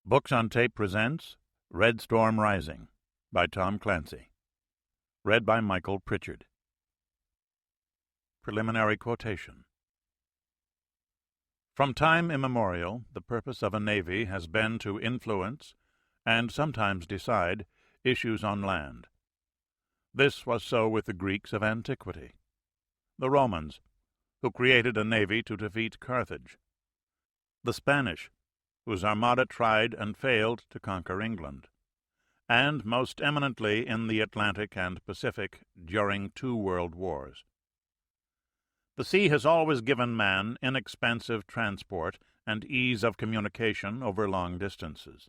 Books on Tape presents Red Storm Rising by Tom Clancy. Read by Michael Pritchard. Preliminary quotation. From time immemorial, the purpose of a navy has been to influence, and sometimes decide, issues on land. This was so with the Greeks of antiquity, the Romans, who created a navy to defeat Carthage, the Spanish, whose armada tried and failed to conquer England, and most eminently in the Atlantic and Pacific during 2 world wars. The sea has always given man inexpensive transport and ease of communication over long distances.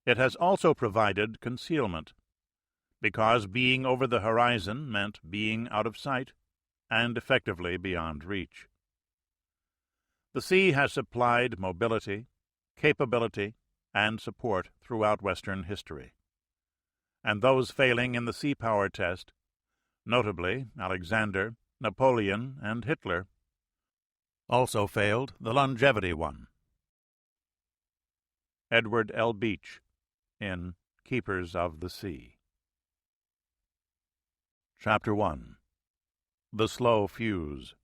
It has also provided concealment, because being over the horizon meant being out of sight and effectively beyond reach. The sea has supplied mobility, capability, and support throughout Western history, and those failing in the sea power test, notably Alexander, Napoleon, and Hitler, also failed the longevity one. Edward L. Beach, in Keepers of the Sea. Chapter 1. The Slow Fuse.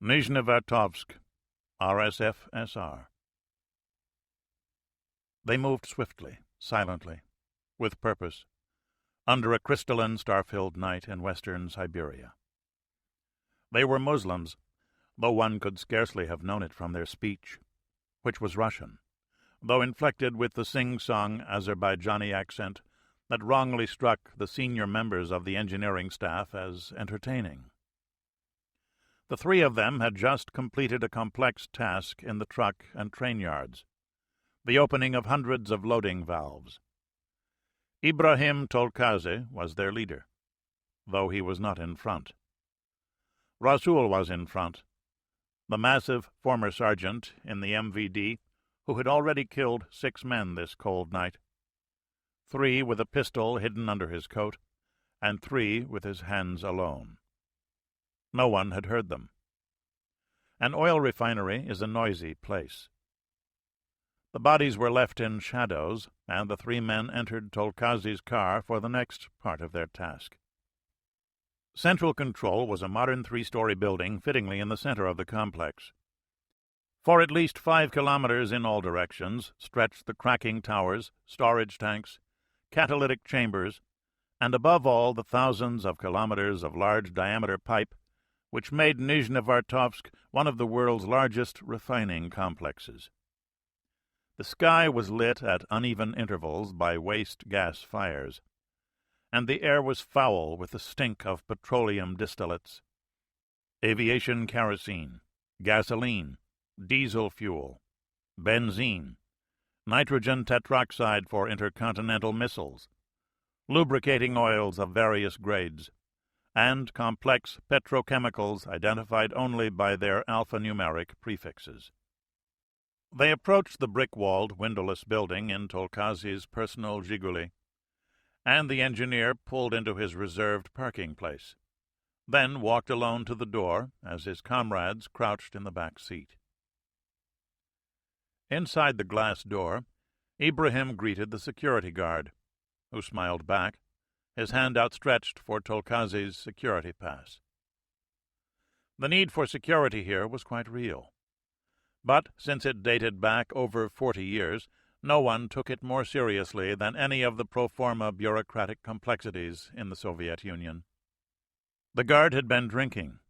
Nizhnevartovsk, RSF-SR. They moved swiftly, silently, with purpose, under a crystalline, star-filled night in western Siberia. They were Muslims, though one could scarcely have known it from their speech, which was Russian, though inflected with the sing-song Azerbaijani accent that wrongly struck the senior members of the engineering staff as entertaining. The 3 of them had just completed a complex task in the truck and train yards, the opening of hundreds of loading valves. Ibrahim Tolkazy was their leader, though he was not in front. Rasul was in front, the massive former sergeant in the MVD who had already killed 6 men this cold night, 3 with a pistol hidden under his coat, and 3 with his hands alone. No one had heard them. An oil refinery is a noisy place. The bodies were left in shadows, and the 3 men entered Tolkazy's car for the next part of their task. Central Control was a modern 3-story building fittingly in the center of the complex. For at least 5 kilometers in all directions stretched the cracking towers, storage tanks, catalytic chambers, and above all the thousands of kilometers of large-diameter pipe which made Nizhnevartovsk one of the world's largest refining complexes. The sky was lit at uneven intervals by waste gas fires, and the air was foul with the stink of petroleum distillates, aviation kerosene, gasoline, diesel fuel, benzene, nitrogen tetroxide for intercontinental missiles, lubricating oils of various grades, and complex petrochemicals identified only by their alphanumeric prefixes. They approached the brick-walled, windowless building in Tolkazy's personal Zhiguli, and the engineer pulled into his reserved parking place, then walked alone to the door as his comrades crouched in the back seat. Inside the glass door, Ibrahim greeted the security guard, who smiled back, his hand outstretched for Tolkazy's security pass. The need for security here was quite real. But since it dated back over 40 years, no one took it more seriously than any of the pro forma bureaucratic complexities in the Soviet Union. The guard had been drinking,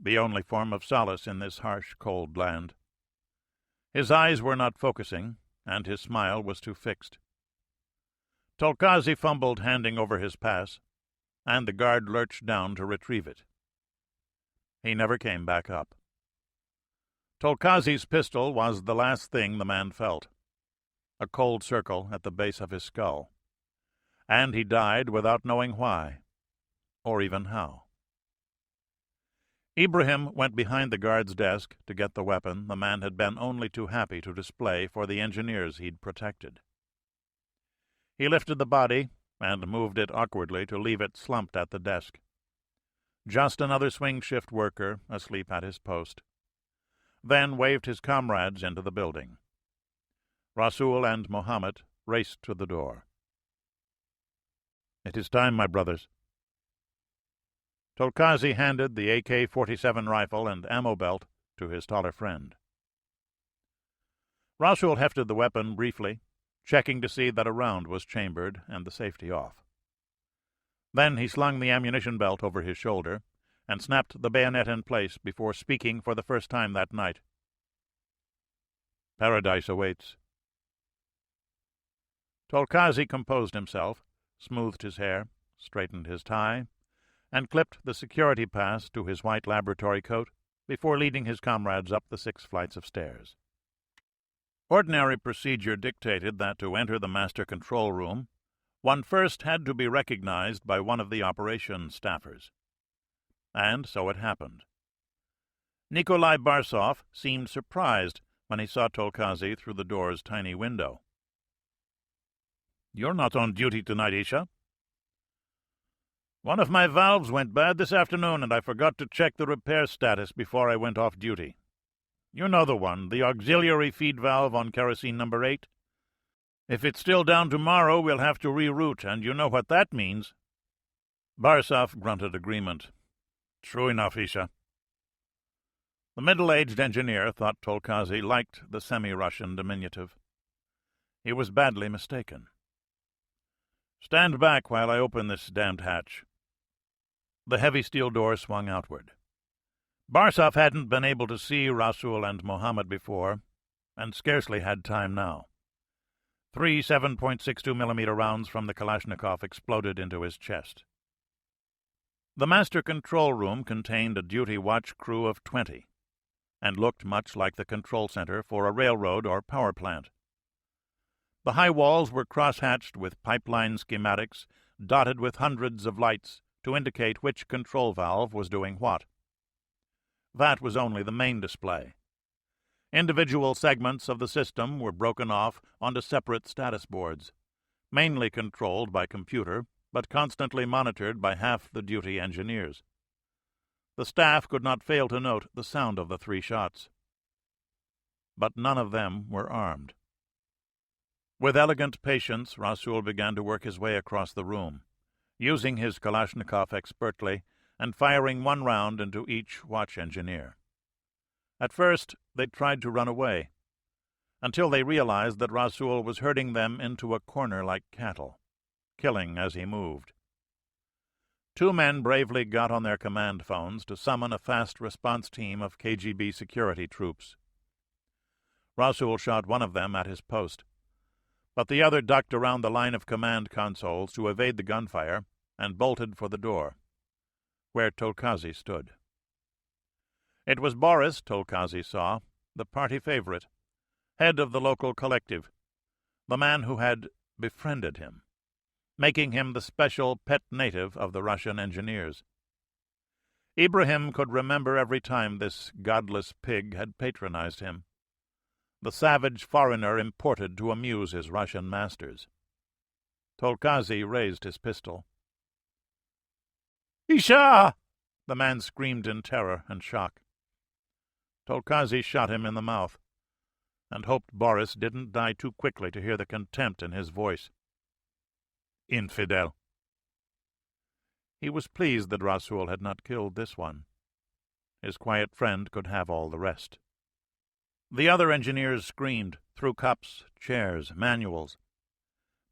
the only form of solace in this harsh, cold land. His eyes were not focusing, and his smile was too fixed. Tolkazy fumbled handing over his pass, and the guard lurched down to retrieve it. He never came back up. Tolkazy's pistol was the last thing the man felt, a cold circle at the base of his skull, and he died without knowing why, or even how. Ibrahim went behind the guard's desk to get the weapon the man had been only too happy to display for the engineers he'd protected. He lifted the body and moved it awkwardly to leave it slumped at the desk. Just another swing shift worker asleep at his post. then waved his comrades into the building. Rasul and Mohammed raced to the door. "It is time, my brothers." Tolkazi handed the AK-47 rifle and ammo belt to his taller friend. Rasul hefted the weapon briefly, checking to see that a round was chambered and the safety off. Then he slung the ammunition belt over his shoulder and snapped the bayonet in place before speaking for the first time that night. "Paradise awaits." Tolkazi composed himself, smoothed his hair, straightened his tie, and clipped the security pass to his white laboratory coat before leading his comrades up the 6 flights of stairs. Ordinary procedure dictated that to enter the master control room, one first had to be recognized by one of the operations staffers. And so it happened. Nikolai Barsov seemed surprised when he saw Tolkazi through the door's tiny window. "You're not on duty tonight, Isha." "One of my valves went bad this afternoon, and I forgot to check the repair status before I went off duty. You know the one, the auxiliary feed valve on kerosene number 8. If it's still down tomorrow, we'll have to reroute, and you know what that means." Barsov grunted agreement. "True enough, Isha." The middle-aged engineer thought Tolkazi liked the semi-Russian diminutive. He was badly mistaken. "Stand back while I open this damned hatch." The heavy steel door swung outward. Barsov hadn't been able to see Rasul and Mohammed before, and scarcely had time now. 3 7.62mm rounds from the Kalashnikov exploded into his chest. The master control room contained a duty watch crew of 20, and looked much like the control center for a railroad or power plant. The high walls were cross-hatched with pipeline schematics, dotted with hundreds of lights to indicate which control valve was doing what. That was only the main display. Individual segments of the system were broken off onto separate status boards, mainly controlled by computer, but constantly monitored by half the duty engineers. The staff could not fail to note the sound of the 3 shots. But none of them were armed. With elegant patience, Rasul began to work his way across the room, using his Kalashnikov expertly and firing 1 round into each watch engineer. At first, they tried to run away, until they realized that Rasul was herding them into a corner like cattle, killing as he moved. 2 men bravely got on their command phones to summon a fast response team of KGB security troops. Rasul shot one of them at his post, but the other ducked around the line of command consoles to evade the gunfire and bolted for the door, where Tolkazi stood. It was Boris, Tolkazi saw, the party favorite, head of the local collective, the man who had befriended him, making him the special pet native of the Russian engineers. Ibrahim could remember every time this godless pig had patronized him, the savage foreigner imported to amuse his Russian masters. Tolkazi raised his pistol. "Isha!" the man screamed in terror and shock. Tolkazi shot him in the mouth, and hoped Boris didn't die too quickly to hear the contempt in his voice. "Infidel." He was pleased that Rasul had not killed this one. His quiet friend could have all the rest. The other engineers screamed, threw cups, chairs, manuals.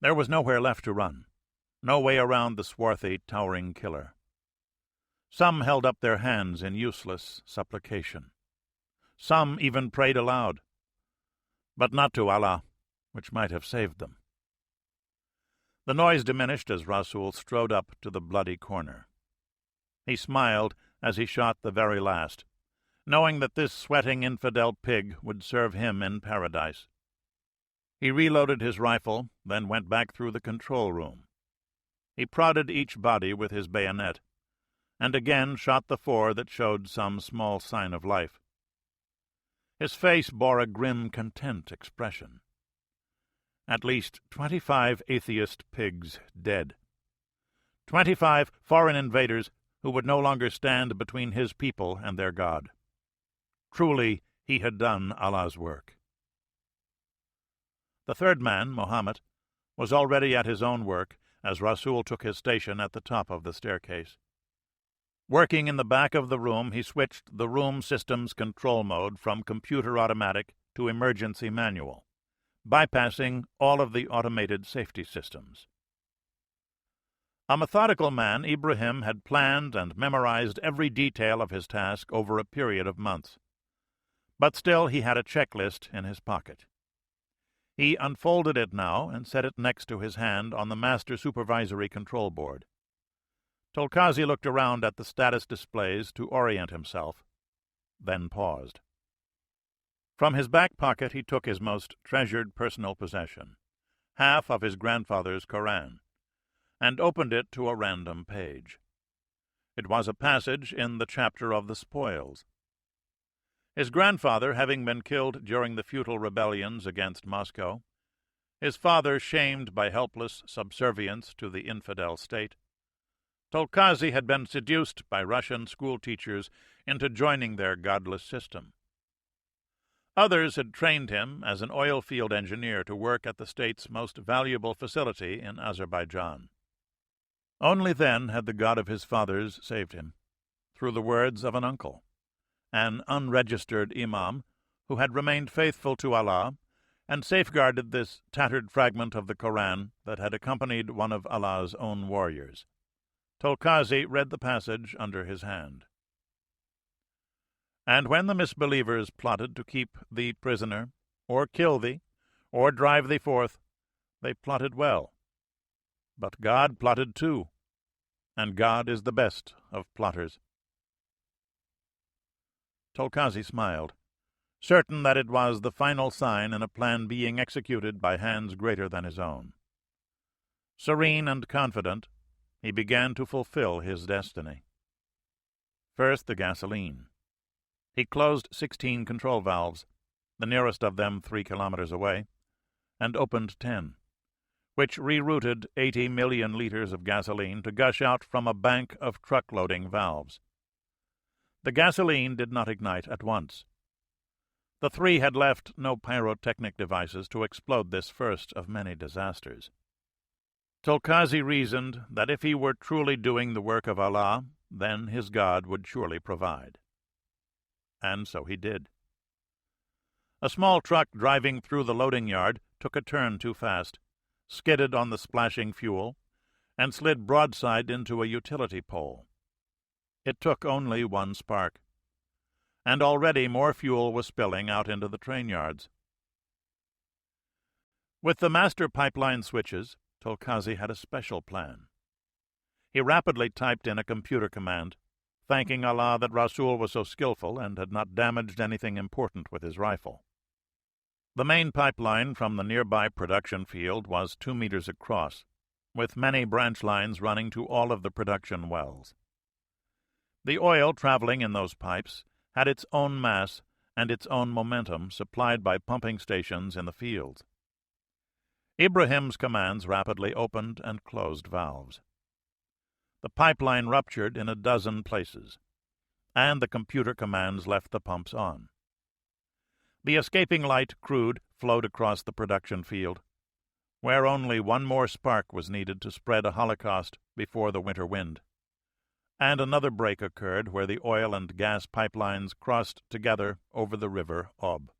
There was nowhere left to run, no way around the swarthy, towering killer. Some held up their hands in useless supplication. Some even prayed aloud, but not to Allah, which might have saved them. The noise diminished as Rasul strode up to the bloody corner. He smiled as he shot the very last, knowing that this sweating infidel pig would serve him in paradise. He reloaded his rifle, then went back through the control room. He prodded each body with his bayonet, and again shot the 4 that showed some small sign of life. His face bore a grim content expression. At least 25 atheist pigs dead. 25 foreign invaders who would no longer stand between his people and their God. Truly, he had done Allah's work. The third man, Mohammed, was already at his own work as Rasul took his station at the top of the staircase. Working in the back of the room, he switched the room system's control mode from computer automatic to emergency manual, bypassing all of the automated safety systems. A methodical man, Ibrahim had planned and memorized every detail of his task over a period of months. But still he had a checklist in his pocket. He unfolded it now and set it next to his hand on the master supervisory control board. Tolkazi looked around at the status displays to orient himself, then paused. From his back pocket he took his most treasured personal possession, half of his grandfather's Koran, and opened it to a random page. It was a passage in the chapter of the spoils. His grandfather having been killed during the futile rebellions against Moscow, his father shamed by helpless subservience to the infidel state, Tolkazi had been seduced by Russian schoolteachers into joining their godless system. Others had trained him as an oil field engineer to work at the state's most valuable facility in Azerbaijan. Only then had the God of his fathers saved him, through the words of an uncle, an unregistered imam who had remained faithful to Allah and safeguarded this tattered fragment of the Koran that had accompanied one of Allah's own warriors. Tolkazi read the passage under his hand. And when the misbelievers plotted to keep thee prisoner, or kill thee, or drive thee forth, they plotted well. But God plotted too, and God is the best of plotters. Tolkazi smiled, certain that it was the final sign in a plan being executed by hands greater than his own. Serene and confident, he began to fulfill his destiny. First, the gasoline. He closed 16 control valves, the nearest of them 3 kilometers away, and opened 10, which rerouted 80 million liters of gasoline to gush out from a bank of truck-loading valves. The gasoline did not ignite at once. The 3 had left no pyrotechnic devices to explode this first of many disasters. Tolkazi reasoned that if he were truly doing the work of Allah, then his God would surely provide. And so he did. A small truck driving through the loading yard took a turn too fast, skidded on the splashing fuel, and slid broadside into a utility pole. It took only one spark, and already more fuel was spilling out into the train yards. With the master pipeline switches, Tolkazi had a special plan. He rapidly typed in a computer command, thanking Allah that Rasul was so skillful and had not damaged anything important with his rifle. The main pipeline from the nearby production field was 2 meters across, with many branch lines running to all of the production wells. The oil traveling in those pipes had its own mass and its own momentum supplied by pumping stations in the fields. Ibrahim's commands rapidly opened and closed valves. The pipeline ruptured in a dozen places, and the computer commands left the pumps on. The escaping light crude flowed across the production field, where only one more spark was needed to spread a holocaust before the winter wind. And another break occurred where the oil and gas pipelines crossed together over the river Ob.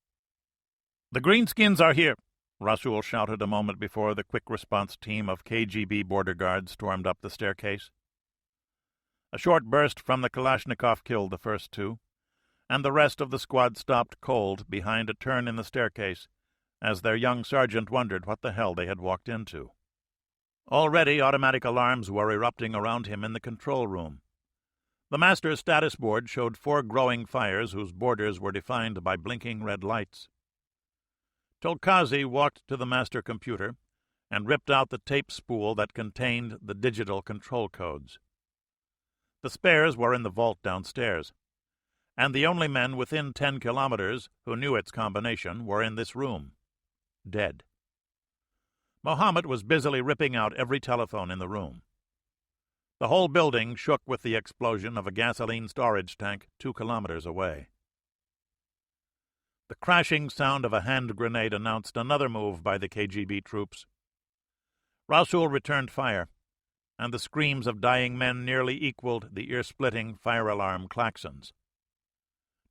"The greenskins are here!" Rasul shouted a moment before the quick response team of KGB border guards stormed up the staircase. A short burst from the Kalashnikov killed the first 2, and the rest of the squad stopped cold behind a turn in the staircase as their young sergeant wondered what the hell they had walked into. Already automatic alarms were erupting around him in the control room. The master's status board showed 4 growing fires whose borders were defined by blinking red lights. Tolkazi walked to the master computer and ripped out the tape spool that contained the digital control codes. The spares were in the vault downstairs, and the only men within 10 kilometers who knew its combination were in this room, dead. Mohammed was busily ripping out every telephone in the room. The whole building shook with the explosion of a gasoline storage tank 2 kilometers away. The crashing sound of a hand grenade announced another move by the KGB troops. Rasul returned fire, and the screams of dying men nearly equaled the ear-splitting fire alarm klaxons.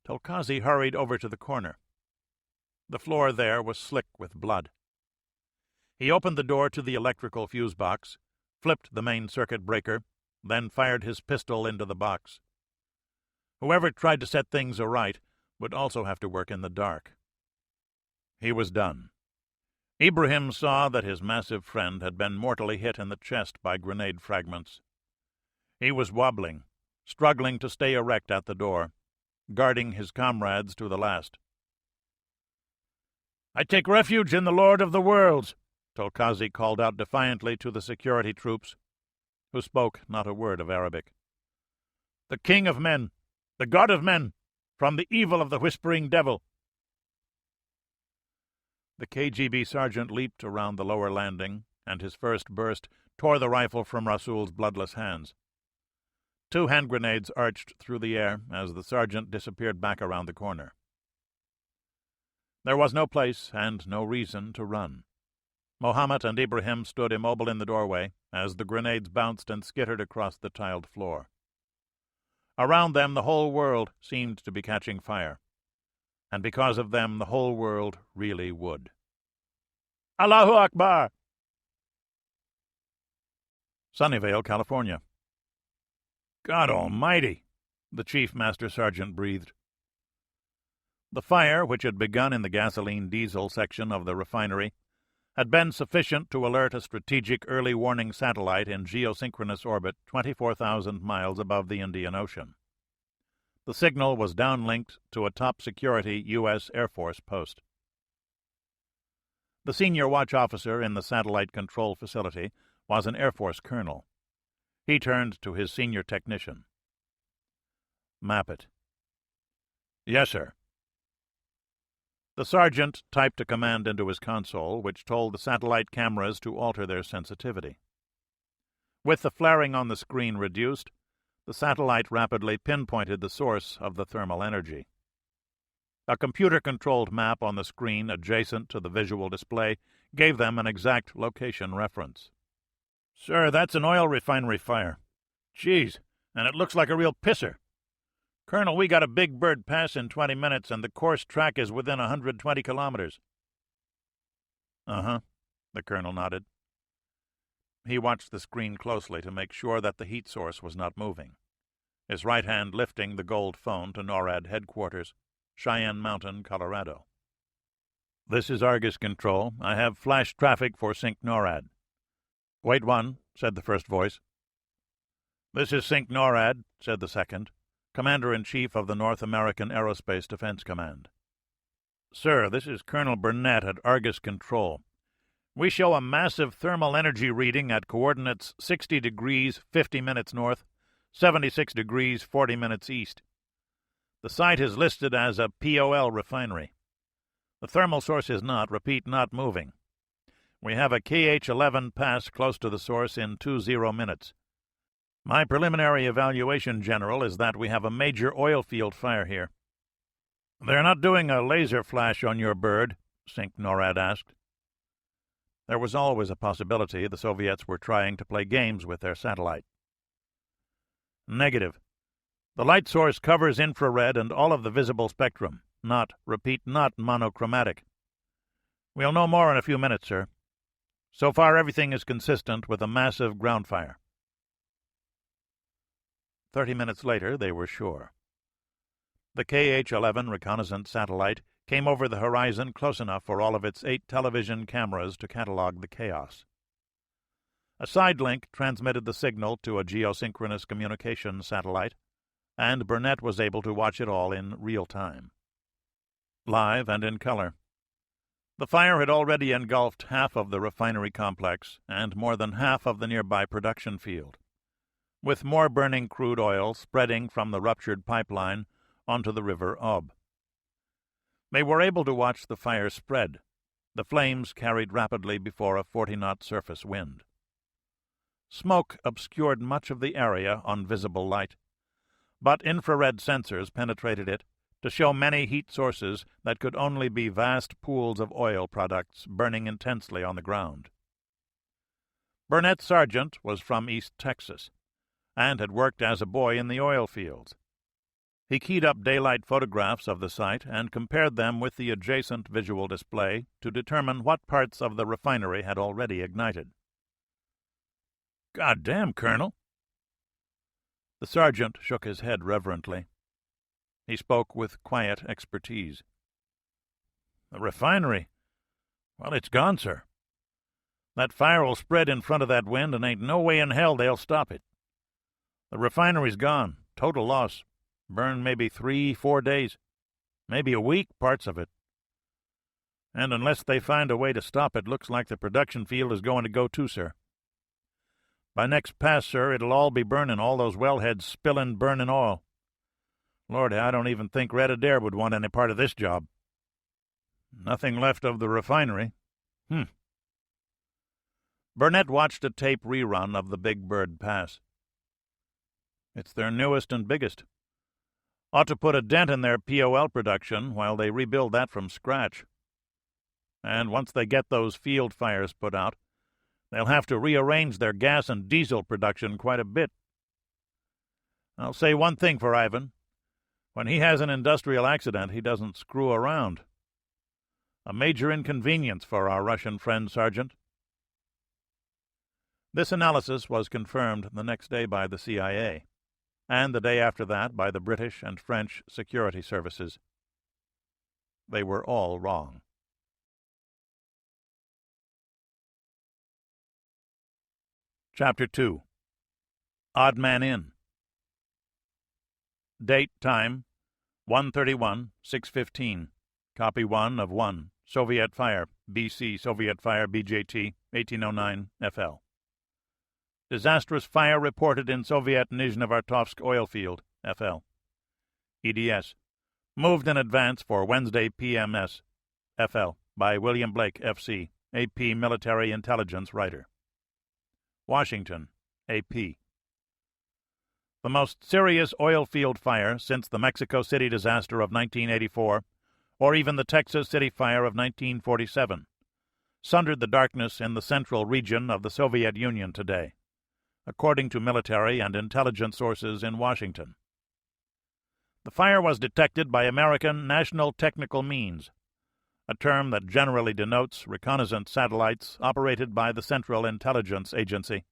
Tolkazi hurried over to the corner. The floor there was slick with blood. He opened the door to the electrical fuse box, flipped the main circuit breaker, then fired his pistol into the box. Whoever tried to set things aright would also have to work in the dark. He was done. Ibrahim saw that his massive friend had been mortally hit in the chest by grenade fragments. He was wobbling, struggling to stay erect at the door, guarding his comrades to the last. "I take refuge in the Lord of the Worlds," Tolkazi called out defiantly to the security troops, who spoke not a word of Arabic. "The King of Men, the God of Men, from the evil of the Whispering Devil." The KGB sergeant leaped around the lower landing, and his first burst tore the rifle from Rasul's bloodless hands. 2 hand grenades arched through the air as the sergeant disappeared back around the corner. There was no place and no reason to run. Mohammed and Ibrahim stood immobile in the doorway as the grenades bounced and skittered across the tiled floor. Around them the whole world seemed to be catching fire, and because of them the whole world really would. Allahu Akbar! Sunnyvale, California. "God Almighty!" the Chief Master Sergeant breathed. The fire, which had begun in the gasoline-diesel section of the refinery, had been sufficient to alert a strategic early warning satellite in geosynchronous orbit 24,000 miles above the Indian Ocean. The signal was downlinked to a top-security U.S. Air Force post. The senior watch officer in the satellite control facility was an Air Force colonel. He turned to his senior technician. "Map it." "Yes, sir." The sergeant typed a command into his console, which told the satellite cameras to alter their sensitivity. With the flaring on the screen reduced, the satellite rapidly pinpointed the source of the thermal energy. A computer-controlled map on the screen adjacent to the visual display gave them an exact location reference. "Sir, that's an oil refinery fire. Geez, and it looks like a real pisser. Colonel, we got a Big Bird pass in 20 minutes, and the course track is within 120 kilometers. "Uh-huh," the colonel nodded. He watched the screen closely to make sure that the heat source was not moving, his right hand lifting the gold phone to NORAD headquarters, Cheyenne Mountain, Colorado. "This is Argus Control. I have flash traffic for Sync NORAD." "Wait one," said the first voice. "This is Sync NORAD," said the second, Commander-in-Chief of the North American Aerospace Defense Command. "Sir, this is Colonel Burnett at Argus Control. We show a massive thermal energy reading at coordinates 60 degrees 50 minutes north, 76 degrees 40 minutes east. The site is listed as a POL refinery. The thermal source is not moving. We have a KH-11 pass close to the source in 20 minutes. My preliminary evaluation, General, is that we have a major oil field fire here." "They're not doing a laser flash on your bird?" Sync NORAD asked. There was always a possibility the Soviets were trying to play games with their satellite. "Negative. The light source covers infrared and all of the visible spectrum, not monochromatic. We'll know more in a few minutes, sir. So far everything is consistent with a massive ground fire." 30 minutes later, they were sure. The KH-11 reconnaissance satellite came over the horizon close enough for all of its 8 television cameras to catalog the chaos. A side link transmitted the signal to a geosynchronous communications satellite, and Burnett was able to watch it all in real time. Live and in color. The fire had already engulfed half of the refinery complex and more than half of the nearby production field, with more burning crude oil spreading from the ruptured pipeline onto the river Ob. They were able to watch the fire spread. The flames carried rapidly before a 40-knot surface wind. Smoke obscured much of the area on visible light, but infrared sensors penetrated it, to show many heat sources that could only be vast pools of oil products burning intensely on the ground. Burnett Sargent was from East Texas and had worked as a boy in the oil fields. He keyed up daylight photographs of the site and compared them with the adjacent visual display to determine what parts of the refinery had already ignited. "God damn, Colonel!" The sergeant shook his head reverently. He spoke with quiet expertise. "The refinery? Well, it's gone, sir. That fire will spread in front of that wind, and ain't no way in hell they'll stop it. The refinery's gone. Total loss. Burned maybe 3-4 days. Maybe a week, parts of it. And unless they find a way to stop it, looks like the production field is going to go too, sir. By next pass, sir, it'll all be burning, all those wellheads spilling burning oil. Lord, I don't even think Red Adair would want any part of this job." "Nothing left of the refinery. Burnett watched a tape rerun of the Big Bird Pass. "It's their newest and biggest. Ought to put a dent in their POL production while they rebuild that from scratch. And once they get those field fires put out, they'll have to rearrange their gas and diesel production quite a bit. I'll say one thing for Ivan. When he has an industrial accident, he doesn't screw around. A major inconvenience for our Russian friend, Sergeant." This analysis was confirmed the next day by the CIA, and the day after that by the British and French security services. They were all wrong. Chapter 2. Odd Man In. Date, time, 1:31, 6:15. Copy 1 of 1. Soviet Fire, BC, Soviet Fire, BJT, 1809, FL. Disastrous fire reported in Soviet Nizhnevartovsk oil field, FL. EDS. Moved in advance for Wednesday PMS, FL, by William Blake, FC, AP Military Intelligence Writer. Washington, AP. The most serious oil field fire since the Mexico City disaster of 1984, or even the Texas City fire of 1947, sundered the darkness in the central region of the Soviet Union today, according to military and intelligence sources in Washington. The fire was detected by American National Technical Means, a term that generally denotes reconnaissance satellites operated by the Central Intelligence Agency.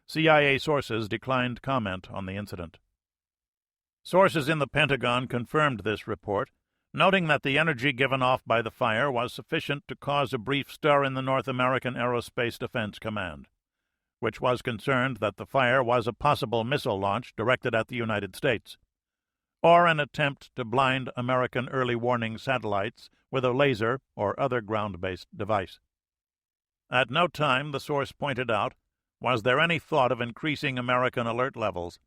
CIA sources declined comment on the incident. Sources in the Pentagon confirmed this report, noting that the energy given off by the fire was sufficient to cause a brief stir in the North American Aerospace Defense Command, which was concerned that the fire was a possible missile launch directed at the United States, or an attempt to blind American early warning satellites with a laser or other ground-based device. At no time, the source pointed out, was there any thought of increasing American alert levels,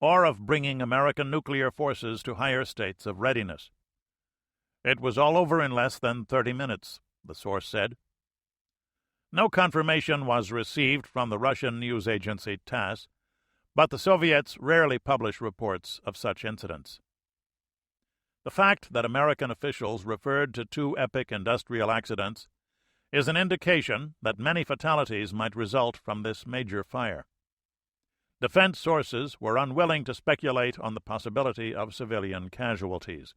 or of bringing American nuclear forces to higher states of readiness. It was all over in less than 30 minutes, the source said. No confirmation was received from the Russian news agency TASS, but the Soviets rarely publish reports of such incidents. The fact that American officials referred to 2 epic industrial accidents is an indication that many fatalities might result from this major fire. Defense sources were unwilling to speculate on the possibility of civilian casualties.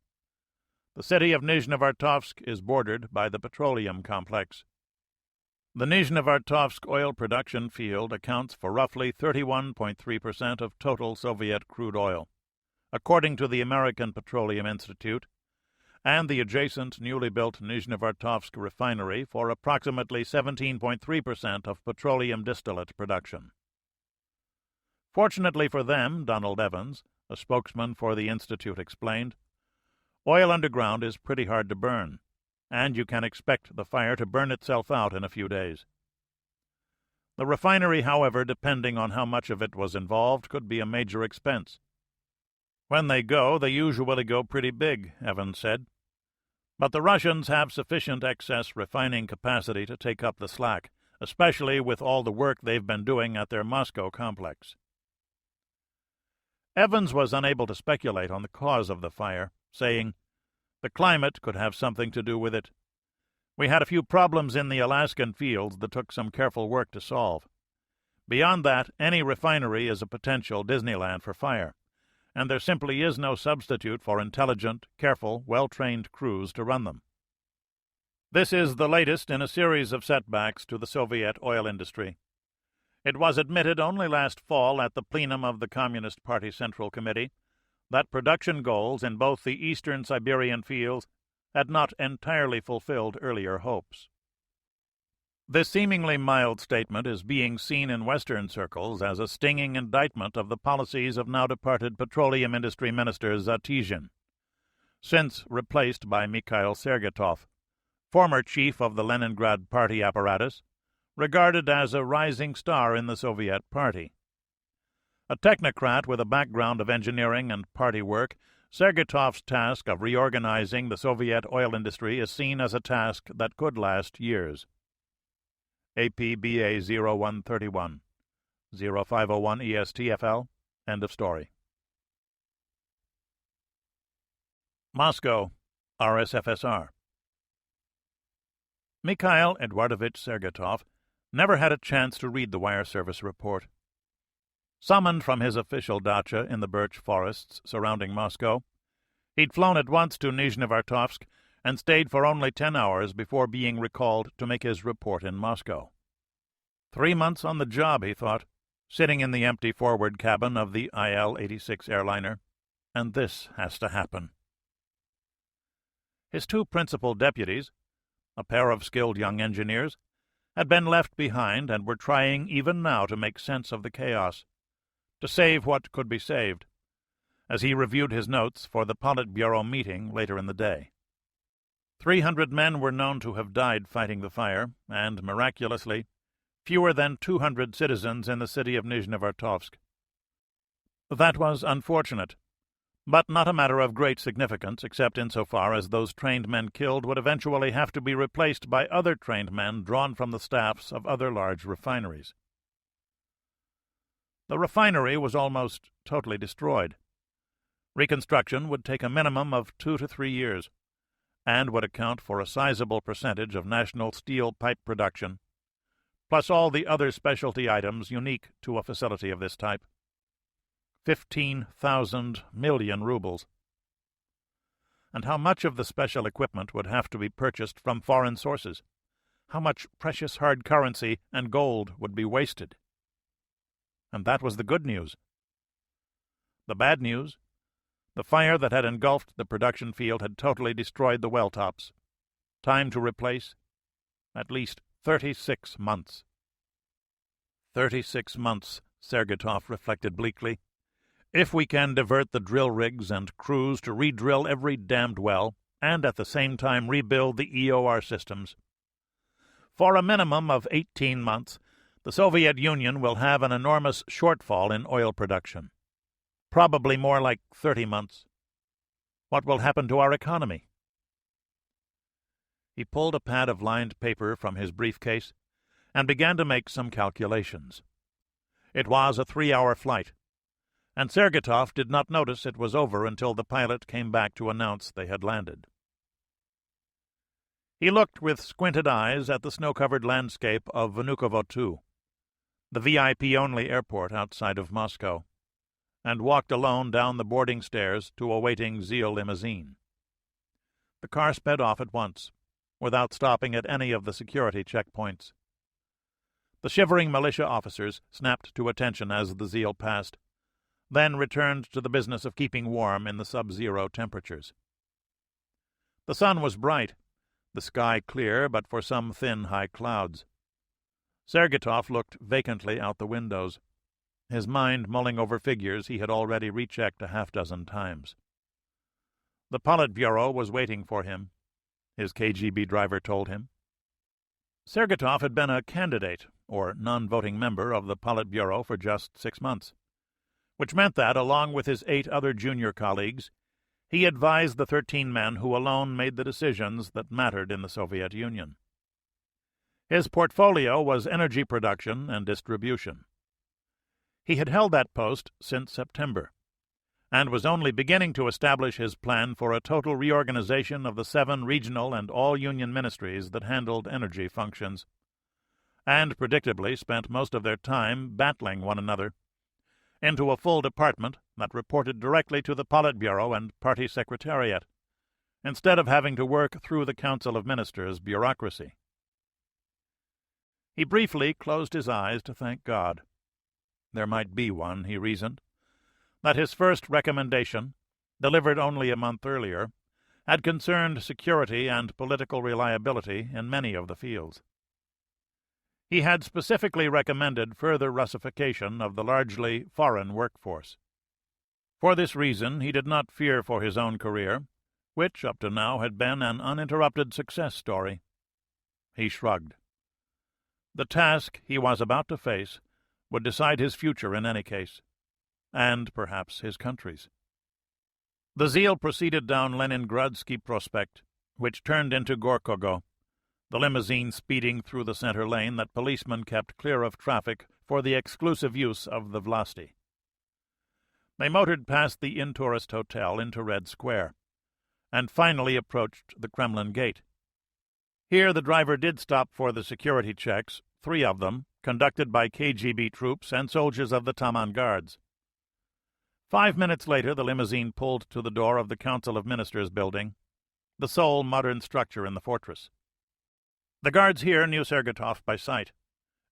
The city of Nizhnevartovsk is bordered by the petroleum complex. The Nizhnevartovsk oil production field accounts for roughly 31.3% of total Soviet crude oil, according to the American Petroleum Institute, and the adjacent newly built Nizhnevartovsk refinery for approximately 17.3% of petroleum distillate production. Fortunately for them, Donald Evans, a spokesman for the Institute, explained, oil underground is pretty hard to burn, and you can expect the fire to burn itself out in a few days. The refinery, however, depending on how much of it was involved, could be a major expense. When they usually go pretty big, Evans said. But the Russians have sufficient excess refining capacity to take up the slack, especially with all the work they've been doing at their Moscow complex. Evans was unable to speculate on the cause of the fire, saying, The climate could have something to do with it. We had a few problems in the Alaskan fields that took some careful work to solve. Beyond that, any refinery is a potential Disneyland for fire, and there simply is no substitute for intelligent, careful, well-trained crews to run them. This is the latest in a series of setbacks to the Soviet oil industry. It was admitted only last fall at the plenum of the Communist Party Central Committee that production goals in both the eastern Siberian fields had not entirely fulfilled earlier hopes. This seemingly mild statement is being seen in Western circles as a stinging indictment of the policies of now-departed Petroleum Industry Minister Zatizhin, since replaced by Mikhail Sergetov, former chief of the Leningrad party apparatus, regarded as a rising star in the Soviet Party. A technocrat with a background of engineering and party work, Sergetov's task of reorganizing the Soviet oil industry is seen as a task that could last years. APBA 0131, 0501 ESTFL, end of story. Moscow, RSFSR. Mikhail Eduardovich Sergetov never had a chance to read the wire service report. Summoned from his official dacha in the birch forests surrounding Moscow, he'd flown at once to Nizhnevartovsk and stayed for only 10 hours before being recalled to make his report in Moscow. 3 months on the job, he thought, sitting in the empty forward cabin of the IL-86 airliner, and this has to happen. His two principal deputies, a pair of skilled young engineers, had been left behind and were trying even now to make sense of the chaos, to save what could be saved, as he reviewed his notes for the Politburo meeting later in the day. 300 men were known to have died fighting the fire, and, miraculously, fewer than 200 citizens in the city of Nizhnevartovsk. That was unfortunate, but not a matter of great significance except insofar as those trained men killed would eventually have to be replaced by other trained men drawn from the staffs of other large refineries. The refinery was almost totally destroyed. Reconstruction would take a minimum of 2 to 3 years, and would account for a sizable percentage of national steel pipe production, plus all the other specialty items unique to a facility of this type. 15,000 million rubles. And how much of the special equipment would have to be purchased from foreign sources? How much precious hard currency and gold would be wasted? And that was the good news. The bad news? The fire that had engulfed the production field had totally destroyed the well tops. Time to replace? At least 36 months. 36 months, Sergetov reflected bleakly. If we can divert the drill rigs and crews to re-drill every damned well, and at the same time rebuild the EOR systems. For a minimum of 18 months, the Soviet Union will have an enormous shortfall in oil production. Probably more like 30 months. What will happen to our economy? He pulled a pad of lined paper from his briefcase and began to make some calculations. It was a 3-hour flight, and Sergetov did not notice it was over until the pilot came back to announce they had landed. He looked with squinted eyes at the snow-covered landscape of Vnukovo II, the VIP-only airport outside of Moscow, and walked alone down the boarding stairs to a waiting Zeal limousine. The car sped off at once, without stopping at any of the security checkpoints. The shivering militia officers snapped to attention as the Zeal passed, then returned to the business of keeping warm in the sub-zero temperatures. The sun was bright, the sky clear but for some thin high clouds. Sergetov looked vacantly out the windows, his mind mulling over figures he had already rechecked a half-dozen times. The Politburo was waiting for him, his KGB driver told him. Sergetov had been a candidate, or non-voting member, of the Politburo for just 6 months, which meant that, along with his 8 other junior colleagues, he advised the 13 men who alone made the decisions that mattered in the Soviet Union. His portfolio was energy production and distribution. He had held that post since September, and was only beginning to establish his plan for a total reorganization of the 7 regional and all-union ministries that handled energy functions, and predictably spent most of their time battling one another, into a full department that reported directly to the Politburo and Party Secretariat, instead of having to work through the Council of Ministers bureaucracy. He briefly closed his eyes to thank God. There might be one, he reasoned, that his first recommendation, delivered only a month earlier, had concerned security and political reliability in many of the fields. He had specifically recommended further Russification of the largely foreign workforce. For this reason he did not fear for his own career, which up to now had been an uninterrupted success story. He shrugged. The task he was about to face would decide his future in any case, and perhaps his country's. The Zeal proceeded down Leningradsky Prospect, which turned into Gorkogo, the limousine speeding through the center lane that policemen kept clear of traffic for the exclusive use of the Vlasti. They motored past the Inn-Tourist Hotel into Red Square, and finally approached the Kremlin Gate. Here the driver did stop for the security checks, 3 of them, conducted by KGB troops and soldiers of the Taman Guards. 5 minutes later the limousine pulled to the door of the Council of Ministers building, the sole modern structure in the fortress. The guards here knew Sergetov by sight,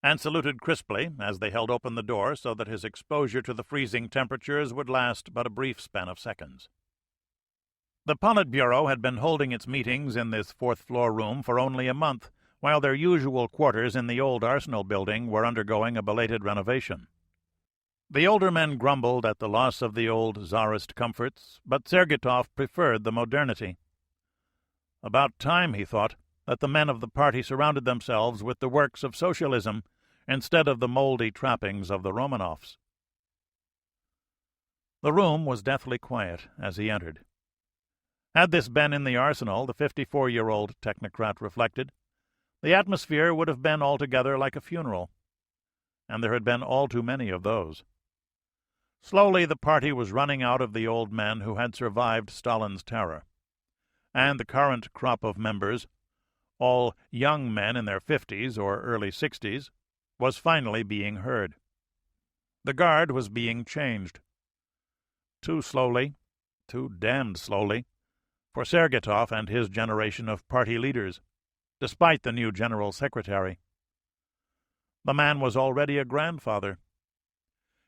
and saluted crisply as they held open the door so that his exposure to the freezing temperatures would last but a brief span of seconds. The Politburo had been holding its meetings in this 4th-floor room for only a month, while their usual quarters in the old Arsenal building were undergoing a belated renovation. The older men grumbled at the loss of the old Tsarist comforts, but Sergetov preferred the modernity. About time, he thought, that the men of the party surrounded themselves with the works of socialism instead of the mouldy trappings of the Romanovs. The room was deathly quiet as he entered. Had this been in the Arsenal, the 54-year-old technocrat reflected, the atmosphere would have been altogether like a funeral, and there had been all too many of those. Slowly the party was running out of the old men who had survived Stalin's terror, and the current crop of members, all young men in their 50s or early 60s, was finally being heard. The guard was being changed. Too slowly, too damned slowly, for Sergetov and his generation of party leaders, despite the new general secretary. The man was already a grandfather.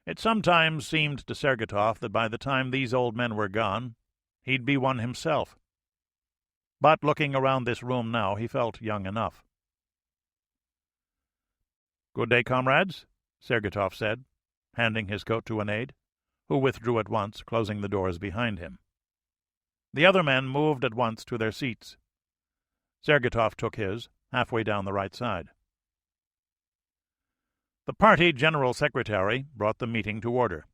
It sometimes seemed to Sergetov that by the time these old men were gone, he'd be one himself. But looking around this room now, he felt young enough. "Good day, comrades," Sergetov said, handing his coat to an aide, who withdrew at once, closing the doors behind him. The other men moved at once to their seats. Sergetov took his, halfway down the right side. The party general secretary brought the meeting to order.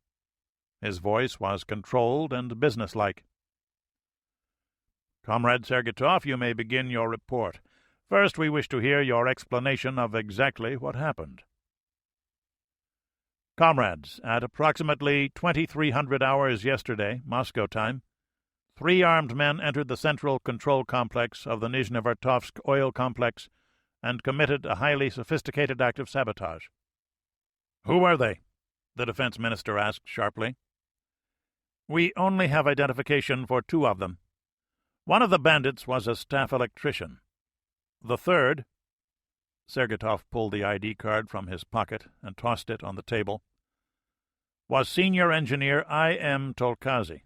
His voice was controlled and businesslike. "Comrade Sergetov, you may begin your report. First, we wish to hear your explanation of exactly what happened." "Comrades, at approximately 2300 hours yesterday, Moscow time, 3 armed men entered the central control complex of the Nizhnevartovsk oil complex and committed a highly sophisticated act of sabotage." "Who were they?" the defense minister asked sharply. "We only have identification for 2 of them. One of the bandits was a staff electrician. The third—" Sergetov pulled the ID card from his pocket and tossed it on the table, "was senior engineer I.M. Tolkazy.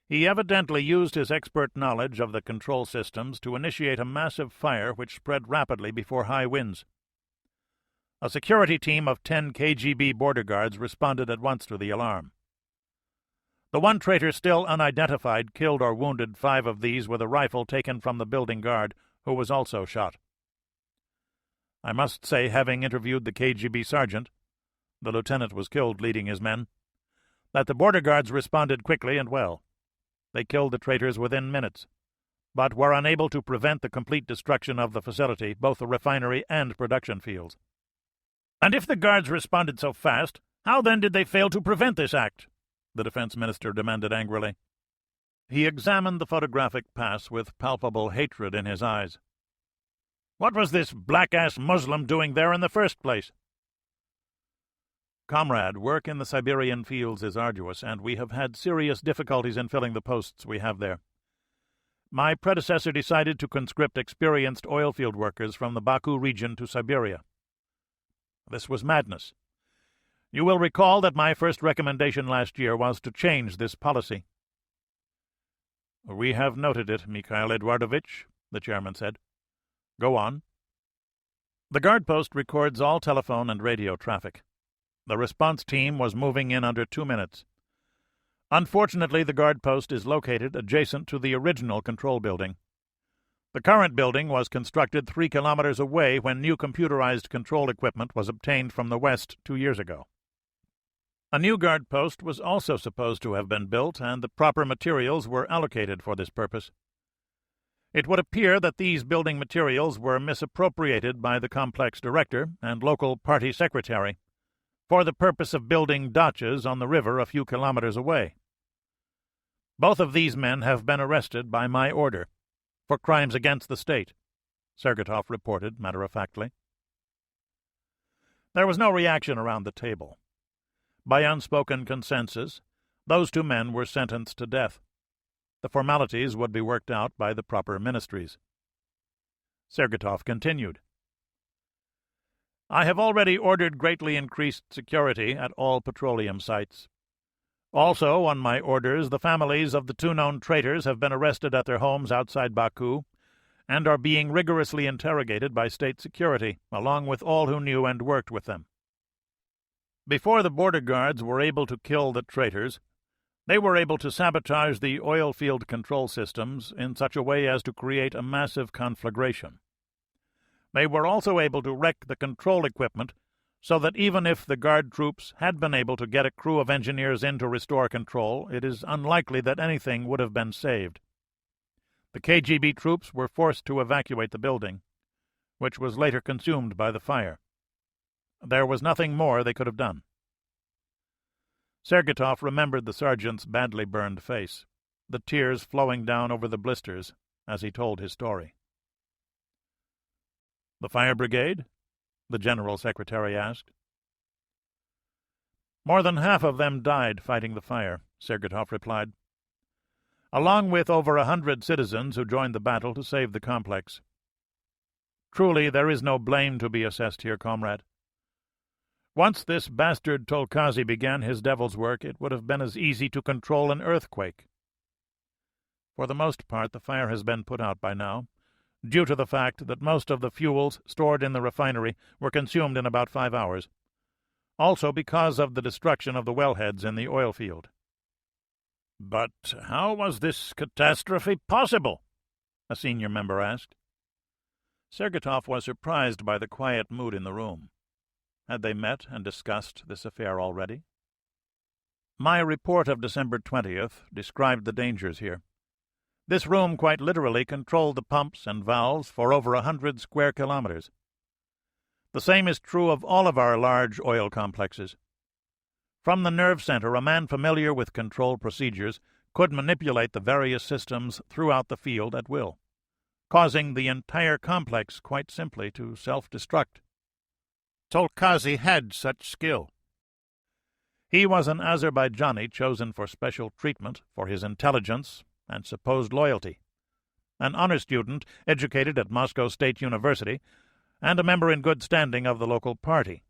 He evidently used his expert knowledge of the control systems to initiate a massive fire which spread rapidly before high winds. A security team of 10 KGB border guards responded at once to the alarm. The one traitor still unidentified killed or wounded 5 of these with a rifle taken from the building guard, who was also shot. I must say, having interviewed the KGB sergeant, the lieutenant was killed leading his men, that the border guards responded quickly and well. They killed the traitors within minutes, but were unable to prevent the complete destruction of the facility, both the refinery and production fields." "And if the guards responded so fast, how then did they fail to prevent this act?" the defense minister demanded angrily. He examined the photographic pass with palpable hatred in his eyes. "What was this black-ass Muslim doing there in the first place?" "Comrade, work in the Siberian fields is arduous, and we have had serious difficulties in filling the posts we have there. My predecessor decided to conscript experienced oilfield workers from the Baku region to Siberia. This was madness. You will recall that my first recommendation last year was to change this policy." "We have noted it, Mikhail Eduardovich," the chairman said. "Go on." "The guard post records all telephone and radio traffic. The response team was moving in under 2 minutes. Unfortunately, the guard post is located adjacent to the original control building. The current building was constructed 3 kilometers away when new computerized control equipment was obtained from the west 2 years ago. A new guard post was also supposed to have been built, and the proper materials were allocated for this purpose. It would appear that these building materials were misappropriated by the complex director and local party secretary for the purpose of building dachas on the river a few kilometers away. Both of these men have been arrested by my order for crimes against the state," Sergatov reported matter-of-factly. There was no reaction around the table. By unspoken consensus, those 2 men were sentenced to death. The formalities would be worked out by the proper ministries. Sergatov continued. "I have already ordered greatly increased security at all petroleum sites. Also, on my orders, the families of the 2 known traitors have been arrested at their homes outside Baku and are being rigorously interrogated by state security, along with all who knew and worked with them. Before the border guards were able to kill the traitors, they were able to sabotage the oil field control systems in such a way as to create a massive conflagration. They were also able to wreck the control equipment so that even if the guard troops had been able to get a crew of engineers in to restore control, it is unlikely that anything would have been saved. The KGB troops were forced to evacuate the building, which was later consumed by the fire. There was nothing more they could have done." Sergatov remembered the sergeant's badly burned face, the tears flowing down over the blisters as he told his story. "The fire brigade?" the general secretary asked. "More than half of them died fighting the fire," Sergatov replied, "along with over 100 citizens who joined the battle to save the complex. Truly, there is no blame to be assessed here, comrade. Once this bastard Tolkazi began his devil's work, it would have been as easy to control an earthquake. For the most part, the fire has been put out by now, due to the fact that most of the fuels stored in the refinery were consumed in about 5 hours. Also because of the destruction of the wellheads in the oil field." "But how was this catastrophe possible?" a senior member asked. Sergatov was surprised by the quiet mood in the room. Had they met and discussed this affair already? "My report of December 20th described the dangers here. This room quite literally controlled the pumps and valves for over 100 square kilometers. The same is true of all of our large oil complexes. From the nerve center, a man familiar with control procedures could manipulate the various systems throughout the field at will, causing the entire complex quite simply to self-destruct. Tolkazi had such skill. He was an Azerbaijani chosen for special treatment for his intelligence and supposed loyalty, an honor student educated at Moscow State University, and a member in good standing of the local party.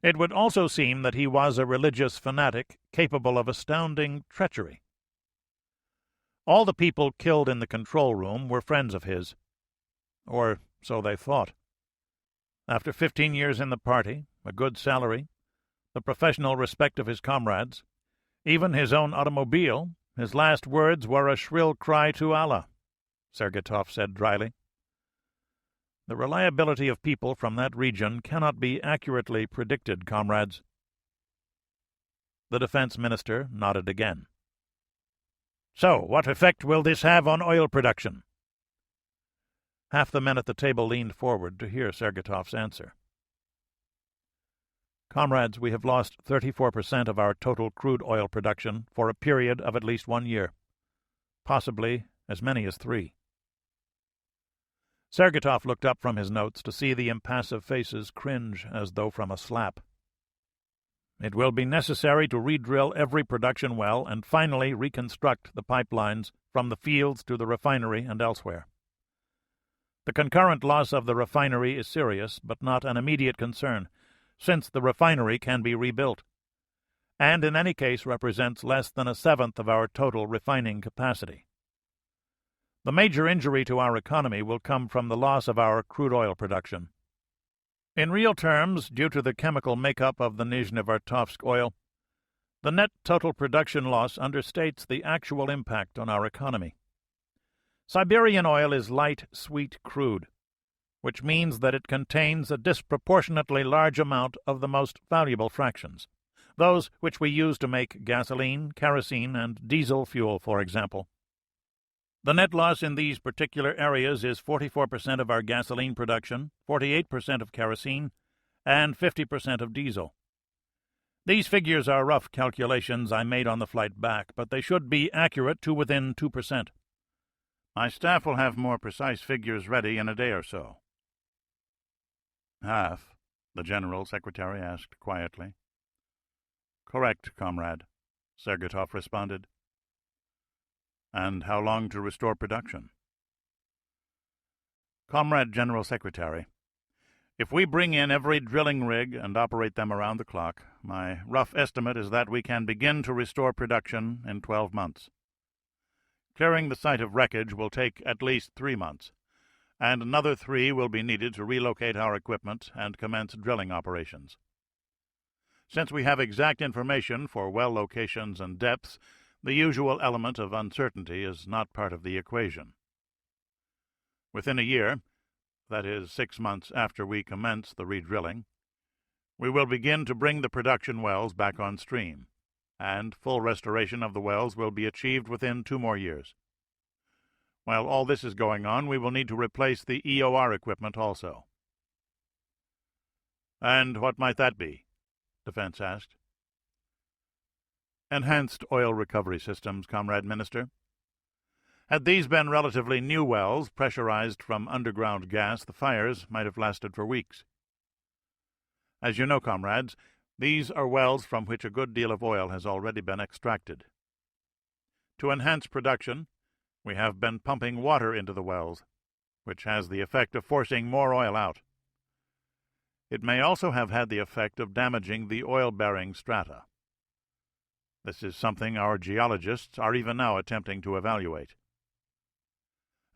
It would also seem that he was a religious fanatic capable of astounding treachery. All the people killed in the control room were friends of his, or so they thought. After 15 years in the party, a good salary, the professional respect of his comrades, even his own automobile, his last words were a shrill cry to Allah, Sergatov said dryly. The reliability of people from that region cannot be accurately predicted, comrades. The defense minister nodded again. "So, what effect will this have on oil production?" Half the men at the table leaned forward to hear Sergatov's answer. Comrades, we have lost 34% of our total crude oil production for a period of at least 1 year, possibly as many as 3. Sergeytov looked up from his notes to see the impassive faces cringe as though from a slap. It will be necessary to re-drill every production well and finally reconstruct the pipelines from the fields to the refinery and elsewhere. The concurrent loss of the refinery is serious, but not an immediate concern, since the refinery can be rebuilt, and in any case represents less than 1/7 of our total refining capacity. The major injury to our economy will come from the loss of our crude oil production. In real terms, due to the chemical makeup of the Nizhnevartovsk oil, the net total production loss understates the actual impact on our economy. Siberian oil is light, sweet crude, which means that it contains a disproportionately large amount of the most valuable fractions, those which we use to make gasoline, kerosene, and diesel fuel, for example. The net loss in these particular areas is 44% of our gasoline production, 48% of kerosene, and 50% of diesel. These figures are rough calculations I made on the flight back, but they should be accurate to within 2%. My staff will have more precise figures ready in a day or so. Half? The General Secretary asked quietly. Correct, comrade, Sergeytov responded. And how long to restore production? Comrade General Secretary, if we bring in every drilling rig and operate them around the clock, my rough estimate is that we can begin to restore production in 12 months. Clearing the site of wreckage will take at least 3 months, and another 3 will be needed to relocate our equipment and commence drilling operations. Since we have exact information for well locations and depths, the usual element of uncertainty is not part of the equation. Within a year, that is 6 months after we commence the re-drilling, we will begin to bring the production wells back on stream, and full restoration of the wells will be achieved within 2 more years. While all this is going on, we will need to replace the EOR equipment also. And what might that be? Defense asked. Enhanced oil recovery systems, Comrade Minister. Had these been relatively new wells, pressurized from underground gas, the fires might have lasted for weeks. As you know, comrades, these are wells from which a good deal of oil has already been extracted. To enhance production, we have been pumping water into the wells, which has the effect of forcing more oil out. It may also have had the effect of damaging the oil-bearing strata. This is something our geologists are even now attempting to evaluate.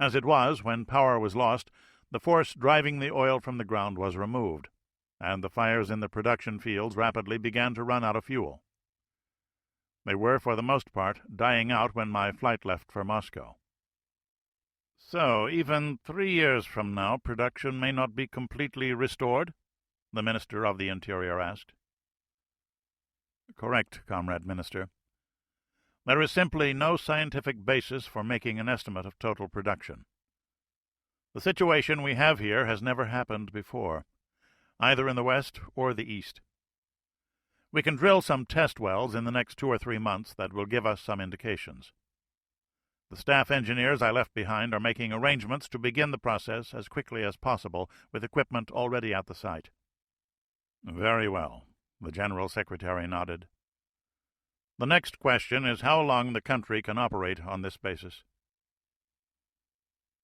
As it was, when power was lost, the force driving the oil from the ground was removed, and the fires in the production fields rapidly began to run out of fuel. They were, for the most part, dying out when my flight left for Moscow. So, even 3 years from now, production may not be completely restored? The Minister of the Interior asked. Correct, Comrade Minister. There is simply no scientific basis for making an estimate of total production. The situation we have here has never happened before, either in the West or the East. We can drill some test wells in the next 2 or 3 months that will give us some indications. The staff engineers I left behind are making arrangements to begin the process as quickly as possible with equipment already at the site. Very well. The General Secretary nodded. The next question is how long the country can operate on this basis.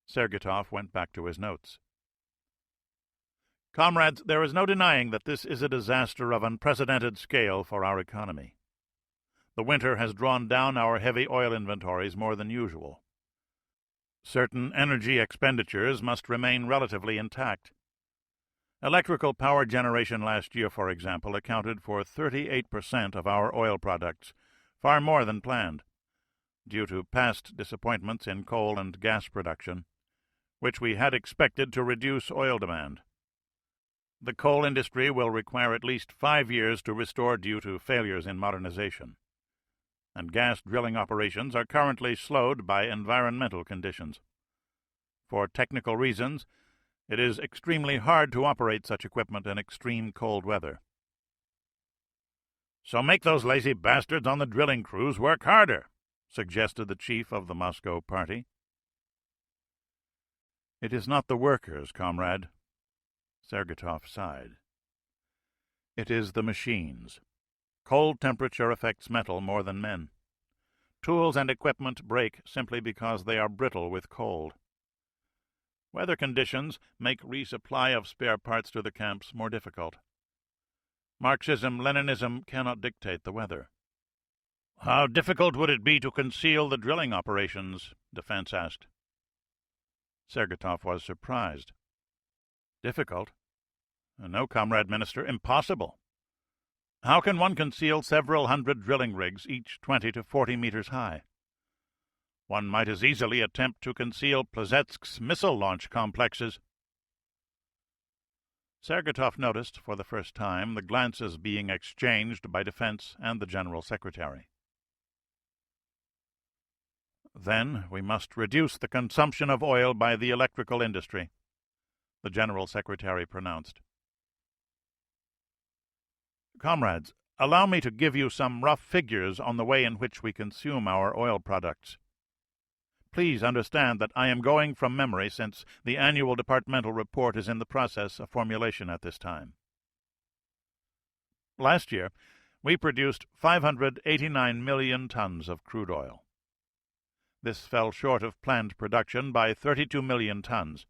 Sergeytov went back to his notes. Comrades, there is no denying that this is a disaster of unprecedented scale for our economy. The winter has drawn down our heavy oil inventories more than usual. Certain energy expenditures must remain relatively intact. Electrical power generation last year, for example, accounted for 38% of our oil products, far more than planned, due to past disappointments in coal and gas production, which we had expected to reduce oil demand. The coal industry will require at least 5 years to restore due to failures in modernization, and gas drilling operations are currently slowed by environmental conditions. For technical reasons, it is extremely hard to operate such equipment in extreme cold weather. "So make those lazy bastards on the drilling crews work harder," suggested the chief of the Moscow party. "It is not the workers, comrade." Sergatov sighed. "It is the machines. Cold temperature affects metal more than men. Tools and equipment break simply because they are brittle with cold. Weather conditions make resupply of spare parts to the camps more difficult. Marxism-Leninism cannot dictate the weather." "How difficult would it be to conceal the drilling operations?" Defense asked. Sergatov was surprised. "Difficult? No, Comrade Minister, impossible. How can one conceal several hundred drilling rigs, each 20 to 40 meters high? One might as easily attempt to conceal Plesetsk's missile launch complexes." Sergatov noticed for the first time the glances being exchanged by Defense and the General Secretary. "Then we must reduce the consumption of oil by the electrical industry," the General Secretary pronounced. "Comrades, allow me to give you some rough figures on the way in which we consume our oil products. Please understand that I am going from memory, since the annual departmental report is in the process of formulation at this time. Last year, we produced 589 million tons of crude oil. This fell short of planned production by 32 million tons,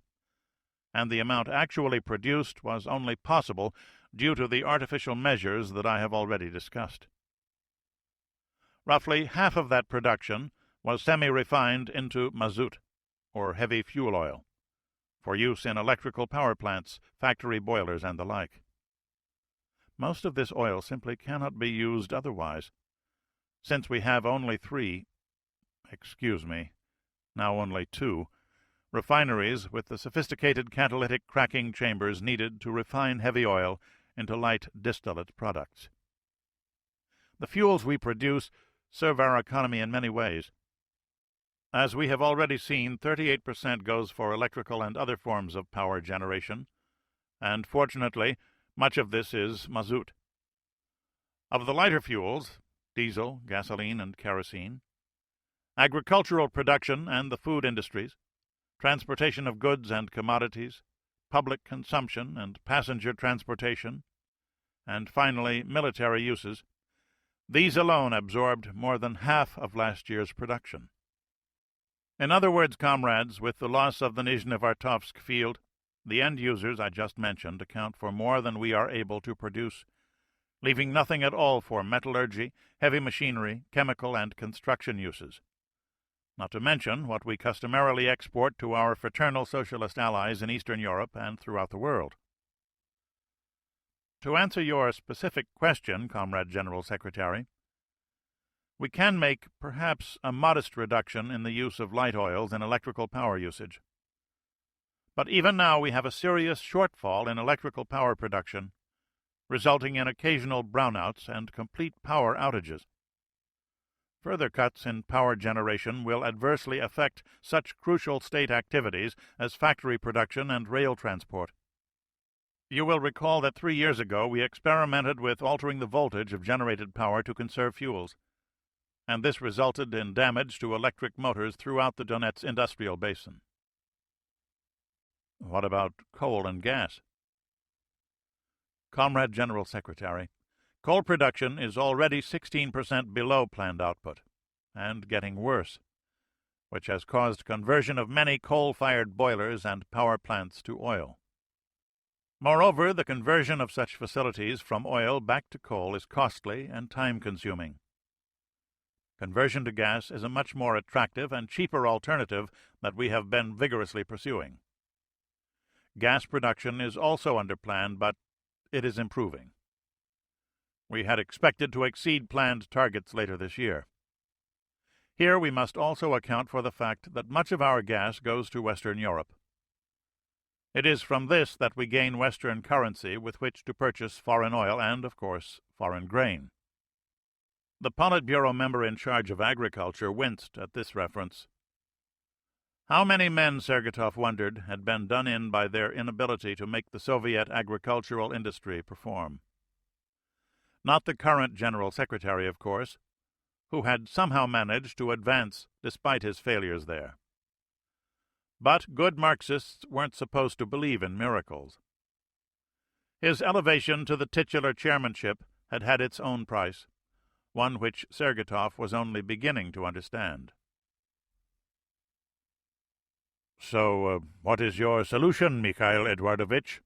and the amount actually produced was only possible due to the artificial measures that I have already discussed. Roughly half of that production was semi-refined into mazout, or heavy fuel oil, for use in electrical power plants, factory boilers, and the like. Most of this oil simply cannot be used otherwise, since we have only now only two, refineries with the sophisticated catalytic cracking chambers needed to refine heavy oil into light distillate products. The fuels we produce serve our economy in many ways. As we have already seen, 38% goes for electrical and other forms of power generation, and fortunately, much of this is mazout. Of the lighter fuels, diesel, gasoline, and kerosene, agricultural production and the food industries, transportation of goods and commodities, public consumption and passenger transportation, and finally military uses, these alone absorbed more than half of last year's production. In other words, comrades, with the loss of the Nizhnevartovsk field, the end users I just mentioned account for more than we are able to produce, leaving nothing at all for metallurgy, heavy machinery, chemical and construction uses, not to mention what we customarily export to our fraternal socialist allies in Eastern Europe and throughout the world. To answer your specific question, Comrade General Secretary, we can make perhaps a modest reduction in the use of light oils in electrical power usage. But even now we have a serious shortfall in electrical power production, resulting in occasional brownouts and complete power outages. Further cuts in power generation will adversely affect such crucial state activities as factory production and rail transport. You will recall that 3 years ago we experimented with altering the voltage of generated power to conserve fuels, and this resulted in damage to electric motors throughout the Donets industrial basin. What about coal and gas? Comrade General Secretary, coal production is already 16% below planned output, and getting worse, which has caused conversion of many coal-fired boilers and power plants to oil. Moreover, the conversion of such facilities from oil back to coal is costly and time-consuming. Conversion to gas is a much more attractive and cheaper alternative that we have been vigorously pursuing. Gas production is also under plan, but it is improving. We had expected to exceed planned targets later this year. Here we must also account for the fact that much of our gas goes to Western Europe. It is from this that we gain Western currency with which to purchase foreign oil and, of course, foreign grain. The Politburo member in charge of agriculture winced at this reference. How many men, Sergatov wondered, had been done in by their inability to make the Soviet agricultural industry perform? Not the current General Secretary, of course, who had somehow managed to advance despite his failures there. But good Marxists weren't supposed to believe in miracles. His elevation to the titular chairmanship had had its own price, one which Sergeytov was only beginning to understand. "So, what is your solution, Mikhail Eduardovich?"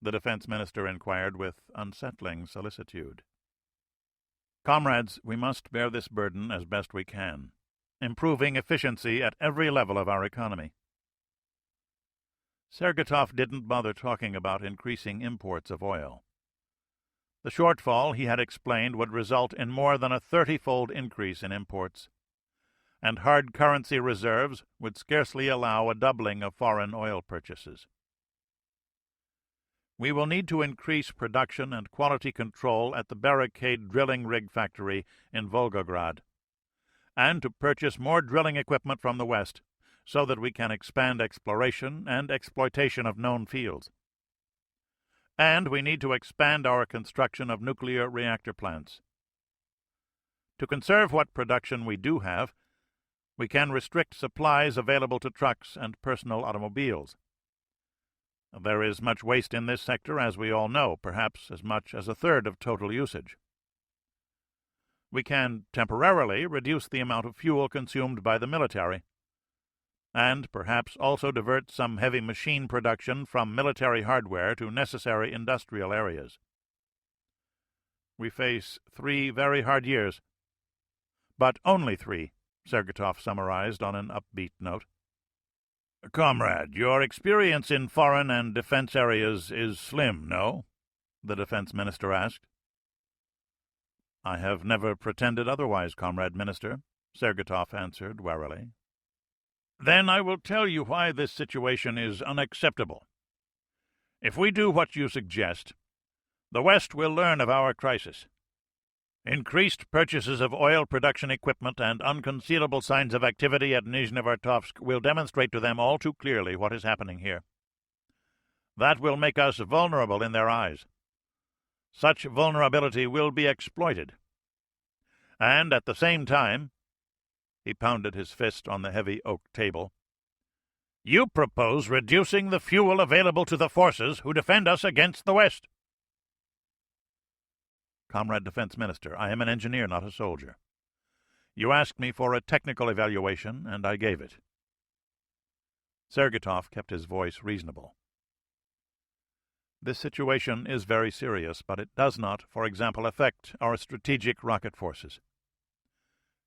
the defense minister inquired with unsettling solicitude. "Comrades, we must bear this burden as best we can, improving efficiency at every level of our economy." Sergeytov didn't bother talking about increasing imports of oil. The shortfall, he had explained, would result in more than a 30-fold increase in imports, and hard currency reserves would scarcely allow a doubling of foreign oil purchases. "We will need to increase production and quality control at the barricade drilling rig factory in Volgograd, and to purchase more drilling equipment from the West, so that we can expand exploration and exploitation of known fields. And we need to expand our construction of nuclear reactor plants. To conserve what production we do have, we can restrict supplies available to trucks and personal automobiles. There is much waste in this sector, as we all know, perhaps as much as a third of total usage. We can temporarily reduce the amount of fuel consumed by the military, and perhaps also divert some heavy machine production from military hardware to necessary industrial areas. We face 3 very hard years, but only 3, Sergeytov summarized on an upbeat note. "Comrade, your experience in foreign and defense areas is slim, no?" the defense minister asked. "I have never pretended otherwise, Comrade Minister," Sergeytov answered warily. "Then I will tell you why this situation is unacceptable. If we do what you suggest, the West will learn of our crisis. Increased purchases of oil production equipment and unconcealable signs of activity at Nizhnevartovsk will demonstrate to them all too clearly what is happening here. That will make us vulnerable in their eyes. Such vulnerability will be exploited. And at the same time," he pounded his fist on the heavy oak table, "you propose reducing the fuel available to the forces who defend us against the West." "Comrade Defense Minister, I am an engineer, not a soldier. You asked me for a technical evaluation, and I gave it." Sergeytov kept his voice reasonable. "This situation is very serious, but it does not, for example, affect our strategic rocket forces.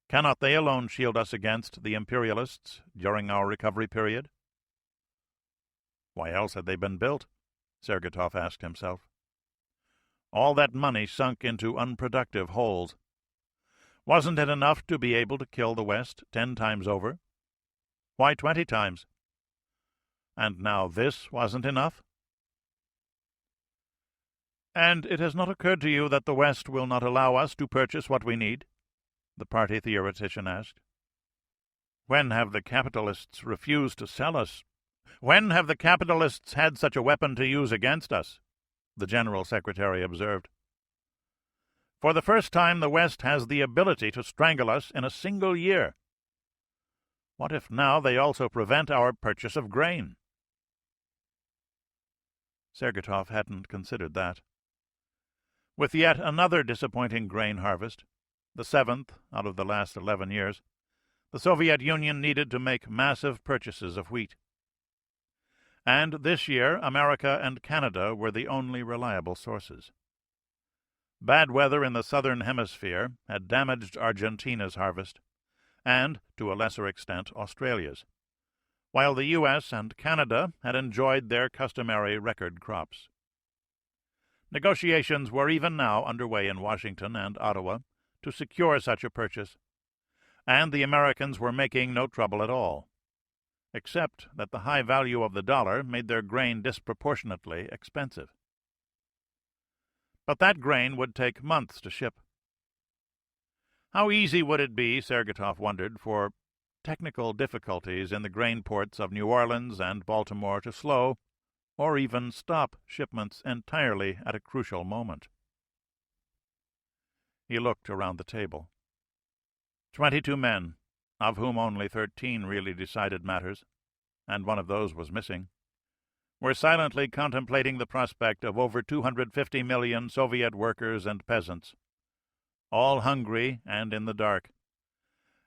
Cannot they alone shield us against the imperialists during our recovery period?" Why else had they been built? Sergeytov asked himself. All that money sunk into unproductive holes. Wasn't it enough to be able to kill the West 10 times over? Why 20 times? And now this wasn't enough? "And it has not occurred to you that the West will not allow us to purchase what we need?" the party theoretician asked. "When have the capitalists refused to sell us? When have the capitalists had such a weapon to use against us?" the General Secretary observed. "For the first time the West has the ability to strangle us in a single year. What if now they also prevent our purchase of grain?" Sergeytov hadn't considered that. With yet another disappointing grain harvest, the 7th out of the last 11 years, the Soviet Union needed to make massive purchases of wheat. And this year America and Canada were the only reliable sources. Bad weather in the southern hemisphere had damaged Argentina's harvest, and, to a lesser extent, Australia's, while the U.S. and Canada had enjoyed their customary record crops. Negotiations were even now underway in Washington and Ottawa to secure such a purchase, and the Americans were making no trouble at all, except that the high value of the dollar made their grain disproportionately expensive. But that grain would take months to ship. How easy would it be, Sergeytov wondered, for technical difficulties in the grain ports of New Orleans and Baltimore to slow or even stop shipments entirely at a crucial moment? He looked around the table. 22 men, of whom only 13 really decided matters, and one of those was missing, were silently contemplating the prospect of over 250 million Soviet workers and peasants, all hungry and in the dark,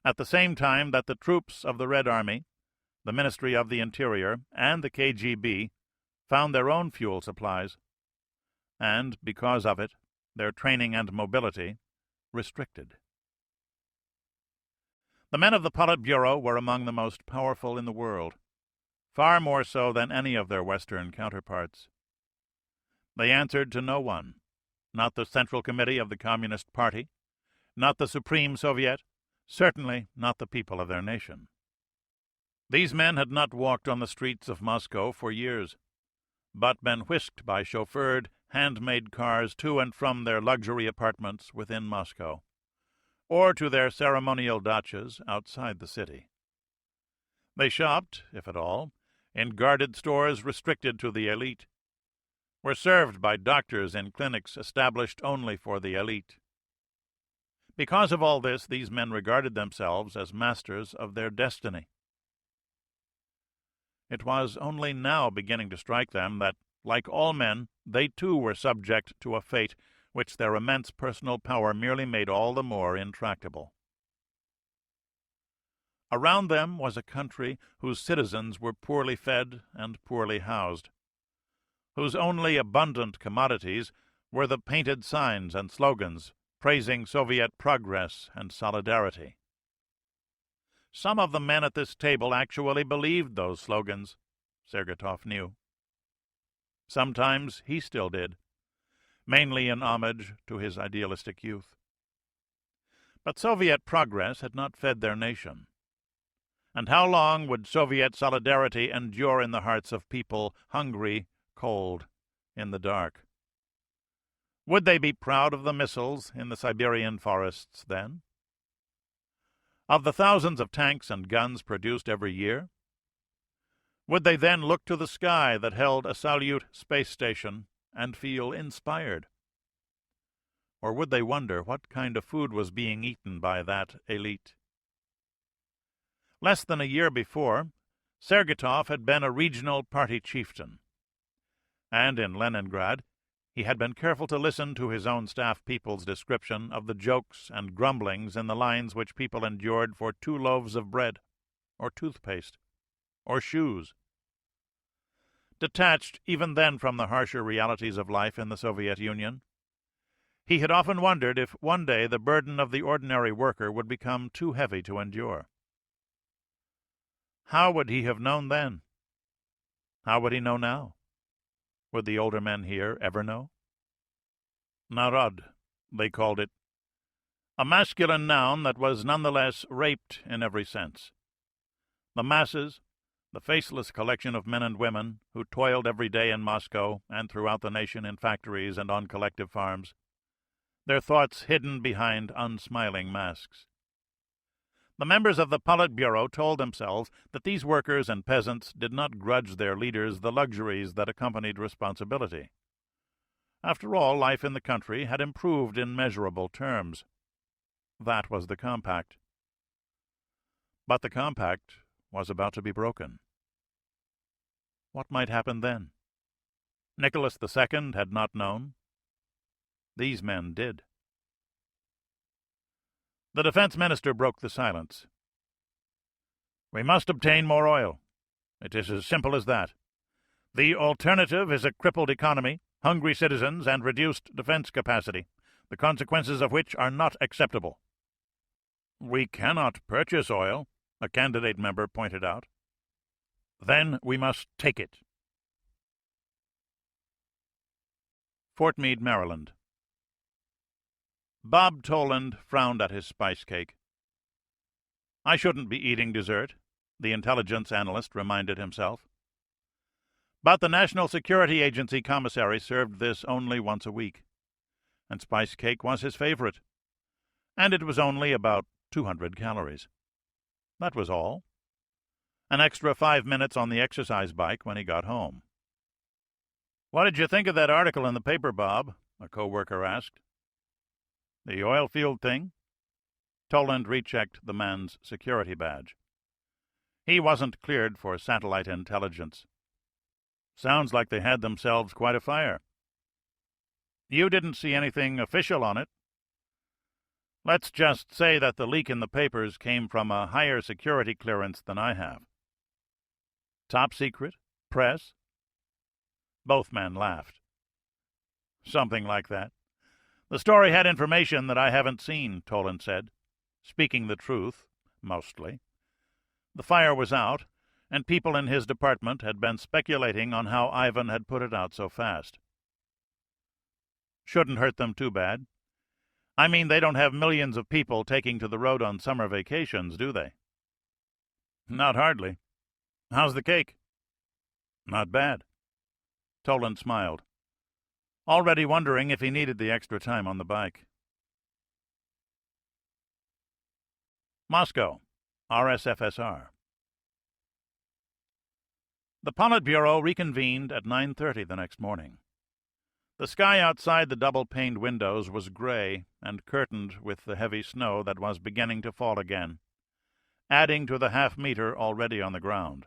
at the same time that the troops of the Red Army, the Ministry of the Interior, and the KGB found their own fuel supplies, and, because of it, their training and mobility restricted. The men of the Politburo were among the most powerful in the world, far more so than any of their Western counterparts. They answered to no one, not the Central Committee of the Communist Party, not the Supreme Soviet, certainly not the people of their nation. These men had not walked on the streets of Moscow for years, but been whisked by chauffeured, hand-made cars to and from their luxury apartments within Moscow, or to their ceremonial dachas outside the city. They shopped, if at all, in guarded stores restricted to the elite, were served by doctors in clinics established only for the elite. Because of all this, these men regarded themselves as masters of their destiny. It was only now beginning to strike them that, like all men, they too were subject to a fate which their immense personal power merely made all the more intractable. Around them was a country whose citizens were poorly fed and poorly housed, whose only abundant commodities were the painted signs and slogans praising Soviet progress and solidarity. Some of the men at this table actually believed those slogans, Sergetov knew. Sometimes he still did, mainly in homage to his idealistic youth. But Soviet progress had not fed their nation. And how long would Soviet solidarity endure in the hearts of people hungry, cold, in the dark? Would they be proud of the missiles in the Siberian forests then? Of the thousands of tanks and guns produced every year? Would they then look to the sky that held a Salyut space station and feel inspired? Or would they wonder what kind of food was being eaten by that elite? Less than a year before, Sergetov had been a regional party chieftain, and in Leningrad he had been careful to listen to his own staff people's description of the jokes and grumblings in the lines which people endured for 2 loaves of bread, or toothpaste, or shoes. Detached even then from the harsher realities of life in the Soviet Union, he had often wondered if one day the burden of the ordinary worker would become too heavy to endure. How would he have known then? How would he know now? Would the older men here ever know? Narod, they called it, a masculine noun that was nonetheless raped in every sense. The masses, the faceless collection of men and women who toiled every day in Moscow and throughout the nation in factories and on collective farms, their thoughts hidden behind unsmiling masks. The members of the Politburo told themselves that these workers and peasants did not grudge their leaders the luxuries that accompanied responsibility. After all, life in the country had improved in measurable terms. That was the compact. But the compact was about to be broken. What might happen then? Nicholas II had not known. These men did. The defense minister broke the silence. We must obtain more oil. It is as simple as that. The alternative is a crippled economy, hungry citizens, and reduced defense capacity, the consequences of which are not acceptable. We cannot purchase oil, a candidate member pointed out. Then we must take it. Fort Meade, Maryland. Bob Toland frowned at his spice cake. I shouldn't be eating dessert, the intelligence analyst reminded himself. But the National Security Agency commissary served this only once a week, and spice cake was his favorite, and it was only about 200 calories. That was all. An extra 5 minutes on the exercise bike when he got home. What did you think of that article in the paper, Bob? A co-worker asked. The oil field thing? Toland rechecked the man's security badge. He wasn't cleared for satellite intelligence. Sounds like they had themselves quite a fire. You didn't see anything official on it. Let's just say that the leak in the papers came from a higher security clearance than I have. Top secret? Press? Both men laughed. Something like that. The story had information that I haven't seen, Toland said, speaking the truth, mostly. The fire was out, and people in his department had been speculating on how Ivan had put it out so fast. Shouldn't hurt them too bad. I mean, they don't have millions of people taking to the road on summer vacations, do they? Not hardly. How's the cake? Not bad. Toland smiled, already wondering if he needed the extra time on the bike. Moscow, RSFSR. The Politburo reconvened at 9:30 the next morning. The sky outside the double-paned windows was gray and curtained with the heavy snow that was beginning to fall again, adding to the half-meter already on the ground.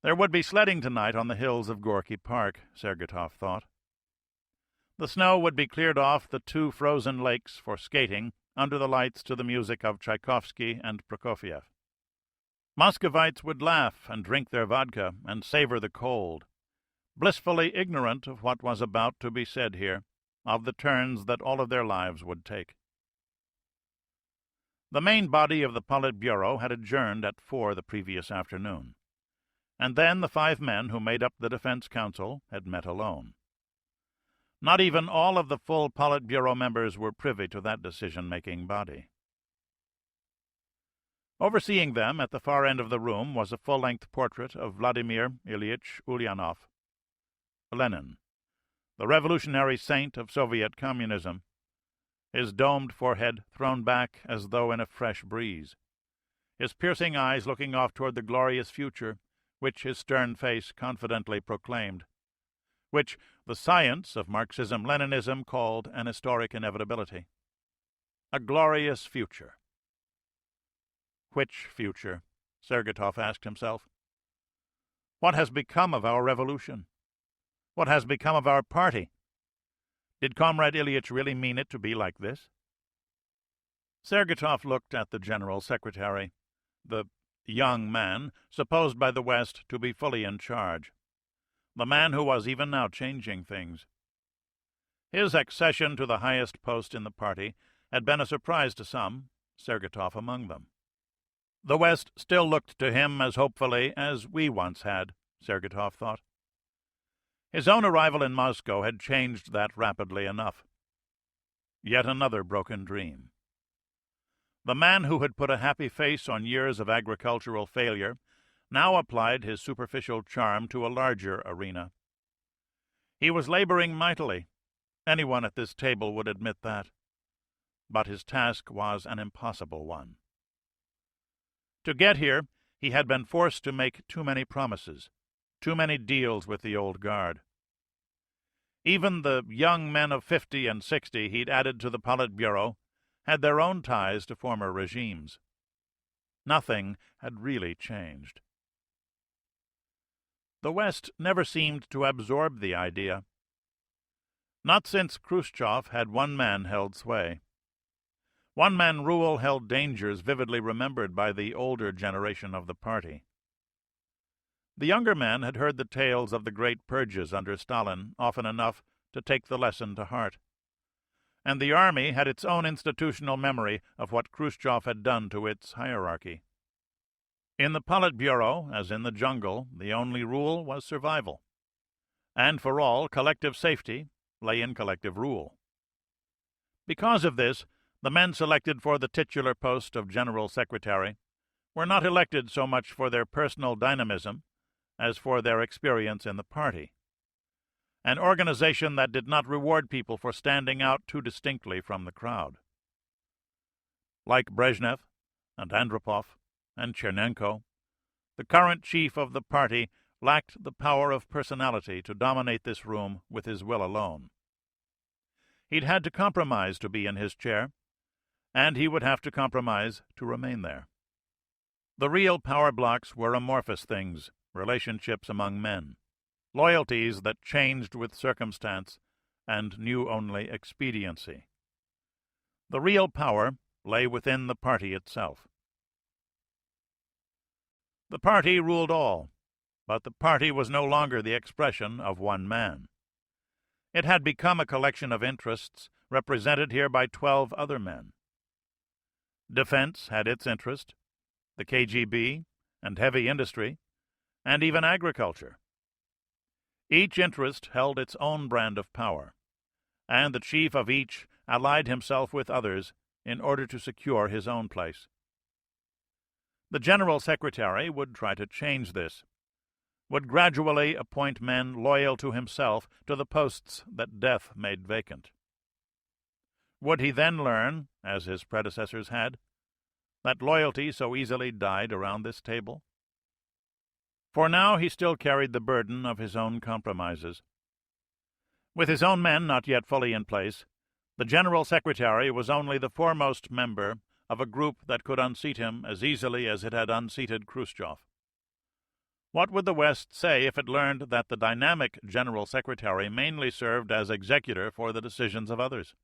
There would be sledding tonight on the hills of Gorky Park, Sergeytov thought. The snow would be cleared off the two frozen lakes for skating under the lights to the music of Tchaikovsky and Prokofiev. Muscovites would laugh and drink their vodka and savor the cold, blissfully ignorant of what was about to be said here, of the turns that all of their lives would take. The main body of the Politburo had adjourned at 4 the previous afternoon, and then the 5 men who made up the Defense Council had met alone. Not even all of the full Politburo members were privy to that decision-making body. Overseeing them at the far end of the room was a full-length portrait of Vladimir Ilyich Ulyanov, Lenin, the revolutionary saint of Soviet communism, his domed forehead thrown back as though in a fresh breeze, his piercing eyes looking off toward the glorious future which his stern face confidently proclaimed, which the science of Marxism-Leninism called an historic inevitability. A glorious future. Which future? Sergeytov asked himself. What has become of our revolution? What has become of our party? Did Comrade Ilyich really mean it to be like this? Sergeytov looked at the General Secretary, the young man supposed by the West to be fully in charge, the man who was even now changing things. His accession to the highest post in the party had been a surprise to some, Sergeytov among them. The West still looked to him as hopefully as we once had, Sergeytov thought. His own arrival in Moscow had changed that rapidly enough. Yet another broken dream. The man who had put a happy face on years of agricultural failure now applied his superficial charm to a larger arena. He was laboring mightily. Anyone at this table would admit that. But his task was an impossible one. To get here, he had been forced to make too many promises, too many deals with the old guard. Even the young men of 50 and 60 he'd added to the Politburo had their own ties to former regimes. Nothing had really changed. The West never seemed to absorb the idea. Not since Khrushchev had one man held sway. One-man rule held dangers vividly remembered by the older generation of the party. The younger men had heard the tales of the great purges under Stalin often enough to take the lesson to heart. And the army had its own institutional memory of what Khrushchev had done to its hierarchy. In the Politburo, as in the jungle, the only rule was survival. And for all, collective safety lay in collective rule. Because of this, the men selected for the titular post of General Secretary were not elected so much for their personal dynamism as for their experience in the party, an organization that did not reward people for standing out too distinctly from the crowd. Like Brezhnev and Andropov and Chernenko, the current chief of the party lacked the power of personality to dominate this room with his will alone. He'd had to compromise to be in his chair, and he would have to compromise to remain there. The real power blocks were amorphous things, relationships among men, loyalties that changed with circumstance and knew only expediency. The real power lay within the party itself. The party ruled all, but the party was no longer the expression of one man. It had become a collection of interests represented here by 12 other men. Defense had its interest, the KGB, and heavy industry, and even agriculture. Each interest held its own brand of power, and the chief of each allied himself with others in order to secure his own place. The General Secretary would try to change this, would gradually appoint men loyal to himself to the posts that death made vacant. Would he then learn, as his predecessors had, that loyalty so easily died around this table? For now he still carried the burden of his own compromises. With his own men not yet fully in place, the General Secretary was only the foremost member of a group that could unseat him as easily as it had unseated Khrushchev. What would the West say if it learned that the dynamic General Secretary mainly served as executor for the decisions of others?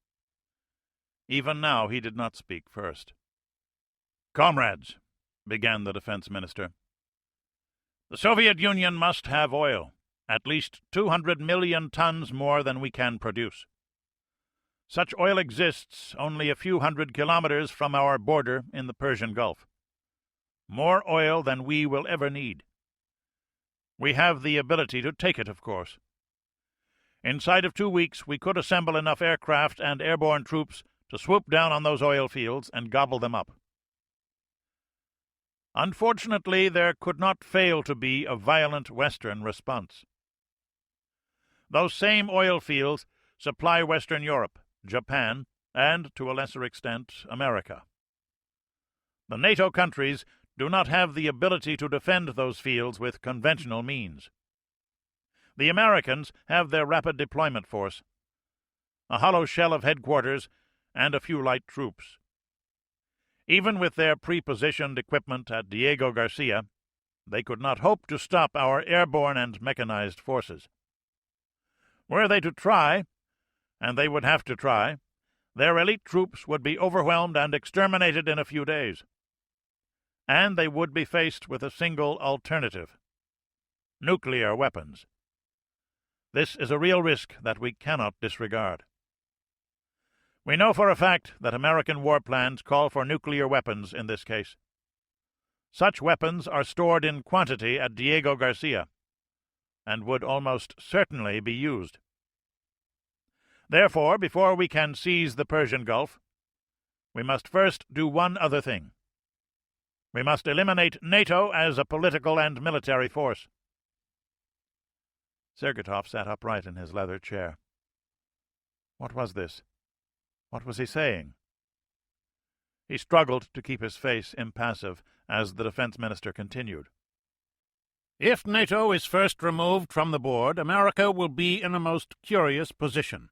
Even now he did not speak first. "Comrades," began the defense minister, "the Soviet Union must have oil, at least 200 million tons more than we can produce. Such oil exists only a few hundred kilometers from our border in the Persian Gulf. More oil than we will ever need. We have the ability to take it, of course. Inside of 2 weeks, we could assemble enough aircraft and airborne troops to swoop down on those oil fields and gobble them up. Unfortunately, there could not fail to be a violent Western response. Those same oil fields supply Western Europe, Japan, and, to a lesser extent, America. The NATO countries do not have the ability to defend those fields with conventional means. The Americans have their rapid deployment force, a hollow shell of headquarters, and a few light troops. Even with their pre-positioned equipment at Diego Garcia, they could not hope to stop our airborne and mechanized forces. Were they to try, and they would have to try, their elite troops would be overwhelmed and exterminated in a few days. And they would be faced with a single alternative: nuclear weapons. This is a real risk that we cannot disregard. We know for a fact that American war plans call for nuclear weapons in this case. Such weapons are stored in quantity at Diego Garcia, and would almost certainly be used. Therefore, before we can seize the Persian Gulf, we must first do one other thing. We must eliminate NATO as a political and military force." Sergeyov sat upright in his leather chair. What was this? What was he saying? He struggled to keep his face impassive as the defense minister continued. "If NATO is first removed from the board, America will be in a most curious position.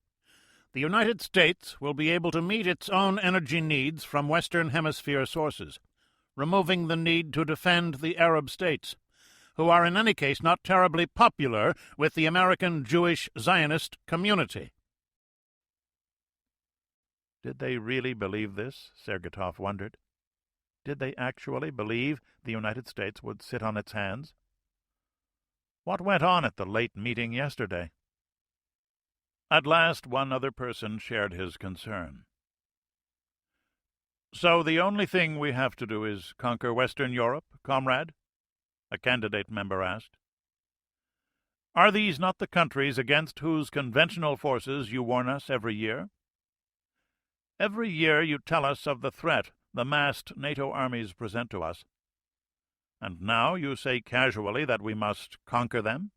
The United States will be able to meet its own energy needs from Western Hemisphere sources, removing the need to defend the Arab states, who are in any case not terribly popular with the American Jewish Zionist community." Did they really believe this? Sergeyov wondered. Did they actually believe the United States would sit on its hands? What went on at the late meeting yesterday? At last one other person shared his concern. "So the only thing we have to do is conquer Western Europe, comrade?" a candidate member asked. "Are these not the countries against whose conventional forces you warn us every year? Every year you tell us of the threat the massed NATO armies present to us. And now you say casually that we must conquer them?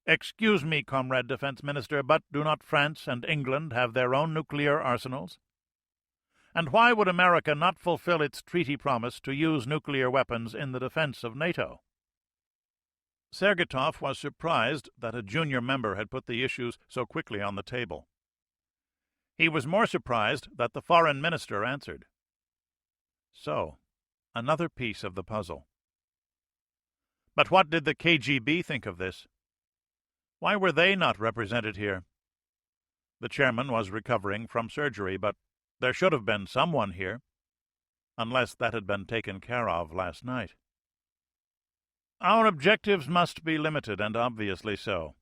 Excuse me, Comrade Defense Minister, but do not France and England have their own nuclear arsenals? And why would America not fulfill its treaty promise to use nuclear weapons in the defense of NATO?" Sergeyov was surprised that a junior member had put the issues so quickly on the table. He was more surprised that the foreign minister answered. So, another piece of the puzzle. But what did the KGB think of this? Why were they not represented here? The chairman was recovering from surgery, but there should have been someone here, unless that had been taken care of last night. Our objectives must be limited, and obviously so.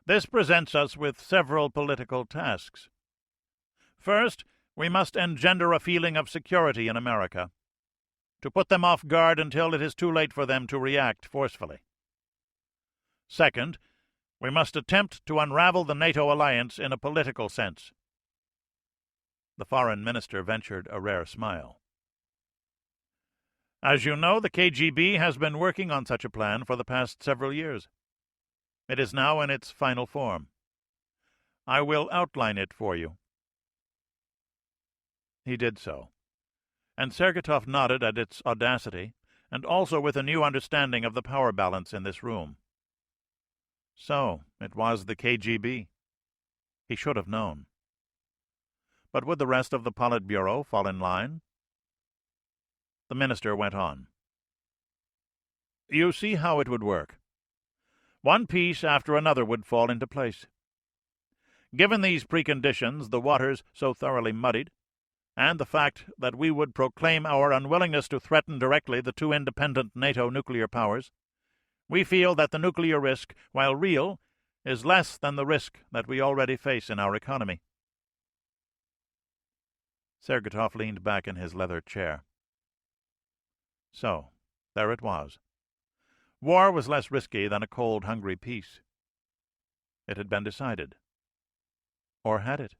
This presents us with several political tasks. First, we must engender a feeling of security in America, to put them off guard until it is too late for them to react forcefully. Second, we must attempt to unravel the NATO alliance in a political sense. The foreign minister ventured a rare smile. As you know, the KGB has been working on such a plan for the past several years. It is now in its final form. I will outline it for you. He did so, and Sergeytov nodded at its audacity, and also with a new understanding of the power balance in this room. So, it was the KGB. He should have known. But would the rest of the Politburo fall in line? The minister went on. You see how it would work. One piece after another would fall into place. Given these preconditions, the waters so thoroughly muddied, and the fact that we would proclaim our unwillingness to threaten directly the two independent NATO nuclear powers, we feel that the nuclear risk, while real, is less than the risk that we already face in our economy. Sergeytov leaned back in his leather chair. So, there it was. War was less risky than a cold, hungry peace. It had been decided. Or had it?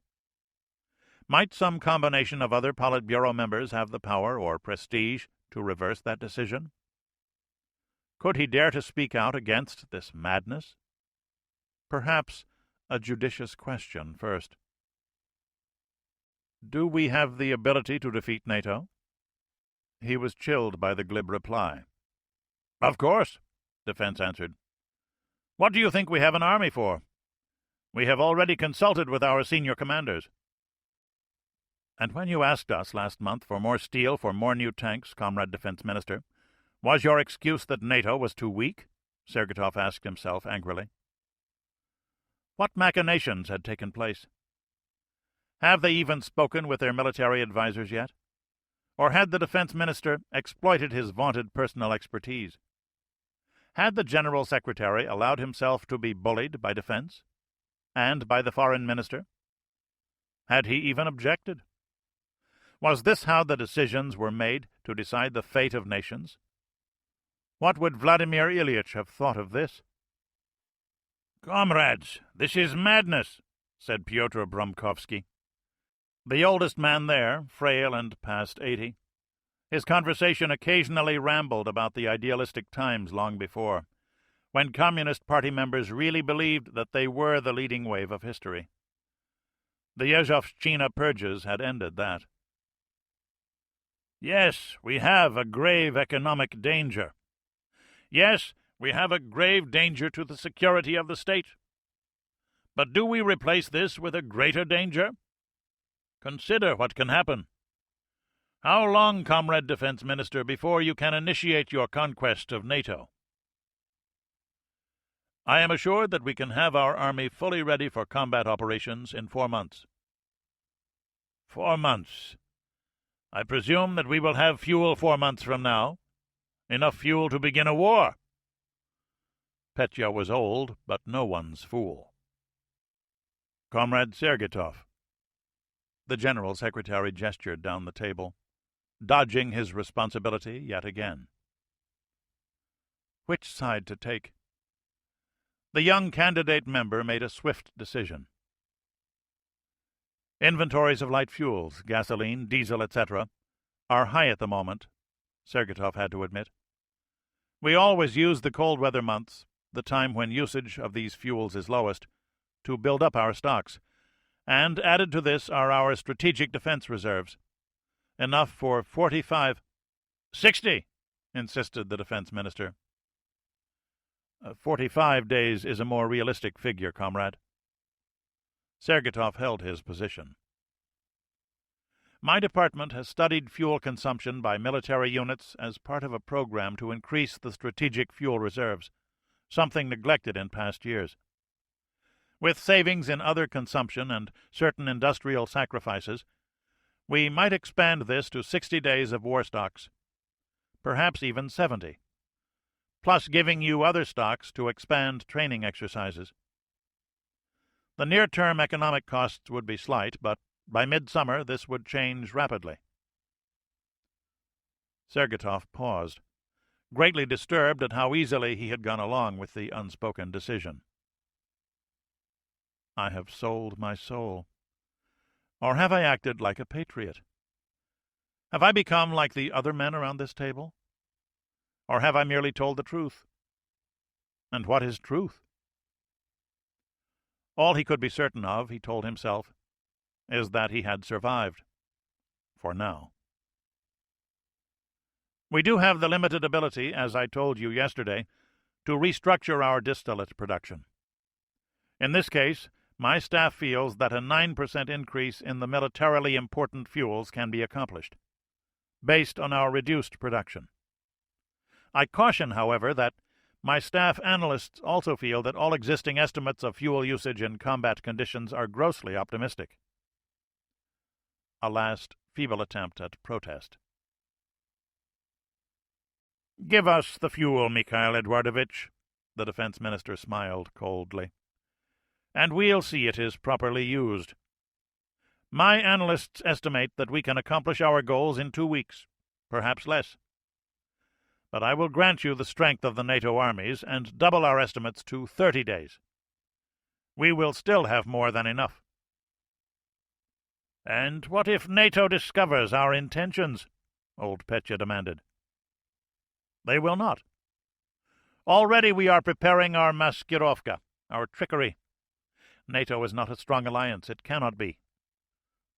Might some combination of other Politburo members have the power or prestige to reverse that decision? Could he dare to speak out against this madness? Perhaps a judicious question first. Do we have the ability to defeat NATO? He was chilled by the glib reply. Of course, Defense answered. What do you think we have an army for? We have already consulted with our senior commanders. And when you asked us last month for more steel for more new tanks, Comrade Defense Minister, was your excuse that NATO was too weak? Sergeytov asked himself angrily. What machinations had taken place? Have they even spoken with their military advisers yet? Or had the defense minister exploited his vaunted personal expertise? Had the general secretary allowed himself to be bullied by defense? And by the foreign minister? Had he even objected? Was this how the decisions were made to decide the fate of nations? What would Vladimir Ilyich have thought of this? Comrades, this is madness, said Pyotr Bromkovsky, the oldest man there, frail and past 80. His conversation occasionally rambled about the idealistic times long before, when Communist Party members really believed that they were the leading wave of history. The Yezhovshchina purges had ended that. Yes, we have a grave economic danger. Yes, we have a grave danger to the security of the state. But do we replace this with a greater danger? Consider what can happen. How long, Comrade Defense Minister, before you can initiate your conquest of NATO? I am assured that we can have our army fully ready for combat operations in 4 months. 4 months. I presume that we will have fuel 4 months from now. Enough fuel to begin a war. Petya was old, but no one's fool. Comrade Sergeytov. The general secretary gestured down the table, dodging his responsibility yet again. Which side to take? The young candidate member made a swift decision. Inventories of light fuels, gasoline, diesel, etc., are high at the moment, Sergeytov had to admit. We always use the cold weather months, the time when usage of these fuels is lowest, to build up our stocks, and added to this are our strategic defense reserves. Enough for 45... 60, insisted the defense minister. 45 days is a more realistic figure, comrade. Sergeytov held his position. My department has studied fuel consumption by military units as part of a program to increase the strategic fuel reserves, something neglected in past years. With savings in other consumption and certain industrial sacrifices, we might expand this to 60 days of war stocks, perhaps even 70, plus giving you other stocks to expand training exercises. The near-term economic costs would be slight, but by midsummer this would change rapidly. Sergeytov paused, greatly disturbed at how easily he had gone along with the unspoken decision. I have sold my soul. Or have I acted like a patriot? Have I become like the other men around this table? Or have I merely told the truth? And what is truth? All he could be certain of, he told himself, is that he had survived. For now. We do have the limited ability, as I told you yesterday, to restructure our distillate production. In this case, my staff feels that a 9% increase in the militarily important fuels can be accomplished, based on our reduced production. I caution, however, that my staff analysts also feel that all existing estimates of fuel usage in combat conditions are grossly optimistic. A last feeble attempt at protest. "Give us the fuel, Mikhail Eduardovich," the defense minister smiled coldly, "and we'll see it is properly used. My analysts estimate that we can accomplish our goals in 2 weeks, perhaps less. But I will grant you the strength of the NATO armies and double our estimates to 30 days. We will still have more than enough." "And what if NATO discovers our intentions?" old Petya demanded. "They will not. Already we are preparing our maskirovka, our trickery. NATO is not a strong alliance. It cannot be.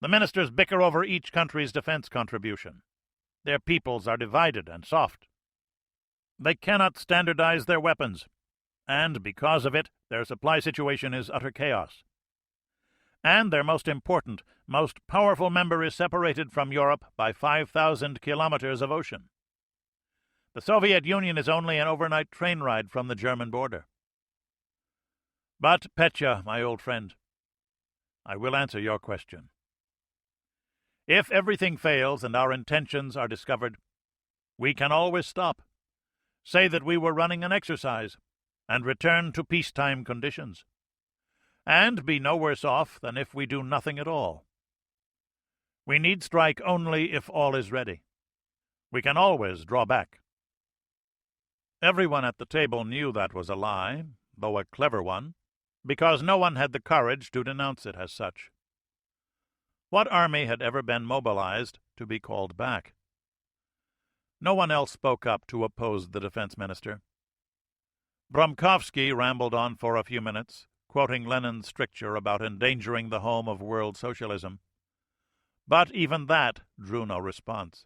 The ministers bicker over each country's defense contribution. Their peoples are divided and soft. They cannot standardize their weapons, and because of it, their supply situation is utter chaos. And their most important, most powerful member is separated from Europe by 5,000 kilometers of ocean. The Soviet Union is only an overnight train ride from the German border. But, Petya, my old friend, I will answer your question. If everything fails and our intentions are discovered, we can always stop, say that we were running an exercise, and return to peacetime conditions, and be no worse off than if we do nothing at all. We need strike only if all is ready. We can always draw back." Everyone at the table knew that was a lie, though a clever one, because no one had the courage to denounce it as such. What army had ever been mobilized to be called back? No one else spoke up to oppose the defense minister. Bromkovsky rambled on for a few minutes, quoting Lenin's stricture about endangering the home of world socialism. But even that drew no response.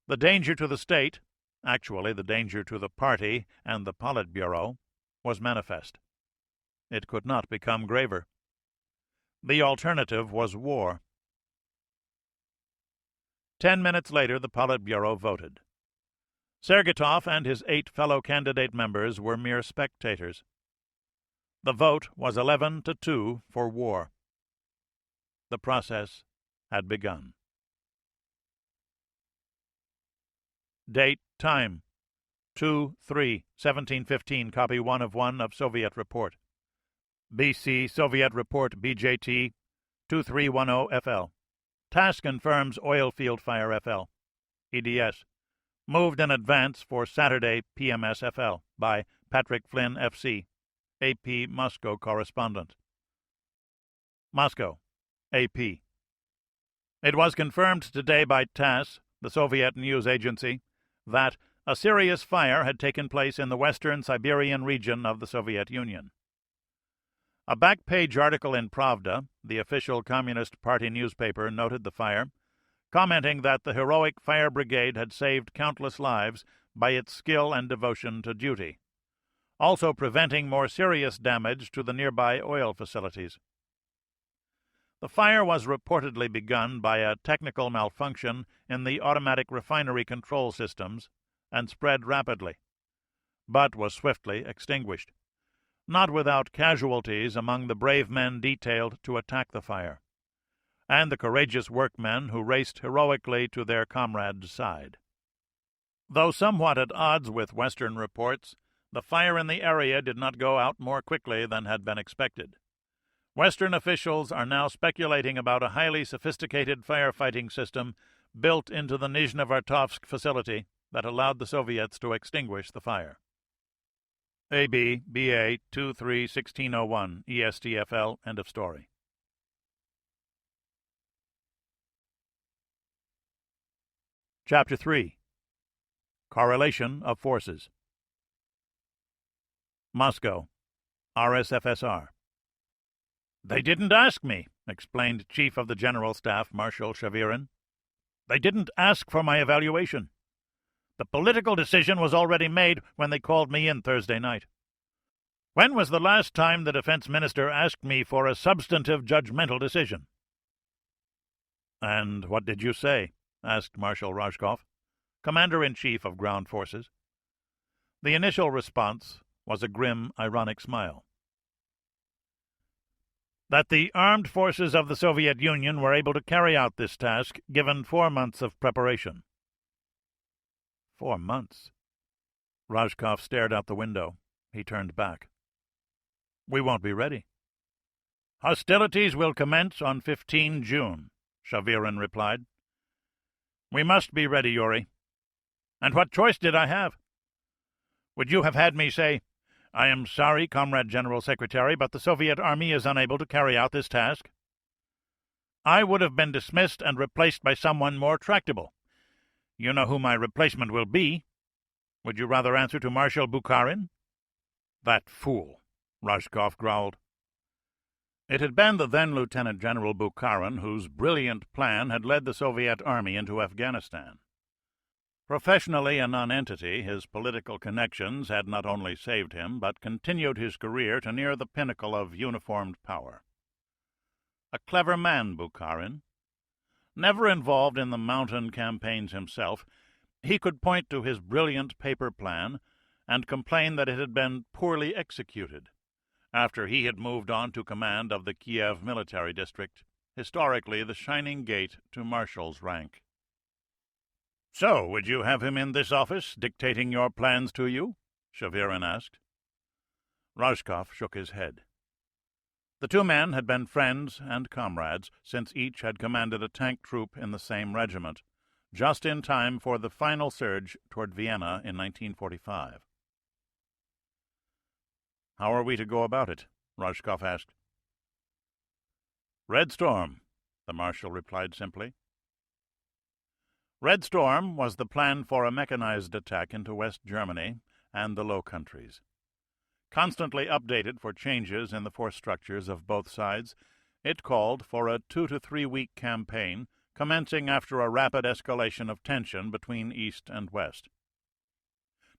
The danger to the state, actually the danger to the party and the Politburo, was manifest. It could not become graver. The alternative was war. 10 minutes later, the Politburo voted. Sergeytov and his 8 fellow candidate members were mere spectators. The vote was 11-2 for war. The process had begun. Date, time, 2/3/1715, copy 1 of 1 of Soviet report. BC Soviet report BJT 2310FL. Task confirms oil field fire FL. EDS. Moved in advance for Saturday PMS FL by Patrick Flynn FC, AP Moscow correspondent. Moscow, AP. It was confirmed today by TASS, the Soviet news agency, that a serious fire had taken place in the western Siberian region of the Soviet Union. A back-page article in Pravda, the official Communist Party newspaper, noted the fire, commenting that the heroic fire brigade had saved countless lives by its skill and devotion to duty, also preventing more serious damage to the nearby oil facilities. The fire was reportedly begun by a technical malfunction in the automatic refinery control systems and spread rapidly, but was swiftly extinguished, not without casualties among the brave men detailed to attack the fire, and the courageous workmen who raced heroically to their comrades' side. Though somewhat at odds with Western reports, the fire in the area did not go out more quickly than had been expected. Western officials are now speculating about a highly sophisticated firefighting system built into the Nizhnevartovsk facility that allowed the Soviets to extinguish the fire. AB, BA 23-1601, ESTFL, end of story. Chapter 3. Correlation of Forces. Moscow, RSFSR. "They didn't ask me," explained Chief of the General Staff Marshal Shavirin. "They didn't ask for my evaluation. The political decision was already made when they called me in Thursday night. When was the last time the defense minister asked me for a substantive judgmental decision?" "And what did you say?" asked Marshal Rajkov, Commander-in-Chief of Ground Forces. The initial response was a grim, ironic smile. "That the armed forces of the Soviet Union were able to carry out this task given 4 months of preparation." 4 months? Rajkov stared out the window. He turned back. "We won't be ready." "Hostilities will commence on 15 June, Shavirin replied. "We must be ready, Yuri. And what choice did I have? Would you have had me say, 'I am sorry, Comrade General Secretary, but the Soviet Army is unable to carry out this task'? I would have been dismissed and replaced by someone more tractable. You know who my replacement will be. Would you rather answer to Marshal Bukharin?" "That fool," Rajkov growled. It had been the then Lieutenant General Bukharin whose brilliant plan had led the Soviet Army into Afghanistan. Professionally a nonentity, his political connections had not only saved him, but continued his career to near the pinnacle of uniformed power. A clever man, Bukharin. Never involved in the mountain campaigns himself, he could point to his brilliant paper plan and complain that it had been poorly executed, after he had moved on to command of the Kiev military district, historically the shining gate to marshal's rank. "So, would you have him in this office, dictating your plans to you?" Shavirin asked. Rajkov shook his head. The two men had been friends and comrades since each had commanded a tank troop in the same regiment, just in time for the final surge toward Vienna in 1945. "How are we to go about it?" Rajkov asked. "Red Storm," the marshal replied simply. Red Storm was the plan for a mechanized attack into West Germany and the Low Countries. Constantly updated for changes in the force structures of both sides, it called for a 2 to 3 week campaign commencing after a rapid escalation of tension between East and West.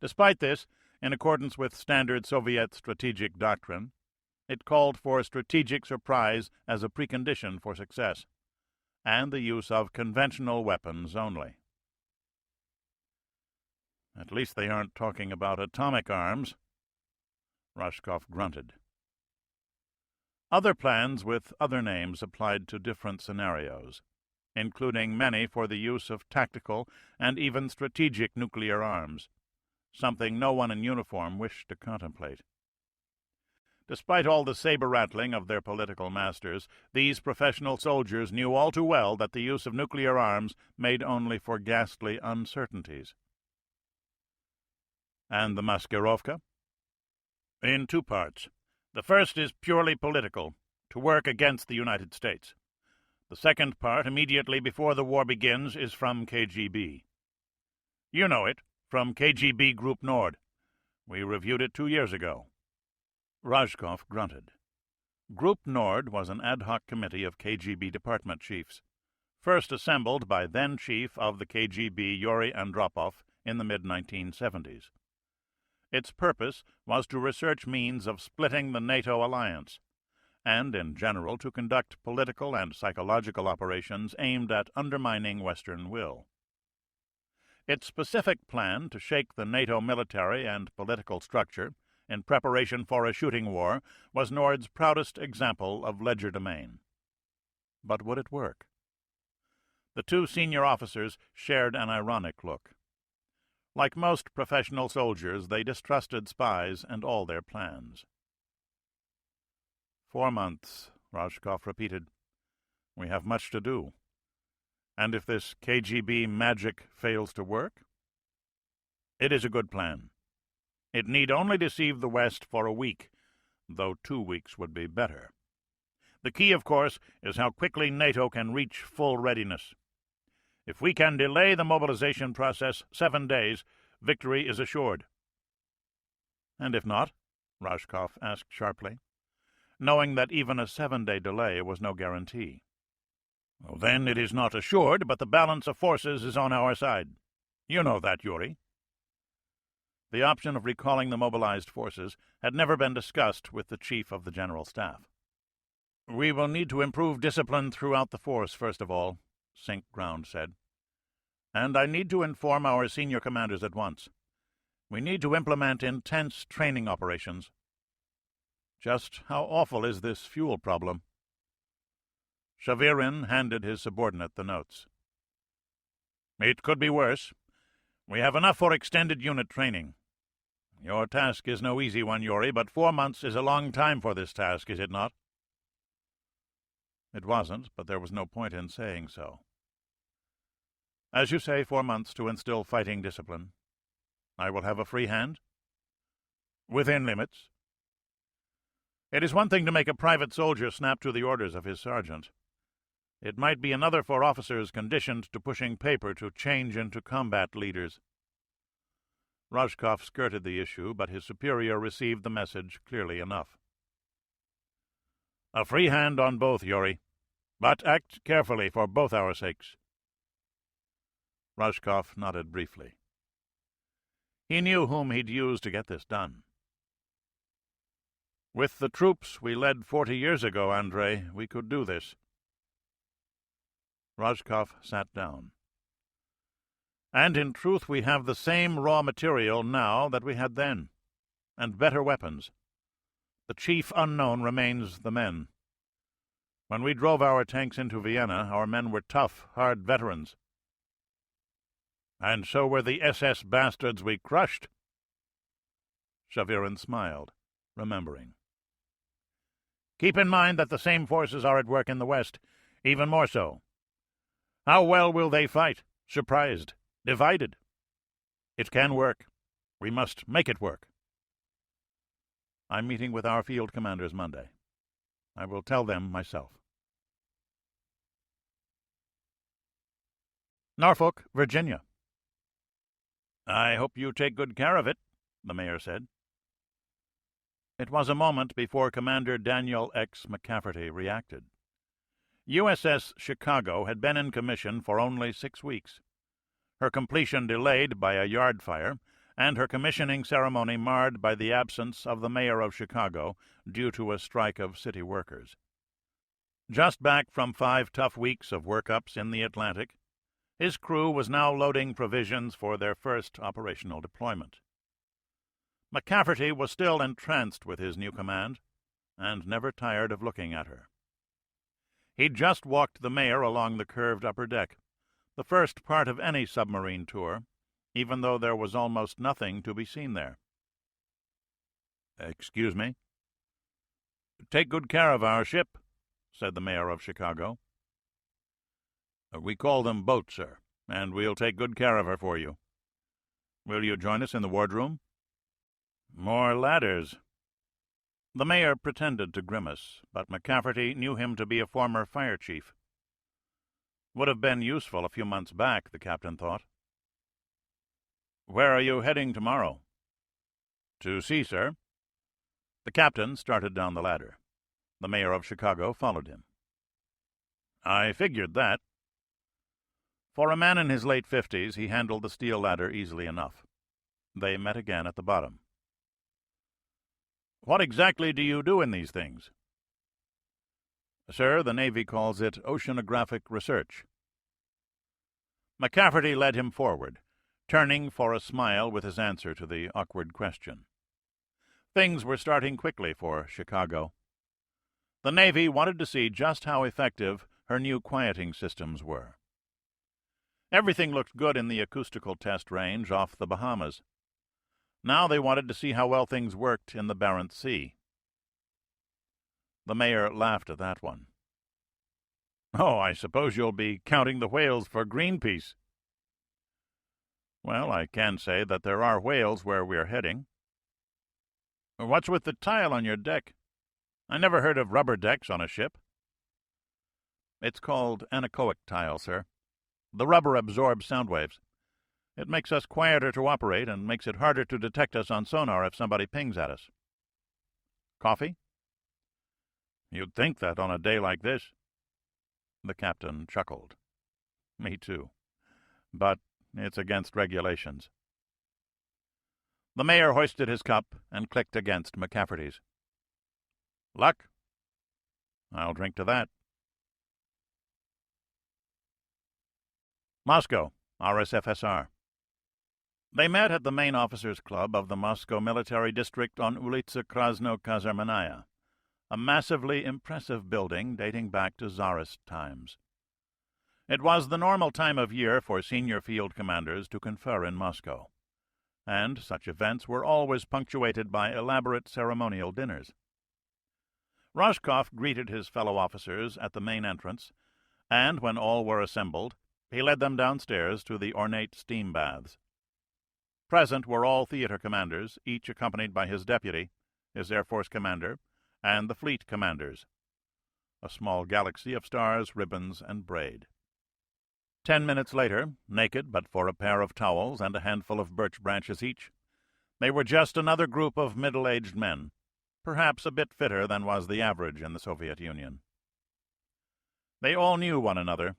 Despite this, in accordance with standard Soviet strategic doctrine, it called for strategic surprise as a precondition for success, and the use of conventional weapons only. "At least they aren't talking about atomic arms," Rajkov grunted. Other plans with other names applied to different scenarios, including many for the use of tactical and even strategic nuclear arms, something no one in uniform wished to contemplate. Despite all the saber-rattling of their political masters, these professional soldiers knew all too well that the use of nuclear arms made only for ghastly uncertainties. "And the Maskirovka?" "In 2 parts. The first is purely political, to work against the United States. The second part, immediately before the war begins, is from KGB. You know it, from KGB Group Nord. We reviewed it 2 years ago." Rajkov grunted. Group Nord was an ad hoc committee of KGB department chiefs, first assembled by then-chief of the KGB Yuri Andropov in the mid-1970s. Its purpose was to research means of splitting the NATO alliance, and in general to conduct political and psychological operations aimed at undermining Western will. Its specific plan to shake the NATO military and political structure in preparation for a shooting war was Nord's proudest example of legerdemain. But would it work? The two senior officers shared an ironic look. Like most professional soldiers, they distrusted spies and all their plans. 4 months, Rashkov repeated. We have much to do. And if this KGB magic fails to work? It is a good plan. It need only deceive the West for a week, though 2 weeks would be better. The key, of course, is how quickly NATO can reach full readiness. If we can delay the mobilization process 7 days, victory is assured. And if not? Rashkov asked sharply, knowing that even a 7-day delay was no guarantee. Well, then it is not assured, but the balance of forces is on our side. You know that, Yuri. The option of recalling the mobilized forces had never been discussed with the Chief of the General Staff. We will need to improve discipline throughout the force, first of all, Sink Ground said. And I need to inform our senior commanders at once. We need to implement intense training operations. Just how awful is this fuel problem? Shavirin handed his subordinate the notes. It could be worse. We have enough for extended unit training. Your task is no easy one, Yuri, but 4 months is a long time for this task, is it not? It wasn't, but there was no point in saying so. As you say, 4 months to instill fighting discipline. I will have a free hand? Within limits. It is one thing to make a private soldier snap to the orders of his sergeant. It might be another for officers conditioned to pushing paper to change into combat leaders. Rashkov skirted the issue, but his superior received the message clearly enough. A free hand on both, Yuri, but act carefully for both our sakes. Rashkov nodded briefly. He knew whom he'd use to get this done. With the troops we led 40 years ago, Andrei, we could do this. Rashkov sat down. And in truth we have the same raw material now that we had then, and better weapons. The chief unknown remains the men. When we drove our tanks into Vienna, our men were tough, hard veterans. And so were the SS bastards we crushed. Shavirin smiled, remembering. Keep in mind that the same forces are at work in the West, even more so. How well will they fight? Surprised, divided. It can work. We must make it work. I'm meeting with our field commanders Monday. I will tell them myself. Norfolk, Virginia. I hope you take good care of it, the mayor said. It was a moment before Commander Daniel X. McCafferty reacted. USS Chicago had been in commission for only 6 weeks, her completion delayed by a yard fire, and her commissioning ceremony marred by the absence of the mayor of Chicago due to a strike of city workers. Just back from 5 tough weeks of workups in the Atlantic, his crew was now loading provisions for their first operational deployment. McCafferty was still entranced with his new command, and never tired of looking at her. He'd just walked the mayor along the curved upper deck, the first part of any submarine tour, even though there was almost nothing to be seen there. Excuse me? Take good care of our ship, said the mayor of Chicago. We call them boats, sir, and we'll take good care of her for you. Will you join us in the wardroom? More ladders. The mayor pretended to grimace, but McCafferty knew him to be a former fire chief. Would have been useful a few months back, the captain thought. Where are you heading tomorrow? To sea, sir. The captain started down the ladder. The mayor of Chicago followed him. I figured that. For a man in his late 50s, he handled the steel ladder easily enough. They met again at the bottom. What exactly do you do in these things? Sir, the Navy calls it oceanographic research. McCafferty led him forward, turning for a smile with his answer to the awkward question. Things were starting quickly for Chicago. The Navy wanted to see just how effective her new quieting systems were. Everything looked good in the acoustical test range off the Bahamas. Now they wanted to see how well things worked in the Barents Sea. The mayor laughed at that one. "Oh, I suppose you'll be counting the whales for Greenpeace." "Well, I can say that there are whales where we're heading." "What's with the tile on your deck? I never heard of rubber decks on a ship." "It's called anechoic tile, sir. The rubber absorbs sound waves. It makes us quieter to operate and makes it harder to detect us on sonar if somebody pings at us." "Coffee?" "You'd think that on a day like this." The captain chuckled. "Me too. But it's against regulations." The mayor hoisted his cup and clicked against McCafferty's. "Luck?" "I'll drink to that." Moscow, RSFSR. They met at the main officers' club of the Moscow military district on Ulitsa Krasno-Kazarmanaya, a massively impressive building dating back to Tsarist times. It was the normal time of year for senior field commanders to confer in Moscow, and such events were always punctuated by elaborate ceremonial dinners. Roscoff greeted his fellow officers at the main entrance, and when all were assembled, he led them downstairs to the ornate steam baths. Present were all theater commanders, each accompanied by his deputy, his Air Force commander, and the fleet commanders. A small galaxy of stars, ribbons, and braid. 10 minutes later, naked but for a pair of towels and a handful of birch branches each, they were just another group of middle-aged men, perhaps a bit fitter than was the average in the Soviet Union. They all knew one another.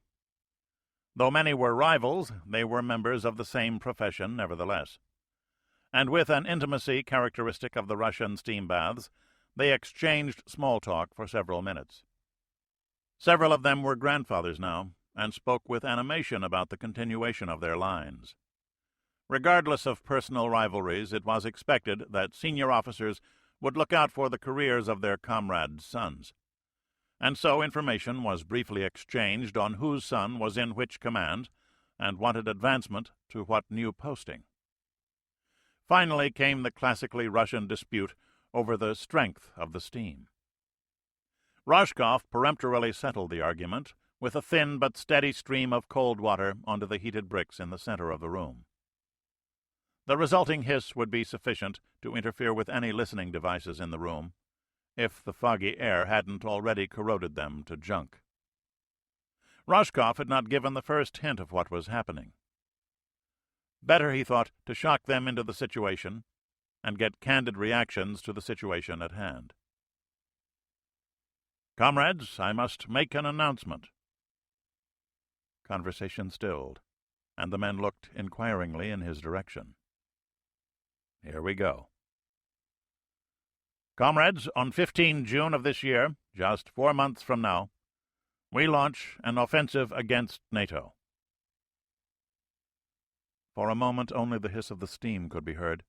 Though many were rivals, they were members of the same profession nevertheless. And with an intimacy characteristic of the Russian steam baths, they exchanged small talk for several minutes. Several of them were grandfathers now, and spoke with animation about the continuation of their lines. Regardless of personal rivalries, it was expected that senior officers would look out for the careers of their comrades' sons. And so information was briefly exchanged on whose son was in which command and wanted advancement to what new posting. Finally came the classically Russian dispute over the strength of the steam. Roscoff peremptorily settled the argument with a thin but steady stream of cold water onto the heated bricks in the center of the room. The resulting hiss would be sufficient to interfere with any listening devices in the room, if the foggy air hadn't already corroded them to junk. Roscoff had not given the first hint of what was happening. Better, he thought, to shock them into the situation and get candid reactions to the situation at hand. "Comrades, I must make an announcement." Conversation stilled, and the men looked inquiringly in his direction. "Here we go. Comrades, on 15 June of this year, just 4 months from now, we launch an offensive against NATO." For a moment only the hiss of the steam could be heard.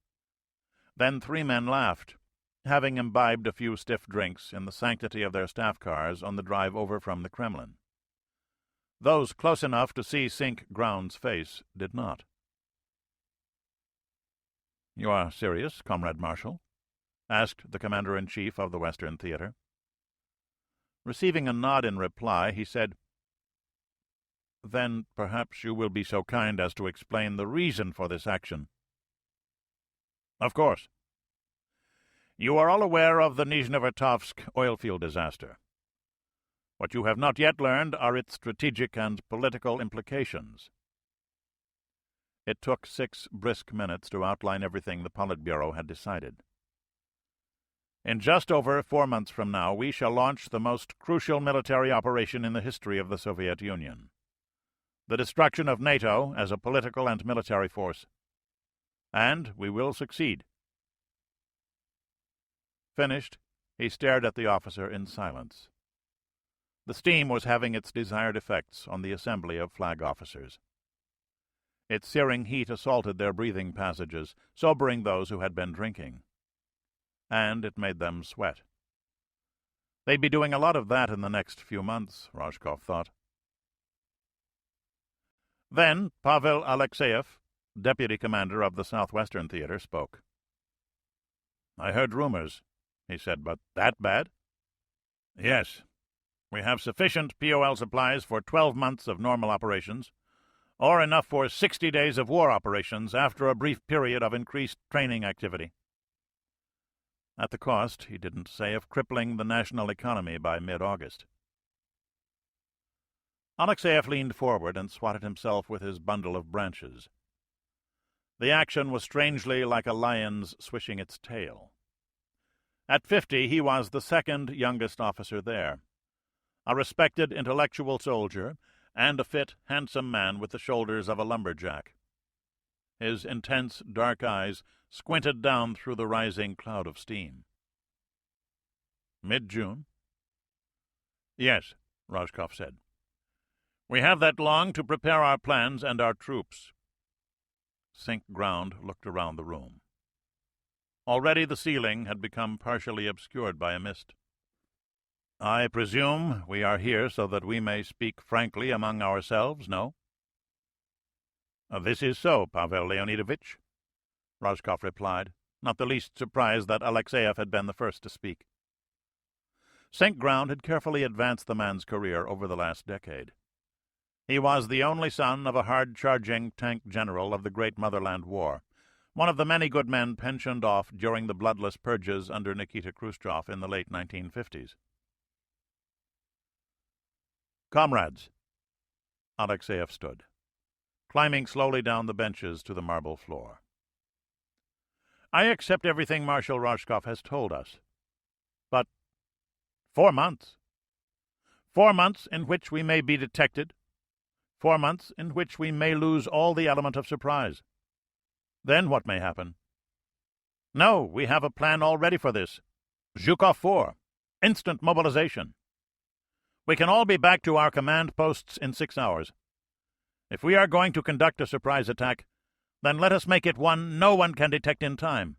Then 3 men laughed, having imbibed a few stiff drinks in the sanctity of their staff cars on the drive over from the Kremlin. Those close enough to see Sink Ground's face did not. "You are serious, Comrade Marshal?" asked the Commander-in-Chief of the Western Theater. Receiving a nod in reply, he said, "Then perhaps you will be so kind as to explain the reason for this action." "Of course. You are all aware of the Nizhnevertovsk oil field disaster. What you have not yet learned are its strategic and political implications." It took 6 brisk minutes to outline everything the Politburo had decided. "In just over 4 months from now, we shall launch the most crucial military operation in the history of the Soviet Union. The destruction of NATO as a political and military force. And we will succeed." Finished, he stared at the officer in silence. The steam was having its desired effects on the assembly of flag officers. Its searing heat assaulted their breathing passages, sobering those who had been drinking. And it made them sweat. They'd be doing a lot of that in the next few months, Rashkov thought. Then Pavel Alexeyev, deputy commander of the Southwestern Theater, spoke. "I heard rumors," he said, "but that bad?" "Yes. We have sufficient POL supplies for 12 months of normal operations, or enough for 60 days of war operations after a brief period of increased training activity. At the cost, he didn't say, of crippling the national economy by mid-August." Alexeyev leaned forward and swatted himself with his bundle of branches. The action was strangely like a lion's swishing its tail. At 50, he was the second youngest officer there, a respected intellectual soldier and a fit, handsome man with the shoulders of a lumberjack. His intense, dark eyes squinted down through the rising cloud of steam. "Mid-June?" "Yes," Rashkov said. "We have that long to prepare our plans and our troops." Sink Ground looked around the room. Already the ceiling had become partially obscured by a mist. "I presume we are here so that we may speak frankly among ourselves, no?" "This is so, Pavel Leonidovich," Rashkov replied, not the least surprised that Alexeyev had been the first to speak. St. Ground had carefully advanced the man's career over the last decade. He was the only son of a hard-charging tank general of the Great Motherland War, one of the many good men pensioned off during the bloodless purges under Nikita Khrushchev in the late 1950s. "Comrades," Alexeyev stood, climbing slowly down the benches to the marble floor. "I accept everything Marshal Rashkov has told us. But 4 months. 4 months in which we may be detected. 4 months in which we may lose all the element of surprise. Then what may happen? No, we have a plan all ready for this. Zhukov 4. Instant mobilization. We can all be back to our command posts in 6 hours. If we are going to conduct a surprise attack, then let us make it one no one can detect in time.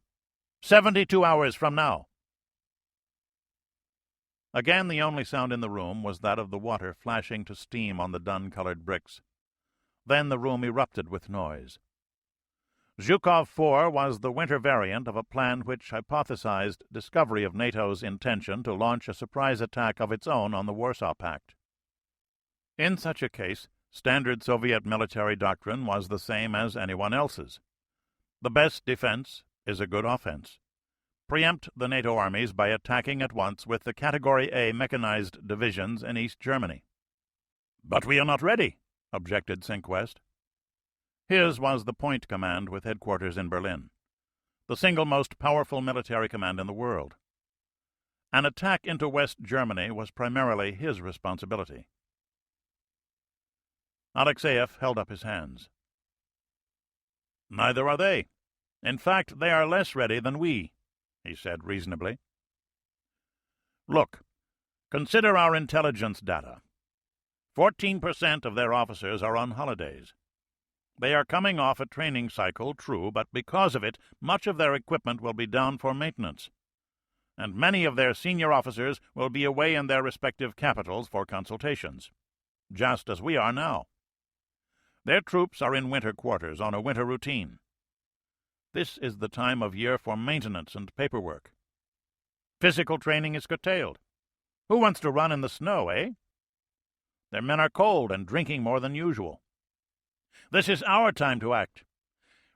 72 hours from now." Again, the only sound in the room was that of the water flashing to steam on the dun-colored bricks. Then the room erupted with noise. Zhukov 4 was the winter variant of a plan which hypothesized discovery of NATO's intention to launch a surprise attack of its own on the Warsaw Pact. In such a case, standard Soviet military doctrine was the same as anyone else's. The best defense is a good offense. Preempt the NATO armies by attacking at once with the Category A mechanized divisions in East Germany. "But we are not ready," objected Sinkwest. His was the Point Command with headquarters in Berlin, the single most powerful military command in the world. An attack into West Germany was primarily his responsibility. Alexeyev held up his hands. "Neither are they. In fact, they are less ready than we," he said reasonably. "Look, consider our intelligence data. 14% of their officers are on holidays. They are coming off a training cycle, true, but because of it, much of their equipment will be down for maintenance, and many of their senior officers will be away in their respective capitals for consultations, just as we are now. Their troops are in winter quarters on a winter routine. This is the time of year for maintenance and paperwork. Physical training is curtailed. Who wants to run in the snow, eh? Their men are cold and drinking more than usual. This is our time to act.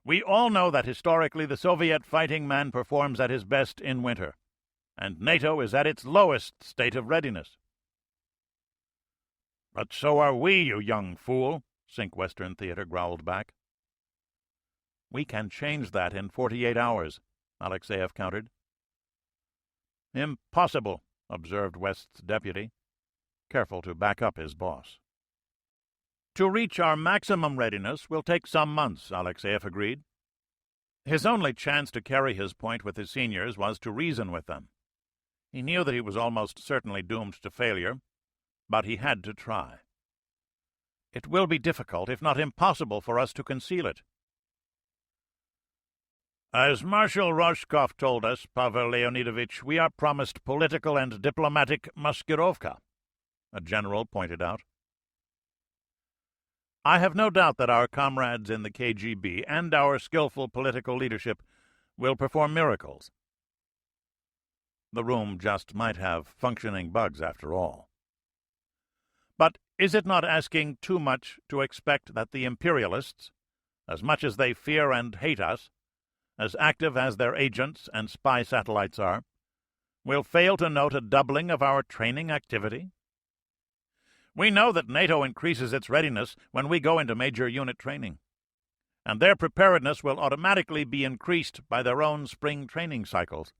We all know that historically the Soviet fighting man performs at his best in winter, and NATO is at its lowest state of readiness." "But so are we, you young fool," Sink Western Theater growled back. "We can change that in 48 hours, Alexeyev countered. "Impossible," observed West's deputy, careful to back up his boss. "To reach our maximum readiness will take some months," Alexeyev agreed. His only chance to carry his point with his seniors was to reason with them. He knew that he was almost certainly doomed to failure, But he had to try. It will be difficult, if not impossible, for us to conceal it. As Marshal Roscoff told us, Pavel Leonidovich, we are promised political and diplomatic maskirovka, a general pointed out. I have no doubt that our comrades in the KGB and our skillful political leadership will perform miracles. The room just might have functioning bugs after all. But is it not asking too much to expect that the imperialists, as much as they fear and hate us, as active as their agents and spy satellites are, will fail to note a doubling of our training activity? We know that NATO increases its readiness when we go into major unit training, and their preparedness will automatically be increased by their own spring training cycles.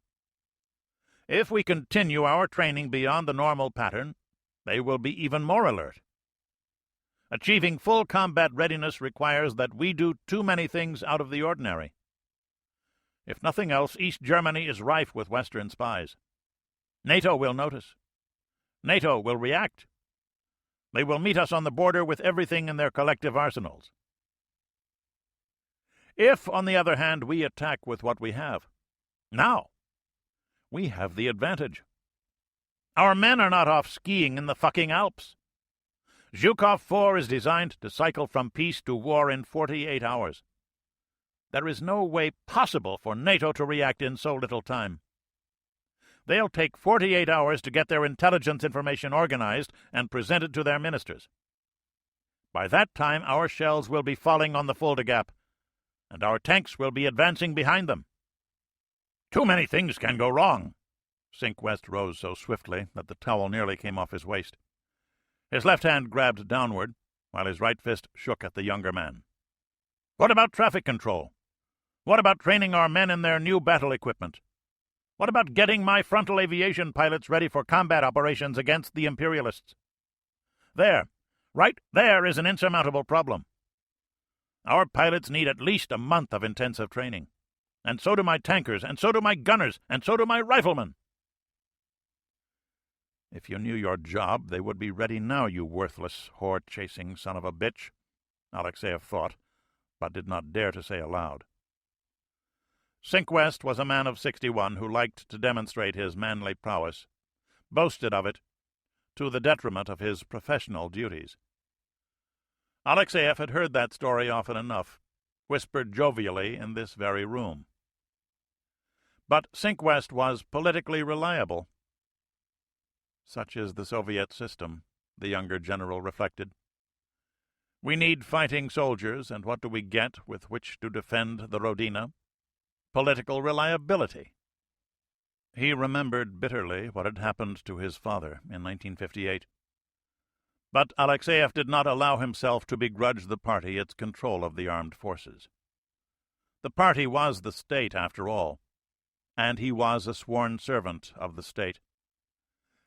If we continue our training beyond the normal pattern, they will be even more alert. Achieving full combat readiness requires that we do too many things out of the ordinary. If nothing else, East Germany is rife with Western spies. NATO will notice. NATO will react. They will meet us on the border with everything in their collective arsenals. If, on the other hand, we attack with what we have, now, we have the advantage. Our men are not off skiing in the fucking Alps. Zhukov 4 is designed to cycle from peace to war in 48 hours. There is no way possible for NATO to react in so little time. They'll take 48 hours to get their intelligence information organized and presented to their ministers. By that time, our shells will be falling on the Fulda Gap, and our tanks will be advancing behind them. Too many things can go wrong. Sink West rose so swiftly that the towel nearly came off his waist. His left hand grabbed downward, while his right fist shook at the younger man. What about traffic control? What about training our men in their new battle equipment? What about getting my frontal aviation pilots ready for combat operations against the imperialists? There, right there is an insurmountable problem. Our pilots need at least a month of intensive training. And so do my tankers, and so do my gunners, and so do my riflemen. If you knew your job, they would be ready now, you worthless, whore-chasing son of a bitch, Alexeyev thought, but did not dare to say aloud. Sink West was a man of 61 who liked to demonstrate his manly prowess, boasted of it, to the detriment of his professional duties. Alexeyev had heard that story often enough, whispered jovially in this very room. But Sink West was politically reliable. Such is the Soviet system, the younger general reflected. We need fighting soldiers, and what do we get with which to defend the Rodina? Political reliability. He remembered bitterly what had happened to his father in 1958. But Alexeyev did not allow himself to begrudge the party its control of the armed forces. The party was the state, after all, and he was a sworn servant of the state.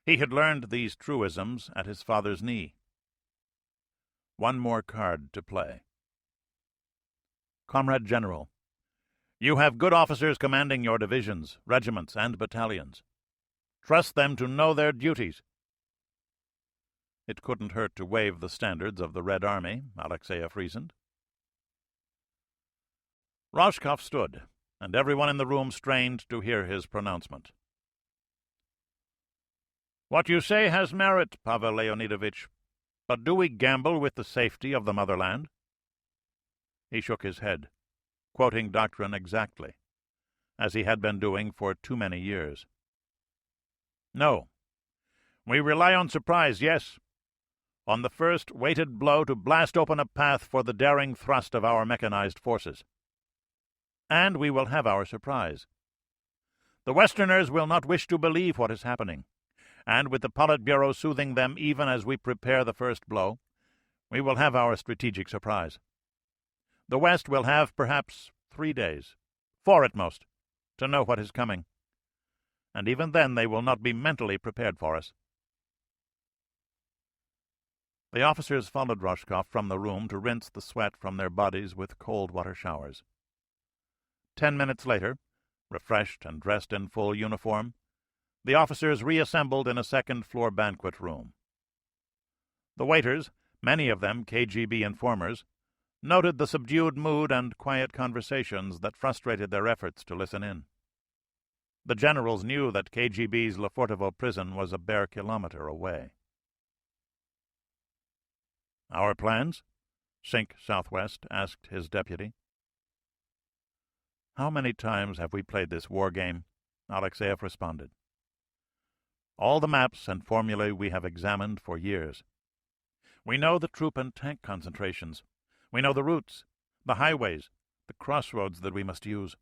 He had learned these truisms at his father's knee. One more card to play. Comrade General, you have good officers commanding your divisions, regiments, and battalions. Trust them to know their duties. It couldn't hurt to waive the standards of the Red Army, Alexeyev reasoned. Roscoff stood, and everyone in the room strained to hear his pronouncement. What you say has merit, Pavel Leonidovich, but do we gamble with the safety of the motherland? He shook his head, quoting doctrine exactly, as he had been doing for too many years. No. We rely on surprise, yes, on the first weighted blow to blast open a path for the daring thrust of our mechanized forces. And we will have our surprise. The Westerners will not wish to believe what is happening, and with the Politburo soothing them even as we prepare the first blow, we will have our strategic surprise. The West will have perhaps 3 days, 4 at most, to know what is coming, and even then they will not be mentally prepared for us. The officers followed Roscoff from the room to rinse the sweat from their bodies with cold water showers. 10 minutes later, refreshed and dressed in full uniform, the officers reassembled in a second-floor banquet room. The waiters, many of them KGB informers, noted the subdued mood and quiet conversations that frustrated their efforts to listen in. The generals knew that KGB's Lefortovo prison was a bare kilometer away. "Our plans?" Sink Southwest asked his deputy. "How many times have we played this war game?" Alexeyev responded. "All the maps and formulae we have examined for years. We know the troop and tank concentrations. We know the routes, the highways, the crossroads that we must use,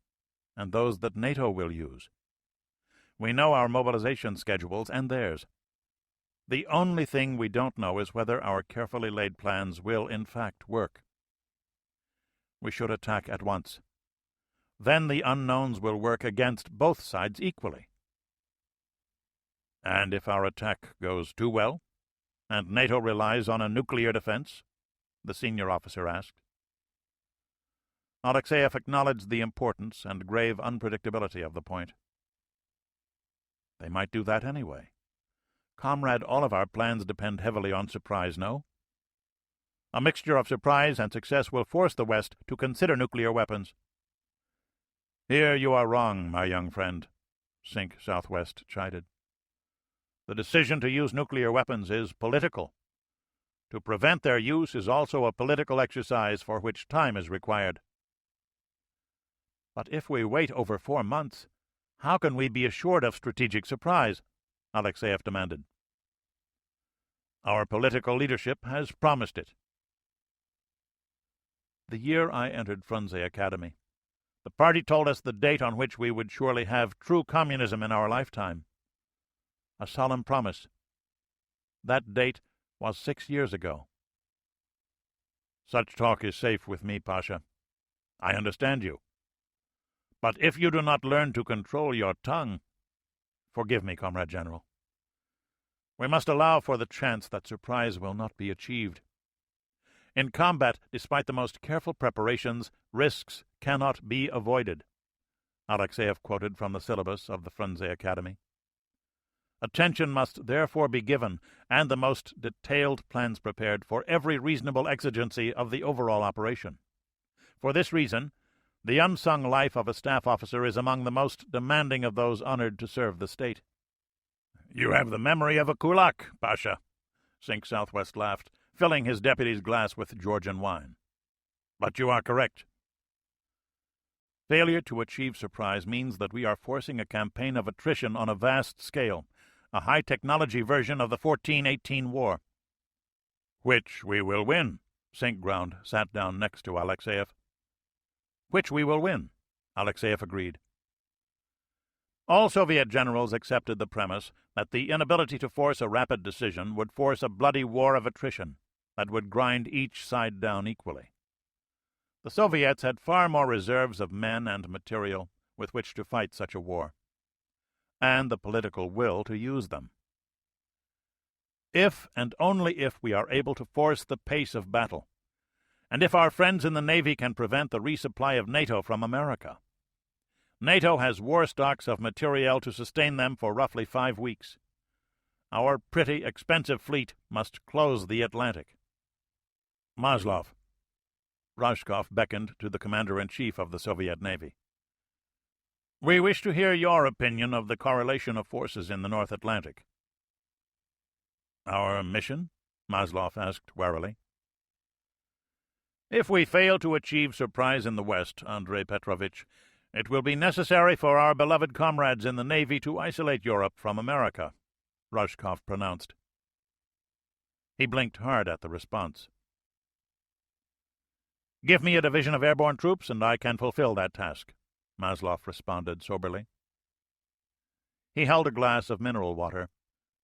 and those that NATO will use. We know our mobilization schedules and theirs. The only thing we don't know is whether our carefully laid plans will in fact work. We should attack at once. Then the unknowns will work against both sides equally." "And if our attack goes too well, and NATO relies on a nuclear defense?" the senior officer asked. Alexeyev acknowledged the importance and grave unpredictability of the point. "They might do that anyway. Comrade, all of our plans depend heavily on surprise, no? A mixture of surprise and success will force the West to consider nuclear weapons." "Here you are wrong, my young friend," Sink Southwest chided. "The decision to use nuclear weapons is political. To prevent their use is also a political exercise for which time is required." "But if we wait over 4 months, how can we be assured of strategic surprise?" Alexeyev demanded. "Our political leadership has promised it." "The year I entered Frunze Academy, the party told us the date on which we would surely have true communism in our lifetime. A solemn promise. That date was 6 years ago." "Such talk is safe with me, Pasha. I understand you. But if you do not learn to control your tongue— Forgive me, Comrade General. We must allow for the chance that surprise will not be achieved. In combat, despite the most careful preparations, risks cannot be avoided," Alexeyev quoted from the syllabus of the Frunze Academy. "Attention must therefore be given, and the most detailed plans prepared for every reasonable exigency of the overall operation. For this reason, the unsung life of a staff officer is among the most demanding of those honored to serve the state." "You have the memory of a kulak, Pasha," Sink Southwest laughed, filling his deputy's glass with Georgian wine. "But you are correct. Failure to achieve surprise means that we are forcing a campaign of attrition on a vast scale, a high-technology version of the 1418 war." "Which we will win." Sinkground sat down next to Alexeyev. "Which we will win," Alexeyev agreed. All Soviet generals accepted the premise that the inability to force a rapid decision would force a bloody war of attrition that would grind each side down equally. The Soviets had far more reserves of men and material with which to fight such a war, and the political will to use them. If and only if we are able to force the pace of battle, and if our friends in the Navy can prevent the resupply of NATO from America. NATO has war stocks of materiel to sustain them for roughly 5 weeks. Our pretty expensive fleet must close the Atlantic. Maslov. Rashkov beckoned to the commander-in-chief of the Soviet Navy. "We wish to hear your opinion of the correlation of forces in the North Atlantic." "Our mission?" Maslov asked warily. "If we fail to achieve surprise in the West, Andrei Petrovich, it will be necessary for our beloved comrades in the Navy to isolate Europe from America," Rashkov pronounced. He blinked hard at the response. "Give me a division of airborne troops, and I can fulfill that task," Maslov responded soberly. He held a glass of mineral water,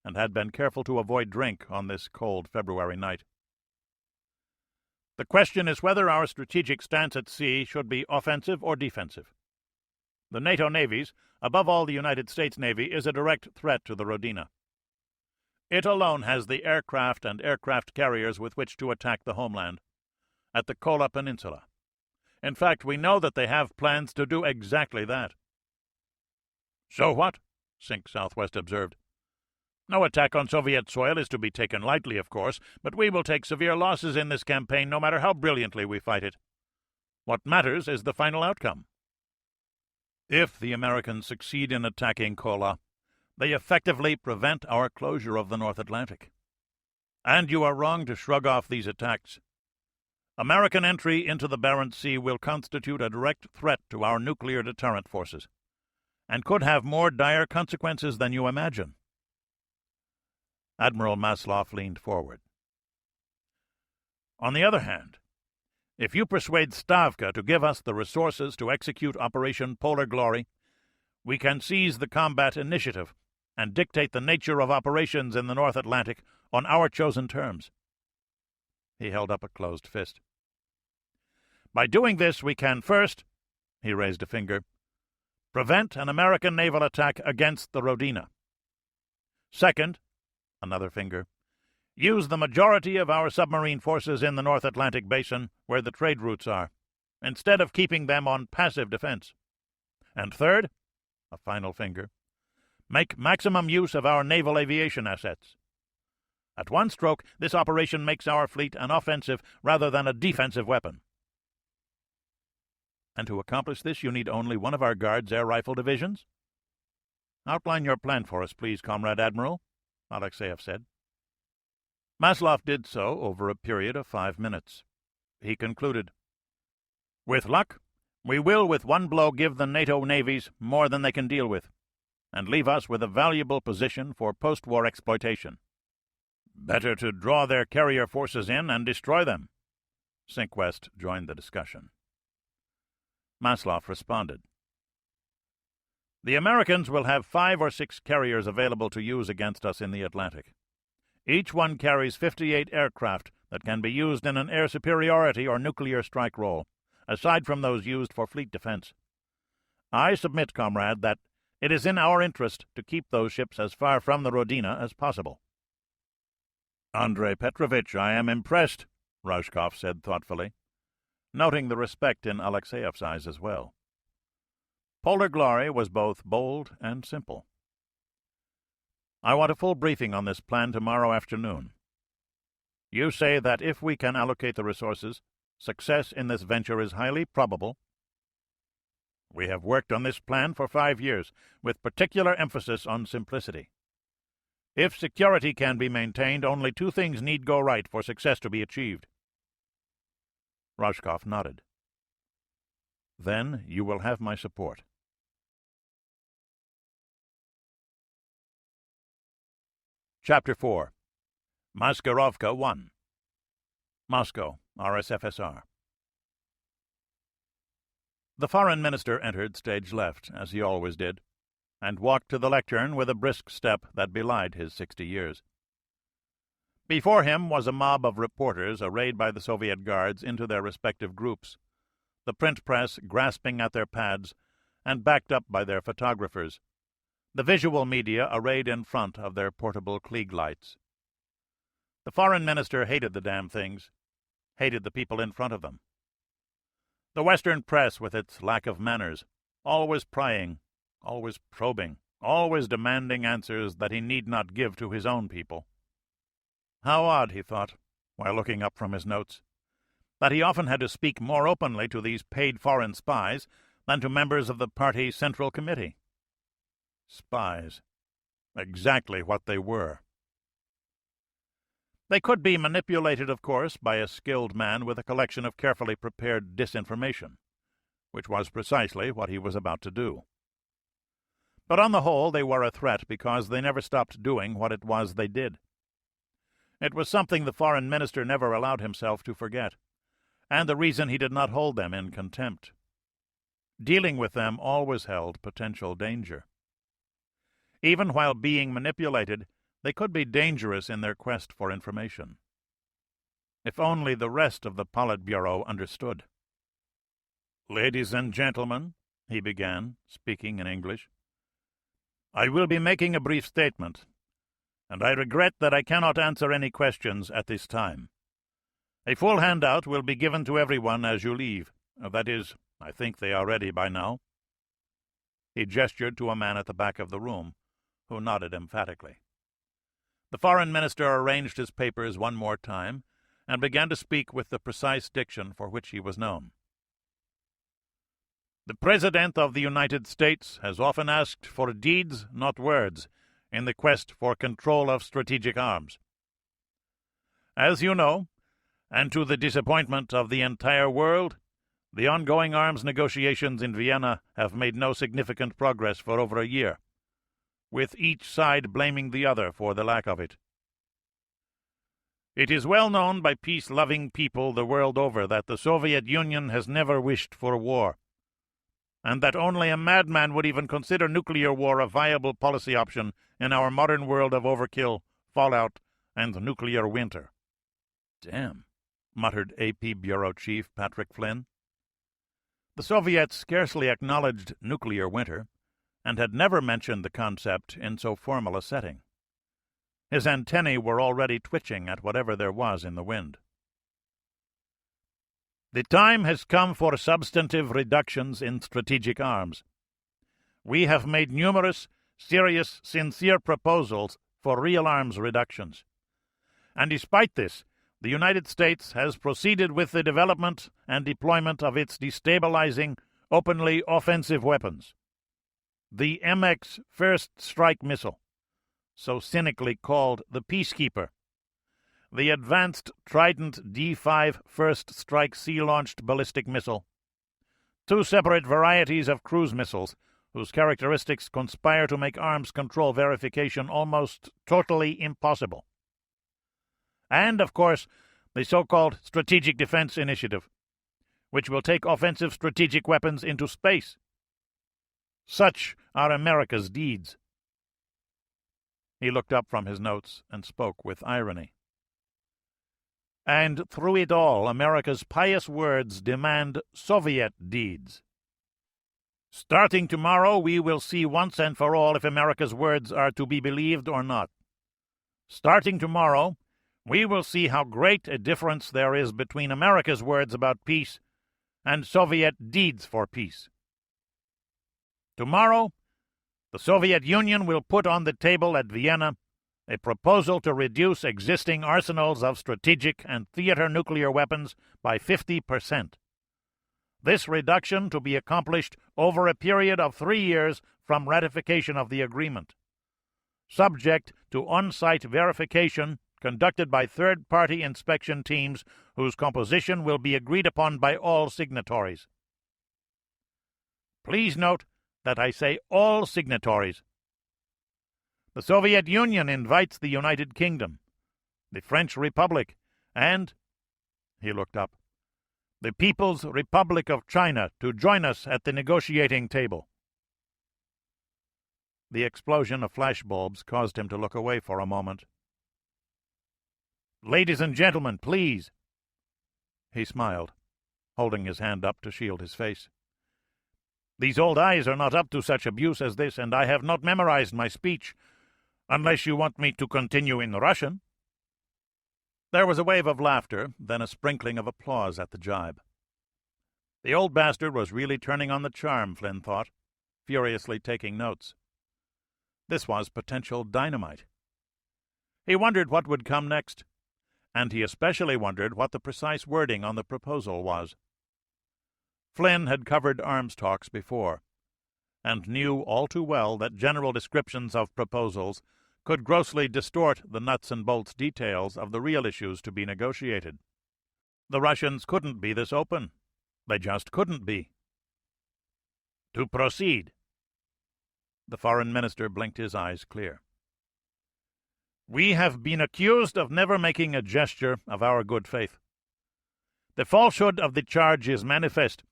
and had been careful to avoid drink on this cold February night. "The question is whether our strategic stance at sea should be offensive or defensive. The NATO navies, above all the United States Navy, is a direct threat to the Rodina. It alone has the aircraft and aircraft carriers with which to attack the homeland, at the Kola Peninsula. In fact, we know that they have plans to do exactly that." "So what?" Sink Southwest observed. No attack on Soviet soil is to be taken lightly, of course, but we will take severe losses in this campaign no matter how brilliantly we fight it. What matters is the final outcome. If the Americans succeed in attacking Kola, they effectively prevent our closure of the North Atlantic. And you are wrong to shrug off these attacks. American entry into the Barents Sea will constitute a direct threat to our nuclear deterrent forces, and could have more dire consequences than you imagine. Admiral Maslov leaned forward. On the other hand, if you persuade Stavka to give us the resources to execute Operation Polar Glory, we can seize the combat initiative and dictate the nature of operations in the North Atlantic on our chosen terms. He held up a closed fist. By doing this, we can first, he raised a finger, prevent an American naval attack against the Rodina. Second, another finger, use the majority of our submarine forces in the North Atlantic basin where the trade routes are, instead of keeping them on passive defense. And third, a final finger, make maximum use of our naval aviation assets. At one stroke, this operation makes our fleet an offensive rather than a defensive weapon. And to accomplish this, you need only one of our Guards' air rifle divisions? Outline your plan for us, please, Comrade Admiral, Alexeyev said. Maslov did so over a period of 5 minutes. He concluded, With luck, we will with one blow give the NATO navies more than they can deal with, and leave us with a valuable position for post-war exploitation. Better to draw their carrier forces in and destroy them. Sinkwest joined the discussion. Maslov responded, The Americans will have 5 or 6 carriers available to use against us in the Atlantic. Each one carries 58 aircraft that can be used in an air superiority or nuclear strike role, aside from those used for fleet defense. I submit, comrade, that it is in our interest to keep those ships as far from the Rodina as possible. Andrei Petrovich, I am impressed, Rashkov said thoughtfully, noting the respect in Alexeyev's eyes as well. Polar Glory was both bold and simple. I want a full briefing on this plan tomorrow afternoon. You say that if we can allocate the resources, success in this venture is highly probable. We have worked on this plan for 5 years, with particular emphasis on simplicity. If security can be maintained, only 2 things need go right for success to be achieved. Rashkov nodded. Then you will have my support. Chapter 4. Maskirovka 1. Moscow, RSFSR. The foreign minister entered stage left, as he always did, and walked to the lectern with a brisk step that belied his 60 years. Before him was a mob of reporters arrayed by the Soviet Guards into their respective groups, the print press grasping at their pads and backed up by their photographers, the visual media arrayed in front of their portable Klieg lights. The foreign minister hated the damn things, hated the people in front of them. The Western press, with its lack of manners, always prying, always probing, always demanding answers that he need not give to his own people. How odd, he thought, while looking up from his notes, that he often had to speak more openly to these paid foreign spies than to members of the party Central Committee. Spies. Exactly what they were. They could be manipulated, of course, by a skilled man with a collection of carefully prepared disinformation, which was precisely what he was about to do. But on the whole they were a threat because they never stopped doing what it was they did. It was something the foreign minister never allowed himself to forget, and the reason he did not hold them in contempt. Dealing with them always held potential danger. Even while being manipulated, they could be dangerous in their quest for information. If only the rest of the Politburo understood. "Ladies and gentlemen," he began, speaking in English, "I will be making a brief statement, and I regret that I cannot answer any questions at this time. A full handout will be given to everyone as you leave. That is, I think they are ready by now." He gestured to a man at the back of the room, who nodded emphatically. The foreign minister arranged his papers one more time and began to speak with the precise diction for which he was known. The President of the United States has often asked for deeds, not words, in the quest for control of strategic arms. As you know, and to the disappointment of the entire world, the ongoing arms negotiations in Vienna have made no significant progress for over a year, with each side blaming the other for the lack of it. It is well known by peace-loving people the world over that the Soviet Union has never wished for war, and that only a madman would even consider nuclear war a viable policy option in our modern world of overkill, fallout, and nuclear winter. "Damn," muttered AP Bureau Chief Patrick Flynn. The Soviets scarcely acknowledged nuclear winter, and had never mentioned the concept in so formal a setting. His antennae were already twitching at whatever there was in the wind. The time has come for substantive reductions in strategic arms. We have made numerous, serious, sincere proposals for real arms reductions. And despite this, the United States has proceeded with the development and deployment of its destabilizing, openly offensive weapons. The MX First Strike Missile, so cynically called the Peacekeeper, the Advanced Trident D5 First Strike Sea-Launched Ballistic Missile, two separate varieties of cruise missiles whose characteristics conspire to make arms control verification almost totally impossible, and, of course, the so-called Strategic Defense Initiative, which will take offensive strategic weapons into space. Such are America's deeds. He looked up from his notes and spoke with irony. And through it all, America's pious words demand Soviet deeds. Starting tomorrow, we will see once and for all if America's words are to be believed or not. Starting tomorrow, we will see how great a difference there is between America's words about peace and Soviet deeds for peace. Tomorrow, the Soviet Union will put on the table at Vienna a proposal to reduce existing arsenals of strategic and theater nuclear weapons by 50%. This reduction to be accomplished over a period of 3 years from ratification of the agreement, subject to on-site verification conducted by third-party inspection teams whose composition will be agreed upon by all signatories. Please note that I say all signatories. The Soviet Union invites the United Kingdom, the French Republic, and, he looked up, the People's Republic of China to join us at the negotiating table. The explosion of flashbulbs caused him to look away for a moment. "Ladies and gentlemen, please." He smiled, holding his hand up to shield his face. "These old eyes are not up to such abuse as this, and I have not memorized my speech, unless you want me to continue in Russian." There was a wave of laughter, then a sprinkling of applause at the jibe. The old bastard was really turning on the charm, Flynn thought, furiously taking notes. This was potential dynamite. He wondered what would come next, and he especially wondered what the precise wording on the proposal was. Flynn had covered arms talks before, and knew all too well that general descriptions of proposals could grossly distort the nuts and bolts details of the real issues to be negotiated. The Russians couldn't be this open. They just couldn't be. "To proceed." The foreign minister blinked his eyes clear. "We have been accused of never making a gesture of our good faith. The falsehood of the charge is manifest,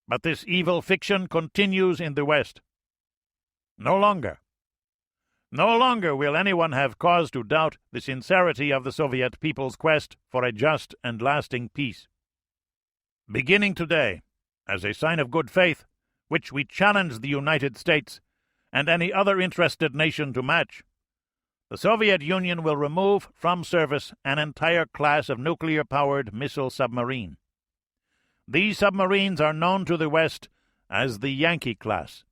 but this evil fiction continues in the West. No longer will anyone have cause to doubt the sincerity of the Soviet people's quest for a just and lasting peace. Beginning today, as a sign of good faith, which we challenge the United States and any other interested nation to match, the Soviet Union will remove from service an entire class of nuclear-powered missile submarine. These submarines are known to the West as the Yankee class.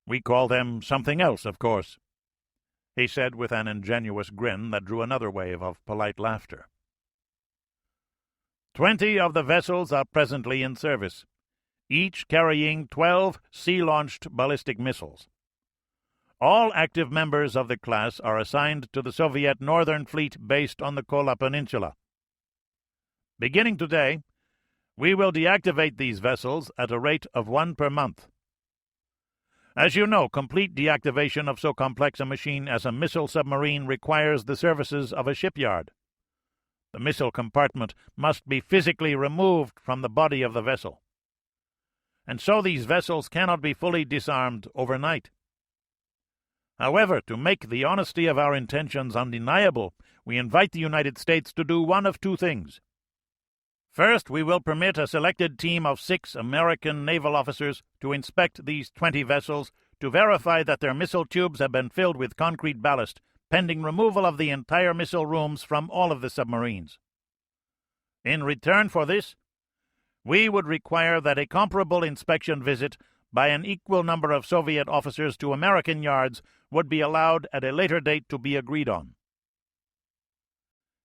We call them something else, of course. he said with an ingenuous grin that drew another wave of polite laughter. 20 of the vessels are presently in service, each carrying 12 sea-launched ballistic missiles. All active members of the class are assigned to the Soviet Northern Fleet based on the Kola Peninsula. Beginning today, we will deactivate these vessels at a rate of 1 per month. As you know, complete deactivation of so complex a machine as a missile submarine requires the services of a shipyard. The missile compartment must be physically removed from the body of the vessel. And so these vessels cannot be fully disarmed overnight. However, to make the honesty of our intentions undeniable, we invite the United States to do one of two things. First, we will permit a selected team of 6 American naval officers to inspect these 20 vessels to verify that their missile tubes have been filled with concrete ballast, pending removal of the entire missile rooms from all of the submarines. In return for this, we would require that a comparable inspection visit by an equal number of Soviet officers to American yards would be allowed at a later date to be agreed on.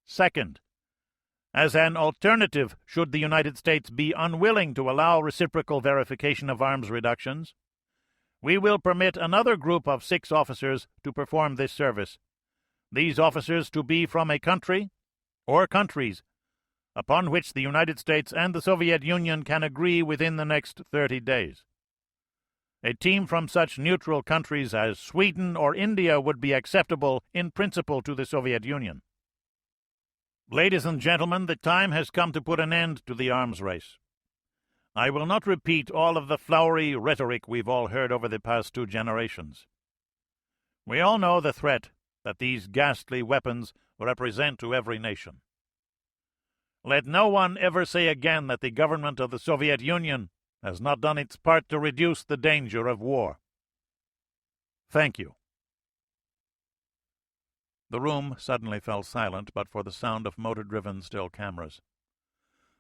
Second, as an alternative, should the United States be unwilling to allow reciprocal verification of arms reductions, we will permit another group of 6 officers to perform this service, these officers to be from a country or countries upon which the United States and the Soviet Union can agree within the next 30 days. A team from such neutral countries as Sweden or India would be acceptable in principle to the Soviet Union. Ladies and gentlemen, the time has come to put an end to the arms race. I will not repeat all of the flowery rhetoric we've all heard over the past 2 generations. We all know the threat that these ghastly weapons represent to every nation. Let no one ever say again that the government of the Soviet Union has not done its part to reduce the danger of war. Thank you. The room suddenly fell silent but for the sound of motor-driven still cameras.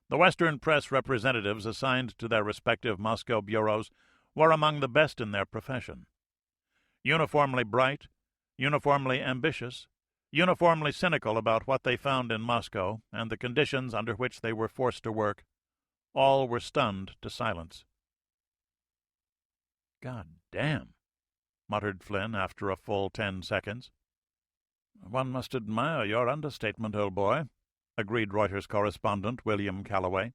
The Western press representatives assigned to their respective Moscow bureaus were among the best in their profession. Uniformly bright, uniformly ambitious, uniformly cynical about what they found in Moscow and the conditions under which they were forced to work, all were stunned to silence. "God damn," muttered Flynn after a full 10 seconds. "One must admire your understatement, old boy," agreed Reuters correspondent William Calloway.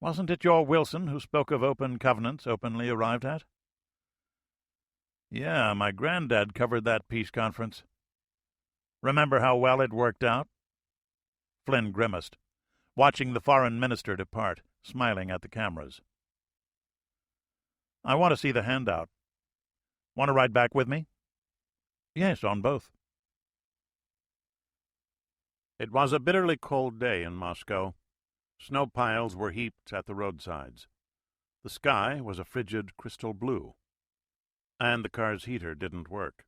"Wasn't it your Wilson who spoke of open covenants openly arrived at?" "Yeah, my granddad covered that peace conference. Remember how well it worked out?" Flynn grimaced, watching the foreign minister depart, smiling at the cameras. "I want to see the handout. Want to ride back with me?" "Yes, on both." It was a bitterly cold day in Moscow. Snow piles were heaped at the roadsides. The sky was a frigid crystal blue, and the car's heater didn't work.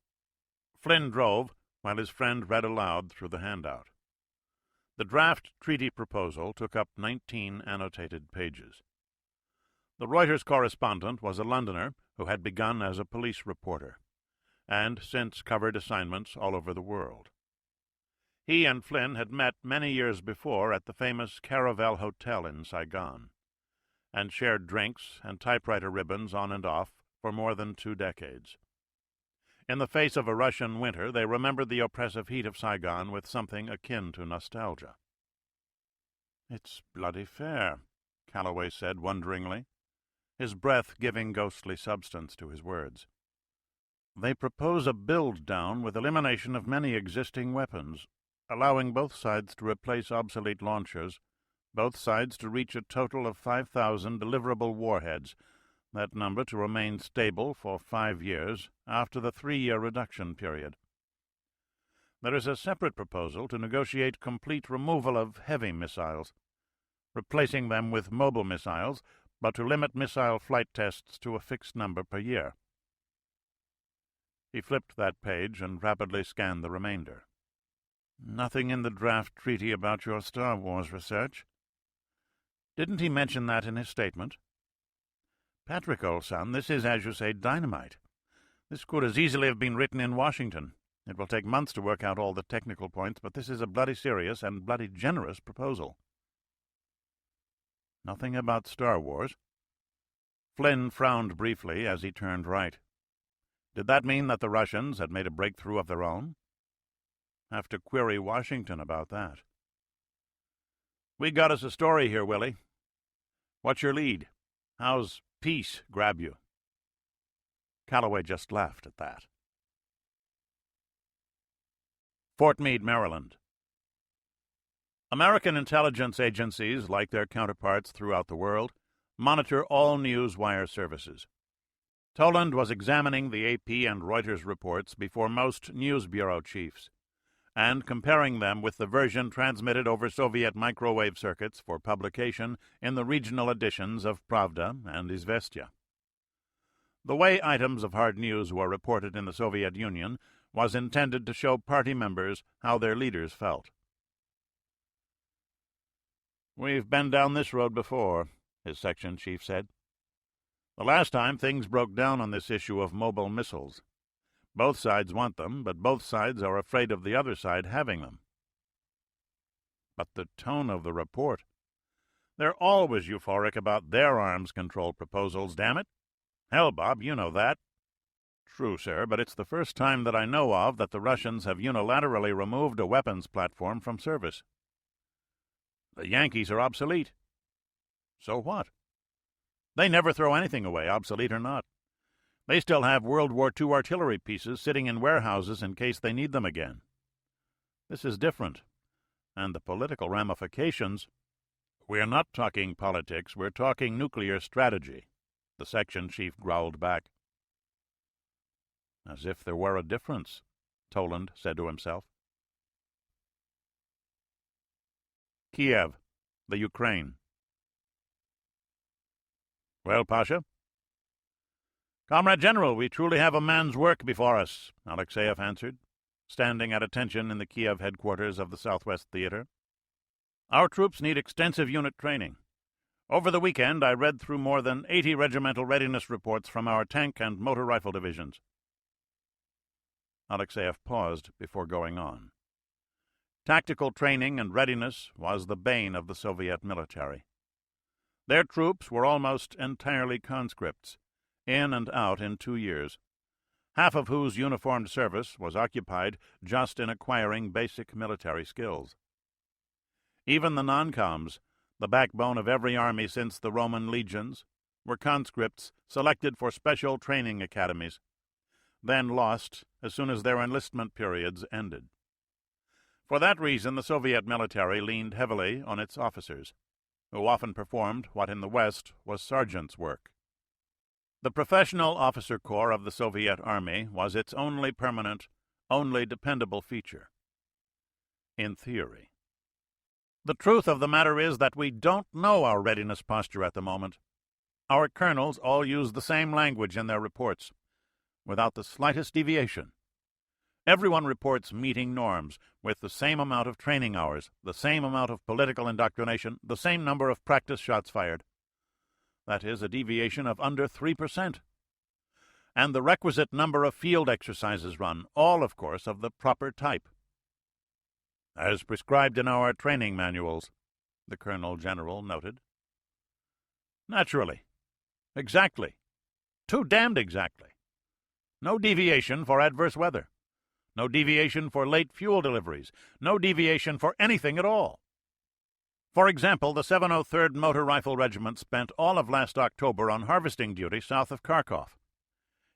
Flynn drove while his friend read aloud through the handout. The draft treaty proposal took up 19 annotated pages. The Reuters correspondent was a Londoner who had begun as a police reporter, and since covered assignments all over the world. He and Flynn had met many years before at the famous Caravel Hotel in Saigon, and shared drinks and typewriter ribbons on and off for more than 2 decades. In the face of a Russian winter, they remembered the oppressive heat of Saigon with something akin to nostalgia. "It's bloody fair," Calloway said wonderingly, his breath giving ghostly substance to his words. "They propose a build-down with elimination of many existing weapons, allowing both sides to replace obsolete launchers, both sides to reach a total of 5,000 deliverable warheads, that number to remain stable for 5 years after the 3-year reduction period. There is a separate proposal to negotiate complete removal of heavy missiles, replacing them with mobile missiles, but to limit missile flight tests to a fixed number per year." He flipped that page and rapidly scanned the remainder. "Nothing in the draft treaty about your Star Wars research?" "Didn't he mention that in his statement?" "Patrick, old son, this is, as you say, dynamite. This could as easily have been written in Washington. It will take months to work out all the technical points, but this is a bloody serious and bloody generous proposal." "Nothing about Star Wars?" Flynn frowned briefly as he turned right. Did that mean that the Russians had made a breakthrough of their own? Have to query Washington about that. "We got us a story here, Willie. What's your lead? How's peace grab you?" Calloway just laughed at that. Fort Meade, Maryland. American intelligence agencies, like their counterparts throughout the world, monitor all news wire services. Toland was examining the AP and Reuters reports before most news bureau chiefs, and comparing them with the version transmitted over Soviet microwave circuits for publication in the regional editions of Pravda and Izvestia. The way items of hard news were reported in the Soviet Union was intended to show party members how their leaders felt. "We've been down this road before," his section chief said. "The last time things broke down on this issue of mobile missiles. Both sides want them, but both sides are afraid of the other side having them." "But the tone of the report. They're always euphoric about their arms control proposals, damn it. Hell, Bob, you know that." "True, sir, but it's the first time that I know of that the Russians have unilaterally removed a weapons platform from service." "The Yankees are obsolete." "So what? They never throw anything away, obsolete or not. They still have World War II artillery pieces sitting in warehouses in case they need them again. This is different, and the political ramifications—" "We're not talking politics, we're talking nuclear strategy," the section chief growled back. "As if there were a difference," Toland said to himself. Kiev, the Ukraine. "Well, Pasha?" "Comrade General, we truly have a man's work before us," Alexeyev answered, standing at attention in the Kiev headquarters of the Southwest Theater. "Our troops need extensive unit training. Over the weekend, I read through more than 80 regimental readiness reports from our tank and motor rifle divisions." Alexeyev paused before going on. Tactical training and readiness was the bane of the Soviet military. Their troops were almost entirely conscripts, in and out in 2 years, half of whose uniformed service was occupied just in acquiring basic military skills. Even the non-coms, the backbone of every army since the Roman legions, were conscripts selected for special training academies, then lost as soon as their enlistment periods ended. For that reason, the Soviet military leaned heavily on its officers, who often performed what in the West was sergeant's work. The professional officer corps of the Soviet Army was its only permanent, only dependable feature. In theory. The truth of the matter is that we don't know our readiness posture at the moment. Our colonels all use the same language in their reports, without the slightest deviation. Everyone reports meeting norms, with the same amount of training hours, the same amount of political indoctrination, the same number of practice shots fired. That is, a deviation of under 3%. And the requisite number of field exercises run, all, of course, of the proper type. "As prescribed in our training manuals," the Colonel General noted. "Naturally. Exactly. Too damned exactly. No deviation for adverse weather. No deviation for late fuel deliveries. No deviation for anything at all. For example, the 703rd Motor Rifle Regiment spent all of last October on harvesting duty south of Kharkov.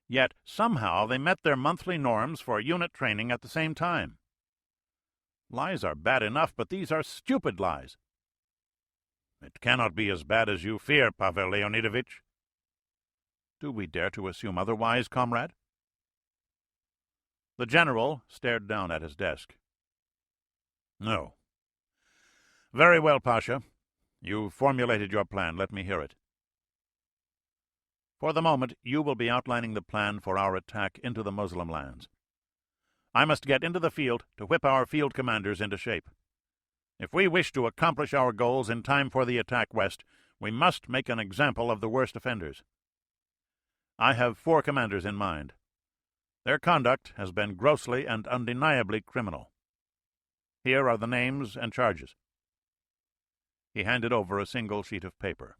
Yet somehow they met their monthly norms for unit training at the same time. Lies are bad enough, but these are stupid lies." "It cannot be as bad as you fear, Pavel Leonidovich." "Do we dare to assume otherwise, comrade?" The general stared down at his desk. "No." "Very well, Pasha. You've formulated your plan. Let me hear it." "For the moment, you will be outlining the plan for our attack into the Muslim lands. I must get into the field to whip our field commanders into shape. If we wish to accomplish our goals in time for the attack west, we must make an example of the worst offenders. I have 4 commanders in mind. Their conduct has been grossly and undeniably criminal. Here are the names and charges." He handed over a single sheet of paper.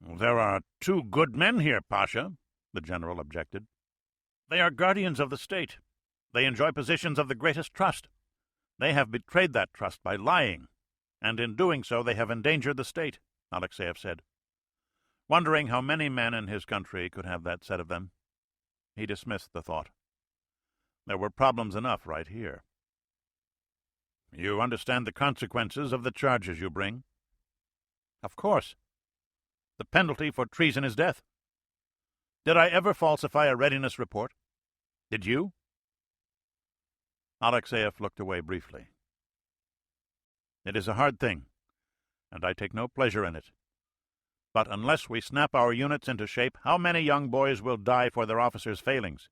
"There are 2 good men here, Pasha," the general objected. "They are guardians of the state. They enjoy positions of the greatest trust. They have betrayed that trust by lying, and in doing so they have endangered the state," Alexeyev said, wondering how many men in his country could have that said of them. He dismissed the thought. There were problems enough right here. "You understand the consequences of the charges you bring?" "Of course. The penalty for treason is death. Did I ever falsify a readiness report? Did you?" Alexeyev looked away briefly. "It is a hard thing, and I take no pleasure in it. But unless we snap our units into shape, how many young boys will die for their officers' failings?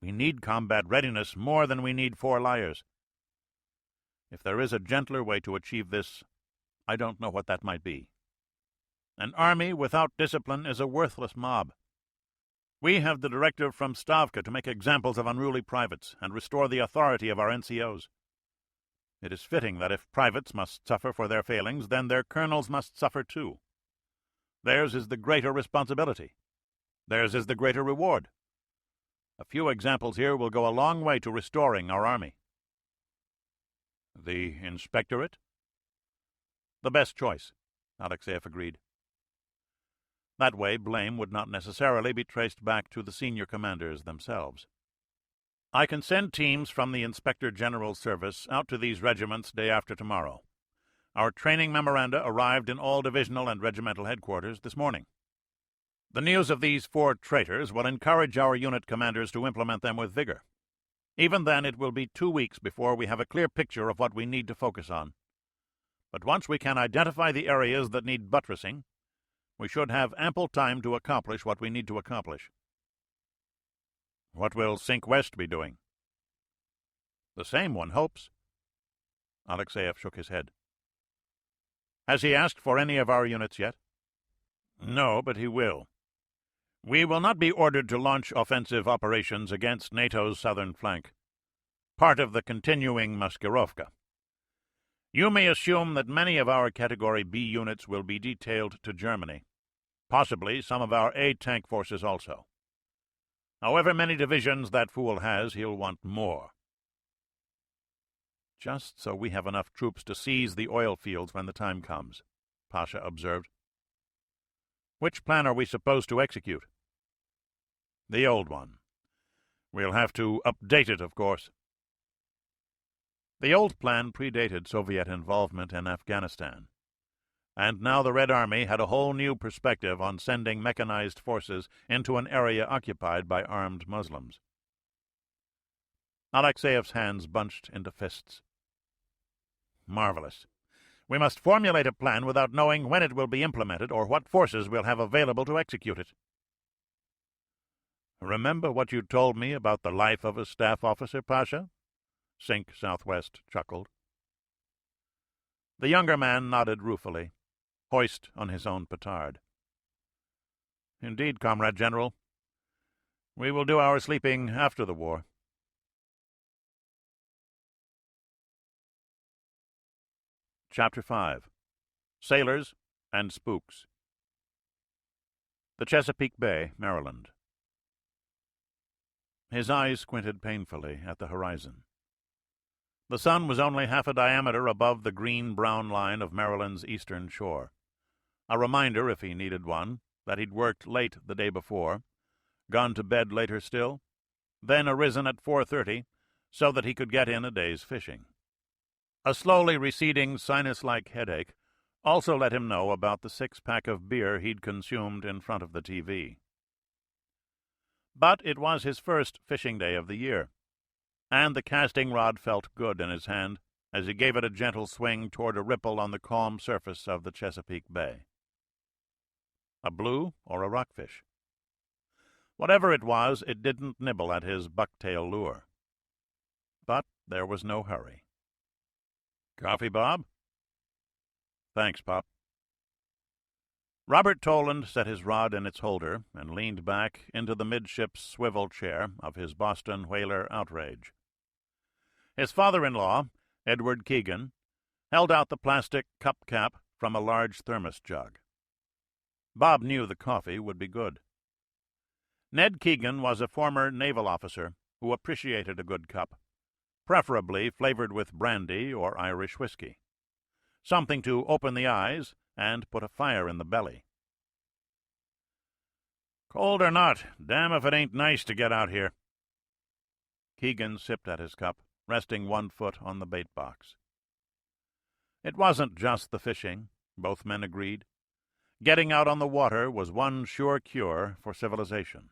We need combat readiness more than we need 4 liars. If there is a gentler way to achieve this, I don't know what that might be. An army without discipline is a worthless mob. We have the directive from Stavka to make examples of unruly privates and restore the authority of our NCOs. It is fitting that if privates must suffer for their failings, then their colonels must suffer too. Theirs is the greater responsibility. Theirs is the greater reward. A few examples here will go a long way to restoring our army." "The inspectorate?" "The best choice," Alexeyev agreed. That way blame would not necessarily be traced back to the senior commanders themselves. "I can send teams from the Inspector General's service out to these regiments day after tomorrow. Our training memoranda arrived in all divisional and regimental headquarters this morning. The news of these 4 traitors will encourage our unit commanders to implement them with vigor. Even then, it will be 2 weeks before we have a clear picture of what we need to focus on. But once we can identify the areas that need buttressing, we should have ample time to accomplish what we need to accomplish." "What will Sink West be doing?" "The same, one hopes." Alexeyev shook his head. "Has he asked for any of our units yet?" "No, but he will. We will not be ordered to launch offensive operations against NATO's southern flank, part of the continuing Maskirovka. You may assume that many of our Category B units will be detailed to Germany, possibly some of our A tank forces also. However many divisions that fool has, he'll want more." "Just so we have enough troops to seize the oil fields when the time comes," Pasha observed. "Which plan are we supposed to execute?" "The old one. We'll have to update it, of course." The old plan predated Soviet involvement in Afghanistan, and now the Red Army had a whole new perspective on sending mechanized forces into an area occupied by armed Muslims. Alexeyev's hands bunched into fists. "Marvelous. We must formulate a plan without knowing when it will be implemented or what forces we'll have available to execute it." "Remember what you told me about the life of a staff officer, Pasha?" Sink Southwest chuckled. The younger man nodded ruefully, hoist on his own petard. "Indeed, Comrade General. We will do our sleeping after the war." Chapter 5. Sailors and Spooks. The Chesapeake Bay, Maryland. His eyes squinted painfully at the horizon. The sun was only half a diameter above the green-brown line of Maryland's eastern shore, a reminder, if he needed one, that he'd worked late the day before, gone to bed later still, then arisen at 4:30 so that he could get in a day's fishing. A slowly receding sinus-like headache also let him know about the 6-pack of beer he'd consumed in front of the TV. But it was his first fishing day of the year, and the casting rod felt good in his hand as he gave it a gentle swing toward a ripple on the calm surface of the Chesapeake Bay. A blue or a rockfish? Whatever it was, it didn't nibble at his bucktail lure. But there was no hurry. "Coffee, Bob?" "Thanks, Pop." Robert Toland set his rod in its holder and leaned back into the midship's swivel chair of his Boston whaler Outrage. His father-in-law, Edward Keegan, held out the plastic cup cap from a large thermos jug. Bob knew the coffee would be good. Ned Keegan was a former naval officer who appreciated a good cup, preferably flavored with brandy or Irish whiskey, something to open the eyes and put a fire in the belly. "Cold or not, damn if it ain't nice to get out here." Keegan sipped at his cup, resting one foot on the bait box. It wasn't just the fishing, both men agreed. Getting out on the water was one sure cure for civilization.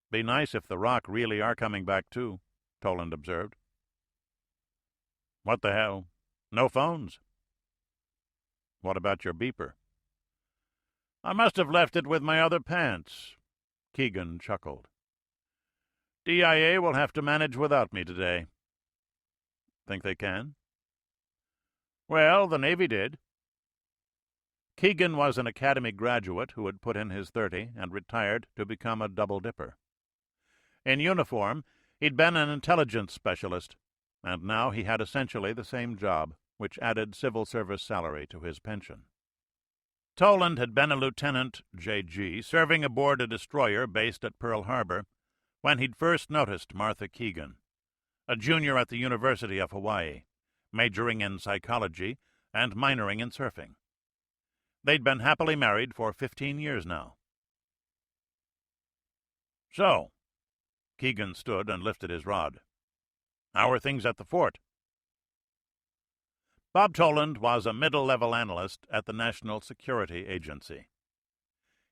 "Be nice if the Rock really are coming back too," Toland observed. "What the hell? No phones?" "What about your beeper?" "I must have left it with my other pants." Keegan chuckled. "DIA will have to manage without me today." "Think they can?" "Well, the Navy did." Keegan was an academy graduate who had put in his 30 and retired to become a double-dipper. In uniform, he'd been an intelligence specialist, and now he had essentially the same job, which added civil service salary to his pension. Toland had been a lieutenant, J.G., serving aboard a destroyer based at Pearl Harbor, when he'd first noticed Martha Keegan, a junior at the University of Hawaii, majoring in psychology and minoring in surfing. They'd been happily married for 15 years now. "So," Keegan stood and lifted his rod, "how are things at the fort?" Bob Toland was a middle-level analyst at the National Security Agency.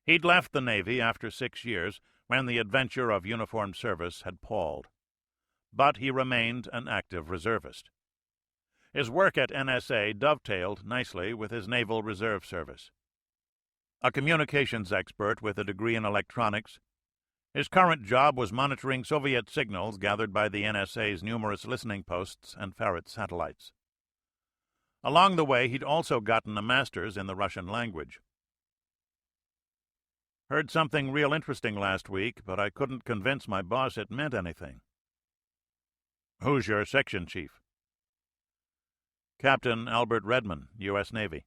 He'd left the Navy after 6 years when the adventure of uniformed service had palled, but he remained an active reservist. His work at NSA dovetailed nicely with his Naval Reserve Service. A communications expert with a degree in electronics, his current job was monitoring Soviet signals gathered by the NSA's numerous listening posts and ferret satellites. Along the way, he'd also gotten a master's in the Russian language. "Heard something real interesting last week, but I couldn't convince my boss it meant anything." "Who's your section chief?" "Captain Albert Redman, U.S. Navy."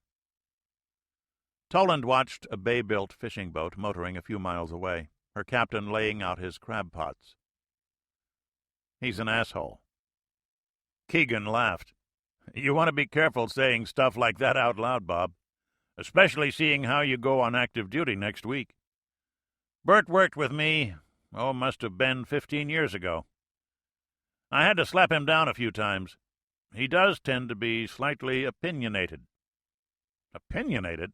Toland watched a bay-built fishing boat motoring a few miles away, her captain laying out his crab pots. "He's an asshole." Keegan laughed. "You want to be careful saying stuff like that out loud, Bob, especially seeing how you go on active duty next week. Bert worked with me, must have been 15 years ago. I had to slap him down a few times. He does tend to be slightly opinionated." "Opinionated?"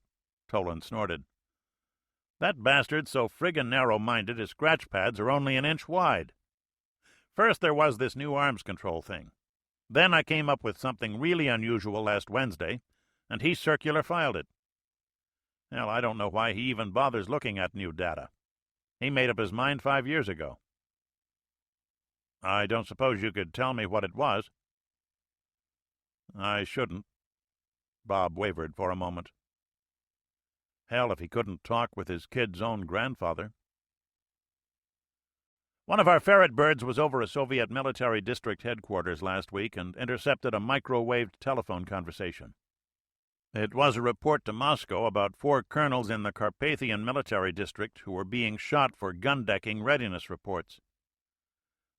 Toland snorted. "That bastard's so friggin' narrow-minded his scratch pads are only an inch wide. First there was this new arms control thing. Then I came up with something really unusual last Wednesday, and he circular filed it. Hell, I don't know why he even bothers looking at new data. He made up his mind 5 years ago." "I don't suppose you could tell me what it was?" "I shouldn't." Bob wavered for a moment. Hell, if he couldn't talk with his kid's own grandfather. "One of our ferret birds was over a Soviet military district headquarters last week and intercepted a microwaved telephone conversation. It was a report to Moscow about 4 colonels in the Carpathian military district who were being shot for gun-decking readiness reports.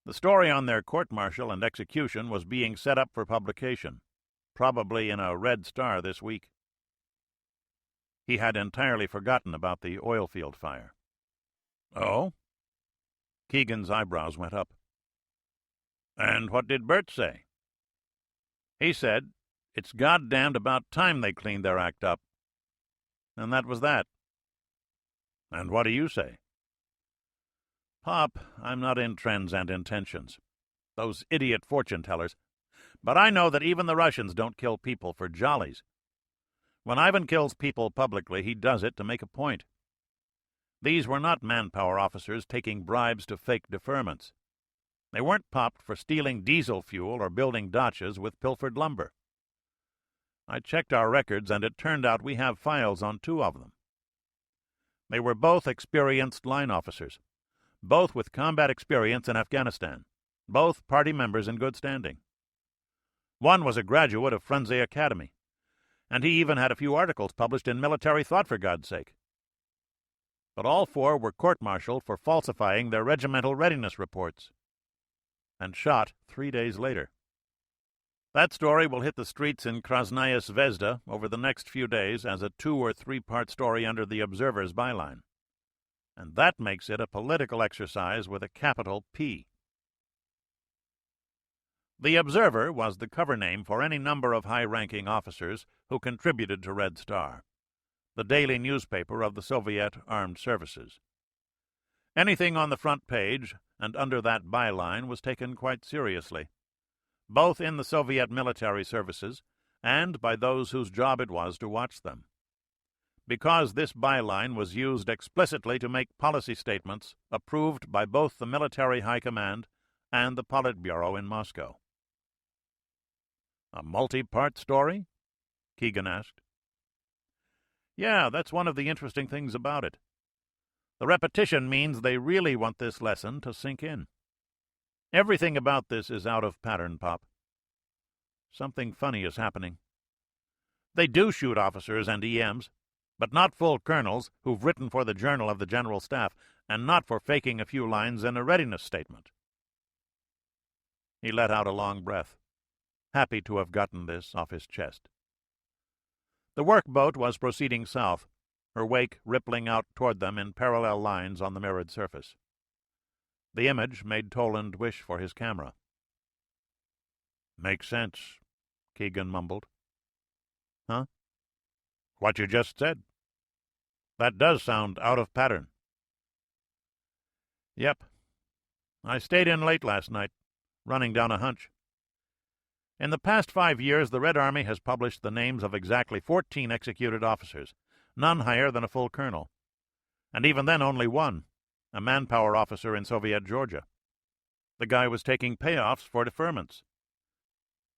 The story on their court-martial and execution was being set up for publication, probably in a Red Star this week." He had entirely forgotten about the oil field fire. "Oh?" Keegan's eyebrows went up. "And what did Bert say?" "He said, it's goddamned about time they cleaned their act up. And that was that." "And what do you say?" "Pop, I'm not in trends and intentions. Those idiot fortune-tellers. But I know that even the Russians don't kill people for jollies. When Ivan kills people publicly, he does it to make a point. These were not manpower officers taking bribes to fake deferments. They weren't popped for stealing diesel fuel or building dachas with pilfered lumber. I checked our records, and it turned out we have files on 2 of them. They were both experienced line officers, both with combat experience in Afghanistan, both party members in good standing. One was a graduate of Frunze Academy, and he even had a few articles published in Military Thought, for God's sake. But all 4 were court-martialed for falsifying their regimental readiness reports, and shot 3 days later. That story will hit the streets in Krasnaya Zvezda over the next few days as a 2- or 3-part story under the Observer's byline. And that makes it a political exercise with a capital P. The Observer was the cover name for any number of high-ranking officers who contributed to Red Star, the daily newspaper of the Soviet Armed Services. Anything on the front page and under that byline was taken quite seriously, both in the Soviet military services and by those whose job it was to watch them, because this byline was used explicitly to make policy statements approved by both the military high command and the Politburo in Moscow. A multi-part story? Keegan asked. Yeah, that's one of the interesting things about it. The repetition means they really want this lesson to sink in. Everything about this is out of pattern, Pop. Something funny is happening. They do shoot officers and EMs, but not full colonels who've written for the Journal of the General Staff, and not for faking a few lines in a readiness statement. He let out a long breath, happy to have gotten this off his chest. The workboat was proceeding south, her wake rippling out toward them in parallel lines on the mirrored surface. The image made Toland wish for his camera. "Makes sense," Keegan mumbled. "Huh?" "What you just said. That does sound out of pattern." "Yep. I stayed in late last night, running down a hunch. In the past 5 years, the Red Army has published the names of exactly 14 executed officers, none higher than a full colonel, and even then only one, a manpower officer in Soviet Georgia. The guy was taking payoffs for deferments.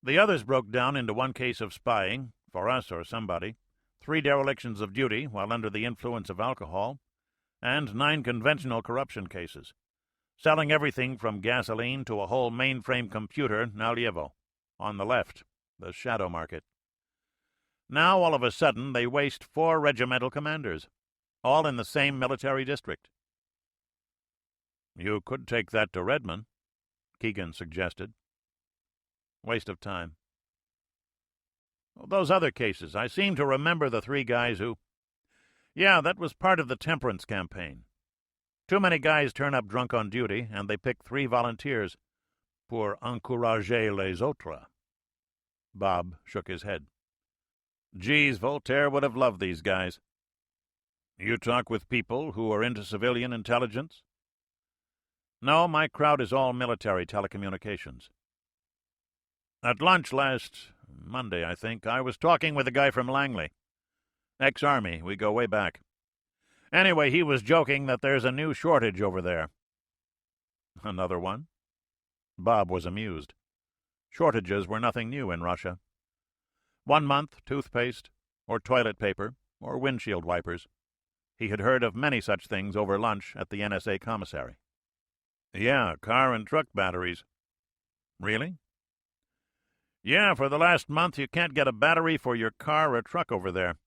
The others broke down into 1 case of spying, for us or somebody, 3 derelictions of duty while under the influence of alcohol, and 9 conventional corruption cases, selling everything from gasoline to a whole mainframe computer, Nalyevo, on the left, the shadow market. Now, all of a sudden, they waste 4 regimental commanders, all in the same military district." "You could take that to Redmond," Keegan suggested. "Waste of time." "Those other cases, I seem to remember the 3 guys who—" "Yeah, that was part of the temperance campaign. Too many guys turn up drunk on duty, and they pick 3 volunteers pour encourager les autres." Bob shook his head. "Geez, Voltaire would have loved these guys." "You talk with people who are into civilian intelligence?" "No, my crowd is all military telecommunications." "At lunch last Monday, I think, I was talking with a guy from Langley. Ex-Army, we go way back. Anyway, he was joking that there's a new shortage over there." "Another one?" Bob was amused. Shortages were nothing new in Russia. 1 month, toothpaste, or toilet paper, or windshield wipers. He had heard of many such things over lunch at the NSA commissary. "Yeah, car and truck batteries." "Really?" "Yeah, for the last month you can't get a battery for your car or truck over there.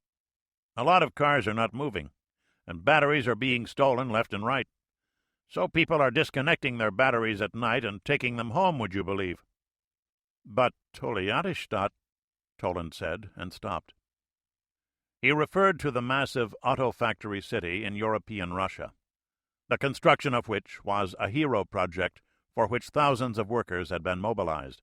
A lot of cars are not moving, and batteries are being stolen left and right. So people are disconnecting their batteries at night and taking them home, would you believe?" "But Toliadishtat," Toland said, and stopped. He referred to the massive auto factory city in European Russia, the construction of which was a hero project for which thousands of workers had been mobilized.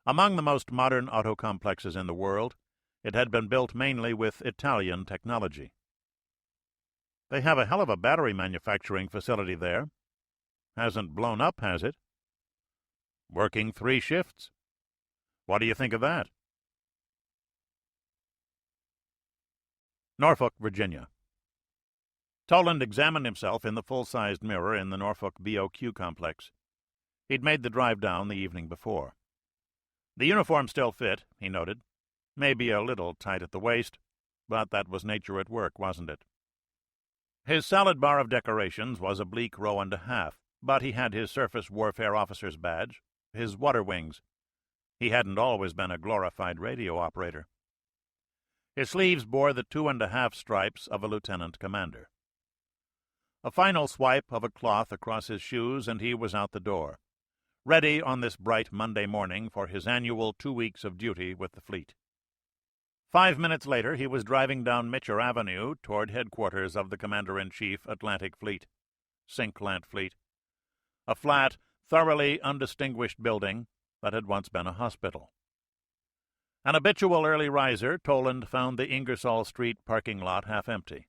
Among the most modern auto complexes in the world, it had been built mainly with Italian technology. "They have a hell of a battery manufacturing facility there. Hasn't blown up, has it?" "Working 3 shifts. What do you think of that?" Norfolk, Virginia. Toland examined himself in the full-sized mirror in the Norfolk BOQ complex. He'd made the drive down the evening before. The uniform still fit, he noted. maybe a little tight at the waist, but that was nature at work, wasn't it? His salad bar of decorations was a bleak row and a half, but he had his surface warfare officer's badge, his water wings. He hadn't always been a glorified radio operator. His sleeves bore the 2.5 stripes of a lieutenant commander. A final swipe of a cloth across his shoes, and he was out the door, ready on this bright Monday morning for his annual 2 weeks of duty with the fleet. 5 minutes later, he was driving down Mitcher Avenue toward headquarters of the Commander-in-Chief Atlantic Fleet, Cinquelant Fleet, a flat, thoroughly undistinguished building that had once been a hospital. An habitual early riser, Toland found the Ingersoll Street parking lot half empty.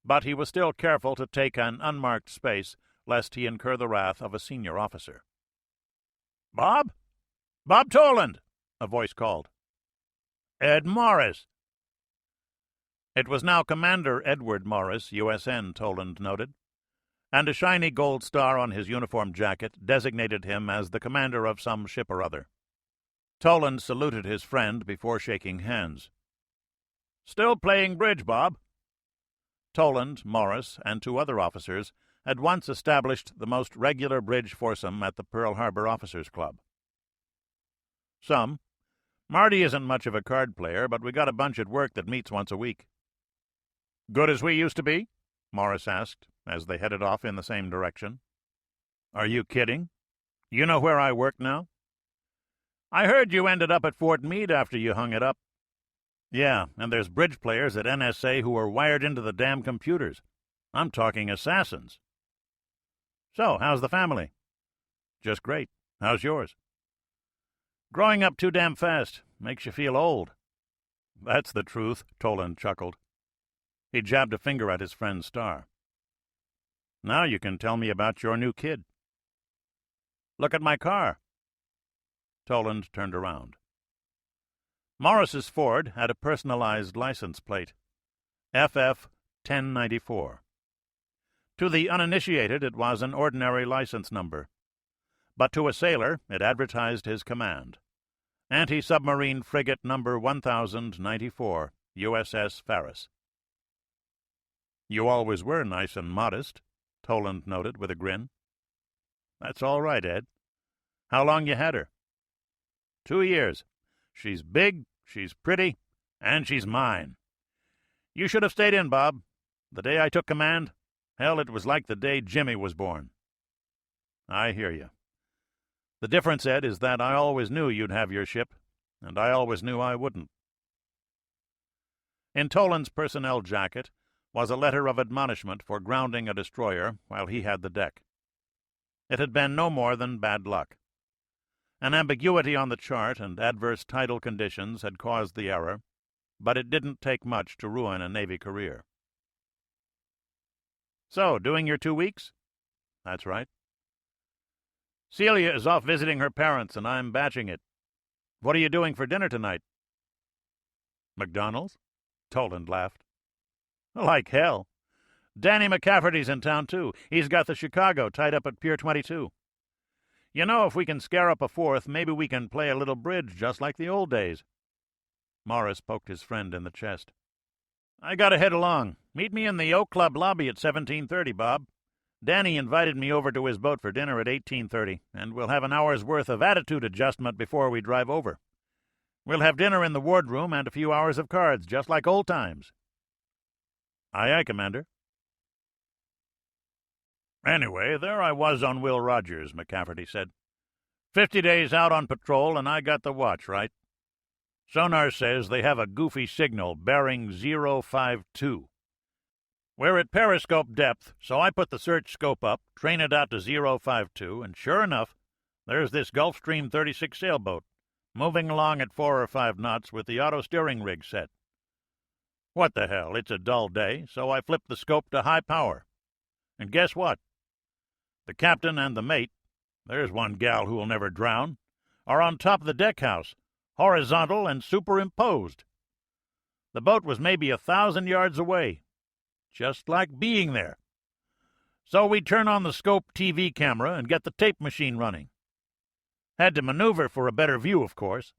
But he was still careful to take an unmarked space, lest he incur the wrath of a senior officer. "Bob? Bob Toland!" a voice called. "Ed Morris." It was now Commander Edward Morris, USN, Toland noted, and a shiny gold star on his uniform jacket designated him as the commander of some ship or other. Toland saluted his friend before shaking hands. "Still playing bridge, Bob?" Toland, Morris, and 2 other officers had once established the most regular bridge foursome at the Pearl Harbor Officers' Club. "Some. Marty isn't much of a card player, but we got a bunch at work that meets once a week." "Good as we used to be?" Morris asked, as they headed off in the same direction. "Are you kidding? You know where I work now?" "I heard you ended up at Fort Meade after you hung it up." "Yeah, and there's bridge players at NSA who are wired into the damn computers. I'm talking assassins." "So, how's the family?" "Just great. How's yours?" "Growing up too damn fast. Makes you feel old." "That's the truth," Toland chuckled. He jabbed a finger at his friend's star. "Now you can tell me about your new kid." "Look at my car." Toland turned around. Morris's Ford had a personalized license plate, FF 1094. To the uninitiated, it was an ordinary license number, but to a sailor it advertised his command, Anti-Submarine Frigate Number 1094, USS Ferris. "You always were nice and modest," Toland noted with a grin. "That's all right, Ed. How long you had her?" 2 years. She's big, she's pretty, and she's mine. You should have stayed in, Bob. The day I took command, hell, it was like the day Jimmy was born." "I hear you. The difference, Ed, is that I always knew you'd have your ship, and I always knew I wouldn't." In Toland's personnel jacket was a letter of admonishment for grounding a destroyer while he had the deck. It had been no more than bad luck. An ambiguity on the chart and adverse tidal conditions had caused the error, but it didn't take much to ruin a Navy career. "So, doing your 2 weeks?" "That's right." "Celia is off visiting her parents, and I'm batching it. What are you doing for dinner tonight?" "McDonald's?" Toland laughed. "Like hell. Danny McCafferty's in town, too. He's got the Chicago tied up at Pier 22. You know, if we can scare up a 4th, maybe we can play a little bridge just like the old days." Morris poked his friend in the chest. "I gotta head along. Meet me in the Oak Club lobby at 17:30, Bob. Danny invited me over to his boat for dinner at 18:30, and we'll have an hour's worth of attitude adjustment before we drive over. We'll have dinner in the wardroom and a few hours of cards, just like old times." "Aye, aye, Commander." "Anyway, there I was on Will Rogers," McCafferty said. 50 days out on patrol, and I got the watch right. Sonar says they have a goofy signal, bearing 052. We're at periscope depth, so I put the search scope up, train it out to 052, and sure enough, there's this Gulfstream 36 sailboat, moving along at 4 or 5 knots with the auto-steering rig set. What the hell, it's a dull day, so I flipped the scope to high power. And guess what? The captain and the mate, there's one gal who'll never drown, are on top of the deckhouse, horizontal and superimposed. The boat was maybe 1,000 yards away, just like being there. So we turn on the scope TV camera and get the tape machine running. Had to maneuver for a better view, of course.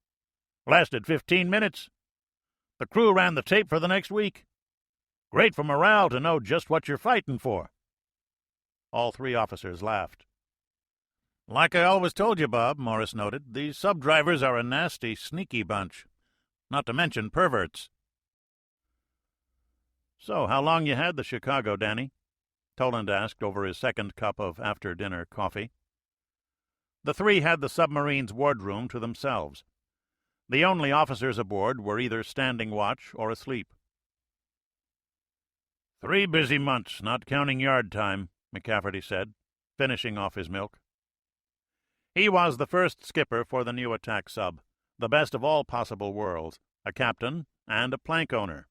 Lasted 15 minutes. The crew ran the tape for the next week. Great for morale to know just what you're fighting for." All three officers laughed. "Like I always told you, Bob," Morris noted, "these sub-drivers are a nasty, sneaky bunch. Not to mention perverts." "So, how long you had the Chicago, Danny?" Toland asked over his second cup of after-dinner coffee. The three had the submarine's wardroom to themselves. The only officers aboard were either standing watch or asleep. 3 busy months, not counting yard time," McCafferty said, finishing off his milk. He was the first skipper for the new attack sub, the best of all possible worlds, a captain and a plank owner.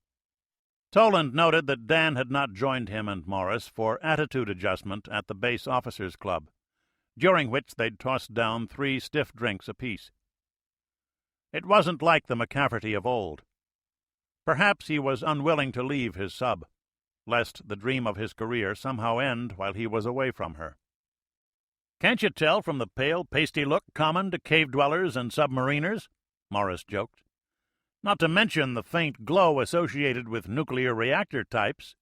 Toland noted that Dan had not joined him and Morris for attitude adjustment at the base officers' club, during which they'd tossed down 3 stiff drinks apiece. It wasn't like the McCafferty of old. Perhaps he was unwilling to leave his sub, lest the dream of his career somehow end while he was away from her. "Can't you tell from the pale, pasty look common to cave-dwellers and submariners?" Morris joked. "Not to mention the faint glow associated with nuclear reactor types."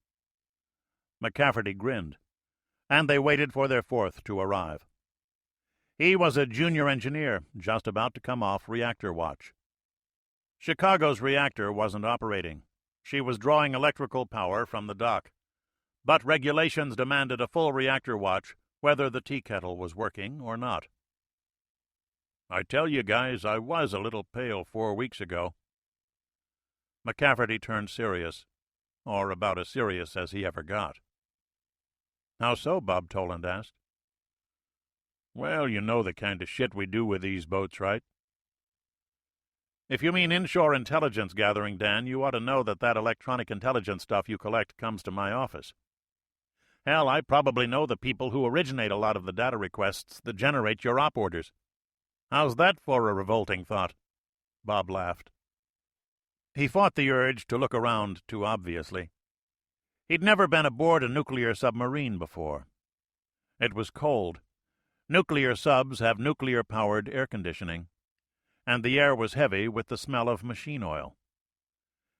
McCafferty grinned, and they waited for their fourth to arrive. He was a junior engineer, just about to come off reactor watch. Chicago's reactor wasn't operating. She was drawing electrical power from the dock, but regulations demanded a full reactor watch whether the tea kettle was working or not. "I tell you guys, I was a little pale 4 weeks ago." McCafferty turned serious, or about as serious as he ever got. "How so?" Bob Toland asked. "Well, you know the kind of shit we do with these boats, right?" "If you mean inshore intelligence gathering, Dan, you ought to know that electronic intelligence stuff you collect comes to my office. Hell, I probably know the people who originate a lot of the data requests that generate your op orders. How's that for a revolting thought?" Bob laughed. He fought the urge to look around too obviously. He'd never been aboard a nuclear submarine before. It was cold. Nuclear subs have nuclear-powered air conditioning, and the air was heavy with the smell of machine oil.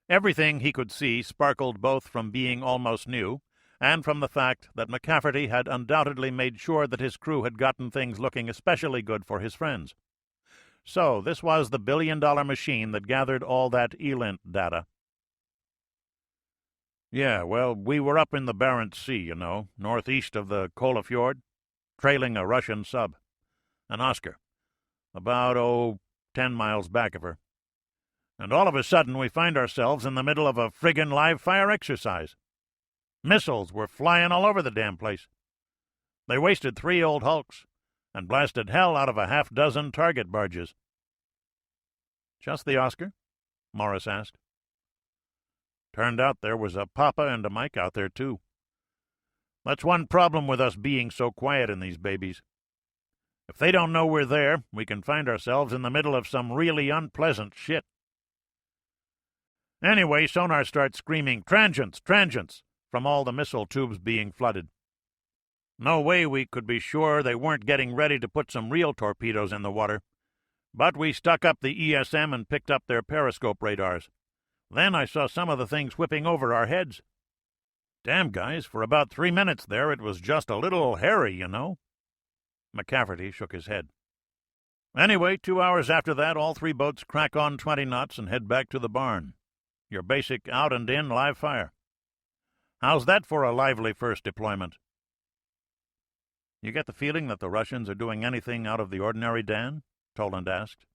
Everything he could see sparkled both from being almost new and from the fact that McCafferty had undoubtedly made sure that his crew had gotten things looking especially good for his friends. So this was the billion-dollar machine that gathered all that ELINT data. "Yeah, well, we were up in the Barents Sea, you know, northeast of the Kola Fjord, trailing a Russian sub, an Oscar, about, 10 miles back of her. And all of a sudden we find ourselves in the middle of a friggin' live-fire exercise. Missiles were flying all over the damn place. They wasted 3 old hulks and blasted hell out of a half-dozen target barges." "Just the Oscar?" Morris asked. "Turned out there was a Papa and a Mike out there, too. That's one problem with us being so quiet in these babies. If they don't know we're there, we can find ourselves in the middle of some really unpleasant shit. Anyway, sonar starts screaming, 'Transients! Transients!' from all the missile tubes being flooded. No way we could be sure they weren't getting ready to put some real torpedoes in the water, but we stuck up the ESM and picked up their periscope radars. Then I saw some of the things whipping over our heads. Damn, guys, for about 3 minutes there it was just a little hairy, you know." McCafferty shook his head. "Anyway, 2 hours after that, all 3 boats crack on 20 knots and head back to the barn. Your basic out-and-in live fire. How's that for a lively first deployment?" "You get the feeling that the Russians are doing anything out of the ordinary, Dan?" Toland asked,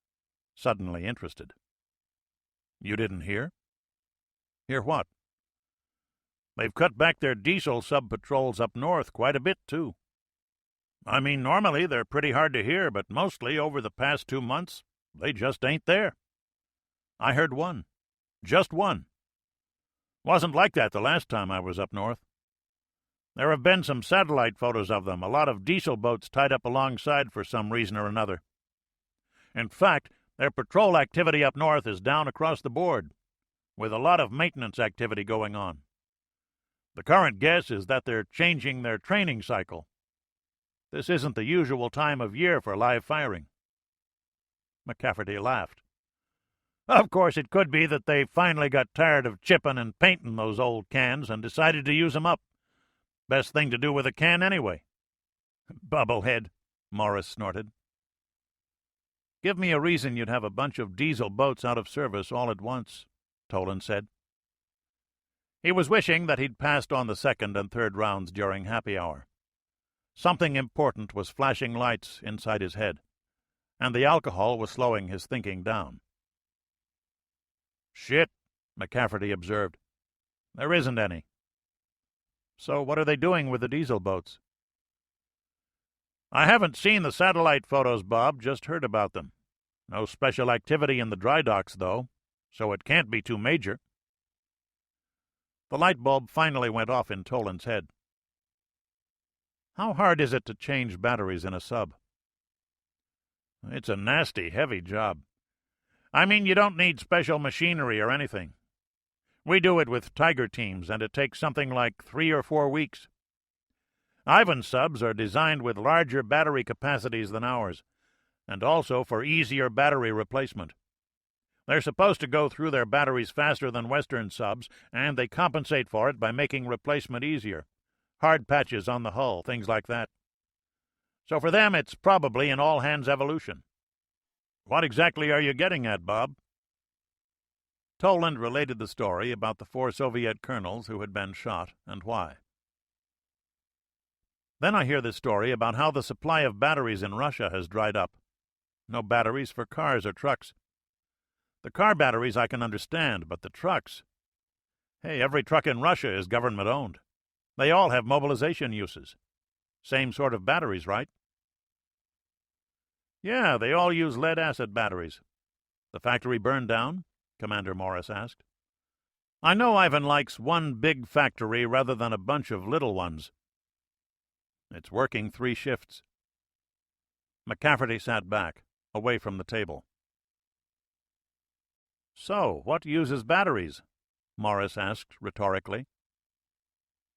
suddenly interested. "You didn't hear?" "Hear what?" "They've cut back their diesel sub-patrols up north quite a bit, too. I mean, normally they're pretty hard to hear, but mostly over the past 2 months, they just ain't there. I heard one. Just one. Wasn't like that the last time I was up north. There have been some satellite photos of them, a lot of diesel boats tied up alongside for some reason or another. In fact, their patrol activity up north is down across the board, with a lot of maintenance activity going on. The current guess is that they're changing their training cycle. This isn't the usual time of year for live firing." McCafferty laughed. Of course, it could be that they finally got tired of chipping and painting those old cans and decided to use 'em up. Best thing to do with a can anyway. Bubblehead, Morris snorted. Give me a reason you'd have a bunch of diesel boats out of service all at once, Toland said. He was wishing that he'd passed on the second and third rounds during happy hour. Something important was flashing lights inside his head, and the alcohol was slowing his thinking down. Shit, McCafferty observed. There isn't any. So what are they doing with the diesel boats? I haven't seen the satellite photos, Bob, just heard about them. No special activity in the dry docks, though, so it can't be too major. The light bulb finally went off in Toland's head. How hard is it to change batteries in a sub? It's a nasty, heavy job. I mean, you don't need special machinery or anything. We do it with Tiger teams, and it takes something like 3 or 4 weeks. Ivan's subs are designed with larger battery capacities than ours, and also for easier battery replacement. They're supposed to go through their batteries faster than Western subs, and they compensate for it by making replacement easier. Hard patches on the hull, things like that. So for them, it's probably an all-hands evolution. What exactly are you getting at, Bob? Toland related the story about the 4 Soviet colonels who had been shot and why. Then I hear this story about how the supply of batteries in Russia has dried up. No batteries for cars or trucks. The car batteries I can understand, but the trucks... Hey, every truck in Russia is government-owned. They all have mobilization uses. Same sort of batteries, right? Yeah, they all use lead-acid batteries. The factory burned down? Commander Morris asked. I know Ivan likes one big factory rather than a bunch of little ones. It's working 3 shifts. McCafferty sat back, away from the table. So, what uses batteries? Morris asked rhetorically.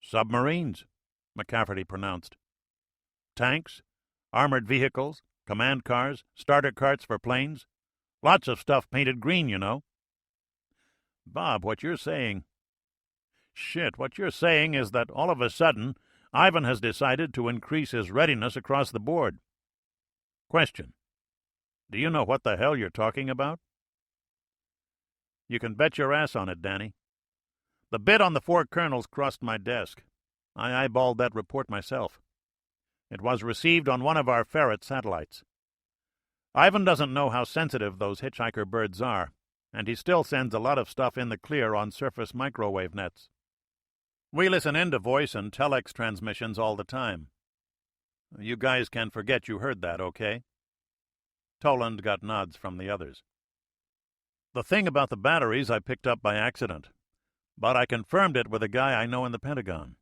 Submarines, McCafferty pronounced. Tanks, armored vehicles, command cars, starter carts for planes. Lots of stuff painted green, you know. Bob, what you're saying... What you're saying is that all of a sudden, Ivan has decided to increase his readiness across the board. Question. Do you know what the hell you're talking about? You can bet your ass on it, Danny. The bid on the 4 colonels crossed my desk. I eyeballed that report myself. It was received on one of our ferret satellites. Ivan doesn't know how sensitive those hitchhiker birds are, and he still sends a lot of stuff in the clear on surface microwave nets. We listen into voice and telex transmissions all the time. You guys can forget you heard that, okay? Toland got nods from the others. The thing about the batteries I picked up by accident, but I confirmed it with a guy I know in the Pentagon.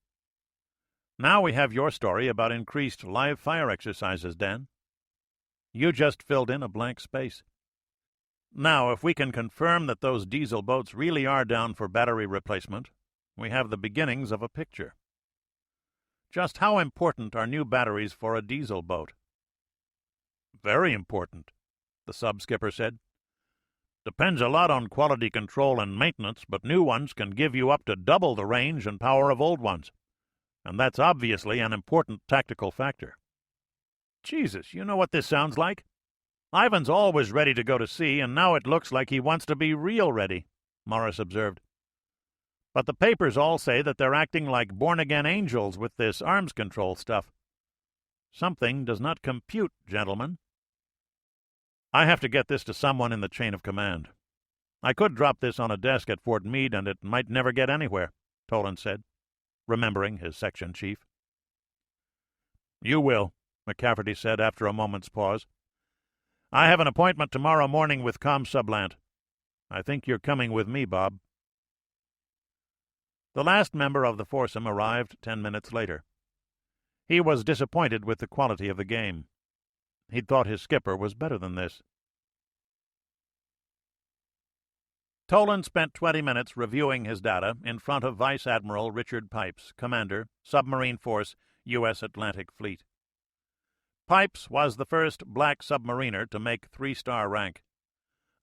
Now we have your story about increased live fire exercises, Dan. You just filled in a blank space. Now, if we can confirm that those diesel boats really are down for battery replacement, we have the beginnings of a picture. Just how important are new batteries for a diesel boat? Very important, the sub-skipper said. Depends a lot on quality control and maintenance, but new ones can give you up to double the range and power of old ones. And that's obviously an important tactical factor. Jesus, you know what this sounds like? Ivan's always ready to go to sea, and now it looks like he wants to be real ready, Morris observed. But the papers all say that they're acting like born-again angels with this arms control stuff. Something does not compute, gentlemen. I have to get this to someone in the chain of command. I could drop this on a desk at Fort Meade, and it might never get anywhere, Toland said, remembering his section chief. You will, McCafferty said after a moment's pause. I have an appointment tomorrow morning with ComSublant. I think you're coming with me, Bob. The last member of the foursome arrived 10 minutes later. He was disappointed with the quality of the game. He'd thought his skipper was better than this. Toland spent 20 minutes reviewing his data in front of Vice Admiral Richard Pipes, Commander, Submarine Force, U.S. Atlantic Fleet. Pipes was the first black submariner to make 3-star rank.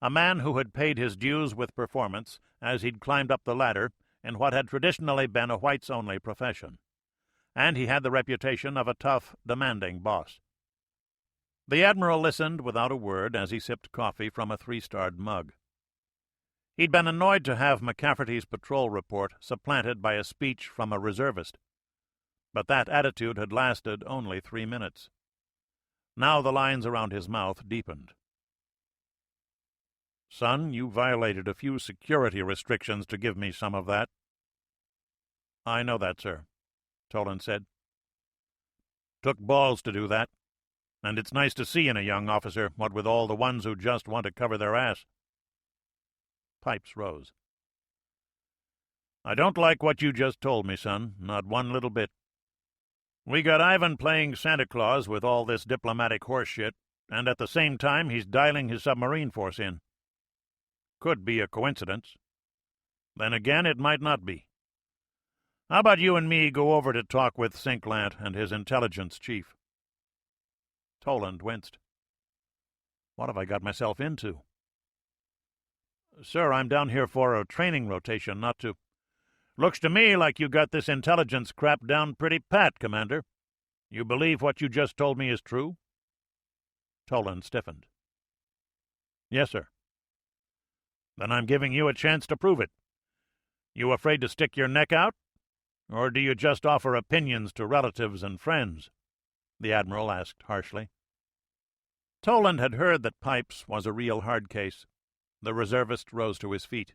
a man who had paid his dues with performance as he'd climbed up the ladder in what had traditionally been a whites-only profession, and he had the reputation of a tough, demanding boss. The Admiral listened without a word as he sipped coffee from a 3-starred mug. He'd been annoyed to have McCafferty's patrol report supplanted by a speech from a reservist, but that attitude had lasted only 3 minutes. Now the lines around his mouth deepened. "Son, you violated a few security restrictions to give me some of that." "I know that, sir," Toland said. "Took balls to do that, and it's nice to see in a young officer, what with all the ones who just want to cover their ass." Pipes rose. "I don't like what you just told me, son, not one little bit. We got Ivan playing Santa Claus with all this diplomatic horse shit, and at the same time he's dialing his submarine force in. Could be a coincidence. Then again, it might not be. How about you and me go over to talk with Sinklant and his intelligence chief?" Toland winced. "What have I got myself into?" "Sir, I'm down here for a training rotation, not to—" "Looks to me like you got this intelligence crap down pretty pat, Commander. You believe what you just told me is true?" Toland stiffened. "Yes, sir." "Then I'm giving you a chance to prove it. You afraid to stick your neck out? Or do you just offer opinions to relatives and friends?" the Admiral asked harshly. Toland had heard that Pipes was a real hard case. The reservist rose to his feet.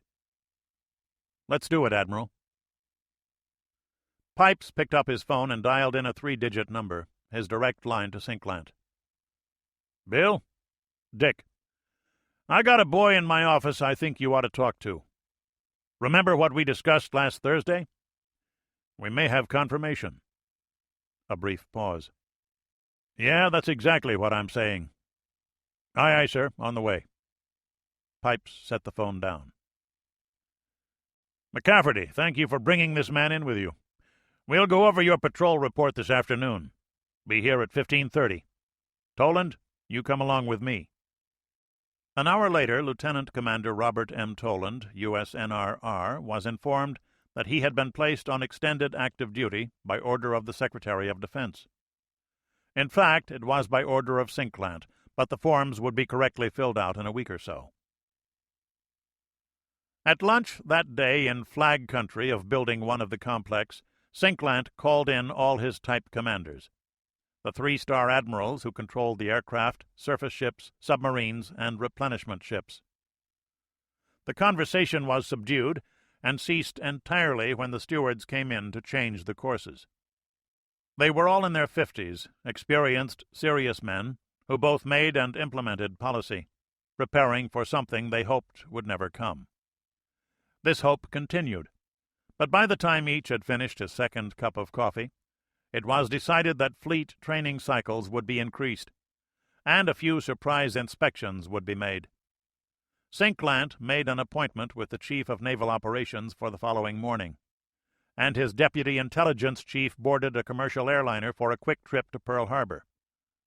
"Let's do it, Admiral." Pipes picked up his phone and dialed in a 3-digit number, his direct line to Sinklant. "Bill? Dick. I got a boy in my office I think you ought to talk to. Remember what we discussed last Thursday? We may have confirmation." A brief pause. "Yeah, that's exactly what I'm saying." Aye, sir, on the way." Pipes set the phone down. "McCafferty, thank you for bringing this man in with you. We'll go over your patrol report this afternoon. Be here at 15:30. Toland, you come along with me." An hour later, Lieutenant Commander Robert M. Toland, USNRR, was informed that he had been placed on extended active duty by order of the Secretary of Defense. In fact, it was by order of Sinklant, but the forms would be correctly filled out in a week or so. At lunch that day in Flag Country of Building 1 of the complex, Sinklant called in all his type commanders, the 3-star admirals who controlled the aircraft, surface ships, submarines, and replenishment ships. The conversation was subdued and ceased entirely when the stewards came in to change the courses. They were all in their 50s, experienced, serious men who both made and implemented policy, preparing for something they hoped would never come. This hope continued, but by the time each had finished his second cup of coffee, it was decided that fleet training cycles would be increased, and a few surprise inspections would be made. Sinklant made an appointment with the Chief of Naval Operations for the following morning, and his Deputy Intelligence Chief boarded a commercial airliner for a quick trip to Pearl Harbor,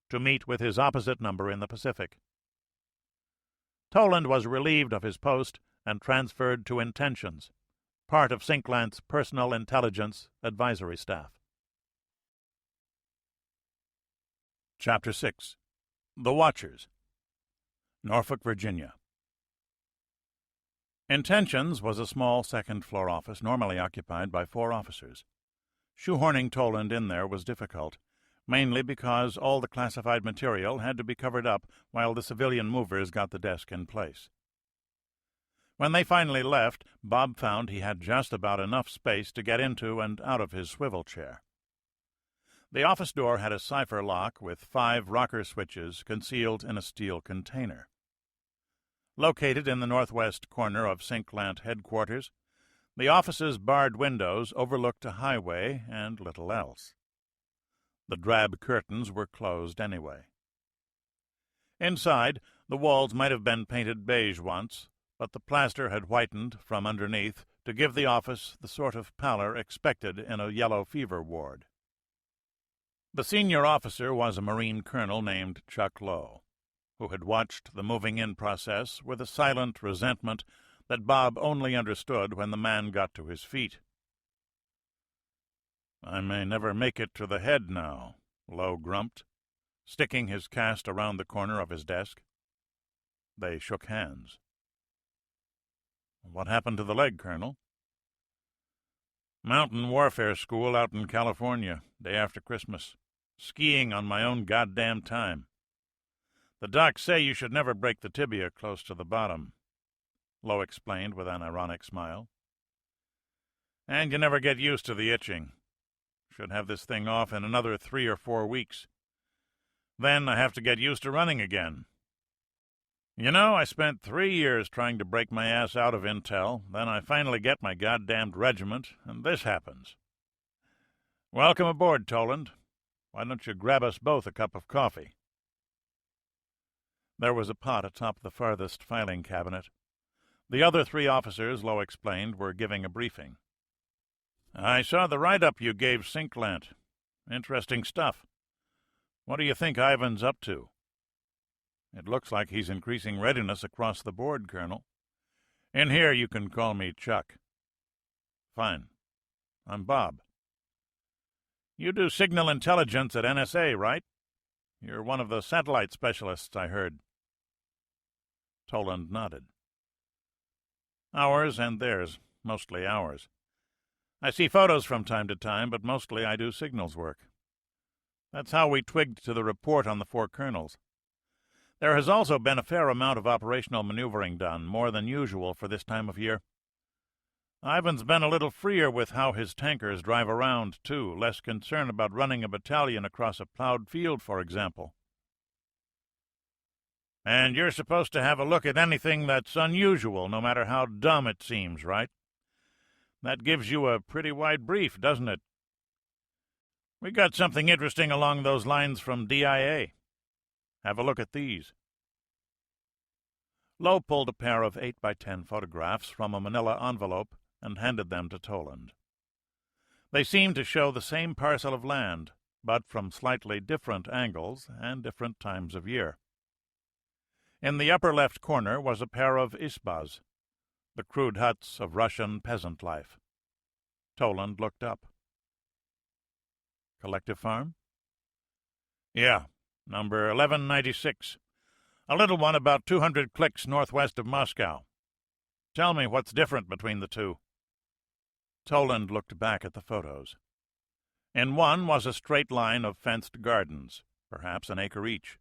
to meet with his opposite number in the Pacific. Toland was relieved of his post and transferred to Intentions, part of Sinklant's personal intelligence advisory staff. Chapter 6. The Watchers. Norfolk, Virginia. Intentions was a small second-floor office normally occupied by 4 officers. Shoehorning Toland in there was difficult, mainly because all the classified material had to be covered up while the civilian movers got the desk in place. When they finally left, Bob found he had just about enough space to get into and out of his swivel chair. The office door had a cipher lock with 5 rocker switches concealed in a steel container. Located in the northwest corner of Sinklant headquarters, the office's barred windows overlooked a highway and little else. The drab curtains were closed anyway. Inside, the walls might have been painted beige once, but the plaster had whitened from underneath to give the office the sort of pallor expected in a yellow fever ward. The senior officer was a Marine colonel named Chuck Lowe, who had watched the moving-in process with a silent resentment that Bob only understood when the man got to his feet. "I may never make it to the head now," Lowe grumped, sticking his cast around the corner of his desk. They shook hands. "What happened to the leg, Colonel?" "Mountain warfare school out in California, day after Christmas. Skiing on my own goddamn time. The docs say you should never break the tibia close to the bottom," Lowe explained with an ironic smile. "And you never get used to the itching. Should have this thing off in another 3 or 4 weeks. Then I have to get used to running again. You know, I spent 3 years trying to break my ass out of intel, then I finally get my goddamned regiment, and this happens. Welcome aboard, Toland. Why don't you grab us both a cup of coffee?" There was a pot atop the farthest filing cabinet. The other 3 officers, Lowe explained, were giving a briefing. "I saw the write-up you gave Sinklant. Interesting stuff. What do you think Ivan's up to?" "It looks like he's increasing readiness across the board, Colonel. In here you can call me Chuck." "Fine. I'm Bob." "You do signal intelligence at NSA, right? You're one of the satellite specialists, I heard." Toland nodded. "Ours and theirs, mostly ours. I see photos from time to time, but mostly I do signals work. That's how we twigged to the report on the 4 colonels. There has also been a fair amount of operational maneuvering done, more than usual for this time of year. Ivan's been a little freer with how his tankers drive around, too, less concern about running a battalion across a plowed field, for example." "And you're supposed to have a look at anything that's unusual, no matter how dumb it seems, right? That gives you a pretty wide brief, doesn't it? We got something interesting along those lines from DIA. Have a look at these." Lowe pulled a pair of 8x10 photographs from a manila envelope and handed them to Toland. They seemed to show the same parcel of land, but from slightly different angles and different times of year. In the upper left corner was a pair of isbas, the crude huts of Russian peasant life. Toland looked up. "Collective farm?" "Yeah, number 1196. A little one about 200 clicks northwest of Moscow. Tell me what's different between the two." Toland looked back at the photos. In one was a straight line of fenced gardens, perhaps an acre each.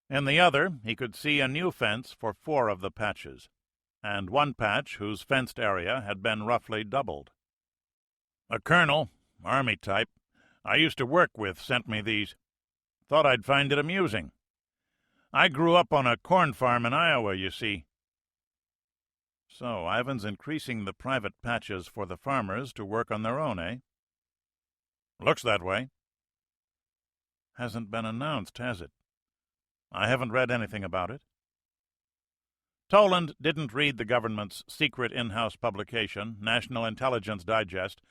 In the other he could see a new fence for 4 of the patches, and one patch whose fenced area had been roughly doubled. "A colonel, Army type, I used to work with sent me these. Thought I'd find it amusing. I grew up on a corn farm in Iowa, you see." "So Ivan's increasing the private patches for the farmers to work on their own, eh?" "Looks that way." "Hasn't been announced, has it? I haven't read anything about it." Toland didn't read the government's secret in-house publication, National Intelligence Digest,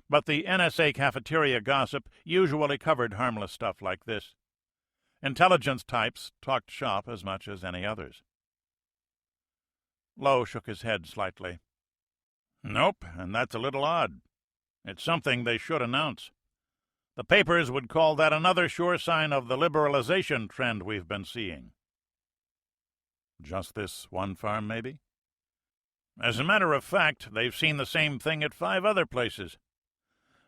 but the NSA cafeteria gossip usually covered harmless stuff like this. Intelligence types talked shop as much as any others. Lowe shook his head slightly. "Nope, and that's a little odd. It's something they should announce. The papers would call that another sure sign of the liberalization trend we've been seeing." "Just this one farm, maybe?" "As a matter of fact, they've seen the same thing at 5 other places.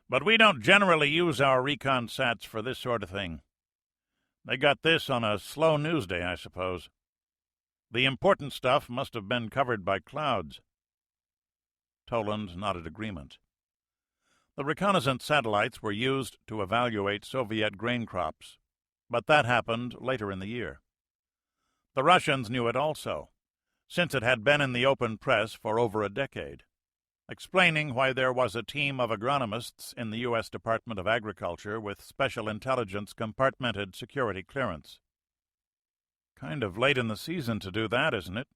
But we don't generally use our recon sats for this sort of thing. They got this on a slow news day, I suppose. The important stuff must have been covered by clouds." Toland nodded agreement. The reconnaissance satellites were used to evaluate Soviet grain crops, but that happened later in the year. The Russians knew it also, since it had been in the open press for over a decade, explaining why there was a team of agronomists in the U.S. Department of Agriculture with special intelligence compartmented security clearance. Kind of late in the season to do that, isn't it?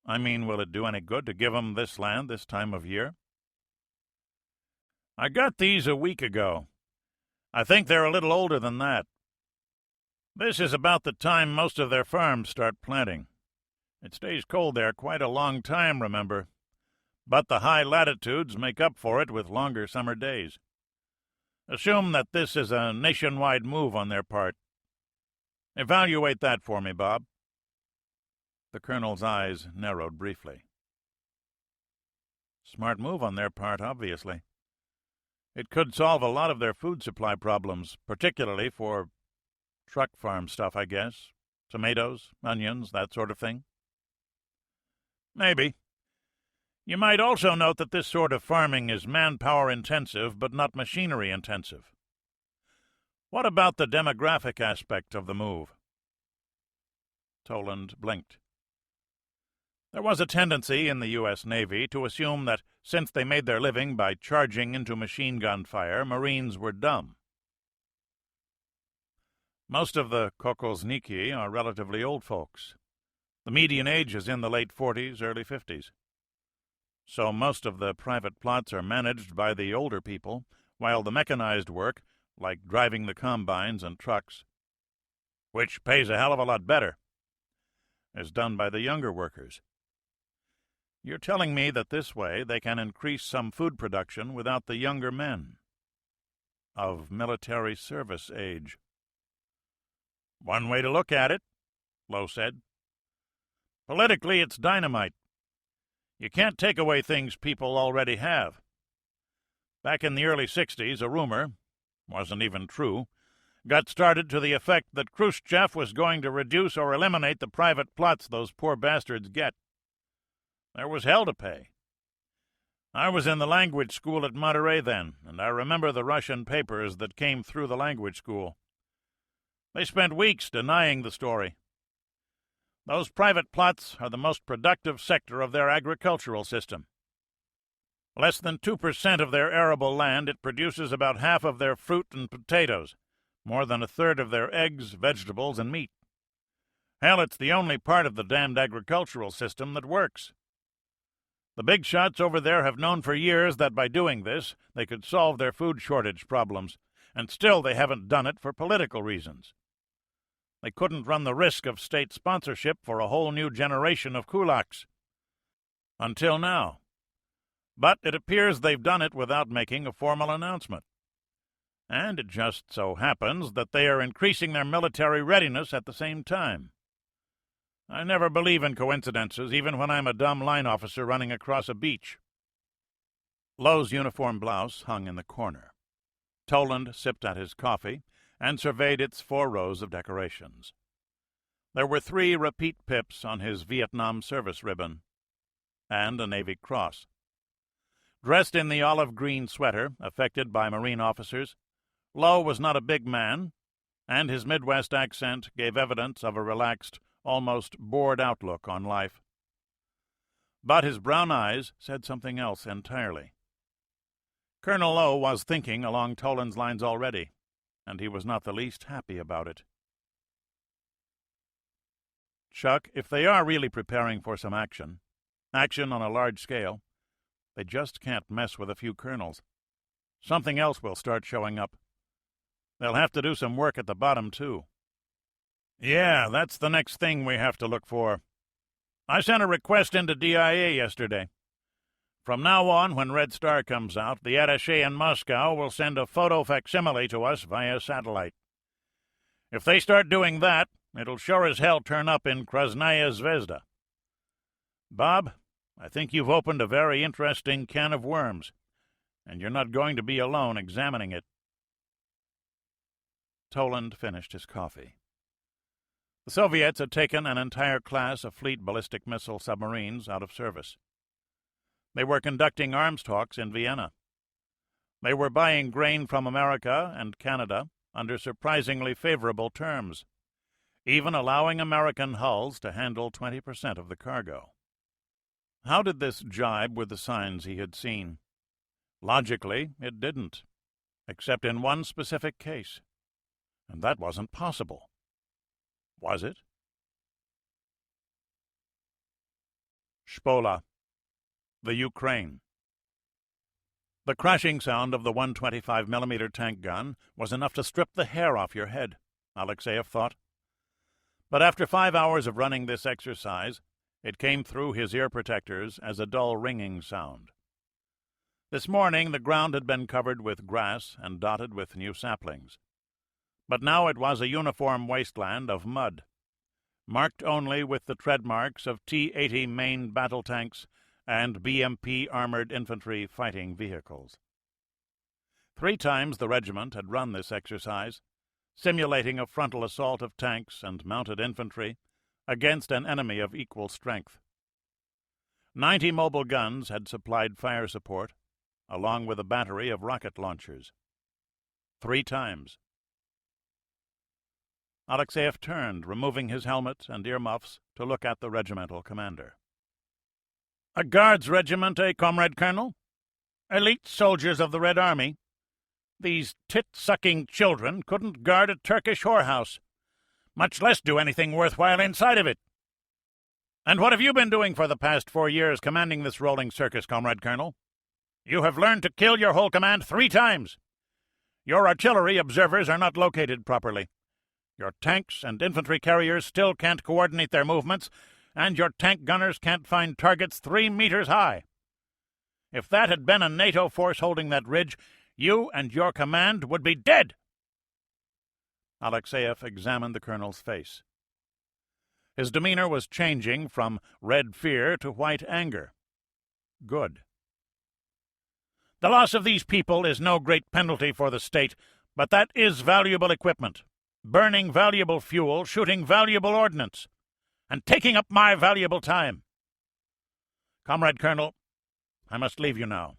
I mean, will it do any good to give 'em this land this time of year? "I got these a week ago. I think they're a little older than that. This is about the time most of their farms start planting. It stays cold there quite a long time, remember, but the high latitudes make up for it with longer summer days. Assume that this is a nationwide move on their part. Evaluate that for me, Bob." The colonel's eyes narrowed briefly. Smart move on their part, obviously. It could solve a lot of their food supply problems, particularly for truck farm stuff, I guess. Tomatoes, onions, that sort of thing. Maybe. You might also note that this sort of farming is manpower-intensive but not machinery-intensive. What about the demographic aspect of the move? Toland blinked. There was a tendency in the U.S. Navy to assume that since they made their living by charging into machine gun fire, Marines were dumb. Most of the Kokolzniki are relatively old folks. The median age is in the late 40s, early 50s. So most of the private plots are managed by the older people, while the mechanized work, like driving the combines and trucks, which pays a hell of a lot better, is done by the younger workers. You're telling me that this way they can increase some food production without the younger men of military service age. One way to look at it, Lowe said. Politically, it's dynamite. You can't take away things people already have. Back in the early 60s, a rumor, wasn't even true, got started to the effect that Khrushchev was going to reduce or eliminate the private plots those poor bastards get. There was hell to pay. I was in the language school at Monterey then, and I remember the Russian papers that came through the language school. They spent weeks denying the story. Those private plots are the most productive sector of their agricultural system. Less than 2% of their arable land, it produces about half of their fruit and potatoes, more than a third of their eggs, vegetables, and meat. Hell, it's the only part of the damned agricultural system that works. The big shots over there have known for years that by doing this, they could solve their food shortage problems, and still they haven't done it for political reasons. They couldn't run the risk of state sponsorship for a whole new generation of kulaks. Until now. But it appears they've done it without making a formal announcement. And it just so happens that they are increasing their military readiness at the same time. I never believe in coincidences, even when I'm a dumb line officer running across a beach. Lowe's uniform blouse hung in the corner. Toland sipped at his coffee and surveyed its 4 rows of decorations. There were 3 repeat pips on his Vietnam service ribbon, and a Navy cross. Dressed in the olive-green sweater affected by Marine officers, Lowe was not a big man, and his Midwest accent gave evidence of a relaxed, almost bored outlook on life. But his brown eyes said something else entirely. Colonel Lowe was thinking along Toland's lines already, and he was not the least happy about it. Chuck, if they are really preparing for some action on a large scale, they just can't mess with a few colonels. Something else will start showing up. They'll have to do some work at the bottom, too. Yeah, that's the next thing we have to look for. I sent a request into DIA yesterday. From now on, when Red Star comes out, the attaché in Moscow will send a photo facsimile to us via satellite. If they start doing that, it'll sure as hell turn up in Krasnaya Zvezda. Bob, I think you've opened a very interesting can of worms, and you're not going to be alone examining it. Toland finished his coffee. The Soviets had taken an entire class of fleet ballistic missile submarines out of service. They were conducting arms talks in Vienna. They were buying grain from America and Canada under surprisingly favorable terms, even allowing American hulls to handle 20% of the cargo. How did this jibe with the signs he had seen? Logically, it didn't, except in one specific case. And that wasn't possible. Was it? Shpola. The Ukraine. The crashing sound of the 125mm tank gun was enough to strip the hair off your head, Alexeyev thought. But after 5 hours of running this exercise, it came through his ear protectors as a dull ringing sound. This morning the ground had been covered with grass and dotted with new saplings. But now it was a uniform wasteland of mud, marked only with the tread marks of T-80 main battle tanks and BMP armored infantry fighting vehicles. 3 times the regiment had run this exercise, simulating a frontal assault of tanks and mounted infantry against an enemy of equal strength. 90 mobile guns had supplied fire support, along with a battery of rocket launchers. 3 times. Alexeyev turned, removing his helmet and earmuffs, to look at the regimental commander. "A Guards regiment, eh, Comrade Colonel? Elite soldiers of the Red Army. These tit-sucking children couldn't guard a Turkish whorehouse, much less do anything worthwhile inside of it. And what have you been doing for the past 4 years commanding this rolling circus, Comrade Colonel? You have learned to kill your whole command 3 times. Your artillery observers are not located properly. Your tanks and infantry carriers still can't coordinate their movements, and your tank gunners can't find targets 3 meters high. If that had been a NATO force holding that ridge, you and your command would be dead." Alexeyev examined the colonel's face. His demeanor was changing from red fear to white anger. Good. "The loss of these people is no great penalty for the state, but that is valuable equipment, burning valuable fuel, shooting valuable ordnance, and taking up my valuable time. Comrade Colonel, I must leave you now.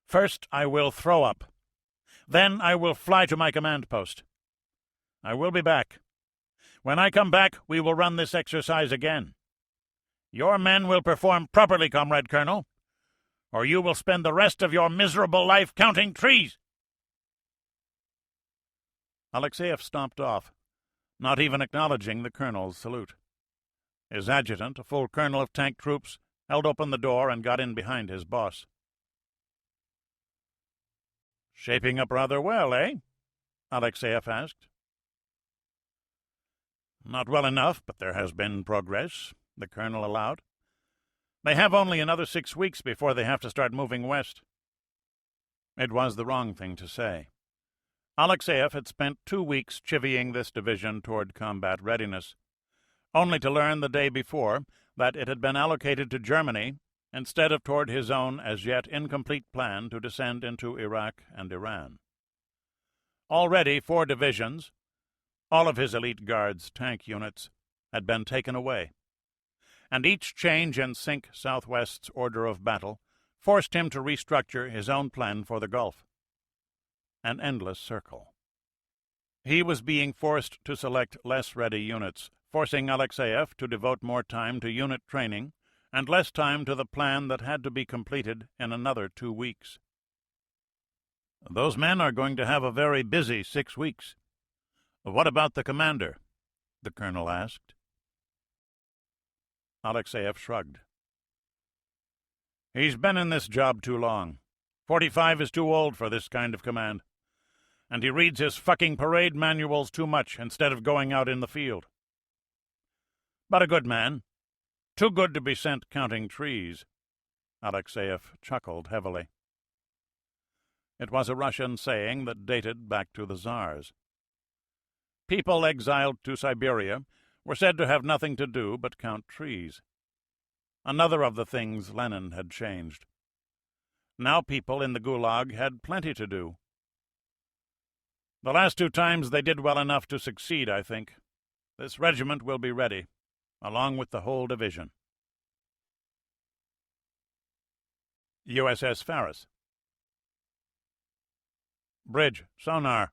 First I will throw up. Then I will fly to my command post. I will be back. When I come back, we will run this exercise again. Your men will perform properly, Comrade Colonel, or you will spend the rest of your miserable life counting trees." Alexeyev stomped off, not even acknowledging the colonel's salute. His adjutant, a full colonel of tank troops, held open the door and got in behind his boss. "Shaping up rather well, eh?" Alexeyev asked. "Not well enough, but there has been progress," the colonel allowed. "They have only another 6 weeks before they have to start moving west." It was the wrong thing to say. Alexeyev had spent 2 weeks chivying this division toward combat readiness, only to learn the day before that it had been allocated to Germany instead of toward his own as yet incomplete plan to descend into Iraq and Iran. Already 4 divisions, all of his elite Guards tank units, had been taken away, and each change in Sink Southwest's order of battle forced him to restructure his own plan for the Gulf. An endless circle. He was being forced to select less ready units, forcing Alexeyev to devote more time to unit training and less time to the plan that had to be completed in another 2 weeks. "Those men are going to have a very busy 6 weeks. What about the commander?" the colonel asked. Alexeyev shrugged. "He's been in this job too long. 45 is too old for this kind of command. And he reads his fucking parade manuals too much instead of going out in the field. But a good man. Too good to be sent counting trees." Alexeyev chuckled heavily. It was a Russian saying that dated back to the Tsars. People exiled to Siberia were said to have nothing to do but count trees. Another of the things Lenin had changed. Now people in the Gulag had plenty to do. The last 2 times they did well enough to succeed, I think. This regiment will be ready, along with the whole division. USS Faris. "Bridge, sonar.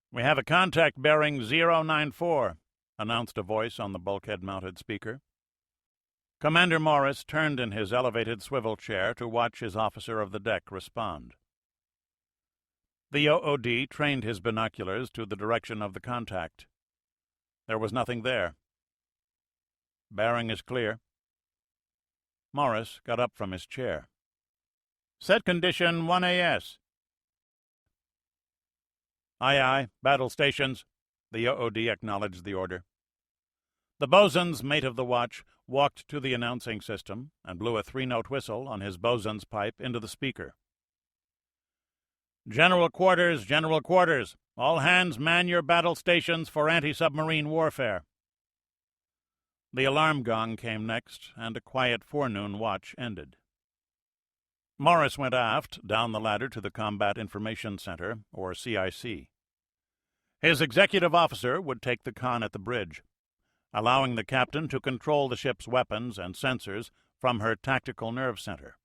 We have a contact bearing 094, announced a voice on the bulkhead-mounted speaker. Commander Morris turned in his elevated swivel chair to watch his officer of the deck respond. The OOD trained his binoculars to the direction of the contact. There was nothing there. "Bearing is clear." Morris got up from his chair. "Set condition 1AS. "Aye, aye. Battle stations." The OOD acknowledged the order. The bosun's mate of the watch walked to the announcing system and blew a 3-note whistle on his bosun's pipe into the speaker. General quarters, general quarters. All hands man your battle stations for anti-submarine warfare. The alarm gong came next, and a quiet forenoon watch ended. Morris went aft, down the ladder to the Combat Information Center, or CIC. His executive officer would take the con at the bridge, allowing the captain to control the ship's weapons and sensors from her tactical nerve center.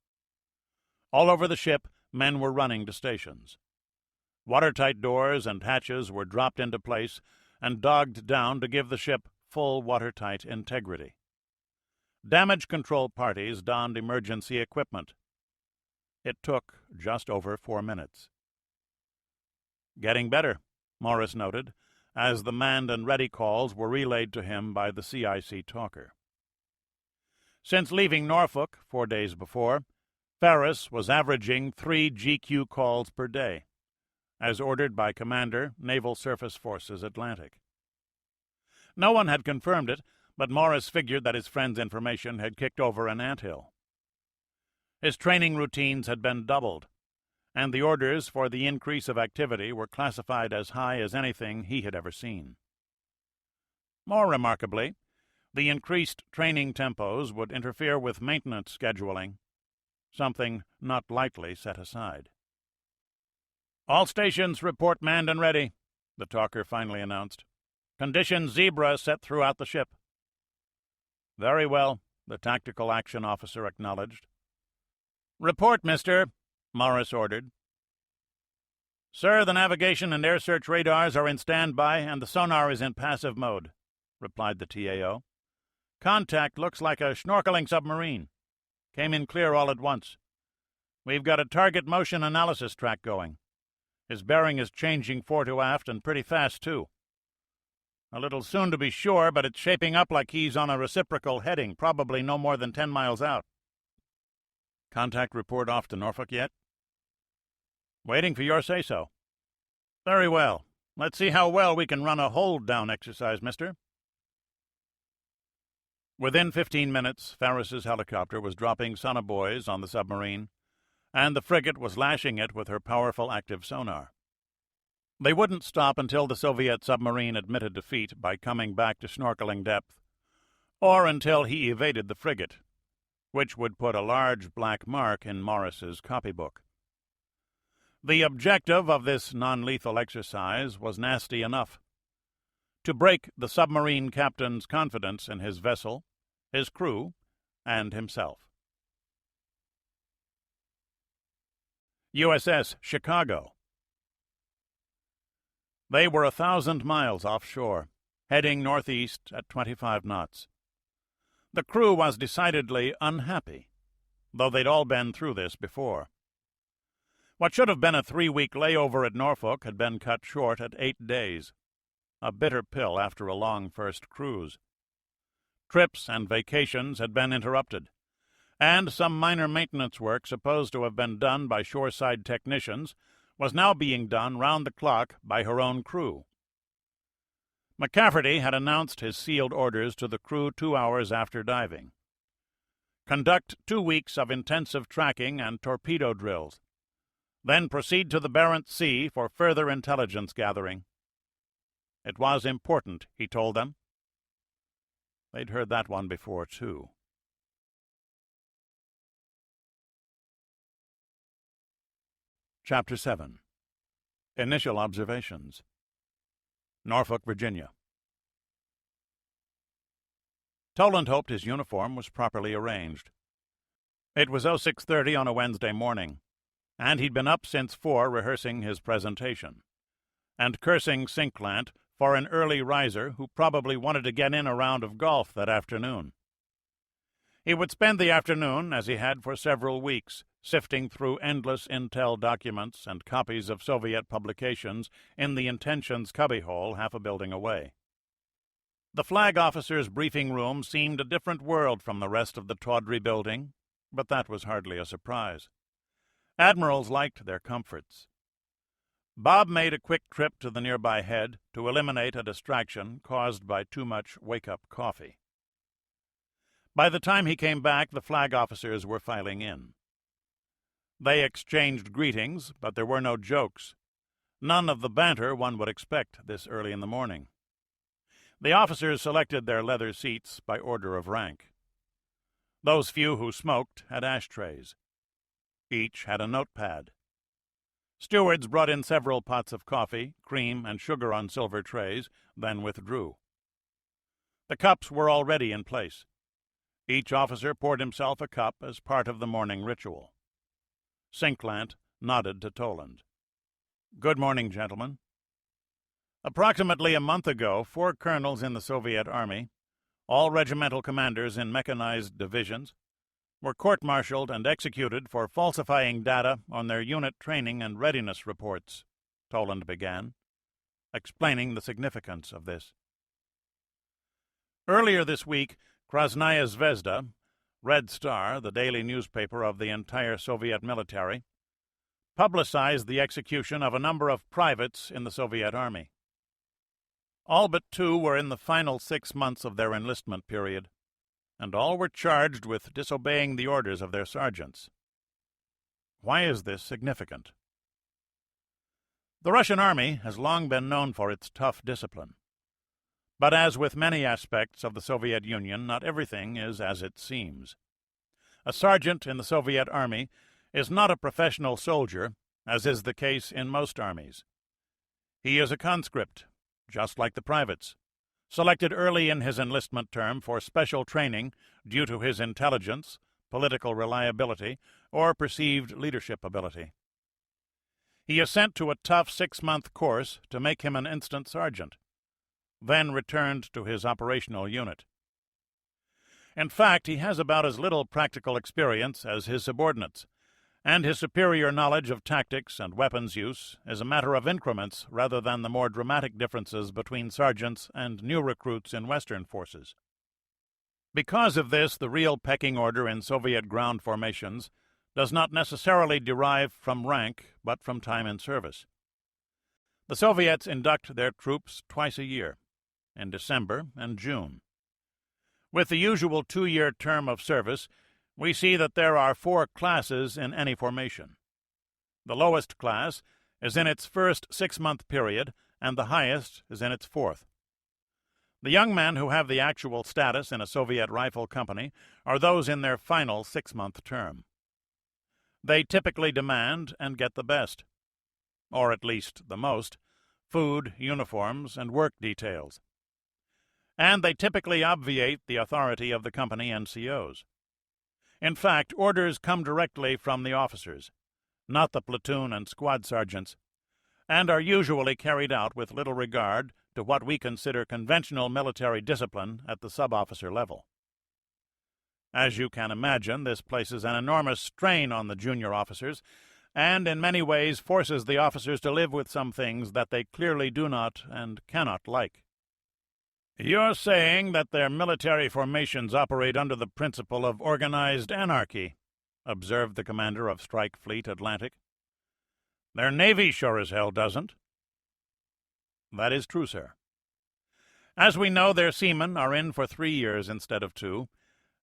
All over the ship, men were running to stations. Watertight doors and hatches were dropped into place and dogged down to give the ship full watertight integrity. Damage control parties donned emergency equipment. It took just over 4 minutes. Getting better, Morris noted, as the manned and ready calls were relayed to him by the CIC talker. Since leaving Norfolk 4 days before, Ferris was averaging 3 GQ calls per day, as ordered by Commander, Naval Surface Forces, Atlantic. No one had confirmed it, but Morris figured that his friend's information had kicked over an anthill. His training routines had been doubled, and the orders for the increase of activity were classified as high as anything he had ever seen. More remarkably, the increased training tempos would interfere with maintenance scheduling, something not lightly set aside. "All stations report manned and ready," the talker finally announced. "Condition Zebra set throughout the ship." "Very well," the tactical action officer acknowledged. "Report, mister," Morris ordered. "Sir, the navigation and air search radars are in standby and the sonar is in passive mode," replied the TAO. "Contact looks like a snorkeling submarine. Came in clear all at once. We've got a target motion analysis track going. His bearing is changing fore to aft and pretty fast, too. A little soon to be sure, but it's shaping up like he's on a reciprocal heading, probably no more than 10 miles out." "Contact report off to Norfolk yet?" "Waiting for your say-so." "Very well. Let's see how well we can run a hold-down exercise, mister." Within 15 minutes, Ferris's helicopter was dropping sonobuoys on the submarine, and the frigate was lashing it with her powerful active sonar. They wouldn't stop until the Soviet submarine admitted defeat by coming back to snorkeling depth, or until he evaded the frigate, which would put a large black mark in Morris's copybook. The objective of this non-lethal exercise was nasty enough: to break the submarine captain's confidence in his vessel, his crew, and himself. USS Chicago. They were 1,000 miles offshore, heading northeast at 25 knots. The crew was decidedly unhappy, though they'd all been through this before. What should have been a 3-week layover at Norfolk had been cut short at 8 days, a bitter pill after a long first cruise. Trips and vacations had been interrupted, and some minor maintenance work supposed to have been done by shoreside technicians was now being done round the clock by her own crew. McCafferty had announced his sealed orders to the crew 2 hours after diving. Conduct 2 weeks of intensive tracking and torpedo drills. Then proceed to the Barents Sea for further intelligence gathering. It was important, he told them. They'd heard that one before, too. Chapter 7. Initial Observations. Norfolk, Virginia. Toland hoped his uniform was properly arranged. It was 06:30 on a Wednesday morning, and he'd been up since 4 rehearsing his presentation, and cursing Sinklant for an early riser who probably wanted to get in a round of golf that afternoon. He would spend the afternoon, as he had for several weeks, sifting through endless intel documents and copies of Soviet publications in the Intentions cubbyhole half a building away. The flag officer's briefing room seemed a different world from the rest of the tawdry building, but that was hardly a surprise. Admirals liked their comforts. Bob made a quick trip to the nearby head to eliminate a distraction caused by too much wake-up coffee. By the time he came back, the flag officers were filing in. They exchanged greetings, but there were no jokes. None of the banter one would expect this early in the morning. The officers selected their leather seats by order of rank. Those few who smoked had ashtrays. Each had a notepad. Stewards brought in several pots of coffee, cream, and sugar on silver trays, then withdrew. The cups were already in place. Each officer poured himself a cup as part of the morning ritual. Sinklant nodded to Toland. "Good morning, gentlemen." Approximately a month ago, 4 colonels in the Soviet Army, all regimental commanders in mechanized divisions, were court-martialed and executed for falsifying data on their unit training and readiness reports, Toland began, explaining the significance of this. Earlier this week, Krasnaya Zvezda, Red Star, the daily newspaper of the entire Soviet military, publicized the execution of a number of privates in the Soviet Army. All but 2 were in the final 6 months of their enlistment period, and all were charged with disobeying the orders of their sergeants. Why is this significant? The Russian army has long been known for its tough discipline. But as with many aspects of the Soviet Union, not everything is as it seems. A sergeant in the Soviet Army is not a professional soldier, as is the case in most armies. He is a conscript, just like the privates, selected early in his enlistment term for special training due to his intelligence, political reliability, or perceived leadership ability. He is sent to a tough 6-month course to make him an instant sergeant, then returned to his operational unit. In fact, he has about as little practical experience as his subordinates, and his superior knowledge of tactics and weapons use is a matter of increments rather than the more dramatic differences between sergeants and new recruits in Western forces. Because of this, the real pecking order in Soviet ground formations does not necessarily derive from rank, but from time in service. The Soviets induct their troops twice a year, in December and June. With the usual 2-year term of service, we see that there are 4 classes in any formation. The lowest class is in its first 6-month period, and the highest is in its 4th. The young men who have the actual status in a Soviet rifle company are those in their final 6-month term. They typically demand and get the best, or at least the most, food, uniforms, and work details. And they typically obviate the authority of the company NCOs. In fact, orders come directly from the officers, not the platoon and squad sergeants, and are usually carried out with little regard to what we consider conventional military discipline at the sub-officer level. As you can imagine, this places an enormous strain on the junior officers, and in many ways forces the officers to live with some things that they clearly do not and cannot like. "You're saying that their military formations operate under the principle of organized anarchy," observed the commander of Strike Fleet Atlantic. "Their Navy sure as hell doesn't." "That is true, sir. As we know, their seamen are in for 3 years instead of 2,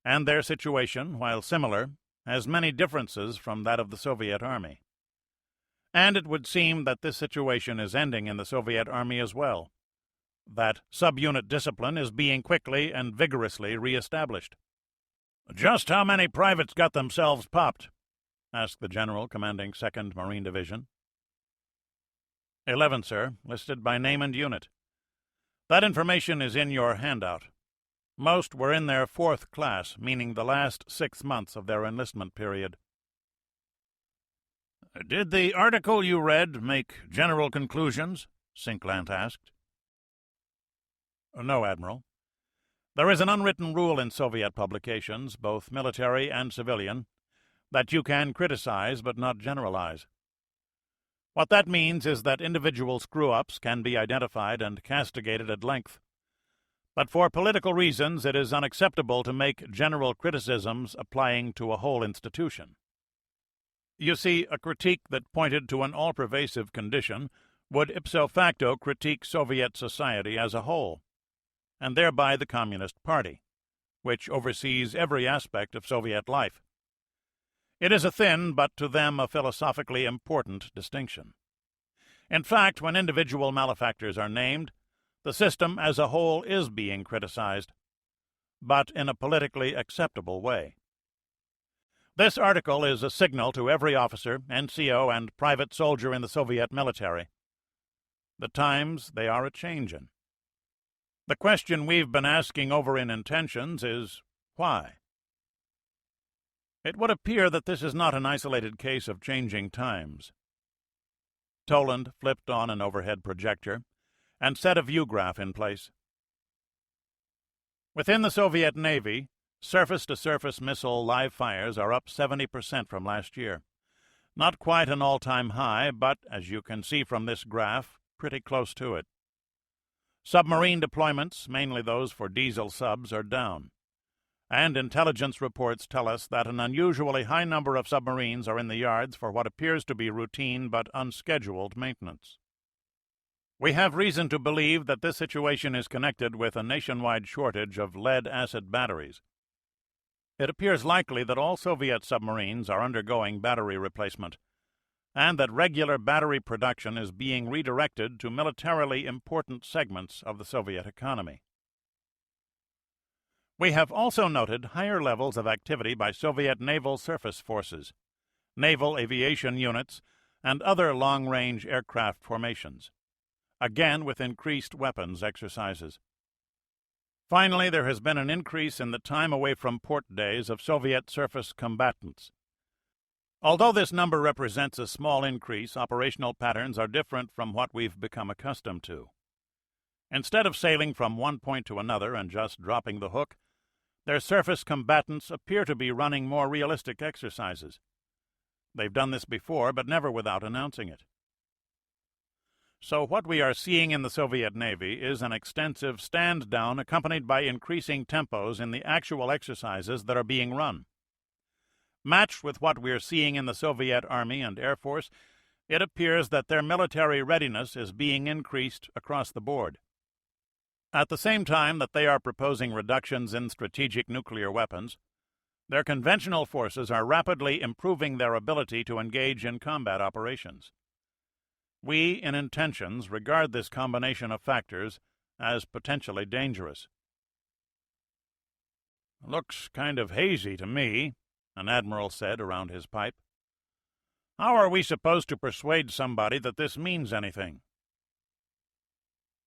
and their situation, while similar, has many differences from that of the Soviet Army. And it would seem that this situation is ending in the Soviet Army as well, that subunit discipline is being quickly and vigorously re-established." "Just how many privates got themselves popped?" asked the general commanding 2nd Marine Division. 11, sir, listed by name and unit. That information is in your handout. Most were in their 4th class, meaning the last 6 months of their enlistment period. "Did the article you read make general conclusions?" Sinklant asked. "No, Admiral. There is an unwritten rule in Soviet publications, both military and civilian, that you can criticize but not generalize. What that means is that individual screw-ups can be identified and castigated at length. But for political reasons, it is unacceptable to make general criticisms applying to a whole institution. You see, a critique that pointed to an all-pervasive condition would ipso facto critique Soviet society as a whole, and thereby the Communist Party, which oversees every aspect of Soviet life. It is a thin, but to them a philosophically important distinction. In fact, when individual malefactors are named, the system as a whole is being criticized, but in a politically acceptable way. This article is a signal to every officer, NCO, and private soldier in the Soviet military. The times they are a-changin'. The question we've been asking over in Intentions is, why? It would appear that this is not an isolated case of changing times. Toland flipped on an overhead projector and set a view graph in place. Within the Soviet Navy, surface-to-surface missile live fires are up 70% from last year. Not quite an all-time high, but, as you can see from this graph, pretty close to it. Submarine deployments, mainly those for diesel subs, are down. And intelligence reports tell us that an unusually high number of submarines are in the yards for what appears to be routine but unscheduled maintenance. We have reason to believe that this situation is connected with a nationwide shortage of lead-acid batteries. It appears likely that all Soviet submarines are undergoing battery replacement, and that regular battery production is being redirected to militarily important segments of the Soviet economy. We have also noted higher levels of activity by Soviet naval surface forces, naval aviation units, and other long-range aircraft formations, again with increased weapons exercises. Finally, there has been an increase in the time away from port days of Soviet surface combatants. Although this number represents a small increase, operational patterns are different from what we've become accustomed to. Instead of sailing from one point to another and just dropping the hook, their surface combatants appear to be running more realistic exercises. They've done this before, but never without announcing it. So what we are seeing in the Soviet Navy is an extensive stand-down accompanied by increasing tempos in the actual exercises that are being run. Matched with what we are seeing in the Soviet Army and Air Force, it appears that their military readiness is being increased across the board. At the same time that they are proposing reductions in strategic nuclear weapons, their conventional forces are rapidly improving their ability to engage in combat operations. We, in Intentions, regard this combination of factors as potentially dangerous. "Looks kind of hazy to me," an admiral said around his pipe. "How are we supposed to persuade somebody that this means anything?"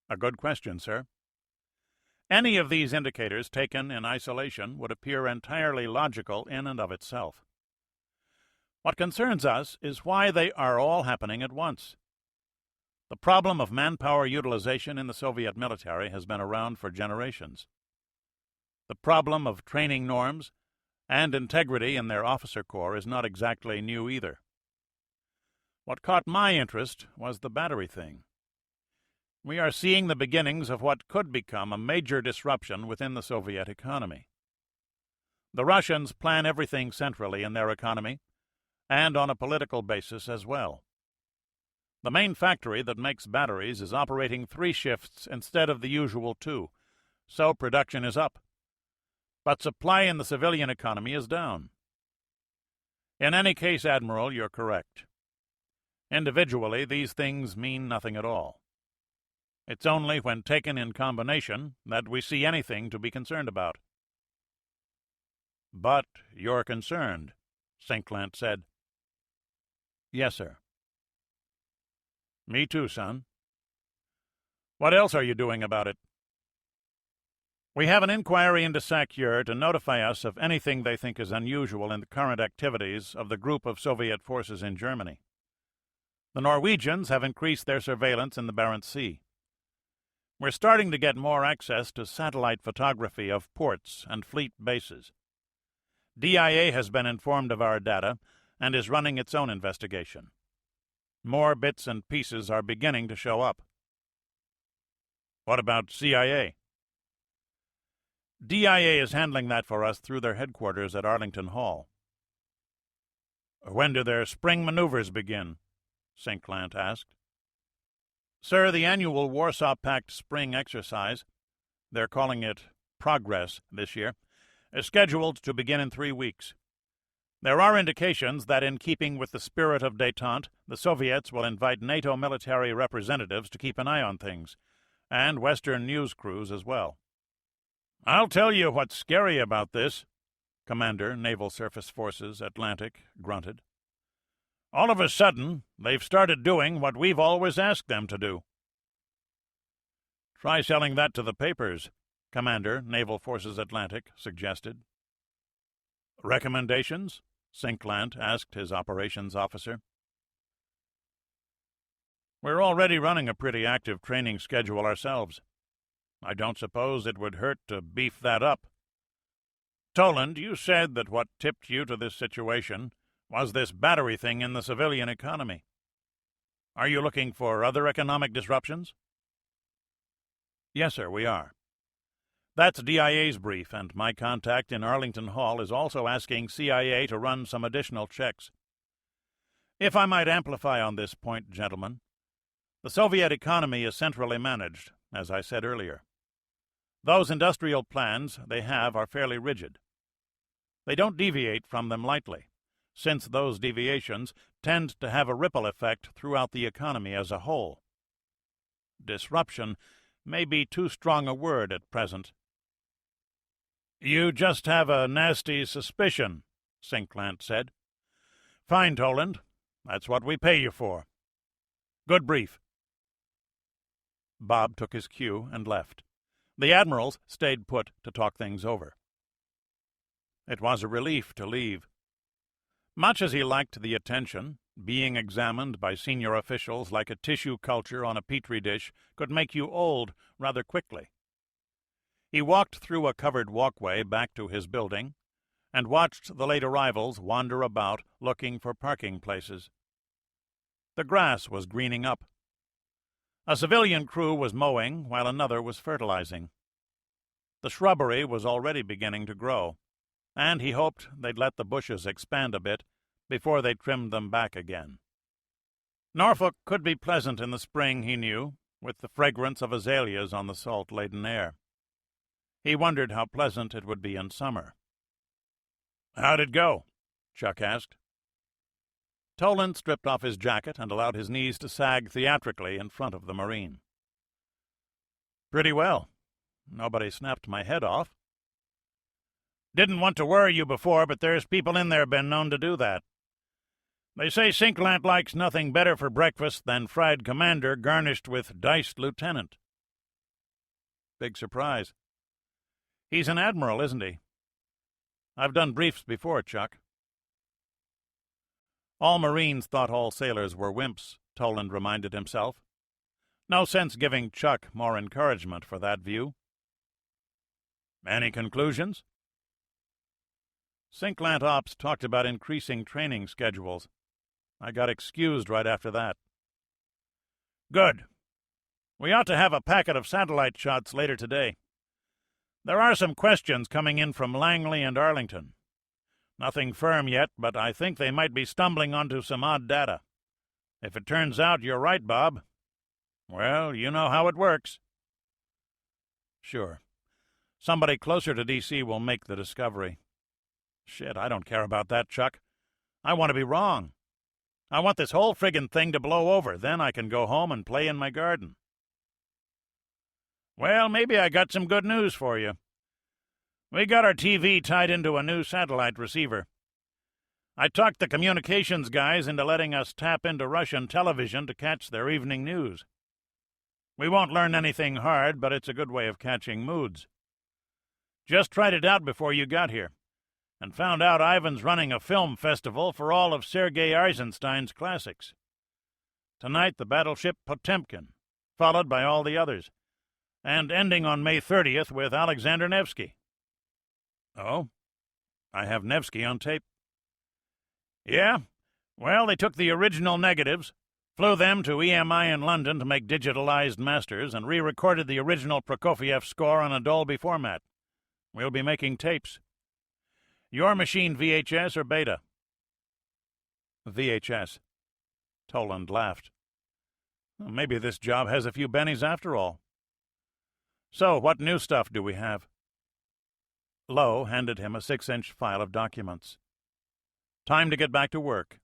A good question, sir. Any of these indicators taken in isolation would appear entirely logical in and of itself. What concerns us is why they are all happening at once. The problem of manpower utilization in the Soviet military has been around for generations. The problem of training norms and integrity in their officer corps is not exactly new either. What caught my interest was the battery thing. We are seeing the beginnings of what could become a major disruption within the Soviet economy. The Russians plan everything centrally in their economy, and on a political basis as well. The main factory that makes batteries is operating 3 shifts instead of the usual 2, so production is up. But supply in the civilian economy is down. In any case, Admiral, you're correct. Individually, these things mean nothing at all. It's only when taken in combination that we see anything to be concerned about. "But you're concerned," St. Clant said. "Yes, sir." "Me too, son. What else are you doing about it?" "We have an inquiry into SACEUR to notify us of anything they think is unusual in the current activities of the group of Soviet forces in Germany. The Norwegians have increased their surveillance in the Barents Sea. We're starting to get more access to satellite photography of ports and fleet bases. DIA has been informed of our data and is running its own investigation. More bits and pieces are beginning to show up." "What about CIA?" "DIA is handling that for us through their headquarters at Arlington Hall." When do their spring maneuvers begin? Cinquelant asked. Sir, the annual Warsaw Pact spring exercise, they're calling it Progress this year, is scheduled to begin in 3 weeks. There are indications that in keeping with the spirit of détente, the Soviets will invite NATO military representatives to keep an eye on things, and Western news crews as well. I'll tell you what's scary about this, Commander, Naval Surface Forces, Atlantic, grunted. All of a sudden, they've started doing what we've always asked them to do. Try selling that to the papers, Commander, Naval Forces, Atlantic, suggested. Recommendations? Cinquelant asked his operations officer. We're already running a pretty active training schedule ourselves. I don't suppose it would hurt to beef that up. Toland, you said that what tipped you to this situation was this battery thing in the civilian economy. Are you looking for other economic disruptions? Yes, sir, we are. That's DIA's brief, and my contact in Arlington Hall is also asking CIA to run some additional checks. If I might amplify on this point, gentlemen, the Soviet economy is centrally managed, as I said earlier. Those industrial plans they have are fairly rigid. They don't deviate from them lightly, since those deviations tend to have a ripple effect throughout the economy as a whole. Disruption may be too strong a word at present. You just have a nasty suspicion, Cinquelant said. Fine, Toland. That's what we pay you for. Good brief. Bob took his cue and left. The admirals stayed put to talk things over. It was a relief to leave. Much as he liked the attention, being examined by senior officials like a tissue culture on a petri dish could make you old rather quickly. He walked through a covered walkway back to his building and watched the late arrivals wander about looking for parking places. The grass was greening up. A civilian crew was mowing while another was fertilizing. The shrubbery was already beginning to grow, and he hoped they'd let the bushes expand a bit before they trimmed them back again. Norfolk could be pleasant in the spring, he knew, with the fragrance of azaleas on the salt-laden air. He wondered how pleasant it would be in summer. How'd it go? Chuck asked. Toland stripped off his jacket and allowed his knees to sag theatrically in front of the Marine. Pretty well. Nobody snapped my head off. Didn't want to worry you before, but there's people in there been known to do that. They say Cinquelant likes nothing better for breakfast than fried commander garnished with diced lieutenant. Big surprise. He's an admiral, isn't he? I've done briefs before, Chuck. All Marines thought all sailors were wimps, Toland reminded himself. No sense giving Chuck more encouragement for that view. Any conclusions? Cinquelant Ops talked about increasing training schedules. I got excused right after that. Good. We ought to have a packet of satellite shots later today. There are some questions coming in from Langley and Arlington. Nothing firm yet, but I think they might be stumbling onto some odd data. If it turns out you're right, Bob, well, you know how it works. Sure. Somebody closer to D.C. will make the discovery. Shit, I don't care about that, Chuck. I want to be wrong. I want this whole friggin' thing to blow over. Then I can go home and play in my garden. Well, maybe I got some good news for you. We got our TV tied into a new satellite receiver. I talked the communications guys into letting us tap into Russian television to catch their evening news. We won't learn anything hard, but it's a good way of catching moods. Just tried it out before you got here, and found out Ivan's running a film festival for all of Sergei Eisenstein's classics. Tonight, the battleship Potemkin, followed by all the others, and ending on May 30th with Alexander Nevsky. Oh? I have Nevsky on tape. Yeah? Well, they took the original negatives, flew them to EMI in London to make digitalized masters, and re-recorded the original Prokofiev score on a Dolby format. We'll be making tapes. Your machine VHS or Beta? VHS. Toland laughed. Maybe this job has a few bennies after all. So, what new stuff do we have? Lowe handed him a 6-inch file of documents. Time to get back to work.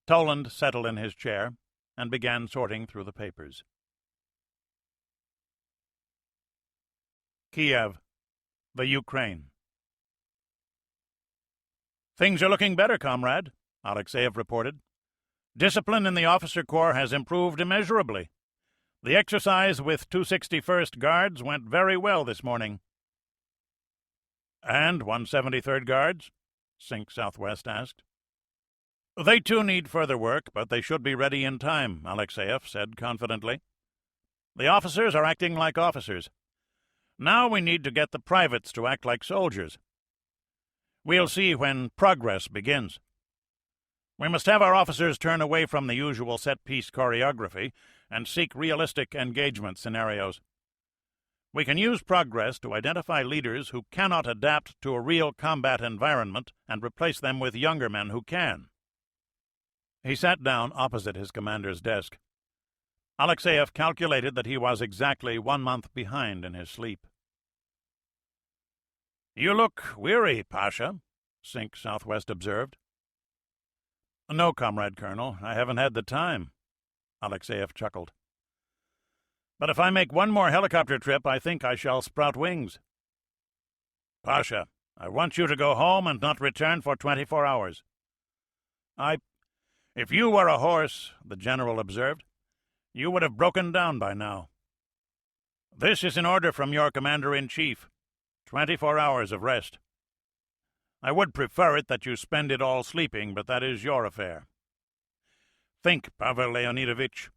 Toland settled in his chair and began sorting through the papers. Kiev, the Ukraine. Things are looking better, comrade, Alexeyev reported. Discipline in the officer corps has improved immeasurably. The exercise with 261st Guards went very well this morning. And 173rd Guards? Sink Southwest asked. They too need further work, but they should be ready in time, Alexeyev said confidently. The officers are acting like officers. Now we need to get the privates to act like soldiers. We'll see when progress begins. We must have our officers turn away from the usual set-piece choreography and seek realistic engagement scenarios. We can use progress to identify leaders who cannot adapt to a real combat environment and replace them with younger men who can. He sat down opposite his commander's desk. Alexeyev calculated that he was exactly 1 month behind in his sleep. You look weary, Pasha, Sink Southwest observed. No, Comrade Colonel, I haven't had the time, Alexeyev chuckled. But if I make one more helicopter trip, I think I shall sprout wings. Pasha, I want you to go home and not return for 24 hours. If you were a horse, the general observed, you would have broken down by now. This is an order from your commander-in-chief. 24 hours of rest. I would prefer it that you spend it all sleeping, but that is your affair. Think, Pavel Leonidovich.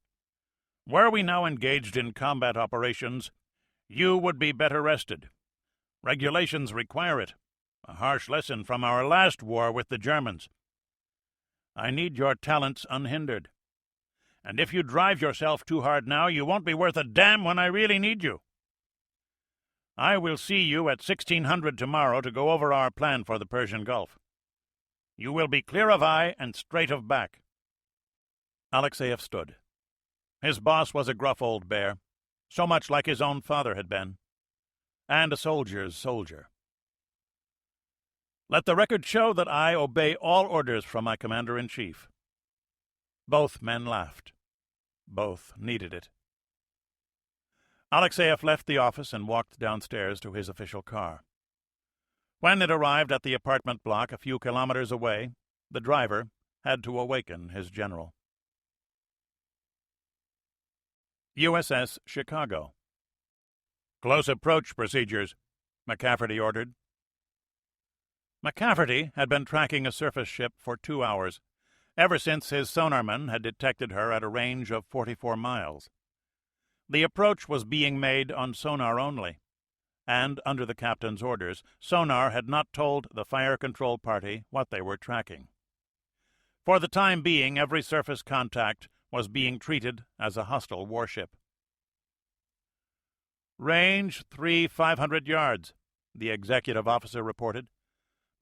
Were we now engaged in combat operations, you would be better rested. Regulations require it. A harsh lesson from our last war with the Germans. I need your talents unhindered. And if you drive yourself too hard now, you won't be worth a damn when I really need you. I will see you at 1600 tomorrow to go over our plan for the Persian Gulf. You will be clear of eye and straight of back. Alexeyev stood. His boss was a gruff old bear, so much like his own father had been, and a soldier's soldier. Let the record show that I obey all orders from my commander-in-chief. Both men laughed. Both needed it. Alexeyev left the office and walked downstairs to his official car. When it arrived at the apartment block a few kilometers away, the driver had to awaken his general. USS Chicago. Close approach procedures, McCafferty ordered. McCafferty had been tracking a surface ship for 2 hours, ever since his sonarman had detected her at a range of 44 miles. The approach was being made on sonar only, and, under the captain's orders, sonar had not told the fire control party what they were tracking. For the time being, every surface contact was being treated as a hostile warship. Range 500 yards, the executive officer reported.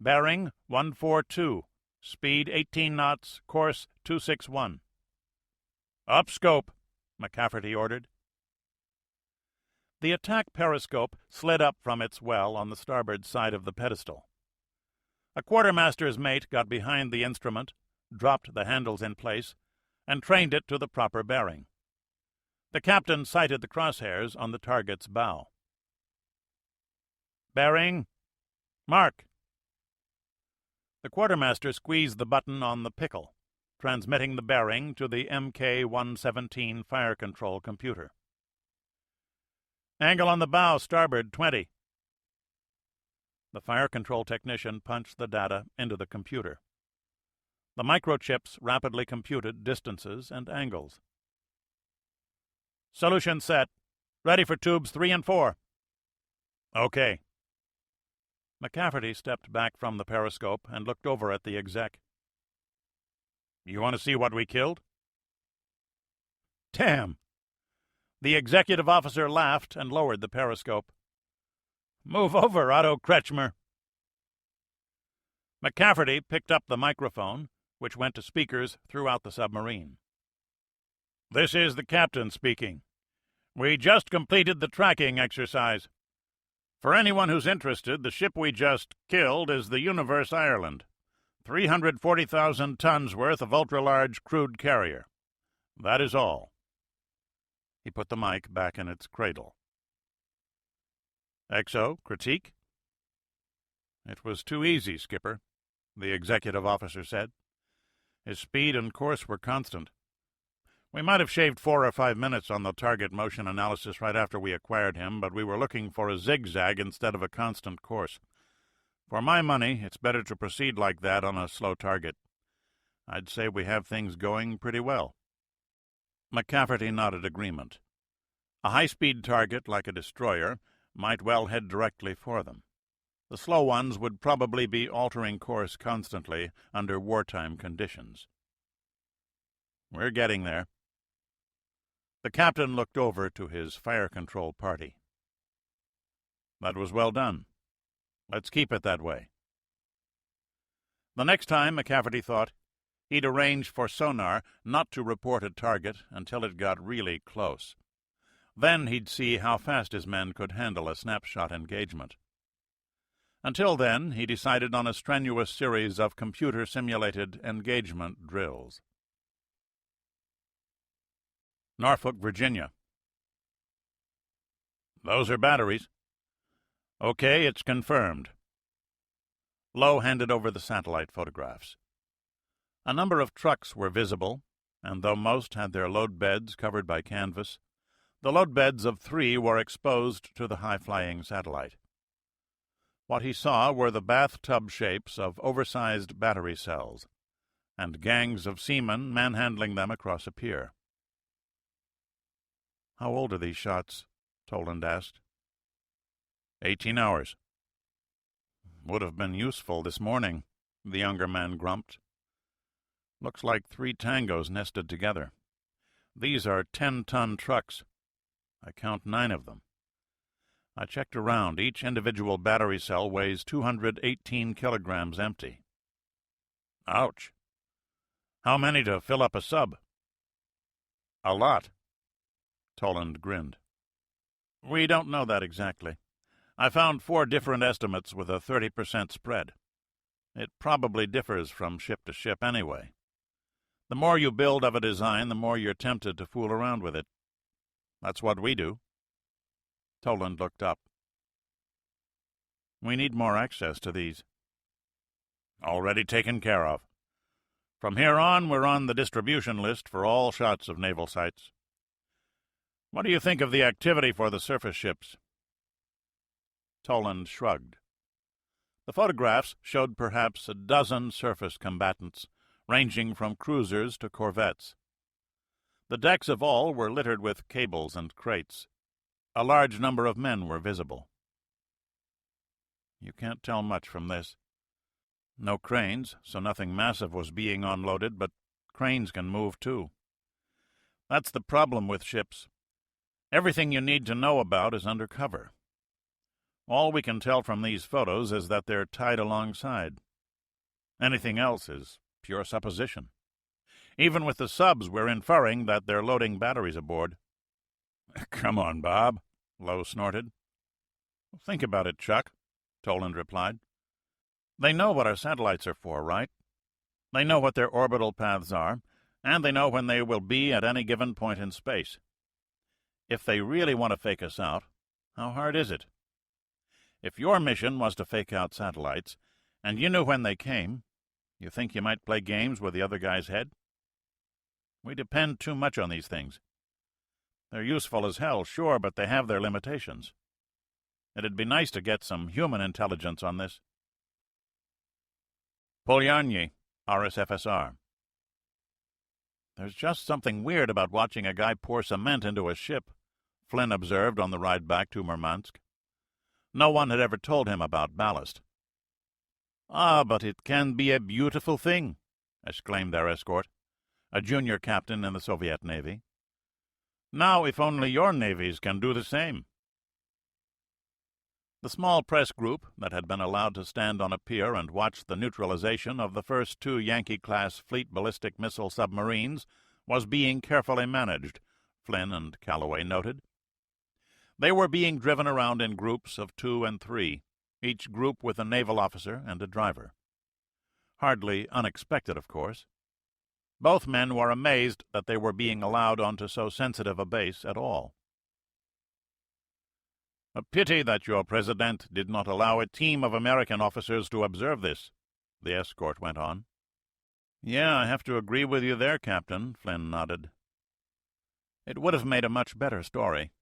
Bearing 142, speed 18 knots, course 261. Up scope, McCafferty ordered. The attack periscope slid up from its well on the starboard side of the pedestal. A quartermaster's mate got behind the instrument, dropped the handles in place, and trained it to the proper bearing. The captain sighted the crosshairs on the target's bow. Bearing. Mark. The quartermaster squeezed the button on the pickle, transmitting the bearing to the MK-117 fire control computer. Angle on the bow, starboard 20. The fire control technician punched the data into the computer. The microchips rapidly computed distances and angles. Solution set. Ready for tubes 3 and 4. Okay. McCafferty stepped back from the periscope and looked over at the exec. You want to see what we killed? Damn! The executive officer laughed and lowered the periscope. Move over, Otto Kretschmer. McCafferty picked up the microphone which went to speakers throughout the submarine. "This is the captain speaking. We just completed the tracking exercise. For anyone who's interested, the ship we just killed is the Universe Ireland, 340,000 tons worth of ultra-large crude carrier. That is all." He put the mic back in its cradle. "XO, critique?" "It was too easy, Skipper," the executive officer said. "His speed and course were constant. We might have shaved 4 or 5 minutes on the target motion analysis right after we acquired him, but we were looking for a zigzag instead of a constant course. For my money, it's better to proceed like that on a slow target. I'd say we have things going pretty well." McCafferty nodded agreement. A high-speed target like a destroyer might well head directly for them. The slow ones would probably be altering course constantly under wartime conditions. "We're getting there." The captain looked over to his fire control party. "That was well done. Let's keep it that way." The next time, McCafferty thought, he'd arrange for sonar not to report a target until it got really close. Then he'd see how fast his men could handle a snapshot engagement. Until then, he decided on a strenuous series of computer-simulated engagement drills. Norfolk, Virginia. "Those are batteries." "Okay, it's confirmed." Lowe handed over the satellite photographs. A number of trucks were visible, and though most had their load beds covered by canvas, the load beds of 3 were exposed to the high-flying satellite. What he saw were the bathtub shapes of oversized battery cells, and gangs of seamen manhandling them across a pier. "How old are these shots?" Toland asked. 18 hours. "Would have been useful this morning," the younger man grumped. "Looks like 3 tangos nested together. These are 10-ton trucks. I count 9 of them. I checked around. Each individual battery cell weighs 218 kilograms empty." "Ouch. How many to fill up a sub?" "A lot." Toland grinned. "We don't know that exactly. I found 4 different estimates with a 30% spread. It probably differs from ship to ship anyway. The more you build of a design, the more you're tempted to fool around with it. That's what we do." Toland looked up. "We need more access to these." "Already taken care of. From here on, we're on the distribution list for all shots of naval sites. What do you think of the activity for the surface ships?" Toland shrugged. The photographs showed perhaps a dozen surface combatants, ranging from cruisers to corvettes. The decks of all were littered with cables and crates. A large number of men were visible. "You can't tell much from this. No cranes, so nothing massive was being unloaded, but cranes can move too. That's the problem with ships. Everything you need to know about is under cover. All we can tell from these photos is that they're tied alongside. Anything else is pure supposition. Even with the subs, we're inferring that they're loading batteries aboard." "Come on, Bob," Lowe snorted. "Think about it, Chuck," Toland replied. "They know what our satellites are for, right? They know what their orbital paths are, and they know when they will be at any given point in space. If they really want to fake us out, how hard is it? If your mission was to fake out satellites, and you knew when they came, you think you might play games with the other guy's head? We depend too much on these things. They're useful as hell, sure, but they have their limitations. It'd be nice to get some human intelligence on this." Polyarny, RSFSR. "There's just something weird about watching a guy pour cement into a ship," Flynn observed on the ride back to Murmansk. No one had ever told him about ballast. "Ah, but it can be a beautiful thing," exclaimed their escort, a junior captain in the Soviet Navy. "Now, if only your navies can do the same." The small press group that had been allowed to stand on a pier and watch the neutralization of the first 2 Yankee-class fleet ballistic missile submarines was being carefully managed, Flynn and Calloway noted. They were being driven around in groups of 2 and 3, each group with a naval officer and a driver. Hardly unexpected, of course. Both men were amazed that they were being allowed onto so sensitive a base at all. "A pity that your president did not allow a team of American officers to observe this," the escort went on. "Yeah, I have to agree with you there, Captain," Flynn nodded. It would have made a much better story.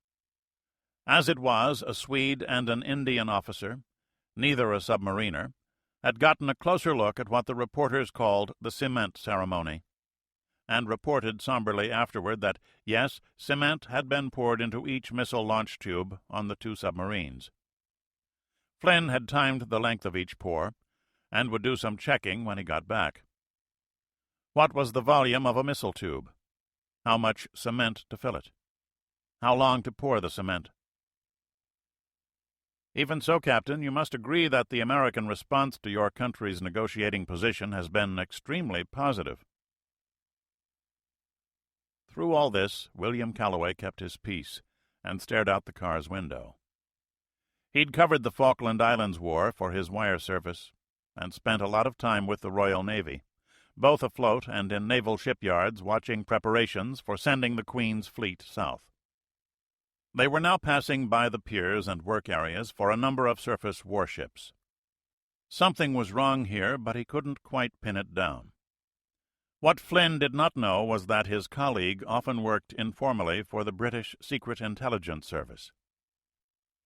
As it was, a Swede and an Indian officer, neither a submariner, had gotten a closer look at what the reporters called the cement ceremony, and reported somberly afterward that, yes, cement had been poured into each missile launch tube on the 2 submarines. Flynn had timed the length of each pour, and would do some checking when he got back. What was the volume of a missile tube? How much cement to fill it? How long to pour the cement? "Even so, Captain, you must agree that the American response to your country's negotiating position has been extremely positive." Through all this, William Calloway kept his peace and stared out the car's window. He'd covered the Falkland Islands War for his wire service and spent a lot of time with the Royal Navy, both afloat and in naval shipyards watching preparations for sending the Queen's fleet south. They were now passing by the piers and work areas for a number of surface warships. Something was wrong here, but he couldn't quite pin it down. What Flynn did not know was that his colleague often worked informally for the British Secret Intelligence Service.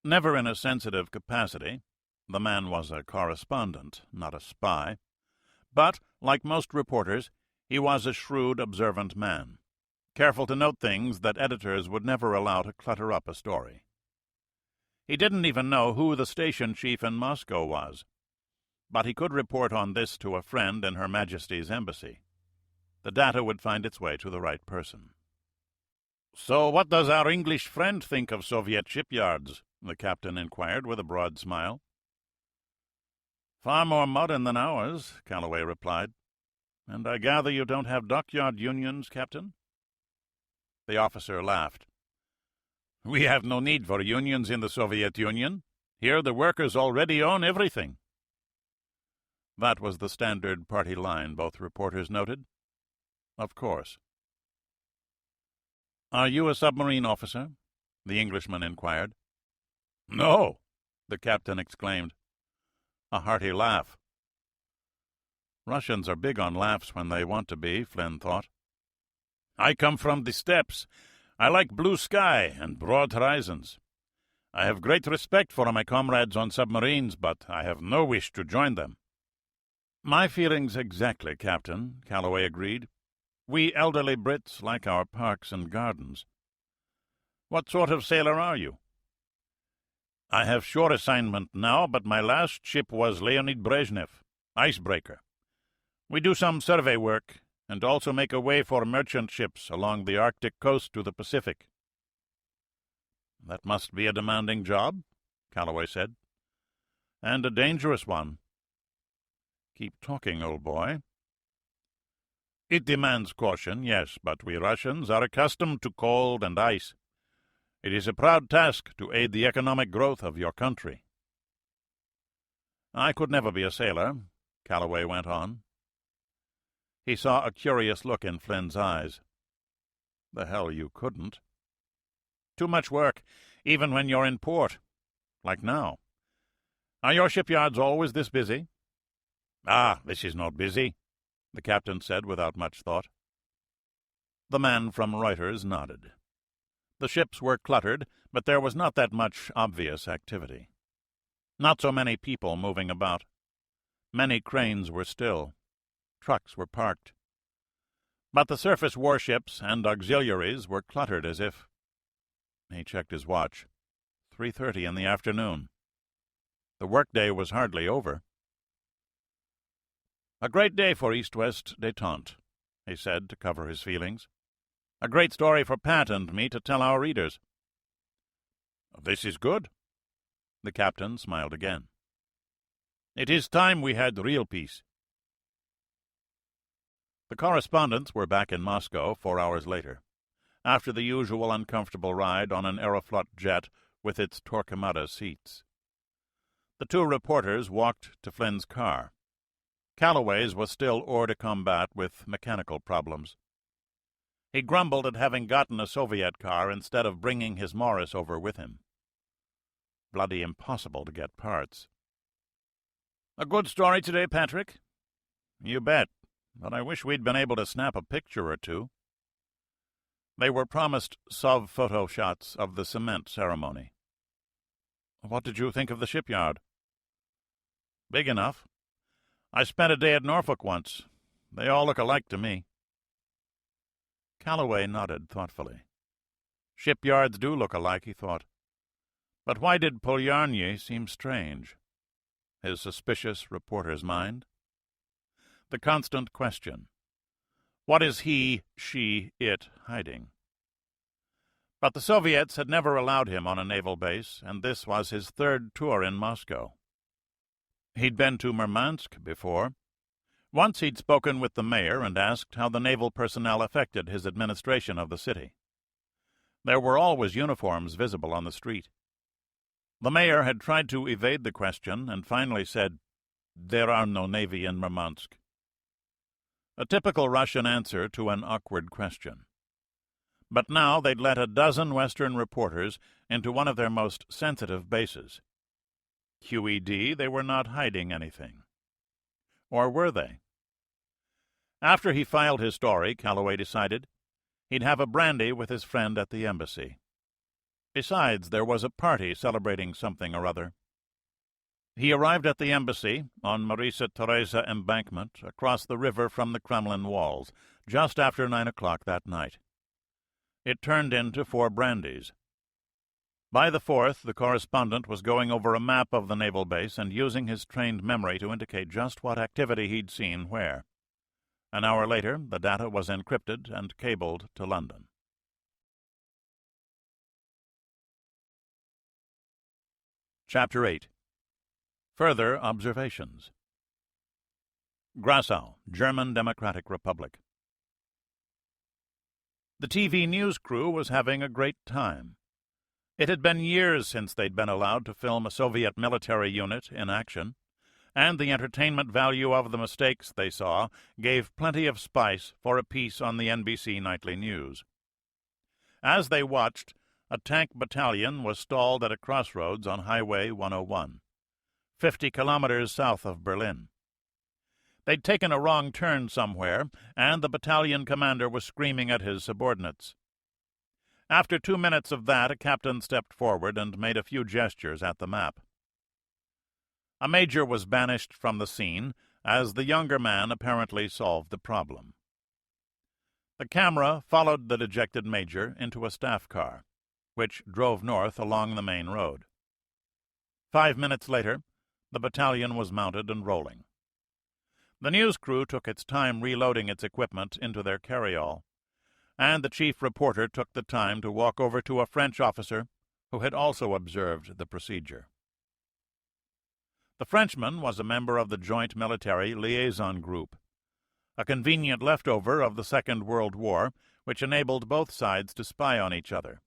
Never in a sensitive capacity, the man was a correspondent, not a spy, but, like most reporters, he was a shrewd, observant man, careful to note things that editors would never allow to clutter up a story. He didn't even know who the station chief in Moscow was, but he could report on this to a friend in Her Majesty's embassy. The data would find its way to the right person. "So what does our English friend think of Soviet shipyards?" the captain inquired with a broad smile. "Far more modern than ours," Calloway replied. "And I gather you don't have dockyard unions, Captain?" The officer laughed. "We have no need for unions in the Soviet Union. Here the workers already own everything." That was the standard party line, both reporters noted. Of course. "Are you a submarine officer?" the Englishman inquired. "No," the captain exclaimed. A hearty laugh. Russians are big on laughs when they want to be, Flynn thought. "I come from the steppes. I like blue sky and broad horizons. I have great respect for my comrades on submarines, but I have no wish to join them." "My feelings exactly, Captain," Calloway agreed. "We elderly Brits like our parks and gardens. What sort of sailor are you?" "I have shore assignment now, but my last ship was Leonid Brezhnev, icebreaker. We do some survey work and also make a way for merchant ships along the Arctic coast to the Pacific." "That must be a demanding job," Calloway said. "And a dangerous one." "Keep talking, old boy." "It demands caution, yes, but we Russians are accustomed to cold and ice. It is a proud task to aid the economic growth of your country." "I could never be a sailor," Calloway went on. He saw a curious look in Flynn's eyes. "The hell you couldn't." "Too much work, even when you're in port. Like now. Are your shipyards always this busy?" "Ah, this is not busy," the captain said without much thought. The man from Reuters nodded. The ships were cluttered, but there was not that much obvious activity. Not so many people moving about. Many cranes were still. Trucks were parked. But the surface warships and auxiliaries were cluttered as if— He checked his watch. 3:30 in the afternoon. The workday was hardly over. "A great day for East-West détente," he said to cover his feelings. "A great story for Pat and me to tell our readers." "This is good." The captain smiled again. "It is time we had real peace." The correspondents were back in Moscow 4 hours later, after the usual uncomfortable ride on an Aeroflot jet with its Torquemada seats. The two reporters walked to Flynn's car. Calloway's was still hors de combat with mechanical problems. He grumbled at having gotten a Soviet car instead of bringing his Morris over with him. Bloody impossible to get parts. "A good story today, Patrick?" "You bet, but I wish we'd been able to snap a picture or two." They were promised Sov photo shots of the cement ceremony. "What did you think of the shipyard?" "Big enough. I spent a day at Norfolk once. They all look alike to me." Calloway nodded thoughtfully. Shipyards do look alike, he thought. But why did Polyarny seem strange? His suspicious reporter's mind? The constant question. What is he, she, it hiding? But the Soviets had never allowed him on a naval base, and this was his third tour in Moscow. He'd been to Murmansk before. Once he'd spoken with the mayor and asked how the naval personnel affected his administration of the city. There were always uniforms visible on the street. The mayor had tried to evade the question and finally said, "There are no navy in Murmansk." A typical Russian answer to an awkward question. But now they'd let a dozen Western reporters into one of their most sensitive bases. QED, they were not hiding anything. Or were they? After he filed his story, Calloway decided, he'd have a brandy with his friend at the embassy. Besides, there was a party celebrating something or other. He arrived at the embassy on Marisa Teresa embankment across the river from the Kremlin walls just after 9 o'clock that night. It turned into 4 brandies. By the 4th, the correspondent was going over a map of the naval base and using his trained memory to indicate just what activity he'd seen where. An hour later, the data was encrypted and cabled to London. Chapter 8. Further Observations. Grassau, German Democratic Republic. The TV news crew was having a great time. It had been years since they'd been allowed to film a Soviet military unit in action, and the entertainment value of the mistakes they saw gave plenty of spice for a piece on the NBC Nightly News. As they watched, a tank battalion was stalled at a crossroads on Highway 101, 50 kilometers south of Berlin. They'd taken a wrong turn somewhere, and the battalion commander was screaming at his subordinates. After 2 minutes of that, a captain stepped forward and made a few gestures at the map. A major was banished from the scene, as the younger man apparently solved the problem. The camera followed the dejected major into a staff car, which drove north along the main road. 5 minutes later, the battalion was mounted and rolling. The news crew took its time reloading its equipment into their carryall, and the chief reporter took the time to walk over to a French officer who had also observed the procedure. The Frenchman was a member of the Joint Military Liaison Group, a convenient leftover of the Second World War which enabled both sides to spy on each other.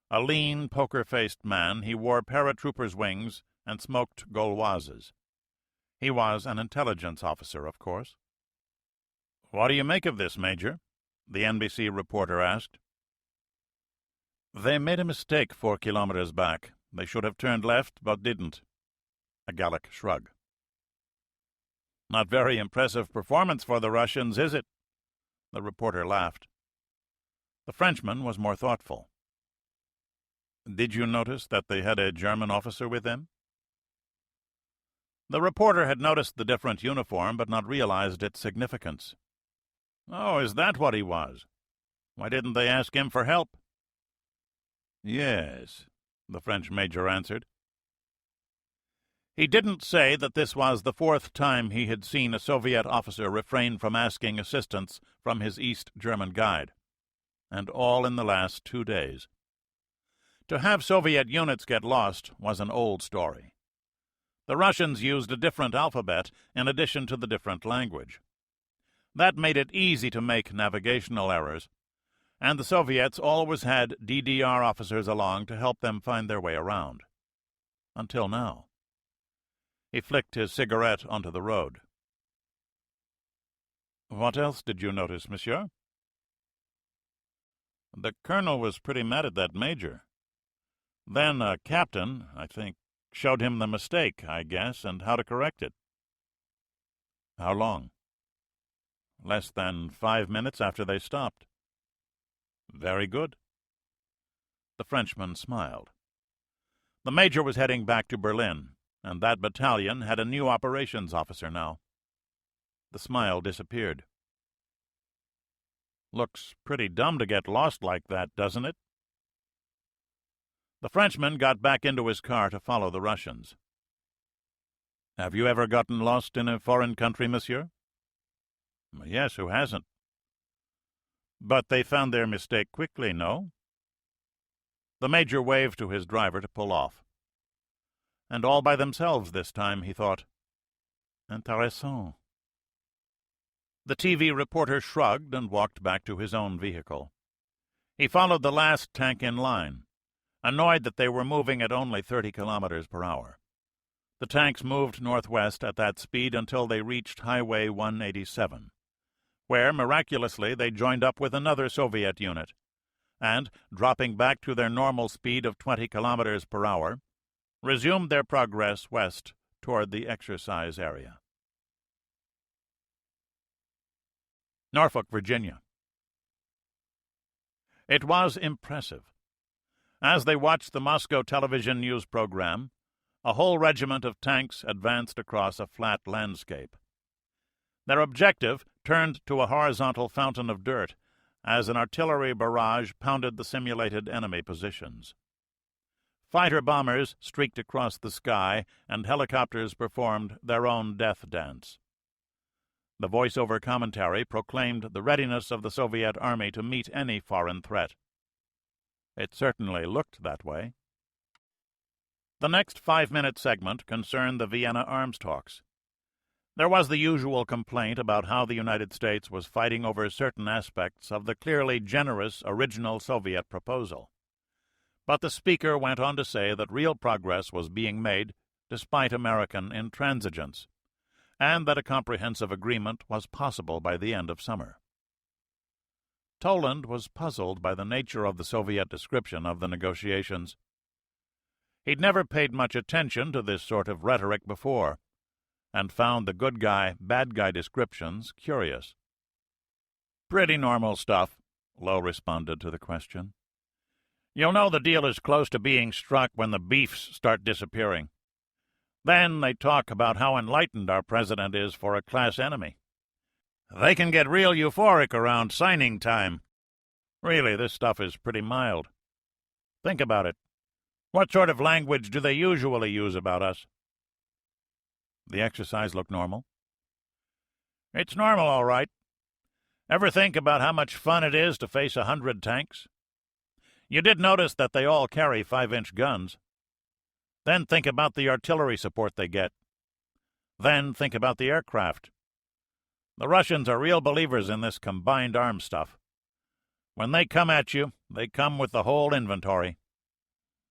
A lean, poker-faced man, he wore paratroopers' wings and smoked Gauloises. He was an intelligence officer, of course. "What do you make of this, Major?" the NBC reporter asked. "They made a mistake 4 kilometers back. They should have turned left, but didn't." A Gallic shrug. "Not very impressive performance for the Russians, is it?" The reporter laughed. The Frenchman was more thoughtful. "Did you notice that they had a German officer with them?" The reporter had noticed the different uniform, but not realized its significance. "Oh, is that what he was? Why didn't they ask him for help?" "Yes," the French major answered. He didn't say that this was the 4th time he had seen a Soviet officer refrain from asking assistance from his East German guide, and all in the last 2 days. To have Soviet units get lost was an old story. The Russians used a different alphabet in addition to the different language. That made it easy to make navigational errors, and the Soviets always had DDR officers along to help them find their way around. Until now. He flicked his cigarette onto the road. "What else did you notice, monsieur?" "The colonel was pretty mad at that major. Then a captain, I think, showed him the mistake, I guess, and how to correct it." "How long?" "Less than 5 minutes after they stopped." "Very good." The Frenchman smiled. The major was heading back to Berlin, and that battalion had a new operations officer now. The smile disappeared. "Looks pretty dumb to get lost like that, doesn't it?" The Frenchman got back into his car to follow the Russians. "Have you ever gotten lost in a foreign country, monsieur?" "Yes, who hasn't?" "But they found their mistake quickly, no?" The major waved to his driver to pull off. And all by themselves this time, he thought. Intéressant. The TV reporter shrugged and walked back to his own vehicle. He followed the last tank in line, annoyed that they were moving at only 30 kilometers per hour. The tanks moved northwest at that speed until they reached Highway 187, where, miraculously, they joined up with another Soviet unit, and, dropping back to their normal speed of 20 kilometers per hour, resumed their progress west toward the exercise area. Norfolk, Virginia. It was impressive. As they watched the Moscow television news program, a whole regiment of tanks advanced across a flat landscape. Their objective turned to a horizontal fountain of dirt as an artillery barrage pounded the simulated enemy positions. Fighter-bombers streaked across the sky, and helicopters performed their own death dance. The voice-over commentary proclaimed the readiness of the Soviet Army to meet any foreign threat. It certainly looked that way. The next 5-minute segment concerned the Vienna arms talks. There was the usual complaint about how the United States was fighting over certain aspects of the clearly generous original Soviet proposal. But the speaker went on to say that real progress was being made despite American intransigence, and that a comprehensive agreement was possible by the end of summer. Toland was puzzled by the nature of the Soviet description of the negotiations. He'd never paid much attention to this sort of rhetoric before, and found the good guy, bad guy descriptions curious. "Pretty normal stuff," Lowe responded to the question. "You'll know the deal is close to being struck when the beefs start disappearing. Then they talk about how enlightened our president is for a class enemy. They can get real euphoric around signing time. Really, this stuff is pretty mild. Think about it. What sort of language do they usually use about us?" The exercise looked normal. "It's normal, all right. Ever think about how much fun it is to face 100 tanks? You did notice that they all carry 5-inch guns. Then think about the artillery support they get. Then think about the aircraft. The Russians are real believers in this combined arms stuff. When they come at you, they come with the whole inventory.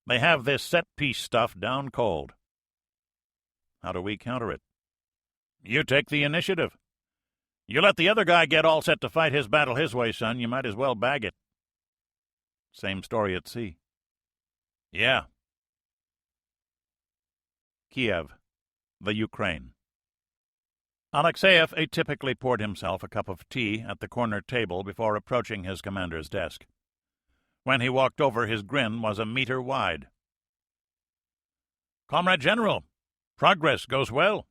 They have this set-piece stuff down cold. How do we counter it? You take the initiative. You let the other guy get all set to fight his battle his way, son, you might as well bag it." Same story at sea. "Yeah." Kiev, the Ukraine. Alexeyev atypically poured himself a cup of tea at the corner table before approaching his commander's desk. When he walked over, his grin was a meter wide. "Comrade General, progress goes well."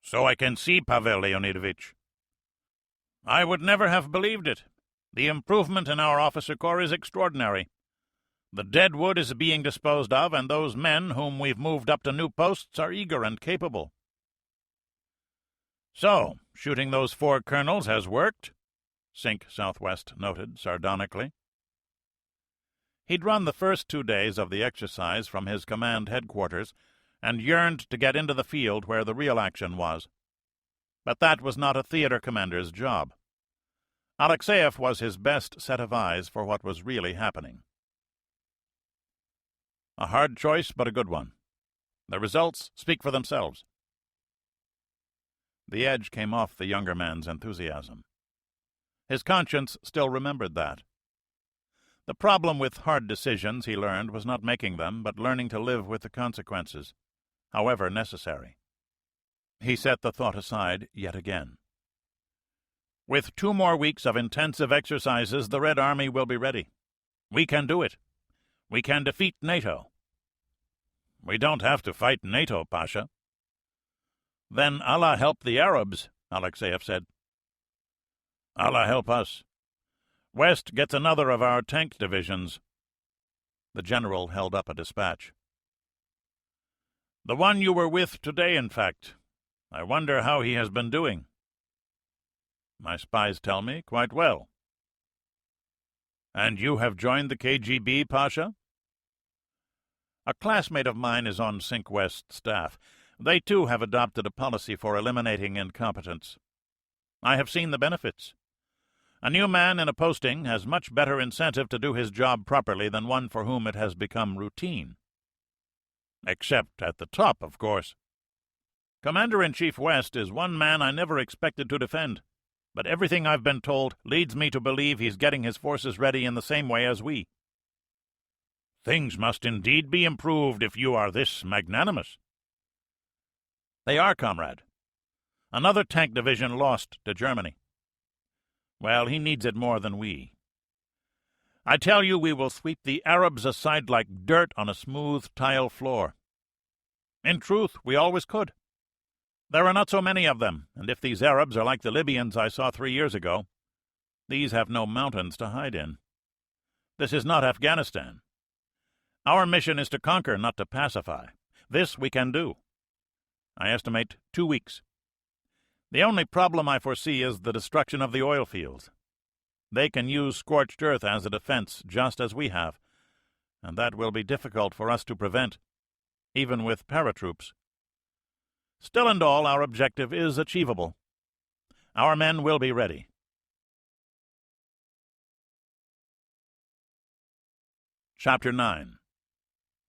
"So I can see, Pavel Leonidovich." "I would never have believed it. The improvement in our officer corps is extraordinary. The dead wood is being disposed of, and those men whom we've moved up to new posts are eager and capable." "So, shooting those 4 colonels has worked?" Sink Southwest noted sardonically. He'd run the first 2 days of the exercise from his command headquarters and yearned to get into the field where the real action was. But that was not a theater commander's job. Alexeyev was his best set of eyes for what was really happening. A hard choice, but a good one. The results speak for themselves. The edge came off the younger man's enthusiasm. His conscience still remembered that. The problem with hard decisions, he learned, was not making them, but learning to live with the consequences, however necessary. He set the thought aside yet again. With 2 more weeks of intensive exercises, the Red Army will be ready. We can do it. We can defeat NATO. We don't have to fight NATO, Pasha. Then Allah help the Arabs, Alexeyev said. Allah help us. West gets another of our tank divisions. The general held up a dispatch. The one you were with today, in fact. I wonder how he has been doing. My spies tell me quite well. And you have joined the KGB, Pasha? A classmate of mine is on Sync West's staff. They, too, have adopted a policy for eliminating incompetence. I have seen the benefits. A new man in a posting has much better incentive to do his job properly than one for whom it has become routine. Except at the top, of course. Commander-in-Chief West is one man I never expected to defend, but everything I've been told leads me to believe he's getting his forces ready in the same way as we. Things must indeed be improved if you are this magnanimous. They are, comrade. Another tank division lost to Germany. Well, he needs it more than we. I tell you, we will sweep the Arabs aside like dirt on a smooth tile floor. In truth, we always could. There are not so many of them, and if these Arabs are like the Libyans I saw 3 years ago, these have no mountains to hide in. This is not Afghanistan. Our mission is to conquer, not to pacify. This we can do. I estimate 2 weeks. The only problem I foresee is the destruction of the oil fields. They can use scorched earth as a defense, just as we have, and that will be difficult for us to prevent, even with paratroops. Still and all, our objective is achievable. Our men will be ready. Chapter 9.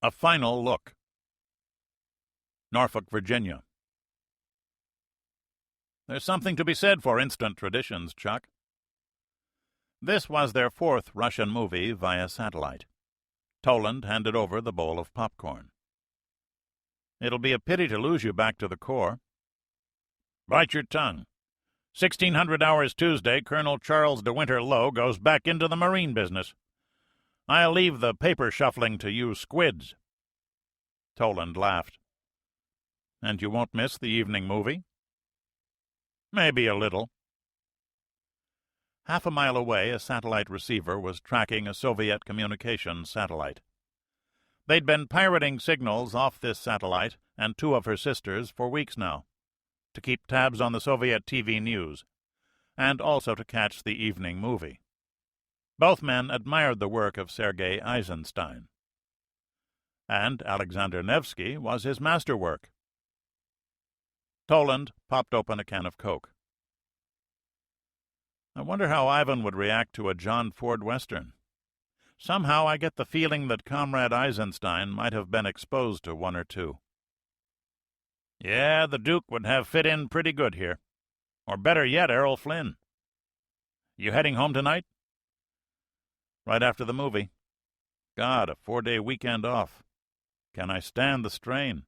A Final Look. Norfolk, Virginia. There's something to be said for instant traditions, Chuck. This was their 4th Russian movie via satellite. Toland handed over the bowl of popcorn. It'll be a pity to lose you back to the Corps. Bite your tongue. 1600 hours Tuesday, Colonel Charles de Winter Lowe goes back into the marine business. I'll leave the paper shuffling to you squids. Toland laughed. And you won't miss the evening movie? Maybe a little. Half a mile away, a satellite receiver was tracking a Soviet communications satellite. They'd been pirating signals off this satellite and 2 of her sisters for weeks now, to keep tabs on the Soviet TV news, and also to catch the evening movie. Both men admired the work of Sergei Eisenstein. And Alexander Nevsky was his masterwork. Toland popped open a can of Coke. I wonder how Ivan would react to a John Ford Western. Somehow I get the feeling that Comrade Eisenstein might have been exposed to 1 or 2. Yeah, the Duke would have fit in pretty good here. Or better yet, Errol Flynn. You heading home tonight? Right after the movie. God, a 4-day weekend off. Can I stand the strain?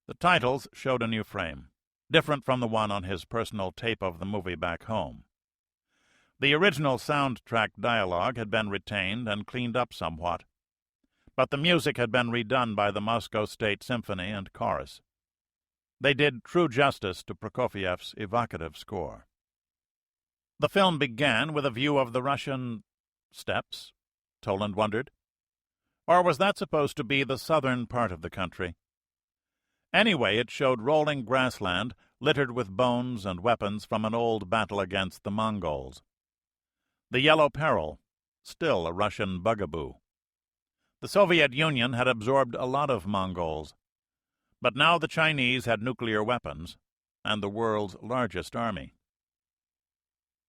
The titles showed a new frame, different from the one on his personal tape of the movie back home. The original soundtrack dialogue had been retained and cleaned up somewhat, but the music had been redone by the Moscow State Symphony and Chorus. They did true justice to Prokofiev's evocative score. The film began with a view of the Russian steppes, Toland wondered. Or was that supposed to be the southern part of the country? Anyway, it showed rolling grassland littered with bones and weapons from an old battle against the Mongols. The Yellow Peril, still a Russian bugaboo. The Soviet Union had absorbed a lot of Mongols, but now the Chinese had nuclear weapons and the world's largest army.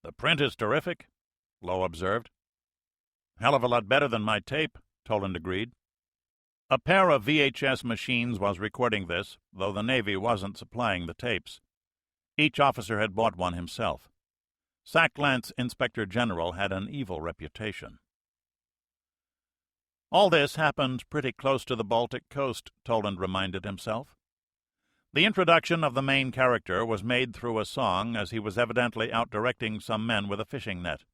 "The print is terrific," Lowe observed. "Hell of a lot better than my tape," Toland agreed. A pair of VHS machines was recording this, though the Navy wasn't supplying the tapes. Each officer had bought one himself. Clancy Inspector General had an evil reputation. All this happened pretty close to the Baltic coast, Toland reminded himself. The introduction of the main character was made through a song, as he was evidently out directing some men with a fishing net.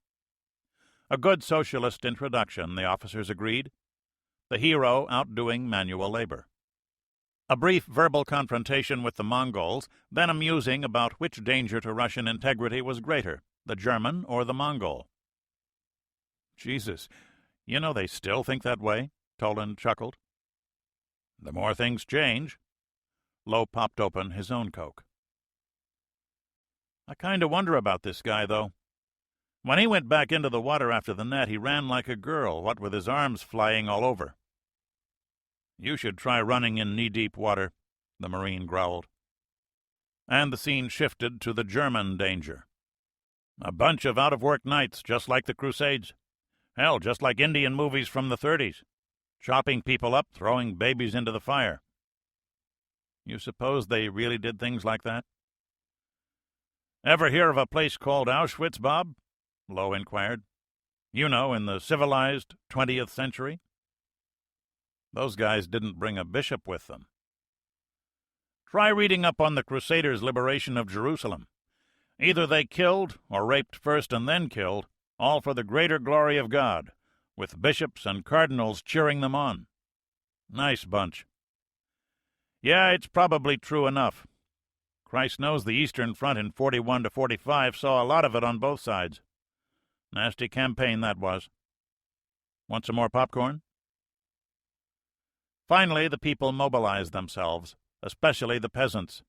A good socialist introduction, the officers agreed. The hero outdoing manual labor. A brief verbal confrontation with the Mongols, then a musing about which danger to Russian integrity was greater, the German or the Mongol. "Jesus, you know they still think that way," Toland chuckled. "The more things change." Lowe popped open his own Coke. "I kind of wonder about this guy, though. When he went back into the water after the net, he ran like a girl, what with his arms flying all over." "You should try running in knee-deep water," the Marine growled. And the scene shifted to the German danger. "A bunch of out-of-work nights, just like the Crusades. Hell, just like Indian movies from the 30s. Chopping people up, throwing babies into the fire." "You suppose they really did things like that?" "Ever hear of a place called Auschwitz, Bob?" Lowe inquired. "You know, in the civilized 20th century. Those guys didn't bring a bishop with them. Try reading up on the Crusaders' liberation of Jerusalem. Either they killed or raped first and then killed, all for the greater glory of God, with bishops and cardinals cheering them on. Nice bunch. Yeah, it's probably true enough. Christ knows the Eastern Front in 41 to 45 saw a lot of it on both sides. Nasty campaign that was. Want some more popcorn?" Finally, the people mobilized themselves, especially the peasants.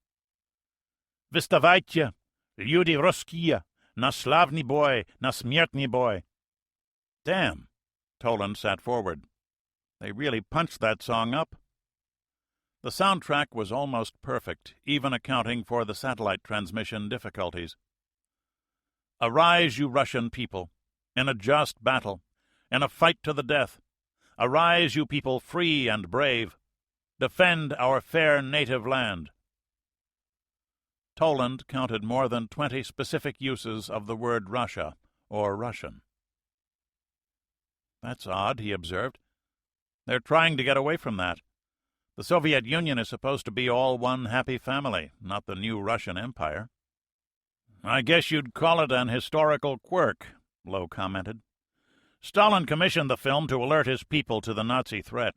"Vystavайте, люди русские, na slavny boy, na smертny boy." Damn, Toland sat forward. They really punched that song up. The soundtrack was almost perfect, even accounting for the satellite transmission difficulties. "Arise, you Russian people, in a just battle, in a fight to the death. Arise, you people free and brave. Defend our fair native land." Toland counted more than 20 specific uses of the word Russia or Russian. "That's odd," he observed. "They're trying to get away from that. The Soviet Union is supposed to be all one happy family, not the new Russian Empire." "I guess you'd call it an historical quirk," Lowe commented. "Stalin commissioned the film to alert his people to the Nazi threat.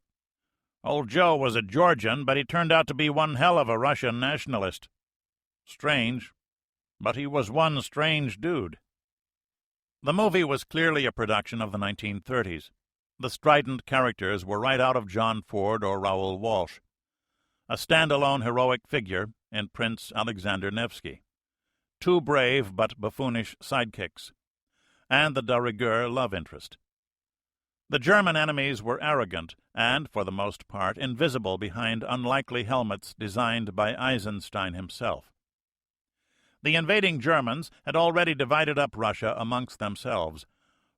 Old Joe was a Georgian, but he turned out to be one hell of a Russian nationalist. Strange, but he was one strange dude." The movie was clearly a production of the 1930s. The strident characters were right out of John Ford or Raoul Walsh. A standalone heroic figure in Prince Alexander Nevsky. Two brave but buffoonish sidekicks. And the de rigueur love interest. The German enemies were arrogant and, for the most part, invisible behind unlikely helmets designed by Eisenstein himself. The invading Germans had already divided up Russia amongst themselves.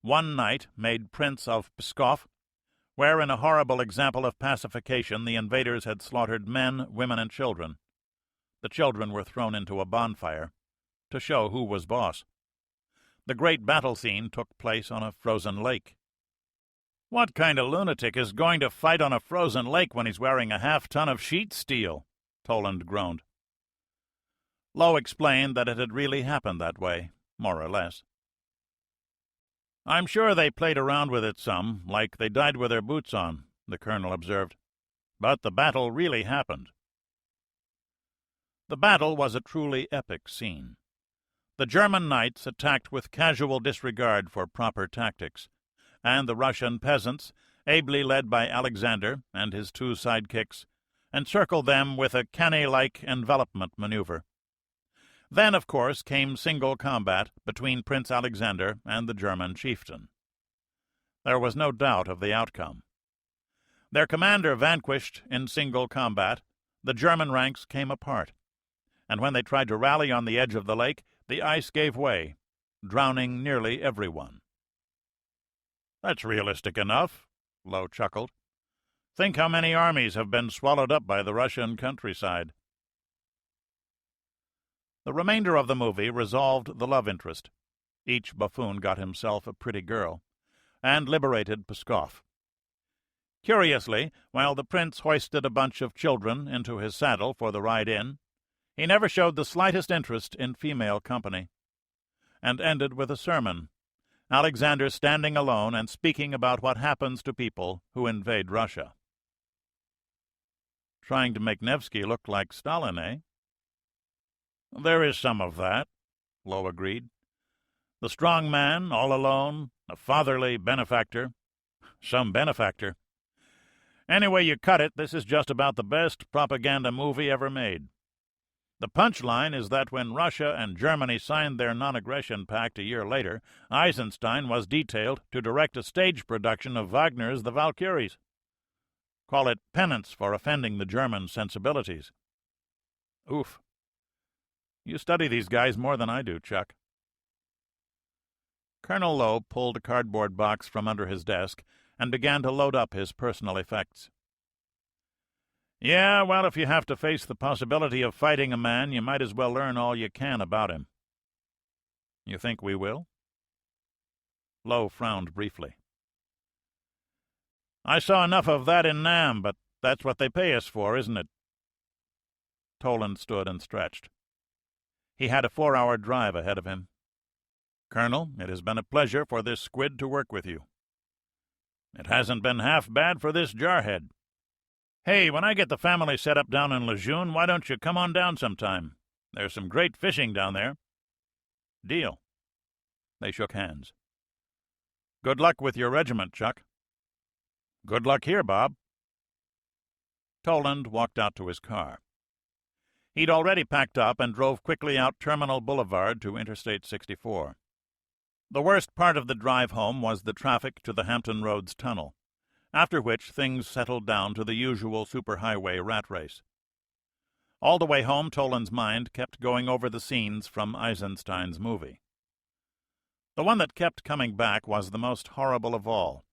One knight made Prince of Pskov, where in a horrible example of pacification the invaders had slaughtered men, women, and children. The children were thrown into a bonfire to show who was boss. The great battle scene took place on a frozen lake. "What kind of lunatic is going to fight on a frozen lake when he's wearing a half-ton of sheet steel?" Toland groaned. Lowe explained that it had really happened that way, more or less. "I'm sure they played around with it some, like they died with their boots on," the colonel observed. "But the battle really happened." The battle was a truly epic scene. The German knights attacked with casual disregard for proper tactics, and the Russian peasants, ably led by Alexander and his two sidekicks, encircled them with a canny-like envelopment maneuver. Then, of course, came single combat between Prince Alexander and the German chieftain. There was no doubt of the outcome. Their commander vanquished in single combat, the German ranks came apart, and when they tried to rally on the edge of the lake, the ice gave way, drowning nearly everyone. "That's realistic enough," Lowe chuckled. "Think how many armies have been swallowed up by the Russian countryside." The remainder of the movie resolved the love interest. Each buffoon got himself a pretty girl, and liberated Pskov. Curiously, while the prince hoisted a bunch of children into his saddle for the ride in, he never showed the slightest interest in female company, and ended with a sermon, Alexander standing alone and speaking about what happens to people who invade Russia. Trying to make Nevsky look like Stalin, eh? "There is some of that," Lowe agreed. "The strong man, all alone, a fatherly benefactor. Some benefactor. Any way you cut it, this is just about the best propaganda movie ever made. The punchline is that when Russia and Germany signed their non-aggression pact a year later, Eisenstein was detailed to direct a stage production of Wagner's The Valkyries. Call it penance for offending the German sensibilities." Oof. You study these guys more than I do, Chuck. Colonel Lowe pulled a cardboard box from under his desk and began to load up his personal effects. "Yeah, well, if you have to face the possibility of fighting a man, you might as well learn all you can about him." "You think we will?" Lowe frowned briefly. "I saw enough of that in Nam, but that's what they pay us for, isn't it?" Toland stood and stretched. He had a 4-hour drive ahead of him. "Colonel, it has been a pleasure for this squid to work with you." "It hasn't been half bad for this jarhead. Hey, when I get the family set up down in Lejeune, why don't you come on down sometime? There's some great fishing down there." "Deal." They shook hands. "Good luck with your regiment, Chuck." "Good luck here, Bob." Toland walked out to his car. He'd already packed up and drove quickly out Terminal Boulevard to Interstate 64. The worst part of the drive home was the traffic to the Hampton Roads tunnel, after which things settled down to the usual superhighway rat race. All the way home, Toland's mind kept going over the scenes from Eisenstein's movie. The one that kept coming back was the most horrible of all.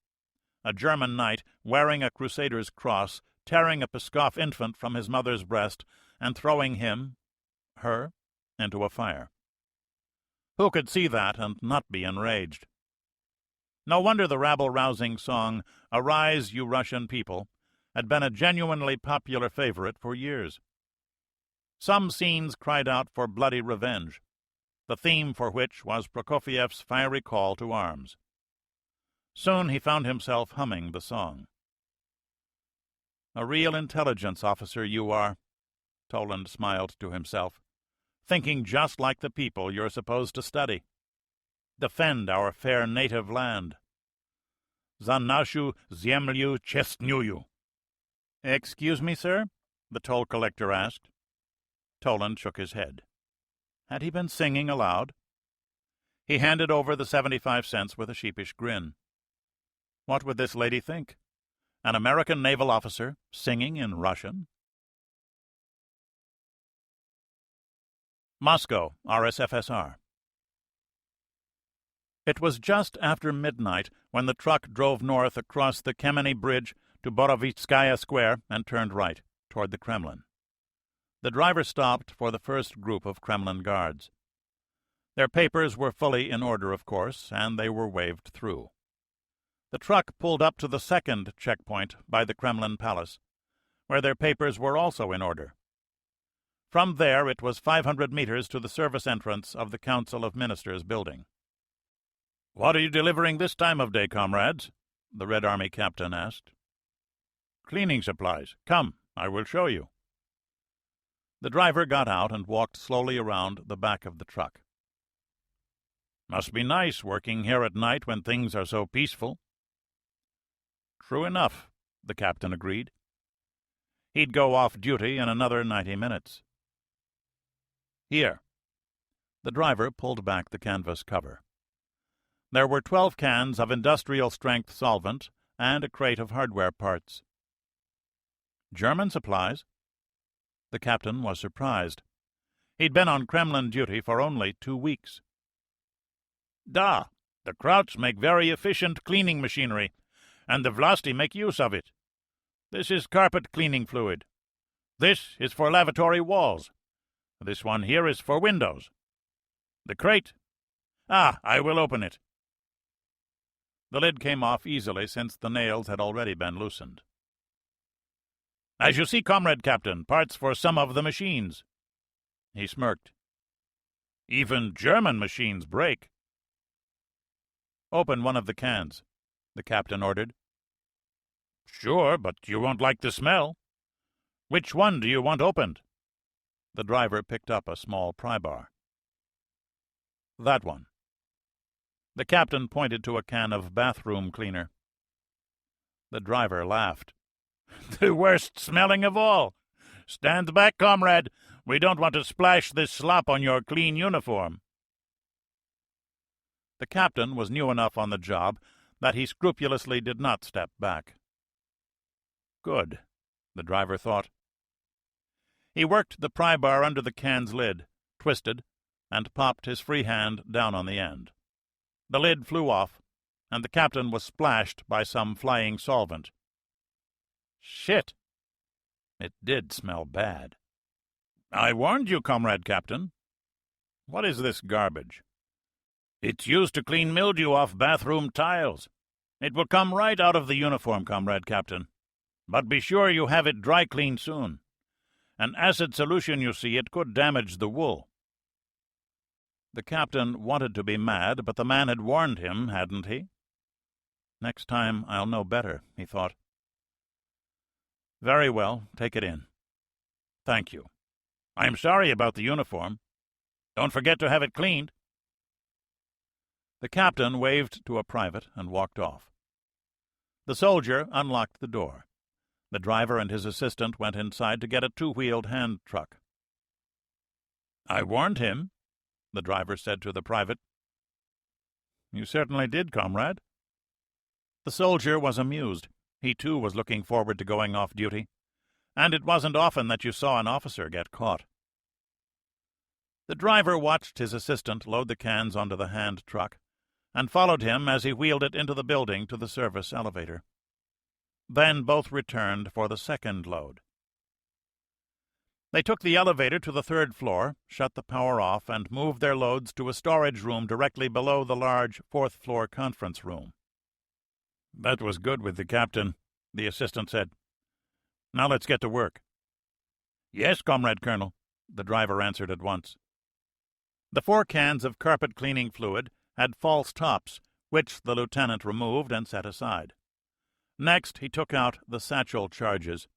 A German knight, wearing a crusader's cross, tearing a Pskov infant from his mother's breast and throwing her, into a fire. Who could see that and not be enraged? No wonder the rabble-rousing song, "Arise, you Russian people," had been a genuinely popular favorite for years. Some scenes cried out for bloody revenge, the theme for which was Prokofiev's fiery call to arms. Soon he found himself humming the song. "A real intelligence officer you are," Toland smiled to himself, "thinking just like the people you're supposed to study. Defend our fair native land. Za nashu zemlyu chestnyu." "Excuse me, sir?" the toll collector asked. Toland shook his head. Had he been singing aloud? He handed over the 75 cents with a sheepish grin. What would this lady think? An American naval officer singing in Russian? Moscow, RSFSR. It was just after midnight when the truck drove north across the Kemeny Bridge to Borovitskaya Square and turned right, toward the Kremlin. The driver stopped for the first group of Kremlin guards. Their papers were fully in order, of course, and they were waved through. The truck pulled up to the second checkpoint by the Kremlin Palace, where their papers were also in order. From there it was 500 meters to the service entrance of the Council of Ministers building. "What are you delivering this time of day, comrades?" the Red Army captain asked. "Cleaning supplies. Come, I will show you." The driver got out and walked slowly around the back of the truck. "Must be nice working here at night when things are so peaceful." "True enough," the captain agreed. He'd go off duty in another 90 minutes. "Here." The driver pulled back the canvas cover. There were 12 cans of industrial-strength solvent and a crate of hardware parts. German supplies? The captain was surprised. He'd been on Kremlin duty for only 2 weeks. Da, the Krauts make very efficient cleaning machinery, and the Vlasti make use of it. This is carpet cleaning fluid. This is for lavatory walls. This one here is for windows. The crate. I will open it. The lid came off easily since the nails had already been loosened. As you see, Comrade Captain, parts for some of the machines. He smirked. Even German machines break. Open one of the cans, the captain ordered. Sure, but you won't like the smell. Which one do you want opened? The driver picked up a small pry bar. That one. The captain pointed to a can of bathroom cleaner. The driver laughed. The worst smelling of all. Stand back, comrade. We don't want to splash this slop on your clean uniform. The captain was new enough on the job that he scrupulously did not step back. Good, the driver thought. He worked the pry bar under the can's lid, twisted, and popped his free hand down on the end. The lid flew off, and the captain was splashed by some flying solvent. Shit! It did smell bad. I warned you, Comrade Captain. What is this garbage? It's used to clean mildew off bathroom tiles. It will come right out of the uniform, Comrade Captain. But be sure you have it dry cleaned soon. An acid solution, you see, it could damage the wool. The captain wanted to be mad, but the man had warned him, hadn't he? Next time I'll know better, he thought. Very well, take it in. Thank you. I'm sorry about the uniform. Don't forget to have it cleaned. The captain waved to a private and walked off. The soldier unlocked the door. The driver and his assistant went inside to get a 2-wheeled hand truck. I warned him, the driver said to the private. You certainly did, comrade. The soldier was amused. He, too, was looking forward to going off duty, and it wasn't often that you saw an officer get caught. The driver watched his assistant load the cans onto the hand truck and followed him as he wheeled it into the building to the service elevator. Then both returned for the second load. They took the elevator to the 3rd floor, shut the power off, and moved their loads to a storage room directly below the large 4th-floor conference room. That was good with the captain, the assistant said. Now let's get to work. Yes, Comrade Colonel, the driver answered at once. The 4 cans of carpet-cleaning fluid had false tops, which the lieutenant removed and set aside. Next, he took out the satchel charges.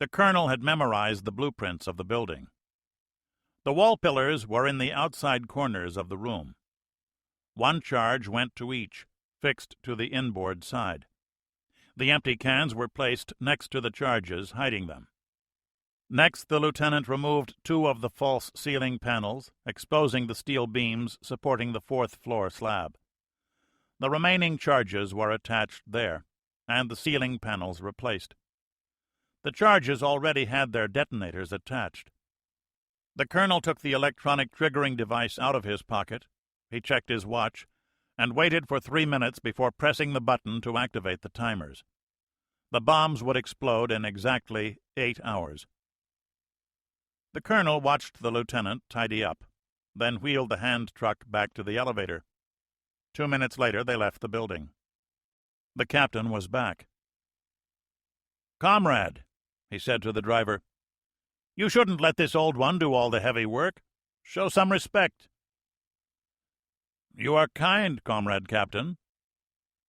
The colonel had memorized the blueprints of the building. The wall pillars were in the outside corners of the room. 1 charge went to each, fixed to the inboard side. The empty cans were placed next to the charges, hiding them. Next, the lieutenant removed 2 of the false ceiling panels, exposing the steel beams supporting the 4th-floor slab. The remaining charges were attached there, and the ceiling panels replaced. The charges already had their detonators attached. The colonel took the electronic triggering device out of his pocket. He checked his watch and waited for 3 minutes before pressing the button to activate the timers. The bombs would explode in exactly 8 hours. The colonel watched the lieutenant tidy up, then wheeled the hand truck back to the elevator. 2 minutes later, they left the building. The captain was back. Comrade, he said to the driver, you shouldn't let this old one do all the heavy work. Show some respect. You are kind, Comrade Captain.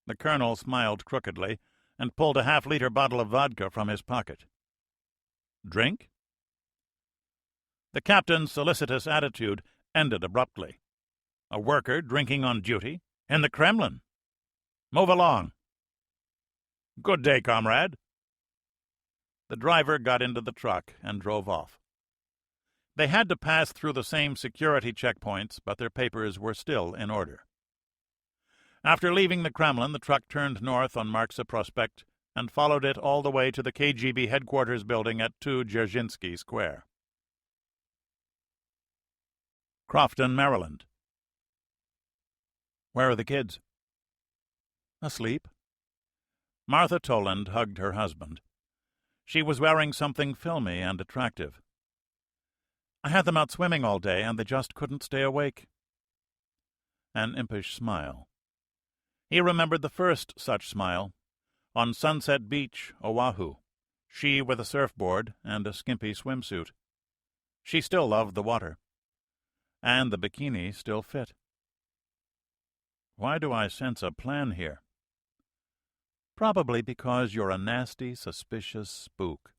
The colonel smiled crookedly and pulled a half-liter bottle of vodka from his pocket. Drink? The captain's solicitous attitude ended abruptly. A worker drinking on duty in the Kremlin. Move along. Good day, comrade. The driver got into the truck and drove off. They had to pass through the same security checkpoints, but their papers were still in order. After leaving the Kremlin, the truck turned north on Marxa Prospect and followed it all the way to the KGB headquarters building at 2 Dzerzhinsky Square. Crofton, Maryland. Where are the kids? Asleep. Martha Toland hugged her husband. She was wearing something filmy and attractive. I had them out swimming all day, and they just couldn't stay awake. An impish smile. He remembered the first such smile, on Sunset Beach, Oahu, she with a surfboard and a skimpy swimsuit. She still loved the water, and the bikini still fit. Why do I sense a plan here? Probably because you're a nasty, suspicious spook.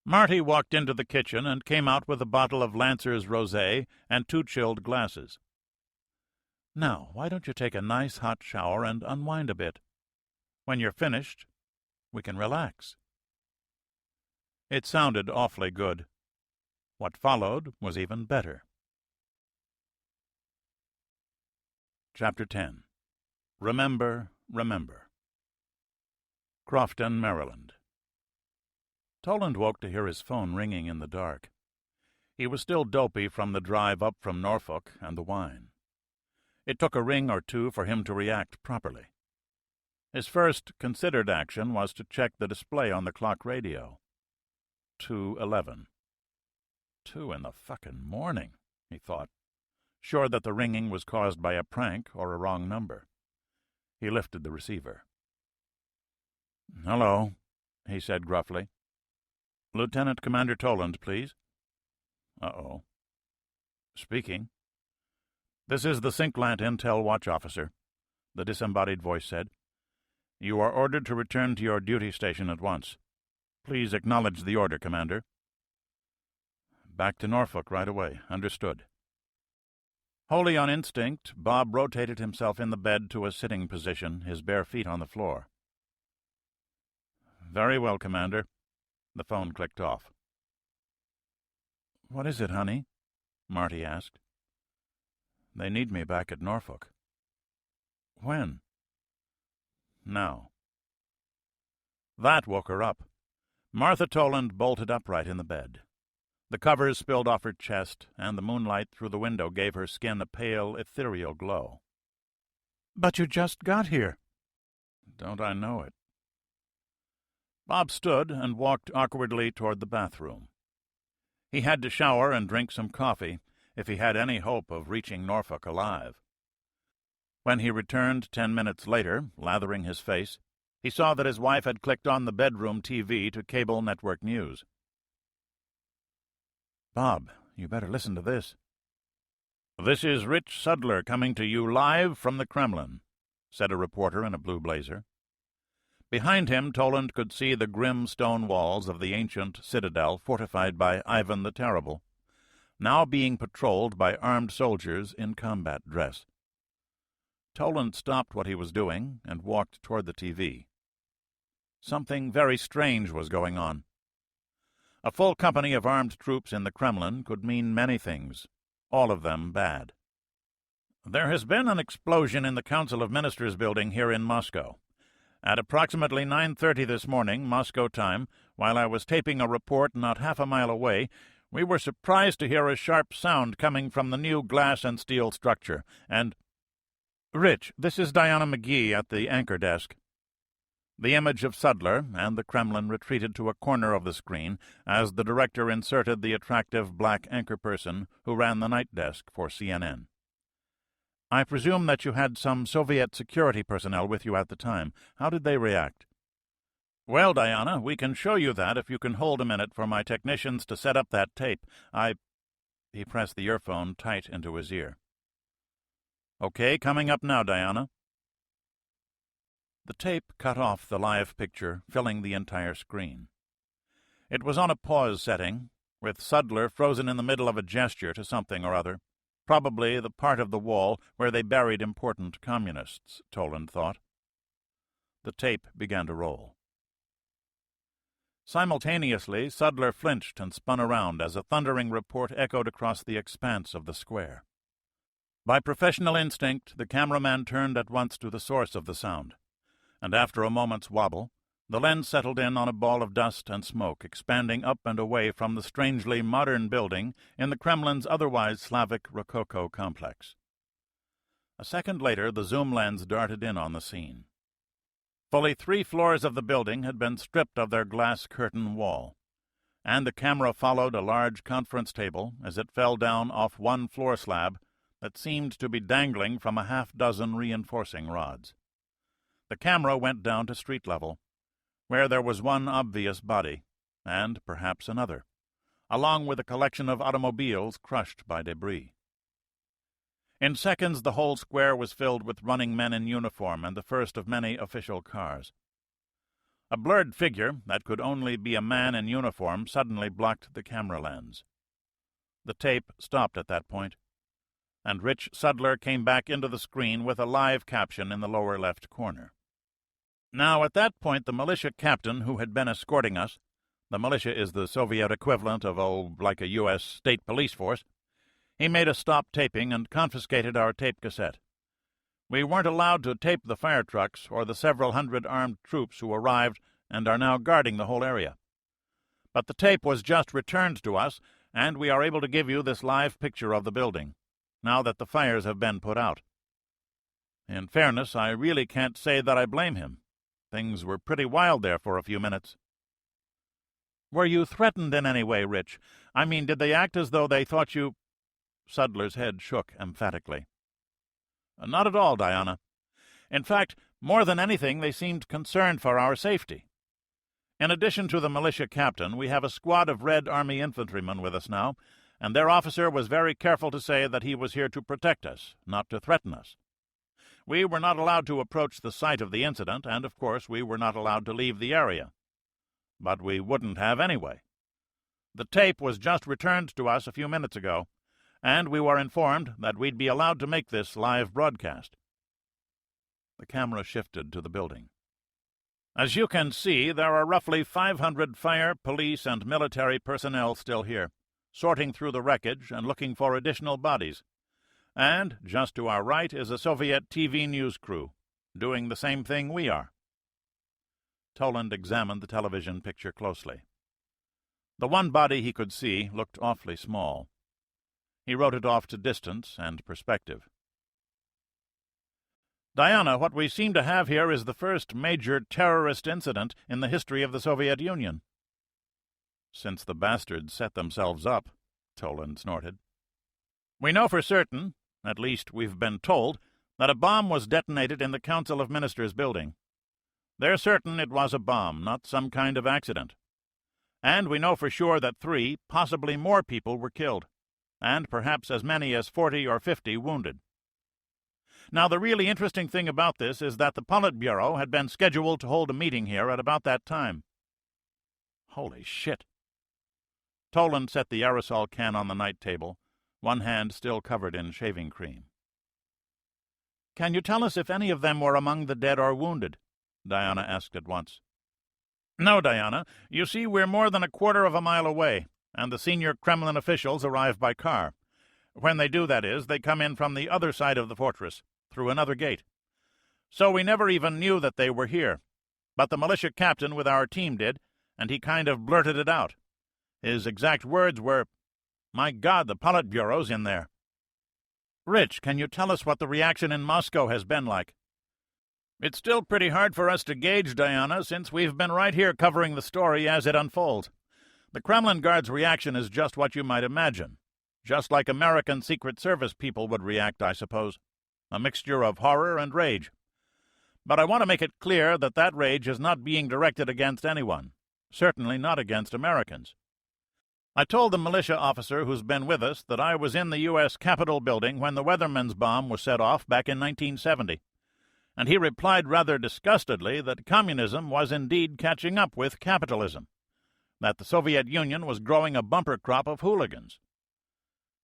Marty walked into the kitchen and came out with a bottle of Lancer's Rosé and 2 chilled glasses. Now, why don't you take a nice hot shower and unwind a bit? When you're finished, we can relax. It sounded awfully good. What followed was even better. Chapter 10. Remember, Remember. Crofton, Maryland. Toland woke to hear his phone ringing in the dark. He was still dopey from the drive up from Norfolk and the wine. It took a ring or two for him to react properly. His first considered action was to check the display on the clock radio. 2:11. 2 in the fucking morning, he thought, sure that the ringing was caused by a prank or a wrong number. He lifted the receiver. "Hello," he said gruffly. "Lieutenant Commander Toland, please." Uh-oh. "Speaking." "This is the Sinklant Intel Watch Officer," the disembodied voice said. "You are ordered to return to your duty station at once. Please acknowledge the order, Commander." "Back to Norfolk right away. Understood." Wholly on instinct, Bob rotated himself in the bed to a sitting position, his bare feet on the floor. "Very well, Commander." The phone clicked off. "What is it, honey?" Marty asked. "They need me back at Norfolk." "When?" "Now." That woke her up. Martha Toland bolted upright in the bed. The covers spilled off her chest, and the moonlight through the window gave her skin a pale, ethereal glow. "But you just got here." "Don't I know it?" Bob stood and walked awkwardly toward the bathroom. He had to shower and drink some coffee if he had any hope of reaching Norfolk alive. When he returned 10 minutes later, lathering his face, he saw that his wife had clicked on the bedroom TV to cable network news. "Bob, you better listen to this." "This is Rich Sudler coming to you live from the Kremlin," said a reporter in a blue blazer. Behind him, Toland could see the grim stone walls of the ancient citadel fortified by Ivan the Terrible, now being patrolled by armed soldiers in combat dress. Toland stopped what he was doing and walked toward the TV. Something very strange was going on. A full company of armed troops in the Kremlin could mean many things, all of them bad. "There has been an explosion in the Council of Ministers building here in Moscow. At approximately 9:30 this morning, Moscow time, while I was taping a report not half a mile away, we were surprised to hear a sharp sound coming from the new glass and steel structure, and—" "Rich, this is Diana McGee at the anchor desk." The image of Sudler and the Kremlin retreated to a corner of the screen as the director inserted the attractive black anchor person who ran the night desk for CNN. "I presume that you had some Soviet security personnel with you at the time. How did they react?" "Well, Diana, we can show you that if you can hold a minute for my technicians to set up that tape. He pressed the earphone tight into his ear. "Okay, coming up now, Diana." The tape cut off the live picture, filling the entire screen. It was on a pause setting, with Sudler frozen in the middle of a gesture to something or other. Probably the part of the wall where they buried important communists, Toland thought. The tape began to roll. Simultaneously, Sudler flinched and spun around as a thundering report echoed across the expanse of the square. By professional instinct, the cameraman turned at once to the source of the sound, and after a moment's wobble, the lens settled in on a ball of dust and smoke expanding up and away from the strangely modern building in the Kremlin's otherwise Slavic Rococo complex. A second later, the zoom lens darted in on the scene. Fully 3 floors of the building had been stripped of their glass curtain wall, and the camera followed a large conference table as it fell down off one floor slab that seemed to be dangling from a half-dozen reinforcing rods. The camera went down to street level, where there was one obvious body, and perhaps another, along with a collection of automobiles crushed by debris. In seconds, the whole square was filled with running men in uniform and the first of many official cars. A blurred figure that could only be a man in uniform suddenly blocked the camera lens. The tape stopped at that point, and Rich Sudler came back into the screen with a live caption in the lower left corner. Now, at that point, the militia captain who had been escorting us — the militia is the Soviet equivalent of, like a U.S. state police force — he made us stop taping and confiscated our tape cassette. We weren't allowed to tape the fire trucks or the several hundred armed troops who arrived and are now guarding the whole area. But the tape was just returned to us, and we are able to give you this live picture of the building, now that the fires have been put out. In fairness, I really can't say that I blame him. Things were pretty wild there for a few minutes. Were you threatened in any way, Rich? I mean, did they act as though they thought you— Sudler's head shook emphatically. Not at all, Diana. In fact, more than anything, they seemed concerned for our safety. In addition to the militia captain, we have a squad of Red Army infantrymen with us now, and their officer was very careful to say that he was here to protect us, not to threaten us. We were not allowed to approach the site of the incident, and of course we were not allowed to leave the area. But we wouldn't have anyway. The tape was just returned to us a few minutes ago, and we were informed that we'd be allowed to make this live broadcast. The camera shifted to the building. As you can see, there are roughly 500 fire, police, and military personnel still here, sorting through the wreckage and looking for additional bodies. And just to our right is a Soviet TV news crew, doing the same thing we are. Toland examined the television picture closely. The one body he could see looked awfully small. He wrote it off to distance and perspective. Diana, what we seem to have here is the first major terrorist incident in the history of the Soviet Union. Since the bastards set themselves up, Toland snorted. We know for certain, at least we've been told, that a bomb was detonated in the Council of Ministers building. They're certain it was a bomb, not some kind of accident. And we know for sure that 3, possibly more people were killed, and perhaps as many as 40 or 50 wounded. Now, the really interesting thing about this is that the Politburo had been scheduled to hold a meeting here at about that time. Holy shit. Toland set the aerosol can on the night table, one hand still covered in shaving cream. Can you tell us if any of them were among the dead or wounded? Diana asked at once. No, Diana. You see, we're more than a quarter of a mile away, and the senior Kremlin officials arrive by car. When they do, that is, they come in from the other side of the fortress, through another gate. So we never even knew that they were here. But the militia captain with our team did, and he kind of blurted it out. His exact words were, "My God, the Politburo's in there." Rich, can you tell us what the reaction in Moscow has been like? It's still pretty hard for us to gauge, Diana, since we've been right here covering the story as it unfolds. The Kremlin Guard's reaction is just what you might imagine. Just like American Secret Service people would react, I suppose. A mixture of horror and rage. But I want to make it clear that that rage is not being directed against anyone. Certainly not against Americans. I told the militia officer who's been with us that I was in the U.S. Capitol building when the Weatherman's bomb was set off back in 1970. And he replied rather disgustedly that communism was indeed catching up with capitalism. That the Soviet Union was growing a bumper crop of hooligans.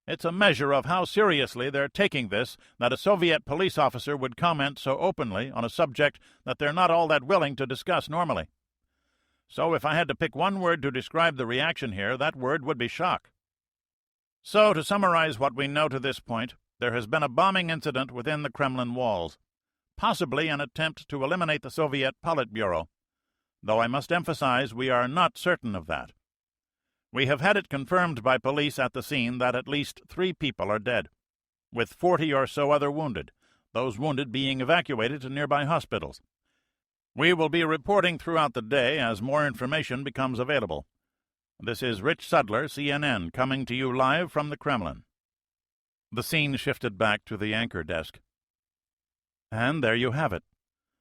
It's a measure of how seriously they're taking this that a Soviet police officer would comment so openly on a subject that they're not all that willing to discuss normally. So if I had to pick one word to describe the reaction here, that word would be shock. So, to summarize what we know to this point, there has been a bombing incident within the Kremlin walls, possibly an attempt to eliminate the Soviet Politburo, though I must emphasize we are not certain of that. We have had it confirmed by police at the scene that at least 3 people are dead, with 40 or so other wounded, those wounded being evacuated to nearby hospitals. We will be reporting throughout the day as more information becomes available. This is Rich Sudler, CNN, coming to you live from the Kremlin. The scene shifted back to the anchor desk. And there you have it.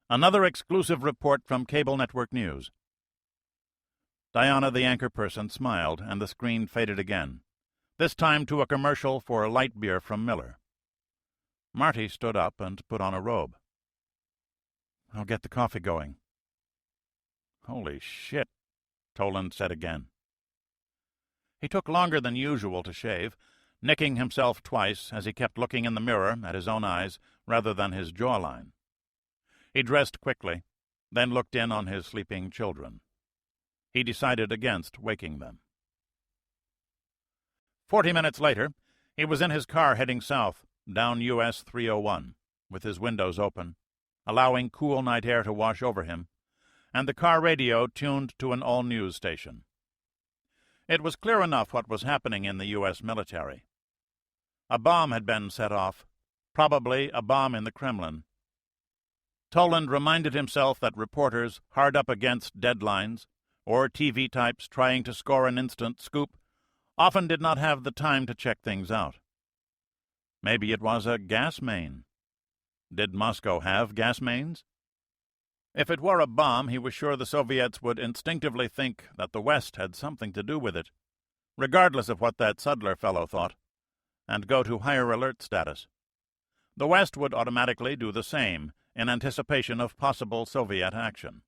Another exclusive report from Cable Network News. Diana, the anchor person, smiled, and the screen faded again, this time to a commercial for light beer from Miller. Marty stood up and put on a robe. I'll get the coffee going. Holy shit, Toland said again. He took longer than usual to shave, nicking himself twice as he kept looking in the mirror at his own eyes rather than his jawline. He dressed quickly, then looked in on his sleeping children. He decided against waking them. 40 minutes later, he was in his car heading south, down US 301, with his windows open, allowing cool night air to wash over him, and the car radio tuned to an all-news station. It was clear enough what was happening in the U.S. military. A bomb had been set off, probably a bomb in the Kremlin. Toland reminded himself that reporters hard up against deadlines, or TV types trying to score an instant scoop, often did not have the time to check things out. Maybe it was a gas main. Did Moscow have gas mains? If it were a bomb, he was sure the Soviets would instinctively think that the West had something to do with it, regardless of what that Sudler fellow thought, and go to higher alert status. The West would automatically do the same in anticipation of possible Soviet action.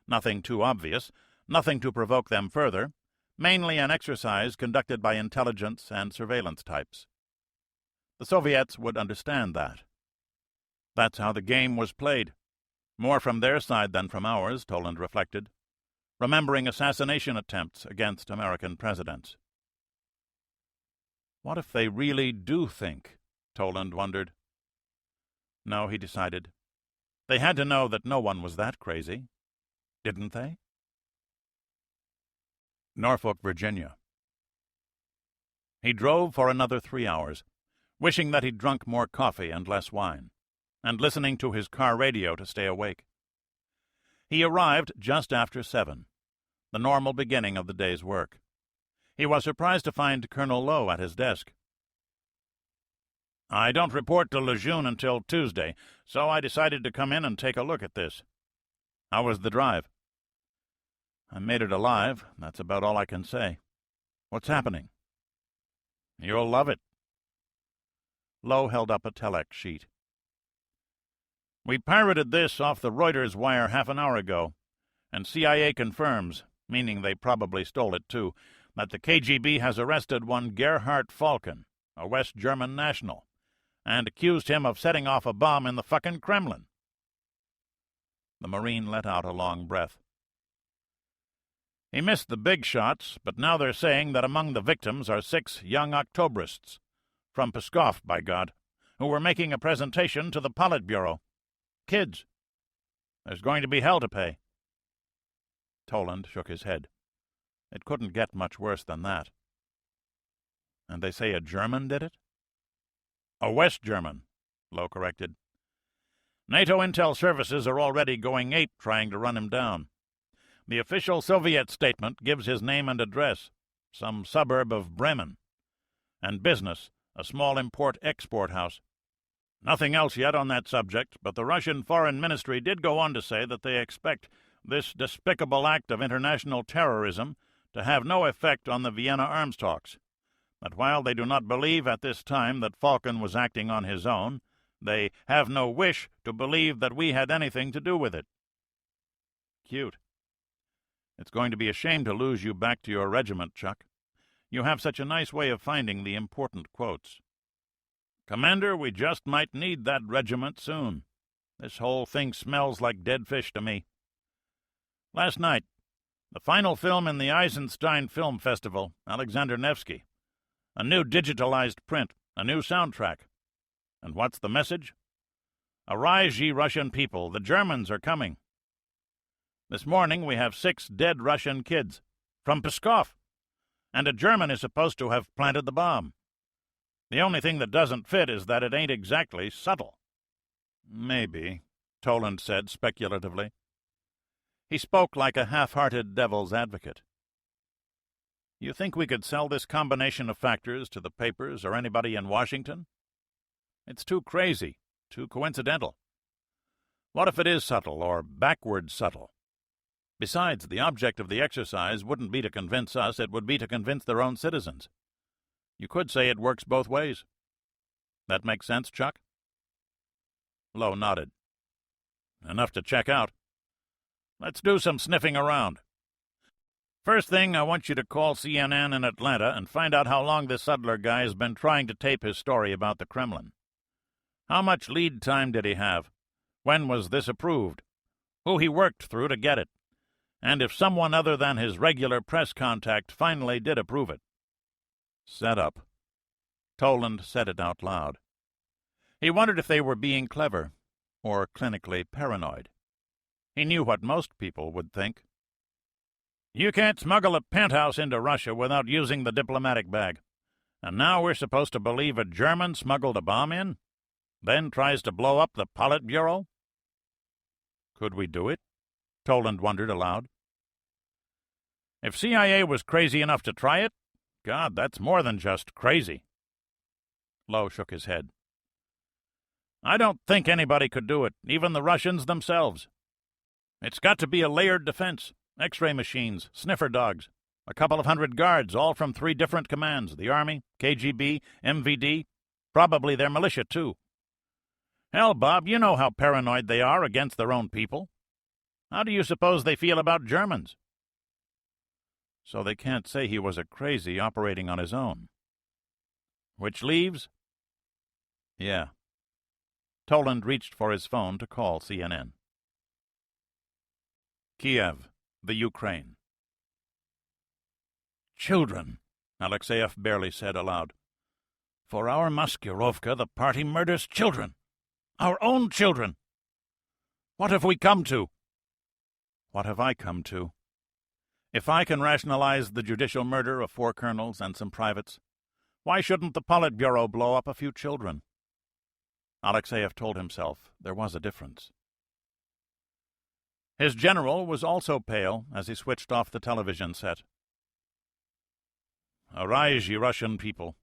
Nothing too obvious, nothing to provoke them further, mainly an exercise conducted by intelligence and surveillance types. The Soviets would understand that. That's how the game was played. More from their side than from ours, Toland reflected, remembering assassination attempts against American presidents. What if they really do think? Toland wondered. No, he decided. They had to know that no one was that crazy. Didn't they? Norfolk, Virginia. He drove for another 3 hours, wishing that he'd drunk more coffee and less wine, and listening to his car radio to stay awake. He arrived just after 7, the normal beginning of the day's work. He was surprised to find Colonel Lowe at his desk. I don't report to Lejeune until Tuesday, so I decided to come in and take a look at this. How was the drive? I made it alive. That's about all I can say. What's happening? You'll love it. Lowe held up a telex sheet. We pirated this off the Reuters wire half an hour ago, and CIA confirms, meaning they probably stole it too, that the KGB has arrested one Gerhard Falken, a West German national, and accused him of setting off a bomb in the fucking Kremlin. The Marine let out a long breath. He missed the big shots, but now they're saying that among the victims are 6 young Octobrists, from Pskov, by God, who were making a presentation to the Politburo. Kids. There's going to be hell to pay. Toland shook his head. It couldn't get much worse than that. And they say a German did it? A West German, Lowe corrected. NATO intel services are already going ape trying to run him down. The official Soviet statement gives his name and address, some suburb of Bremen, and business, a small import-export house. Nothing else yet on that subject, but the Russian Foreign Ministry did go on to say that they expect this despicable act of international terrorism to have no effect on the Vienna arms talks, that while they do not believe at this time that Falken was acting on his own, they have no wish to believe that we had anything to do with it. Cute. It's going to be a shame to lose you back to your regiment, Chuck. You have such a nice way of finding the important quotes. Commander, we just might need that regiment soon. This whole thing smells like dead fish to me. Last night, the final film in the Eisenstein Film Festival, Alexander Nevsky. A new digitalized print, A new soundtrack. And what's the message? Arise, ye Russian people, the Germans are coming. This morning we have 6 dead Russian kids, from Pskov, and a German is supposed to have planted the bomb. The only thing that doesn't fit is that it ain't exactly subtle. Maybe, Toland said speculatively. He spoke like a half-hearted devil's advocate. You think we could sell this combination of factors to the papers or anybody in Washington? It's too crazy, too coincidental. What if it is subtle, or backward subtle? Besides, the object of the exercise wouldn't be to convince us, it would be to convince their own citizens. You could say it works both ways. That makes sense, Chuck? Lowe nodded. Enough to check out. Let's do some sniffing around. First thing, I want you to call CNN in Atlanta and find out how long this Sudler guy has been trying to tape his story about the Kremlin. How much lead time did he have? When was this approved? Who he worked through to get it? And if someone other than his regular press contact finally did approve it. Set up. Toland said it out loud. He wondered if they were being clever or clinically paranoid. He knew what most people would think. You can't smuggle a penthouse into Russia without using the diplomatic bag. And now we're supposed to believe a German smuggled a bomb in? Then tries to blow up the Politburo? Could we do it? Toland wondered aloud. If CIA was crazy enough to try it, God, that's more than just crazy. Lowe shook his head. I don't think anybody could do it, even the Russians themselves. It's got to be a layered defense. X-ray machines, sniffer dogs, a couple of 100 guards, all from 3 different commands, the Army, KGB, MVD, probably their militia, too. Hell, Bob, you know how paranoid they are against their own people. How do you suppose they feel about Germans? So they can't say he was a crazy operating on his own. Which leaves? Yeah. Toland reached for his phone to call CNN. Kiev, the Ukraine. Children, Alexeyev barely said aloud. For our Maskurovka, the party murders children. Our own children. What have we come to? What have I come to? If I can rationalize the judicial murder of 4 colonels and some privates, why shouldn't the Politburo blow up a few children? Alexeyev told himself there was a difference. His general was also pale as he switched off the television set. Arise, ye Russian people.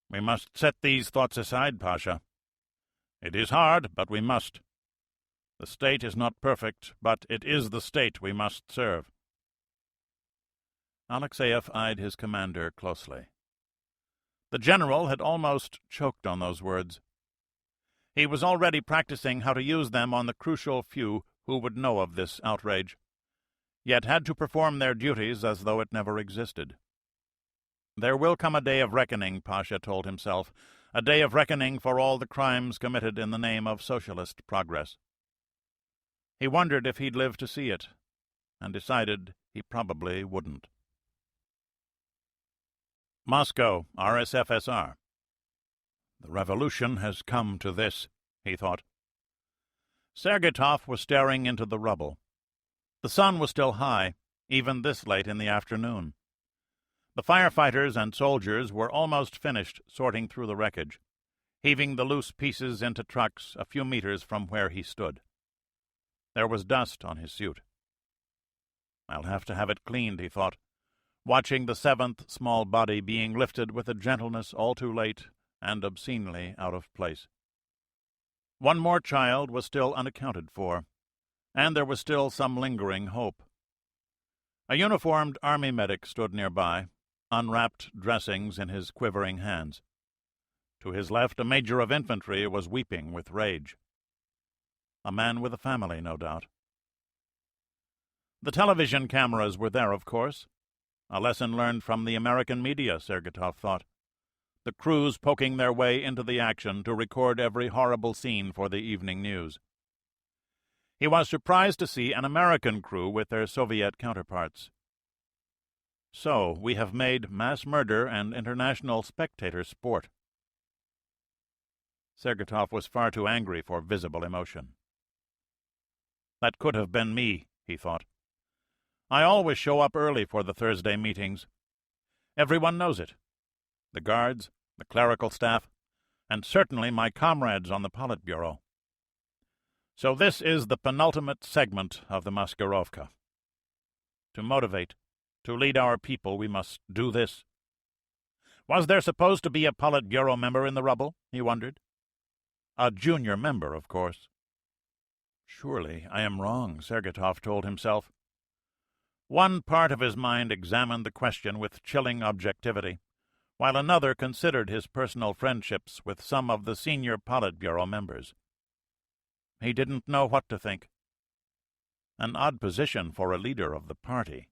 We must set these thoughts aside, Pasha. It is hard, but we must. The state is not perfect, but it is the state we must serve. Alexeyev eyed his commander closely. The general had almost choked on those words. He was already practicing how to use them on the crucial few who would know of this outrage, yet had to perform their duties as though it never existed. There will come a day of reckoning, Pasha told himself, a day of reckoning for all the crimes committed in the name of socialist progress. He wondered if he'd live to see it, and decided he probably wouldn't. Moscow, RSFSR. The revolution has come to this, he thought. Sergeytov was staring into the rubble. The sun was still high, even this late in the afternoon. The firefighters and soldiers were almost finished sorting through the wreckage, heaving the loose pieces into trucks a few meters from where he stood. There was dust on his suit. I'll have to have it cleaned, he thought, watching the 7th small body being lifted with a gentleness all too late and obscenely out of place. One more child was still unaccounted for, and there was still some lingering hope. A uniformed army medic stood nearby, unwrapped dressings in his quivering hands. To his left, a major of infantry was weeping with rage. A man with a family, no doubt. The television cameras were there, of course. A lesson learned from the American media, Sergeytov thought. The crews poking their way into the action to record every horrible scene for the evening news. He was surprised to see an American crew with their Soviet counterparts. So, we have made mass murder and international spectator sport, Sergeyov was far too angry for visible emotion. That could have been me, he thought. I always show up early for the Thursday meetings. Everyone knows it. The guards, the clerical staff, and certainly my comrades on the Politburo. So this is the penultimate segment of the Maskirovka. To motivate, to lead our people, we must do this. Was there supposed to be a Politburo member in the rubble, he wondered? A junior member, of course. Surely I am wrong, Sergeyov told himself. One part of his mind examined the question with chilling objectivity, while another considered his personal friendships with some of the senior Politburo members. He didn't know what to think. An odd position for a leader of the party.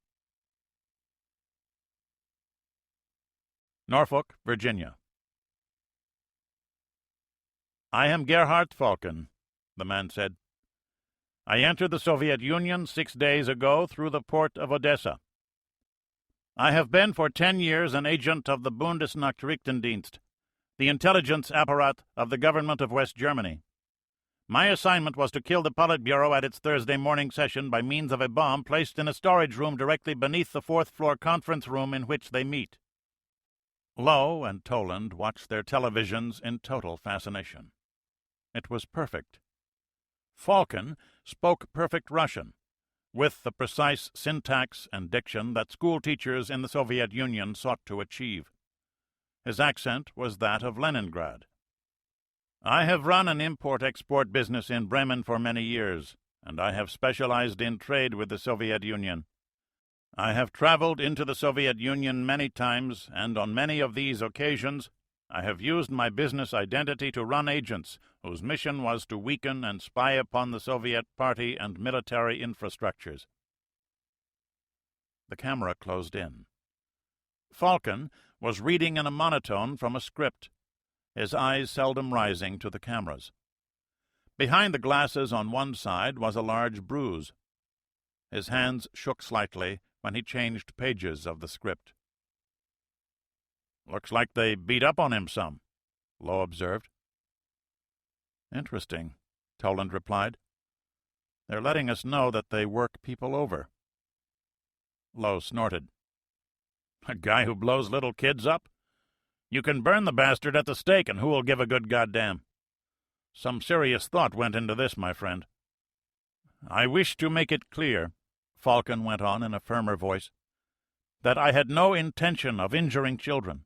Norfolk, Virginia. I am Gerhard Falken, the man said. I entered the Soviet Union 6 days ago through the port of Odessa. I have been for 10 years an agent of the Bundesnachrichtendienst, the intelligence apparat of the government of West Germany. My assignment was to kill the Politburo at its Thursday morning session by means of a bomb placed in a storage room directly beneath the fourth-floor conference room in which they meet. Lowe and Toland watched their televisions in total fascination. It was perfect. Falken spoke perfect Russian, with the precise syntax and diction that school teachers in the Soviet Union sought to achieve. His accent was that of Leningrad. I have run an import-export business in Bremen for many years, and I have specialized in trade with the Soviet Union. I have traveled into the Soviet Union many times, and on many of these occasions I have used my business identity to run agents whose mission was to weaken and spy upon the Soviet party and military infrastructures. The camera closed in. Falken was reading in a monotone from a script, his eyes seldom rising to the cameras. Behind the glasses on one side was a large bruise. His hands shook slightly when he changed pages of the script. Looks like they beat up on him some, Lowe observed. Interesting, Toland replied. They're letting us know that they work people over. Lowe snorted. A guy who blows little kids up? You can burn the bastard at the stake, and who'll give a good goddamn? Some serious thought went into this, my friend. I wish to make it clear, Falken went on in a firmer voice, that I had no intention of injuring children.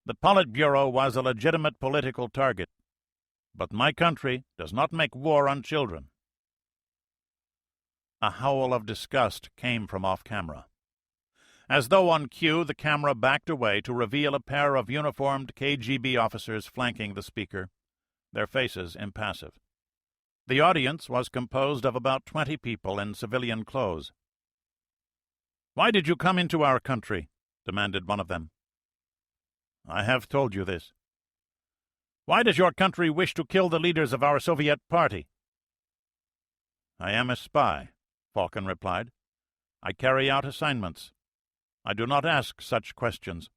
The Politburo was a legitimate political target, but my country does not make war on children. A howl of disgust came from off-camera. As though on cue, the camera backed away to reveal a pair of uniformed KGB officers flanking the speaker, their faces impassive. The audience was composed of about 20 people in civilian clothes. "Why did you come into our country?" demanded one of them. "I have told you this." "Why does your country wish to kill the leaders of our Soviet party?" "I am a spy," Falken replied. "I carry out assignments. I do not ask such questions.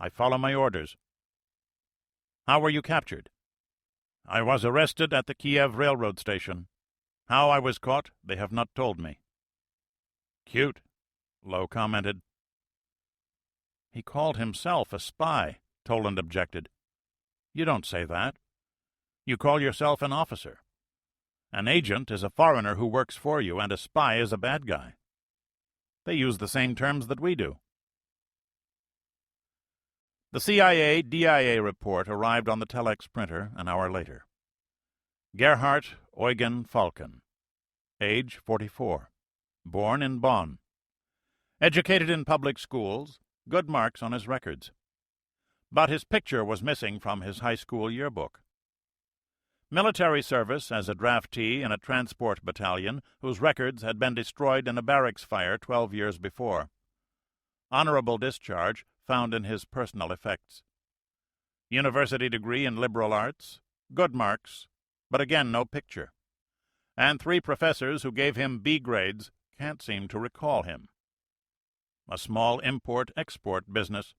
I follow my orders." "How were you captured?" "I was arrested at the Kiev railroad station. How I was caught, they have not told me." "Cute," Lowe commented. "He called himself a spy," Toland objected. "You don't say that. You call yourself an officer. An agent is a foreigner who works for you, and a spy is a bad guy. They use the same terms that we do." The CIA-DIA report arrived on the telex printer an hour later. Gerhard Eugen Falken, age 44, born in Bonn. Educated in public schools, good marks on his records. But his picture was missing from his high school yearbook. Military service as a draftee in a transport battalion whose records had been destroyed in a barracks fire 12 years before. Honorable discharge found in his personal effects. University degree in liberal arts, good marks, but again no picture. And 3 professors who gave him B grades can't seem to recall him. A small import-export business.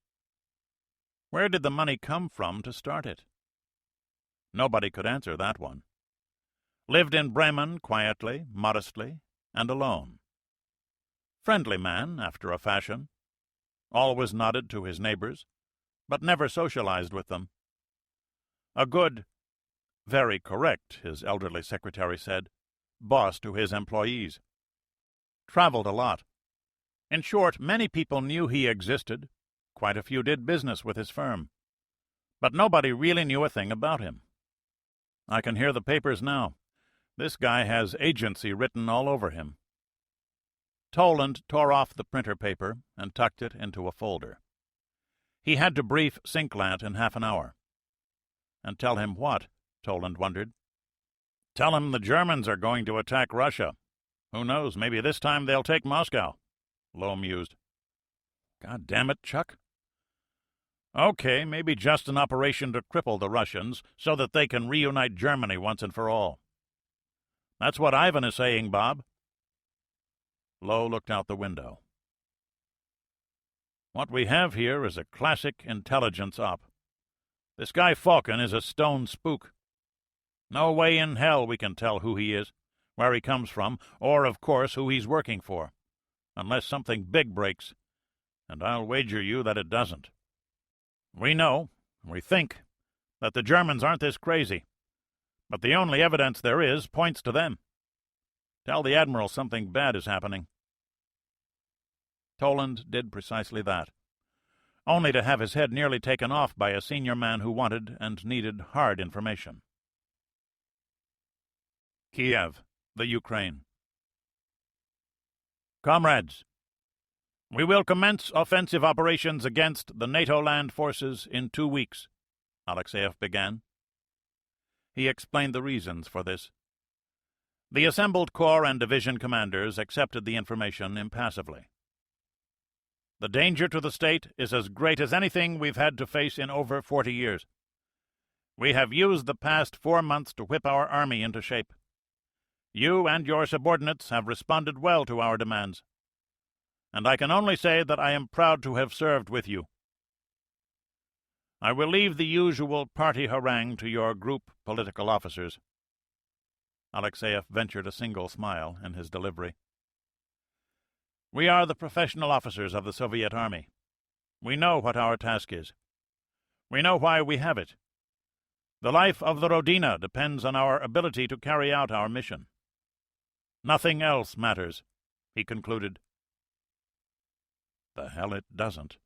Where did the money come from to start it? Nobody could answer that one. Lived in Bremen quietly, modestly, and alone. Friendly man, after a fashion. Always nodded to his neighbors, but never socialized with them. A good, very correct, his elderly secretary said, boss to his employees. Traveled a lot. In short, many people knew he existed. Quite a few did business with his firm. But nobody really knew a thing about him. I can hear the papers now. This guy has agency written all over him. Toland tore off the printer paper and tucked it into a folder. He had to brief Sinklant in half an hour. And tell him what? Toland wondered. Tell him the Germans are going to attack Russia. Who knows, maybe this time they'll take Moscow, Lowe mused. God damn it, Chuck. Okay, maybe just an operation to cripple the Russians so that they can reunite Germany once and for all. That's what Ivan is saying, Bob. Lowe looked out the window. What we have here is a classic intelligence op. This guy Falcon is a stone spook. No way in hell we can tell who he is, where he comes from, or, of course, who he's working for, unless something big breaks, and I'll wager you that it doesn't. We know, we think, that the Germans aren't this crazy, but the only evidence there is points to them. Tell the Admiral something bad is happening. Toland did precisely that, only to have his head nearly taken off by a senior man who wanted and needed hard information. Kiev, the Ukraine. Comrades, we will commence offensive operations against the NATO land forces in 2 weeks, Alexeyev began. He explained the reasons for this. The assembled corps and division commanders accepted the information impassively. The danger to the state is as great as anything we've had to face in over 40 years. We have used the past 4 months to whip our army into shape. You and your subordinates have responded well to our demands, and I can only say that I am proud to have served with you. I will leave the usual party harangue to your group political officers. Alexeyev ventured a single smile in his delivery. We are the professional officers of the Soviet Army. We know what our task is. We know why we have it. The life of the Rodina depends on our ability to carry out our mission. Nothing else matters, he concluded. The hell it doesn't.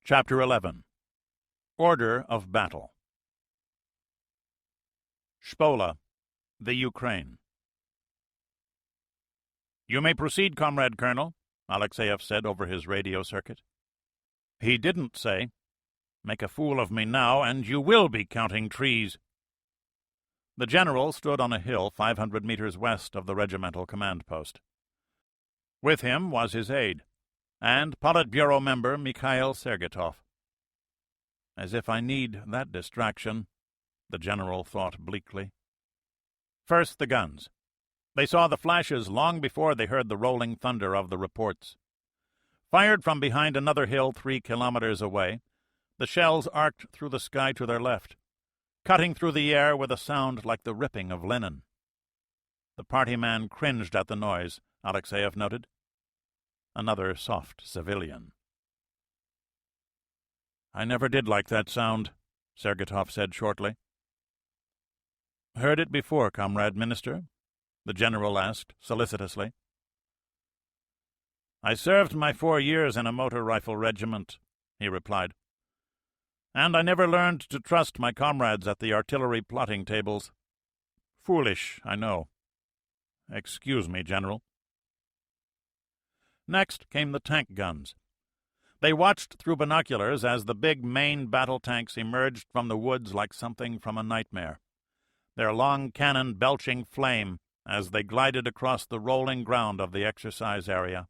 Chapter 11. Order of Battle. Shpola, the Ukraine. You may proceed, Comrade Colonel, Alexeyev said over his radio circuit. He didn't say, make a fool of me now, and you will be counting trees. The general stood on a hill 500 meters west of the regimental command post. With him was his aide, and Politburo member Mikhail Sergetov. As if I need that distraction, the general thought bleakly. First the guns. They saw the flashes long before they heard the rolling thunder of the reports. Fired from behind another hill 3 kilometers away, the shells arced through the sky to their left, cutting through the air with a sound like the ripping of linen. The party man cringed at the noise, Alexeyev noted. Another soft civilian. I never did like that sound, Sergetov said shortly. Heard it before, Comrade Minister? The general asked solicitously. I served my 4 years in a motor rifle regiment, he replied. And I never learned to trust my comrades at the artillery plotting tables. Foolish, I know. Excuse me, General. Next came the tank guns. They watched through binoculars as the big main battle tanks emerged from the woods like something from a nightmare, their long cannon belching flame as they glided across the rolling ground of the exercise area.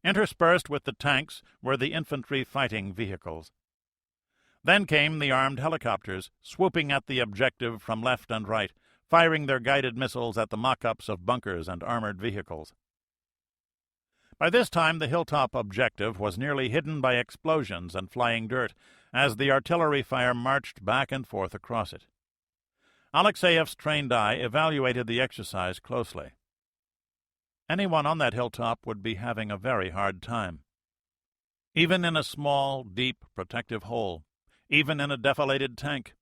Interspersed with the tanks were the infantry fighting vehicles. Then came the armed helicopters, swooping at the objective from left and right, firing their guided missiles at the mock-ups of bunkers and armored vehicles. By this time the hilltop objective was nearly hidden by explosions and flying dirt as the artillery fire marched back and forth across it. Alexeyev's trained eye evaluated the exercise closely. Anyone on that hilltop would be having a very hard time. Even in a small, deep, protective hole, even in a defilated tank,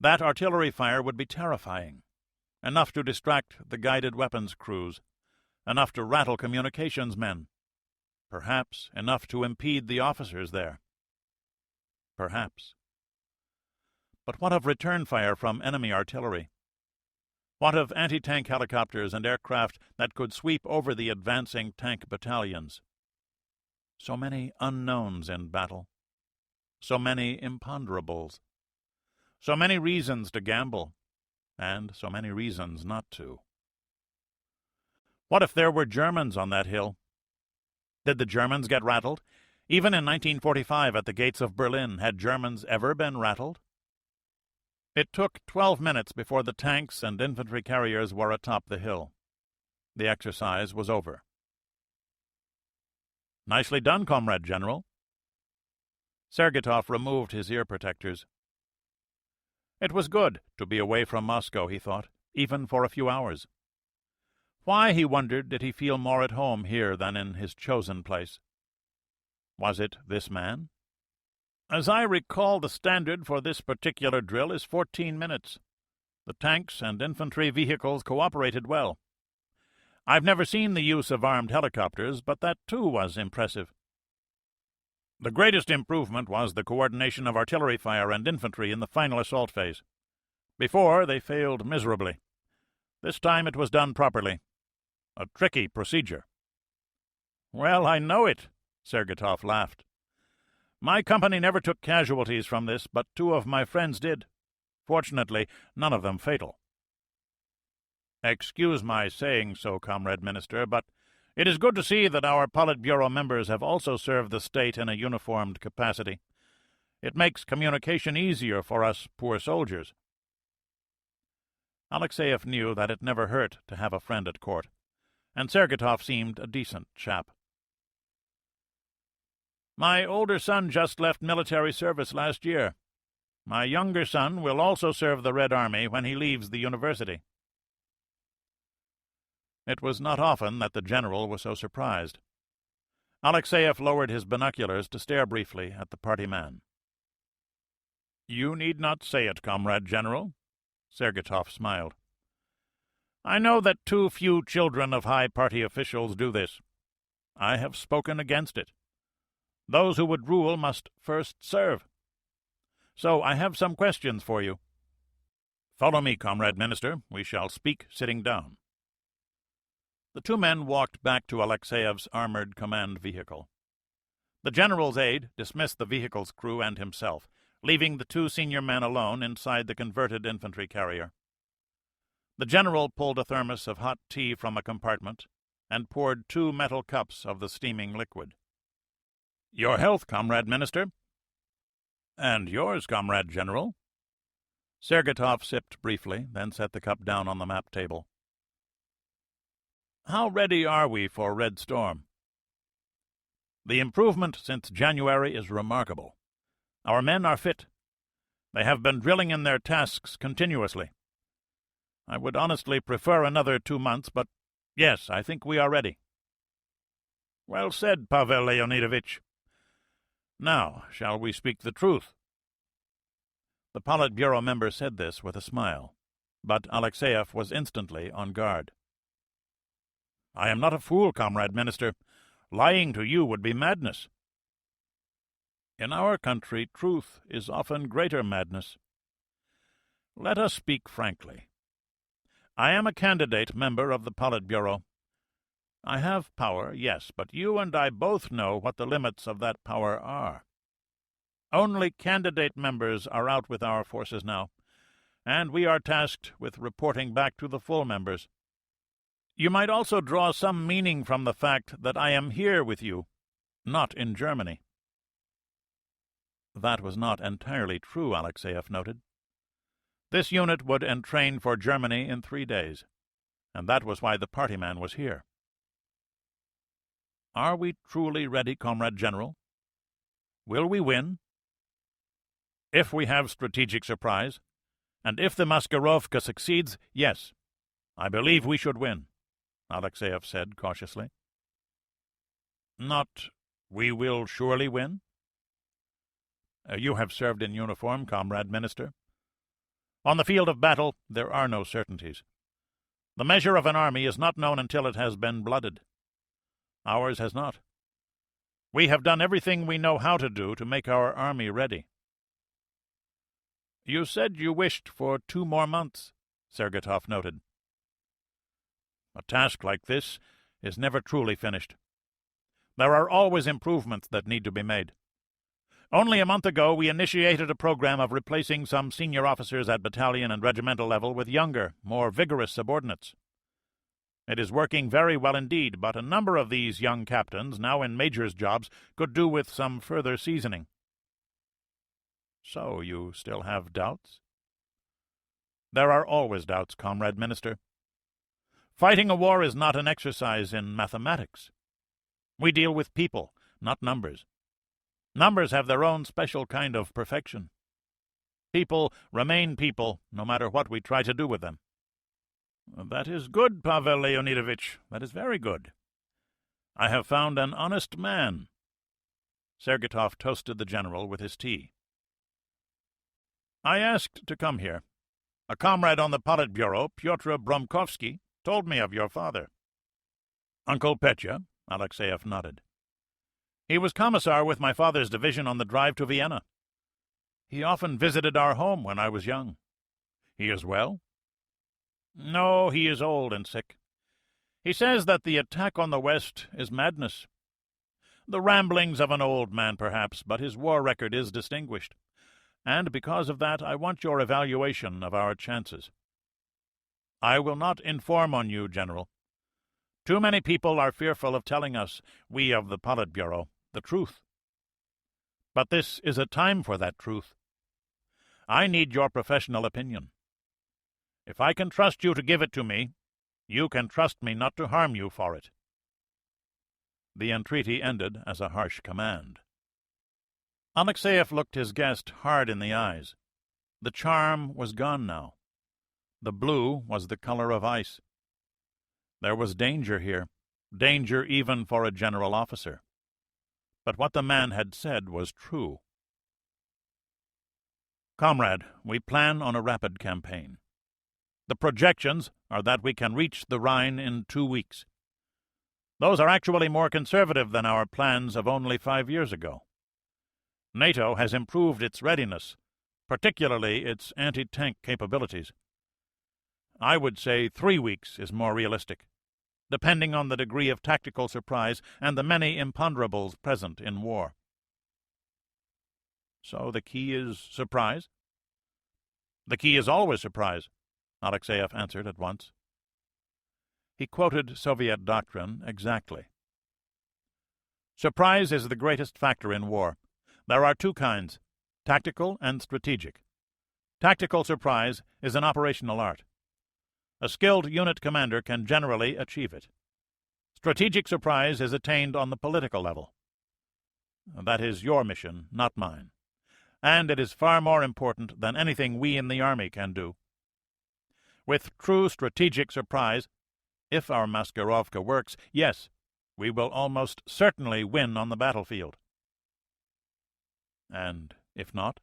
that artillery fire would be terrifying, enough to distract the guided weapons crews, enough to rattle communications men, perhaps enough to impede the officers there. Perhaps. But what of return fire from enemy artillery? What of anti-tank helicopters and aircraft that could sweep over the advancing tank battalions? So many unknowns in battle. So many imponderables. So many reasons to gamble, and so many reasons not to. What if there were Germans on that hill? Did the Germans get rattled? Even in 1945 at the gates of Berlin, had Germans ever been rattled? It took 12 minutes before the tanks and infantry carriers were atop the hill. The exercise was over. "Nicely done, Comrade General." Sergeytov removed his ear protectors. It was good to be away from Moscow, he thought, even for a few hours. Why, he wondered, did he feel more at home here than in his chosen place? Was it this man? "As I recall, the standard for this particular drill is 14 minutes. The tanks and infantry vehicles cooperated well. I've never seen the use of armed helicopters, but that too was impressive. The greatest improvement was the coordination of artillery fire and infantry in the final assault phase. Before, they failed miserably. This time it was done properly. A tricky procedure." "Well, I know it," Sergeytov laughed. "My company never took casualties from this, but 2 of my friends did. Fortunately, none of them fatal." "Excuse my saying so, Comrade Minister, but it is good to see that our Politburo members have also served the state in a uniformed capacity. It makes communication easier for us poor soldiers." Alexeyev knew that it never hurt to have a friend at court, and Sergeytov seemed a decent chap. "My older son just left military service last year. My younger son will also serve the Red Army when he leaves the university." It was not often that the general was so surprised. Alexeyev lowered his binoculars to stare briefly at the party man. "You need not say it, Comrade General," Sergeytov smiled. "I know that too few children of high party officials do this. I have spoken against it. Those who would rule must first serve. So I have some questions for you." "Follow me, Comrade Minister. We shall speak sitting down." The 2 men walked back to Alexeyev's armored command vehicle. The general's aide dismissed the vehicle's crew and himself, leaving the 2 senior men alone inside the converted infantry carrier. The general pulled a thermos of hot tea from a compartment and poured 2 metal cups of the steaming liquid. "Your health, Comrade Minister." "And yours, Comrade General." Sergeytov sipped briefly, then set the cup down on the map table. "How ready are we for Red Storm?" "The improvement since January is remarkable. Our men are fit. They have been drilling in their tasks continuously. I would honestly prefer another 2 months, but yes, I think we are ready." "Well said, Pavel Leonidovich. Now, shall we speak the truth?" The Politburo member said this with a smile, but Alexeyev was instantly on guard. "I am not a fool, Comrade Minister. Lying to you would be madness." "In our country, truth is often greater madness. Let us speak frankly. I am a candidate member of the Politburo. I have power, yes, but you and I both know what the limits of that power are. Only candidate members are out with our forces now, and we are tasked with reporting back to the full members. You might also draw some meaning from the fact that I am here with you, not in Germany." That was not entirely true, Alexeyev noted. This unit would entrain for Germany in 3 days, and that was why the party man was here. Are we truly ready, Comrade General? Will we win? If we have strategic surprise, and if the Maskirovka succeeds, yes, I believe we should win, Alexeyev said cautiously. Not, we will surely win? You have served in uniform, Comrade Minister. On the field of battle, there are no certainties. The measure of an army is not known until it has been blooded. Ours has not. We have done everything we know how to do to make our army ready. You said you wished for 2 more months, Sergetov noted. A task like this is never truly finished. There are always improvements that need to be made. Only a month ago we initiated a program of replacing some senior officers at battalion and regimental level with younger, more vigorous subordinates. It is working very well indeed, but a number of these young captains, now in majors' jobs, could do with some further seasoning. So you still have doubts? There are always doubts, Comrade Minister. Fighting a war is not an exercise in mathematics. We deal with people, not numbers. Numbers have their own special kind of perfection. People remain people, no matter what we try to do with them. That is good, Pavel Leonidovich. That is very good. I have found an honest man. Sergetov toasted the general with his tea. I asked to come here. A comrade on the Politburo, Pyotr Bromkovsky, told me of your father. Uncle Petya? Alexeyev nodded. He was commissar with my father's division on the drive to Vienna. He often visited our home when I was young. He is well? No, he is old and sick. He says that the attack on the West is madness. The ramblings of an old man, perhaps, but his war record is distinguished. And because of that, I want your evaluation of our chances. I will not inform on you, General. Too many people are fearful of telling us, we of the Politburo, the truth. But this is a time for that truth. I need your professional opinion. If I can trust you to give it to me, you can trust me not to harm you for it. The entreaty ended as a harsh command. Alexeyev looked his guest hard in the eyes. The charm was gone now. The blue was the color of ice. There was danger here, danger even for a general officer. But what the man had said was true. Comrade, we plan on a rapid campaign. The projections are that we can reach the Rhine in 2 weeks. Those are actually more conservative than our plans of only 5 years ago. NATO has improved its readiness, particularly its anti-tank capabilities. I would say 3 weeks is more realistic, depending on the degree of tactical surprise and the many imponderables present in war. So the key is surprise? The key is always surprise, Alexeyev answered at once. He quoted Soviet doctrine exactly. Surprise is the greatest factor in war. There are 2 kinds, tactical and strategic. Tactical surprise is an operational art. A skilled unit commander can generally achieve it. Strategic surprise is attained on the political level. That is your mission, not mine. And it is far more important than anything we in the Army can do. With true strategic surprise, if our Maskirovka works, yes, we will almost certainly win on the battlefield. And if not?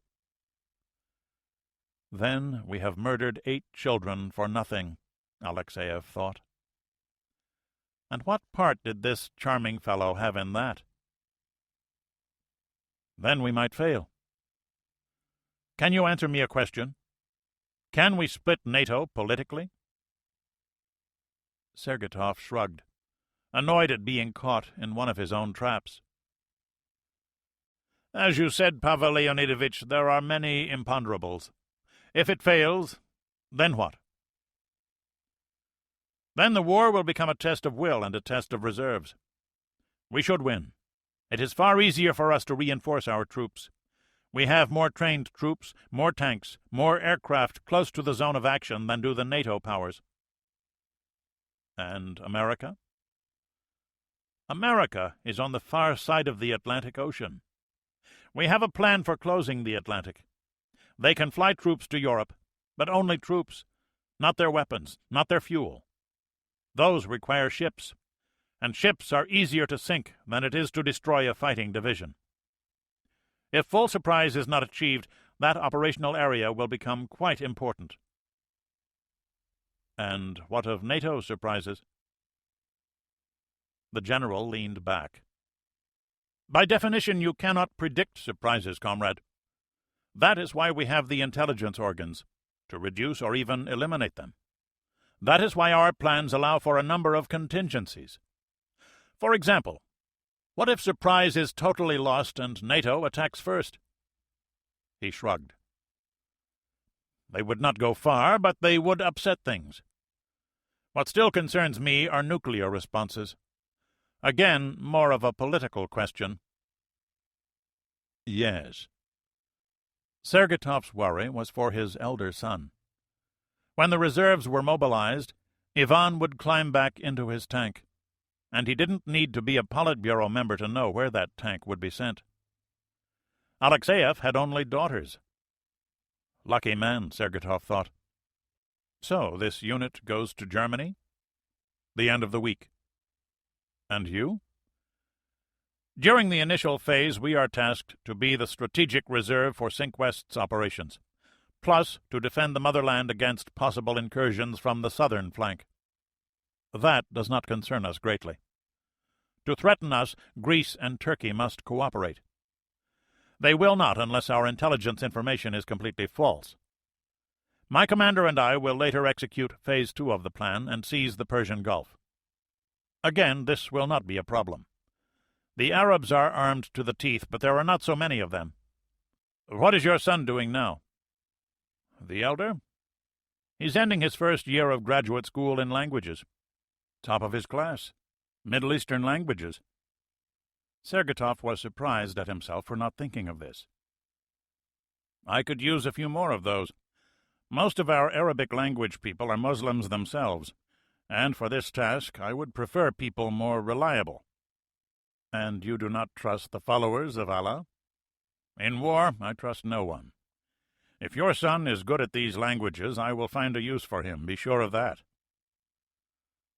Then we have murdered 8 children for nothing, Alexeyev thought. And what part did this charming fellow have in that? Then we might fail. Can you answer me a question? Can we split NATO politically? Sergetov shrugged, annoyed at being caught in one of his own traps. As you said, Pavel Leonidovich, there are many imponderables. If it fails, then what? Then the war will become a test of will and a test of reserves. We should win. It is far easier for us to reinforce our troops. We have more trained troops, more tanks, more aircraft close to the zone of action than do the NATO powers. And America? America is on the far side of the Atlantic Ocean. We have a plan for closing the Atlantic. They can fly troops to Europe, but only troops, not their weapons, not their fuel. Those require ships, and ships are easier to sink than it is to destroy a fighting division. If full surprise is not achieved, that operational area will become quite important. And what of NATO surprises? The general leaned back. By definition, you cannot predict surprises, comrade. That is why we have the intelligence organs, to reduce or even eliminate them. That is why our plans allow for a number of contingencies. For example, what if surprise is totally lost and NATO attacks first? He shrugged. They would not go far, but they would upset things. What still concerns me are nuclear responses. Again, more of a political question. Yes. Sergetov's worry was for his elder son. When the reserves were mobilized, Ivan would climb back into his tank, and he didn't need to be a Politburo member to know where that tank would be sent. Alexeyev had only daughters. Lucky man, Sergetov thought. So this unit goes to Germany? The end of the week. And you? During the initial phase, we are tasked to be the strategic reserve for Cinque West's operations, plus to defend the motherland against possible incursions from the southern flank. That does not concern us greatly. To threaten us, Greece and Turkey must cooperate. They will not unless our intelligence information is completely false. My commander and I will later execute Phase 2 of the plan and seize the Persian Gulf. Again, this will not be a problem. The Arabs are armed to the teeth, but there are not so many of them. What is your son doing now? The elder? He's ending his first year of graduate school in languages. Top of his class. Middle Eastern languages. Sergetov was surprised at himself for not thinking of this. I could use a few more of those. Most of our Arabic language people are Muslims themselves, and for this task I would prefer people more reliable. And you do not trust the followers of Allah? In war, I trust no one. If your son is good at these languages, I will find a use for him, be sure of that.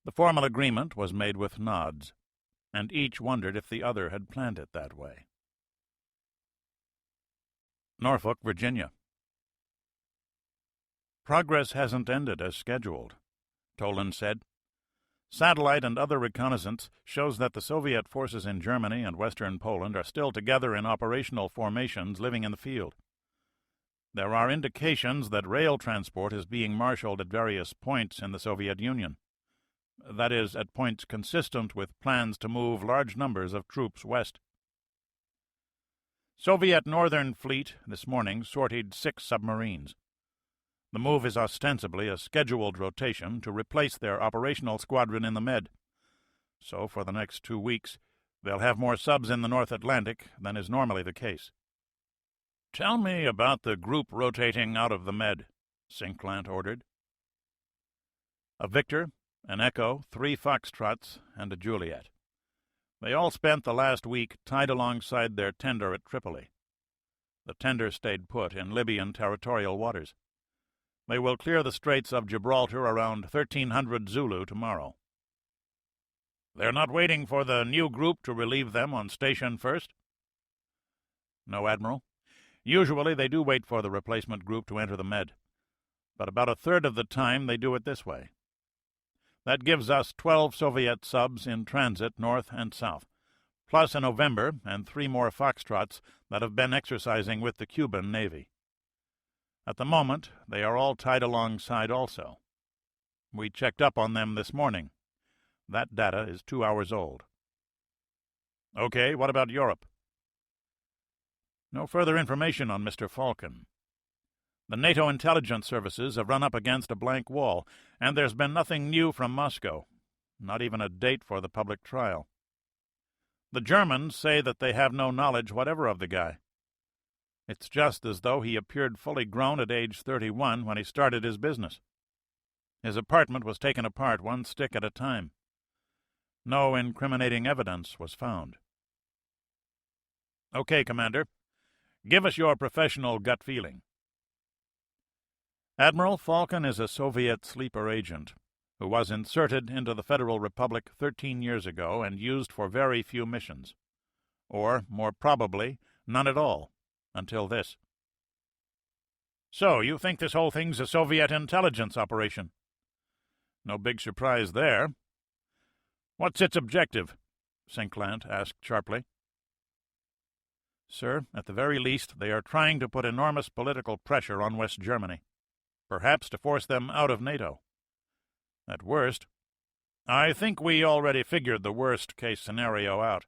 The formal agreement was made with nods, and each wondered if the other had planned it that way. Norfolk, Virginia. Progress hasn't ended as scheduled, Toland said. Satellite and other reconnaissance shows that the Soviet forces in Germany and western Poland are still together in operational formations living in the field. There are indications that rail transport is being marshaled at various points in the Soviet Union. That is, at points consistent with plans to move large numbers of troops west. Soviet Northern Fleet this morning sortied 6 submarines. The move is ostensibly a scheduled rotation to replace their operational squadron in the Med. So for the next 2 weeks, they'll have more subs in the North Atlantic than is normally the case. Tell me about the group rotating out of the Med, Sinklant ordered. A Victor, an Echo, 3 Foxtrots, and a Juliet. They all spent the last week tied alongside their tender at Tripoli. The tender stayed put in Libyan territorial waters. They will clear the Straits of Gibraltar around 1300 Zulu tomorrow. They're not waiting for the new group to relieve them on station first? No, Admiral. Usually they do wait for the replacement group to enter the Med, but about a third of the time they do it this way. That gives us 12 Soviet subs in transit north and south, plus a November and 3 more Foxtrots that have been exercising with the Cuban Navy. At the moment, they are all tied alongside also. We checked up on them this morning. That data is 2 hours old. Okay, what about Europe? No further information on Mr. Falcon. The NATO intelligence services have run up against a blank wall, and there's been nothing new from Moscow, not even a date for the public trial. The Germans say that they have no knowledge whatever of the guy. It's just as though he appeared fully grown at age 31 when he started his business. His apartment was taken apart 1 stick at a time. No incriminating evidence was found. Okay, Commander. Give us your professional gut feeling. Admiral Falcon is a Soviet sleeper agent who was inserted into the Federal Republic 13 years ago and used for very few missions. Or, more probably, none at all, until this. So, you think this whole thing's a Soviet intelligence operation? No big surprise there. What's its objective? Sinclair asked sharply. Sir, at the very least, they are trying to put enormous political pressure on West Germany, perhaps to force them out of NATO. At worst, I think we already figured the worst-case scenario out.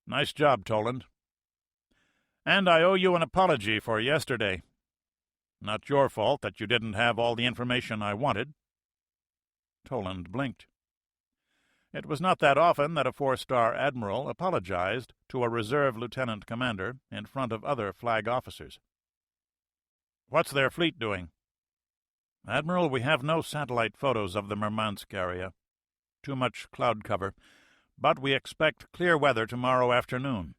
Nice job, Toland. And I owe you an apology for yesterday. Not your fault that you didn't have all the information I wanted. Toland blinked. It was not that often that a four-star admiral apologized to a reserve lieutenant commander in front of other flag officers. What's their fleet doing? Admiral, we have no satellite photos of the Murmansk area. Too much cloud cover, but we expect clear weather tomorrow afternoon.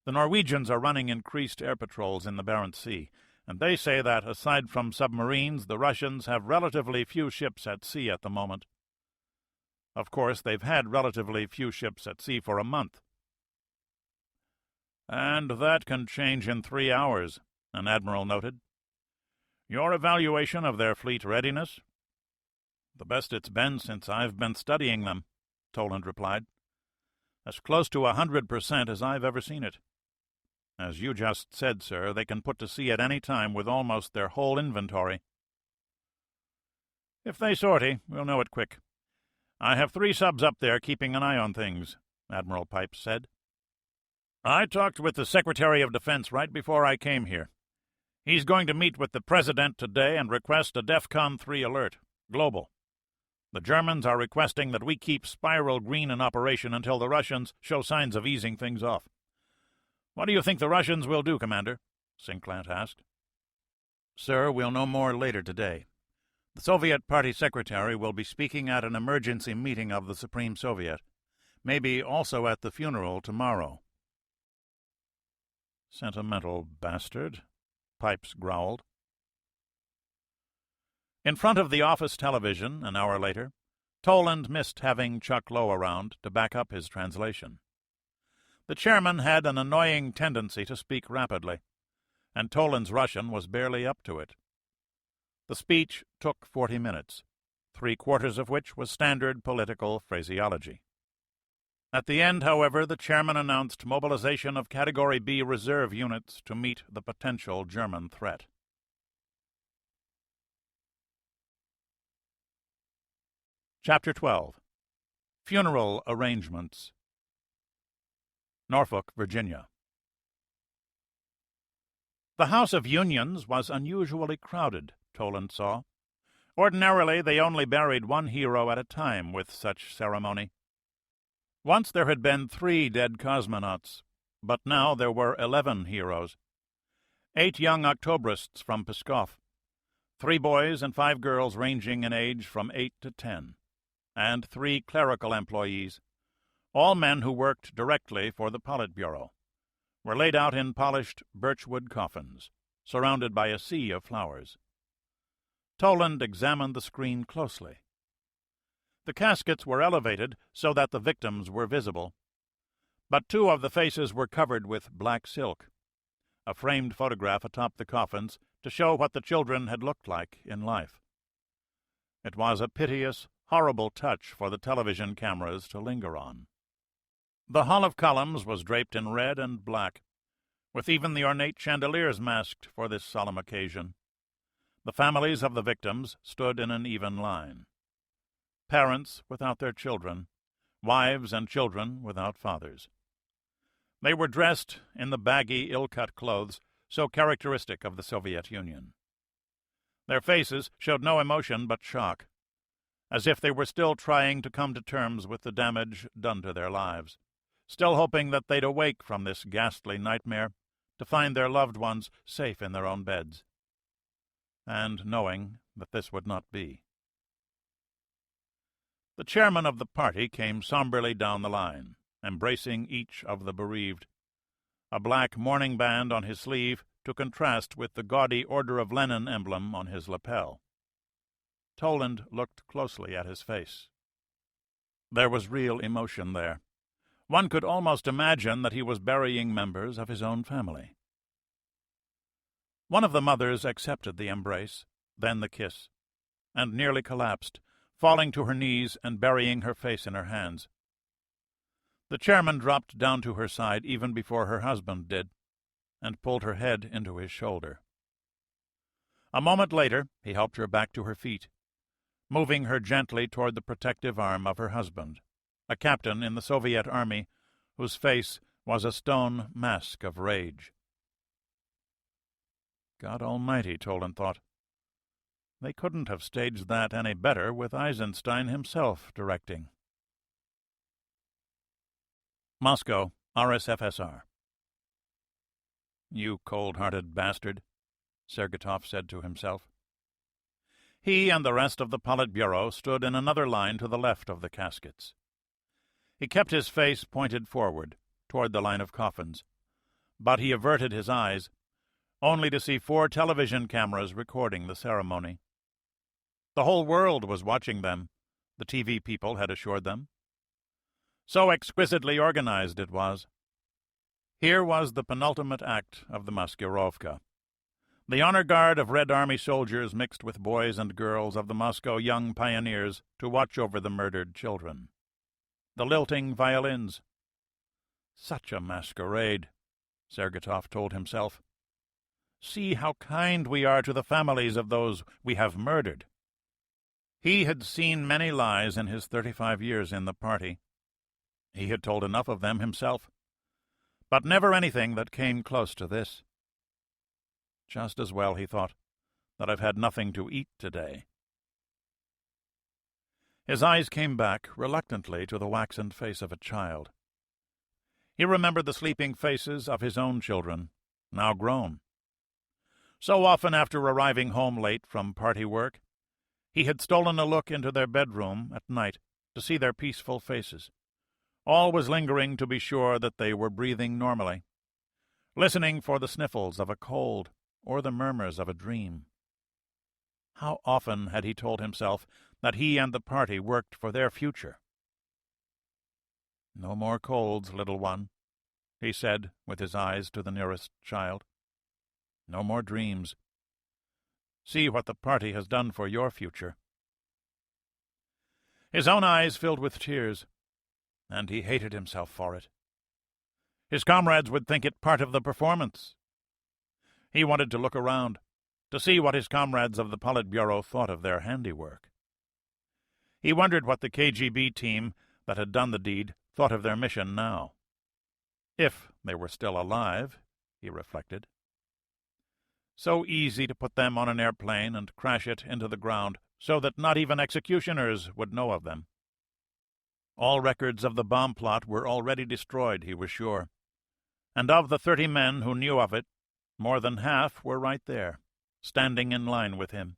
The Norwegians are running increased air patrols in the Barents Sea, and they say that, aside from submarines, the Russians have relatively few ships at sea at the moment. Of course, they've had relatively few ships at sea for a month. And that can change in 3 hours, an admiral noted. Your evaluation of their fleet readiness? The best it's been since I've been studying them, Toland replied. As close to 100% as I've ever seen it. As you just said, sir, they can put to sea at any time with almost their whole inventory. If they sortie, we'll know it quick. I have 3 subs up there keeping an eye on things, Admiral Pipes said. I talked with the Secretary of Defense right before I came here. He's going to meet with the President today and request a DEFCON 3 alert, global. The Germans are requesting that we keep Spiral Green in operation until the Russians show signs of easing things off. What do you think the Russians will do, Commander? Sinclair asked. Sir, we'll know more later today. The Soviet Party Secretary will be speaking at an emergency meeting of the Supreme Soviet, maybe also at the funeral tomorrow. Sentimental bastard, Pipes growled. In front of the office television, an hour later, Toland missed having Chuck Lowe around to back up his translation. The chairman had an annoying tendency to speak rapidly, and Toland's Russian was barely up to it. The speech took 40 minutes, 3/4 of which was standard political phraseology. At the end, however, the chairman announced mobilization of Category B reserve units to meet the potential German threat. Chapter 12. Funeral Arrangements. Norfolk, Virginia. The House of Unions was unusually crowded, Toland saw. Ordinarily, they only buried one hero at a time with such ceremony. Once there had been 3 dead cosmonauts, but now there were 11 heroes. 8 young Octobrists from Pskov, 3 boys and 5 girls ranging in age from 8 to 10, and 3 clerical employees, all men who worked directly for the Politburo, were laid out in polished birchwood coffins, surrounded by a sea of flowers. Toland examined the screen closely. The caskets were elevated so that the victims were visible, but 2 of the faces were covered with black silk, a framed photograph atop the coffins to show what the children had looked like in life. It was a piteous, horrible touch for the television cameras to linger on. The Hall of Columns was draped in red and black, with even the ornate chandeliers masked for this solemn occasion. The families of the victims stood in an even line. Parents without their children, wives and children without fathers. They were dressed in the baggy, ill-cut clothes so characteristic of the Soviet Union. Their faces showed no emotion but shock, as if they were still trying to come to terms with the damage done to their lives, still hoping that they'd awake from this ghastly nightmare to find their loved ones safe in their own beds, and knowing that this would not be. The chairman of the party came somberly down the line, embracing each of the bereaved, a black mourning band on his sleeve to contrast with the gaudy Order of Lenin emblem on his lapel. Toland looked closely at his face. There was real emotion there. One could almost imagine that he was burying members of his own family. One of the mothers accepted the embrace, then the kiss, and nearly collapsed, falling to her knees and burying her face in her hands. The chairman dropped down to her side even before her husband did, and pulled her head into his shoulder. A moment later he helped her back to her feet, moving her gently toward the protective arm of her husband, a captain in the Soviet army whose face was a stone mask of rage. God Almighty, Toland thought. They couldn't have staged that any better with Eisenstein himself directing. Moscow, RSFSR. You cold-hearted bastard, Sergetov said to himself. He and the rest of the Politburo stood in another line to the left of the caskets. He kept his face pointed forward, toward the line of coffins, but he averted his eyes, only to see 4 television cameras recording the ceremony. The whole world was watching them, the TV people had assured them. So exquisitely organized it was. Here was the penultimate act of the Maskirovka. The honor guard of Red Army soldiers mixed with boys and girls of the Moscow Young Pioneers to watch over the murdered children. The lilting violins. Such a masquerade, Sergetov told himself. See how kind we are to the families of those we have murdered. He had seen many lies in his 35 years in the party. He had told enough of them himself, but never anything that came close to this. Just as well, he thought, that I've had nothing to eat today. His eyes came back reluctantly to the waxened face of a child. He remembered the sleeping faces of his own children, now grown. So often after arriving home late from party work, he had stolen a look into their bedroom at night to see their peaceful faces, always lingering to be sure that they were breathing normally, listening for the sniffles of a cold or the murmurs of a dream. How often had he told himself that he and the party worked for their future? No more colds, little one, he said with his eyes to the nearest child. No more dreams. See what the party has done for your future. His own eyes filled with tears, and he hated himself for it. His comrades would think it part of the performance. He wanted to look around, to see what his comrades of the Politburo thought of their handiwork. He wondered what the KGB team that had done the deed thought of their mission now. If they were still alive, he reflected. So easy to put them on an airplane and crash it into the ground so that not even executioners would know of them. All records of the bomb plot were already destroyed, he was sure, and of the 30 men who knew of it, more than half were right there, standing in line with him.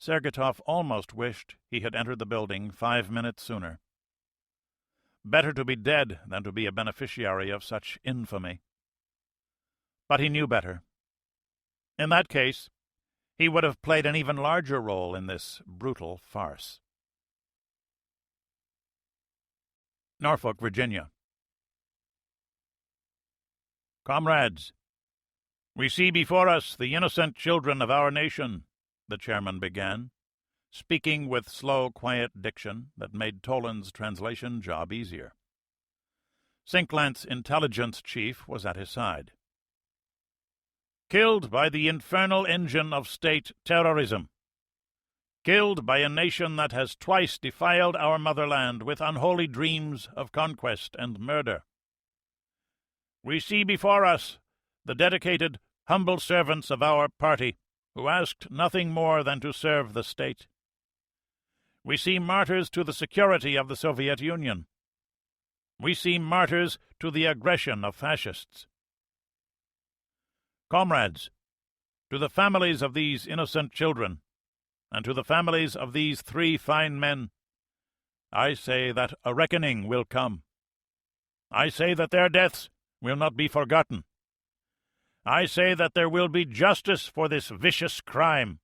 Sergetov almost wished he had entered the building 5 minutes sooner. Better to be dead than to be a beneficiary of such infamy. But he knew better. In that case, he would have played an even larger role in this brutal farce. Norfolk, Virginia. Comrades, we see before us the innocent children of our nation, the chairman began, speaking with slow, quiet diction that made Toland's translation job easier. Cinklant's intelligence chief was at his side. Killed by the infernal engine of state terrorism. Killed by a nation that has twice defiled our motherland with unholy dreams of conquest and murder. We see before us the dedicated, humble servants of our party, who asked nothing more than to serve the state. We see martyrs to the security of the Soviet Union. We see martyrs to the aggression of fascists. Comrades, to the families of these innocent children, and to the families of these 3 fine men, I say that a reckoning will come. I say that their deaths will not be forgotten. I say that there will be justice for this vicious crime."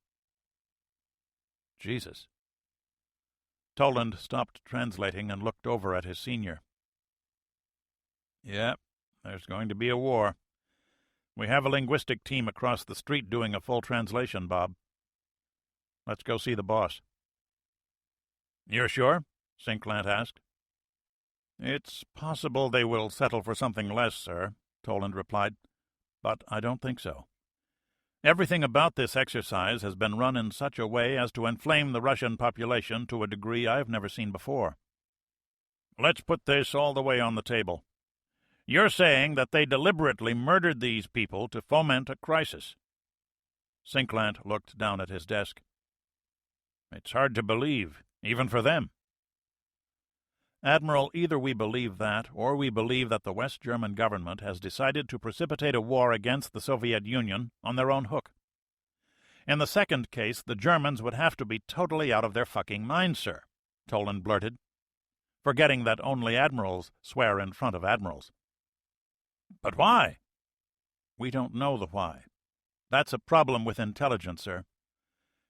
Jesus. Toland stopped translating and looked over at his senior. "Yeah, there's going to be a war. We have a linguistic team across the street doing a full translation, Bob. Let's go see the boss." "You're sure?" Sinclair asked. "It's possible they will settle for something less, sir," Toland replied, "but I don't think so. Everything about this exercise has been run in such a way as to inflame the Russian population to a degree I've never seen before. Let's put this all the way on the table. You're saying that they deliberately murdered these people to foment a crisis." Sinclair looked down at his desk. "It's hard to believe, even for them." "Admiral, either we believe that, or we believe that the West German government has decided to precipitate a war against the Soviet Union on their own hook. In the second case, the Germans would have to be totally out of their fucking minds, sir," Toland blurted, forgetting that only admirals swear in front of admirals. "But why?" "We don't know the why. That's a problem with intelligence, sir.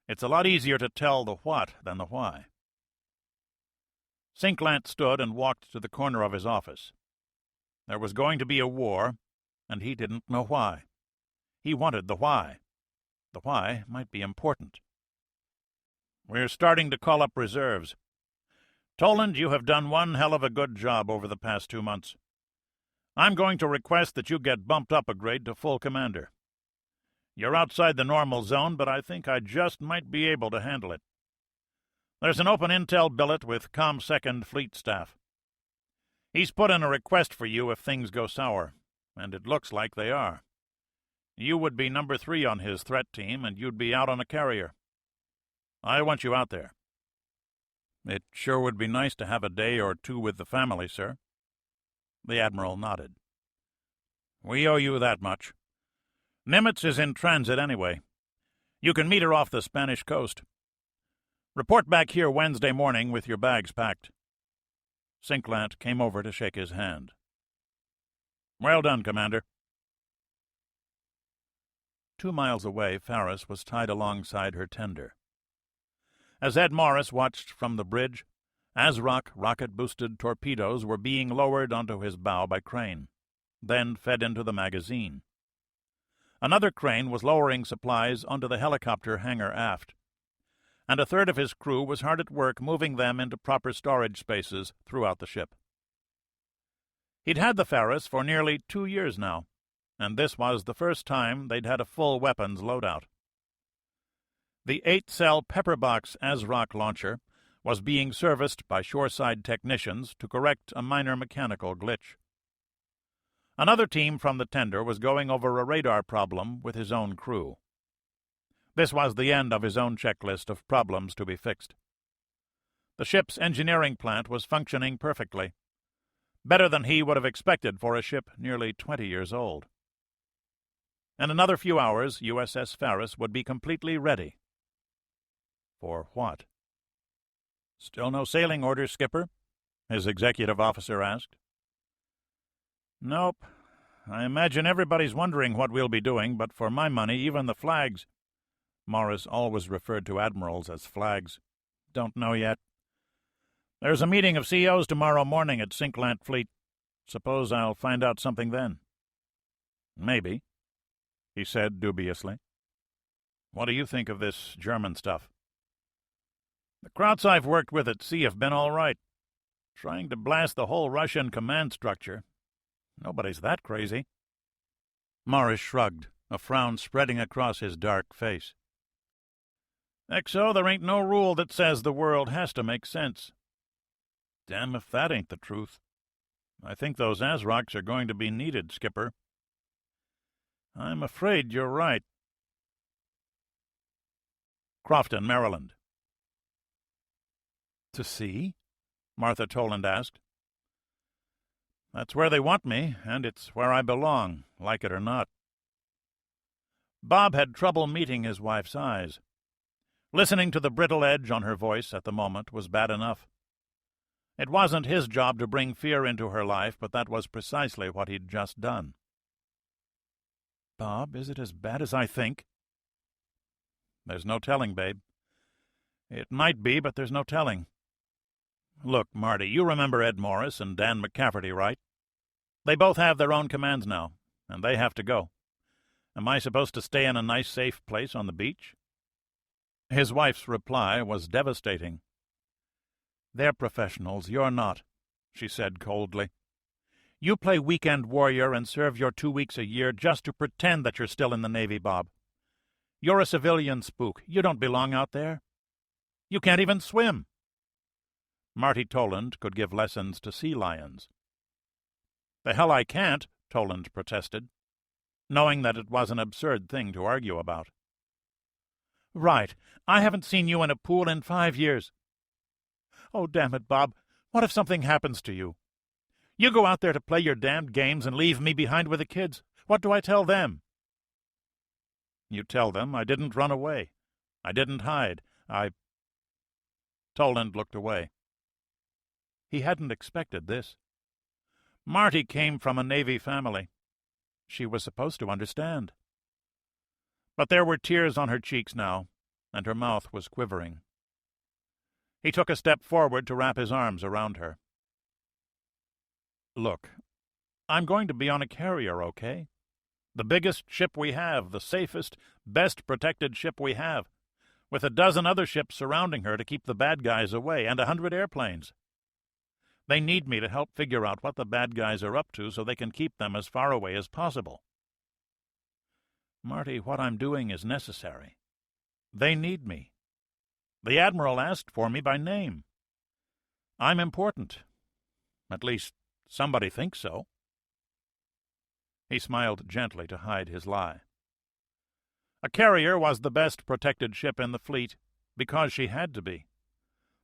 It's a lot easier to tell the what than the why." Sinclair stood and walked to the corner of his office. There was going to be a war, and he didn't know why. He wanted the why. The why might be important. "We're starting to call up reserves. Toland, you have done one hell of a good job over the past 2 months. I'm going to request that you get bumped up a grade to full commander. You're outside the normal zone, but I think I just might be able to handle it. There's an open intel billet with ComSecond Fleet staff. He's put in a request for you if things go sour, and it looks like they are. You would be number 3 on his threat team, and you'd be out on a carrier. I want you out there." "It sure would be nice to have a day or 2 with the family, sir." The Admiral nodded. "We owe you that much. Nimitz is in transit anyway. You can meet her off the Spanish coast. Report back here Wednesday morning with your bags packed." Sinclair came over to shake his hand. "Well done, Commander." 2 miles away, Ferris was tied alongside her tender. As Ed Morris watched from the bridge, ASROC rocket-boosted torpedoes were being lowered onto his bow by crane, then fed into the magazine. Another crane was lowering supplies onto the helicopter hangar aft, and a third of his crew was hard at work moving them into proper storage spaces throughout the ship. He'd had the Ferris for nearly 2 years now, and this was the first time they'd had a full weapons loadout. The 8-cell Pepperbox ASROC launcher was being serviced by shoreside technicians to correct a minor mechanical glitch. Another team from the tender was going over a radar problem with his own crew. This was the end of his own checklist of problems to be fixed. The ship's engineering plant was functioning perfectly, better than he would have expected for a ship nearly 20 years old. In another few hours, USS Ferris would be completely ready. For what? "Still no sailing orders, Skipper?" his executive officer asked. "Nope. I imagine everybody's wondering what we'll be doing, but for my money, even the flags—" Morris always referred to admirals as flags. "Don't know yet. There's a meeting of COs tomorrow morning at Sinclair Fleet. Suppose I'll find out something then." "Maybe," he said dubiously. "What do you think of this German stuff?" "The Krauts I've worked with at sea have been all right. Trying to blast the whole Russian command structure. Nobody's that crazy." Morris shrugged, a frown spreading across his dark face. "XO, there ain't no rule that says the world has to make sense." "Damn if that ain't the truth. I think those ASROCs are going to be needed, Skipper." "I'm afraid you're right." Crofton, Maryland. "To sea?" Martha Toland asked. "That's where they want me, and it's where I belong, like it or not." Bob had trouble meeting his wife's eyes. Listening to the brittle edge on her voice at the moment was bad enough. It wasn't his job to bring fear into her life, but that was precisely what he'd just done. "Bob, is it as bad as I think?" "There's no telling, babe. It might be, but there's no telling. Look, Marty, you remember Ed Morris and Dan McCafferty, right? They both have their own commands now, and they have to go. Am I supposed to stay in a nice, safe place on the beach?" His wife's reply was devastating. "They're professionals, you're not," she said coldly. "You play weekend warrior and serve your 2 weeks a year just to pretend that you're still in the Navy, Bob. You're a civilian spook. You don't belong out there. You can't even swim." Marty Toland could give lessons to sea lions. "The hell I can't," Toland protested, knowing that it was an absurd thing to argue about. "Right. I haven't seen you in a pool in 5 years. Oh, damn it, Bob. What if something happens to you? You go out there to play your damned games and leave me behind with the kids. What do I tell them?" "You tell them I didn't run away. I didn't hide. Toland looked away. He hadn't expected this. Marty came from a Navy family. She was supposed to understand. But there were tears on her cheeks now, and her mouth was quivering. He took a step forward to wrap his arms around her. "Look, I'm going to be on a carrier, okay? The biggest ship we have, the safest, best protected ship we have, with a dozen other ships surrounding her to keep the bad guys away, and 100 airplanes. They need me to help figure out what the bad guys are up to so they can keep them as far away as possible. Marty, what I'm doing is necessary. They need me. The Admiral asked for me by name. I'm important. At least, somebody thinks so." He smiled gently to hide his lie. A carrier was the best protected ship in the fleet because she had to be.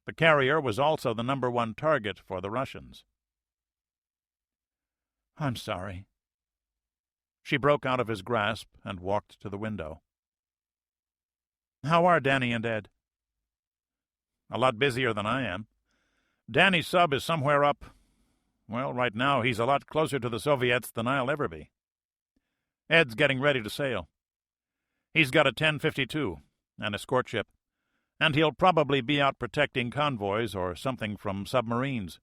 The carrier was also the #1 target for the Russians. "I'm sorry." She broke out of his grasp and walked to the window. "How are Danny and Ed?" "A lot busier than I am. Danny's sub is somewhere up. Well, right now he's a lot closer to the Soviets than I'll ever be. Ed's getting ready to sail. He's got a 1052, an escort ship, and he'll probably be out protecting convoys or something from submarines.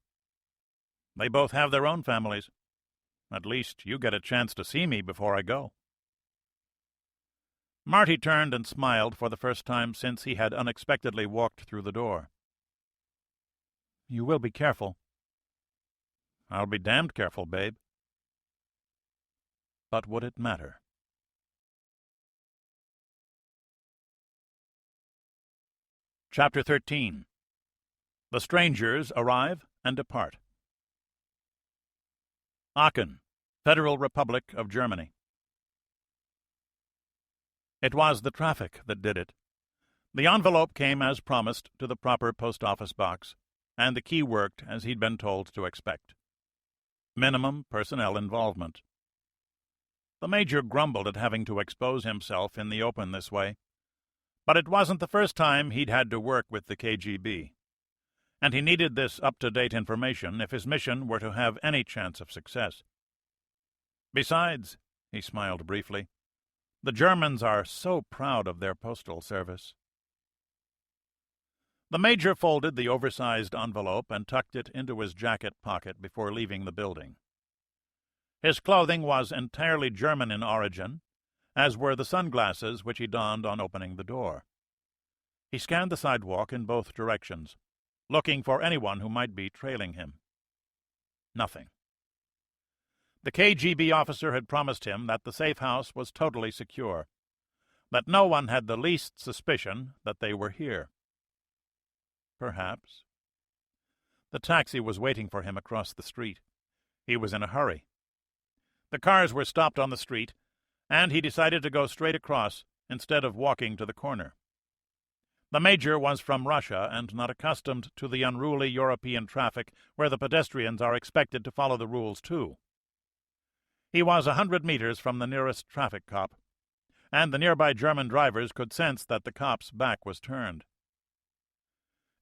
They both have their own families. At least you get a chance to see me before I go." Marty turned and smiled for the first time since he had unexpectedly walked through the door. "You will be careful." "I'll be damned careful, babe." But would it matter? Chapter 13. The Strangers Arrive and Depart. Aachen, Federal Republic of Germany. It was the traffic that did it. The envelope came as promised to the proper post office box, and the key worked as he'd been told to expect. Minimum personnel involvement. The Major grumbled at having to expose himself in the open this way, but it wasn't the first time he'd had to work with the KGB, and he needed this up-to-date information if his mission were to have any chance of success. Besides, he smiled briefly, the Germans are so proud of their postal service. The Major folded the oversized envelope and tucked it into his jacket pocket before leaving the building. His clothing was entirely German in origin, as were the sunglasses which he donned on opening the door. He scanned the sidewalk in both directions, looking for anyone who might be trailing him. Nothing. The KGB officer had promised him that the safe house was totally secure, that no one had the least suspicion that they were here. Perhaps. The taxi was waiting for him across the street. He was in a hurry. The cars were stopped on the street, and he decided to go straight across instead of walking to the corner. The Major was from Russia and not accustomed to the unruly European traffic where the pedestrians are expected to follow the rules too. He was 100 meters from the nearest traffic cop, and the nearby German drivers could sense that the cop's back was turned.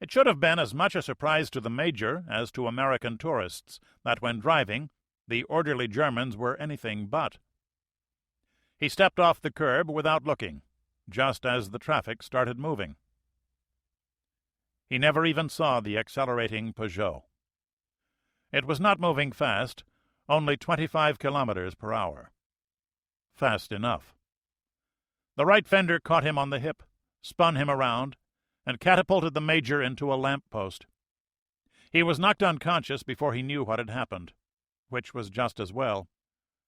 It should have been as much a surprise to the Major as to American tourists that when driving, the orderly Germans were anything but. He stepped off the curb without looking, just as the traffic started moving. He never even saw the accelerating Peugeot. It was not moving fast, only 25 kilometers per hour. Fast enough. The right fender caught him on the hip, spun him around, and catapulted the Major into a lamp-post. He was knocked unconscious before he knew what had happened, which was just as well,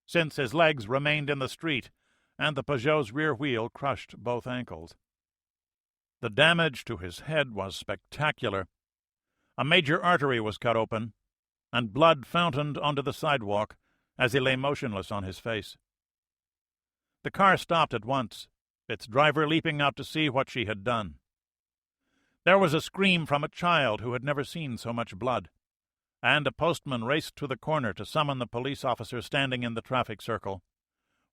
since his legs remained in the street and the Peugeot's rear wheel crushed both ankles. The damage to his head was spectacular. A major artery was cut open, and blood fountained onto the sidewalk as he lay motionless on his face. The car stopped at once, its driver leaping out to see what she had done. There was a scream from a child who had never seen so much blood, and a postman raced to the corner to summon the police officer standing in the traffic circle,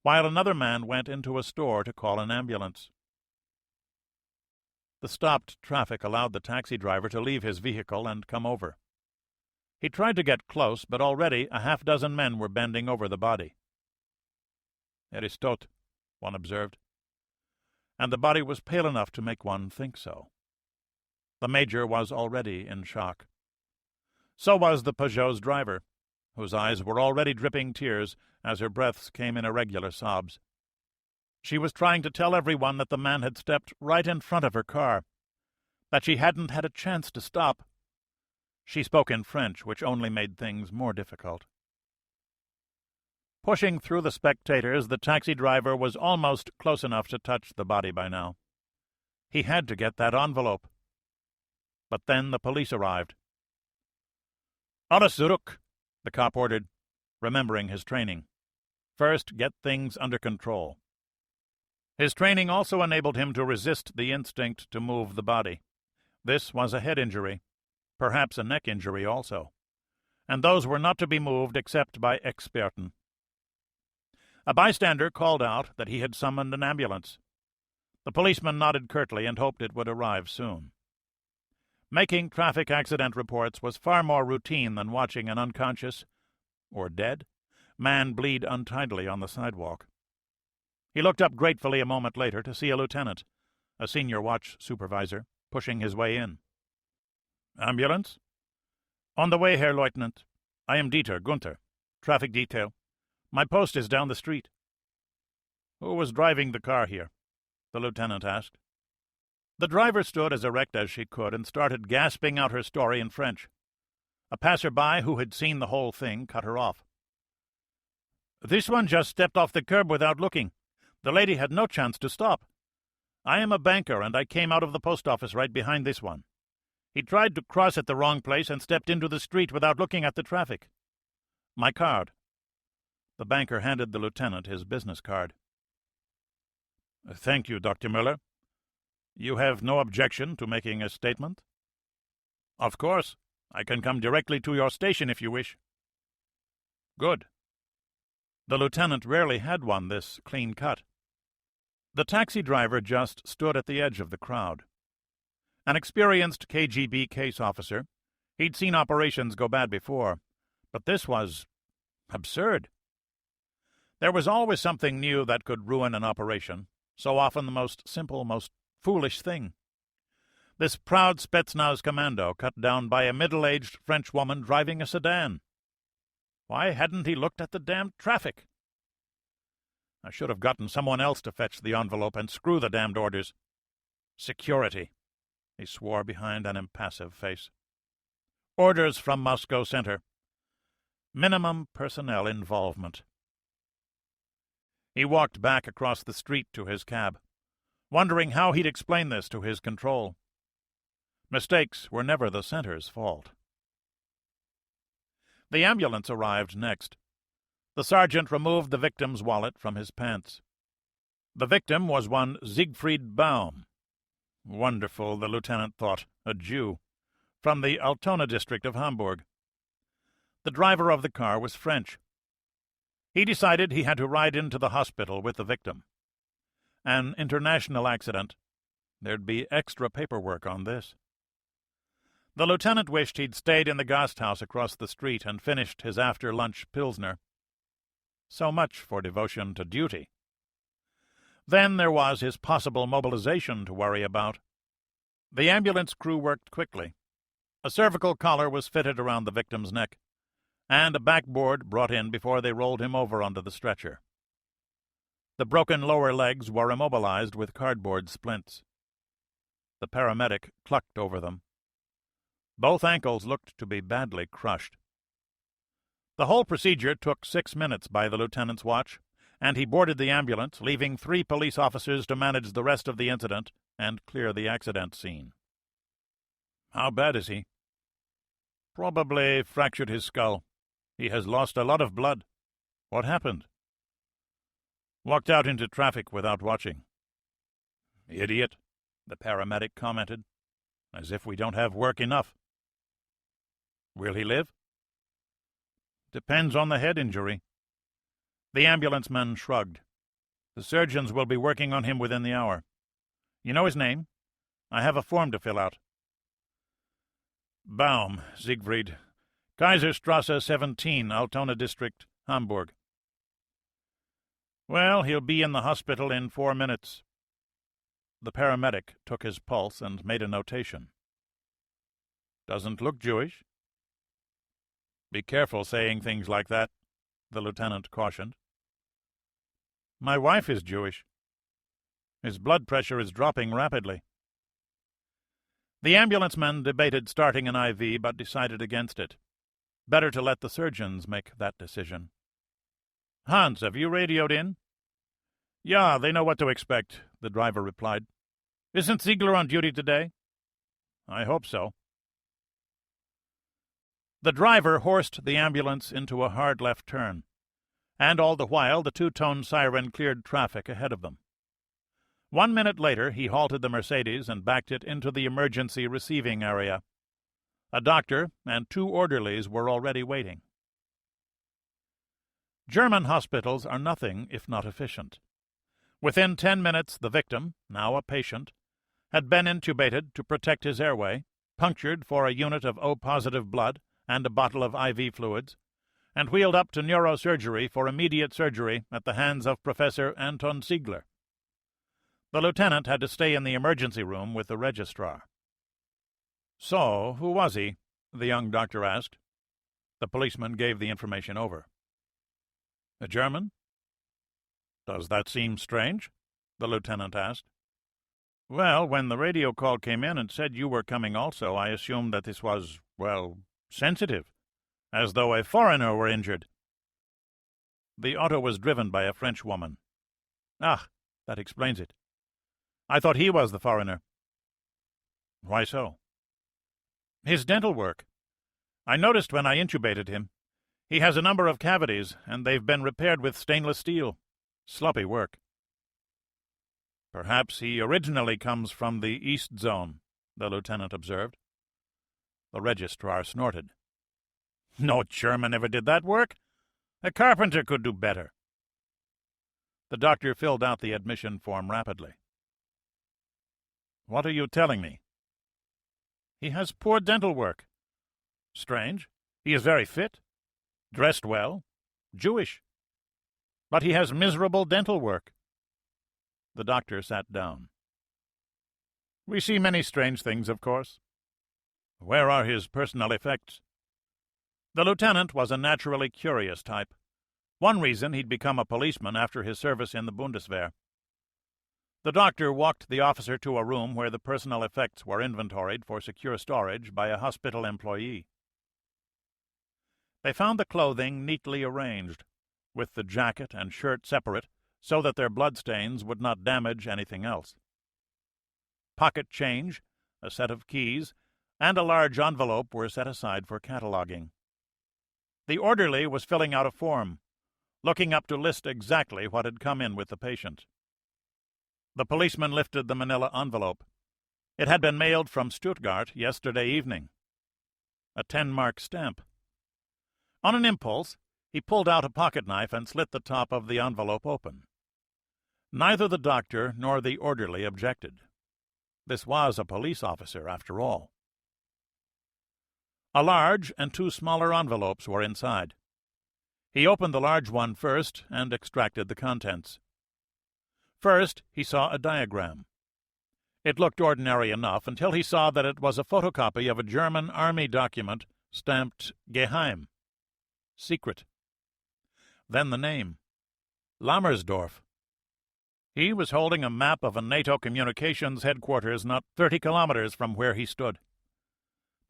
while another man went into a store to call an ambulance. The stopped traffic allowed the taxi driver to leave his vehicle and come over. He tried to get close, but already a half-dozen men were bending over the body. "It is tot," one observed, and the body was pale enough to make one think so. The Major was already in shock. So was the Peugeot's driver, whose eyes were already dripping tears as her breaths came in irregular sobs. She was trying to tell everyone that the man had stepped right in front of her car, that she hadn't had a chance to stop. She spoke in French, which only made things more difficult. Pushing through the spectators, the taxi driver was almost close enough to touch the body by now. He had to get that envelope. But then the police arrived. "Alles zurück," the cop ordered, remembering his training. First, get things under control. His training also enabled him to resist the instinct to move the body. This was a head injury, perhaps a neck injury also, and those were not to be moved except by Experten. A bystander called out that he had summoned an ambulance. The policeman nodded curtly and hoped it would arrive soon. Making traffic accident reports was far more routine than watching an unconscious, or dead, man bleed untidily on the sidewalk. He looked up gratefully a moment later to see a lieutenant, a senior watch supervisor, pushing his way in. "Ambulance?" "On the way, Herr Leutnant. I am Gunther, traffic detail. My post is down the street." "Who was driving the car here?" the lieutenant asked. The driver stood as erect as she could and started gasping out her story in French. A passer-by who had seen the whole thing cut her off. "This one just stepped off the curb without looking. The lady had no chance to stop. I am a banker, and I came out of the post office right behind this one. He tried to cross at the wrong place and stepped into the street without looking at the traffic. My card." The banker handed the lieutenant his business card. "Thank you, Dr. Müller. You have no objection to making a statement?" "Of course. I can come directly to your station if you wish." "Good." The lieutenant rarely had one this clean-cut. The taxi driver just stood at the edge of the crowd. An experienced KGB case officer, he'd seen operations go bad before, but this was absurd. There was always something new that could ruin an operation, so often the most simple, most foolish thing. This proud Spetsnaz commando cut down by a middle-aged French woman driving a sedan. Why hadn't he looked at the damned traffic? I should have gotten someone else to fetch the envelope and screw the damned orders. Security, he swore behind an impassive face. Orders from Moscow Center. Minimum personnel involvement. He walked back across the street to his cab, wondering how he'd explain this to his control. Mistakes were never the center's fault. The ambulance arrived next. The sergeant removed the victim's wallet from his pants. The victim was one Siegfried Baum. Wonderful, the lieutenant thought, a Jew, from the Altona district of Hamburg. The driver of the car was French. He decided he had to ride into the hospital with the victim. An international accident. There'd be extra paperwork on this. The lieutenant wished he'd stayed in the Gasthaus across the street and finished his after-lunch Pilsner. So much for devotion to duty. Then there was his possible mobilization to worry about. The ambulance crew worked quickly. A cervical collar was fitted around the victim's neck, and a backboard brought in before they rolled him over onto the stretcher. The broken lower legs were immobilized with cardboard splints. The paramedic clucked over them. Both ankles looked to be badly crushed. The whole procedure took 6 minutes by the lieutenant's watch, and he boarded the ambulance, leaving 3 police officers to manage the rest of the incident and clear the accident scene. "How bad is he?" "Probably fractured his skull. He has lost a lot of blood." "What happened?" "Walked out into traffic without watching." "Idiot," the paramedic commented. "As if we don't have work enough." "Will he live?" "Depends on the head injury." The ambulanceman shrugged. "The surgeons will be working on him within the hour. You know his name? I have a form to fill out." "Baum, Siegfried. Kaiserstrasse 17, Altona District, Hamburg." "Well, he'll be in the hospital in 4 minutes." The paramedic took his pulse and made a notation. "Doesn't look Jewish." "Be careful saying things like that," the lieutenant cautioned. "My wife is Jewish." "His blood pressure is dropping rapidly." The ambulanceman debated starting an IV, but decided against it. Better to let the surgeons make that decision. "Hans, have you radioed in?" "Yeah, they know what to expect," the driver replied. "Isn't Ziegler on duty today?" "I hope so." The driver horsed the ambulance into a hard left turn, and all the while the 2-tone siren cleared traffic ahead of them. 1 minute later he halted the Mercedes and backed it into the emergency receiving area. A doctor and 2 orderlies were already waiting. German hospitals are nothing if not efficient. Within 10 minutes the victim, now a patient, had been intubated to protect his airway, punctured for a unit of O-positive blood and a bottle of IV fluids, and wheeled up to neurosurgery for immediate surgery at the hands of Professor Anton Ziegler. The lieutenant had to stay in the emergency room with the registrar. "So, who was he?" the young doctor asked. The policeman gave the information over. "A German?" "Does that seem strange?" the lieutenant asked. "Well, when the radio call came in and said you were coming also, I assumed that this was, sensitive, as though a foreigner were injured." "The auto was driven by a French woman." "Ah, that explains it. I thought he was the foreigner." "Why so?" "His dental work. I noticed when I intubated him. He has a number of cavities, and they've been repaired with stainless steel. Sloppy work." "Perhaps he originally comes from the East Zone," the lieutenant observed. The registrar snorted. "No German ever did that work. A carpenter could do better." The doctor filled out the admission form rapidly. "What are you telling me?" "He has poor dental work." "Strange. He is very fit, dressed well, Jewish. But he has miserable dental work." The doctor sat down. "We see many strange things, of course." "Where are his personal effects?" The lieutenant was a naturally curious type. One reason he'd become a policeman after his service in the Bundeswehr. The doctor walked the officer to a room where the personal effects were inventoried for secure storage by a hospital employee. They found the clothing neatly arranged, with the jacket and shirt separate so that their bloodstains would not damage anything else. Pocket change, a set of keys, and a large envelope were set aside for cataloging. The orderly was filling out a form, looking up to list exactly what had come in with the patient. The policeman lifted the manila envelope. It had been mailed from Stuttgart yesterday evening. A 10-mark stamp. On an impulse, he pulled out a pocket-knife and slit the top of the envelope open. Neither the doctor nor the orderly objected. This was a police officer, after all. A large and two smaller envelopes were inside. He opened the large one first and extracted the contents. First, he saw a diagram. It looked ordinary enough until he saw that it was a photocopy of a German army document stamped Geheim, secret. Then the name, Lammersdorf. He was holding a map of a NATO communications headquarters not 30 kilometers from where he stood.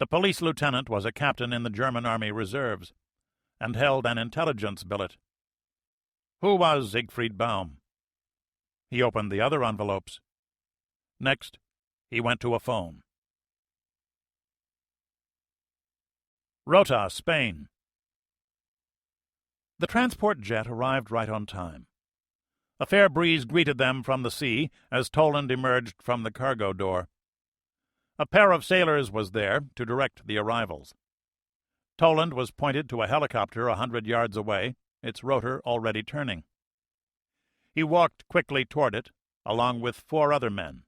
The police lieutenant was a captain in the German Army Reserves, and held an intelligence billet. Who was Siegfried Baum? He opened the other envelopes. Next, he went to a phone. Rota, Spain. The transport jet arrived right on time. A fair breeze greeted them from the sea as Toland emerged from the cargo door. A pair of sailors was there to direct the arrivals. Toland was pointed to a helicopter 100 yards away, its rotor already turning. He walked quickly toward it, along with 4 other men.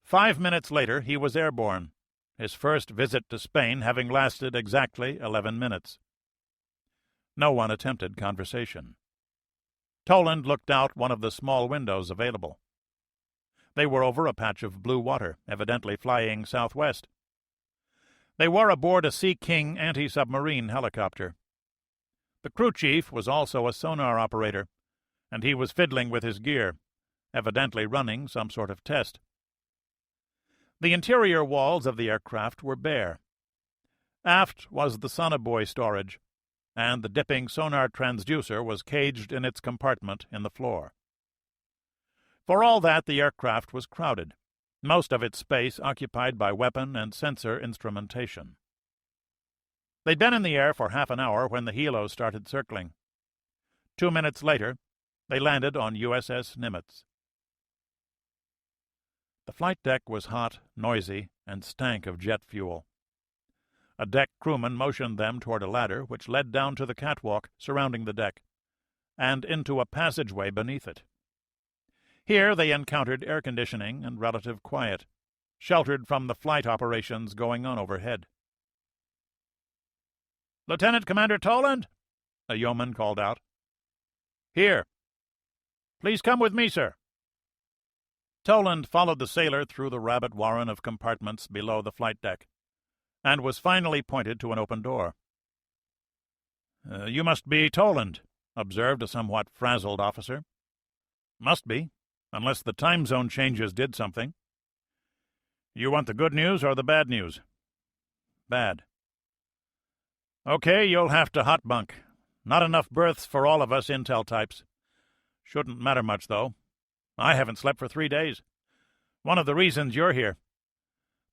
5 minutes later he was airborne, his first visit to Spain having lasted exactly 11 minutes. No one attempted conversation. Toland looked out one of the small windows available. They were over a patch of blue water, evidently flying southwest. They were aboard a Sea King anti-submarine helicopter. The crew chief was also a sonar operator, and he was fiddling with his gear, evidently running some sort of test. The interior walls of the aircraft were bare. Aft was the sonobuoy storage, and the dipping sonar transducer was caged in its compartment in the floor. For all that, the aircraft was crowded, most of its space occupied by weapon and sensor instrumentation. They'd been in the air for half an hour when the helos started circling. 2 minutes later, they landed on USS Nimitz. The flight deck was hot, noisy, and stank of jet fuel. A deck crewman motioned them toward a ladder which led down to the catwalk surrounding the deck, and into a passageway beneath it. Here they encountered air conditioning and relative quiet, sheltered from the flight operations going on overhead. "Lieutenant Commander Toland?" a yeoman called out. "Here." "Please come with me, sir." Toland followed the sailor through the rabbit warren of compartments below the flight deck, and was finally pointed to an open door. "You must be Toland," observed a somewhat frazzled officer. "Must be, unless the time zone changes did something." "You want the good news or the bad news?" "Bad." "Okay, you'll have to hot bunk. Not enough berths for all of us intel types. Shouldn't matter much, though. I haven't slept for 3 days. One of the reasons you're here.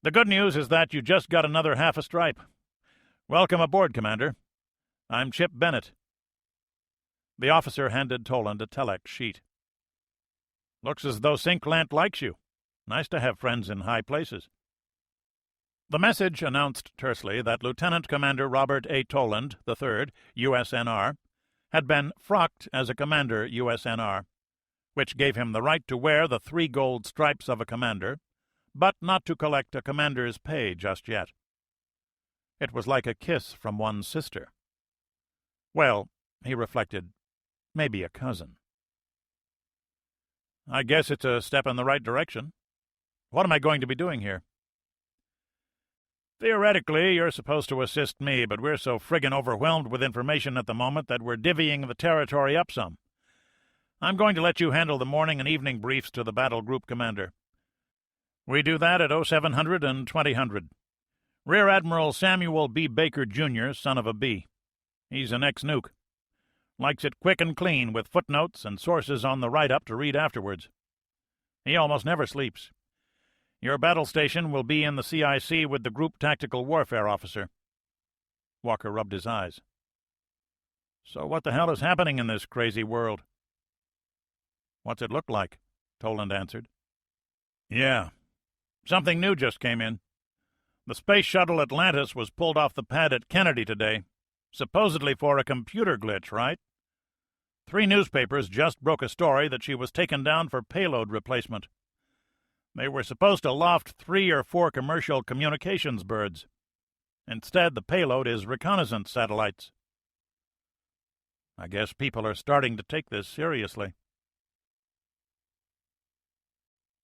The good news is that you just got another half a stripe. Welcome aboard, Commander. I'm Chip Bennett." The officer handed Toland a telex sheet. "Looks as though Sinklant likes you. Nice to have friends in high places." The message announced tersely that Lieutenant Commander Robert A. Toland, III, USNR, had been frocked as a Commander USNR, which gave him the right to wear the 3 gold stripes of a commander, but not to collect a commander's pay just yet. It was like a kiss from one's sister. Well, he reflected, maybe a cousin. "I guess it's a step in the right direction. What am I going to be doing here?" "Theoretically, you're supposed to assist me, but we're so friggin' overwhelmed with information at the moment that we're divvying the territory up some. I'm going to let you handle the morning and evening briefs to the battle group commander. We do that at 0700 and 2000. Rear Admiral Samuel B. Baker, Jr., son of a B. He's an ex-nuke. Likes it quick and clean, with footnotes and sources on the write-up to read afterwards. He almost never sleeps. Your battle station will be in the CIC with the Group Tactical Warfare Officer." Walker rubbed his eyes. "So what the hell is happening in this crazy world?" "What's it look like?" Toland answered. "Yeah. Something new just came in. The space shuttle Atlantis was pulled off the pad at Kennedy today, supposedly for a computer glitch, right? 3 newspapers just broke a story that she was taken down for payload replacement. They were supposed to loft 3 or 4 commercial communications birds. Instead, the payload is reconnaissance satellites. I guess people are starting to take this seriously.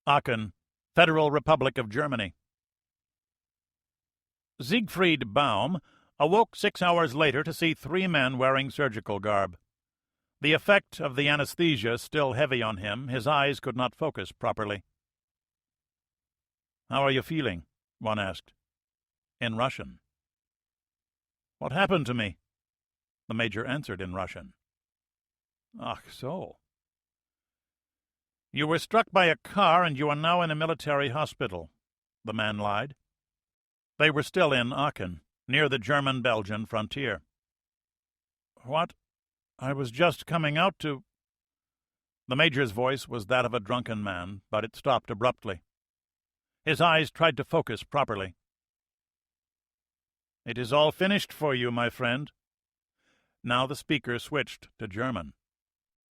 Aachen, Federal Republic of Germany. Siegfried Baum awoke 6 hours later to see 3 men wearing surgical garb. The effect of the anesthesia still heavy on him, his eyes could not focus properly. "How are you feeling?" one asked. In Russian. "What happened to me?" The major answered in Russian. "Ach so." "You were struck by a car and you are now in a military hospital," the man lied. They were still in Aachen, near the German-Belgian frontier. "What? I was just coming out to—" The major's voice was that of a drunken man, but it stopped abruptly. His eyes tried to focus properly. "It is all finished for you, my friend." Now the speaker switched to German.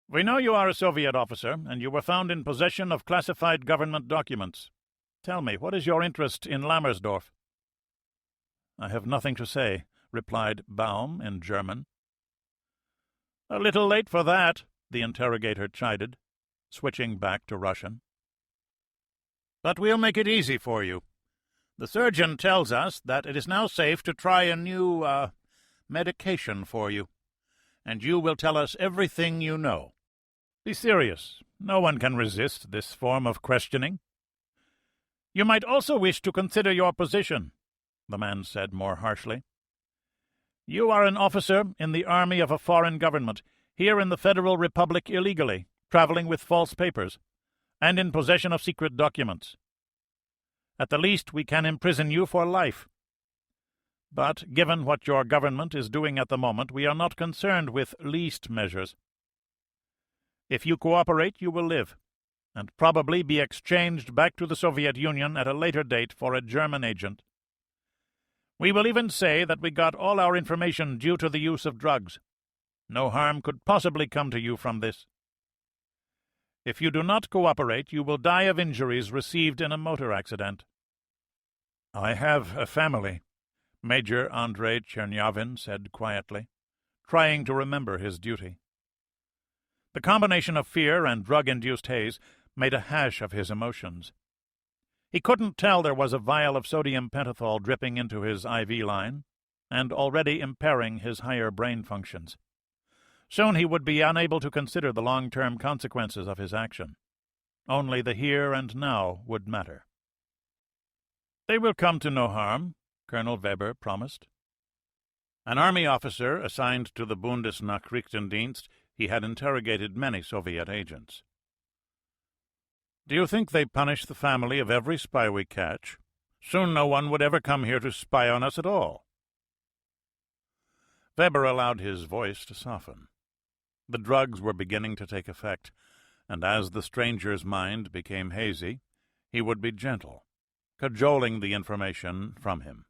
"We know you are a Soviet officer, and you were found in possession of classified government documents. Tell me, what is your interest in Lammersdorf?" "I have nothing to say," replied Baum in German. "A little late for that," the interrogator chided, switching back to Russian. "But we'll make it easy for you. The surgeon tells us that it is now safe to try a new, medication for you, and you will tell us everything you know. Be serious. No one can resist this form of questioning." "You might also wish to consider your position," the man said more harshly. "You are an officer in the army of a foreign government, here in the Federal Republic illegally, traveling with false papers, and in possession of secret documents. At the least, we can imprison you for life. But, given what your government is doing at the moment, we are not concerned with least measures. If you cooperate, you will live, and probably be exchanged back to the Soviet Union at a later date for a German agent. We will even say that we got all our information due to the use of drugs. No harm could possibly come to you from this. If you do not cooperate, you will die of injuries received in a motor accident." "I have a family," Major Andrei Chernyavin said quietly, trying to remember his duty. The combination of fear and drug-induced haze made a hash of his emotions. He couldn't tell there was a vial of sodium pentothal dripping into his IV line, and already impairing his higher brain functions. Soon he would be unable to consider the long-term consequences of his action. Only the here and now would matter. "They will come to no harm," Colonel Weber promised. An army officer assigned to the Bundesnachrichtendienst, he had interrogated many Soviet agents. "Do you think they punish the family of every spy we catch? Soon no one would ever come here to spy on us at all." Weber allowed his voice to soften. The drugs were beginning to take effect, and as the stranger's mind became hazy, he would be gentle, cajoling the information from him.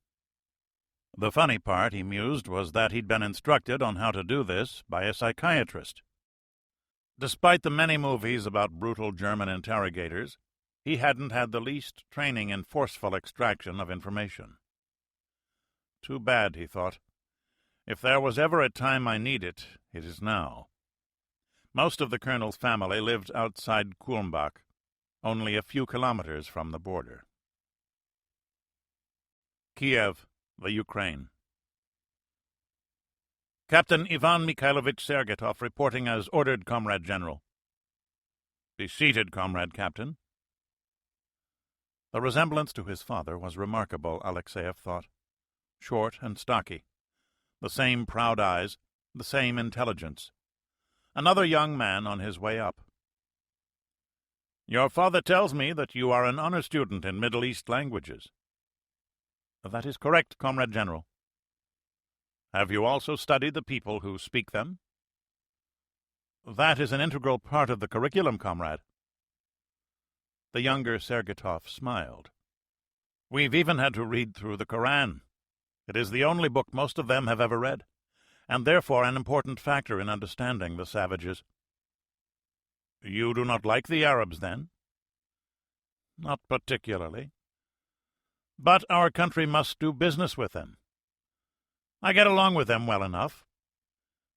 The funny part, he mused, was that he'd been instructed on how to do this by a psychiatrist. Despite the many movies about brutal German interrogators, he hadn't had the least training in forceful extraction of information. Too bad, he thought. If there was ever a time I need it, it is now. Most of the colonel's family lived outside Kulmbach, only a few kilometers from the border. Kiev, the Ukraine. Captain Ivan Mikhailovich Sergetov reporting as ordered, Comrade General. Be seated, Comrade Captain. The resemblance to his father was remarkable, Alexeyev thought. Short and stocky. The same proud eyes, the same intelligence. Another young man on his way up. Your father tells me that you are an honor student in Middle East languages. That is correct, Comrade General. Have you also studied the people who speak them? That is an integral part of the curriculum, Comrade. The younger Sergetov smiled. We've even had to read through the Koran. It is the only book most of them have ever read, and therefore an important factor in understanding the savages. You do not like the Arabs, then? Not particularly. But our country must do business with them. I get along with them well enough.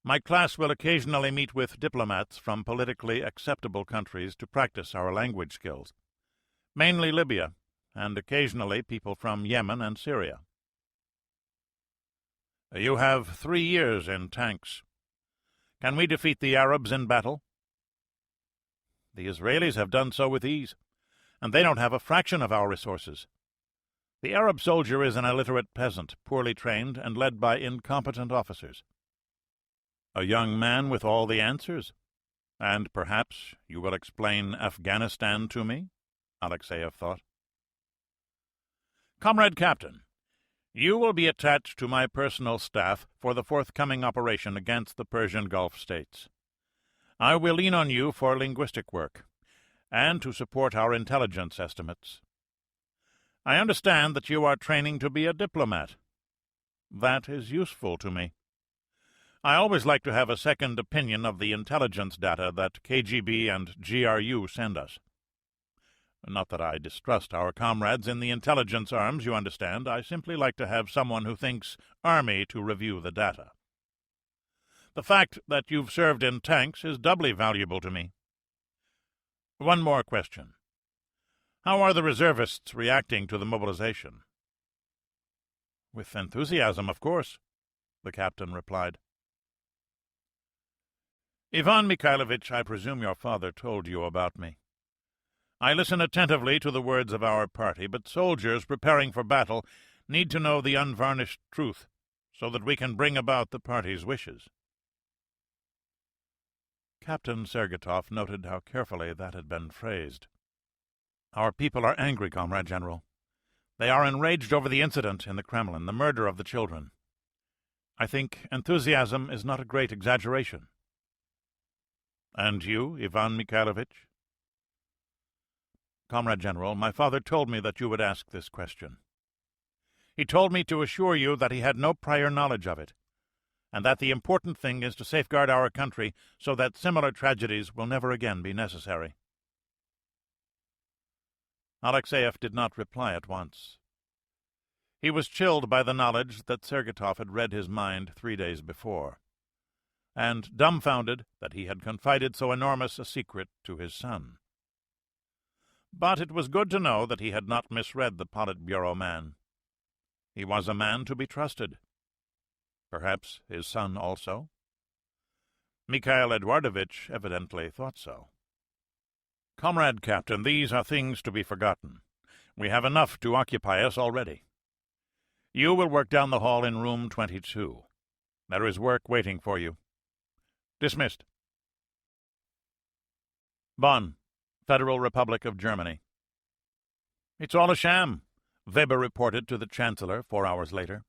My class will occasionally meet with diplomats from politically acceptable countries to practice our language skills, mainly Libya, and occasionally people from Yemen and Syria. You have 3 years in tanks. Can we defeat the Arabs in battle? The Israelis have done so with ease, and they don't have a fraction of our resources. The Arab soldier is an illiterate peasant, poorly trained and led by incompetent officers. A young man with all the answers. And perhaps you will explain Afghanistan to me? Alexeyev thought. Comrade Captain, you will be attached to my personal staff for the forthcoming operation against the Persian Gulf states. I will lean on you for linguistic work, and to support our intelligence estimates. I understand that you are training to be a diplomat. That is useful to me. I always like to have a second opinion of the intelligence data that KGB and GRU send us. Not that I distrust our comrades in the intelligence arms, you understand. I simply like to have someone who thinks Army to review the data. The fact that you've served in tanks is doubly valuable to me. One more question. How are the reservists reacting to the mobilization? With enthusiasm, of course, the captain replied. Ivan Mikhailovich, I presume your father told you about me. I listen attentively to the words of our party, but soldiers preparing for battle need to know the unvarnished truth so that we can bring about the party's wishes. Captain Sergetov noted how carefully that had been phrased. Our people are angry, Comrade General. They are enraged over the incident in the Kremlin, the murder of the children. I think enthusiasm is not a great exaggeration. And you, Ivan Mikhailovich? Comrade General, my father told me that you would ask this question. He told me to assure you that he had no prior knowledge of it, and that the important thing is to safeguard our country so that similar tragedies will never again be necessary. Alexeyev did not reply at once. He was chilled by the knowledge that Sergetov had read his mind 3 days before, and dumbfounded that he had confided so enormous a secret to his son. But it was good to know that he had not misread the Politburo man. He was a man to be trusted. Perhaps his son also? Mikhail Eduardovich evidently thought so. Comrade Captain, these are things to be forgotten. We have enough to occupy us already. You will work down the hall in room 22. There is work waiting for you. Dismissed. Bonn, Federal Republic of Germany. It's all a sham, Weber reported to the Chancellor 4 hours later.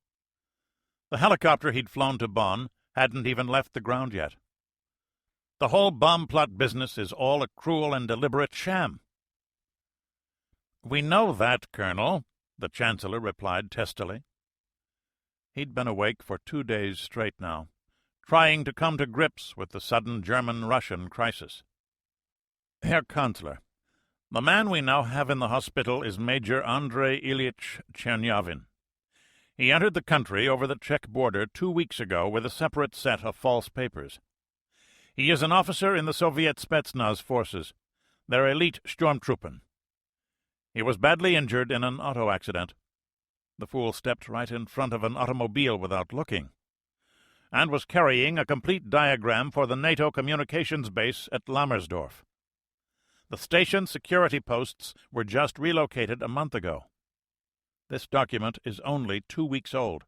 The helicopter he'd flown to Bonn hadn't even left the ground yet. The whole bomb plot business is all a cruel and deliberate sham. We know that, Colonel, the Chancellor replied testily. He'd been awake for 2 days straight now, trying to come to grips with the sudden German-Russian crisis. Herr Kanzler, the man we now have in the hospital is Major Andrei Ilyich Chernyavin. He entered the country over the Czech border 2 weeks ago with a separate set of false papers. He is an officer in the Soviet Spetsnaz forces, their elite Sturmtruppen. He was badly injured in an auto accident. The fool stepped right in front of an automobile without looking, and was carrying a complete diagram for the NATO communications base at Lammersdorf. The station's security posts were just relocated a month ago. This document is only 2 weeks old.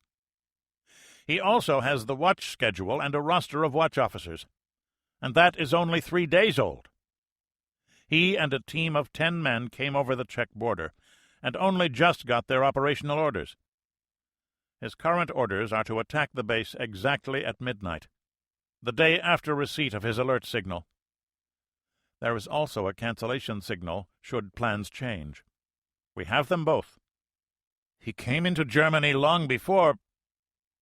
He also has the watch schedule and a roster of watch officers, and that is only 3 days old. He and a team of 10 men came over the Czech border, and only just got their operational orders. His current orders are to attack the base exactly at midnight, the day after receipt of his alert signal. There is also a cancellation signal should plans change. We have them both. He came into Germany long before...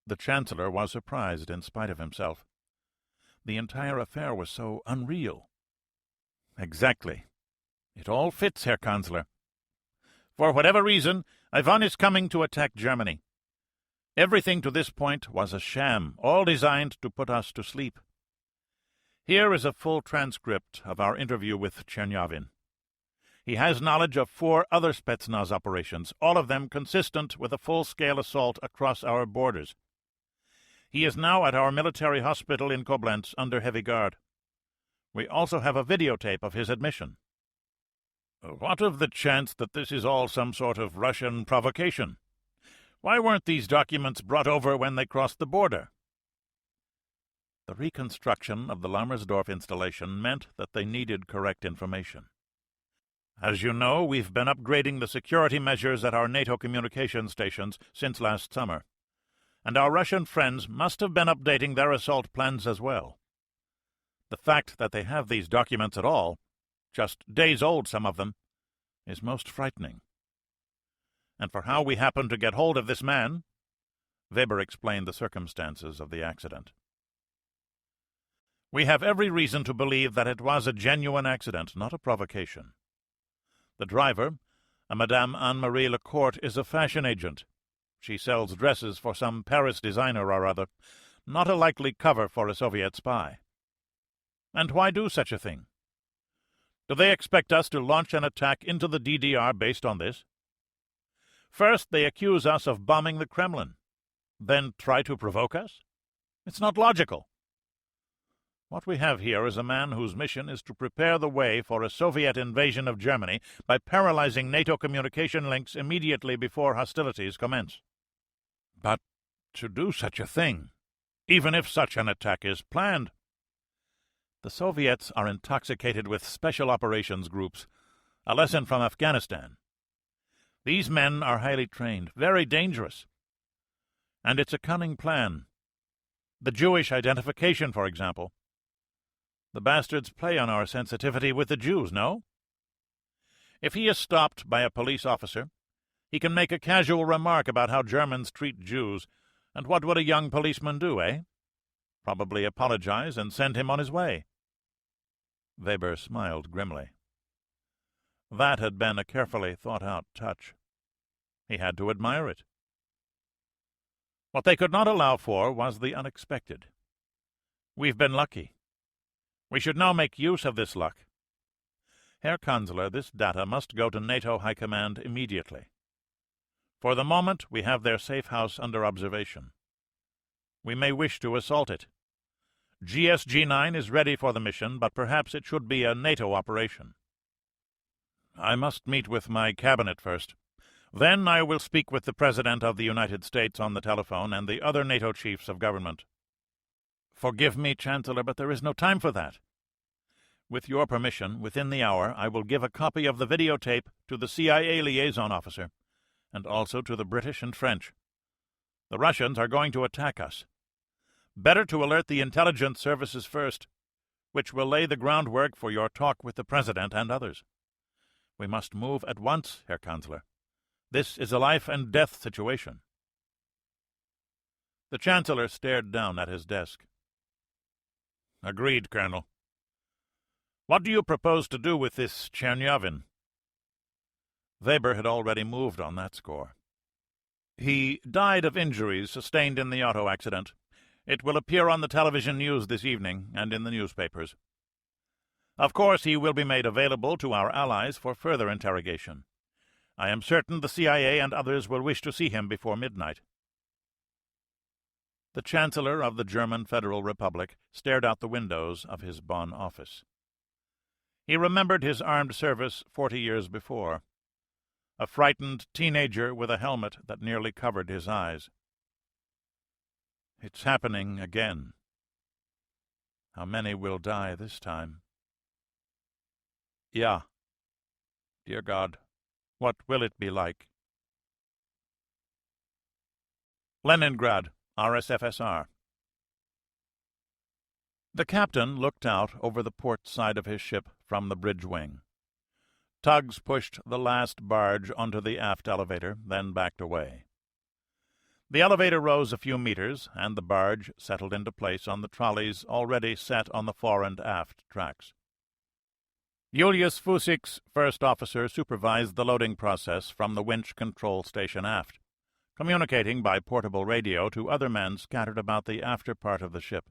The Chancellor was surprised in spite of himself. The entire affair was so unreal. Exactly. It all fits, Herr Kanzler. For whatever reason, Ivan is coming to attack Germany. Everything to this point was a sham, all designed to put us to sleep. Here is a full transcript of our interview with Chernyavin. He has knowledge of 4 other Spetsnaz operations, all of them consistent with a full-scale assault across our borders. He is now at our military hospital in Koblenz under heavy guard. We also have a videotape of his admission. What of the chance that this is all some sort of Russian provocation? Why weren't these documents brought over when they crossed the border? The reconstruction of the Lammersdorf installation meant that they needed correct information. As you know, we've been upgrading the security measures at our NATO communication stations since last summer, and our Russian friends must have been updating their assault plans as well. The fact that they have these documents at all, just days old some of them, is most frightening. And for how we happened to get hold of this man, Weber explained the circumstances of the accident. We have every reason to believe that it was a genuine accident, not a provocation. The driver, a Madame Anne-Marie Lecourt, is a fashion agent. She sells dresses for some Paris designer or other, not a likely cover for a Soviet spy. And why do such a thing? Do they expect us to launch an attack into the DDR based on this? First, they accuse us of bombing the Kremlin, then try to provoke us? It's not logical. What we have here is a man whose mission is to prepare the way for a Soviet invasion of Germany by paralyzing NATO communication links immediately before hostilities commence. But to do such a thing, even if such an attack is planned, the Soviets are intoxicated with special operations groups, a lesson from Afghanistan. These men are highly trained, very dangerous. And it's a cunning plan. The Jewish identification, for example. The bastards play on our sensitivity with the Jews, no? If he is stopped by a police officer, he can make a casual remark about how Germans treat Jews, and what would a young policeman do, eh? Probably apologize and send him on his way. Weber smiled grimly. That had been a carefully thought-out touch. He had to admire it. What they could not allow for was the unexpected. We've been lucky. We should now make use of this luck. Herr Kanzler, this data must go to NATO High Command immediately. For the moment, we have their safe house under observation. We may wish to assault it. GSG-9 is ready for the mission, but perhaps it should be a NATO operation. I must meet with my cabinet first. Then I will speak with the President of the United States on the telephone and the other NATO chiefs of government. Forgive me, Chancellor, but there is no time for that. With your permission, within the hour, I will give a copy of the videotape to the CIA liaison officer, and also to the British and French. The Russians are going to attack us. Better to alert the intelligence services first, which will lay the groundwork for your talk with the President and others. We must move at once, Herr Kanzler. This is a life-and-death situation. The Chancellor stared down at his desk. Agreed, Colonel. What do you propose to do with this Chernyavin? Weber had already moved on that score. He died of injuries sustained in the auto accident. It will appear on the television news this evening and in the newspapers. Of course, he will be made available to our allies for further interrogation. I am certain the CIA and others will wish to see him before midnight. The Chancellor of the German Federal Republic stared out the windows of his Bonn office. He remembered his armed service 40 years before. A frightened teenager with a helmet that nearly covered his eyes. It's happening again. How many will die this time? Yeah. Dear God, what will it be like? Leningrad, RSFSR. The captain looked out over the port side of his ship from the bridge wing. Tugs pushed the last barge onto the aft elevator, then backed away. The elevator rose a few meters, and the barge settled into place on the trolleys already set on the fore and aft tracks. Julius Fusik's first officer supervised the loading process from the winch control station aft. communicating by portable radio to other men scattered about the after part of the ship.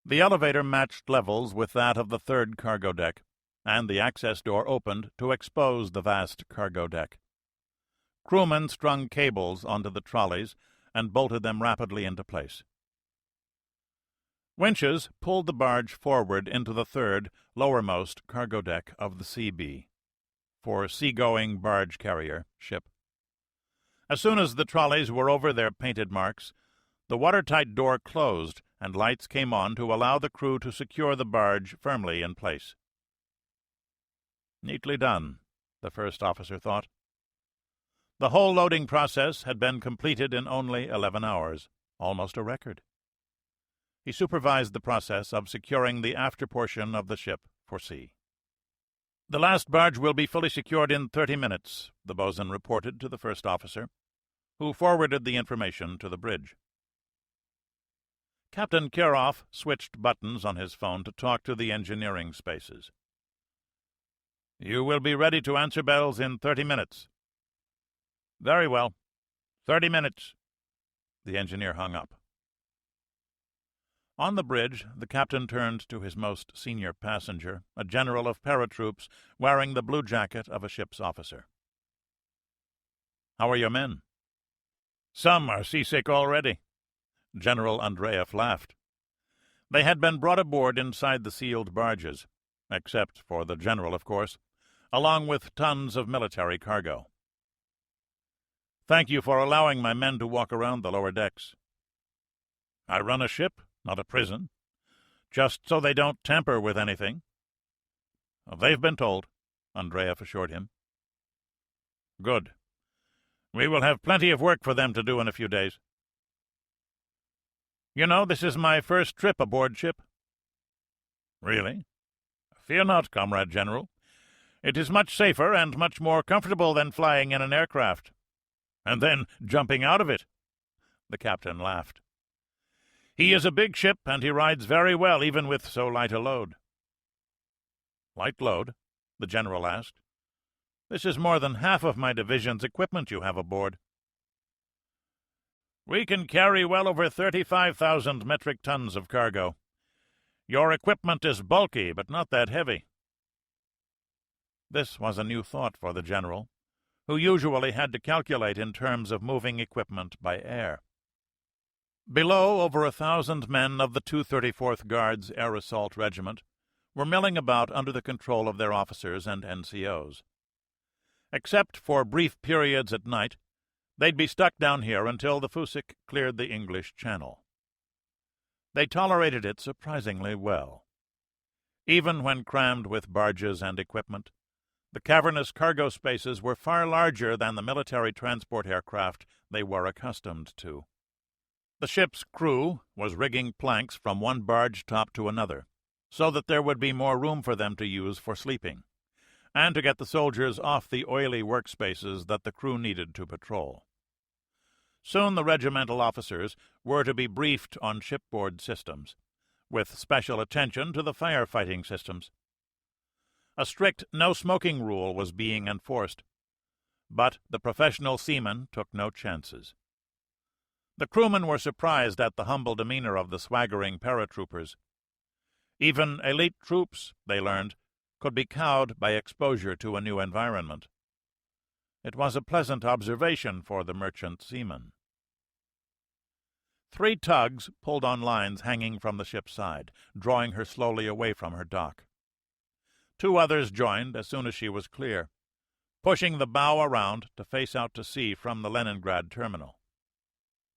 The elevator matched levels with that of the third cargo deck, and the access door opened to expose the vast cargo deck. Crewmen strung cables onto the trolleys and bolted them rapidly into place. Winches pulled the barge forward into the third, lowermost cargo deck of the CB, for seagoing barge carrier ship. As soon as the trolleys were over their painted marks, the watertight door closed and lights came on to allow the crew to secure the barge firmly in place. Neatly done, the first officer thought. The whole loading process had been completed in only 11 hours, almost a record. He supervised the process of securing the after portion of the ship for sea. "The last barge will be fully secured in 30 minutes, the boatswain reported to the first officer, who forwarded the information to the bridge. Captain Kiroff switched buttons on his phone to talk to the engineering spaces. "You will be ready to answer bells in 30 minutes. "Very well. 30 minutes. The engineer hung up. On the bridge, the captain turned to his most senior passenger, a general of paratroops wearing the blue jacket of a ship's officer. "How are your men?" "Some are seasick already." General Andreev laughed. They had been brought aboard inside the sealed barges, except for the general, of course, along with tons of military cargo. "Thank you for allowing my men to walk around the lower decks." "I run a ship, not a prison, just so they don't tamper with anything." "They've been told," Andreev assured him. "Good. We will have plenty of work for them to do in a few days." "You know, this is my first trip aboard ship." "Really?" "Fear not, Comrade General. It is much safer and much more comfortable than flying in an aircraft. And then jumping out of it." The captain laughed. "He is a big ship, and he rides very well, even with so light a load." "Light load?" the general asked. "This is more than half of my division's equipment you have aboard." "We can carry well over 35,000 metric tons of cargo. Your equipment is bulky, but not that heavy." This was a new thought for the general, who usually had to calculate in terms of moving equipment by air. Below, over 1,000 men of the 234th Guards Air Assault Regiment were milling about under the control of their officers and NCOs. Except for brief periods at night, they'd be stuck down here until the Fusik cleared the English Channel. They tolerated it surprisingly well. Even when crammed with barges and equipment, the cavernous cargo spaces were far larger than the military transport aircraft they were accustomed to. The ship's crew was rigging planks from one barge top to another, so that there would be more room for them to use for sleeping, and to get the soldiers off the oily workspaces that the crew needed to patrol. Soon the regimental officers were to be briefed on shipboard systems, with special attention to the firefighting systems. A strict no-smoking rule was being enforced, but the professional seamen took no chances. The crewmen were surprised at the humble demeanor of the swaggering paratroopers. Even elite troops, they learned, could be cowed by exposure to a new environment. It was a pleasant observation for the merchant seaman. 3 tugs pulled on lines hanging from the ship's side, drawing her slowly away from her dock. 2 others joined as soon as she was clear, pushing the bow around to face out to sea from the Leningrad terminal.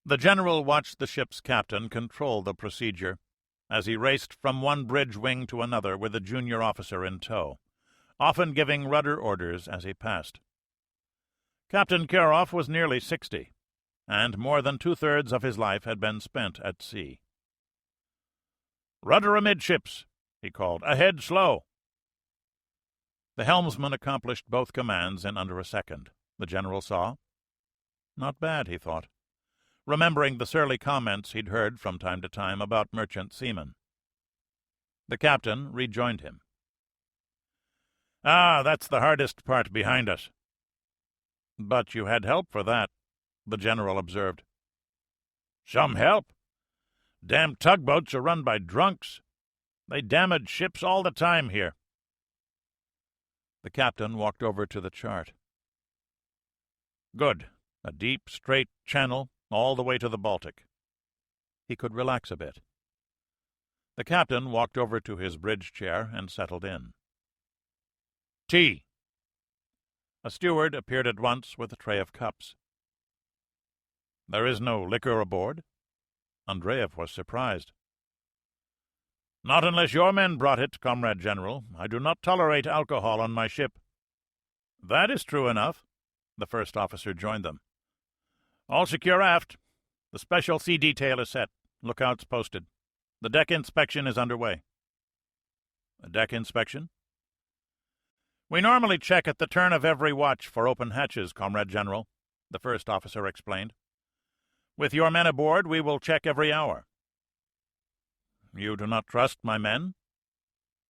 The general watched the ship's captain control the procedure as he raced from one bridge wing to another with a junior officer in tow, often giving rudder orders as he passed. Captain Kiroff was nearly 60, and more than 2/3 of his life had been spent at sea. "Rudder amidships," he called. "Ahead slow." The helmsman accomplished both commands in under a second, the general saw. Not bad, he thought, remembering the surly comments he'd heard from time to time about merchant seamen. The captain rejoined him. "Ah, that's the hardest part behind us." "But you had help for that," the general observed. "Some help. Damn tugboats are run by drunks. They damage ships all the time here." The captain walked over to the chart. "Good. A deep, straight channel all the way to the Baltic." He could relax a bit. The captain walked over to his bridge chair and settled in. "Tea." A steward appeared at once with a tray of cups. "There is no liquor aboard?" Andreev was surprised. "Not unless your men brought it, Comrade General. I do not tolerate alcohol on my ship." "That is true enough." The first officer joined them. "All secure aft. The special sea detail is set. Lookouts posted. The deck inspection is underway." "A deck inspection?" "We normally check at the turn of every watch for open hatches, Comrade General," the first officer explained. "With your men aboard, we will check every hour." "You do not trust my men?"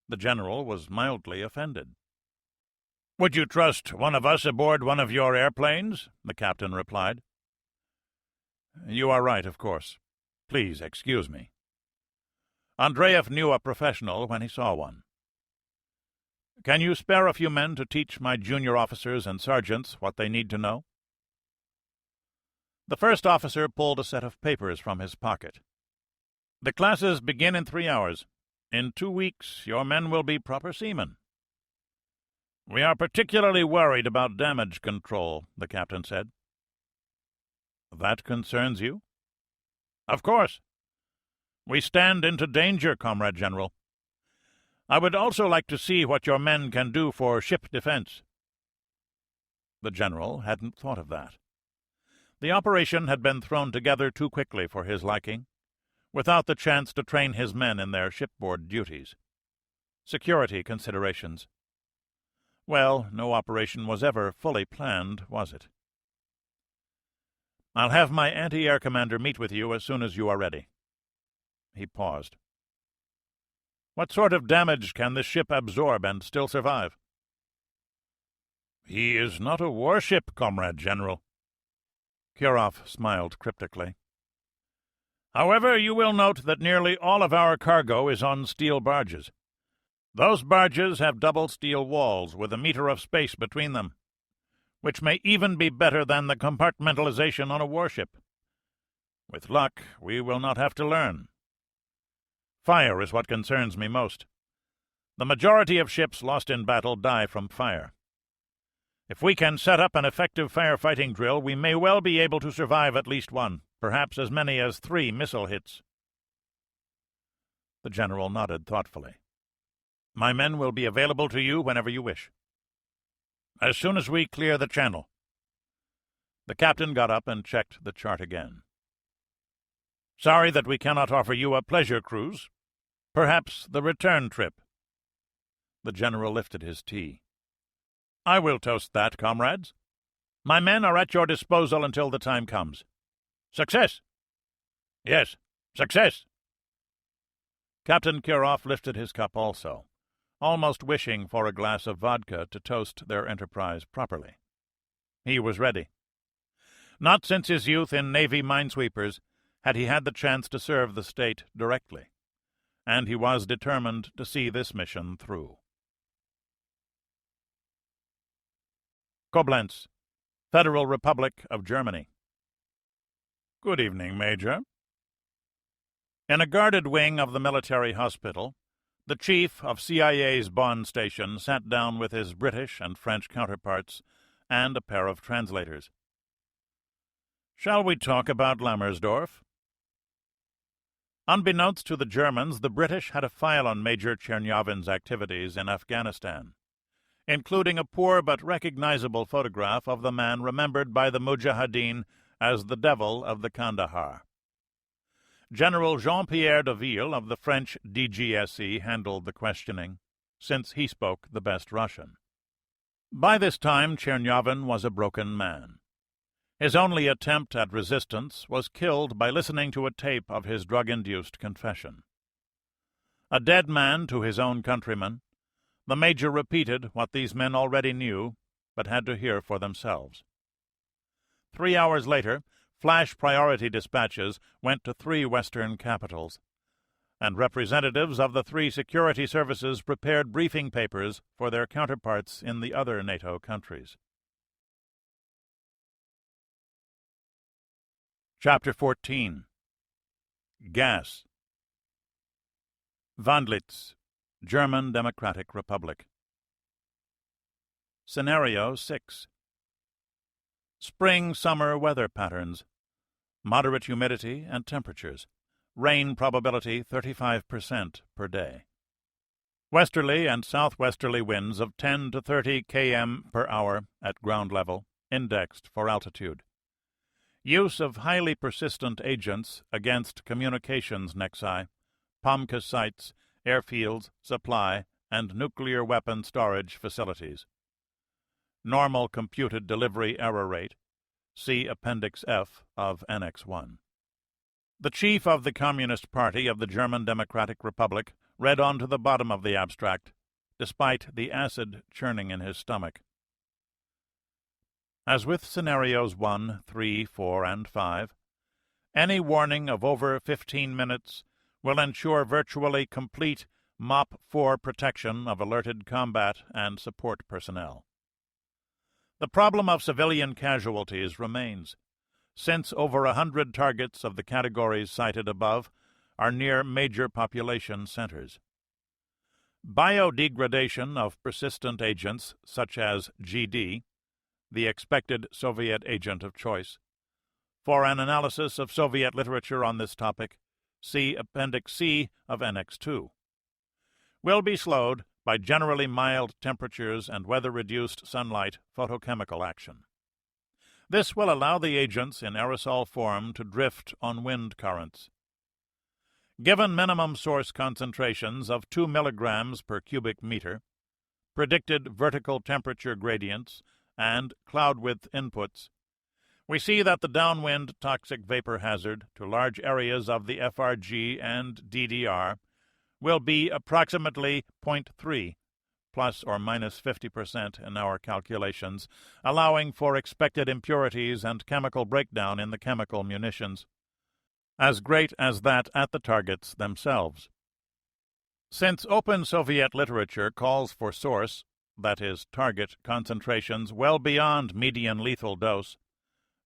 The general was mildly offended. "Would you trust one of us aboard one of your airplanes?" the captain replied. "You are right, of course. Please excuse me." Andreev knew a professional when he saw one. "Can you spare a few men to teach my junior officers and sergeants what they need to know?" The first officer pulled a set of papers from his pocket. "The classes begin in 3 hours. In 2 weeks your men will be proper seamen." "We are particularly worried about damage control," the captain said. "That concerns you?" "Of course. We stand into danger, Comrade General. I would also like to see what your men can do for ship defense." The general hadn't thought of that. The operation had been thrown together too quickly for his liking, without the chance to train his men in their shipboard duties. Security considerations. Well, no operation was ever fully planned, was it? "I'll have my anti-air commander meet with you as soon as you are ready." He paused. "What sort of damage can this ship absorb and still survive?" "He is not a warship, Comrade General." Kirov smiled cryptically. "However, you will note that nearly all of our cargo is on steel barges. Those barges have double steel walls with a meter of space between them, which may even be better than the compartmentalization on a warship. With luck, we will not have to learn. Fire is what concerns me most. The majority of ships lost in battle die from fire. If we can set up an effective firefighting drill, we may well be able to survive at least one, perhaps as many as 3 missile hits." The general nodded thoughtfully. "My men will be available to you whenever you wish." "As soon as we clear the channel." The captain got up and checked the chart again. "Sorry that we cannot offer you a pleasure cruise. Perhaps the return trip." The general lifted his tea. "I will toast that, comrades. My men are at your disposal until the time comes. Success!" "Yes, success!" Captain Kirov lifted his cup also, almost wishing for a glass of vodka to toast their enterprise properly. He was ready. Not since his youth in Navy minesweepers had he had the chance to serve the state directly, and he was determined to see this mission through. Koblenz, Federal Republic of Germany. "Good evening, Major." In a guarded wing of the military hospital, the chief of CIA's Bonn station sat down with his British and French counterparts and a pair of translators. "Shall we talk about Lammersdorf?" Unbeknownst to the Germans, the British had a file on Major Chernyavin's activities in Afghanistan, including a poor but recognizable photograph of the man remembered by the Mujahideen as the Devil of the Kandahar. General Jean-Pierre de Ville of the French DGSE handled the questioning, since he spoke the best Russian. By this time, Chernyavin was a broken man. His only attempt at resistance was killed by listening to a tape of his drug-induced confession. A dead man to his own countrymen, the Major repeated what these men already knew, but had to hear for themselves. 3 hours later, flash priority dispatches went to 3 Western capitals, and representatives of the 3 security services prepared briefing papers for their counterparts in the other NATO countries. Chapter 14. Gas. Wandlitz, German Democratic Republic. Scenario 6. Spring-summer weather patterns. Moderate humidity and temperatures. Rain probability 35% per day. Westerly and southwesterly winds of 10 to 30 km per hour at ground level, indexed for altitude. Use of highly persistent agents against communications nexi, POMCA sites, airfields, supply, and nuclear weapon storage facilities. Normal computed delivery error rate. See Appendix F of Annex 1. The chief of the Communist Party of the German Democratic Republic read on to the bottom of the abstract, despite the acid churning in his stomach. As with scenarios 1, 3, 4, and 5, any warning of over 15 minutes will ensure virtually complete MOP 4 protection of alerted combat and support personnel. The problem of civilian casualties remains, since over 100 targets of the categories cited above are near major population centers. Biodegradation of persistent agents such as GD, the expected Soviet agent of choice. For an analysis of Soviet literature on this topic, see Appendix C of Annex 2. Will be slowed by generally mild temperatures and weather-reduced sunlight photochemical action. This will allow the agents in aerosol form to drift on wind currents. Given minimum source concentrations of 2 milligrams per cubic meter, predicted vertical temperature gradients, and cloud width inputs, we see that the downwind toxic vapor hazard to large areas of the FRG and DDR will be approximately 0.3, plus or minus 50% in our calculations, allowing for expected impurities and chemical breakdown in the chemical munitions, as great as that at the targets themselves. Since open Soviet literature calls for source, that is, target concentrations well beyond median lethal dose,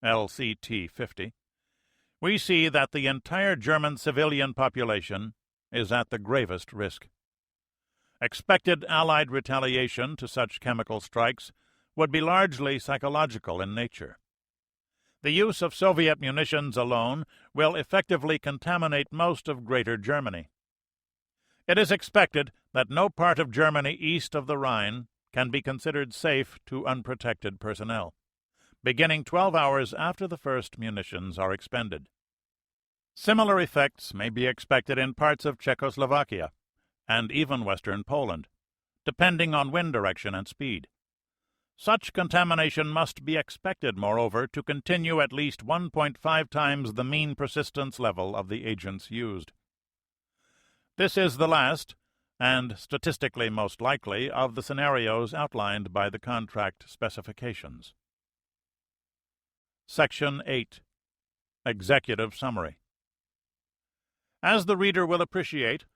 LCT 50, we see that the entire German civilian population is at the gravest risk. Expected Allied retaliation to such chemical strikes would be largely psychological in nature. The use of Soviet munitions alone will effectively contaminate most of Greater Germany. It is expected that no part of Germany east of the Rhine can be considered safe to unprotected personnel, beginning 12 hours after the first munitions are expended. Similar effects may be expected in parts of Czechoslovakia and even western Poland, depending on wind direction and speed. Such contamination must be expected, moreover, to continue at least 1.5 times the mean persistence level of the agents used. This is the last, and statistically most likely, of the scenarios outlined by the contract specifications. Section 8. Executive Summary. As the reader will appreciate,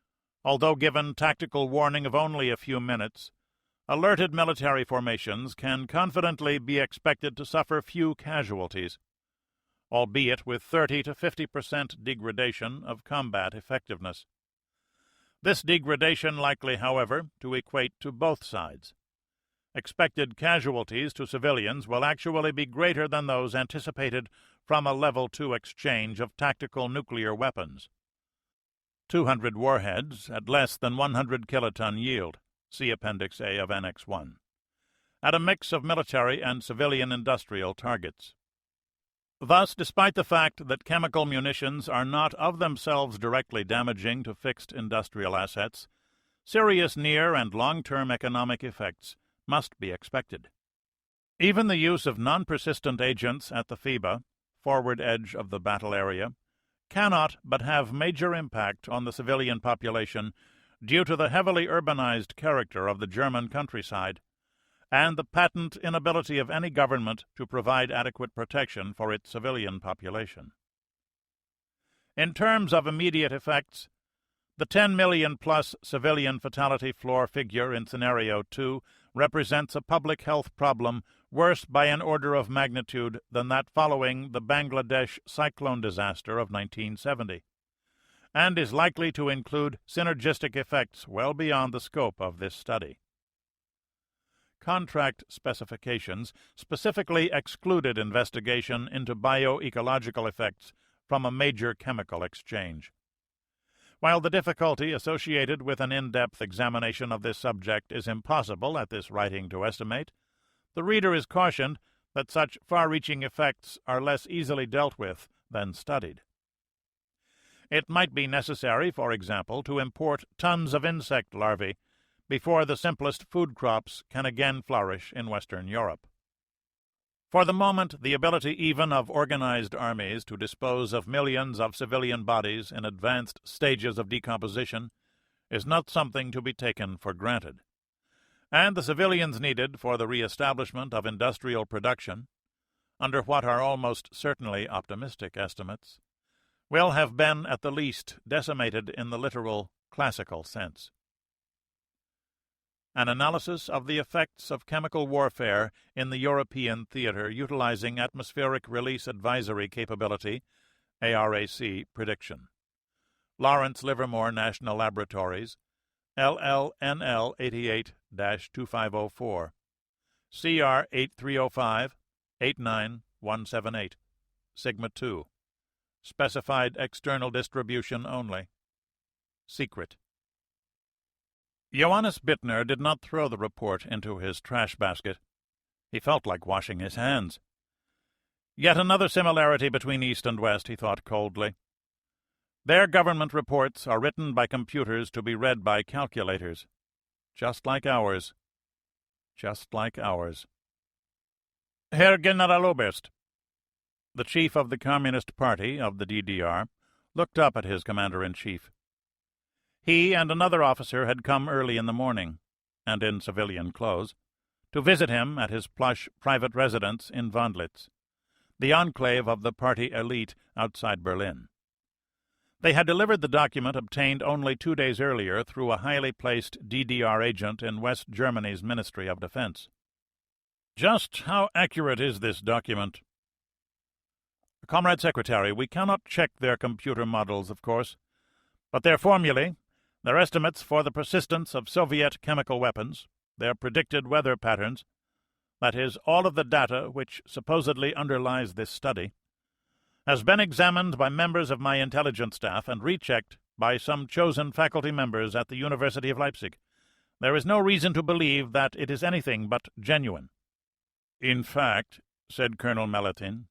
although given tactical warning of only a few minutes, alerted military formations can confidently be expected to suffer few casualties, albeit with 30 to 50% degradation of combat effectiveness. This degradation likely, however, to equate to both sides. Expected casualties to civilians will actually be greater than those anticipated from a Level 2 exchange of tactical nuclear weapons. 200 warheads at less than 100 kiloton yield, see Appendix A of Annex 1, at a mix of military and civilian industrial targets. Thus, despite the fact that chemical munitions are not of themselves directly damaging to fixed industrial assets, serious near and long-term economic effects must be expected. Even the use of non-persistent agents at the FIBA, forward edge of the battle area, cannot but have major impact on the civilian population due to the heavily urbanized character of the German countryside and the patent inability of any government to provide adequate protection for its civilian population. In terms of immediate effects, the 10 million-plus civilian fatality floor figure in Scenario 2 represents a public health problem worse by an order of magnitude than that following the Bangladesh cyclone disaster of 1970, and is likely to include synergistic effects well beyond the scope of this study. Contract specifications specifically excluded investigation into bioecological effects from a major chemical exchange. While the difficulty associated with an in-depth examination of this subject is impossible at this writing to estimate, the reader is cautioned that such far-reaching effects are less easily dealt with than studied. It might be necessary, for example, to import tons of insect larvae before the simplest food crops can again flourish in Western Europe. For the moment, the ability even of organized armies to dispose of millions of civilian bodies in advanced stages of decomposition is not something to be taken for granted, and the civilians needed for the re-establishment of industrial production, under what are almost certainly optimistic estimates, will have been at the least decimated in the literal classical sense. An analysis of the effects of chemical warfare in the European theater utilizing atmospheric release advisory capability, ARAC prediction. Lawrence Livermore National Laboratories, LLNL 88-2504, CR 8305 89178, Sigma 2. Specified external distribution only. Secret. Johannes Bittner did not throw the report into his trash basket. He felt like washing his hands. Yet another similarity between East and West, he thought coldly. Their government reports are written by computers to be read by calculators. Just like ours. Just like ours. Herr Generaloberst. The chief of the Communist Party of the DDR looked up at his commander-in-chief. He and another officer had come early in the morning, and in civilian clothes, to visit him at his plush private residence in Wandlitz, the enclave of the party elite outside Berlin. They had delivered the document obtained only 2 days earlier through a highly placed DDR agent in West Germany's Ministry of Defense. Just how accurate is this document? Comrade Secretary, we cannot check their computer models, of course, but their formulae, their estimates for the persistence of Soviet chemical weapons, their predicted weather patterns, that is, all of the data which supposedly underlies this study, has been examined by members of my intelligence staff and rechecked by some chosen faculty members at the University of Leipzig. There is no reason to believe that it is anything but genuine. In fact, said Colonel Melatin,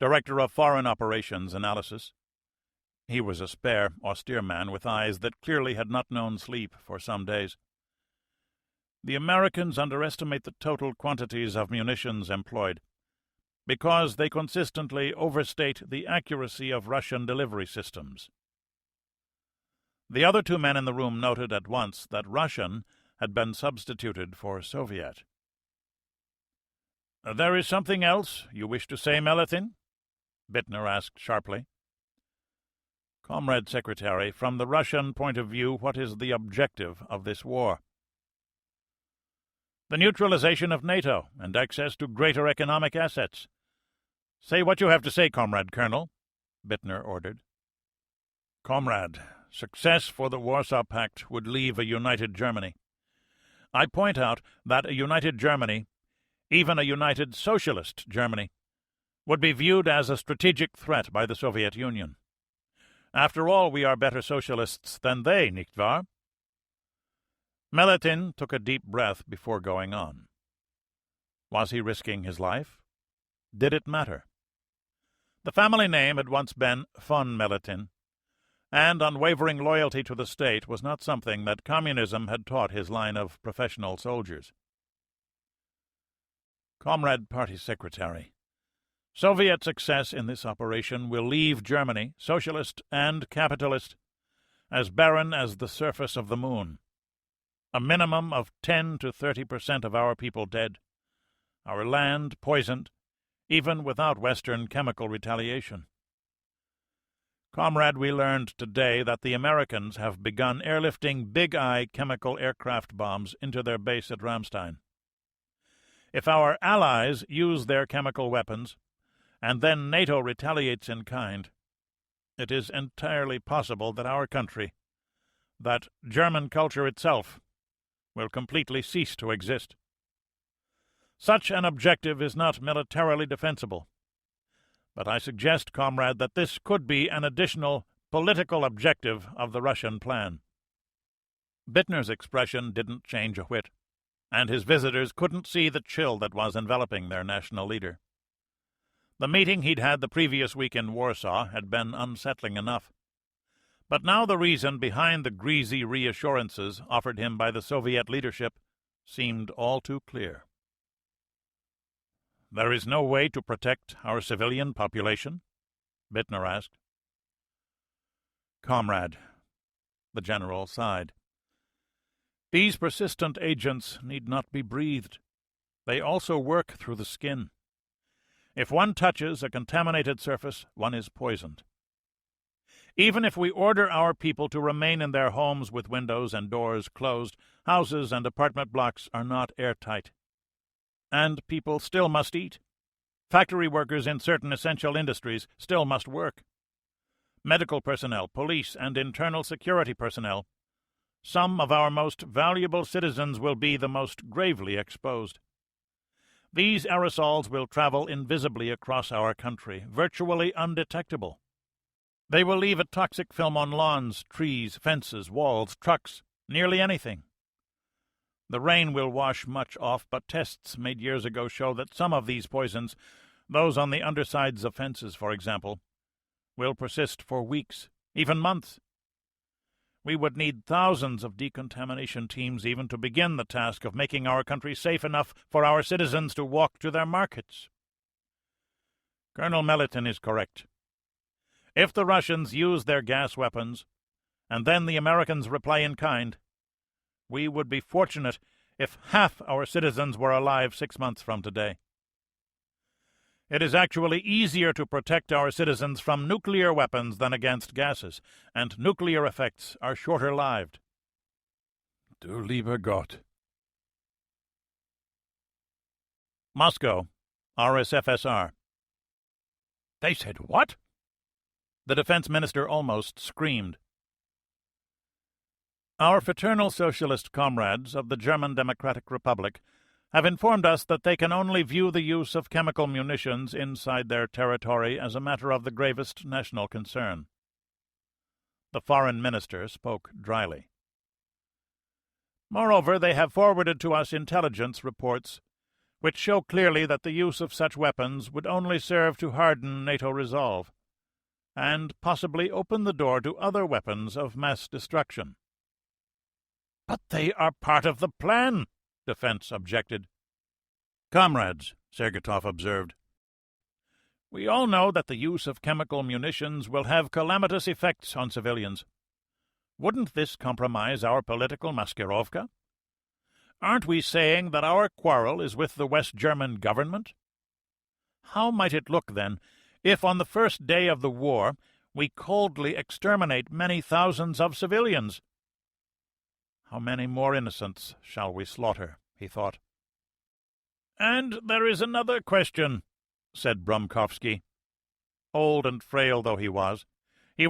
Director of Foreign Operations Analysis. He was a spare, austere man with eyes that clearly had not known sleep for some days. The Americans underestimate the total quantities of munitions employed, because they consistently overstate the accuracy of Russian delivery systems. The other 2 men in the room noted at once that Russian had been substituted for Soviet. There is something else you wish to say, Melatin? Bittner asked sharply. Comrade Secretary, from the Russian point of view, what is the objective of this war? The neutralization of NATO and access to greater economic assets. Say what you have to say, Comrade Colonel, Bittner ordered. Comrade, success for the Warsaw Pact would leave a united Germany. I point out that a united Germany, even a united socialist Germany, would be viewed as a strategic threat by the Soviet Union. After all, we are better socialists than they, nicht wahr? Melatin took a deep breath before going on. Was he risking his life? Did it matter? The family name had once been von Melatin, and unwavering loyalty to the state was not something that communism had taught his line of professional soldiers. Comrade Party Secretary, Soviet success in this operation will leave Germany, socialist and capitalist, as barren as the surface of the moon. a minimum of 10 to 30% of our people dead, our land poisoned, even without Western chemical retaliation. Comrade, we learned today that the Americans have begun airlifting Big Eye chemical aircraft bombs into their base at Ramstein. If our allies use their chemical weapons, and then NATO retaliates in kind, it is entirely possible that our country, that German culture itself, will completely cease to exist. Such an objective is not militarily defensible, but I suggest, comrade, that this could be an additional political objective of the Russian plan. Bittner's expression didn't change a whit, and his visitors couldn't see the chill that was enveloping their national leader. The meeting he'd had the previous week in Warsaw had been unsettling enough, but now the reason behind the greasy reassurances offered him by the Soviet leadership seemed all too clear. "There is no way to protect our civilian population?" Bittner asked. "Comrade," the general sighed, "these persistent agents need not be breathed. They also work through the skin. If one touches a contaminated surface, one is poisoned. Even if we order our people to remain in their homes with windows and doors closed, houses and apartment blocks are not airtight. And people still must eat. Factory workers in certain essential industries still must work. Medical personnel, police, and internal security personnel, some of our most valuable citizens, will be the most gravely exposed. These aerosols will travel invisibly across our country, virtually undetectable. They will leave a toxic film on lawns, trees, fences, walls, trucks, nearly anything. The rain will wash much off, but tests made years ago show that some of these poisons, those on the undersides of fences, for example, will persist for weeks, even months. We would need thousands of decontamination teams even to begin the task of making our country safe enough for our citizens to walk to their markets. Colonel Meliton is correct. If the Russians use their gas weapons, and then the Americans reply in kind, we would be fortunate if half our citizens were alive 6 months from today. It is actually easier to protect our citizens from nuclear weapons than against gases, and nuclear effects are shorter-lived. Du lieber Gott. Moscow, RSFSR. They said what? The defense minister almost screamed. Our fraternal socialist comrades of the German Democratic Republic have informed us that they can only view the use of chemical munitions inside their territory as a matter of the gravest national concern. The foreign minister spoke dryly. Moreover, they have forwarded to us intelligence reports which show clearly that the use of such weapons would only serve to harden NATO resolve, and possibly open the door to other weapons of mass destruction. But they are part of the plan, Defense objected. Comrades, Sergetov observed, we all know that the use of chemical munitions will have calamitous effects on civilians. Wouldn't this compromise our political maskirovka? Aren't we saying that our quarrel is with the West German government? How might it look, then, if on the first day of the war we coldly exterminate many thousands of civilians? How many more innocents shall we slaughter, he thought. And there is another question, said Bromkovsky. Old and frail though he was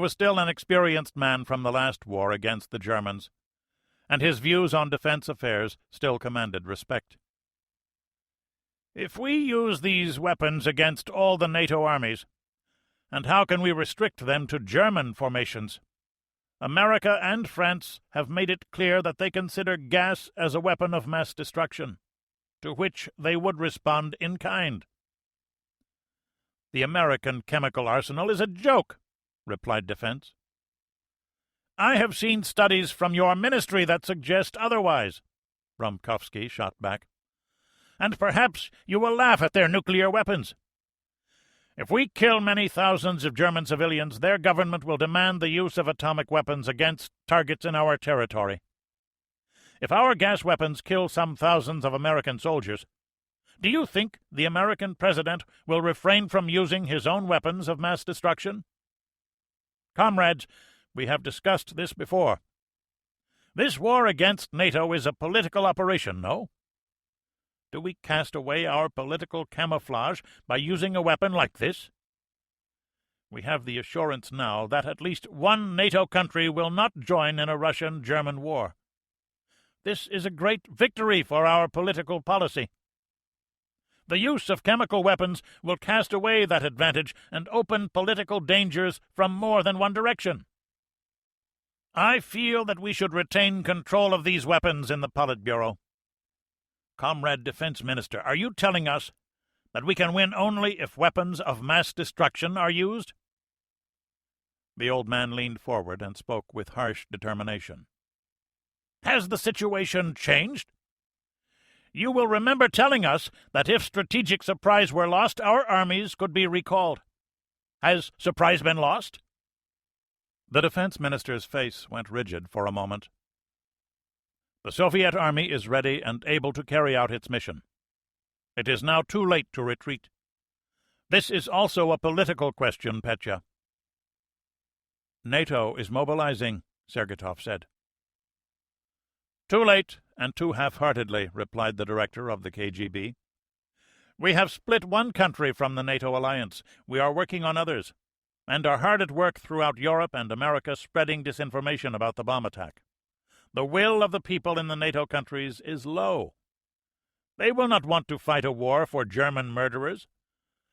still an experienced man from the last war against the Germans, and his views on defense affairs still commanded respect. If we use these weapons against all the NATO armies, and how can we restrict them to German formations? America and France have made it clear that they consider gas as a weapon of mass destruction, to which they would respond in kind. The American chemical arsenal is a joke, replied Defense. I have seen studies from your ministry that suggest otherwise, Bromkovsky shot back. And perhaps you will laugh at their nuclear weapons. If we kill many thousands of German civilians, their government will demand the use of atomic weapons against targets in our territory. If our gas weapons kill some thousands of American soldiers, do you think the American president will refrain from using his own weapons of mass destruction? Comrades, we have discussed this before. This war against NATO is a political operation, no? Do we cast away our political camouflage by using a weapon like this? We have the assurance now that at least one NATO country will not join in a Russian-German war. This is a great victory for our political policy. The use of chemical weapons will cast away that advantage and open political dangers from more than one direction. I feel that we should retain control of these weapons in the Politburo. Comrade Defense Minister, are you telling us that we can win only if weapons of mass destruction are used? The old man leaned forward and spoke with harsh determination. Has the situation changed? You will remember telling us that if strategic Surprise were lost, our armies could be recalled. Has Surprise been lost? The defense minister's face went rigid for a moment. The Soviet army is ready and able to carry out its mission. It is now too late to retreat. This is also a political question, Petya. NATO is mobilizing, Sergetov said. Too late and too half-heartedly, replied the director of the KGB. We have split one country from the NATO alliance. We are working on others, and are hard at work throughout Europe and America spreading disinformation about the bomb attack. The will of the people in the NATO countries is low. They will not want to fight a war for German murderers,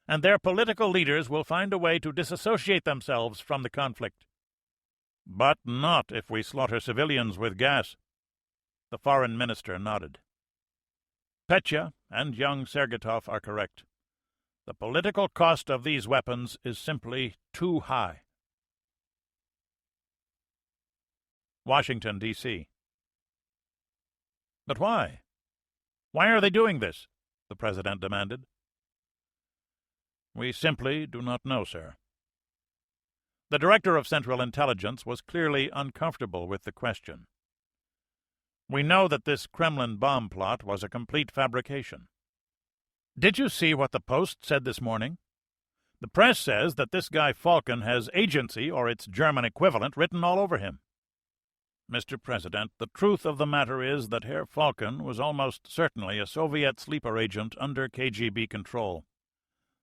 and their political leaders will find a way to disassociate themselves from the conflict. But not if we slaughter civilians with gas. The foreign minister nodded. Petya and young Sergetov are correct. The political cost of these weapons is simply too high. Washington, D.C. But why? Why are they doing this? The president demanded. We simply do not know, sir. The director of Central Intelligence was clearly uncomfortable with the question. We know that this Kremlin bomb plot was a complete fabrication. Did you see what the Post said this morning? The press says that this guy Falcon has agency, or its German equivalent, written all over him. Mr. President, the truth of the matter is that Herr Falcon was almost certainly a Soviet sleeper agent under KGB control.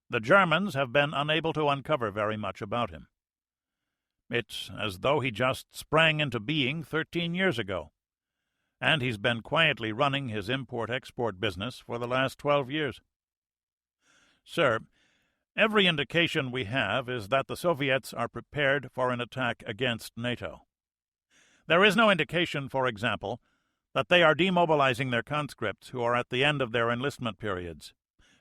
The Germans have been unable to uncover very much about him. It's as though he just sprang into being 13 years ago, and he's been quietly running his import-export business for the last 12 years. Sir, every indication we have is that the Soviets are prepared for an attack against NATO. There is no indication, for example, that they are demobilizing their conscripts who are at the end of their enlistment periods,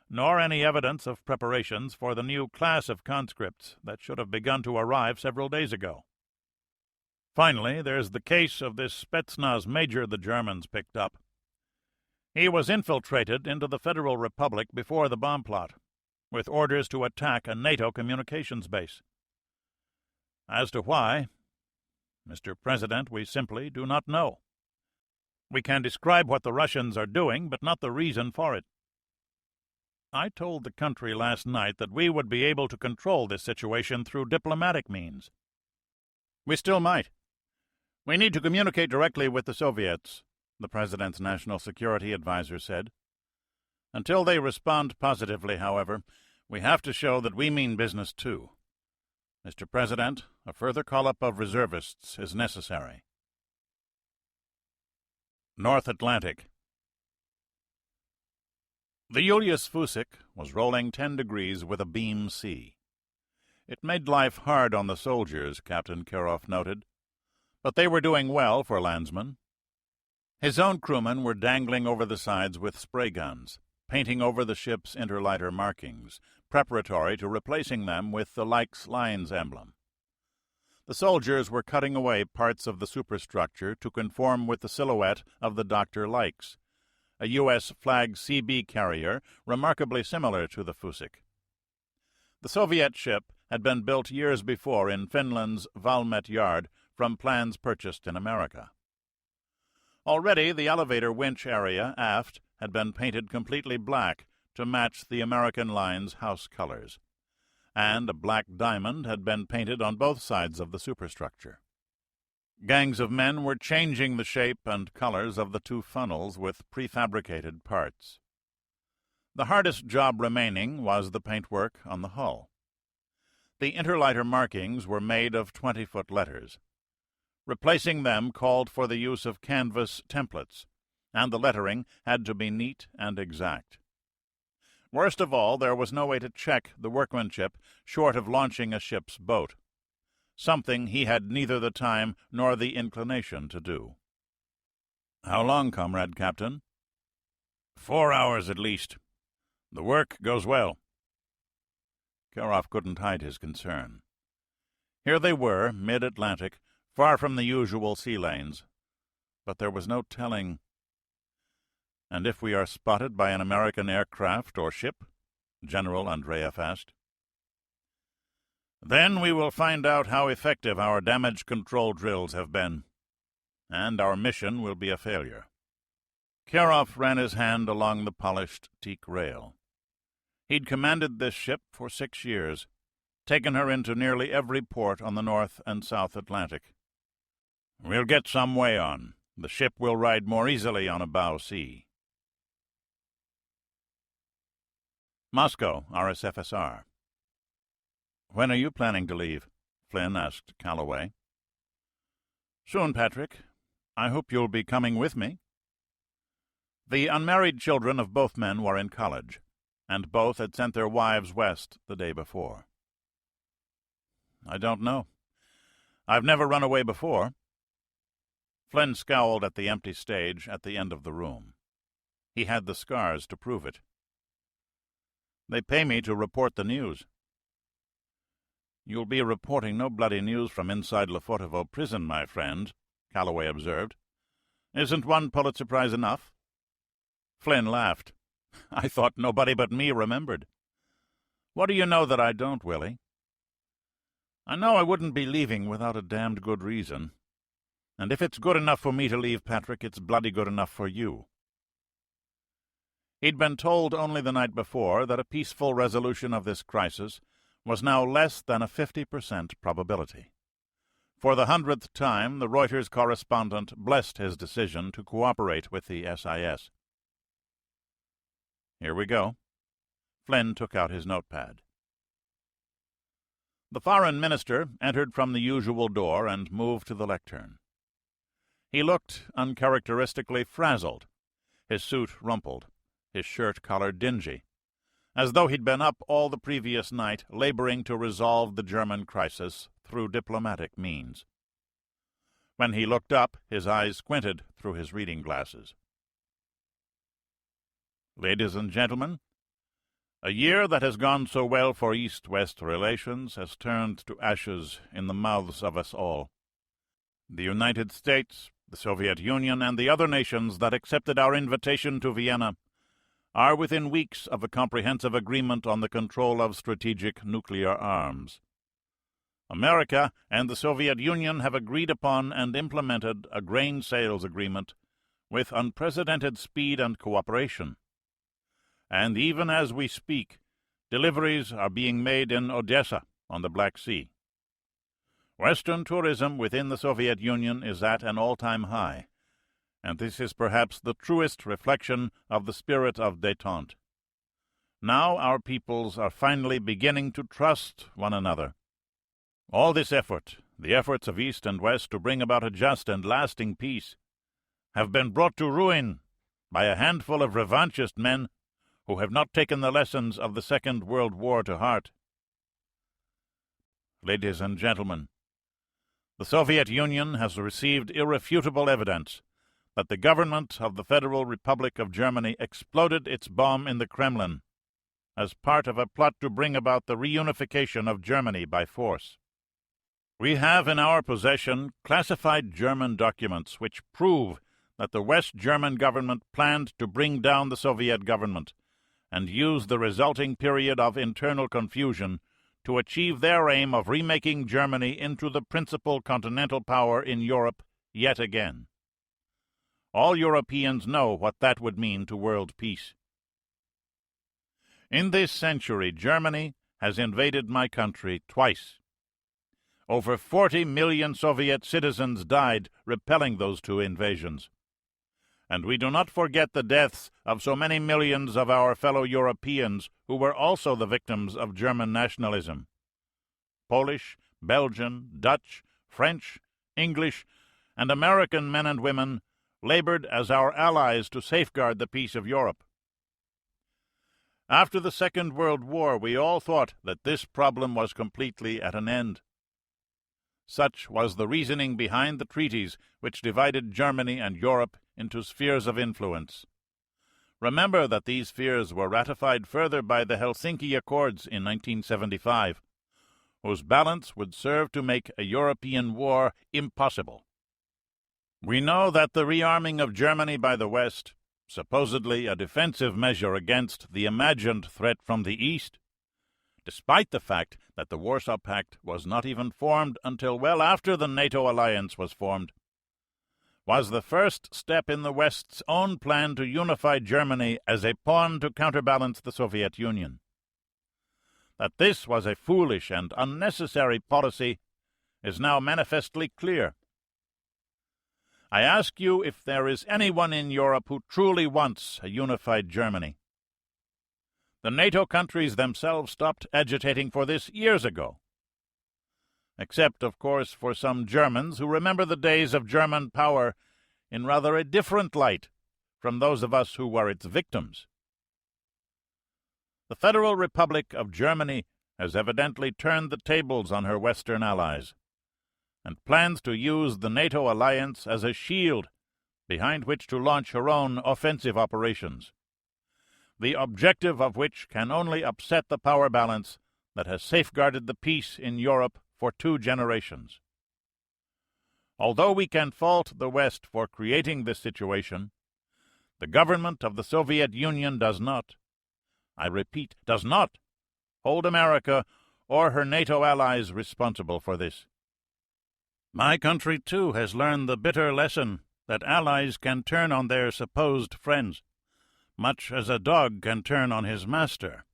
nor any evidence of preparations for the new class of conscripts that should have begun to arrive several days ago. Finally, there's the case of this Spetsnaz major the Germans picked up. He was infiltrated into the Federal Republic before the bomb plot, with orders to attack a NATO communications base. As to why, Mr. President, we simply do not know. We can describe what the Russians are doing, but not the reason for it. I told the country last night that we would be able to control this situation through diplomatic means. We still might. We need to communicate directly with the Soviets, the President's National Security Advisor said. Until they respond positively, however, we have to show that we mean business too. Mr. President, a further call-up of reservists is necessary. North Atlantic. The Julius Fusik was rolling 10 degrees with a beam sea. It made life hard on the soldiers, Captain Kirov noted, but they were doing well for landsmen. His own crewmen were dangling over the sides with spray guns, painting over the ship's interlighter markings, preparatory to replacing them with the Lykes Lines emblem. The soldiers were cutting away parts of the superstructure to conform with the silhouette of the Dr. Lykes, a U.S. flag CB carrier remarkably similar to the Fusik. The Soviet ship had been built years before in Finland's Valmet yard from plans purchased in America. Already the elevator winch area aft had been painted completely black to match the American line's house colors, and a black diamond had been painted on both sides of the superstructure. Gangs of men were changing the shape and colors of the two funnels with prefabricated parts. The hardest job remaining was the paintwork on the hull. The interliter markings were made of 20-foot letters. Replacing them called for the use of canvas templates, and the lettering had to be neat and exact. Worst of all, there was no way to check the workmanship short of launching a ship's boat, something he had neither the time nor the inclination to do. "How long, Comrade Captain?" 4 hours at least. The work goes well." Karoff couldn't hide his concern. Here they were, mid-Atlantic, far from the usual sea lanes, but there was no telling. "And if we are spotted by an American aircraft or ship?" General Andreev asked. "Then we will find out how effective our damage control drills have been, and our mission will be a failure." Karoff ran his hand along the polished teak rail. He'd commanded this ship for 6 years, taken her into nearly every port on the North and South Atlantic. "We'll get some way on. The ship will ride more easily on a bow sea." Moscow, RSFSR. "When are you planning to leave?" Flynn asked Calloway. "Soon, Patrick. I hope you'll be coming with me." The unmarried children of both men were in college, and both had sent their wives west the day before. "I don't know. I've never run away before." Flynn scowled at the empty stage at the end of the room. He had the scars to prove it. "They pay me to report the news." "You'll be reporting no bloody news from inside Lefortovo prison, my friend," Calloway observed. "Isn't one Pulitzer Prize enough?" Flynn laughed. "I thought nobody but me remembered." "What do you know that I don't, Willie?" "I know I wouldn't be leaving without a damned good reason. And if it's good enough for me to leave, Patrick, it's bloody good enough for you." He'd been told only the night before that a peaceful resolution of this crisis was now less than a 50% probability. For the 100th time, the Reuters correspondent blessed his decision to cooperate with the SIS. "Here we go." Flynn took out his notepad. The foreign minister entered from the usual door and moved to the lectern. He looked uncharacteristically frazzled, his suit rumpled, his shirt collar dingy, as though he'd been up all the previous night laboring to resolve the German crisis through diplomatic means. When he looked up, his eyes squinted through his reading glasses. "Ladies and gentlemen, a year that has gone so well for East-West relations has turned to ashes in the mouths of us all. The United States, the Soviet Union, and the other nations that accepted our invitation to Vienna are within weeks of a comprehensive agreement on the control of strategic nuclear arms. America and the Soviet Union have agreed upon and implemented a grain sales agreement with unprecedented speed and cooperation. And even as we speak, deliveries are being made in Odessa on the Black Sea. Western tourism within the Soviet Union is at an all-time high, and this is perhaps the truest reflection of the spirit of détente. Now our peoples are finally beginning to trust one another. All this effort, the efforts of East and West to bring about a just and lasting peace, have been brought to ruin by a handful of revanchist men who have not taken the lessons of the Second World War to heart. Ladies and gentlemen, the Soviet Union has received irrefutable evidence that the government of the Federal Republic of Germany exploded its bomb in the Kremlin as part of a plot to bring about the reunification of Germany by force. We have in our possession classified German documents which prove that the West German government planned to bring down the Soviet government and use the resulting period of internal confusion to achieve their aim of remaking Germany into the principal continental power in Europe yet again. All Europeans know what that would mean to world peace. In this century, Germany has invaded my country twice. Over 40 million Soviet citizens died repelling those two invasions. And we do not forget the deaths of so many millions of our fellow Europeans who were also the victims of German nationalism. Polish, Belgian, Dutch, French, English, and American men and women labored as our allies to safeguard the peace of Europe. After the Second World War, we all thought that this problem was completely at an end. Such was the reasoning behind the treaties which divided Germany and Europe into spheres of influence. Remember that these spheres were ratified further by the Helsinki Accords in 1975, whose balance would serve to make a European war impossible. We know that the rearming of Germany by the West, supposedly a defensive measure against the imagined threat from the East, despite the fact that the Warsaw Pact was not even formed until well after the NATO alliance was formed, was the first step in the West's own plan to unify Germany as a pawn to counterbalance the Soviet Union. That this was a foolish and unnecessary policy is now manifestly clear. I ask you if there is anyone in Europe who truly wants a unified Germany. The NATO countries themselves stopped agitating for this years ago. Except, of course, for some Germans who remember the days of German power in rather a different light from those of us who were its victims. The Federal Republic of Germany has evidently turned the tables on her Western allies, and plans to use the NATO alliance as a shield behind which to launch her own offensive operations, the objective of which can only upset the power balance that has safeguarded the peace in Europe for 2 generations. Although we can fault the West for creating this situation, the government of the Soviet Union does not, I repeat, does not, hold America or her NATO allies responsible for this. My country, too, has learned the bitter lesson that allies can turn on their supposed friends, much as a dog can turn on his master.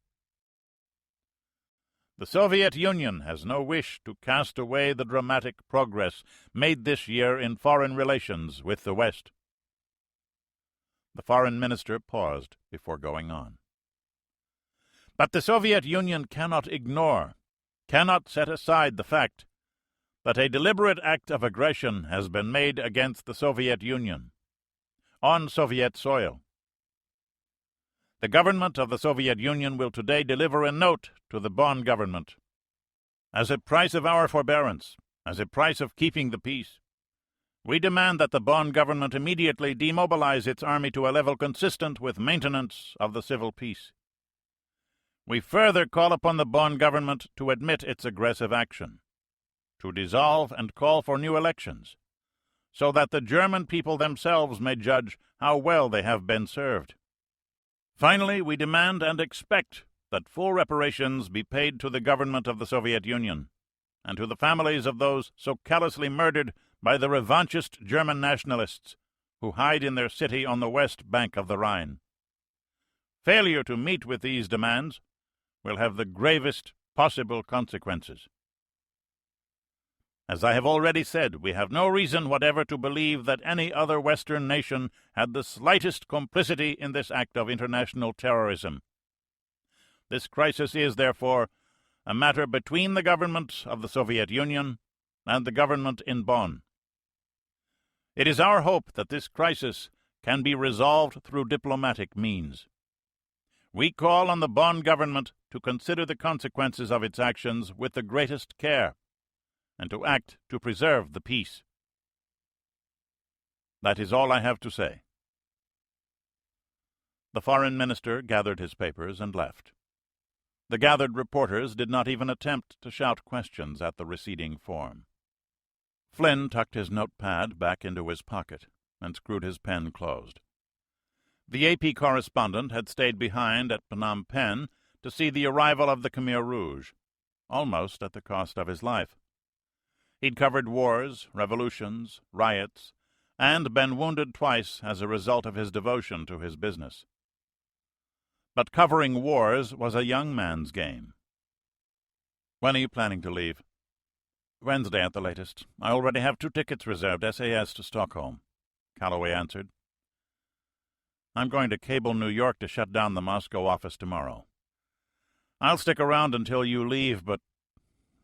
The Soviet Union has no wish to cast away the dramatic progress made this year in foreign relations with the West. The foreign minister paused before going on. But the Soviet Union cannot ignore, cannot set aside the fact that a deliberate act of aggression has been made against the Soviet Union, on Soviet soil. The government of the Soviet Union will today deliver a note to the Bonn government. As a price of our forbearance, as a price of keeping the peace, we demand that the Bonn government immediately demobilize its army to a level consistent with maintenance of the civil peace. We further call upon the Bonn government to admit its aggressive action, to dissolve and call for new elections, so that the German people themselves may judge how well they have been served. Finally, we demand and expect that full reparations be paid to the government of the Soviet Union and to the families of those so callously murdered by the revanchist German nationalists who hide in their city on the west bank of the Rhine. Failure to meet with these demands will have the gravest possible consequences. As I have already said, we have no reason whatever to believe that any other Western nation had the slightest complicity in this act of international terrorism. This crisis is, therefore, a matter between the government of the Soviet Union and the government in Bonn. It is our hope that this crisis can be resolved through diplomatic means. We call on the Bonn government to consider the consequences of its actions with the greatest care, and to act to preserve the peace. That is all I have to say. The foreign minister gathered his papers and left. The gathered reporters did not even attempt to shout questions at the receding form. Flynn tucked his notepad back into his pocket and screwed his pen closed. The AP correspondent had stayed behind at Phnom Penh to see the arrival of the Khmer Rouge, almost at the cost of his life. He'd covered wars, revolutions, riots, and been wounded twice as a result of his devotion to his business. But covering wars was a young man's game. When are you planning to leave? Wednesday at the latest. I already have 2 tickets reserved, SAS to Stockholm, Calloway answered. I'm going to cable New York to shut down the Moscow office tomorrow. I'll stick around until you leave, but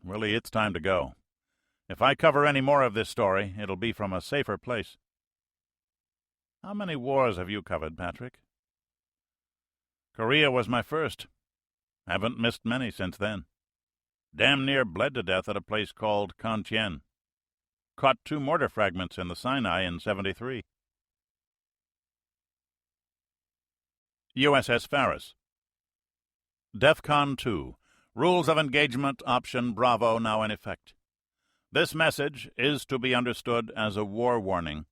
really it's time to go. If I cover any more of this story, it'll be from a safer place. How many wars have you covered, Patrick? Korea was my first. Haven't missed many since then. Damn near bled to death at a place called Kantien. Caught 2 mortar fragments in the Sinai in '73. USS Faris. DEFCON 2. Rules of Engagement Option Bravo now in effect. This message is to be understood as a war warning,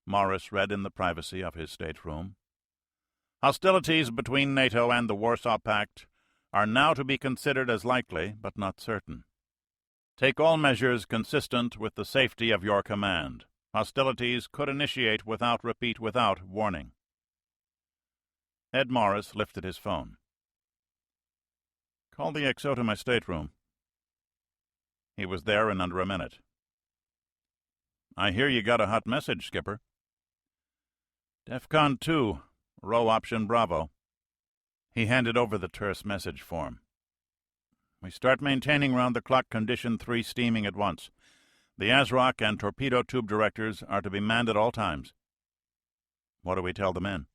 Morris read in the privacy of his stateroom. Hostilities between NATO and the Warsaw Pact are now to be considered as likely, but not certain. Take all measures consistent with the safety of your command. Hostilities could initiate without warning. Ed Morris lifted his phone. Call the XO to my stateroom. He was there in under a minute. I hear you got a hot message, Skipper. DEFCON 2, row option Bravo. He handed over the terse message form. We start maintaining round-the-clock Condition 3 steaming at once. The ASROC and torpedo tube directors are to be manned at all times. What do we tell the men?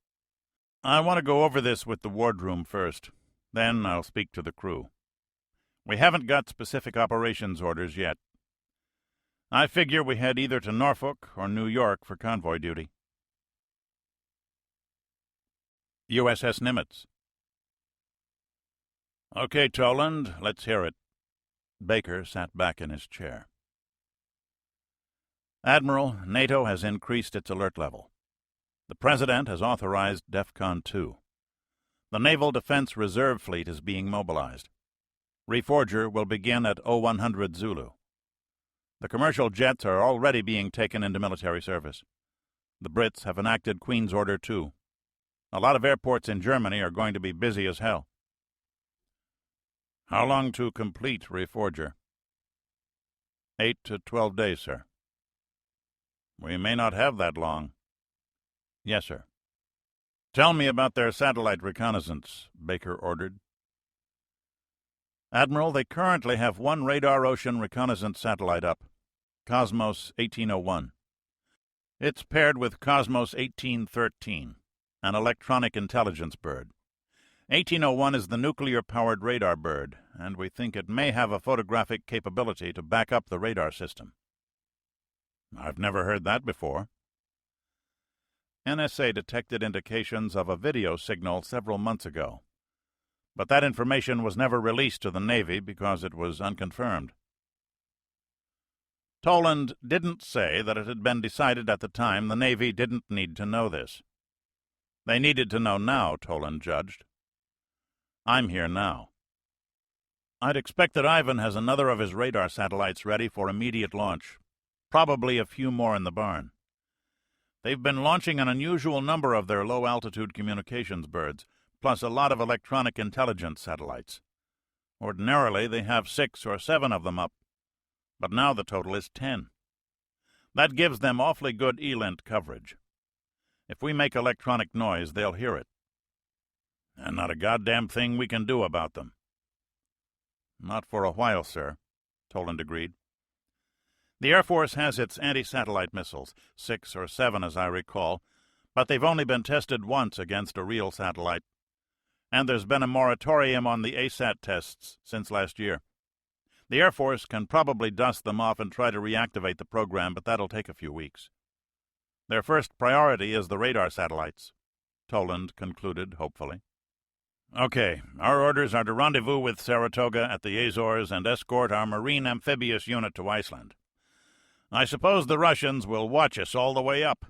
I want to go over this with the wardroom first. Then I'll speak to the crew. We haven't got specific operations orders yet. I figure we head either to Norfolk or New York for convoy duty. USS Nimitz. Okay, Toland, let's hear it. Baker sat back in his chair. Admiral, NATO has increased its alert level. The President has authorized DEFCON 2. The Naval Defense Reserve Fleet is being mobilized. Reforger will begin at 0100 Zulu. The commercial jets are already being taken into military service. The Brits have enacted Queen's Order 2. A lot of airports in Germany are going to be busy as hell. How long to complete Reforger? 8 to 12 days, sir. We may not have that long. Yes, sir. Tell me about their satellite reconnaissance, Baker ordered. Admiral, they currently have 1 radar ocean reconnaissance satellite up, Cosmos 1801. It's paired with Cosmos 1813, an electronic intelligence bird. 1801 is the nuclear-powered radar bird, and we think it may have a photographic capability to back up the radar system. I've never heard that before. NSA detected indications of a video signal several months ago, but that information was never released to the Navy because it was unconfirmed. Toland didn't say that it had been decided at the time the Navy didn't need to know this. They needed to know now, Toland judged. I'm here now. I'd expect that Ivan has another of his radar satellites ready for immediate launch, probably a few more in the barn. They've been launching an unusual number of their low-altitude communications birds, plus a lot of electronic intelligence satellites. Ordinarily, they have 6 or 7 of them up, but now the total is 10. That gives them awfully good ELINT coverage. If we make electronic noise, they'll hear it. And not a goddamn thing we can do about them. Not for a while, sir, Toland agreed. The Air Force has its anti-satellite missiles, 6 or 7 as I recall, but they've only been tested once against a real satellite. And there's been a moratorium on the ASAT tests since last year. The Air Force can probably dust them off and try to reactivate the program, but that'll take a few weeks. Their first priority is the radar satellites, Toland concluded hopefully. Okay, our orders are to rendezvous with Saratoga at the Azores and escort our Marine Amphibious Unit to Iceland. I suppose the Russians will watch us all the way up.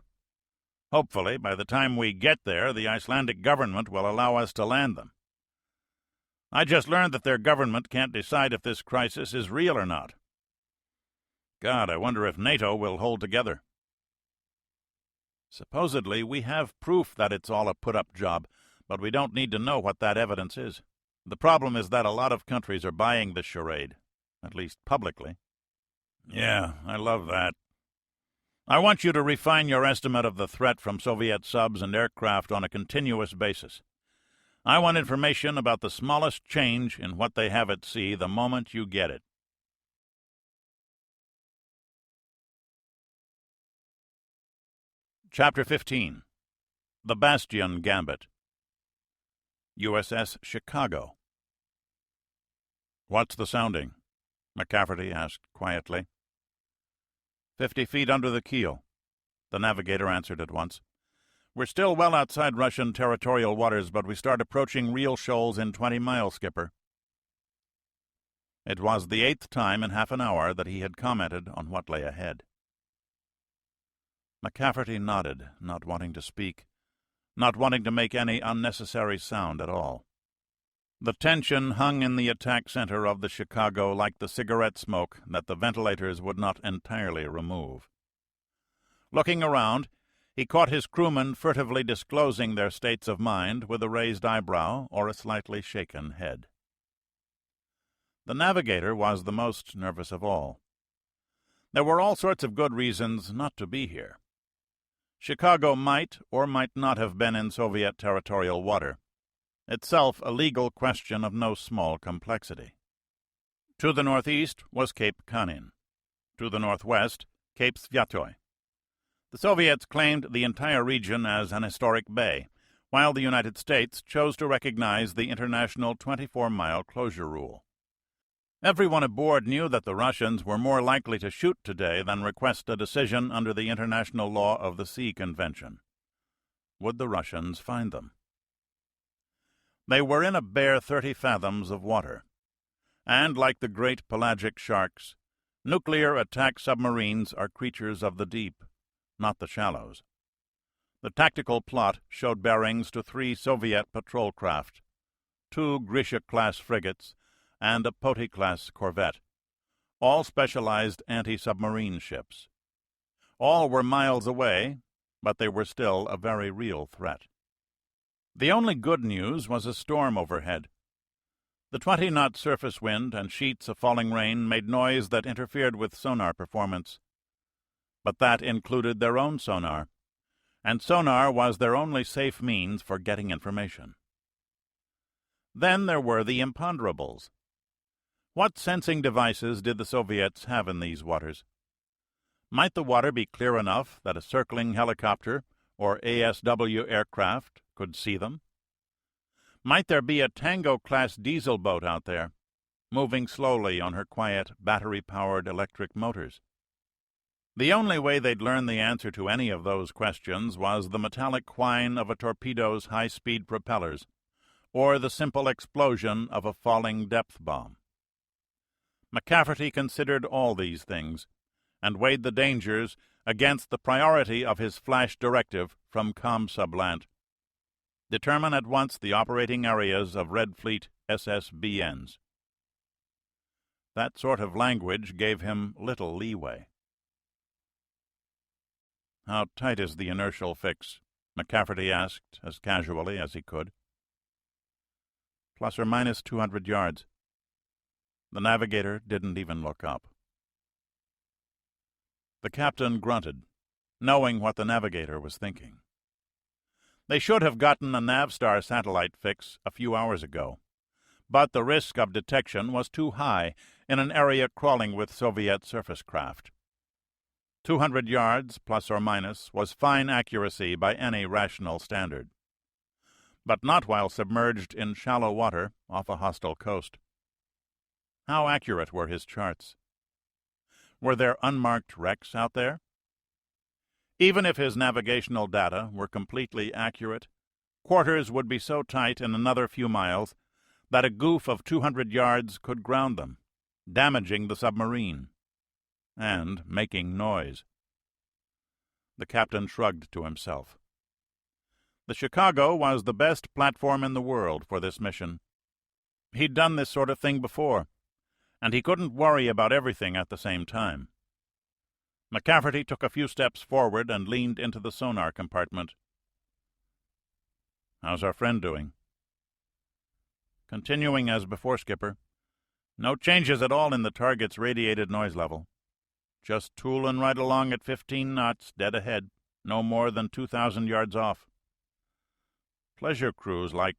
Hopefully, by the time we get there, the Icelandic government will allow us to land them. I just learned that their government can't decide if this crisis is real or not. God, I wonder if NATO will hold together. Supposedly, we have proof that it's all a put-up job, but we don't need to know what that evidence is. The problem is that a lot of countries are buying this charade, at least publicly. Yeah, I love that. I want you to refine your estimate of the threat from Soviet subs and aircraft on a continuous basis. I want information about the smallest change in what they have at sea the moment you get it. Chapter 15. The Bastion Gambit. USS Chicago. "What's the sounding?" McCafferty asked quietly. 50 feet under the keel. The navigator answered at once. "We're still well outside Russian territorial waters, but we start approaching real shoals in 20 miles, Skipper." It was the 8th time in half an hour that he had commented on what lay ahead. McCafferty nodded, not wanting to speak, not wanting to make any unnecessary sound at all. The tension hung in the attack center of the Chicago like the cigarette smoke that the ventilators would not entirely remove. Looking around, he caught his crewmen furtively disclosing their states of mind with a raised eyebrow or a slightly shaken head. The navigator was the most nervous of all. There were all sorts of good reasons not to be here. Chicago might or might not have been in Soviet territorial water, itself a legal question of no small complexity. To the northeast was Cape Kanin. To the northwest, Cape Sviatoy. The Soviets claimed the entire region as an historic bay, while the United States chose to recognize the international 24-mile closure rule. Everyone aboard knew that the Russians were more likely to shoot today than request a decision under the International Law of the Sea Convention. Would the Russians find them? They were in a bare 30 fathoms of water, and like the great pelagic sharks, nuclear attack submarines are creatures of the deep, not the shallows. The tactical plot showed bearings to 3 Soviet patrol craft, 2 Grisha-class frigates, and a Poti-class corvette, all specialized anti-submarine ships. All were miles away, but they were still a very real threat. The only good news was a storm overhead. The 20-knot surface wind and sheets of falling rain made noise that interfered with sonar performance. But that included their own sonar, and sonar was their only safe means for getting information. Then there were the imponderables. What sensing devices did the Soviets have in these waters? Might the water be clear enough that a circling helicopter or ASW aircraft could see them? Might there be a Tango-class diesel boat out there, moving slowly on her quiet, battery-powered electric motors? The only way they'd learn the answer to any of those questions was the metallic whine of a torpedo's high-speed propellers, or the simple explosion of a falling depth bomb. McCafferty considered all these things, and weighed the dangers against the priority of his flash directive from ComSublant. Determine at once the operating areas of Red Fleet SSBNs. That sort of language gave him little leeway. "How tight is the inertial fix?" McCafferty asked as casually as he could. "Plus or minus 200 yards. The navigator didn't even look up. The captain grunted, knowing what the navigator was thinking. They should have gotten a Navstar satellite fix a few hours ago, but the risk of detection was too high in an area crawling with Soviet surface craft. 200 yards, plus or minus, was fine accuracy by any rational standard, but not while submerged in shallow water off a hostile coast. How accurate were his charts? Were there unmarked wrecks out there? Even if his navigational data were completely accurate, quarters would be so tight in another few miles that a goof of 200 yards could ground them, damaging the submarine and making noise. The captain shrugged to himself. The Chicago was the best platform in the world for this mission. He'd done this sort of thing before, and he couldn't worry about everything at the same time. McCafferty took a few steps forward and leaned into the sonar compartment. "How's our friend doing?" "Continuing as before, Skipper. No changes at all in the target's radiated noise level. Just tooling right along at 15 knots, dead ahead, no more than 2,000 yards off." "Pleasure cruise, like,"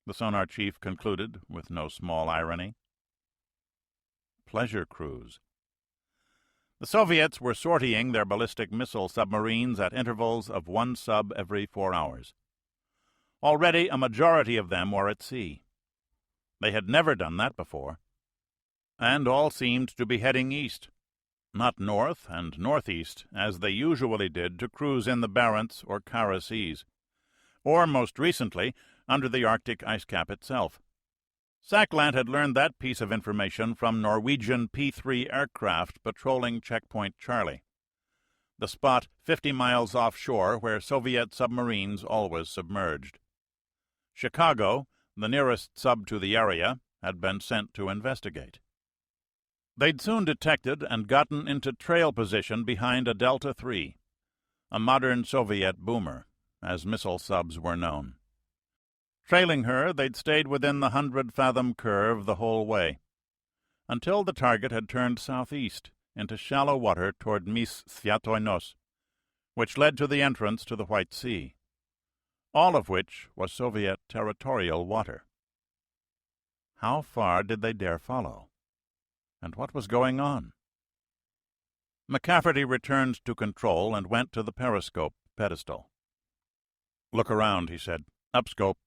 the sonar chief concluded, with no small irony. Pleasure cruise. The Soviets were sortying their ballistic missile submarines at intervals of one sub every 4 hours. Already a majority of them were at sea. They had never done that before, and all seemed to be heading east, not north and northeast, as they usually did to cruise in the Barents or Kara seas, or, most recently, under the Arctic ice cap itself. Sackland had learned that piece of information from Norwegian P-3 aircraft patrolling Checkpoint Charlie, the spot 50 miles offshore where Soviet submarines always submerged. Chicago, the nearest sub to the area, had been sent to investigate. They'd soon detected and gotten into trail position behind a Delta III, a modern Soviet boomer, as missile subs were known. Trailing her, they'd stayed within the 100-fathom curve the whole way, until the target had turned southeast into shallow water toward Mys Sviatoynos, which led to the entrance to the White Sea, all of which was Soviet territorial water. How far did they dare follow? And what was going on? McCafferty returned to control and went to the periscope pedestal. "Look around," he said. "Up scope."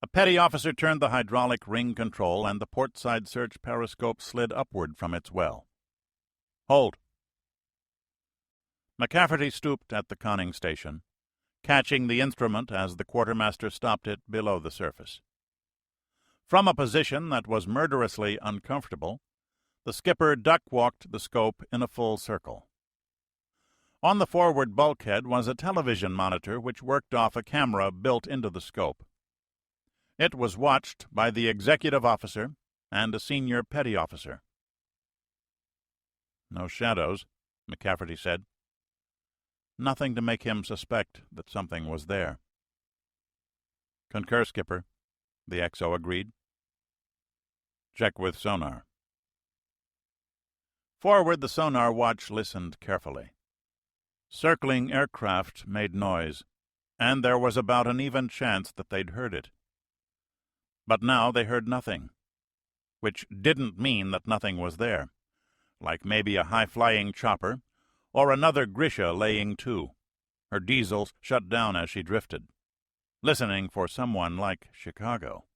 A petty officer turned the hydraulic ring control, and the port-side search periscope slid upward from its well. "Hold." McCafferty stooped at the conning station, catching the instrument as the quartermaster stopped it below the surface. From a position that was murderously uncomfortable, the skipper duck-walked the scope in a full circle. On the forward bulkhead was a television monitor which worked off a camera built into the scope. It was watched by the executive officer and a senior petty officer. "No shadows," McCafferty said. "Nothing to make him suspect that something was there." "Concur, Skipper," the XO agreed. "Check with sonar." Forward, the sonar watch listened carefully. Circling aircraft made noise, and there was about an even chance that they'd heard it. But now they heard nothing, which didn't mean that nothing was there, like maybe a high-flying chopper or another Grisha laying to, her diesels shut down as she drifted, listening for someone like Chicago.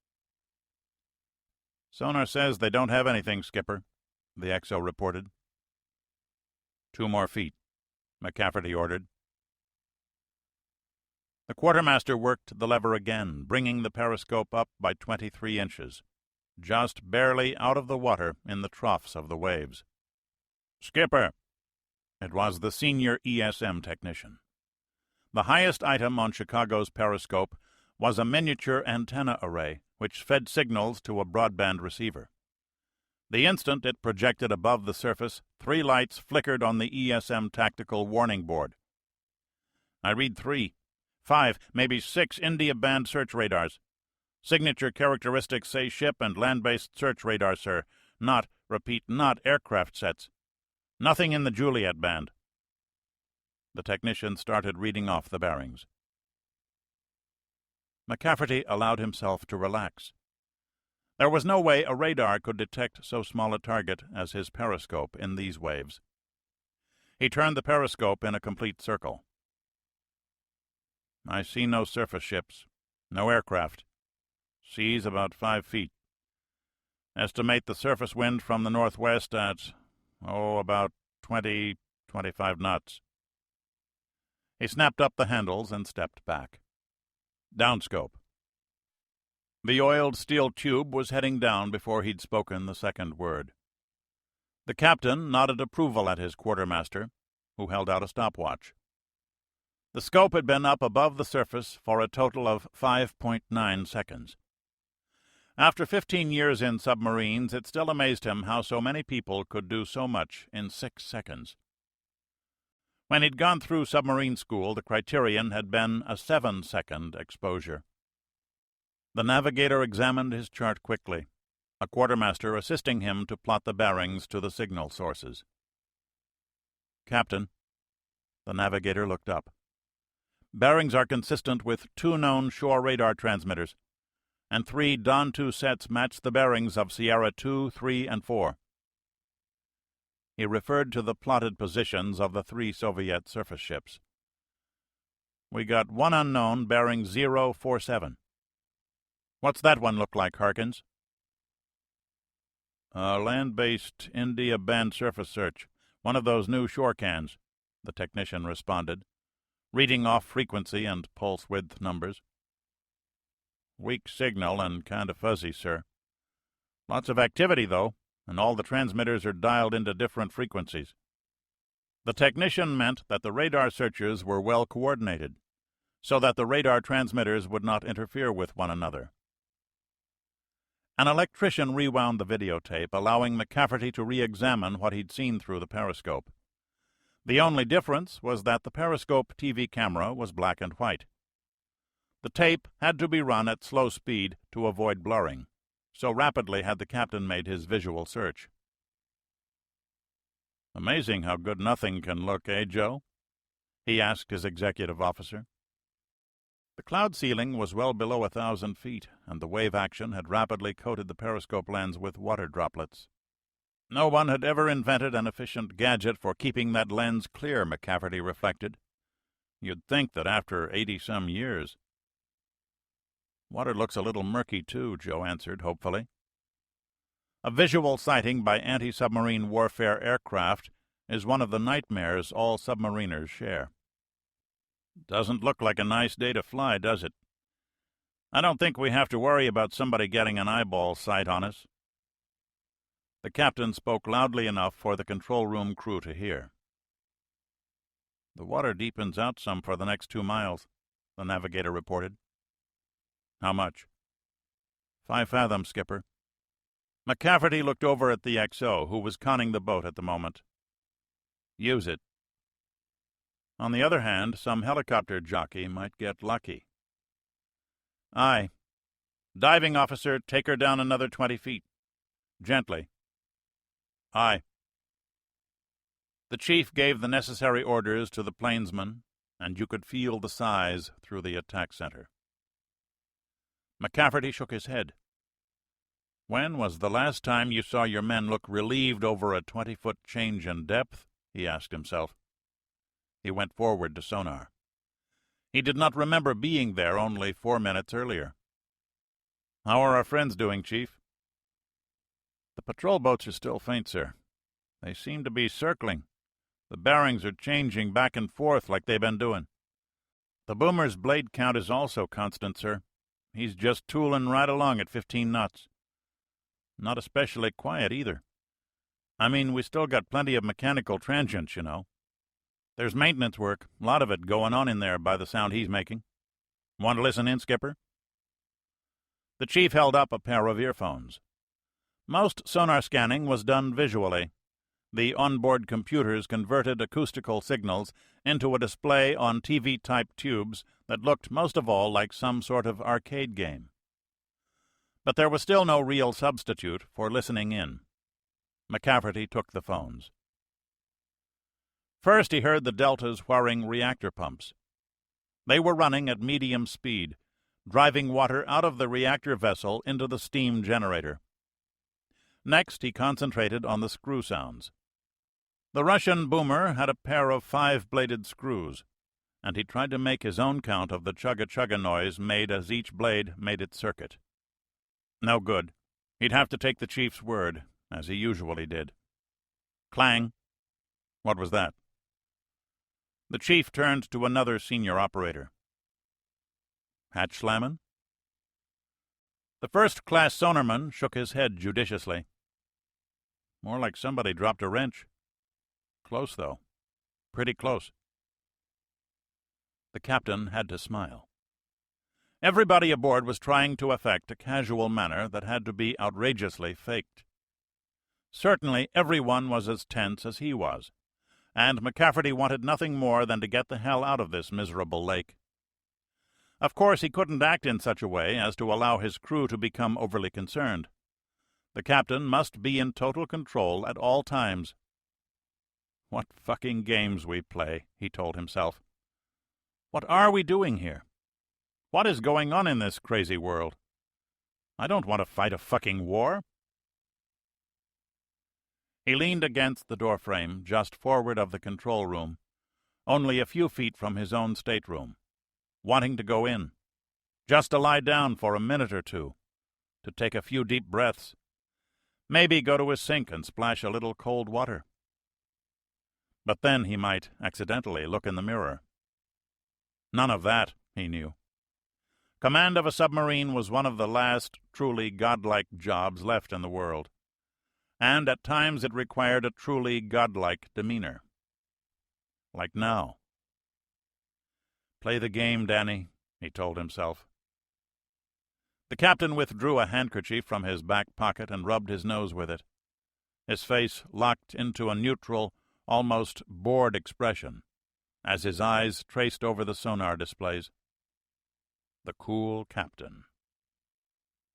"Sonar says they don't have anything, Skipper," the XO reported. "2 more feet," McCafferty ordered. The quartermaster worked the lever again, bringing the periscope up by 23 inches, just barely out of the water in the troughs of the waves. "Skipper!" It was the senior ESM technician. The highest item on Chicago's periscope was a miniature antenna array which fed signals to a broadband receiver. The instant it projected above the surface, 3 lights flickered on the ESM tactical warning board. "I read 3, 5, maybe 6 India band search radars. Signature characteristics say ship and land-based search radar, sir. Not, repeat, not aircraft sets. Nothing in the Juliet band." The technician started reading off the bearings. McCafferty allowed himself to relax. There was no way a radar could detect so small a target as his periscope in these waves. He turned the periscope in a complete circle. "I see no surface ships, no aircraft. Sea's about 5 feet. Estimate the surface wind from the northwest at, about 25 knots. He snapped up the handles and stepped back. "Downscope." The oiled steel tube was heading down before he'd spoken the second word. The captain nodded approval at his quartermaster, who held out a stopwatch. The scope had been up above the surface for a total of 5.9 seconds. After 15 years in submarines, it still amazed him how so many people could do so much in 6 seconds. When he'd gone through submarine school, the criterion had been a 7-second exposure. The navigator examined his chart quickly, a quartermaster assisting him to plot the bearings to the signal sources. "Captain," the navigator looked up. "Bearings are consistent with 2 known shore radar transmitters, and 3 Don 2 sets match the bearings of Sierra 2, 3, and 4. He referred to the plotted positions of the 3 Soviet surface ships. "We got one unknown bearing 047. What's that one look like, Harkins?" "A land-based India band surface search. One of those new shore cans," the technician responded, reading off frequency and pulse width numbers. "Weak signal and kind of fuzzy, sir. Lots of activity, though, and all the transmitters are dialed into different frequencies." The technician meant that the radar searches were well coordinated, so that the radar transmitters would not interfere with one another. An electrician rewound the videotape, allowing McCafferty to re-examine what he'd seen through the periscope. The only difference was that the periscope TV camera was black and white. The tape had to be run at slow speed to avoid blurring, so rapidly had the captain made his visual search. "Amazing how good nothing can look, eh, Joe?" he asked his executive officer. The cloud ceiling was well below 1,000 feet, and the wave action had rapidly coated the periscope lens with water droplets. No one had ever invented an efficient gadget for keeping that lens clear, McCafferty reflected. You'd think that after 80-some years. "Water looks a little murky, too," Joe answered hopefully. A visual sighting by anti-submarine warfare aircraft is one of the nightmares all submariners share. "Doesn't look like a nice day to fly, does it? I don't think we have to worry about somebody getting an eyeball sight on us." The captain spoke loudly enough for the control room crew to hear. "The water deepens out some for the next 2 miles, the navigator reported. "How much?" 5 fathoms, skipper." McCafferty looked over at the XO, who was conning the boat at the moment. "Use it. On the other hand, some helicopter jockey might get lucky." "Aye. Diving officer, take her down another 20 feet. Gently." "Aye." The chief gave the necessary orders to the plainsman, and you could feel the sighs through the attack center. McCafferty shook his head. "When was the last time you saw your men look relieved over a 20-foot change in depth?" he asked himself. He went forward to sonar. He did not remember being there only 4 minutes earlier. "How are our friends doing, Chief?" "The patrol boats are still faint, sir. They seem to be circling. The bearings are changing back and forth like they've been doing. The boomer's blade count is also constant, sir. He's just tooling right along at 15 knots. Not especially quiet, either. I mean, we still got plenty of mechanical transients, you know. There's maintenance work, a lot of it going on in there by the sound he's making. Want to listen in, skipper?" The chief held up a pair of earphones. Most sonar scanning was done visually. The onboard computers converted acoustical signals into a display on TV-type tubes that looked most of all like some sort of arcade game. But there was still no real substitute for listening in. McCafferty took the phones. First he heard the Delta's whirring reactor pumps. They were running at medium speed, driving water out of the reactor vessel into the steam generator. Next he concentrated on the screw sounds. The Russian boomer had a pair of 5-bladed screws, and he tried to make his own count of the chugga-chugga noise made as each blade made its circuit. No good. He'd have to take the chief's word, as he usually did. Clang. What was that? The chief turned to another senior operator. Hatch slammin'? The first-class sonarman shook his head judiciously. More like somebody dropped a wrench. Close, though. Pretty close. The captain had to smile. Everybody aboard was trying to affect a casual manner that had to be outrageously faked. Certainly everyone was as tense as he was, and McCafferty wanted nothing more than to get the hell out of this miserable lake. Of course, he couldn't act in such a way as to allow his crew to become overly concerned. The captain must be in total control at all times. What fucking games we play, he told himself. What are we doing here? What is going on in this crazy world? I don't want to fight a fucking war. He leaned against the doorframe just forward of the control room, only a few feet from his own stateroom, wanting to go in, just to lie down for a minute or two, to take a few deep breaths, maybe go to his sink and splash a little cold water. But then he might accidentally look in the mirror. None of that, he knew. Command of a submarine was one of the last truly godlike jobs left in the world, and at times it required a truly godlike demeanor. Like now. Play the game, Danny, he told himself. The captain withdrew a handkerchief from his back pocket and rubbed his nose with it, his face locked into a neutral, almost bored expression, as his eyes traced over the sonar displays. The cool captain.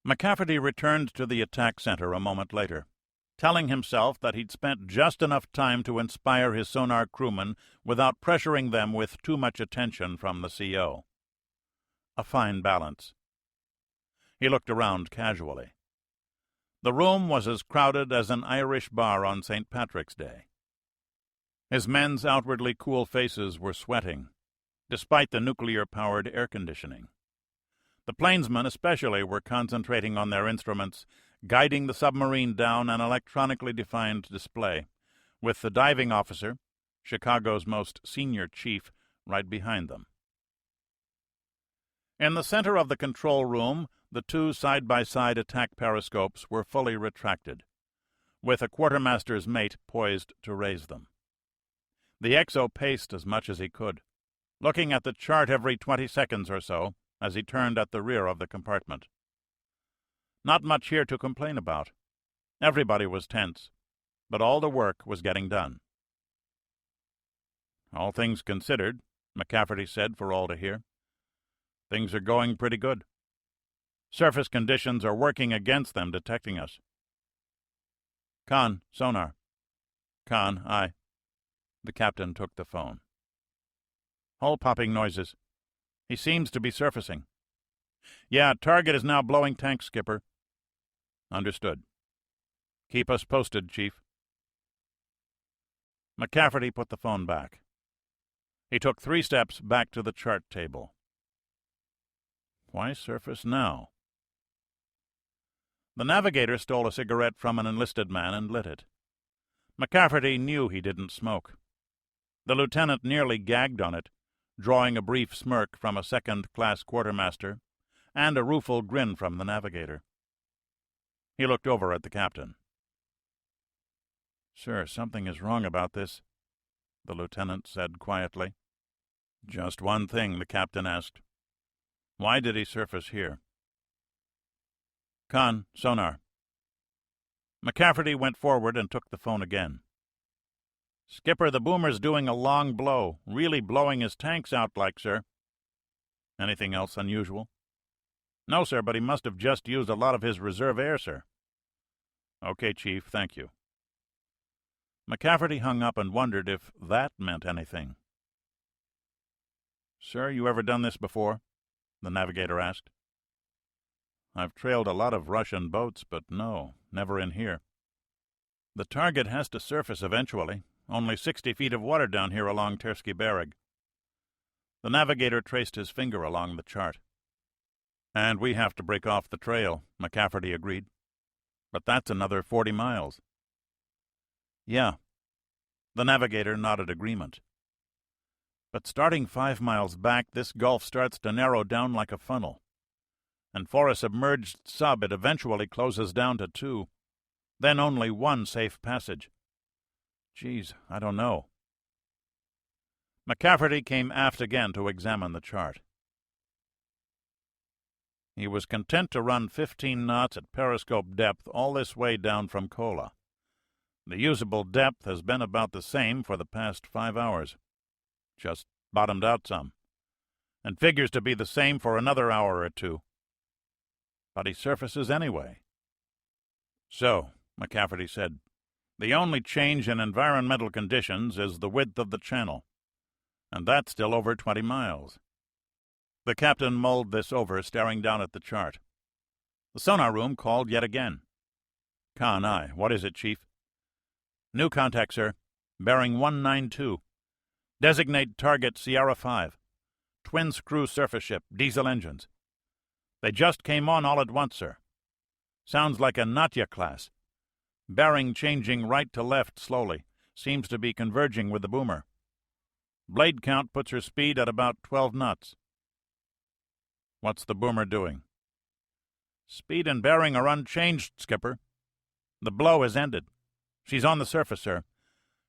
McCafferty returned to the attack center a moment later, telling himself that he'd spent just enough time to inspire his sonar crewmen without pressuring them with too much attention from the CO. A fine balance. He looked around casually. The room was as crowded as an Irish bar on St. Patrick's Day. His men's outwardly cool faces were sweating, despite the nuclear-powered air conditioning. The plainsmen especially were concentrating on their instruments, guiding the submarine down an electronically defined display, with the diving officer, Chicago's most senior chief, right behind them. In the center of the control room, the two side-by-side attack periscopes were fully retracted, with a quartermaster's mate poised to raise them. The XO paced as much as he could, looking at the chart every 20 seconds or so as he turned at the rear of the compartment. Not much here to complain about. Everybody was tense, but all the work was getting done. All things considered, McCafferty said for all to hear, things are going pretty good. Surface conditions are working against them detecting us. Con, sonar. Con, aye. The captain took the phone. Hull-popping noises. He seems to be surfacing. Yeah, target is now blowing tanks, skipper. Understood. Keep us posted, Chief. McCafferty put the phone back. He took 3 steps back to the chart table. Why surface now? The navigator stole a cigarette from an enlisted man and lit it. McCafferty knew he didn't smoke. The lieutenant nearly gagged on it, drawing a brief smirk from a second-class quartermaster and a rueful grin from the navigator. He looked over at the captain. Sir, something is wrong about this, the lieutenant said quietly. Just one thing, the captain asked. Why did he surface here? Con, sonar. McCafferty went forward and took the phone again. Skipper, the boomer's doing a long blow, really blowing his tanks out like, sir. Anything else unusual? No, sir, but he must have just used a lot of his reserve air, sir. Okay, Chief, thank you. McCafferty hung up and wondered if that meant anything. Sir, you ever done this before? The navigator asked. I've trailed a lot of Russian boats, but no, never in here. The target has to surface eventually. Only 60 feet of water down here along Tersky Bereg. The navigator traced his finger along the chart. And we have to break off the trail, McCafferty agreed. But that's another 40 miles. Yeah. The navigator nodded agreement. But starting 5 miles back, this gulf starts to narrow down like a funnel. And for a submerged sub, it eventually closes down to 2. Then only 1 safe passage. Geez, I don't know. McCafferty came aft again to examine the chart. He was content to run 15 knots at periscope depth all this way down from Kola. The usable depth has been about the same for the past 5 hours. Just bottomed out some, and figures to be the same for another hour or two. But he surfaces anyway. So, McCafferty said, the only change in environmental conditions is the width of the channel, and that's still over 20 miles. The captain mulled this over, staring down at the chart. The sonar room called yet again. Khan, aye. What is it, Chief? New contact, sir. Bearing 192. Designate target Sierra 5. Twin-screw surface ship, diesel engines. They just came on all at once, sir. Sounds like a Natya class. Bearing changing right to left slowly. Seems to be converging with the boomer. Blade count puts her speed at about 12 knots. What's the boomer doing? Speed and bearing are unchanged, Skipper. The blow has ended. She's on the surface, sir.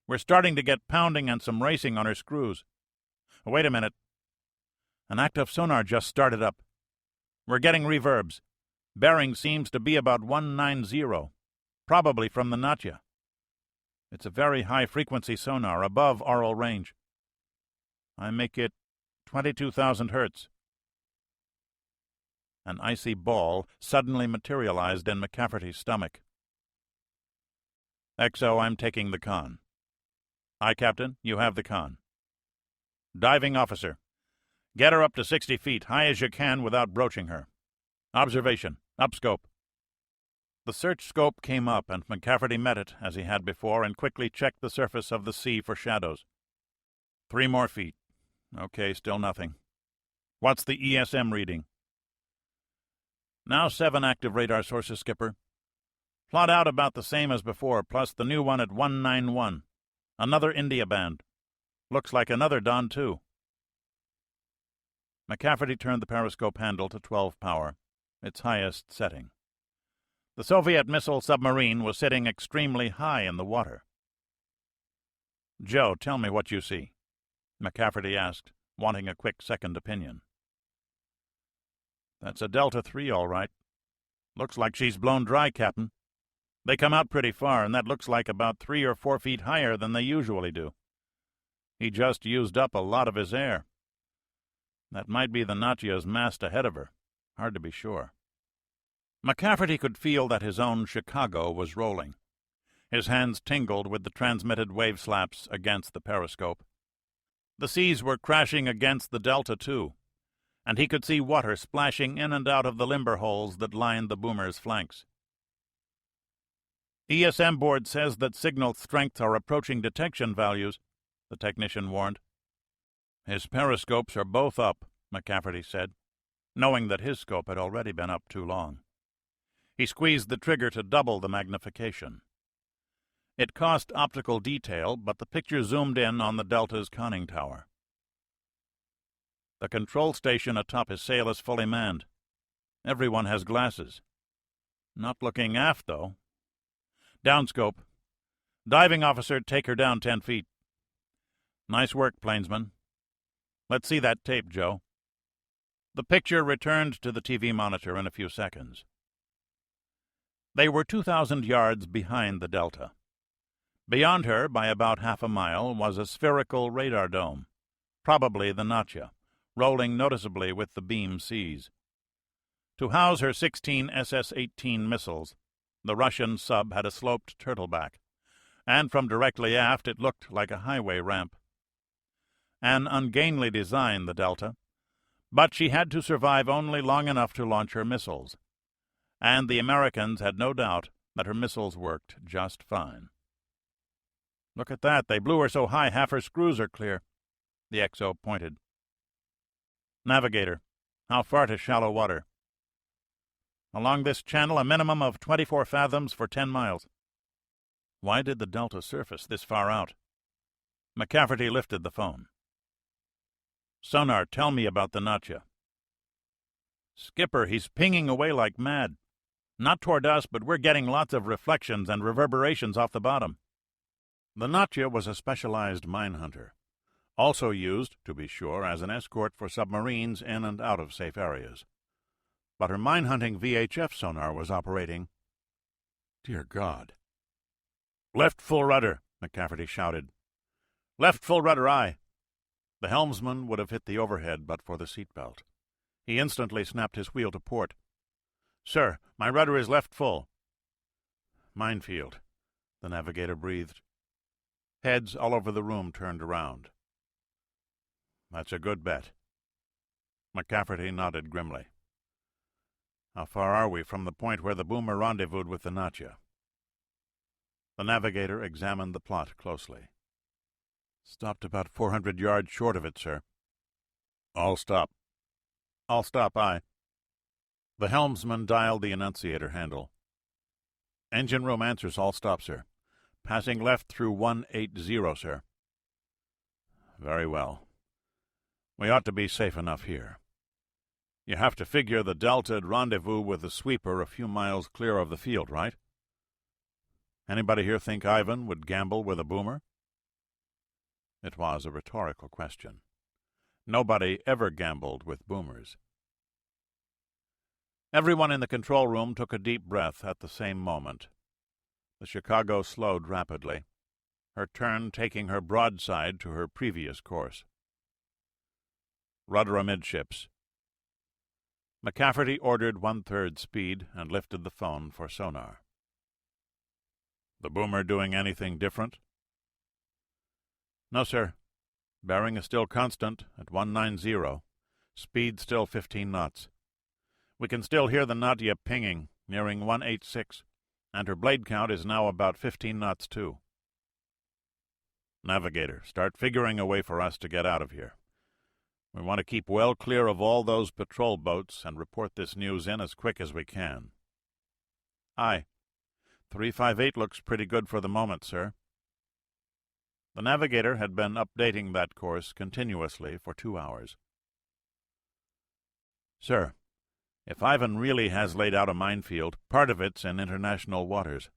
We're starting to get pounding and some racing on her screws. Wait a minute. An active sonar just started up. We're getting reverbs. Bearing seems to be about 190, probably from the Natya. It's a very high-frequency sonar, above aural range. I make it 22,000 hertz. An icy ball suddenly materialized in McCafferty's stomach. XO, I'm taking the con. Aye, Captain, you have the con. Diving officer. Get her up to 60 feet, high as you can without broaching her. Observation. Upscope. The search scope came up, and McCafferty met it, as he had before, and quickly checked the surface of the sea for shadows. 3 more feet. Okay, still nothing. What's the ESM reading? Now 7 active radar sources, Skipper. Plot out about the same as before, plus the new one at 191. Another India band. Looks like another Don, too. McCafferty turned the periscope handle to 12 power, its highest setting. The Soviet missile submarine was sitting extremely high in the water. Joe, tell me what you see, McCafferty asked, wanting a quick second opinion. That's a Delta III, all right. Looks like she's blown dry, Captain. They come out pretty far, and that looks like about 3 or 4 feet higher than they usually do. He just used up a lot of his air. That might be the Natya's mast ahead of her. Hard to be sure. McCafferty could feel that his own Chicago was rolling. His hands tingled with the transmitted wave slaps against the periscope. The seas were crashing against the Delta, too, and he could see water splashing in and out of the limber holes that lined the boomer's flanks. ESM board says that signal strengths are approaching detection values, the technician warned. His periscopes are both up, McCafferty said, knowing that his scope had already been up too long. He squeezed the trigger to double the magnification. It cost optical detail, but the picture zoomed in on the Delta's conning tower. The control station atop his sail is fully manned. Everyone has glasses. Not looking aft, though. Downscope. Diving officer, take her down 10 feet. Nice work, plainsman. Let's see that tape, Joe. The picture returned to the TV monitor in a few seconds. They were 2,000 yards behind the Delta. Beyond her, by about half a mile, was a spherical radar dome, probably the Natya, rolling noticeably with the beam seas. To house her 16 SS-18 missiles, the Russian sub had a sloped turtleback, and from directly aft it looked like a highway ramp. An ungainly design, the Delta, but she had to survive only long enough to launch her missiles, and the Americans had no doubt that her missiles worked just fine. Look at that, they blew her so high half her screws are clear, the XO pointed. Navigator, how far to shallow water? Along this channel, a minimum of 24 fathoms for 10 miles. Why did the Delta surface this far out? McCafferty lifted the phone. Sonar, tell me about the Natya. Skipper, he's pinging away like mad. Not toward us, but we're getting lots of reflections and reverberations off the bottom. The Natya was a specialized mine hunter, also used, to be sure, as an escort for submarines in and out of safe areas. But her mine-hunting VHF sonar was operating. Dear God. "Left full rudder," McCafferty shouted. "Left full rudder, aye." The helmsman would have hit the overhead but for the seatbelt. He instantly snapped his wheel to port. "Sir, my rudder is left full." "Minefield," the navigator breathed. Heads all over the room turned around. "That's a good bet." McCafferty nodded grimly. "How far are we from the point where the boomer rendezvoused with the Natya?" The navigator examined the plot closely. "Stopped about 400 yards short of it, sir." "All stop." "All stop, aye." The helmsman dialed the annunciator handle. "Engine room answers all stop, sir. Passing left through 180, sir." "Very well. We ought to be safe enough here. You have to figure the Delta'd rendezvous with the sweeper a few miles clear of the field, right? Anybody here think Ivan would gamble with a boomer?" It was a rhetorical question. Nobody ever gambled with boomers. Everyone in the control room took a deep breath at the same moment. The Chicago slowed rapidly, her turn taking her broadside to her previous course. "Rudder amidships." McCafferty ordered 1/3 speed and lifted the phone for sonar. "The boomer doing anything different?" "No, sir. Bearing is still constant at 190. Speed still 15 knots. We can still hear the Nadia pinging, nearing 186, and her blade count is now about 15 knots too." "Navigator, start figuring a way for us to get out of here. We want to keep well clear of all those patrol boats and report this news in as quick as we can." "Aye. 358 looks pretty good for the moment, sir." The navigator had been updating that course continuously for 2 hours. "Sir, if Ivan really has laid out a minefield, part of it's in international waters,"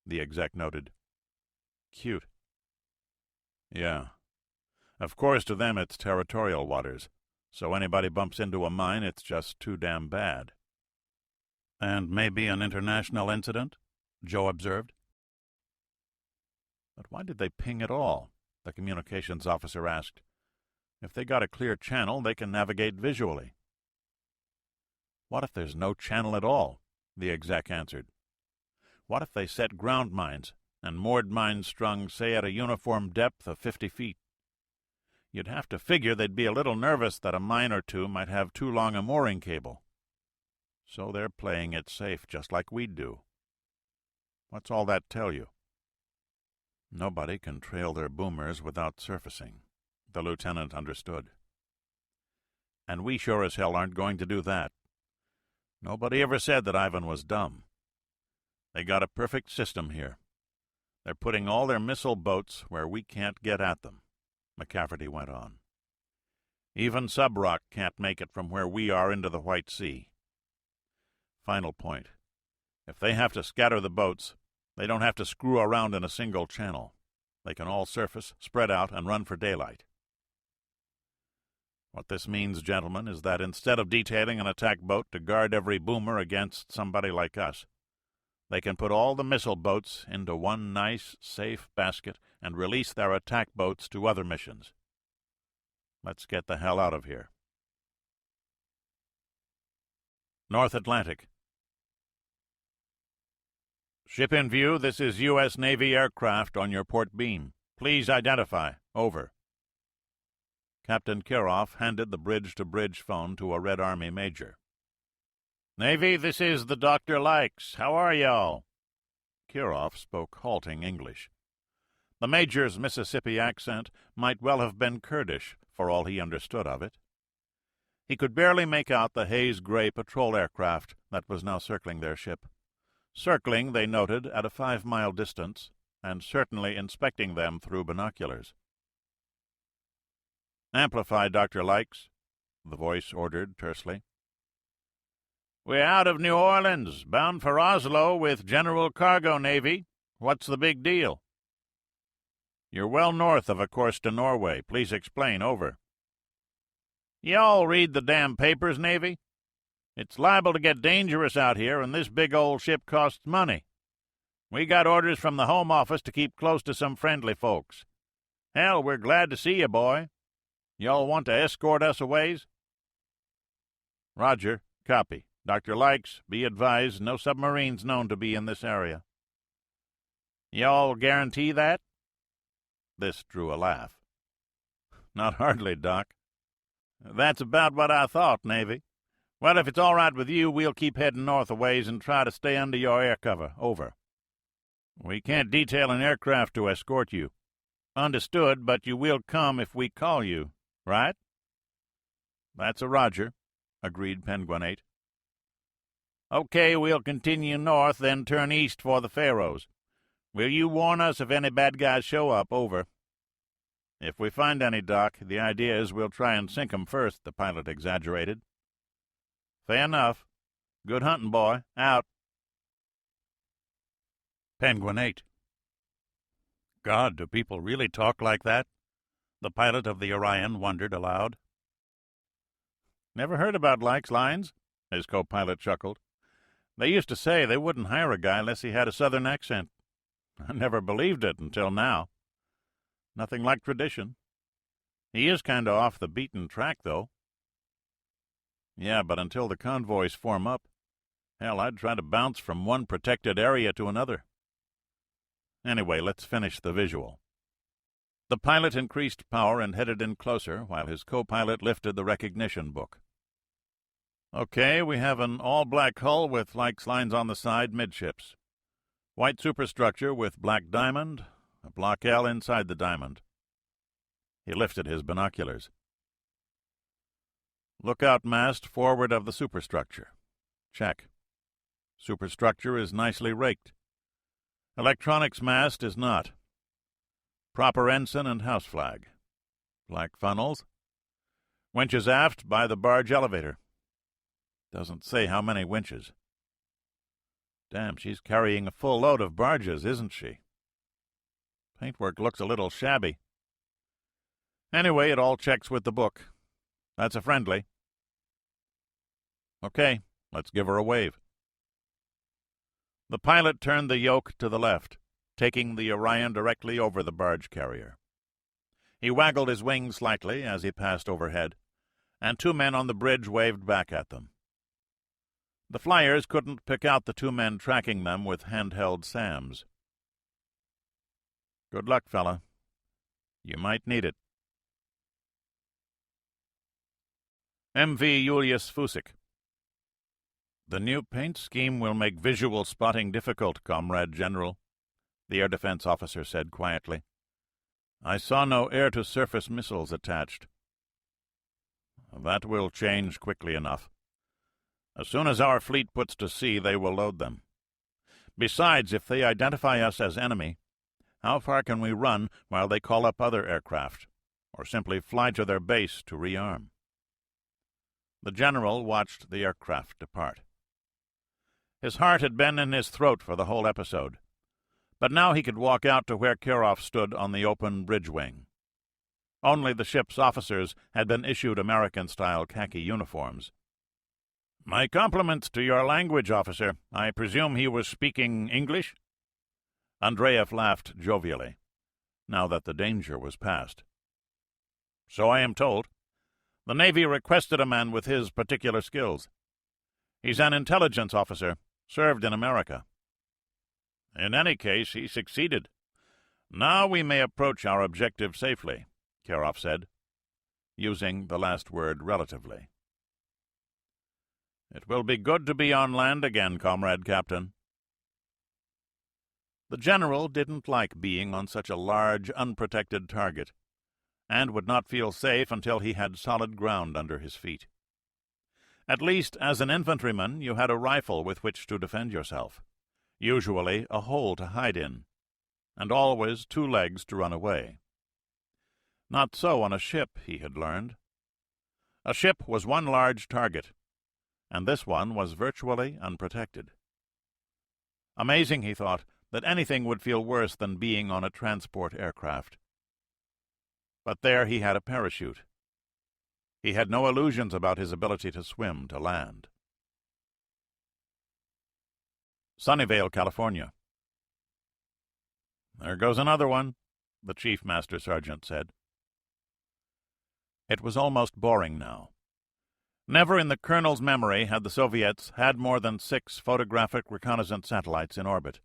the exec noted. "Cute." "Yeah. Of course, to them it's territorial waters, so anybody bumps into a mine, it's just too damn bad." "And maybe an international incident?" Joe observed. "But why did they ping at all?" the communications officer asked. "If they got a clear channel, they can navigate visually." "What if there's no channel at all?" the exec answered. "What if they set ground mines and moored mines strung, say, at a uniform depth of 50 feet? You'd have to figure they'd be a little nervous that a mine or two might have too long a mooring cable. So they're playing it safe, just like we'd do. What's all that tell you?" "Nobody can trail their boomers without surfacing," the lieutenant understood. "And we sure as hell aren't going to do that. Nobody ever said that Ivan was dumb. They got a perfect system here. They're putting all their missile boats where we can't get at them," McCafferty went on. "Even Subrock can't make it from where we are into the White Sea. Final point. If they have to scatter the boats, they don't have to screw around in a single channel. They can all surface, spread out, and run for daylight. What this means, gentlemen, is that instead of detailing an attack boat to guard every boomer against somebody like us, they can put all the missile boats into one nice, safe basket and release their attack boats to other missions. Let's get the hell out of here." North Atlantic. "Ship in view, this is U.S. Navy aircraft on your port beam. Please identify. Over." Captain Kiroff handed the bridge-to-bridge phone to a Red Army major. "Navy, this is the Dr. Likes. How are y'all?" Kiroff spoke halting English. The major's Mississippi accent might well have been Kurdish, for all he understood of it. He could barely make out the haze-gray patrol aircraft that was now circling their ship. Circling, they noted, at a 5-mile distance, and certainly inspecting them through binoculars. "Amplify, Dr. Likes," the voice ordered tersely. "We're out of New Orleans, bound for Oslo with general cargo, Navy. What's the big deal?" "You're well north of a course to Norway. Please explain. Over." "Y'all read the damn papers, Navy? It's liable to get dangerous out here, and this big old ship costs money. We got orders from the Home Office to keep close to some friendly folks. Hell, we're glad to see you, boy. Y'all want to escort us a ways?" "Roger. Copy. Dr. Likes, be advised, no submarines known to be in this area." "Y'all guarantee that?" This drew a laugh. "Not hardly, Doc." "That's about what I thought, Navy. Well, if it's all right with you, we'll keep heading north a ways and try to stay under your air cover. Over." "We can't detail an aircraft to escort you." "Understood, but you will come if we call you, right?" "That's a roger," agreed Penguinate. "Okay, we'll continue north, then turn east for the Faroes. Will you warn us if any bad guys show up? Over." "If we find any, Doc, the idea is we'll try and sink 'em first," the pilot exaggerated. "Fair enough. Good hunting, boy. Out." Penguinate. God, do people really talk like that? The pilot of the Orion wondered aloud. "Never heard about Likes lines," his co-pilot chuckled. "They used to say they wouldn't hire a guy unless he had a southern accent. I never believed it until now. Nothing like tradition. He is kind of off the beaten track, though." "Yeah, but until the convoys form up, hell, I'd try to bounce from one protected area to another. Anyway, let's finish the visual." The pilot increased power and headed in closer, while his co-pilot lifted the recognition book. "Okay, we have an all-black hull with Likes lines on the side midships. White superstructure with black diamond, a block L inside the diamond." He lifted his binoculars. "Lookout mast forward of the superstructure. Check. Superstructure is nicely raked. Electronics mast is not. Proper ensign and house flag. Black funnels. Winches aft by the barge elevator. Doesn't say how many winches. Damn, she's carrying a full load of barges, isn't she? Paintwork looks a little shabby. Anyway, it all checks with the book. That's a friendly. Okay, let's give her a wave." The pilot turned the yoke to the left, taking the Orion directly over the barge carrier. He waggled his wings slightly as he passed overhead, and 2 men on the bridge waved back at them. The flyers couldn't pick out the 2 men tracking them with handheld SAMs. "Good luck, fella. You might need it." M.V. Julius Fusik. "The new paint scheme will make visual spotting difficult, Comrade General," the air defense officer said quietly. "I saw no air-to-surface missiles attached." "That will change quickly enough. As soon as our fleet puts to sea, they will load them. Besides, if they identify us as enemy, how far can we run while they call up other aircraft, or simply fly to their base to rearm?" The general watched the aircraft depart. His heart had been in his throat for the whole episode, but now he could walk out to where Kirov stood on the open bridge wing. Only the ship's officers had been issued American-style khaki uniforms. "My compliments to your language officer. I presume he was speaking English?" Andreev laughed jovially, now that the danger was past. "So I am told. The Navy requested a man with his particular skills. He's an intelligence officer, served in America." "In any case, he succeeded. Now we may approach our objective safely," Kirov said, using the last word relatively. "It will be good to be on land again, Comrade Captain." The general didn't like being on such a large, unprotected target, and would not feel safe until he had solid ground under his feet. At least, as an infantryman, you had a rifle with which to defend yourself, usually a hole to hide in, and always 2 legs to run away. Not so on a ship, he had learned. A ship was one large target, and this one was virtually unprotected. Amazing, he thought, that anything would feel worse than being on a transport aircraft. But there he had a parachute. He had no illusions about his ability to swim to land. Sunnyvale, California. "There goes another one," the chief master sergeant said. It was almost boring now. Never in the colonel's memory had the Soviets had more than 6 photographic reconnaissance satellites in orbit.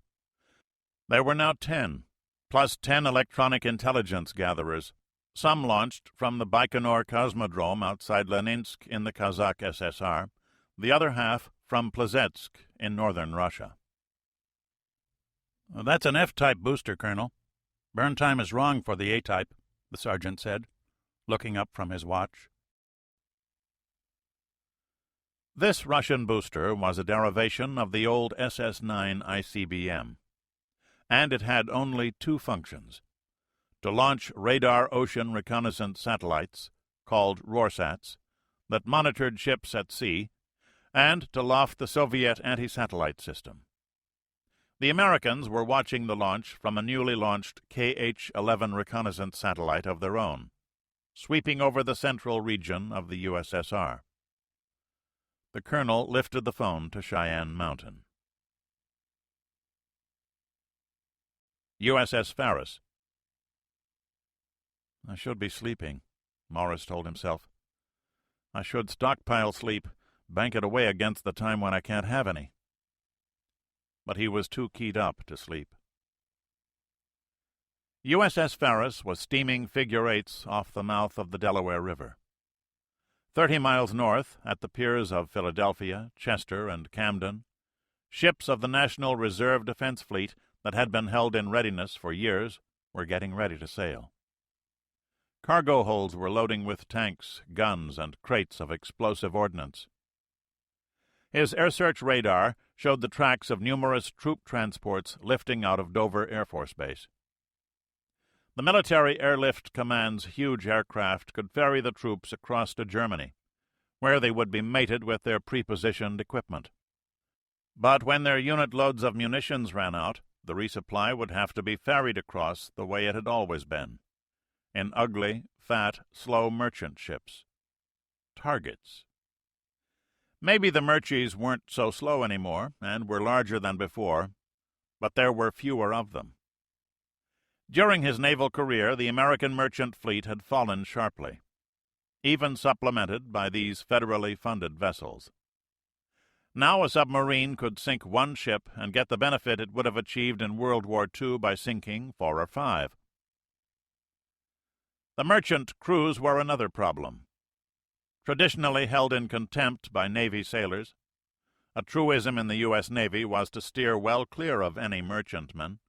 There were now 10, plus 10 electronic intelligence gatherers, some launched from the Baikonur Cosmodrome outside Leninsk in the Kazakh SSR, the other half from Plesetsk in northern Russia. "That's an F-type booster, Colonel. Burn time is wrong for the A-type," the sergeant said, looking up from his watch. This Russian booster was a derivation of the old SS-9 ICBM, and it had only 2 functions: to launch radar ocean reconnaissance satellites, called RORSATs, that monitored ships at sea, and to loft the Soviet anti-satellite system. The Americans were watching the launch from a newly launched KH-11 reconnaissance satellite of their own, sweeping over the central region of the USSR. The colonel lifted the phone to Cheyenne Mountain. USS Faris. "I should be sleeping," Morris told himself. "I should stockpile sleep, bank it away against the time when I can't have any." But he was too keyed up to sleep. USS Faris was steaming figure-eights off the mouth of the Delaware River. 30 miles north, at the piers of Philadelphia, Chester, and Camden, ships of the National Reserve Defense Fleet that had been held in readiness for years were getting ready to sail. Cargo holds were loading with tanks, guns, and crates of explosive ordnance. His air search radar showed the tracks of numerous troop transports lifting out of Dover Air Force Base. The Military Airlift Command's huge aircraft could ferry the troops across to Germany, where they would be mated with their prepositioned equipment. But when their unit loads of munitions ran out, the resupply would have to be ferried across the way it had always been, in ugly, fat, slow merchant ships. Targets. Maybe the Murchies weren't so slow anymore, and were larger than before, but there were fewer of them. During his naval career, the American merchant fleet had fallen sharply, even supplemented by these federally funded vessels. Now a submarine could sink one ship and get the benefit it would have achieved in World War II by sinking 4 or 5. The merchant crews were another problem. Traditionally held in contempt by Navy sailors, a truism in the U.S. Navy was to steer well clear of any merchantman,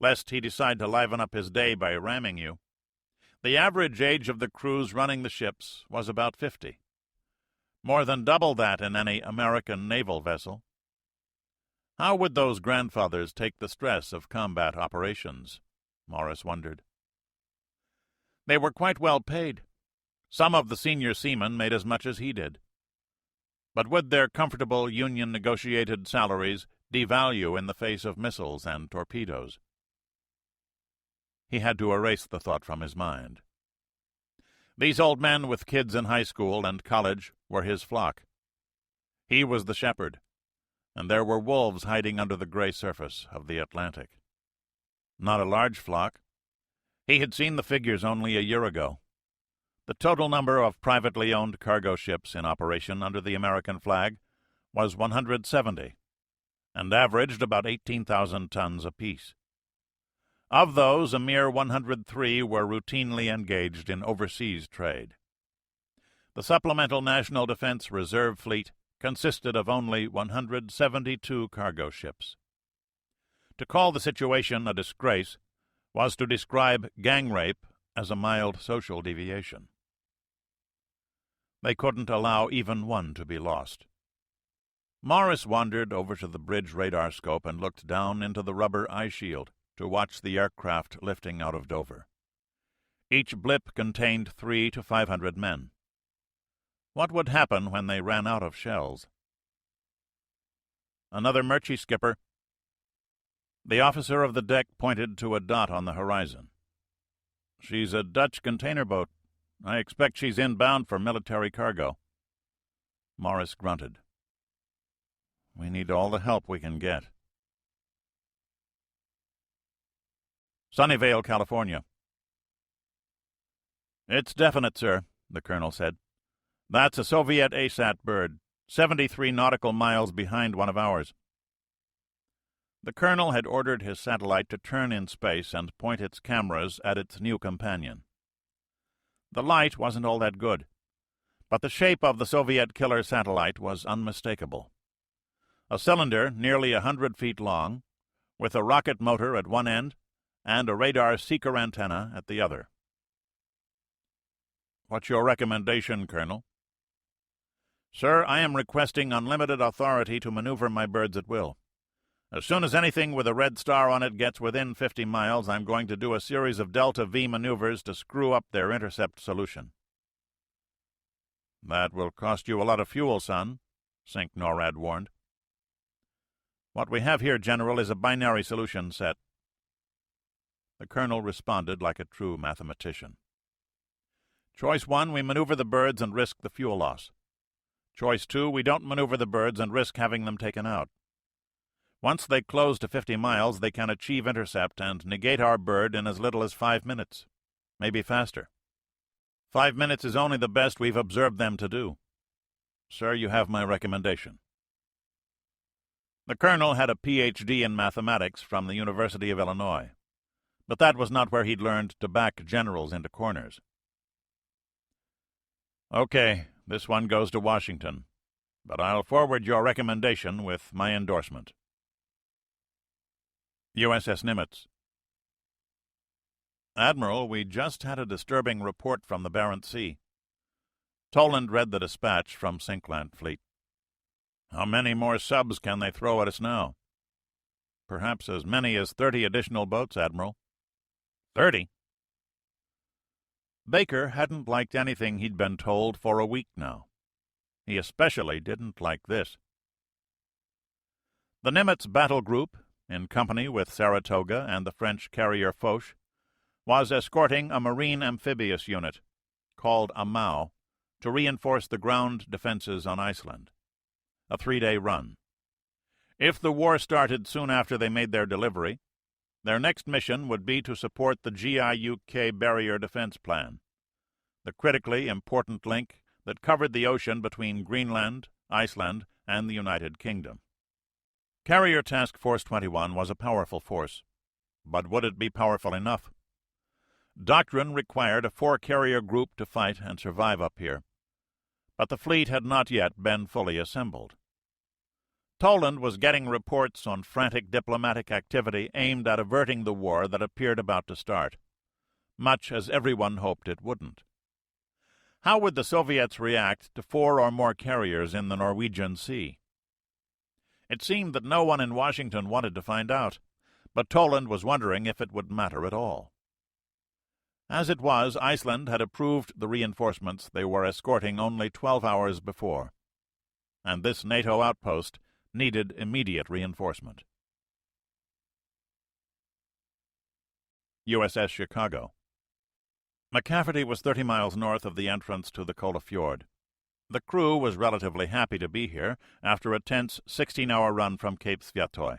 lest he decide to liven up his day by ramming you. The average age of the crews running the ships was about 50, more than double that in any American naval vessel. How would those grandfathers take the stress of combat operations? Morris wondered. They were quite well paid. Some of the senior seamen made as much as he did. But would their comfortable union-negotiated salaries devalue in the face of missiles and torpedoes? He had to erase the thought from his mind. These old men with kids in high school and college were his flock. He was the shepherd, and there were wolves hiding under the gray surface of the Atlantic. Not a large flock. He had seen the figures only a year ago. The total number of privately owned cargo ships in operation under the American flag was 170, and averaged about 18,000 tons apiece. Of those, a mere 103 were routinely engaged in overseas trade. The supplemental National Defense Reserve Fleet consisted of only 172 cargo ships. To call the situation a disgrace was to describe gang rape as a mild social deviation. They couldn't allow even one to be lost. Morris wandered over to the bridge radar scope and looked down into the rubber eye shield to watch the aircraft lifting out of Dover. Each blip contained 300 to 500 men. What would happen when they ran out of shells? "Another Murchie, skipper." The officer of the deck pointed to a dot on the horizon. "She's a Dutch container boat. I expect she's inbound for military cargo." Morris grunted. "We need all the help we can get." Sunnyvale, California. It's definite, sir, the colonel said. That's a Soviet ASAT bird, 73 nautical miles behind one of ours. The colonel had ordered his satellite to turn in space and point its cameras at its new companion. The light wasn't all that good, but the shape of the Soviet killer satellite was unmistakable. A cylinder nearly 100 feet long, with a rocket motor at one end and a radar seeker antenna at the other. What's your recommendation, Colonel? Sir, I am requesting unlimited authority to maneuver my birds at will. As soon as anything with a red star on it gets within 50 miles, I'm going to do a series of Delta V maneuvers to screw up their intercept solution. That will cost you a lot of fuel, son, Sink NORAD warned. What we have here, General, is a binary solution set. The colonel responded like a true mathematician. Choice 1, we maneuver the birds and risk the fuel loss. Choice 2, we don't maneuver the birds and risk having them taken out. Once they close to 50 miles, they can achieve intercept and negate our bird in as little as 5 minutes, maybe faster. 5 minutes is only the best we've observed them to do. Sir, you have my recommendation. The colonel had a Ph.D. in mathematics from the University of Illinois, but that was not where he'd learned to back generals into corners. Okay, this one goes to Washington, but I'll forward your recommendation with my endorsement. USS Nimitz. Admiral, we just had a disturbing report from the Barents Sea. Toland read the dispatch from Sinkland Fleet. How many more subs can they throw at us now? Perhaps as many as 30 additional boats, Admiral. 30? Baker hadn't liked anything he'd been told for a week now. He especially didn't like this. The Nimitz battle group, in company with Saratoga and the French carrier Foch, was escorting a marine amphibious unit, called a MAU, to reinforce the ground defenses on Iceland. A 3-day run. If the war started soon after they made their delivery, their next mission would be to support the GIUK barrier defense plan, the critically important link that covered the ocean between Greenland, Iceland, and the United Kingdom. Carrier Task Force 21 was a powerful force, but would it be powerful enough? Doctrine required a 4-carrier group to fight and survive up here, but the fleet had not yet been fully assembled. Toland was getting reports on frantic diplomatic activity aimed at averting the war that appeared about to start, much as everyone hoped it wouldn't. How would the Soviets react to 4 or more carriers in the Norwegian Sea? It seemed that no one in Washington wanted to find out, but Toland was wondering if it would matter at all. As it was, Iceland had approved the reinforcements they were escorting only 12 hours before, and this NATO outpost needed immediate reinforcement. USS Chicago. McCafferty was 30 miles north of the entrance to the Kola Fjord. The crew was relatively happy to be here after a tense 16-hour run from Cape Sviatoy.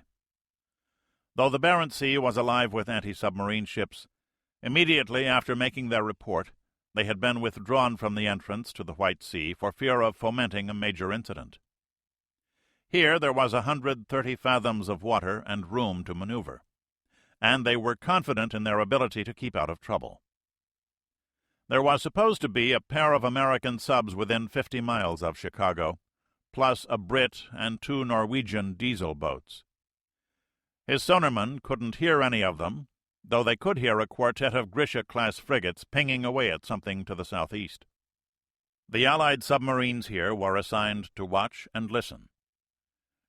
Though the Barents Sea was alive with anti-submarine ships, immediately after making their report, they had been withdrawn from the entrance to the White Sea for fear of fomenting a major incident. Here there was 130 fathoms of water and room to maneuver, and they were confident in their ability to keep out of trouble. There was supposed to be a pair of American subs within 50 miles of Chicago, plus a Brit and 2 Norwegian diesel boats. His sonarmen couldn't hear any of them, though they could hear a quartet of Grisha-class frigates pinging away at something to the southeast. The Allied submarines here were assigned to watch and listen.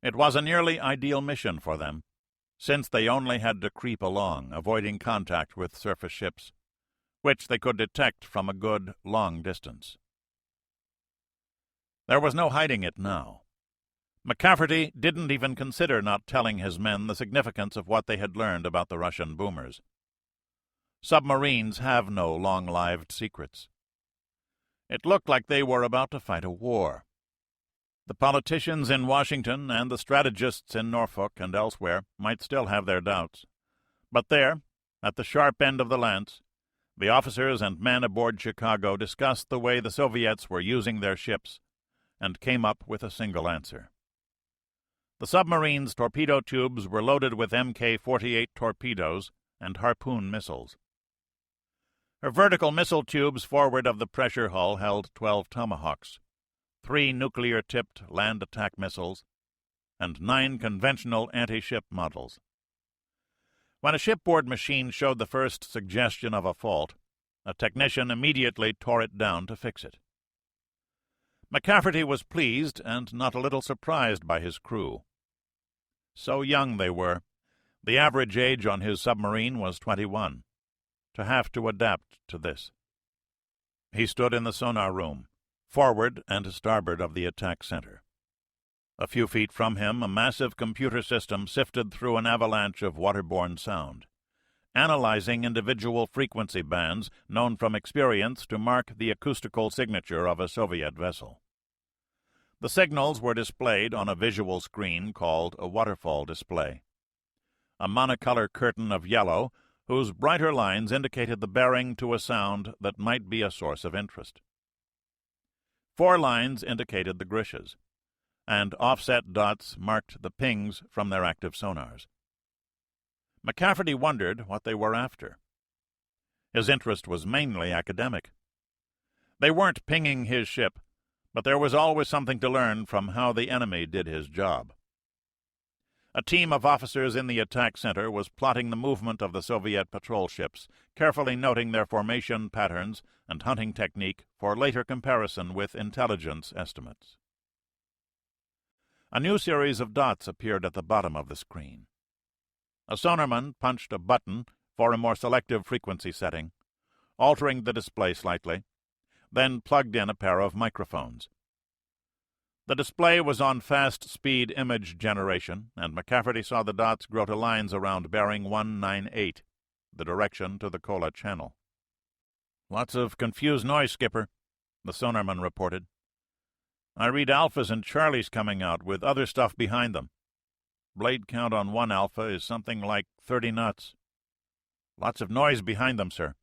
It was a nearly ideal mission for them, since they only had to creep along, avoiding contact with surface ships, which they could detect from a good long distance. There was no hiding it now. McCafferty didn't even consider not telling his men the significance of what they had learned about the Russian boomers. Submarines have no long-lived secrets. It looked like they were about to fight a war. The politicians in Washington and the strategists in Norfolk and elsewhere might still have their doubts, but there, At the sharp end of the lance, the officers and men aboard Chicago discussed the way the Soviets were using their ships and came up with a single answer. The submarine's torpedo tubes were loaded with Mk-48 torpedoes and Harpoon missiles. Her vertical missile tubes forward of the pressure hull held 12 Tomahawks, 3 nuclear-tipped land attack missiles, and 9 conventional anti-ship models. When a shipboard machine showed the first suggestion of a fault, a technician immediately tore it down to fix it. McCafferty was pleased and not a little surprised by his crew. So young they were. The average age on his submarine was 21. To have to adapt to this. He stood in the sonar room, forward and to starboard of the attack center. A few feet from him, a massive computer system sifted through an avalanche of waterborne sound, analyzing individual frequency bands known from experience to mark the acoustical signature of a Soviet vessel. The signals were displayed on a visual screen called a waterfall display, a monocolor curtain of yellow whose brighter lines indicated the bearing to a sound that might be a source of interest. 4 lines indicated the Grishes, and offset dots marked the pings from their active sonars. McCafferty wondered what they were after. His interest was mainly academic. They weren't pinging his ship, but there was always something to learn from how the enemy did his job. A team of officers in the attack center was plotting the movement of the Soviet patrol ships, carefully noting their formation patterns and hunting technique for later comparison with intelligence estimates. A new series of dots appeared at the bottom of the screen. A sonarman punched a button for a more selective frequency setting, altering the display slightly, then plugged in a pair of microphones. The display was on fast-speed image generation, and McCafferty saw the dots grow to lines around bearing 198, the direction to the Kola Channel. "Lots of confused noise, Skipper," the sonarman reported. "I read alphas and charlies coming out with other stuff behind them. Blade count on one alpha is something like 30 knots. Lots of noise behind them, sir."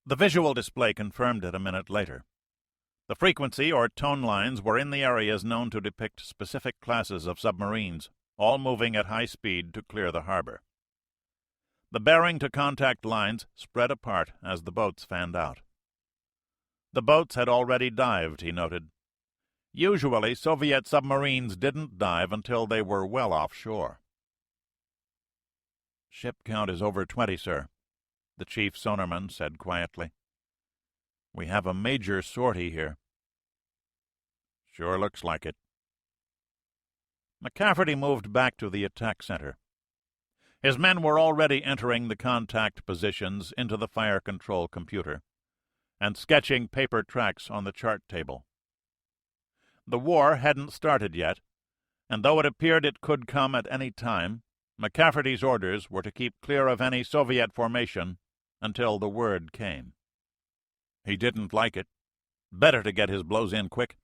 The visual display confirmed it a minute later. The frequency or tone lines were in the areas known to depict specific classes of submarines, all moving at high speed to clear the harbor. The bearing to contact lines spread apart as the boats fanned out. The boats had already dived, he noted. Usually, Soviet submarines didn't dive until they were well offshore. "Ship count is over 20, sir," the chief sonarman said quietly. "We have a major sortie here." "Sure looks like it." McCafferty moved back to the attack center. His men were already entering the contact positions into the fire control computer and sketching paper tracks on the chart table. The war hadn't started yet, and though it appeared it could come at any time, McCafferty's orders were to keep clear of any Soviet formation until the word came. He didn't like it. Better to get his blows in quick.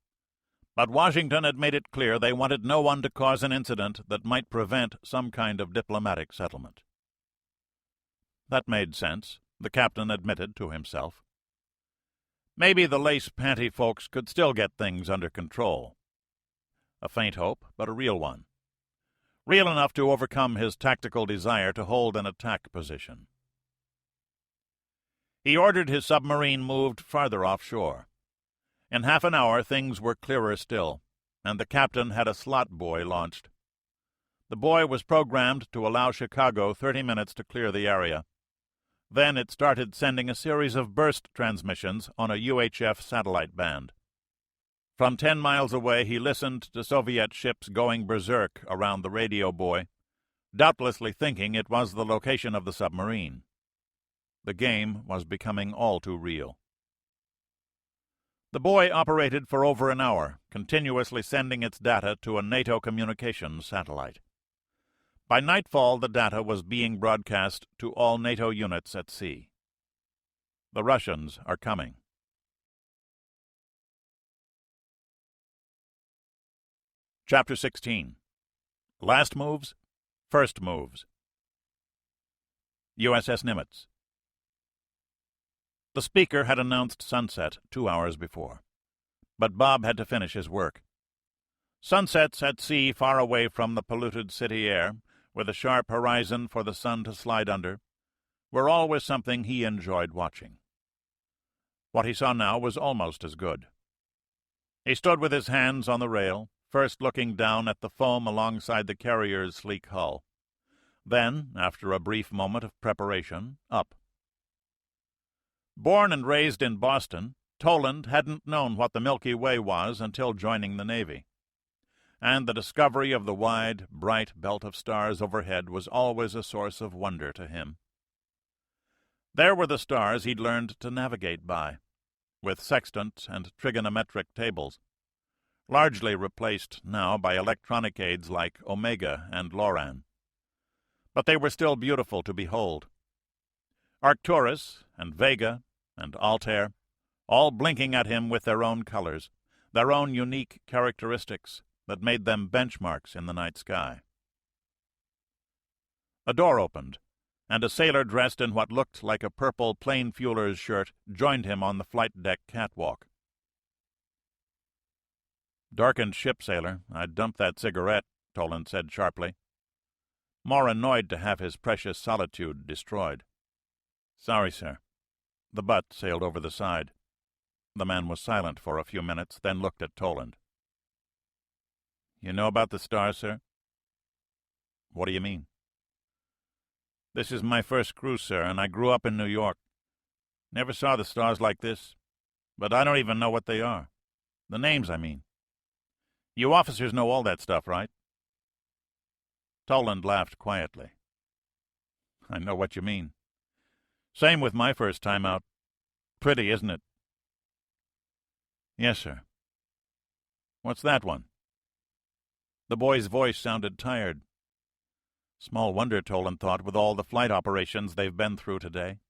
But Washington had made it clear they wanted no one to cause an incident that might prevent some kind of diplomatic settlement. That made sense, the captain admitted to himself. Maybe the lace-panty folks could still get things under control. A faint hope, but a real one. Real enough to overcome his tactical desire to hold an attack position. He ordered his submarine moved farther offshore. In half an hour things were clearer still, and the captain had a slot buoy launched. The buoy was programmed to allow Chicago 30 minutes to clear the area. Then it started sending a series of burst transmissions on a UHF satellite band. From 10 miles away he listened to Soviet ships going berserk around the radio buoy, doubtlessly thinking it was the location of the submarine. The game was becoming all too real. The buoy operated for over an hour, continuously sending its data to a NATO communications satellite. By nightfall, the data was being broadcast to all NATO units at sea. The Russians are coming. Chapter 16. Last moves, first moves. USS Nimitz. The speaker had announced sunset 2 hours before, but Bob had to finish his work. Sunsets at sea far away from the polluted city air, with a sharp horizon for the sun to slide under, were always something he enjoyed watching. What he saw now was almost as good. He stood with his hands on the rail, first looking down at the foam alongside the carrier's sleek hull. Then, after a brief moment of preparation, up. Born and raised in Boston, Toland hadn't known what the Milky Way was until joining the Navy, and the discovery of the wide, bright belt of stars overhead was always a source of wonder to him. There were the stars he'd learned to navigate by, with sextant and trigonometric tables, largely replaced now by electronic aids like Omega and Loran. But they were still beautiful to behold. Arcturus and Vega and Altair, all blinking at him with their own colors, their own unique characteristics that made them benchmarks in the night sky. A door opened, and a sailor dressed in what looked like a purple plain fueler's shirt joined him on the flight deck catwalk. "Darkened ship, sailor. I dumped that cigarette," Toland said sharply, more annoyed to have his precious solitude destroyed. "Sorry, sir." The butt sailed over the side. The man was silent for a few minutes, then looked at Toland. "You know about the stars, sir?" "What do you mean?" "This is my first cruise, sir, and I grew up in New York. Never saw the stars like this, but I don't even know what they are. The names, I mean. You officers know all that stuff, right?" Toland laughed quietly. "I know what you mean. Same with my first time out. Pretty, isn't it?" "Yes, sir." "What's that one?" The boy's voice sounded tired. Small wonder, Toland thought, with all the flight operations they've been through today.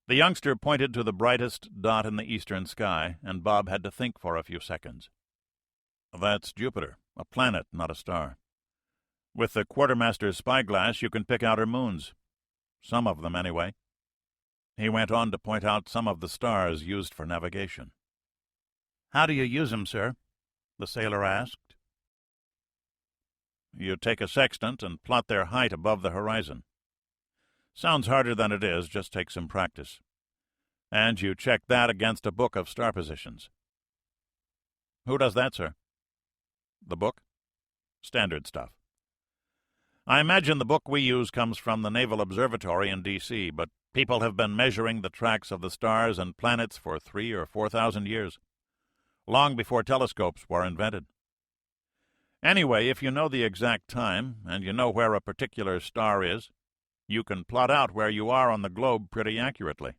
The youngster pointed to the brightest dot in the eastern sky, and Bob had to think for a few seconds. "That's Jupiter, a planet, not a star. With the quartermaster's spyglass, you can pick out her moons. Some of them, anyway." He went on to point out some of the stars used for navigation. "How do you use them, sir?" the sailor asked. "You take a sextant and plot their height above the horizon. Sounds harder than it is, just take some practice. And you check that against a book of star positions." "Who does that, sir?" "The book? Standard stuff. I imagine the book we use comes from the Naval Observatory in D.C., but people have been measuring the tracks of the stars and planets for 3,000 or 4,000 years, long before telescopes were invented. Anyway, if you know the exact time, and you know where a particular star is, you can plot out where you are on the globe pretty accurately,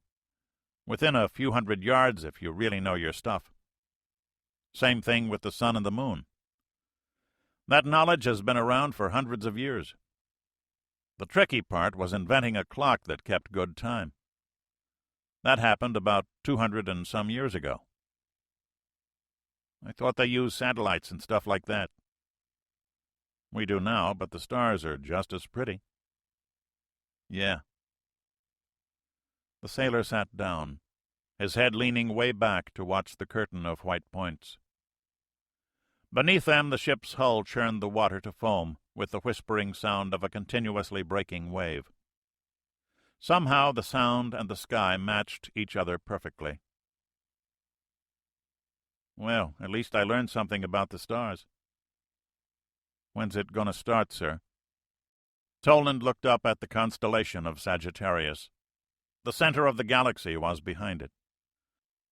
within a few hundred yards if you really know your stuff. Same thing with the sun and the moon. That knowledge has been around for hundreds of years. The tricky part was inventing a clock that kept good time. That happened about 200 and some years ago." "I thought they used satellites and stuff like that." "We do now, but the stars are just as pretty." "Yeah." The sailor sat down, his head leaning way back to watch the curtain of white points. Beneath them the ship's hull churned the water to foam with the whispering sound of a continuously breaking wave. Somehow the sound and the sky matched each other perfectly. "Well, at least I learned something about the stars." "When's it going to start, sir?" Toland looked up at the constellation of Sagittarius. The center of the galaxy was behind it.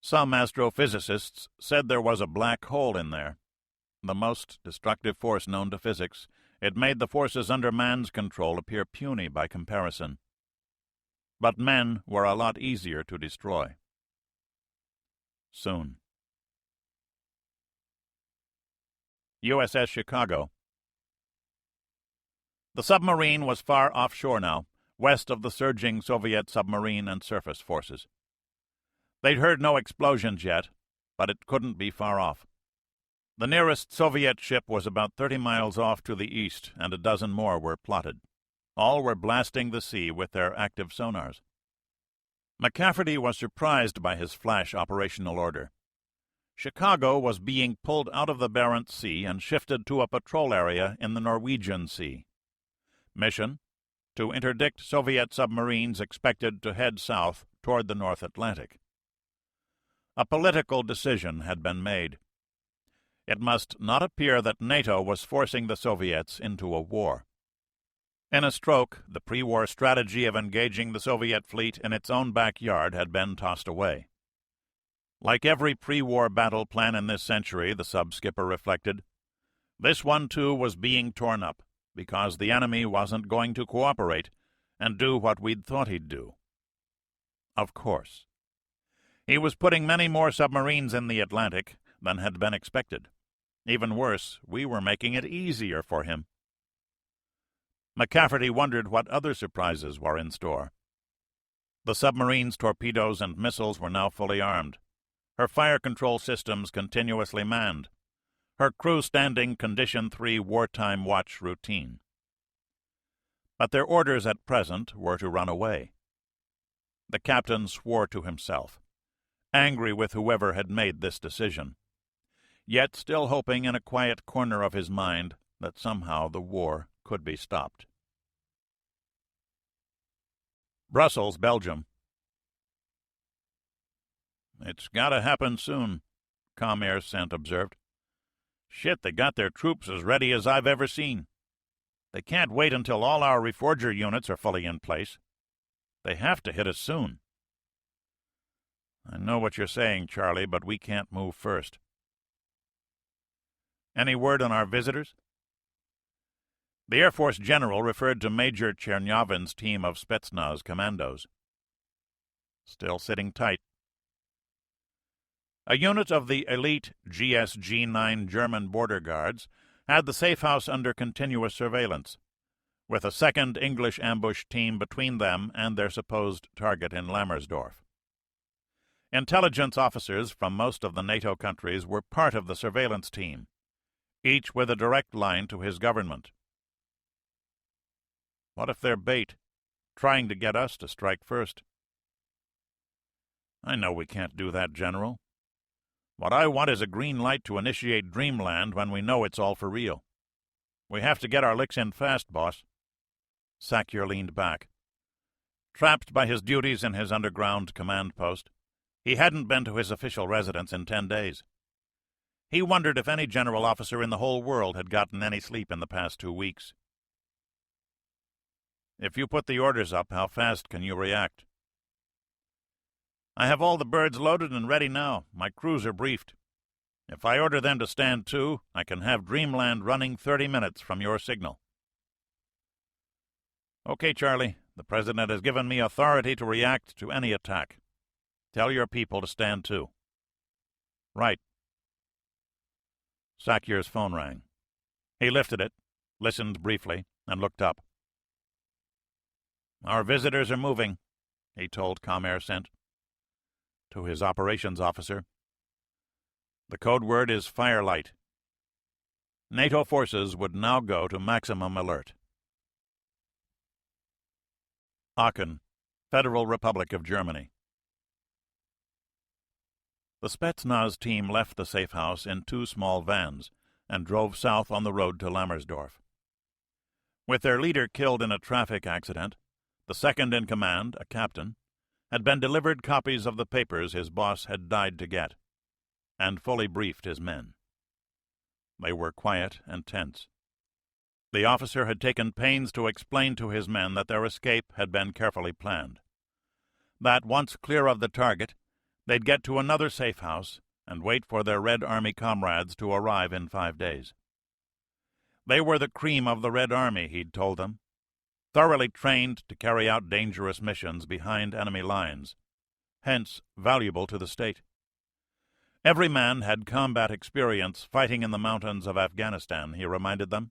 Some astrophysicists said there was a black hole in there. The most destructive force known to physics, it made the forces under man's control appear puny by comparison. But men were a lot easier to destroy. Soon. USS Chicago. The submarine was far offshore now, west of the surging Soviet submarine and surface forces. They'd heard no explosions yet, but it couldn't be far off. The nearest Soviet ship was about 30 miles off to the east, and a dozen more were plotted, All were blasting the sea with their active sonars. McCafferty was surprised by his flash operational order. Chicago was being pulled out of the Barents Sea and shifted to a patrol area in the Norwegian Sea. Mission: to interdict Soviet submarines expected to head south toward the North Atlantic. A political decision had been made. It must not appear that NATO was forcing the Soviets into a war. In a stroke, the pre-war strategy of engaging the Soviet fleet in its own backyard had been tossed away. Like every pre-war battle plan in this century, the sub-skipper reflected, this one too was being torn up, because the enemy wasn't going to cooperate and do what we'd thought he'd do. Of course. He was putting many more submarines in the Atlantic than had been expected. Even worse, we were making it easier for him. McCafferty wondered what other surprises were in store. The submarine's torpedoes and missiles were now fully armed, her fire control systems continuously manned, her crew standing Condition 3 wartime watch routine. But their orders at present were to run away. The captain swore to himself, angry with whoever had made this decision, yet still hoping in a quiet corner of his mind that somehow the war could be stopped. Brussels, Belgium. It's got to happen soon, Comair Sent observed. Shit, they got their troops as ready as I've ever seen. They can't wait until all our reforger units are fully in place. They have to hit us soon. I know what you're saying, Charlie, but we can't move first. Any word on our visitors? The Air Force General referred to Major Chernyavin's team of Spetsnaz commandos. Still sitting tight. A unit of the elite GSG-9 German border guards had the safe house under continuous surveillance, with a second English ambush team between them and their supposed target in Lammersdorf. Intelligence officers from most of the NATO countries were part of the surveillance team, each with a direct line to his government. What if they're bait, trying to get us to strike first? I know we can't do that, General. What I want is a green light to initiate Dreamland when we know it's all for real. We have to get our licks in fast, boss. Sackyer leaned back. Trapped by his duties in his underground command post, he hadn't been to his official residence in 10 days. He wondered if any general officer in the whole world had gotten any sleep in the past 2 weeks. If you put the orders up, how fast can you react? I have all the birds loaded and ready now. My crews are briefed. If I order them to stand to, I can have Dreamland running 30 minutes from your signal. Okay, Charlie. The President has given me authority to react to any attack. Tell your people to stand to. Right. Sakyer's phone rang. He lifted it, listened briefly, and looked up. Our visitors are moving, he told Comair Sent. To his operations officer. The code word is Firelight. NATO forces would now go to maximum alert. Aachen, Federal Republic of Germany. The Spetsnaz team left the safe house in 2 small vans and drove south on the road to Lammersdorf. With their leader killed in a traffic accident, the second in command, a captain, had been delivered copies of the papers his boss had died to get, and fully briefed his men. They were quiet and tense. The officer had taken pains to explain to his men that their escape had been carefully planned, that once clear of the target, they'd get to another safe house and wait for their Red Army comrades to arrive in 5 days. They were the cream of the Red Army, he'd told them, thoroughly trained to carry out dangerous missions behind enemy lines, hence valuable to the state. Every man had combat experience fighting in the mountains of Afghanistan, he reminded them.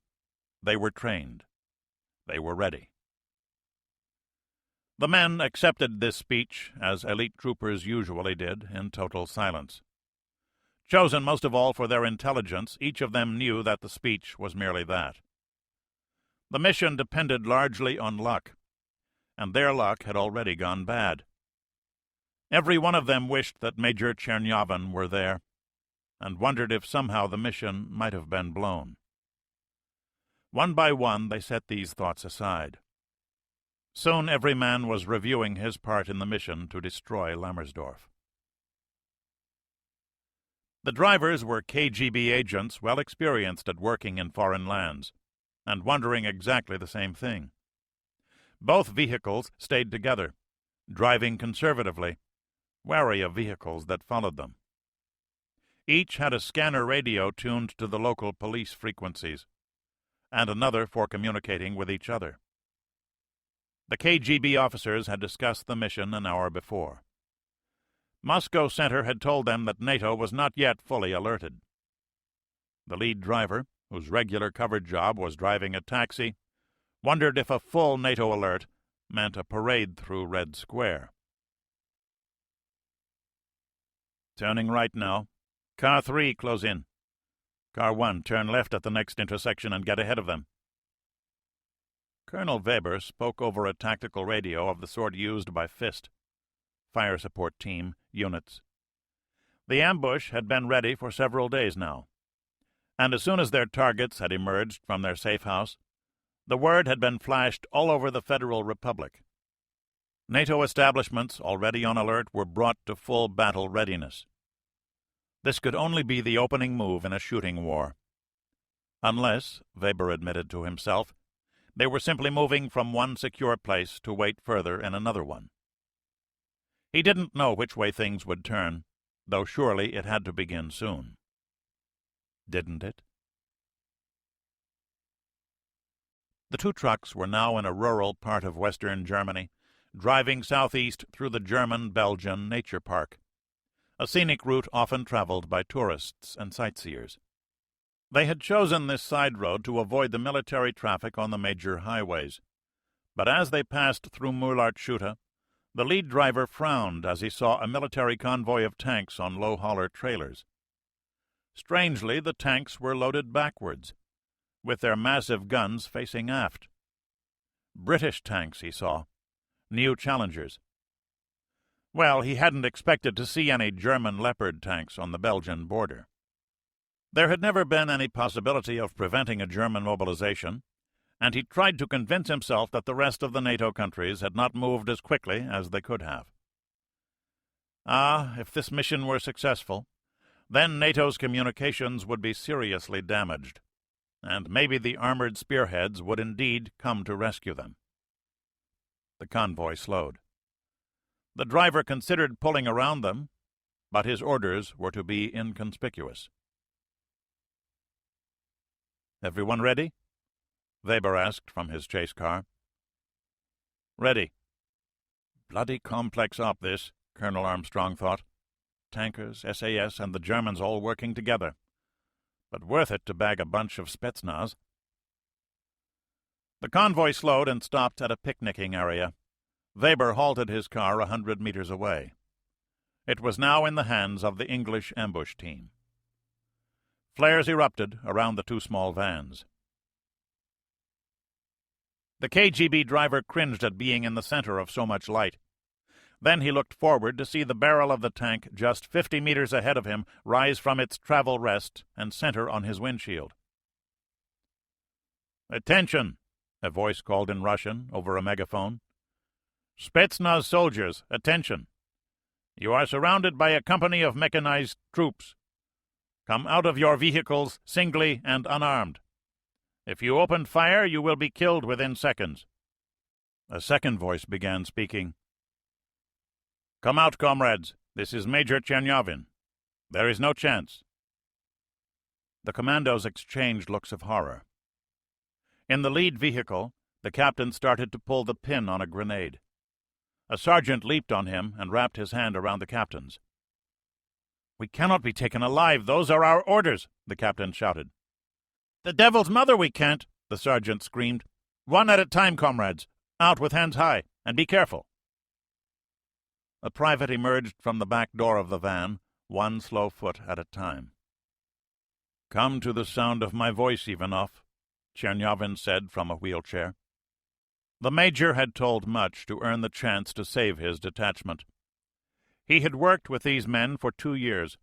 They were trained. They were ready. The men accepted this speech, as elite troopers usually did, in total silence. Chosen most of all for their intelligence, each of them knew that the speech was merely that. The mission depended largely on luck, and their luck had already gone bad. Every one of them wished that Major Chernyavin were there, and wondered if somehow the mission might have been blown. One by one they set these thoughts aside. Soon every man was reviewing his part in the mission to destroy Lammersdorf. The drivers were KGB agents well experienced at working in foreign lands, and wondering exactly the same thing. Both vehicles stayed together, driving conservatively, wary of vehicles that followed them. Each had a scanner radio tuned to the local police frequencies, and another for communicating with each other. The KGB officers had discussed the mission an hour before. Moscow Center had told them that NATO was not yet fully alerted. The lead driver, whose regular cover job was driving a taxi, wondered if a full NATO alert meant a parade through Red Square. Turning right now. Car 3, close in. Car 1, turn left at the next intersection and get ahead of them. Colonel Weber spoke over a tactical radio of the sort used by FIST, Fire Support Team, units. The ambush had been ready for several days now, and as soon as their targets had emerged from their safe house, the word had been flashed all over the Federal Republic. NATO establishments already on alert were brought to full battle readiness. This could only be the opening move in a shooting war. Unless, Weber admitted to himself, they were simply moving from one secure place to wait further in another one. He didn't know which way things would turn, though surely it had to begin soon. Didn't it? The two trucks were now in a rural part of western Germany, driving southeast through the German-Belgian Nature Park, a scenic route often traveled by tourists and sightseers. They had chosen this side road to avoid the military traffic on the major highways, but as they passed through Mühlart-Schutte, the lead driver frowned as he saw a military convoy of tanks on low-hauler trailers. Strangely, the tanks were loaded backwards, with their massive guns facing aft. British tanks, he saw. New Challengers. Well, he hadn't expected to see any German Leopard tanks on the Belgian border. There had never been any possibility of preventing a German mobilization, and he tried to convince himself that the rest of the NATO countries had not moved as quickly as they could have. If this mission were successful, then NATO's communications would be seriously damaged, and maybe the armored spearheads would indeed come to rescue them. The convoy slowed. The driver considered pulling around them, but his orders were to be inconspicuous. "Everyone ready?" Weber asked from his chase car. "Ready." Bloody complex op, this, Colonel Armstrong thought. Tankers, SAS, and the Germans all working together. But worth it to bag a bunch of Spetsnaz. The convoy slowed and stopped at a picnicking area. Weber halted his car 100 meters away. It was now in the hands of the English ambush team. Flares erupted around the two small vans. The KGB driver cringed at being in the center of so much light. Then he looked forward to see the barrel of the tank just 50 meters ahead of him rise from its travel rest and center on his windshield. "Attention!" a voice called in Russian over a megaphone. "Spetsnaz soldiers, attention! You are surrounded by a company of mechanized troops. Come out of your vehicles singly and unarmed. If you open fire, you will be killed within seconds." A second voice began speaking. "Come out, comrades. This is Major Chernyavin. There is no chance." The commandos exchanged looks of horror. In the lead vehicle, the captain started to pull the pin on a grenade. A sergeant leaped on him and wrapped his hand around the captain's. "We cannot be taken alive. Those are our orders," the captain shouted. "The devil's mother we can't," the sergeant screamed. "One at a time, comrades. Out with hands high, and be careful." A private emerged from the back door of the van, one slow foot at a time. "Come to the sound of my voice, Ivanov," Chernyavin said from a wheelchair. The major had told much to earn the chance to save his detachment. He had worked with these men for 2 years,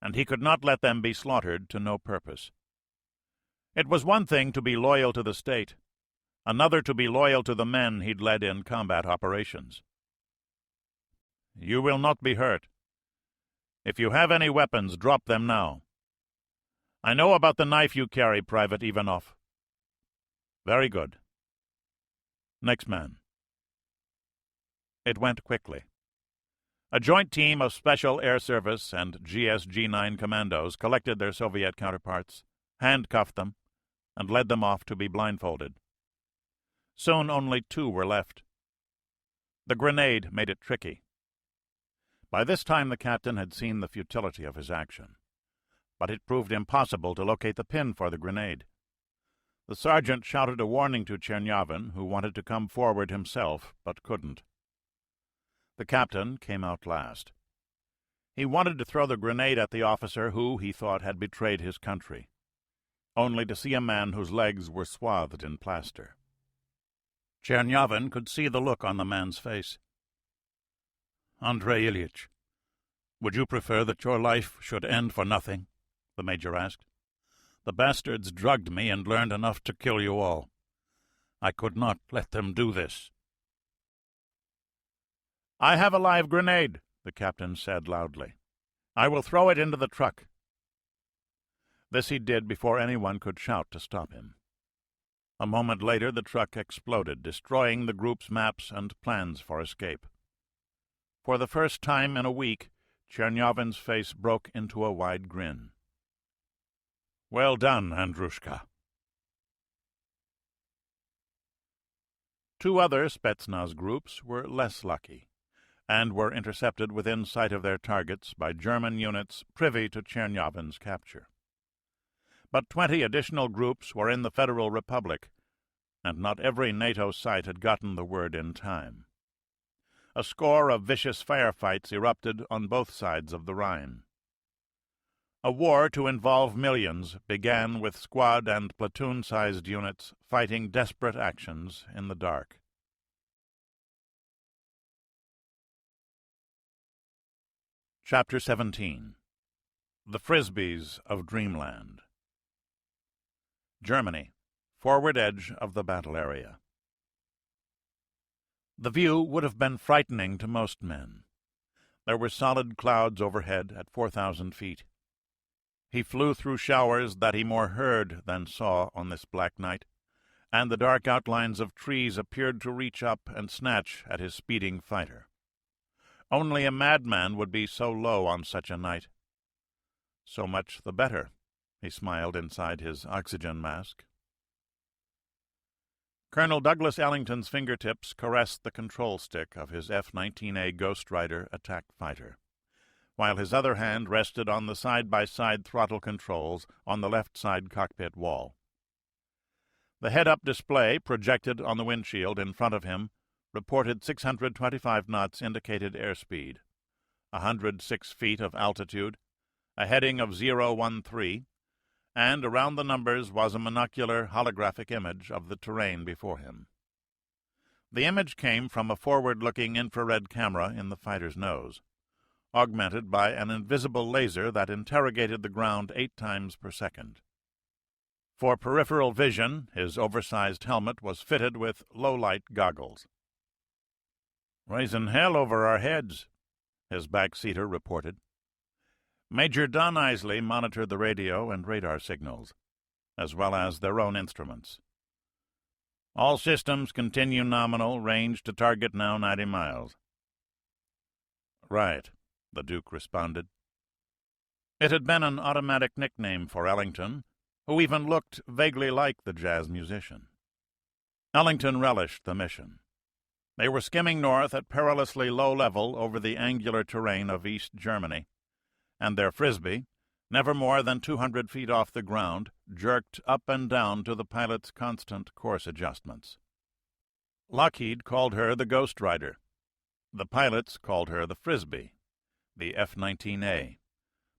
and he could not let them be slaughtered to no purpose. It was one thing to be loyal to the state, another to be loyal to the men he'd led in combat operations. "You will not be hurt. If you have any weapons, drop them now. I know about the knife you carry, Private Ivanov." "Very good. Next man." It went quickly. A joint team of Special Air Service and GSG-9 commandos collected their Soviet counterparts, handcuffed them, and led them off to be blindfolded. Soon only 2 were left. The grenade made it tricky. By this time the captain had seen the futility of his action, but it proved impossible to locate the pin for the grenade. The sergeant shouted a warning to Chernyavin, who wanted to come forward himself, but couldn't. The captain came out last. He wanted to throw the grenade at the officer who, he thought, had betrayed his country, only to see a man whose legs were swathed in plaster. Chernyavin could see the look on the man's face. "Andrei Ilyich, would you prefer that your life should end for nothing?" the major asked. "The bastards drugged me and learned enough to kill you all. I could not let them do this." "I have a live grenade," the captain said loudly. "I will throw it into the truck." This he did before anyone could shout to stop him. A moment later the truck exploded, destroying the group's maps and plans for escape. For the first time in a week, Chernyavin's face broke into a wide grin. "Well done, Andrushka." 2 other Spetsnaz groups were less lucky, and were intercepted within sight of their targets by German units privy to Chernyavin's capture. But 20 additional groups were in the Federal Republic, and not every NATO site had gotten the word in time. A score of vicious firefights erupted on both sides of the Rhine. A war to involve millions began with squad and platoon-sized units fighting desperate actions in the dark. Chapter 17. The Frisbees of Dreamland. Germany, forward edge of the battle area. The view would have been frightening to most men. There were solid clouds overhead at 4,000 feet. He flew through showers that he more heard than saw on this black night, and the dark outlines of trees appeared to reach up and snatch at his speeding fighter. Only a madman would be so low on such a night. So much the better, he smiled inside his oxygen mask. Colonel Douglas Ellington's fingertips caressed the control stick of his F-19A Ghost Rider attack fighter, while his other hand rested on the side-by-side throttle controls on the left side cockpit wall. The head-up display projected on the windshield in front of him reported 625 knots indicated airspeed, 106 feet of altitude, a heading of 013, and around the numbers was a monocular holographic image of the terrain before him. The image came from a forward-looking infrared camera in the fighter's nose, augmented by an invisible laser that interrogated the ground 8 times per second. For peripheral vision, his oversized helmet was fitted with low-light goggles. "Raising hell over our heads," his backseater reported. Major Don Isley monitored the radio and radar signals, as well as their own instruments. "All systems continue nominal, range to target now 90 miles. "Right," the Duke responded. It had been an automatic nickname for Ellington, who even looked vaguely like the jazz musician. Ellington relished the mission. They were skimming north at perilously low level over the angular terrain of East Germany, and their Frisbee, never more than 200 feet off the ground, jerked up and down to the pilot's constant course adjustments. Lockheed called her the Ghost Rider. The pilots called her the Frisbee, the F-19A,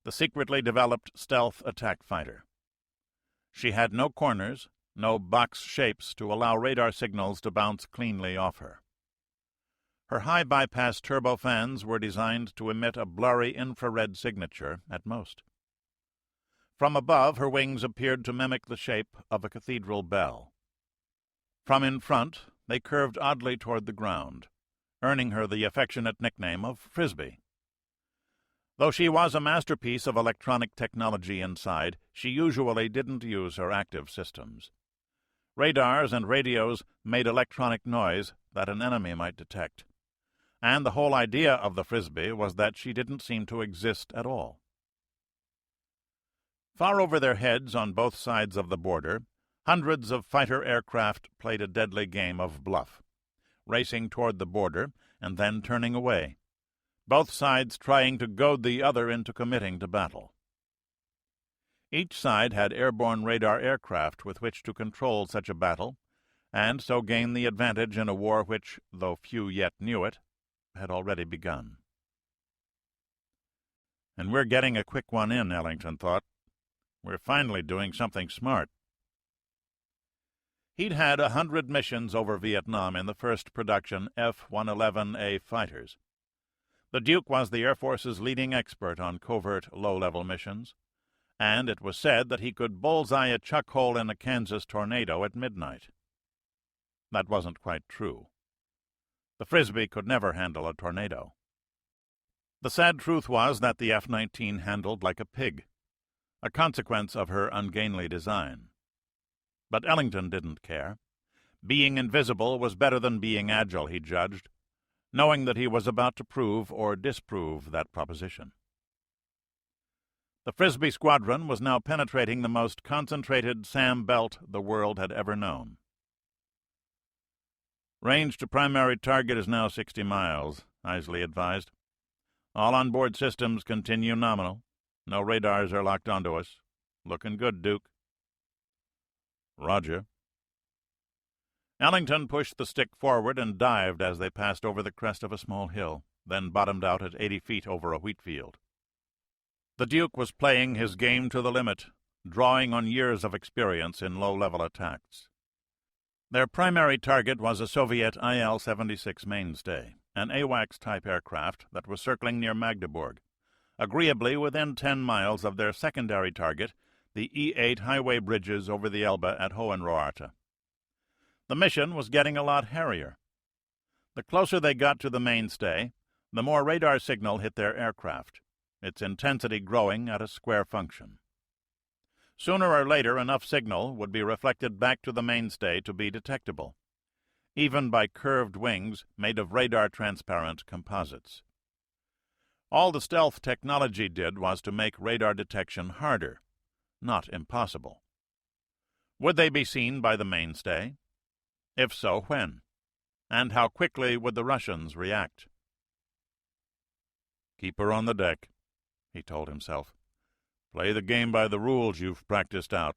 the secretly developed stealth attack fighter. She had no corners, no box shapes to allow radar signals to bounce cleanly off her. Her high-bypass turbofans were designed to emit a blurry infrared signature at most. From above, her wings appeared to mimic the shape of a cathedral bell. From in front, they curved oddly toward the ground, earning her the affectionate nickname of Frisbee. Though she was a masterpiece of electronic technology inside, she usually didn't use her active systems. Radars and radios made electronic noise that an enemy might detect, and the whole idea of the Frisbee was that she didn't seem to exist at all. Far over their heads on both sides of the border, hundreds of fighter aircraft played a deadly game of bluff, racing toward the border and then turning away, both sides trying to goad the other into committing to battle. Each side had airborne radar aircraft with which to control such a battle, and so gain the advantage in a war which, though few yet knew it, had already begun. "And we're getting a quick one in," Ellington thought. "We're finally doing something smart." He'd had 100 missions over Vietnam in the first production F-111A fighters. The Duke was the Air Force's leading expert on covert, low-level missions, and it was said that he could bullseye a chuck hole in a Kansas tornado at midnight. That wasn't quite true. The Frisbee could never handle a tornado. The sad truth was that the F-19 handled like a pig, a consequence of her ungainly design. But Ellington didn't care. Being invisible was better than being agile, he judged, knowing that he was about to prove or disprove that proposition. The Frisbee squadron was now penetrating the most concentrated SAM belt the world had ever known. "Range to primary target is now 60 miles, Isley advised. "All on-board systems continue nominal. No radars are locked onto us. Looking good, Duke." "Roger." Ellington pushed the stick forward and dived as they passed over the crest of a small hill, then bottomed out at 80 feet over a wheat field. The Duke was playing his game to the limit, drawing on years of experience in low-level attacks. Their primary target was a Soviet IL-76 mainstay, an AWACS-type aircraft that was circling near Magdeburg, agreeably within 10 miles of their secondary target, the E-8 highway bridges over the Elbe at Hohenroarte. The mission was getting a lot hairier. The closer they got to the mainstay, the more radar signal hit their aircraft, its intensity growing at a square function. Sooner or later, enough signal would be reflected back to the mainstay to be detectable, even by curved wings made of radar-transparent composites. All the stealth technology did was to make radar detection harder, not impossible. Would they be seen by the mainstay? If so, when? And how quickly would the Russians react? "Keep her on the deck," he told himself. "Play the game by the rules you've practiced out."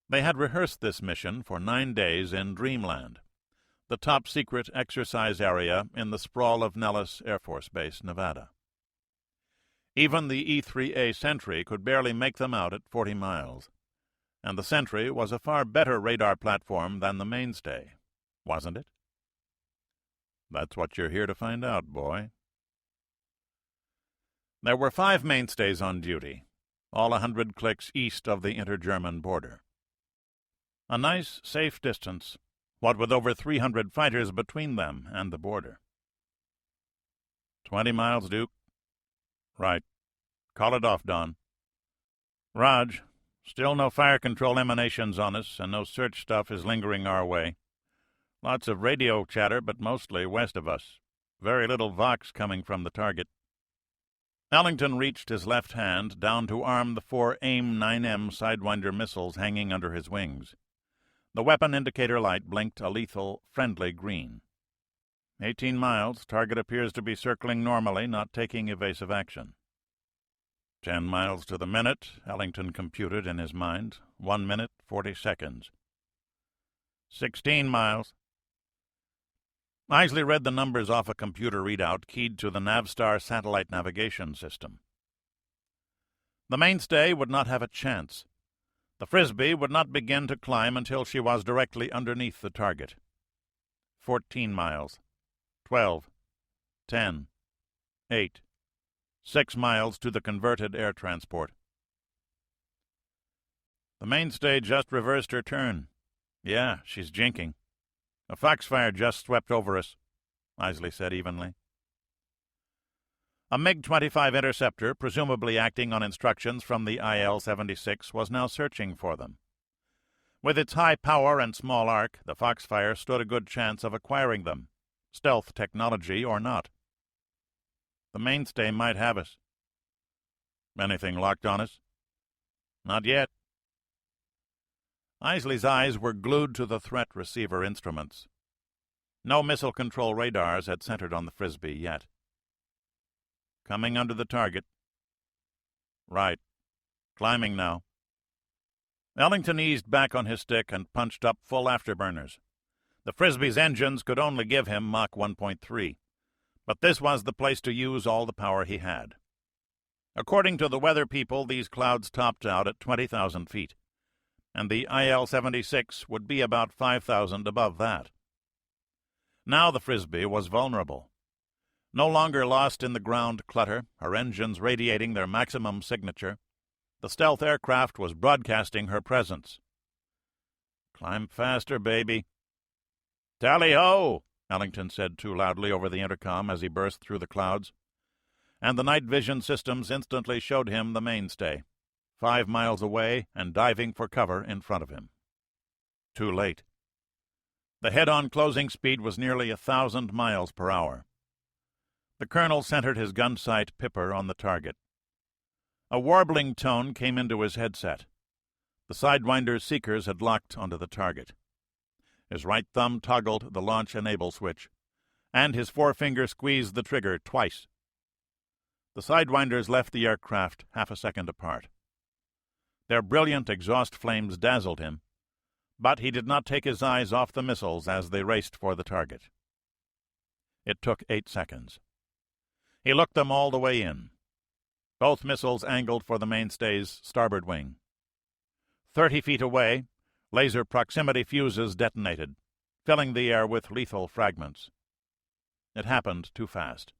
They had rehearsed this mission for 9 days in Dreamland, the top-secret exercise area in the sprawl of Nellis Air Force Base, Nevada. Even the E-3A Sentry could barely make them out at 40 miles, and the Sentry was a far better radar platform than the mainstay, wasn't it? That's what you're here to find out, boy. There were 5 mainstays on duty, all 100 clicks east of the inter-German border. A nice, safe distance, what with over 300 fighters between them and the border. 20 miles, Duke? Right. Call it off, Don. Raj, still no fire control emanations on us, and no search stuff is lingering our way. Lots of radio chatter, but mostly west of us. Very little vox coming from the target. Ellington reached his left hand down to arm the 4 AIM-9M Sidewinder missiles hanging under his wings. The weapon indicator light blinked a lethal, friendly green. 18 miles. Target appears to be circling normally, not taking evasive action. 10 miles to the minute, Ellington computed in his mind. 1 minute, 40 seconds. 16 miles. Isley read the numbers off a computer readout keyed to the Navstar satellite navigation system. The mainstay would not have a chance. The Frisbee would not begin to climb until she was directly underneath the target. 14 miles. 12. 10. 8. 6 miles to the converted air transport. The mainstay just reversed her turn. Yeah, she's jinking. A foxfire just swept over us, Isley said evenly. A MiG-25 interceptor, presumably acting on instructions from the IL-76, was now searching for them. With its high power and small arc, the Foxfire stood a good chance of acquiring them, stealth technology or not. The mainstay might have us. Anything locked on us? Not yet. Isley's eyes were glued to the threat receiver instruments. No missile control radars had centered on the Frisbee yet. Coming under the target. Right. Climbing now. Ellington eased back on his stick and punched up full afterburners. The Frisbee's engines could only give him Mach 1.3, but this was the place to use all the power he had. According to the weather people, these clouds topped out at 20,000 feet, and the IL-76 would be about 5,000 above that. Now the Frisbee was vulnerable. No longer lost in the ground clutter, her engines radiating their maximum signature, the stealth aircraft was broadcasting her presence. Climb faster, baby. Tally-ho! Ellington said too loudly over the intercom as he burst through the clouds, and the night vision systems instantly showed him the mainstay, 5 miles away and diving for cover in front of him. Too late. The head-on closing speed was nearly 1,000 miles per hour. The colonel centered his gun sight Pipper on the target. A warbling tone came into his headset. The Sidewinder's seekers had locked onto the target. His right thumb toggled the launch enable switch, and his forefinger squeezed the trigger twice. The Sidewinders left the aircraft half a second apart. Their brilliant exhaust flames dazzled him, but he did not take his eyes off the missiles as they raced for the target. It took 8 seconds. He looked them all the way in. Both missiles angled for the mainstay's starboard wing. 30 feet away, laser proximity fuses detonated, filling the air with lethal fragments. It happened too fast.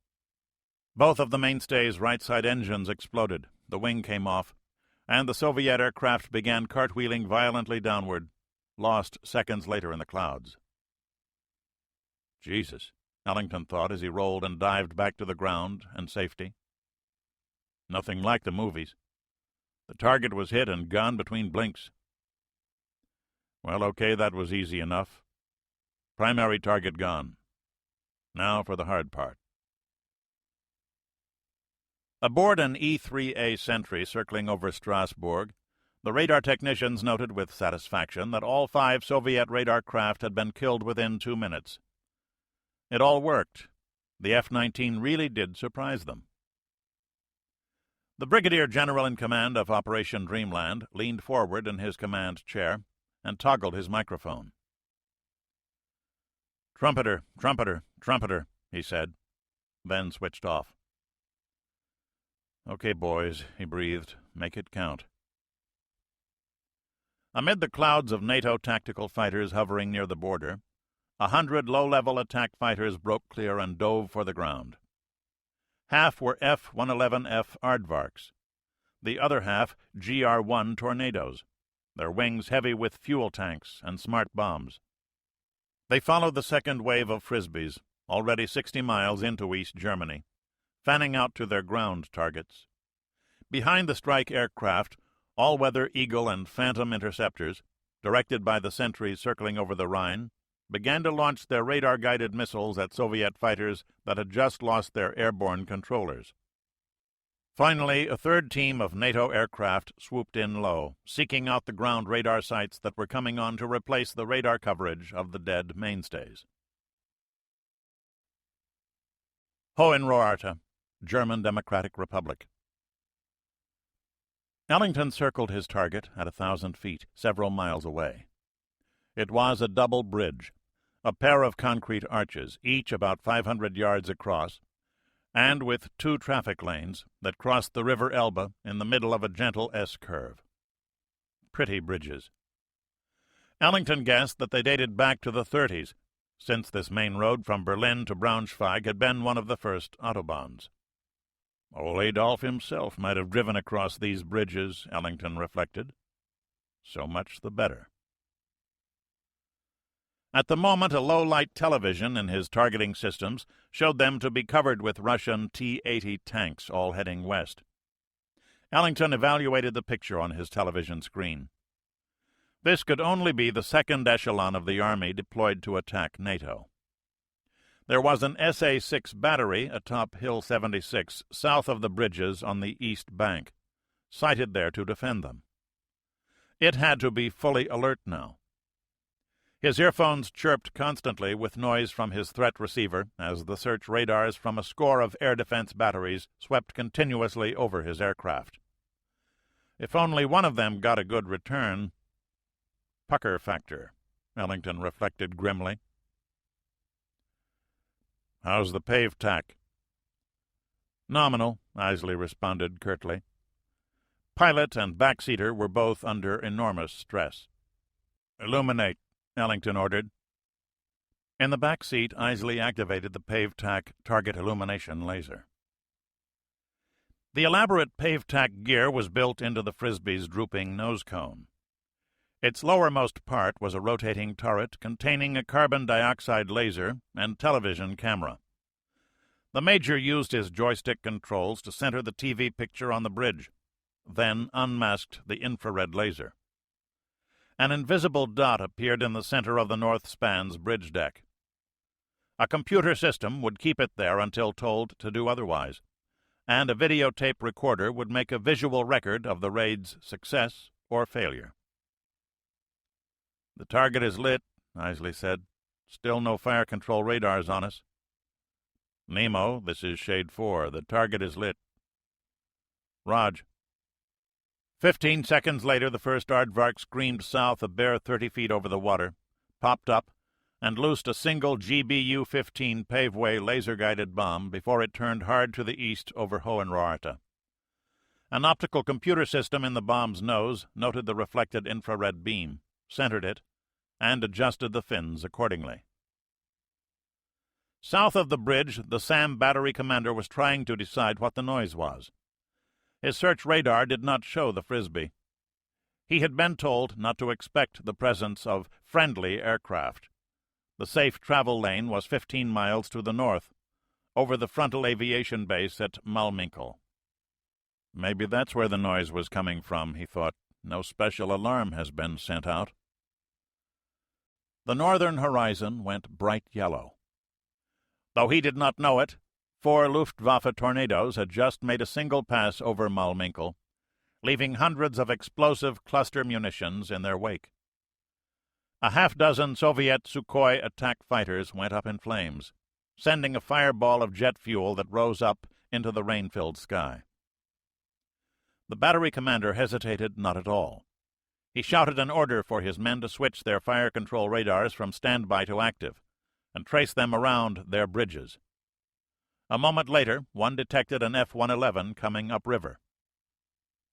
Both of the mainstay's right-side engines exploded, the wing came off, and the Soviet aircraft began cartwheeling violently downward, lost seconds later in the clouds. Jesus, Ellington thought as he rolled and dived back to the ground and safety. Nothing like the movies. The target was hit and gone between blinks. Well, okay, that was easy enough. Primary target gone. Now for the hard part. Aboard an E-3A Sentry circling over Strasbourg, the radar technicians noted with satisfaction that all 5 Soviet radar craft had been killed within 2 minutes. It all worked. The F-19 really did surprise them. The brigadier general in command of Operation Dreamland leaned forward in his command chair and toggled his microphone. "Trumpeter, trumpeter, trumpeter," he said, then switched off. "Okay, boys," he breathed, "make it count." Amid the clouds of NATO tactical fighters hovering near the border, 100 low-level attack fighters broke clear and dove for the ground. Half were F-111F Aardvarks, the other half GR-1 Tornadoes, their wings heavy with fuel tanks and smart bombs. They followed the second wave of Frisbees, already 60 miles into East Germany, fanning out to their ground targets. Behind the strike aircraft, all-weather Eagle and Phantom interceptors, directed by the sentries circling over the Rhine, began to launch their radar-guided missiles at Soviet fighters that had just lost their airborne controllers. Finally, a third team of NATO aircraft swooped in low, seeking out the ground radar sites that were coming on to replace the radar coverage of the dead mainstays. Hohenroarte, German Democratic Republic. Ellington circled his target at 1,000 feet, several miles away. It was a double bridge, a pair of concrete arches, each about 500 yards across, and with 2 traffic lanes that crossed the River Elbe in the middle of a gentle S-curve. pretty bridges. Ellington guessed that they dated back to the 30s, since this main road from Berlin to Braunschweig had been one of the first autobahns. Old Adolf himself might have driven across these bridges, Ellington reflected. So much the better. At the moment, a low-light television in his targeting systems showed them to be covered with Russian T-80 tanks, all heading west. Ellington evaluated the picture on his television screen. This could only be the second echelon of the army deployed to attack NATO. There was an SA-6 battery atop Hill 76, south of the bridges on the east bank, sighted there to defend them. It had to be fully alert now. His earphones chirped constantly with noise from his threat receiver as the search radars from a score of air defense batteries swept continuously over his aircraft. If only one of them got a good return. Pucker factor, Ellington reflected grimly. How's the pave tack? Nominal, Isley responded curtly. Pilot and backseater were both under enormous stress. Illuminate, Ellington ordered. In the back seat, Isley activated the pave tack target illumination laser. The elaborate pave tack gear was built into the Frisbee's drooping nose cone. Its lowermost part was a rotating turret containing a carbon dioxide laser and television camera. The Major used his joystick controls to center the TV picture on the bridge, then unmasked the infrared laser. An invisible dot appeared in the center of the north span's bridge deck. A computer system would keep it there until told to do otherwise, and a videotape recorder would make a visual record of the raid's success or failure. The target is lit, Isley said. Still no fire control radars on us. Nemo, this is Shade 4. The target is lit. Rog. 15 seconds later, the first aardvark screamed south a bare 30 feet over the water, popped up, and loosed a single GBU-15 paveway laser-guided bomb before it turned hard to the east over Hohenroarte. An optical computer system in the bomb's nose noted the reflected infrared beam, centered it, and adjusted the fins accordingly. South of the bridge, the SAM battery commander was trying to decide what the noise was. His search radar did not show the Frisbee. He had been told not to expect the presence of friendly aircraft. The safe travel lane was 15 miles to the north, over the frontal aviation base at Malminkel. Maybe that's where the noise was coming from, he thought. No special alarm has been sent out. The northern horizon went bright yellow. Though he did not know it, 4 Luftwaffe tornadoes had just made a single pass over Malminkel, leaving hundreds of explosive cluster munitions in their wake. A half-dozen Soviet Sukhoi attack fighters went up in flames, sending a fireball of jet fuel that rose up into the rain-filled sky. The battery commander hesitated not at all. He shouted an order for his men to switch their fire control radars from standby to active, and trace them around their bridges. A moment later, one detected an F-111 coming upriver.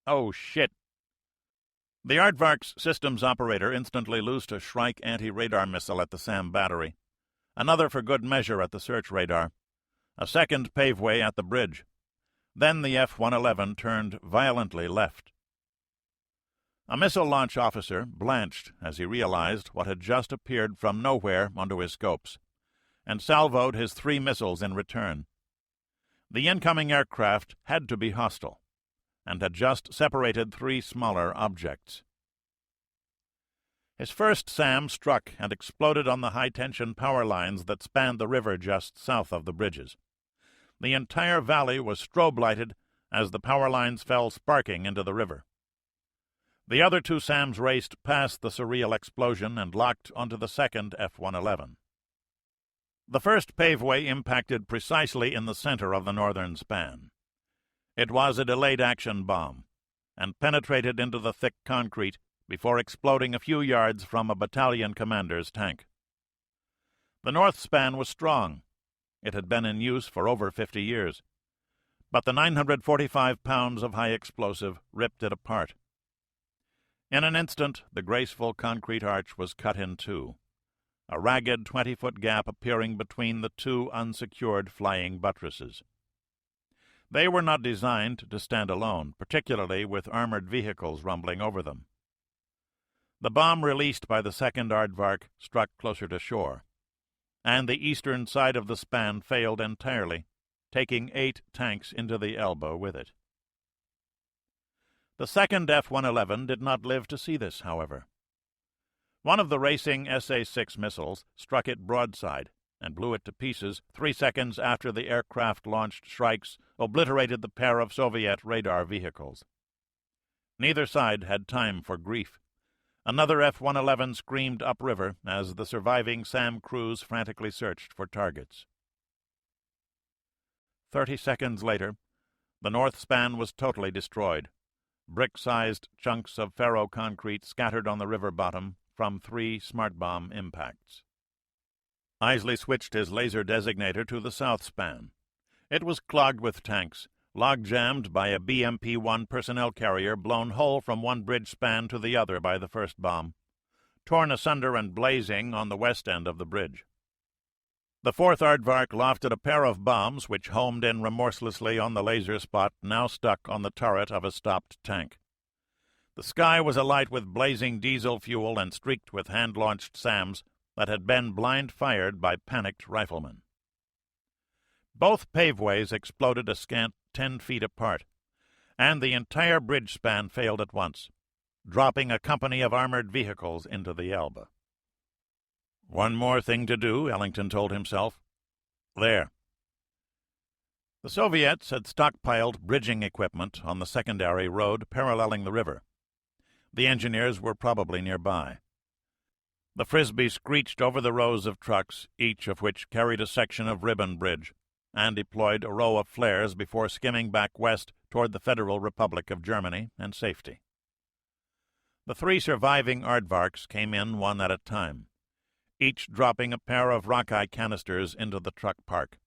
Oh, shit! The Aardvark's systems operator instantly loosed a Shrike anti-radar missile at the SAM battery, another for good measure at the search radar, a second paveway at the bridge. Then the F-111 turned violently left. A missile launch officer blanched as he realized what had just appeared from nowhere onto his scopes, and salvoed his 3 missiles in return. The incoming aircraft had to be hostile, and had just separated 3 smaller objects. His first SAM struck and exploded on the high-tension power lines that spanned the river just south of the bridges. The entire valley was strobe-lighted as the power lines fell sparking into the river. The other 2 SAMs raced past the surreal explosion and locked onto the second F-111. The first paveway impacted precisely in the center of the northern span. It was a delayed action bomb, and penetrated into the thick concrete before exploding a few yards from a battalion commander's tank. The north span was strong. It had been in use for over 50 years. But the 945 pounds of high explosive ripped it apart. In an instant, the graceful concrete arch was cut in two, a ragged 20-foot gap appearing between the two unsecured flying buttresses. They were not designed to stand alone, particularly with armored vehicles rumbling over them. The bomb released by the second aardvark struck closer to shore, and the eastern side of the span failed entirely, taking 8 tanks into the Elbe with it. The second F-111 did not live to see this, however. One of the racing SA-6 missiles struck it broadside and blew it to pieces 3 seconds after the aircraft-launched strikes obliterated the pair of Soviet radar vehicles. Neither side had time for grief. Another F-111 screamed upriver as the surviving SAM crews frantically searched for targets. 30 seconds later, the north span was totally destroyed. Brick-sized chunks of ferro-concrete scattered on the river bottom from 3 smart bomb impacts. Isley switched his laser designator to the south span. It was clogged with tanks, log-jammed by a BMP-1 personnel carrier blown whole from one bridge span to the other by the first bomb, torn asunder and blazing on the west end of the bridge. The fourth aardvark lofted a pair of bombs which homed in remorselessly on the laser spot now stuck on the turret of a stopped tank. The sky was alight with blazing diesel fuel and streaked with hand-launched SAMs that had been blind-fired by panicked riflemen. Both paveways exploded a scant 10 feet apart, and the entire bridge span failed at once, dropping a company of armored vehicles into the Elbe. One more thing to do, Ellington told himself. There. The Soviets had stockpiled bridging equipment on the secondary road paralleling the river. The engineers were probably nearby. The Frisbee screeched over the rows of trucks, each of which carried a section of ribbon bridge, and deployed a row of flares before skimming back west toward the Federal Republic of Germany and safety. The 3 surviving aardvarks came in one at a time, each dropping a pair of rockeye canisters into the truck park,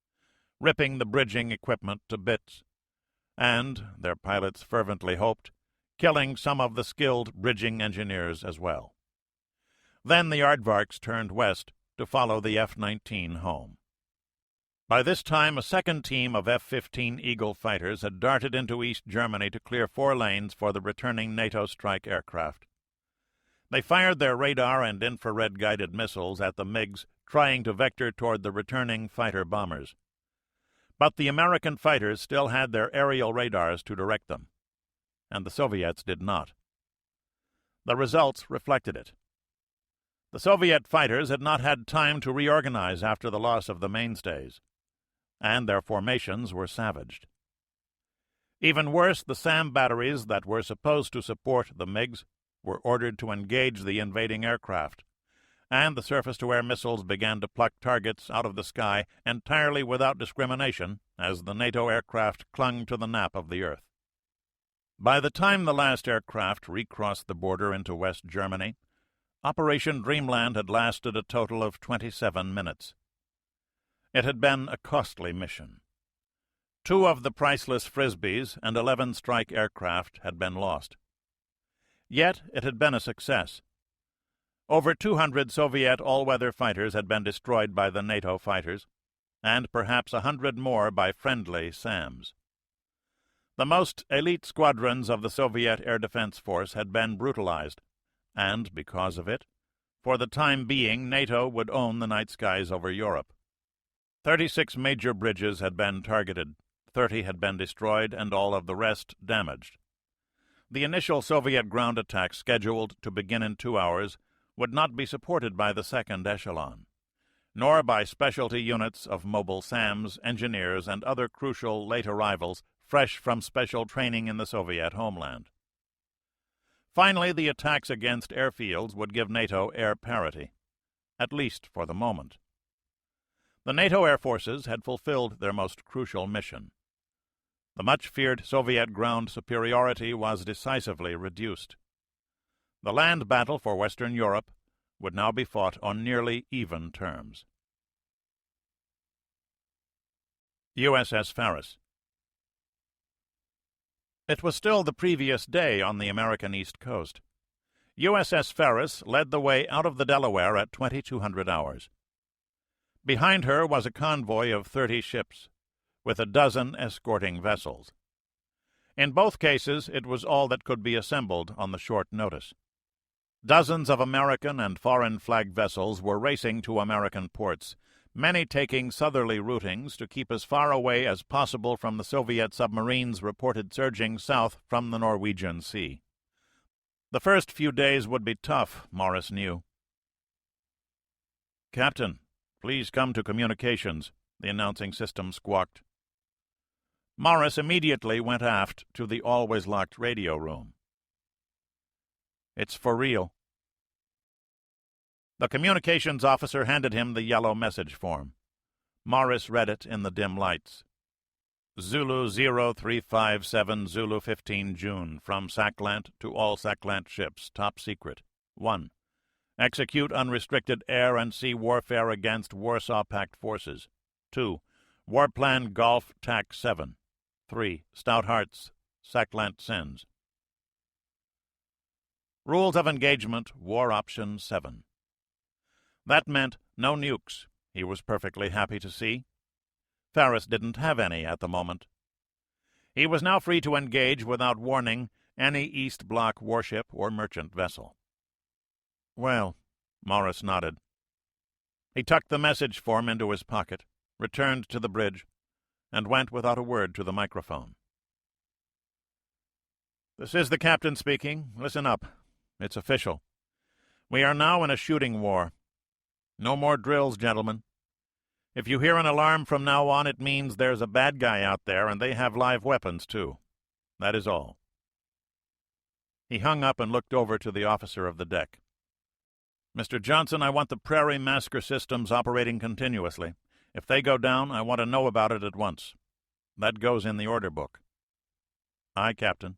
ripping the bridging equipment to bits, and, their pilots fervently hoped, killing some of the skilled bridging engineers as well. Then the aardvarks turned west to follow the F-19 home. By this time, a second team of F-15 Eagle fighters had darted into East Germany to clear 4 lanes for the returning NATO strike aircraft. They fired their radar and infrared-guided missiles at the MiGs, trying to vector toward the returning fighter-bombers. But the American fighters still had their aerial radars to direct them, and the Soviets did not. The results reflected it. The Soviet fighters had not had time to reorganize after the loss of the mainstays, and their formations were savaged. Even worse, the SAM batteries that were supposed to support the MiGs were ordered to engage the invading aircraft, and the surface-to-air missiles began to pluck targets out of the sky entirely without discrimination as the NATO aircraft clung to the nap of the earth. By the time the last aircraft recrossed the border into West Germany, Operation Dreamland had lasted a total of 27 minutes. It had been a costly mission. 2 of the priceless Frisbees and 11 strike aircraft had been lost. Yet it had been a success. Over 200 Soviet all-weather fighters had been destroyed by the NATO fighters, and perhaps 100 more by friendly SAMs. The most elite squadrons of the Soviet Air Defense Force had been brutalized, and, because of it, for the time being NATO would own the night skies over Europe. 36 major bridges had been targeted, 30 had been destroyed, and all of the rest damaged. The initial Soviet ground attack, scheduled to begin in 2 hours, would not be supported by the second echelon, nor by specialty units of mobile SAMs, engineers, and other crucial late arrivals fresh from special training in the Soviet homeland. Finally, the attacks against airfields would give NATO air parity, at least for the moment. The NATO air forces had fulfilled their most crucial mission. The much-feared Soviet ground superiority was decisively reduced. The land battle for Western Europe would now be fought on nearly even terms. USS Faris. It was still the previous day on the American East Coast. USS Ferris led the way out of the Delaware at 2200 hours. Behind her was a convoy of 30 ships, with a dozen escorting vessels. In both cases, it was all that could be assembled on the short notice. Dozens of American and foreign flag vessels were racing to American ports, many taking southerly routings to keep as far away as possible from the Soviet submarines reported surging south from the Norwegian Sea. The first few days would be tough, Morris knew. "Captain, please come to communications," the announcing system squawked. Morris immediately went aft to the always-locked radio room. "It's for real." The communications officer handed him the yellow message form. Morris read it in the dim lights. "Zulu 0357 Zulu 15 June, from Saklant to all Saklant ships, top secret. 1. Execute unrestricted air and sea warfare against Warsaw Pact forces. 2. Warplan Golf TAC 7. 3. Stout Hearts, Saklant sends." Rules of Engagement, War Option 7. That meant no nukes, he was perfectly happy to see. Ferris didn't have any at the moment. He was now free to engage without warning any East Bloc warship or merchant vessel. "Well," Morris nodded. He tucked the message form into his pocket, returned to the bridge, and went without a word to the microphone. "This is the captain speaking. Listen up. It's official. We are now in a shooting war. No more drills, gentlemen. If you hear an alarm from now on, it means there's a bad guy out there, and they have live weapons, too. That is all." He hung up and looked over to the officer of the deck. "Mr. Johnson, I want the Prairie Masker systems operating continuously. If they go down, I want to know about it at once. That goes in the order book." "Aye, Captain."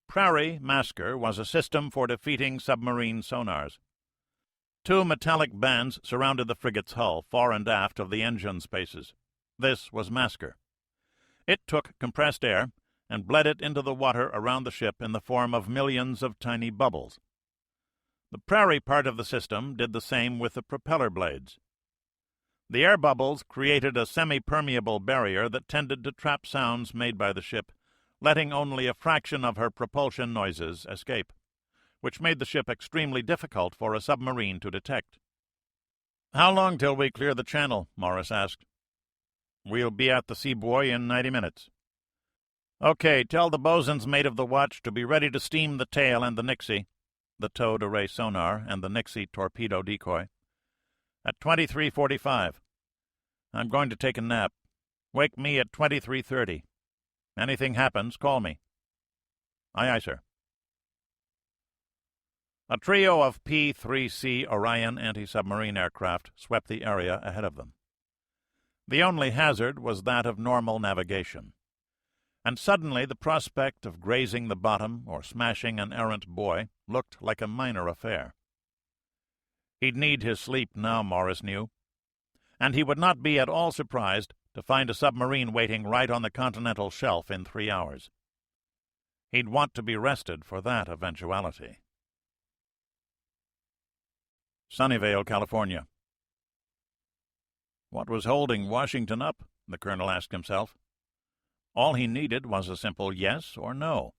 Prairie Masker was a system for defeating submarine sonars. 2 metallic bands surrounded the frigate's hull, fore and aft of the engine spaces. This was Masker. It took compressed air and bled it into the water around the ship in the form of millions of tiny bubbles. The Prairie part of the system did the same with the propeller blades. The air bubbles created a semi-permeable barrier that tended to trap sounds made by the ship, letting only a fraction of her propulsion noises escape, which made the ship extremely difficult for a submarine to detect. "How long till we clear the channel?" Morris asked. "We'll be at the Seaboy in 90 minutes. "Okay, tell the bosun's mate of the watch to be ready to steam the tail and the Nixie," the towed array sonar and the Nixie torpedo decoy, "at 23:45. I'm going to take a nap. Wake me at 23:30. Anything happens, call me." "Aye, aye, sir." A trio of P-3C Orion anti-submarine aircraft swept the area ahead of them. The only hazard was that of normal navigation. And suddenly the prospect of grazing the bottom or smashing an errant buoy looked like a minor affair. He'd need his sleep now, Morris knew, and he would not be at all surprised to find a submarine waiting right on the continental shelf in 3 hours. He'd want to be rested for that eventuality. Sunnyvale, California. What was holding Washington up? The colonel asked himself. All he needed was a simple yes or no.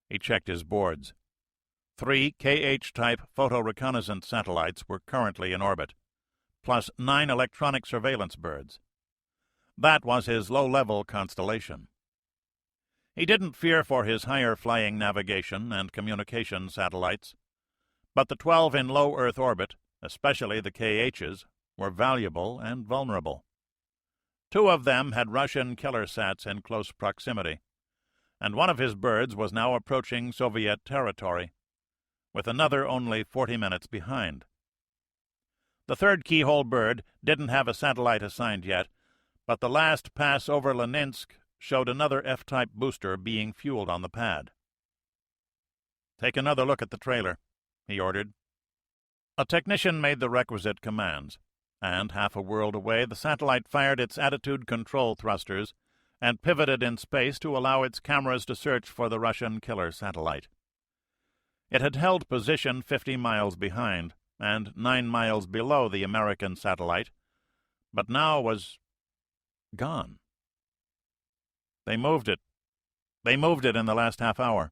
He checked his boards. 3 KH-type photo-reconnaissance satellites were currently in orbit, plus 9 electronic surveillance birds. That was his low-level constellation. He didn't fear for his higher-flying navigation and communication satellites, but the 12 in low Earth orbit, especially the KHs, were valuable and vulnerable. 2 of them had Russian killer sats in close proximity, and one of his birds was now approaching Soviet territory, with another only 40 minutes behind. The third keyhole bird didn't have a satellite assigned yet, but the last pass over Leninsk showed another F-type booster being fueled on the pad. "Take another look at the trailer," he ordered. A technician made the requisite commands, and half a world away the satellite fired its attitude control thrusters and pivoted in space to allow its cameras to search for the Russian killer satellite. It had held position 50 miles behind and 9 miles below the American satellite, but now was gone. They moved it. They moved it in the last half hour.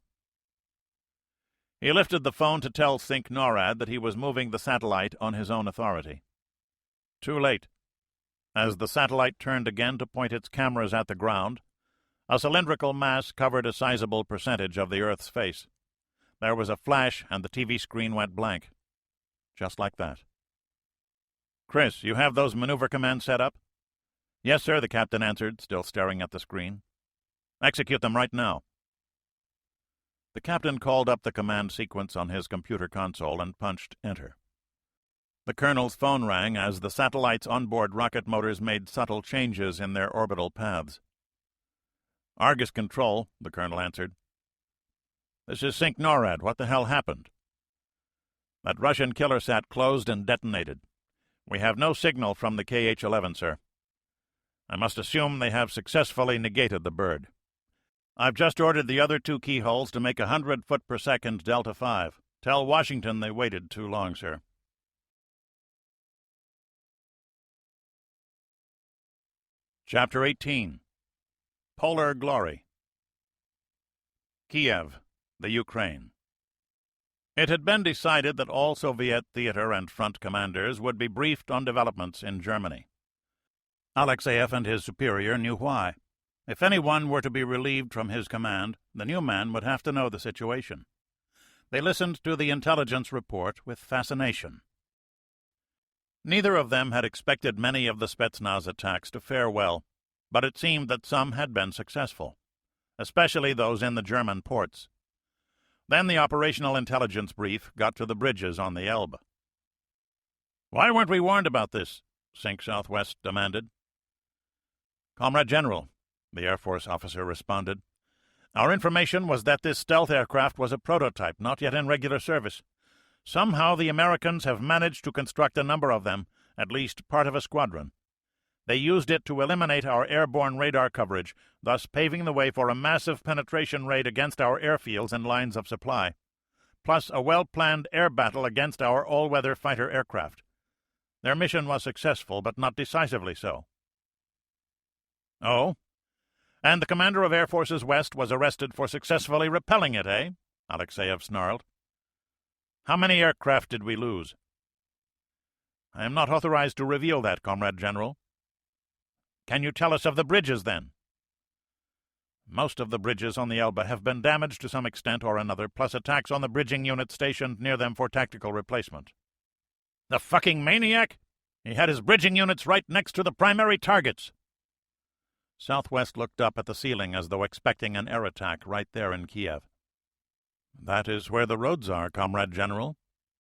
He lifted the phone to tell Sync NORAD that he was moving the satellite on his own authority. Too late. As the satellite turned again to point its cameras at the ground, a cylindrical mass covered a sizable percentage of the Earth's face. There was a flash, and the TV screen went blank. Just like that. "Chris, you have those maneuver commands set up?" "Yes, sir," the captain answered, still staring at the screen. "Execute them right now." The captain called up the command sequence on his computer console and punched Enter. The colonel's phone rang as the satellite's onboard rocket motors made subtle changes in their orbital paths. "Argus Control," the colonel answered. "This is Sync NORAD. What the hell happened?" "That Russian killer sat closed and detonated. We have no signal from the KH-11, sir. I must assume they have successfully negated the bird. I've just ordered the other 2 keyholes to make 100 foot per second Delta 5. Tell Washington they waited too long, sir." Chapter 18. Polar Glory. Kiev, the Ukraine. It had been decided that all Soviet theater and front commanders would be briefed on developments in Germany. Alexeyev and his superior knew why. If anyone were to be relieved from his command, the new man would have to know the situation. They listened to the intelligence report with fascination. Neither of them had expected many of the Spetsnaz attacks to fare well, but it seemed that some had been successful, especially those in the German ports. Then the operational intelligence brief got to the bridges on the Elbe. "Why weren't we warned about this?" Sync Southwest demanded. "Comrade General," the Air Force officer responded, "our information was that this stealth aircraft was a prototype, not yet in regular service. Somehow the Americans have managed to construct a number of them, at least part of a squadron. They used it to eliminate our airborne radar coverage, thus paving the way for a massive penetration raid against our airfields and lines of supply, plus a well-planned air battle against our all-weather fighter aircraft. Their mission was successful, but not decisively so." "Oh? And the commander of Air Forces West was arrested for successfully repelling it, eh?" Alexeyev snarled. "How many aircraft did we lose?" "I am not authorized to reveal that, Comrade General." "Can you tell us of the bridges, then?" "Most of the bridges on the Elbe have been damaged to some extent or another, plus attacks on the bridging unit stationed near them for tactical replacement." "The fucking maniac! He had his bridging units right next to the primary targets." Southwest looked up at the ceiling as though expecting an air attack right there in Kiev. "That is where the roads are, Comrade General,"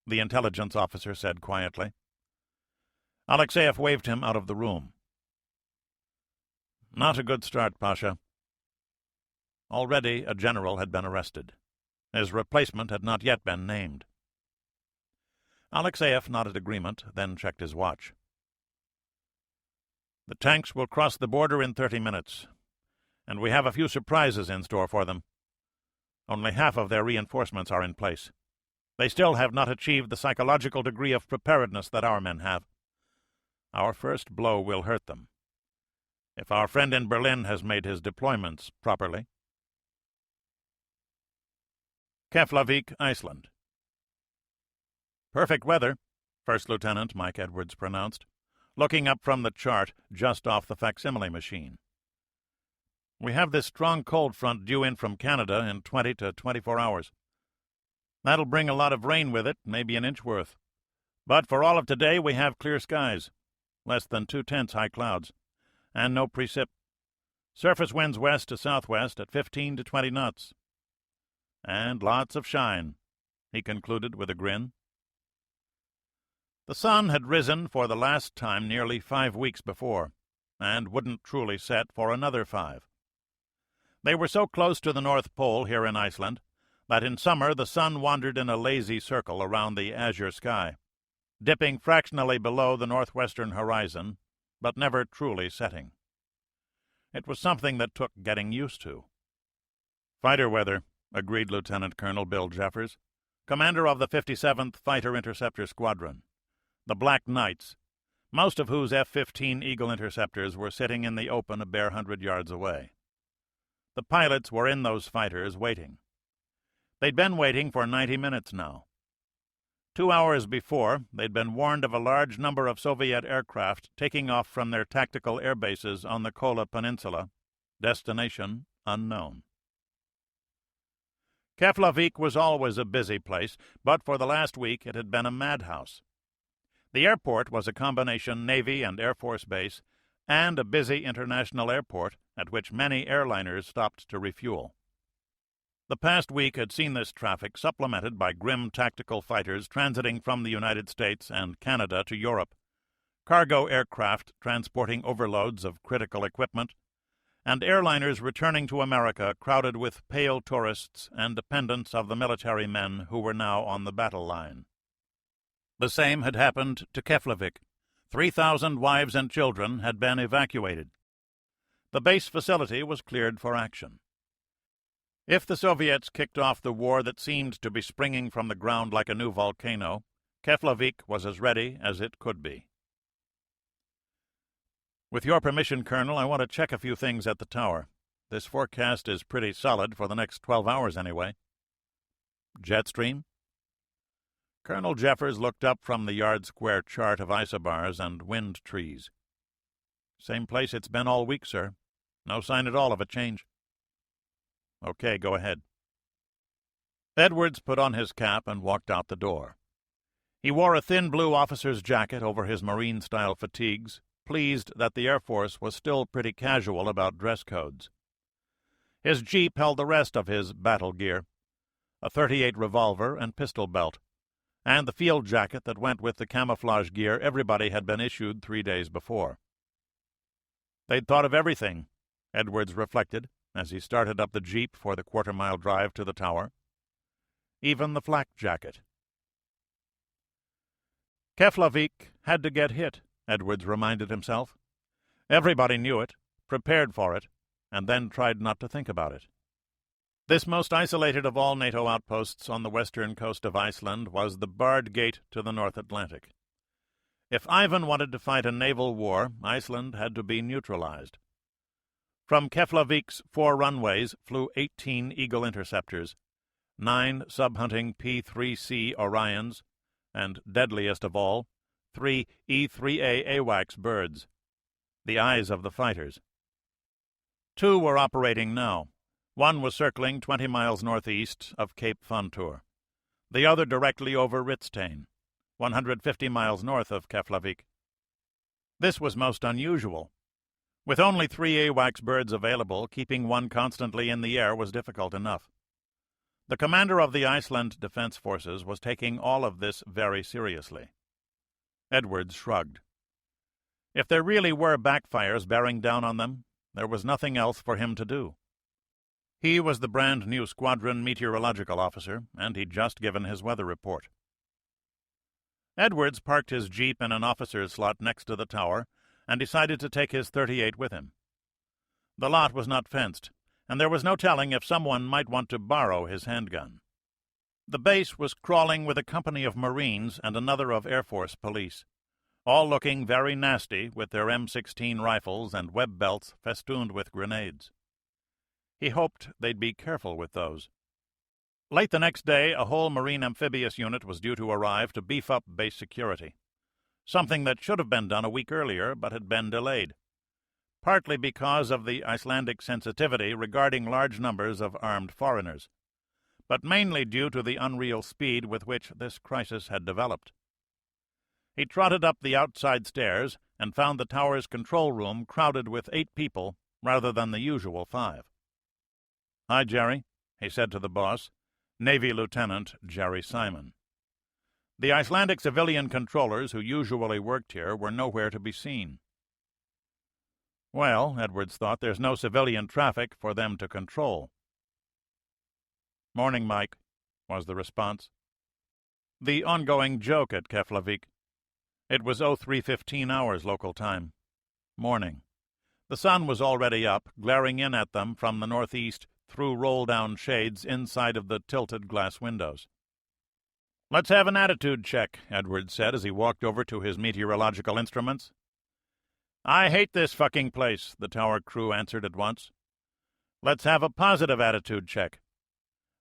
the intelligence officer said quietly. Alexeyev waved him out of the room. "Not a good start, Pasha." Already a general had been arrested. His replacement had not yet been named. Alexeyev nodded agreement, then checked his watch. "The tanks will cross the border in 30 minutes, and we have a few surprises in store for them. Only half of their reinforcements are in place. They still have not achieved the psychological degree of preparedness that our men have. Our first blow will hurt them, if our friend in Berlin has made his deployments properly." Keflavik, Iceland. "Perfect weather," First Lieutenant Mike Edwards pronounced, looking up from the chart just off the facsimile machine. "We have this strong cold front due in from Canada in 20 to 24 hours. That'll bring a lot of rain with it, maybe an inch worth. But for all of today, we have clear skies, less than 2/10 high clouds, and no precip. Surface winds west to southwest at 15 to 20 knots. And lots of shine," he concluded with a grin. The sun had risen for the last time nearly 5 weeks before, and wouldn't truly set for another 5. They were so close to the North Pole here in Iceland that in summer the sun wandered in a lazy circle around the azure sky, dipping fractionally below the northwestern horizon, but never truly setting. It was something that took getting used to. "Fighter weather," agreed Lieutenant Colonel Bill Jeffers, commander of the 57th Fighter Interceptor Squadron, the Black Knights, most of whose F-15 Eagle interceptors were sitting in the open a bare 100 yards away. The pilots were in those fighters waiting. They'd been waiting for 90 minutes now. 2 hours before, they'd been warned of a large number of Soviet aircraft taking off from their tactical air bases on the Kola Peninsula, destination unknown. Keflavik was always a busy place, but for the last week it had been a madhouse. The airport was a combination Navy and Air Force base and a busy international airport at which many airliners stopped to refuel. The past week had seen this traffic supplemented by grim tactical fighters transiting from the United States and Canada to Europe, cargo aircraft transporting overloads of critical equipment, and airliners returning to America crowded with pale tourists and dependents of the military men who were now on the battle line. The same had happened to Keflavik. 3,000 wives and children had been evacuated. The base facility was cleared for action. If the Soviets kicked off the war that seemed to be springing from the ground like a new volcano, Keflavik was as ready as it could be. "With your permission, Colonel, I want to check a few things at the tower. This forecast is pretty solid for the next 12 hours anyway." "Jet stream?" Colonel Jeffers looked up from the yard-square chart of isobars and wind trees. "Same place it's been all week, sir. No sign at all of a change." "Okay, go ahead." Edwards put on his cap and walked out the door. He wore a thin blue officer's jacket over his Marine-style fatigues, pleased that the Air Force was still pretty casual about dress codes. His Jeep held the rest of his battle gear, a .38 revolver and pistol belt, and the field jacket that went with the camouflage gear everybody had been issued 3 days before. They'd thought of everything, Edwards reflected, as he started up the Jeep for the quarter-mile drive to the tower. Even the flak jacket. Keflavik had to get hit, Edwards reminded himself. Everybody knew it, prepared for it, and then tried not to think about it. This most isolated of all NATO outposts on the western coast of Iceland was the barred gate to the North Atlantic. If Ivan wanted to fight a naval war, Iceland had to be neutralized. From Keflavik's 4 runways flew 18 Eagle interceptors, 9 sub-hunting P-3C Orions, and, deadliest of all, 3 E-3A AWACS birds, the eyes of the fighters. 2 were operating now. One was circling 20 miles northeast of Cape Funtur, the other directly over Ritztain, 150 miles north of Keflavik. This was most unusual. With only 3 AWACS birds available, keeping one constantly in the air was difficult enough. The commander of the Iceland Defense Forces was taking all of this very seriously. Edwards shrugged. If there really were backfires bearing down on them, there was nothing else for him to do. He was the brand-new squadron meteorological officer, and he'd just given his weather report. Edwards parked his Jeep in an officer's slot next to the tower and decided to take his .38 with him. The lot was not fenced, and there was no telling if someone might want to borrow his handgun. The base was crawling with a company of Marines and another of Air Force police, all looking very nasty with their M16 rifles and web belts festooned with grenades. He hoped they'd be careful with those. Late the next day, a whole Marine amphibious unit was due to arrive to beef up base security, something that should have been done a week earlier but had been delayed, partly because of the Icelandic sensitivity regarding large numbers of armed foreigners, but mainly due to the unreal speed with which this crisis had developed. He trotted up the outside stairs and found the tower's control room crowded with 8 people rather than the usual 5. "Hi, Jerry," he said to the boss, Navy Lieutenant Jerry Simon. The Icelandic civilian controllers who usually worked here were nowhere to be seen. Well, Edwards thought, there's no civilian traffic for them to control. "Morning, Mike," was the response. The ongoing joke at Keflavik. It was 03:15 hours local time. Morning. The sun was already up, glaring in at them from the northeast through roll-down shades inside of the tilted glass windows. "Let's have an attitude check," Edwards said as he walked over to his meteorological instruments. "I hate this fucking place," the tower crew answered at once. "Let's have a positive attitude check."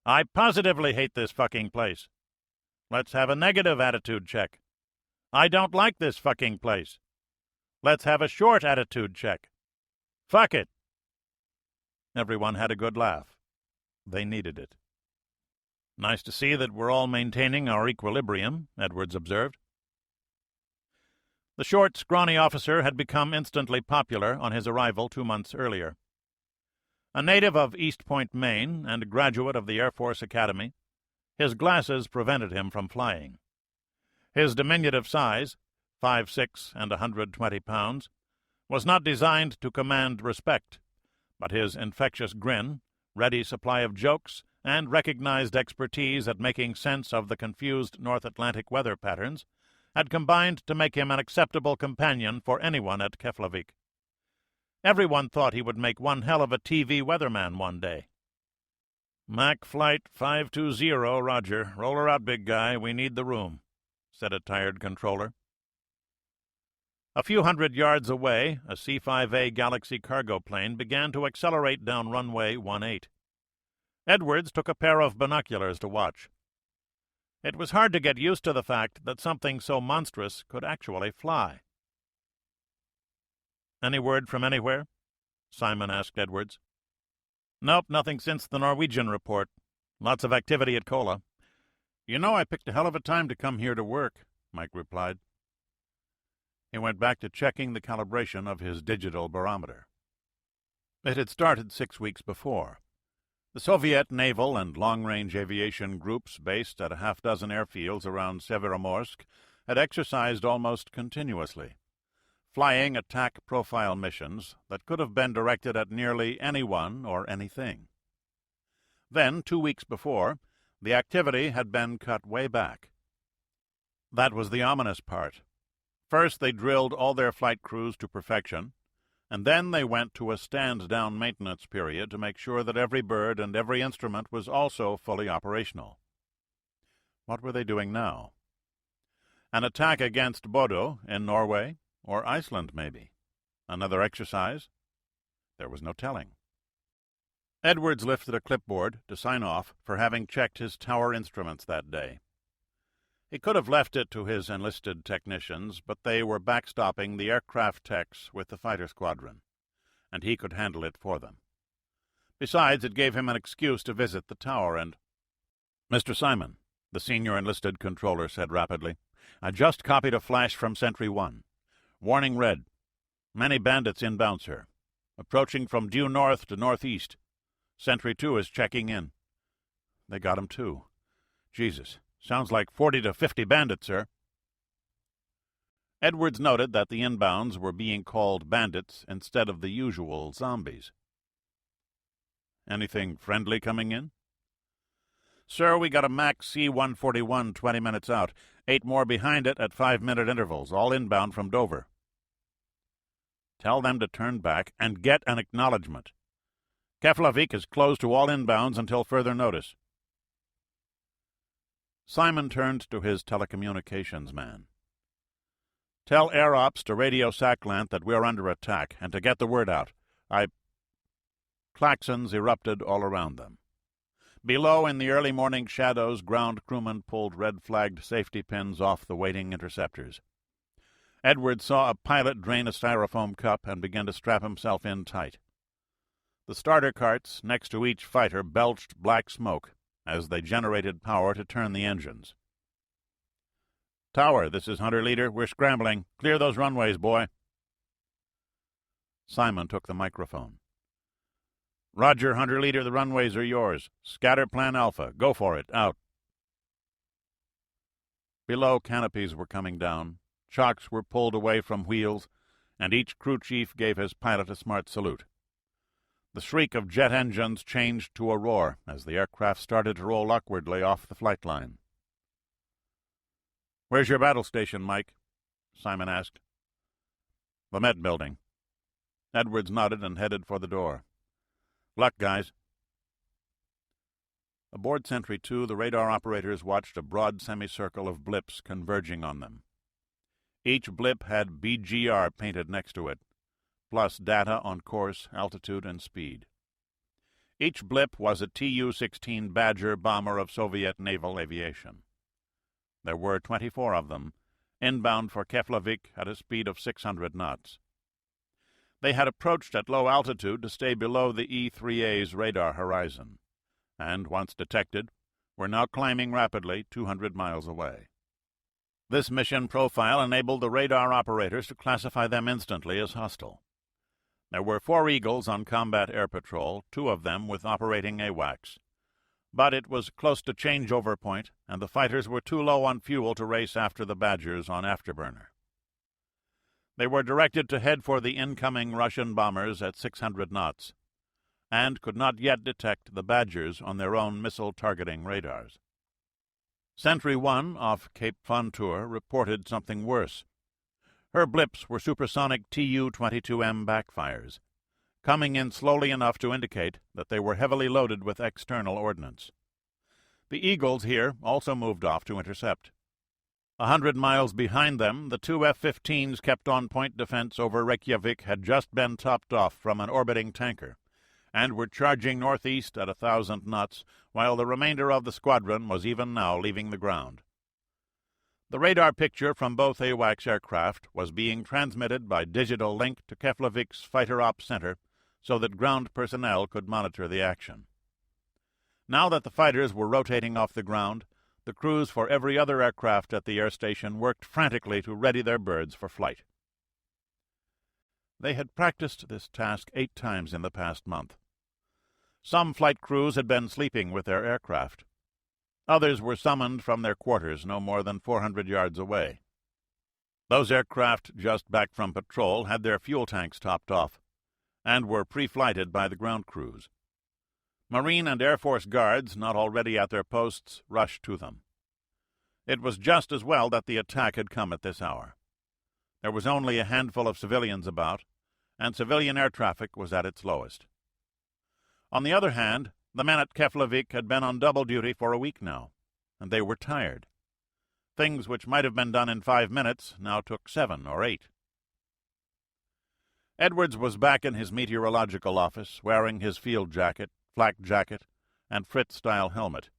"I positively hate this fucking place." "Let's have a negative attitude check." "I don't like this fucking place." "Let's have a short attitude check." "Fuck it." Everyone had a good laugh. They needed it. "Nice to see that we're all maintaining our equilibrium," Edwards observed. The short, scrawny officer had become instantly popular on his arrival 2 months earlier. A native of East Point, Maine, and a graduate of the Air Force Academy, his glasses prevented him from flying. His diminutive size, 5'6" and 120 pounds, was not designed to command respect, but his infectious grin, ready supply of jokes, and recognized expertise at making sense of the confused North Atlantic weather patterns had combined to make him an acceptable companion for anyone at Keflavik. Everyone thought he would make one hell of a TV weatherman one day. "Mac Flight 520, Roger. Roll her out, big guy. We need the room," said a tired controller. A few hundred yards away, a C-5A Galaxy cargo plane began to accelerate down runway 18. Edwards took a pair of binoculars to watch. It was hard to get used to the fact that something so monstrous could actually fly. "Any word from anywhere?" Simon asked Edwards. "Nope, nothing since the Norwegian report. Lots of activity at Kola." "You know I picked a hell of a time to come here to work," Mike replied. He went back to checking the calibration of his digital barometer. It had started 6 weeks before. The Soviet naval and long-range aviation groups based at a half-dozen airfields around Severomorsk had exercised almost continuously, flying attack profile missions that could have been directed at nearly anyone or anything. Then, 2 weeks before, the activity had been cut way back. That was the ominous part. First, they drilled all their flight crews to perfection, and then they went to a stand-down maintenance period to make sure that every bird and every instrument was also fully operational. What were they doing now? An attack against Bodo in Norway, or Iceland, maybe? Another exercise? There was no telling. Edwards lifted a clipboard to sign off for having checked his tower instruments that day. He could have left it to his enlisted technicians, but they were backstopping the aircraft techs with the fighter squadron, and he could handle it for them. Besides, it gave him an excuse to visit the tower and— "Mr. Simon," the senior enlisted controller said rapidly, "I just copied a flash from Sentry 1. Warning red. Many bandits inbound, sir. Approaching from due north to northeast. Sentry 2 is checking in." They got him, too. Jesus. Sounds like 40 to 50 bandits, sir. Edwards noted that the inbounds were being called bandits instead of the usual zombies. "Anything friendly coming in?" "Sir, we got a Mac C-141 20 minutes out. 8 more behind it at 5-minute intervals, all inbound from Dover." "Tell them to turn back and get an acknowledgement. Keflavik is closed to all inbounds until further notice." Simon turned to his telecommunications man. "Tell Air Ops to radio Saklant that we're under attack, and to get the word out. Klaxons erupted all around them. Below, in the early morning shadows, ground crewmen pulled red-flagged safety pins off the waiting interceptors. Edwards saw a pilot drain a styrofoam cup and begin to strap himself in tight. The starter carts next to each fighter belched black smoke as they generated power to turn the engines. "Tower, this is Hunter Leader. We're scrambling. Clear those runways, boy." Simon took the microphone. "Roger, Hunter Leader, the runways are yours. Scatter Plan Alpha. Go for it. Out." Below, canopies were coming down. Chocks were pulled away from wheels, and each crew chief gave his pilot a smart salute. The shriek of jet engines changed to a roar as the aircraft started to roll awkwardly off the flight line. "Where's your battle station, Mike?" Simon asked. "The Met Building." Edwards nodded and headed for the door. "Luck, guys." Aboard Sentry 2, the radar operators watched a broad semicircle of blips converging on them. Each blip had BGR painted next to it, plus data on course, altitude, and speed. Each blip was a Tu-16 Badger bomber of Soviet naval aviation. There were 24 of them, inbound for Keflavik at a speed of 600 knots. They had approached at low altitude to stay below the E-3A's radar horizon, and, once detected, were now climbing rapidly 200 miles away. This mission profile enabled the radar operators to classify them instantly as hostile. There were 4 Eagles on combat air patrol, 2 of them with operating AWACS. But it was close to changeover point, and the fighters were too low on fuel to race after the Badgers on afterburner. They were directed to head for the incoming Russian bombers at 600 knots, and could not yet detect the Badgers on their own missile-targeting radars. Sentry 1 off Cape Fontour reported something worse. Her blips were supersonic Tu-22M backfires, coming in slowly enough to indicate that they were heavily loaded with external ordnance. The Eagles here also moved off to intercept. 100 miles behind them, the 2 F-15s kept on point defense over Reykjavik had just been topped off from an orbiting tanker, and were charging northeast at 1,000 knots, while the remainder of the squadron was even now leaving the ground. The radar picture from both AWACS aircraft was being transmitted by digital link to Keflavik's Fighter Ops Center so that ground personnel could monitor the action. Now that the fighters were rotating off the ground, the crews for every other aircraft at the air station worked frantically to ready their birds for flight. They had practiced this task 8 times in the past month. Some flight crews had been sleeping with their aircraft. Others were summoned from their quarters no more than 400 yards away. Those aircraft just back from patrol had their fuel tanks topped off, and were pre-flighted by the ground crews. Marine and Air Force guards, not already at their posts, rushed to them. It was just as well that the attack had come at this hour. There was only a handful of civilians about, and civilian air traffic was at its lowest. On the other hand, the men at Keflavik had been on double duty for a week now, and they were tired. Things which might have been done in 5 minutes now took 7 or 8. Edwards was back in his meteorological office, wearing his field jacket, flak jacket, and Fritz-style helmet.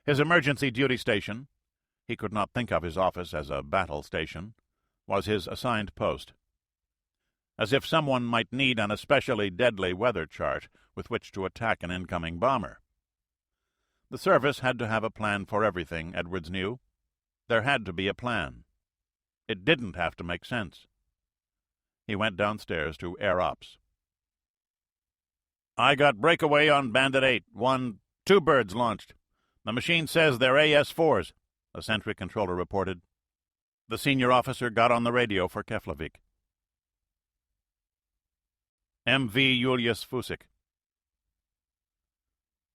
His emergency duty station — he could not think of his office as a battle station — was his assigned post. As if someone might need an especially deadly weather chart with which to attack an incoming bomber. The service had to have a plan for everything, Edwards knew. There had to be a plan. It didn't have to make sense. He went downstairs to Air Ops. "I got breakaway on Bandit 8. 2 birds launched. The machine says they're AS-4s, a Sentry controller reported. The senior officer got on the radio for Keflavik. MV Julius Fusik.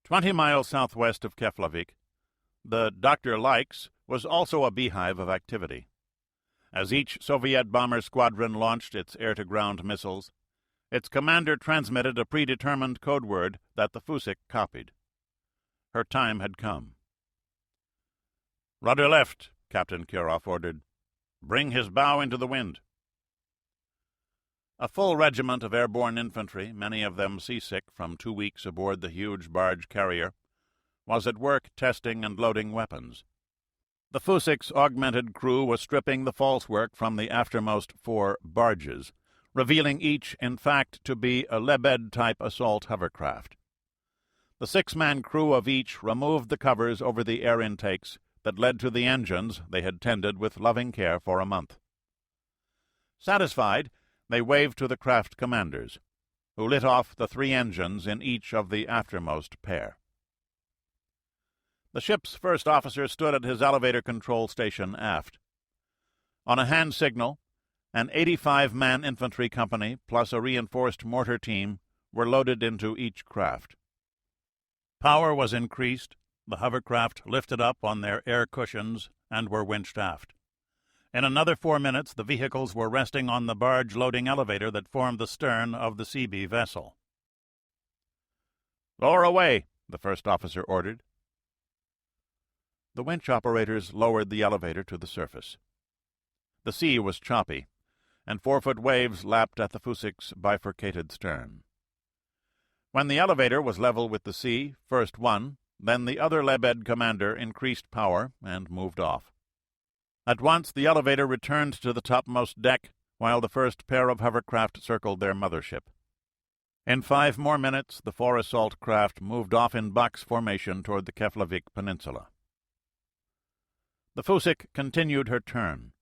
20 miles southwest of Keflavik, the Dr. Likes was also a beehive of activity. As each Soviet bomber squadron launched its air-to-ground missiles, its commander transmitted a predetermined code word that the Fusik copied. Her time had come. "Rudder left," Captain Kirov ordered. "Bring his bow into the wind." A full regiment of airborne infantry, many of them seasick from 2 weeks aboard the huge barge carrier, was at work testing and loading weapons. The Fusik's augmented crew was stripping the falsework from the aftermost 4 barges, revealing each, in fact, to be a Lebed-type assault hovercraft. The 6-man crew of each removed the covers over the air intakes that led to the engines they had tended with loving care for a month. Satisfied, they waved to the craft commanders, who lit off the 3 engines in each of the aftermost pair. The ship's first officer stood at his elevator control station aft. On a hand signal, an 85-man infantry company plus a reinforced mortar team were loaded into each craft. Power was increased, the hovercraft lifted up on their air cushions and were winched aft. In another 4 minutes, the vehicles were resting on the barge loading elevator that formed the stern of the Seabee vessel. "Lower away," the first officer ordered. The winch operators lowered the elevator to the surface. The sea was choppy, and 4-foot waves lapped at the Fusik's bifurcated stern. When the elevator was level with the sea, first one, then the other Lebed commander increased power and moved off. At once the elevator returned to the topmost deck, while the first pair of hovercraft circled their mothership. In 5 more minutes, the 4 assault craft moved off in box formation toward the Keflavik Peninsula. The Fusik continued her turn,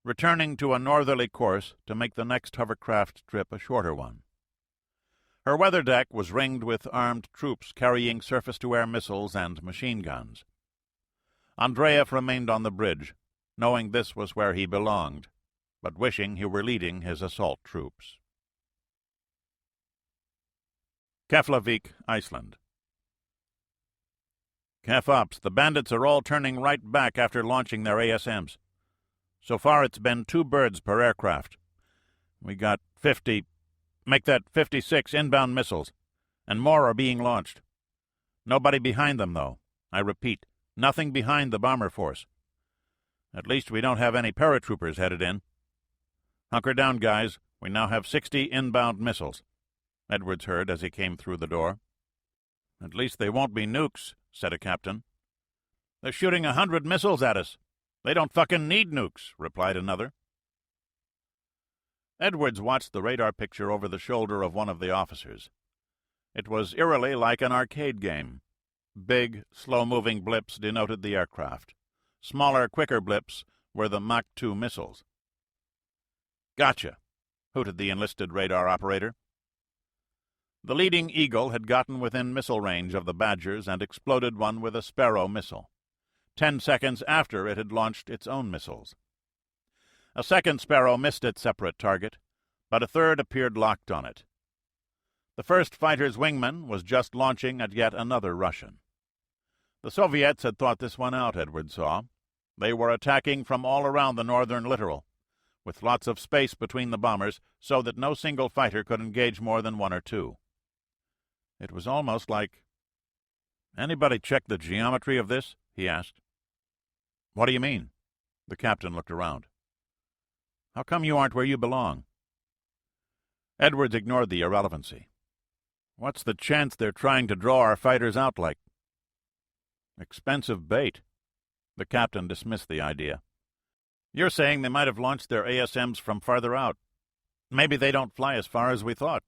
returning to a northerly course to make the next hovercraft trip a shorter one. Her weather deck was ringed with armed troops carrying surface-to-air missiles and machine guns. Andreev remained on the bridge, knowing this was where he belonged, but wishing he were leading his assault troops. Keflavik, Iceland. Kef Ops, the bandits are all turning right back after launching their ASMs. So far it's been 2 birds per aircraft. We got 56 inbound missiles, and more are being launched. Nobody behind them, though. I repeat, nothing behind the bomber force. At least we don't have any paratroopers headed in. Hunker down, guys. We now have 60 inbound missiles, Edwards heard as he came through the door. At least they won't be nukes, said a captain. They're shooting 100 missiles at us. They don't fucking need nukes, replied another. Edwards watched the radar picture over the shoulder of one of the officers. It was eerily like an arcade game. Big, slow-moving blips denoted the aircraft. Smaller, quicker blips were the Mach 2 missiles. Gotcha, hooted the enlisted radar operator. The leading Eagle had gotten within missile range of the Badgers and exploded one with a Sparrow missile, 10 seconds after it had launched its own missiles. A second Sparrow missed its separate target, but a third appeared locked on it. The first fighter's wingman was just launching at yet another Russian. The Soviets had thought this one out, Edward saw. They were attacking from all around the northern littoral, with lots of space between the bombers so that no single fighter could engage more than 1 or 2. It was almost like... Anybody check the geometry of this? He asked. What do you mean? The captain looked around. How come you aren't where you belong? Edwards ignored the irrelevancy. What's the chance they're trying to draw our fighters out like? Expensive bait. The captain dismissed the idea. You're saying they might have launched their ASMs from farther out. Maybe they don't fly as far as we thought.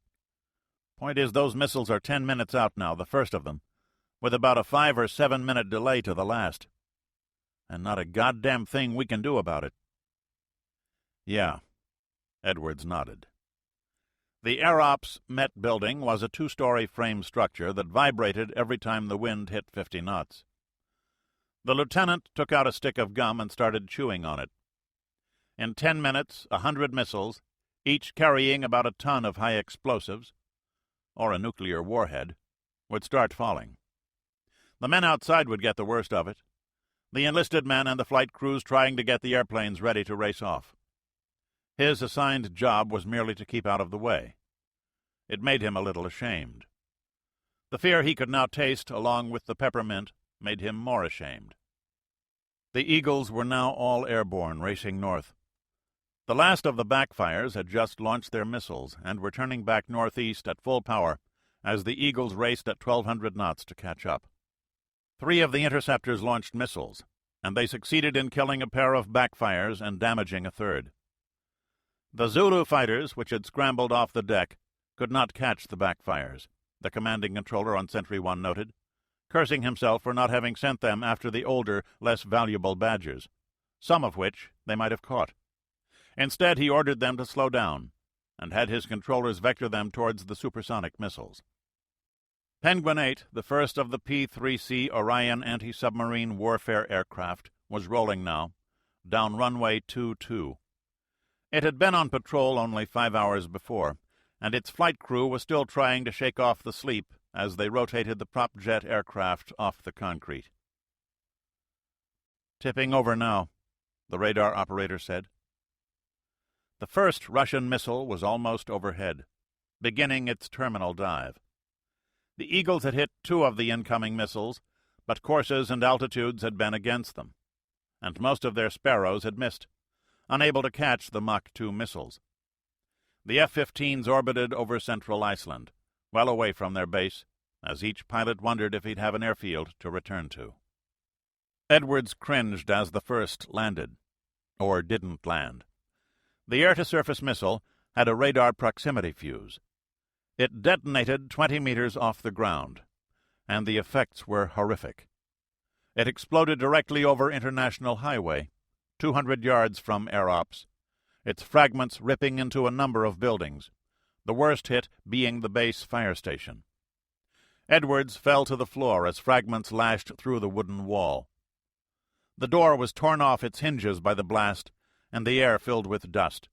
Point is, those missiles are 10 minutes out now, the first of them, with about a 5 or 7 minute delay to the last. And not a goddamn thing we can do about it. Yeah, Edwards nodded. The Air Ops Met building was a 2-story frame structure that vibrated every time the wind hit 50 knots. The lieutenant took out a stick of gum and started chewing on it. In 10 minutes, 100 missiles, each carrying about a ton of high explosives, or a nuclear warhead, would start falling. The men outside would get the worst of it, the enlisted men and the flight crews trying to get the airplanes ready to race off. His assigned job was merely to keep out of the way. It made him a little ashamed. The fear he could now taste, along with the peppermint, made him more ashamed. The Eagles were now all airborne, racing north. The last of the backfires had just launched their missiles and were turning back northeast at full power as the Eagles raced at 1,200 knots to catch up. 3 of the interceptors launched missiles, and they succeeded in killing a pair of backfires and damaging a third. The Zulu fighters, which had scrambled off the deck, could not catch the backfires, the commanding controller on Sentry 1 noted, cursing himself for not having sent them after the older, less valuable Badgers, some of which they might have caught. Instead, he ordered them to slow down, and had his controllers vector them towards the supersonic missiles. Penguin 8, the first of the P-3C Orion anti-submarine warfare aircraft, was rolling now, down runway 22. It had been on patrol only 5 hours before, and its flight crew was still trying to shake off the sleep as they rotated the prop jet aircraft off the concrete. Tipping over now, the radar operator said. The first Russian missile was almost overhead, beginning its terminal dive. The Eagles had hit 2 of the incoming missiles, but courses and altitudes had been against them, and most of their Sparrows had missed, unable to catch the Mach 2 missiles. The F-15s orbited over central Iceland, well away from their base, as each pilot wondered if he'd have an airfield to return to. Edwards cringed as the first landed, or didn't land. The air-to-surface missile had a radar proximity fuse. It detonated 20 meters off the ground, and the effects were horrific. It exploded directly over International Highway, 200 yards from air ops, its fragments ripping into a number of buildings, the worst hit being the base fire station. Edwards fell to the floor as fragments lashed through the wooden wall. The door was torn off its hinges by the blast, and the air filled with dust.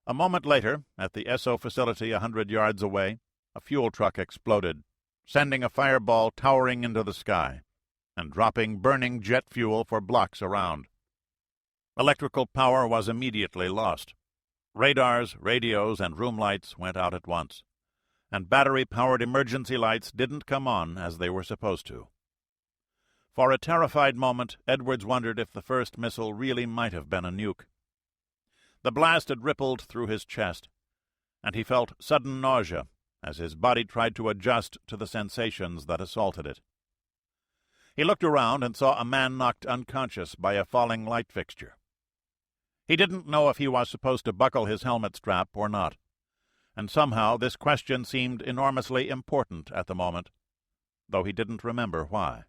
A moment later, at the SO facility 100 yards away, a fuel truck exploded, sending a fireball towering into the sky and dropping burning jet fuel for blocks around. Electrical power was immediately lost. Radars, radios, and room lights went out at once, and battery-powered emergency lights didn't come on as they were supposed to. For a terrified moment, Edwards wondered if the first missile really might have been a nuke. The blast had rippled through his chest, and he felt sudden nausea as his body tried to adjust to the sensations that assaulted it. He looked around and saw a man knocked unconscious by a falling light fixture. He didn't know if he was supposed to buckle his helmet strap or not, and somehow this question seemed enormously important at the moment, though he didn't remember why.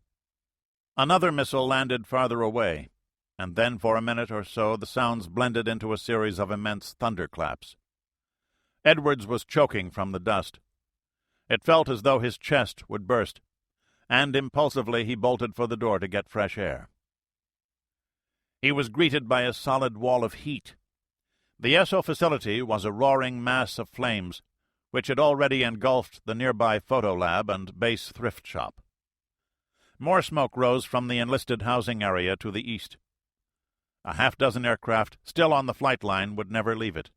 Another missile landed farther away, and then for a minute or so the sounds blended into a series of immense thunderclaps. Edwards was choking from the dust. It felt as though his chest would burst, and impulsively he bolted for the door to get fresh air. He was greeted by a solid wall of heat. The SO facility was a roaring mass of flames, which had already engulfed the nearby photo lab and base thrift shop. More smoke rose from the enlisted housing area to the east. A half-dozen aircraft still on the flight line would never leave it.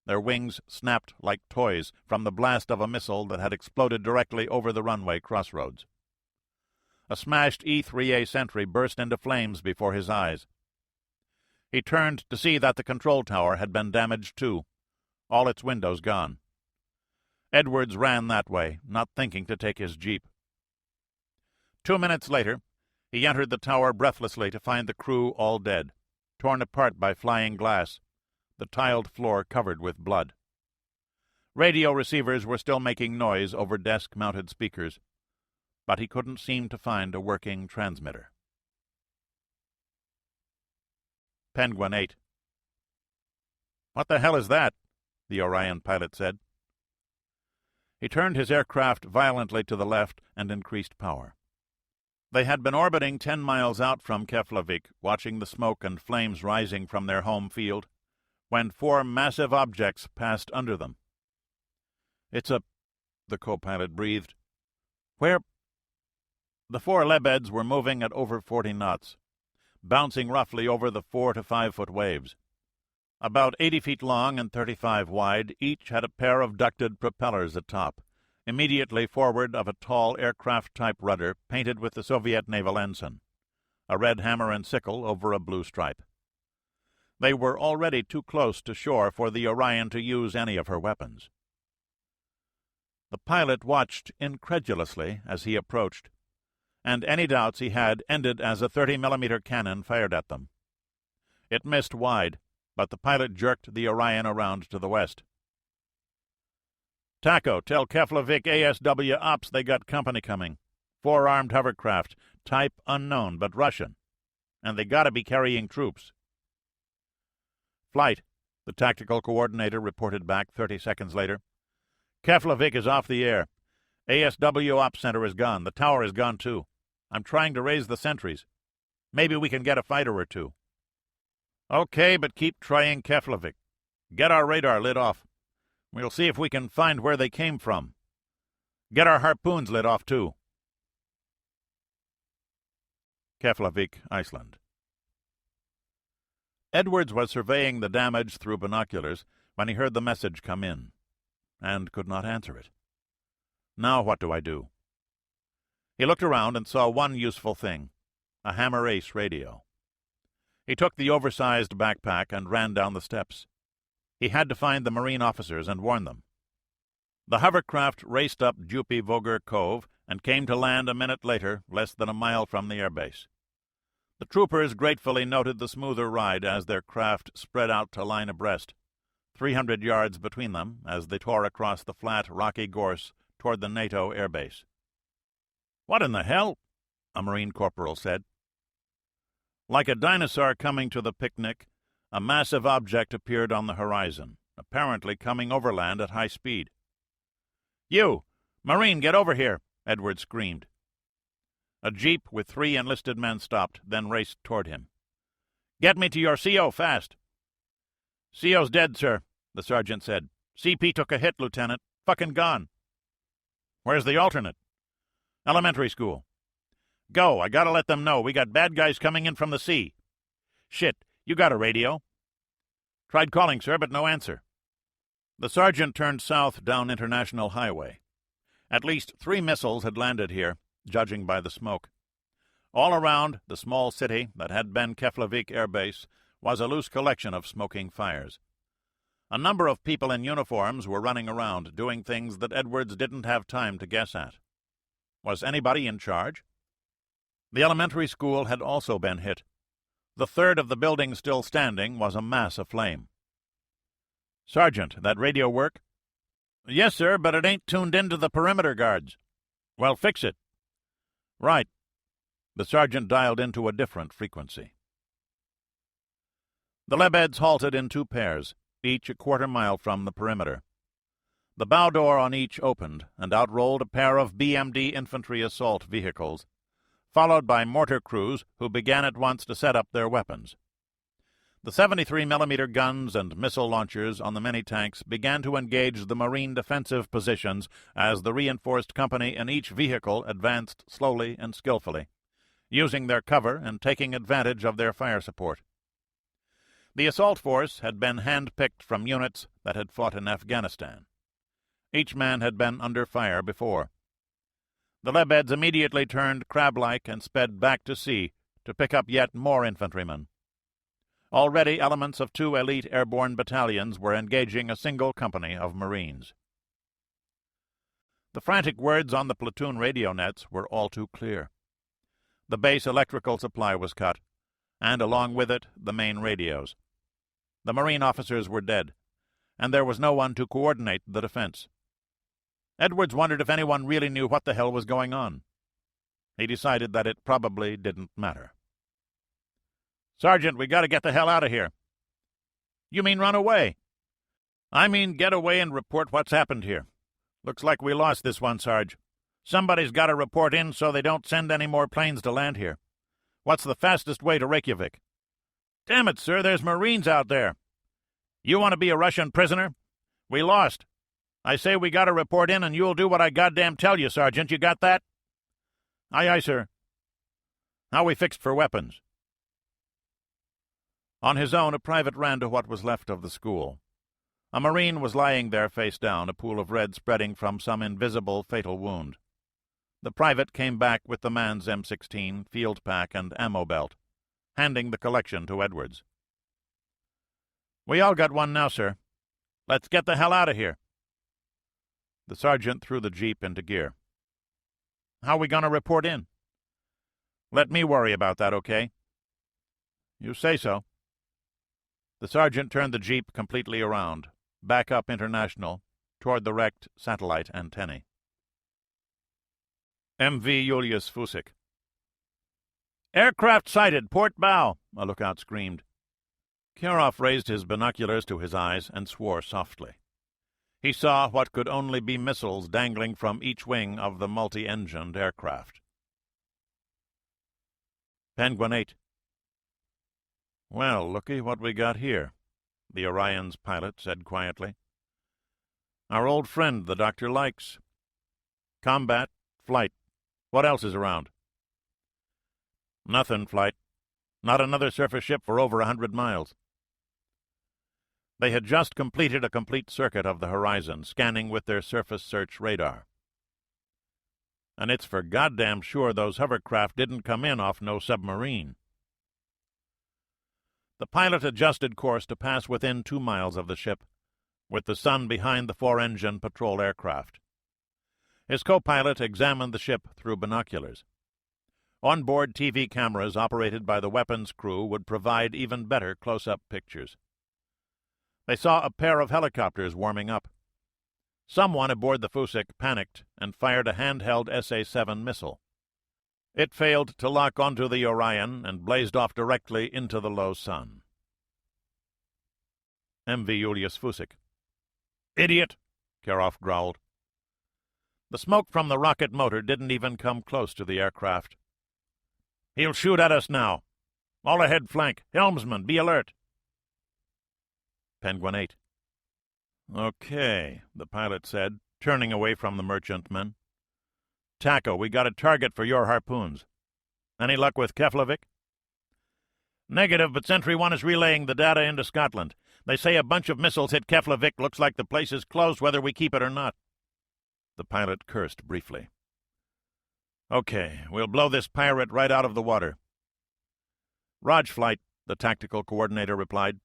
Their wings snapped like toys from the blast of a missile that had exploded directly over the runway crossroads. A smashed E-3A Sentry burst into flames before his eyes. He turned to see that the control tower had been damaged too, all its windows gone. Edwards ran that way, not thinking to take his jeep. 2 minutes later, he entered the tower breathlessly to find the crew all dead, torn apart by flying glass, the tiled floor covered with blood. Radio receivers were still making noise over desk-mounted speakers, but he couldn't seem to find a working transmitter. Penguin 8. "What the hell is that?" the Orion pilot said. He turned his aircraft violently to the left and increased power. They had been orbiting 10 miles out from Keflavik, watching the smoke and flames rising from their home field, when 4 massive objects passed under them. "It's a—" the co-pilot breathed. "Where—" The 4 Lebeds were moving at over 40 knots, bouncing roughly over the 4 to 5 foot waves. About 80 feet long and 35 wide, each had a pair of ducted propellers atop, immediately forward of a tall aircraft-type rudder painted with the Soviet naval ensign, a red hammer and sickle over a blue stripe. They were already too close to shore for the Orion to use any of her weapons. The pilot watched incredulously as he approached, and any doubts he had ended as a 30-millimeter cannon fired at them. It missed wide, but the pilot jerked the Orion around to the west. "Taco, tell Keflavik ASW Ops they got company coming. 4 armed hovercraft, type unknown but Russian, and they gotta be carrying troops." "Flight," the tactical coordinator reported back 30 seconds later. "Keflavik is off the air. ASW Ops Center is gone. The tower is gone too. I'm trying to raise the sentries. Maybe we can get a fighter or 2. "Okay, but keep trying Keflavik. Get our radar lit off. We'll see if we can find where they came from. Get our harpoons lit off, too." Keflavik, Iceland. Edwards was surveying the damage through binoculars when he heard the message come in, and could not answer it. Now what do I do? He looked around and saw one useful thing, a Hammer Ace radio. He took the oversized backpack and ran down the steps. He had to find the Marine officers and warn them. The hovercraft raced up Dupy Vogger Cove and came to land a minute later, less than a mile from the airbase. The troopers gratefully noted the smoother ride as their craft spread out to line abreast, 300 yards between them as they tore across the flat, rocky gorse toward the NATO airbase. "What in the hell?" a Marine corporal said. Like a dinosaur coming to the picnic, a massive object appeared on the horizon, apparently coming overland at high speed. "You! Marine, get over here!" Edwards screamed. A jeep with 3 enlisted men stopped, then raced toward him. "Get me to your CO, fast!" "CO's dead, sir," the sergeant said. "CP took a hit, Lieutenant. Fucking gone." "Where's the alternate?" "Elementary school." "Go, I gotta let them know. We got bad guys coming in from the sea." "Shit, you got a radio?" "Tried calling, sir, but no answer." The sergeant turned south down International Highway. At least 3 missiles had landed here, judging by the smoke. All around the small city that had been Keflavik Air Base was a loose collection of smoking fires. A number of people in uniforms were running around, doing things that Edwards didn't have time to guess at. Was anybody in charge? The elementary school had also been hit. The third of the building still standing was a mass aflame. "Sergeant, that radio work?" "Yes, sir, but it ain't tuned into the perimeter guards." "Well, fix it." "Right." The sergeant dialed into a different frequency. The Lebeds halted in 2 pairs, each a quarter-mile from the perimeter. The bow door on each opened, and out rolled a pair of BMD infantry assault vehicles, followed by mortar crews who began at once to set up their weapons. The 73-millimeter guns and missile launchers on the many tanks began to engage the Marine defensive positions as the reinforced company in each vehicle advanced slowly and skillfully, using their cover and taking advantage of their fire support. The assault force had been hand-picked from units that had fought in Afghanistan. Each man had been under fire before. The Lebeds immediately turned crab-like and sped back to sea to pick up yet more infantrymen. Already elements of 2 elite airborne battalions were engaging a single company of Marines. The frantic words on the platoon radio nets were all too clear. The base electrical supply was cut, and along with it the main radios. The Marine officers were dead, and there was no one to coordinate the defense. Edwards wondered if anyone really knew what the hell was going on. He decided that it probably didn't matter. "Sergeant, we got to get the hell out of here." "You mean run away?" "I mean get away and report what's happened here. Looks like we lost this one, Sarge. Somebody's got to report in so they don't send any more planes to land here. What's the fastest way to Reykjavik?" "Damn it, sir, there's Marines out there." "You want to be a Russian prisoner?" "We lost. I say we got to report in and you'll do what I goddamn tell you, Sergeant. You got that?" "Aye, aye, sir." "How we fixed for weapons?" On his own, a private ran to what was left of the school. A Marine was lying there face down, a pool of red spreading from some invisible fatal wound. The private came back with the man's M16, field pack, and ammo belt, handing the collection to Edwards. "We all got one now, sir. Let's get the hell out of here." The sergeant threw the jeep into gear. "How we going to report in?" "Let me worry about that, okay?" "You say so." The sergeant turned the jeep completely around, back up International, toward the wrecked satellite antennae. MV Julius Fusik. "Aircraft sighted, port bow," a lookout screamed. Kiroff raised his binoculars to his eyes and swore softly. He saw what could only be missiles dangling from each wing of the multi-engined aircraft. Penguin 8. "Well, looky what we got here," the Orion's pilot said quietly. "Our old friend the doctor likes. Combat, flight. What else is around?" "Nothing, flight. Not another surface ship for over 100 miles. They had just completed a complete circuit of the horizon, scanning with their surface search radar. and it's for goddamn sure those hovercraft didn't come in off no submarine. The pilot adjusted course to pass within 2 miles of the ship, with the sun behind the 4-engine patrol aircraft. His co-pilot examined the ship through binoculars. On-board TV cameras operated by the weapons crew would provide even better close-up pictures. They saw a pair of helicopters warming up. Someone aboard the Fusik panicked and fired a handheld SA-7 missile. It failed to lock onto the Orion and blazed off directly into the low sun. MV Julius Fusik. "Idiot!" Karoff growled. The smoke from the rocket motor didn't even come close to the aircraft. "He'll shoot at us now. All ahead flank. Helmsman, be alert." Penguin 8. "Okay," the pilot said, turning away from the merchantman. "Taco, we got a target for your harpoons. Any luck with Keflavik?" "Negative, but Sentry 1 is relaying the data into Scotland. They say a bunch of missiles hit Keflavik. Looks like the place is closed whether we keep it or not." The pilot cursed briefly. "Okay, we'll blow this pirate right out of the water." "Raj flight," the tactical coordinator replied.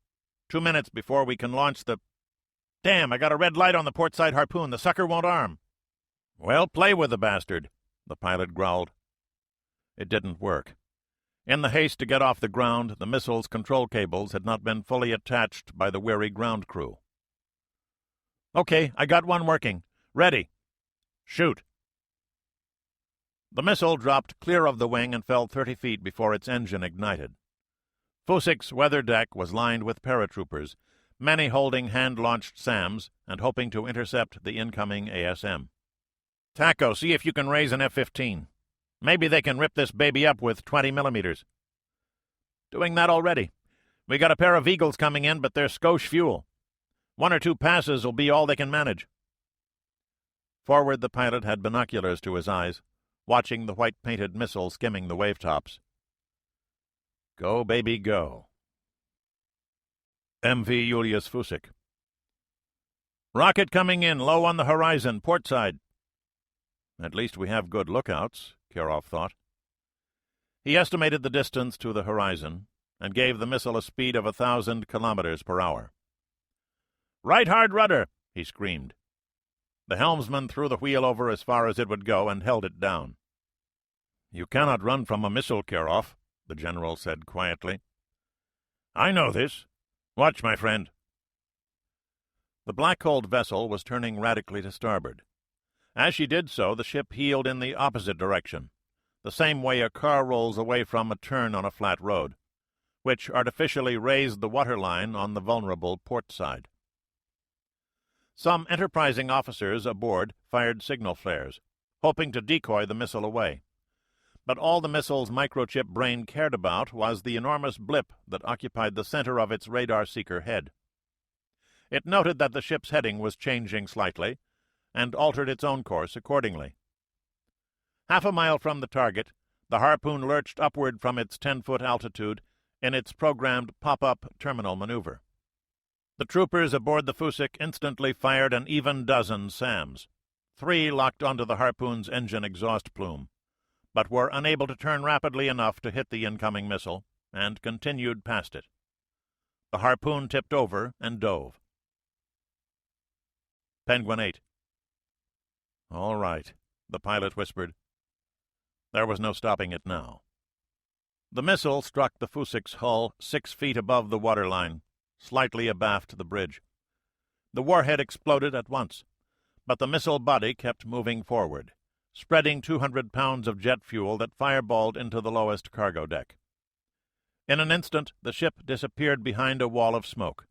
2 minutes before we can launch the... Damn, I got a red light on the port side harpoon. The sucker won't arm." "Well, play with the bastard," the pilot growled. It didn't work. In the haste to get off the ground, the missile's control cables had not been fully attached by the weary ground crew. "Okay, I got one working. Ready. Shoot." The missile dropped clear of the wing and fell 30 feet before its engine ignited. Fusik's weather deck was lined with paratroopers, many holding hand-launched SAMs and hoping to intercept the incoming ASM. "Taco, see if you can raise an F-15. Maybe they can rip this baby up with 20 millimeters. "Doing that already. We got a pair of Eagles coming in, but they're skosh fuel. 1 or 2 passes will be all they can manage." Forward, the pilot had binoculars to his eyes, watching the white-painted missile skimming the wave-tops. Go, baby, go. MV Julius Fusik. "Rocket coming in, low on the horizon, port side." At least we have good lookouts, Karoff thought. He estimated the distance to the horizon and gave the missile a speed of 1,000 kilometers per hour. "Right hard rudder!" he screamed. The helmsman threw the wheel over as far as it would go and held it down. "You cannot run from a missile, Karoff," the general said quietly. "I know this. Watch, my friend." The black-hulled vessel was turning radically to starboard. As she did so, the ship heeled in the opposite direction, the same way a car rolls away from a turn on a flat road, which artificially raised the waterline on the vulnerable port side. Some enterprising officers aboard fired signal flares, hoping to decoy the missile away. But all the missile's microchip brain cared about was the enormous blip that occupied the center of its radar-seeker head. It noted that the ship's heading was changing slightly, and altered its own course accordingly. Half a mile from the target, the harpoon lurched upward from its 10-foot altitude in its programmed pop-up terminal maneuver. The troopers aboard the Fusik instantly fired an even dozen SAMs. 3 locked onto the harpoon's engine exhaust plume, but were unable to turn rapidly enough to hit the incoming missile, and continued past it. The harpoon tipped over and dove. Penguin 8. "All right," the pilot whispered. There was no stopping it now. The missile struck the Fusik's hull 6 feet above the waterline, slightly abaft the bridge. The warhead exploded at once, but the missile body kept moving forward, spreading 200 pounds of jet fuel that fireballed into the lowest cargo deck. In an instant, the ship disappeared behind a wall of smoke.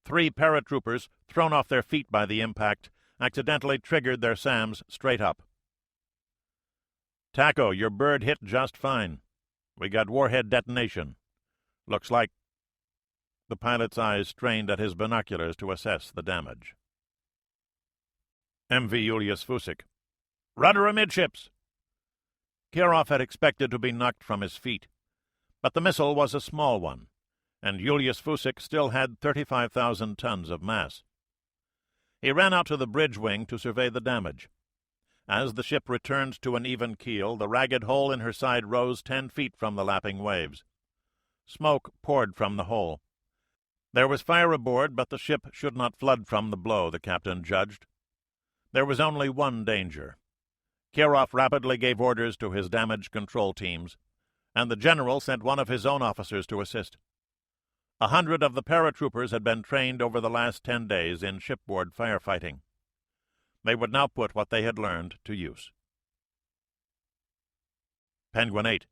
3 paratroopers, thrown off their feet by the impact, accidentally triggered their SAMs straight up. "Taco, your bird hit just fine. We got warhead detonation. Looks like..." The pilot's eyes strained at his binoculars to assess the damage. MV Julius Fusik. "Rudder amidships!" Karoff had expected to be knocked from his feet, but the missile was a small one, and Julius Fusik still had 35,000 tons of mass. He ran out to the bridge wing to survey the damage. As the ship returned to an even keel, the ragged hole in her side rose 10 feet from the lapping waves. Smoke poured from the hole. There was fire aboard, but the ship should not flood from the blow, the captain judged. There was only one danger. Kirov rapidly gave orders to his damage control teams, and the general sent one of his own officers to assist. 100 of the paratroopers had been trained over the last 10 days in shipboard firefighting. They would now put what they had learned to use. Penguin 8.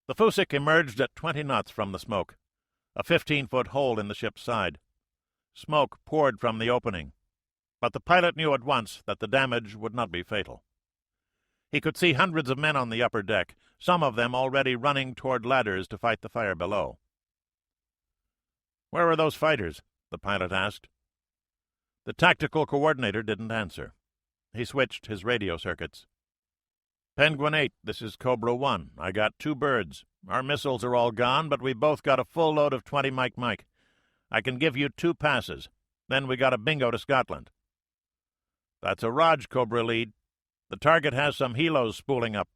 The Fusick emerged at 20 knots from the smoke, a 15-foot hole in the ship's side. Smoke poured from the opening, but the pilot knew at once that the damage would not be fatal. He could see hundreds of men on the upper deck, some of them already running toward ladders to fight the fire below. "Where are those fighters?" the pilot asked. The tactical coordinator didn't answer. He switched his radio circuits. "Penguin 8, this is Cobra 1. I got 2 birds. Our missiles are all gone, but we both got a full load of 20 Mike. I can give you 2 passes. Then we got a bingo to Scotland." "That's a Raj, Cobra lead. The target has some helos spooling up.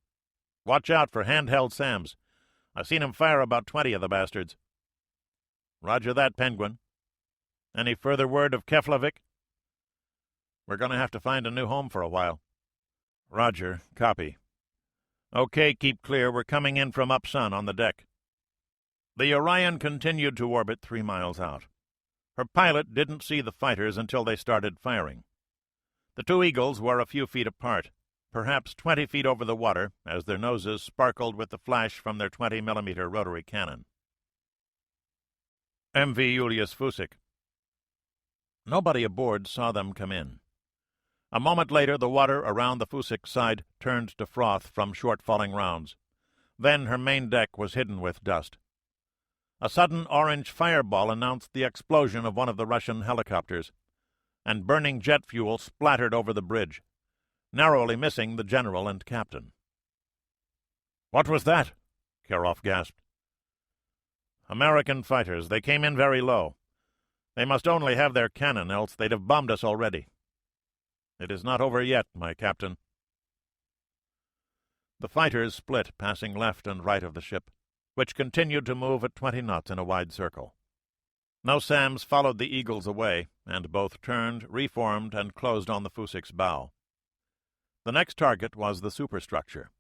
Watch out for handheld SAMs. I've seen him fire about 20 of the bastards." "Roger that, Penguin. Any further word of Keflavik?" "We're going to have to find a new home for a while." "Roger. Copy." "Okay, keep clear. We're coming in from up sun on the deck." The Orion continued to orbit 3 miles out. Her pilot didn't see the fighters until they started firing. The 2 Eagles were a few feet apart, perhaps 20 feet over the water, as their noses sparkled with the flash from their 20-millimeter rotary cannon. MV Julius Fusick. Nobody aboard saw them come in. A moment later, the water around the Fusick's side turned to froth from short-falling rounds. Then her main deck was hidden with dust. A sudden orange fireball announced the explosion of one of the Russian helicopters, and burning jet fuel splattered over the bridge, narrowly missing the general and captain. "What was that?" Kirov gasped. "American fighters. They came in very low. They must only have their cannon, else they'd have bombed us already." "It is not over yet, my captain." The fighters split, passing left and right of the ship, which continued to move at 20 knots in a wide circle. No SAMs followed the Eagles away, and both turned, reformed, and closed on the Fusick's bow. The next target was the superstructure.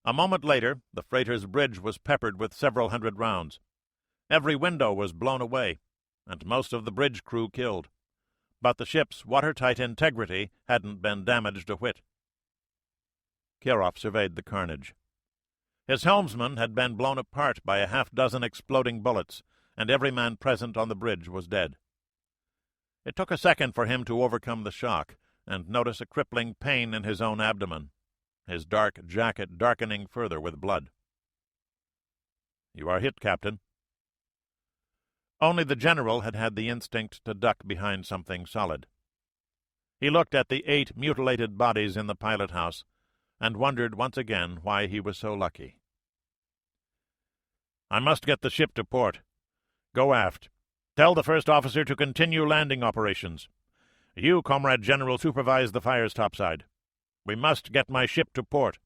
A moment later, the freighter's bridge was peppered with several hundred rounds. Every window was blown away, and most of the bridge crew killed. But the ship's watertight integrity hadn't been damaged a whit. Kirov surveyed the carnage. His helmsman had been blown apart by a half-dozen exploding bullets, and every man present on the bridge was dead. It took a second for him to overcome the shock and notice a crippling pain in his own abdomen, his dark jacket darkening further with blood. "You are hit, Captain." Only the general had had the instinct to duck behind something solid. He looked at the 8 mutilated bodies in the pilot-house and wondered once again why he was so lucky. "I must get the ship to port. Go aft. Tell the first officer to continue landing operations. You, Comrade General, supervise the fires topside. We must get my ship to port."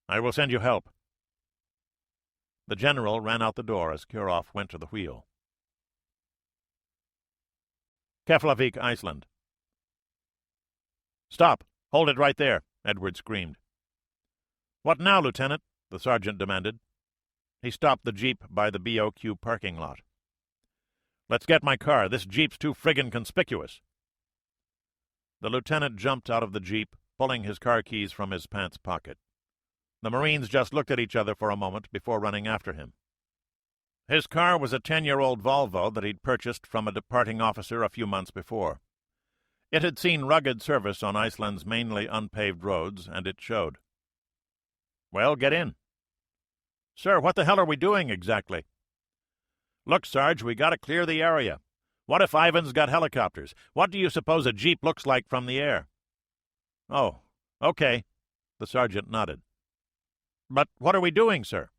"I will send you help." The general ran out the door as Kirov went to the wheel. Keflavik, Iceland. "Stop! Hold it right there!" Edward screamed. "What now, Lieutenant?" the sergeant demanded. He stopped the jeep by the BOQ parking lot. "Let's get my car. This jeep's too friggin' conspicuous." The lieutenant jumped out of the jeep, pulling his car keys from his pants pocket. The Marines just looked at each other for a moment before running after him. His car was a 10-year-old Volvo that he'd purchased from a departing officer a few months before. It had seen rugged service on Iceland's mainly unpaved roads, and it showed. "Well, get in." "Sir, what the hell are we doing exactly?" "Look, Sarge, we gotta clear the area. What if Ivan's got helicopters? What do you suppose a jeep looks like from the air?" "Oh, okay." The sergeant nodded. "But what are we doing, sir?"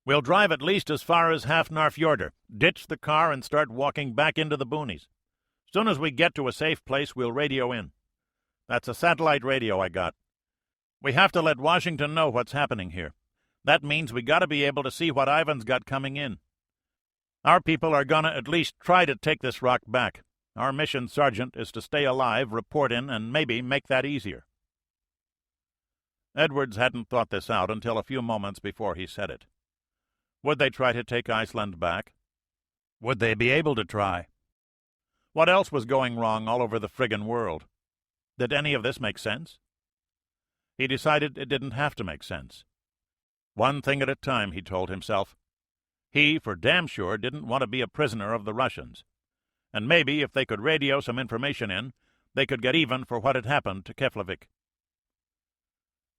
"We'll drive at least as far as Hafnarfjordur, ditch the car, and start walking back into the boonies. Soon as we get to a safe place, we'll radio in. That's a satellite radio I got. We have to let Washington know what's happening here. That means we gotta be able to see what Ivan's got coming in. Our people are gonna at least try to take this rock back. Our mission, Sergeant, is to stay alive, report in, and maybe make that easier." Edwards hadn't thought this out until a few moments before he said it. Would they try to take Iceland back? Would they be able to try? What else was going wrong all over the friggin' world? Did any of this make sense? He decided it didn't have to make sense. One thing at a time, he told himself. He, for damn sure, didn't want to be a prisoner of the Russians. And maybe, if they could radio some information in, they could get even for what had happened to Keflavik.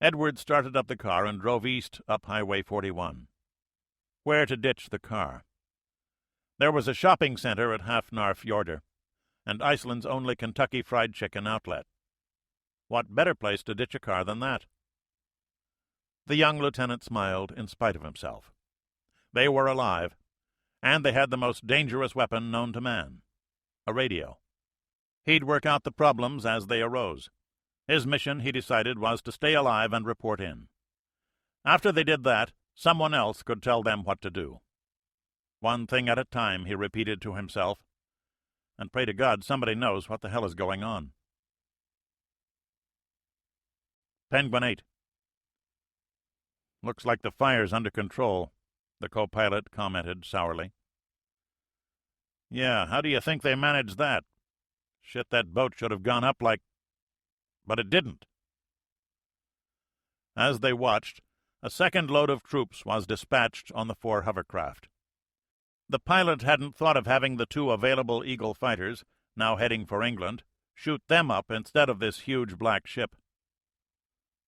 Edwards started up the car and drove east up Highway 41. Where to ditch the car? There was a shopping center at Hafnarfjordur, and Iceland's only Kentucky Fried Chicken outlet. What better place to ditch a car than that? The young lieutenant smiled in spite of himself. They were alive, and they had the most dangerous weapon known to man, a radio. He'd work out the problems as they arose. His mission, he decided, was to stay alive and report in. After they did that, someone else could tell them what to do. One thing at a time, he repeated to himself, and pray to God somebody knows what the hell is going on. Penguin 8. "Looks like the fire's under control," the co-pilot commented sourly. "Yeah, how do you think they managed that? Shit, that boat should have gone up like... But it didn't." As they watched, a second load of troops was dispatched on the 4 hovercraft. The pilot hadn't thought of having the 2 available Eagle fighters, now heading for England, shoot them up instead of this huge black ship.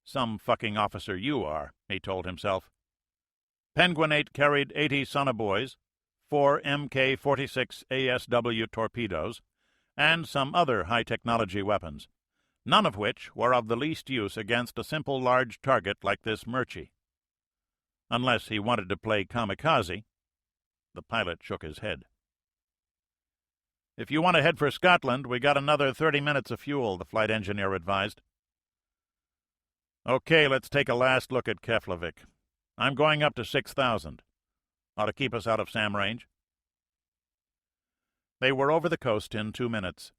"Some fucking officer you are," he told himself. Penguin 8 carried 80 sonobuoys, 4 Mk-46 ASW torpedoes, and some other high-technology weapons, none of which were of the least use against a simple large target like this Murchie. Unless he wanted to play kamikaze. The pilot shook his head. "If you want to head for Scotland, we got another 30 minutes of fuel," the flight engineer advised. "Okay, let's take a last look at Keflavik. I'm going up to 6,000. Ought to keep us out of SAM range." They were over the coast in 2 minutes.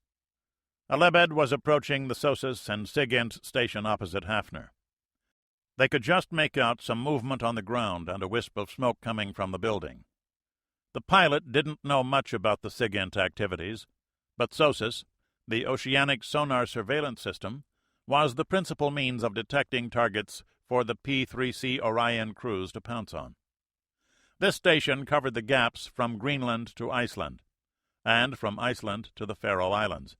A Lebed was approaching the Sosis and Sigint station opposite Hafner. They could just make out some movement on the ground and a wisp of smoke coming from the building. The pilot didn't know much about the Sigint activities, but Sosis, the oceanic sonar surveillance system, was the principal means of detecting targets for the P-3C Orion crews to pounce on. This station covered the gaps from Greenland to Iceland, and from Iceland to the Faroe Islands.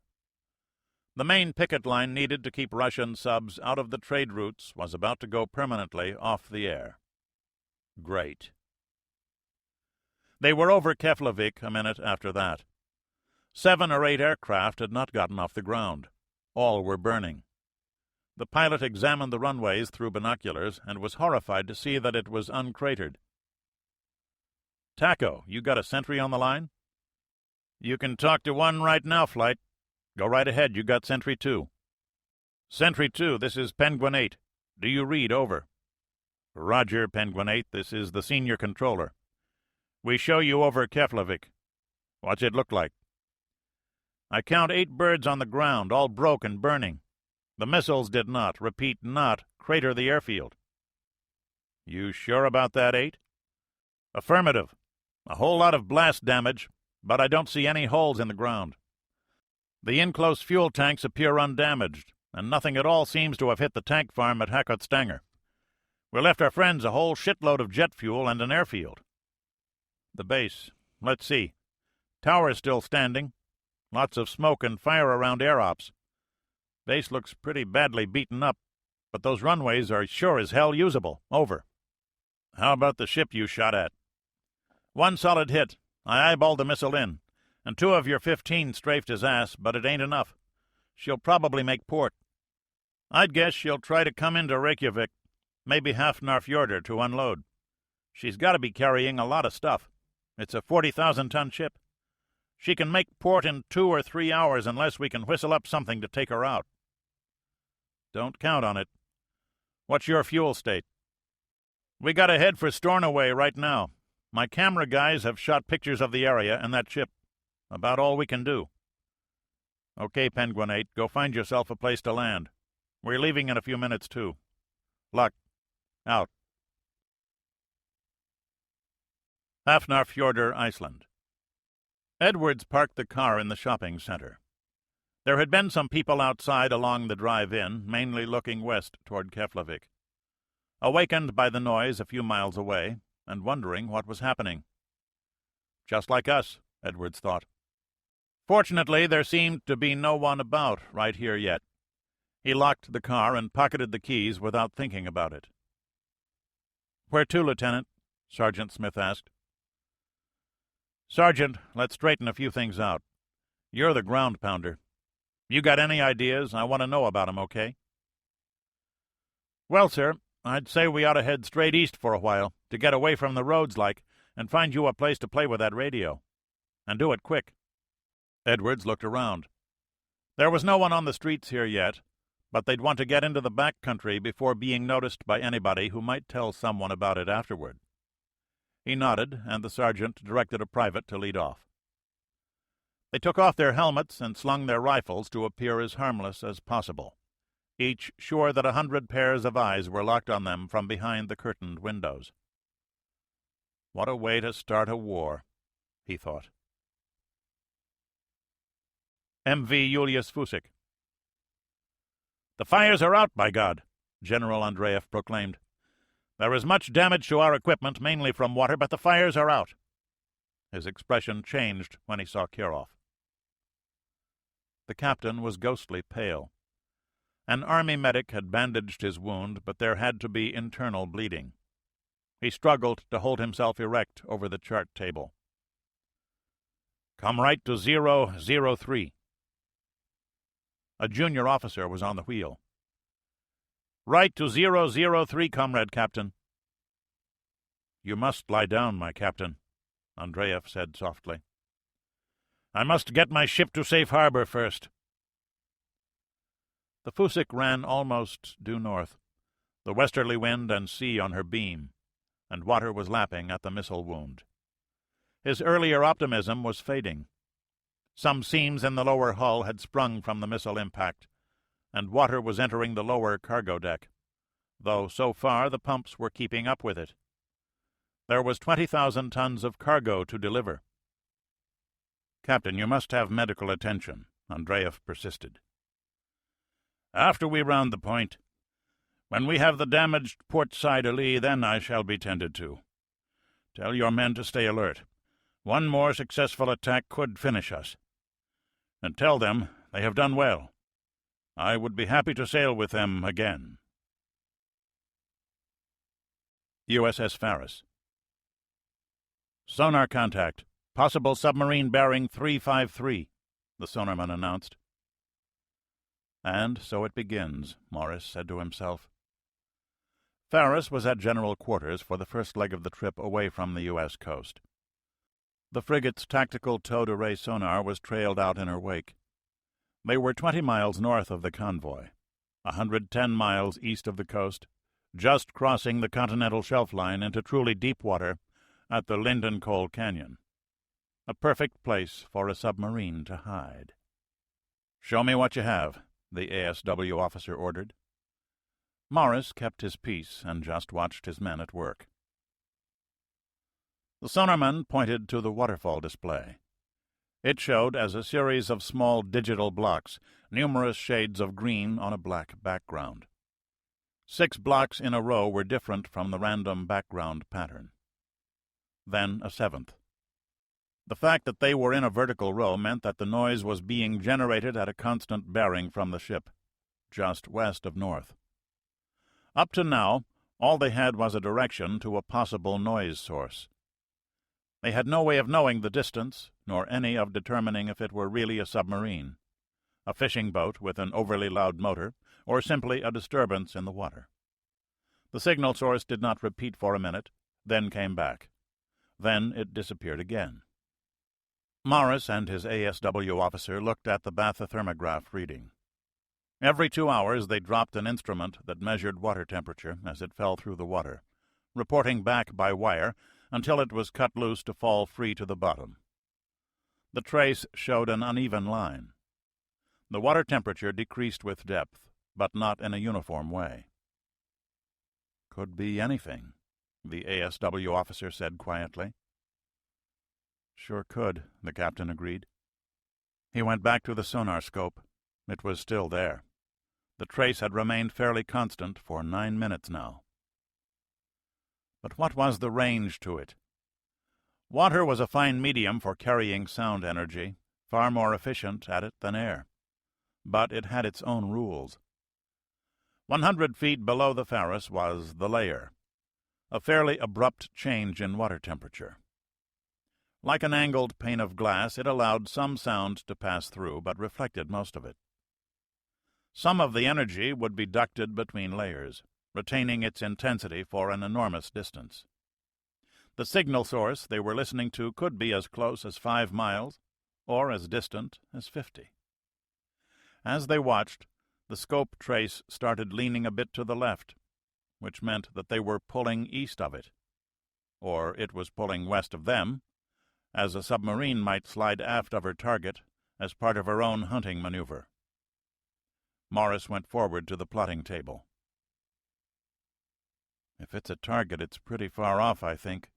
The main picket line needed to keep Russian subs out of the trade routes was about to go permanently off the air. Great. They were over Keflavik a minute after that. 7 or 8 aircraft had not gotten off the ground. All were burning. The pilot examined the runways through binoculars and was horrified to see that it was uncratered. "Taco, you got a sentry on the line?" "You can talk to one right now, Flight. Go right ahead, you got Sentry 2. "Sentry 2, this is Penguin 8. Do you read, over?" "Roger, Penguin 8, this is the senior controller. We show you over Keflavik. What's it look like?" "I count 8 birds on the ground, all broke and burning. The missiles did not, repeat, not, crater the airfield." "You sure about that, 8? "Affirmative. A whole lot of blast damage, but I don't see any holes in the ground. The enclosed fuel tanks appear undamaged, and nothing at all seems to have hit the tank farm at Hakotstanger. We left our friends a whole shitload of jet fuel and an airfield." "The base. Let's see. Tower is still standing. Lots of smoke and fire around air ops. Base looks pretty badly beaten up, but those runways are sure as hell usable. Over." "How about the ship you shot at?" "1 solid hit. I eyeballed the missile in, and 2 of your 15 strafed his ass, but it ain't enough. She'll probably make port. I'd guess she'll try to come into Reykjavik, maybe Hafnarfjordur, to unload. She's got to be carrying a lot of stuff. It's a 40,000-ton ship. She can make port in 2 or 3 hours unless we can whistle up something to take her out." Don't count on it. What's your fuel state? We got to head for Stornoway right now. My camera guys have shot pictures of the area and that ship. About all we can do. Okay, Penguin 8, go find yourself a place to land. We're leaving in a few minutes, too. Luck. Out. Hafnarfjordur, Iceland. Edwards parked the car in the shopping center. There had been some people outside along the drive-in, mainly looking west toward Keflavik. Awakened by the noise a few miles away, and wondering what was happening. Just like us, Edwards thought. Fortunately, there seemed to be no one about right here yet. He locked the car and pocketed the keys without thinking about it. "Where to, Lieutenant?" Sergeant Smith asked. "Sergeant, let's straighten a few things out. You're the ground pounder. You got any ideas? I want to know about 'em, okay?" "Well, sir, I'd say we ought to head straight east for a while, to get away from the roads, and find you a place to play with that radio. And do it quick." Edwards looked around. There was no one on the streets here yet, but they'd want to get into the back country before being noticed by anybody who might tell someone about it afterward. He nodded, and the sergeant directed a private to lead off. They took off their helmets and slung their rifles to appear as harmless as possible, each sure that 100 pairs of eyes were locked on them from behind the curtained windows. What a way to start a war, he thought. M.V. Julius Fusik. "The fires are out, by God," General Andreev proclaimed. "There is much damage to our equipment, mainly from water, but the fires are out." His expression changed when he saw Kirov. The captain was ghostly pale. An army medic had bandaged his wound, but there had to be internal bleeding. He struggled to hold himself erect over the chart table. "Come right to 003. A junior officer was on the wheel. "Right to 003, Comrade Captain." "You must lie down, my captain," Andreev said softly. "I must get my ship to safe harbor first." The Fusik ran almost due north, the westerly wind and sea on her beam, and water was lapping at the missile wound. His earlier optimism was fading. Some seams in the lower hull had sprung from the missile impact, and water was entering the lower cargo deck, though so far the pumps were keeping up with it. There was 20,000 tons of cargo to deliver. "Captain, you must have medical attention," Andreev persisted. "After we round the point. When we have the damaged port side alee, then I shall be tended to. Tell your men to stay alert. One more successful attack could finish us. And tell them they have done well. I would be happy to sail with them again." USS Faris. "Sonar contact. Possible submarine bearing 353, the sonarman announced. And so it begins, Morris said to himself. Faris was at general quarters for the first leg of the trip away from the U.S. coast. The frigate's tactical towed-array sonar was trailed out in her wake. They were 20 miles north of the convoy, 110 miles east of the coast, just crossing the continental shelf line into truly deep water at the Linden Coal Canyon. A perfect place for a submarine to hide. "Show me what you have," the ASW officer ordered. Morris kept his peace and just watched his men at work. The sonarman pointed to the waterfall display. It showed as a series of small digital blocks, numerous shades of green on a black background. 6 blocks in a row were different from the random background pattern. Then a 7th. The fact that they were in a vertical row meant that the noise was being generated at a constant bearing from the ship, just west of north. Up to now, all they had was a direction to a possible noise source. They had no way of knowing the distance, nor any of determining if it were really a submarine, a fishing boat with an overly loud motor, or simply a disturbance in the water. The signal source did not repeat for a minute, then came back. Then it disappeared again. Morris and his ASW officer looked at the bathythermograph reading. Every 2 hours they dropped an instrument that measured water temperature as it fell through the water, reporting back by wire until it was cut loose to fall free to the bottom. The trace showed an uneven line. The water temperature decreased with depth, but not in a uniform way. "Could be anything," the ASW officer said quietly. "Sure could," the captain agreed. He went back to the sonar scope. It was still there. The trace had remained fairly constant for 9 minutes now. But what was the range to it? Water was a fine medium for carrying sound energy, far more efficient at it than air. But it had its own rules. 100 feet below the Pharos was the layer, a fairly abrupt change in water temperature. Like an angled pane of glass, it allowed some sound to pass through, but reflected most of it. Some of the energy would be ducted between layers, retaining its intensity for an enormous distance. The signal source they were listening to could be as close as 5 miles, or as distant as 50. As they watched, the scope trace started leaning a bit to the left, which meant that they were pulling east of it, or it was pulling west of them, as a submarine might slide aft of her target as part of her own hunting maneuver. Morris went forward to the plotting table. "If it's a target, it's pretty far off, I think,"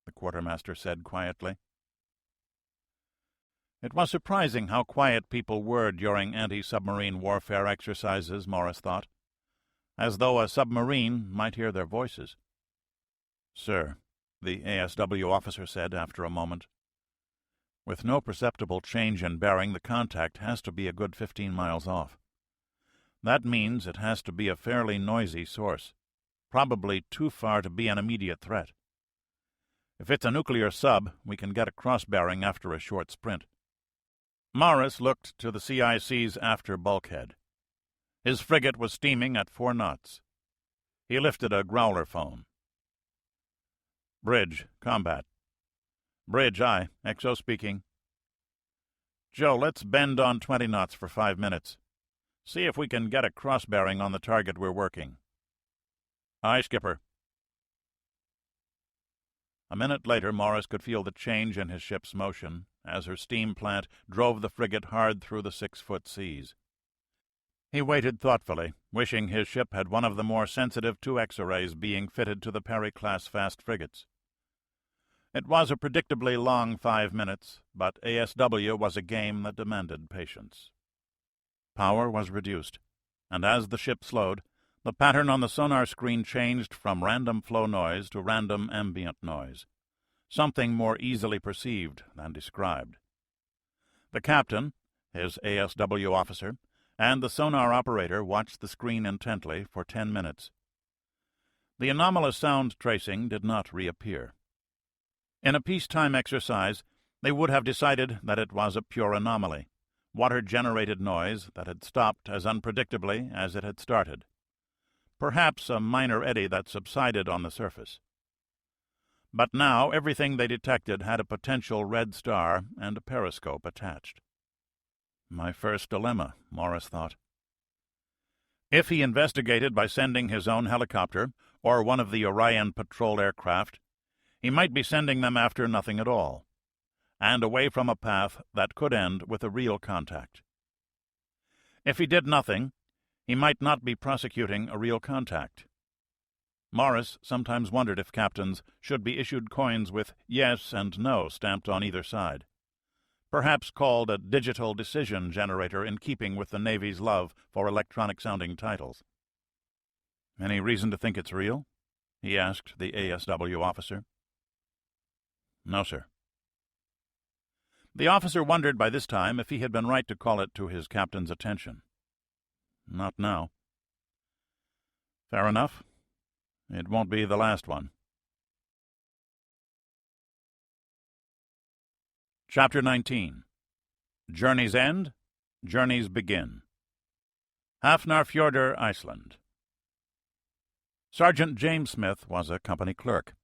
the quartermaster said quietly. It was surprising how quiet people were during anti-submarine warfare exercises, Morris thought, as though a submarine might hear their voices. "Sir," the ASW officer said after a moment, "with no perceptible change in bearing, the contact has to be a good 15 miles off. That means it has to be a fairly noisy source, probably too far to be an immediate threat. If it's a nuclear sub, we can get a cross-bearing after a short sprint." Morris looked to the CIC's after bulkhead. His frigate was steaming at 4 knots. He lifted a growler phone. "Bridge, combat." "Bridge, aye. XO speaking." "Joe, let's bend on 20 knots for 5 minutes. See if we can get a cross-bearing on the target we're working." "Aye, skipper." A minute later, Morris could feel the change in his ship's motion as her steam plant drove the frigate hard through the 6-foot seas. He waited thoughtfully, wishing his ship had one of the more sensitive 2X arrays being fitted to the Perry-class fast frigates. It was a predictably long 5 minutes, but ASW was a game that demanded patience. Power was reduced, and as the ship slowed, the pattern on the sonar screen changed from random flow noise to random ambient noise, something more easily perceived than described. The captain, his ASW officer, and the sonar operator watched the screen intently for 10 minutes. The anomalous sound tracing did not reappear. In a peacetime exercise, they would have decided that it was a pure anomaly, water-generated noise that had stopped as unpredictably as it had started. Perhaps a minor eddy that subsided on the surface. But now everything they detected had a potential red star and a periscope attached. My first dilemma, Morris thought. If he investigated by sending his own helicopter or one of the Orion patrol aircraft, he might be sending them after nothing at all, and away from a path that could end with a real contact. If he did nothing, he might not be prosecuting a real contact. Morris sometimes wondered if captains should be issued coins with yes and no stamped on either side, perhaps called a digital decision generator in keeping with the Navy's love for electronic-sounding titles. "Any reason to think it's real?" he asked the ASW officer. "No, sir." The officer wondered by this time if he had been right to call it to his captain's attention. "Not now." "Fair enough. It won't be the last one." Chapter 19. Journey's End, Journeys Begin. Hafnarfjordur, Iceland. Sergeant James Smith was a company clerk,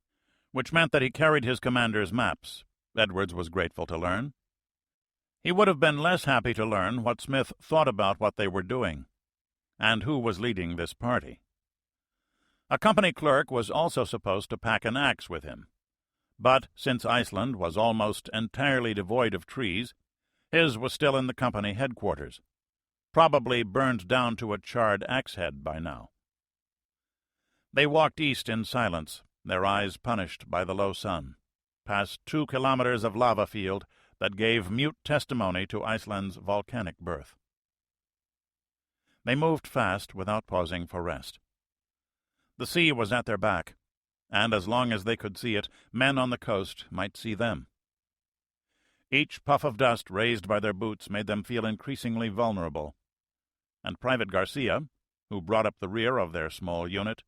which meant that he carried his commander's maps. Edwards was grateful to learn. He would have been less happy to learn what Smith thought about what they were doing. and who was leading this party. A company clerk was also supposed to pack an axe with him, but since Iceland was almost entirely devoid of trees, his was still in the company headquarters, probably burned down to a charred axe head by now. They walked east in silence, their eyes punished by the low sun, past 2 kilometers of lava field that gave mute testimony to Iceland's volcanic birth. They moved fast without pausing for rest. The sea was at their back, and as long as they could see it, men on the coast might see them. Each puff of dust raised by their boots made them feel increasingly vulnerable, and Private Garcia, who brought up the rear of their small unit,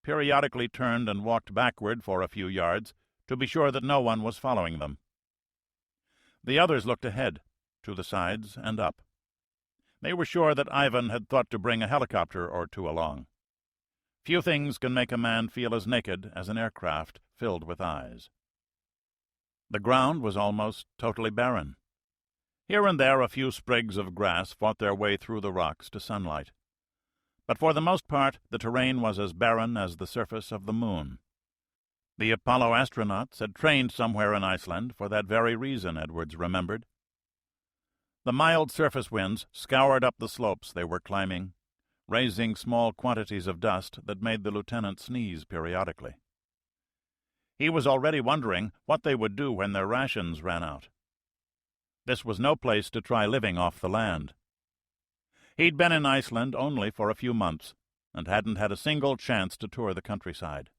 periodically turned and walked backward for a few yards to be sure that no one was following them. The others looked ahead, to the sides and up. They were sure that Ivan had thought to bring a helicopter or two along. Few things can make a man feel as naked as an aircraft filled with eyes. The ground was almost totally barren. Here and there a few sprigs of grass fought their way through the rocks to sunlight. But for the most part the terrain was as barren as the surface of the moon. The Apollo astronauts had trained somewhere in Iceland for that very reason, Edwards remembered. The mild surface winds scoured up the slopes they were climbing, raising small quantities of dust that made the lieutenant sneeze periodically. He was already wondering what they would do when their rations ran out. This was no place to try living off the land. He'd been in Iceland only for a few months, and hadn't had a single chance to tour the countryside.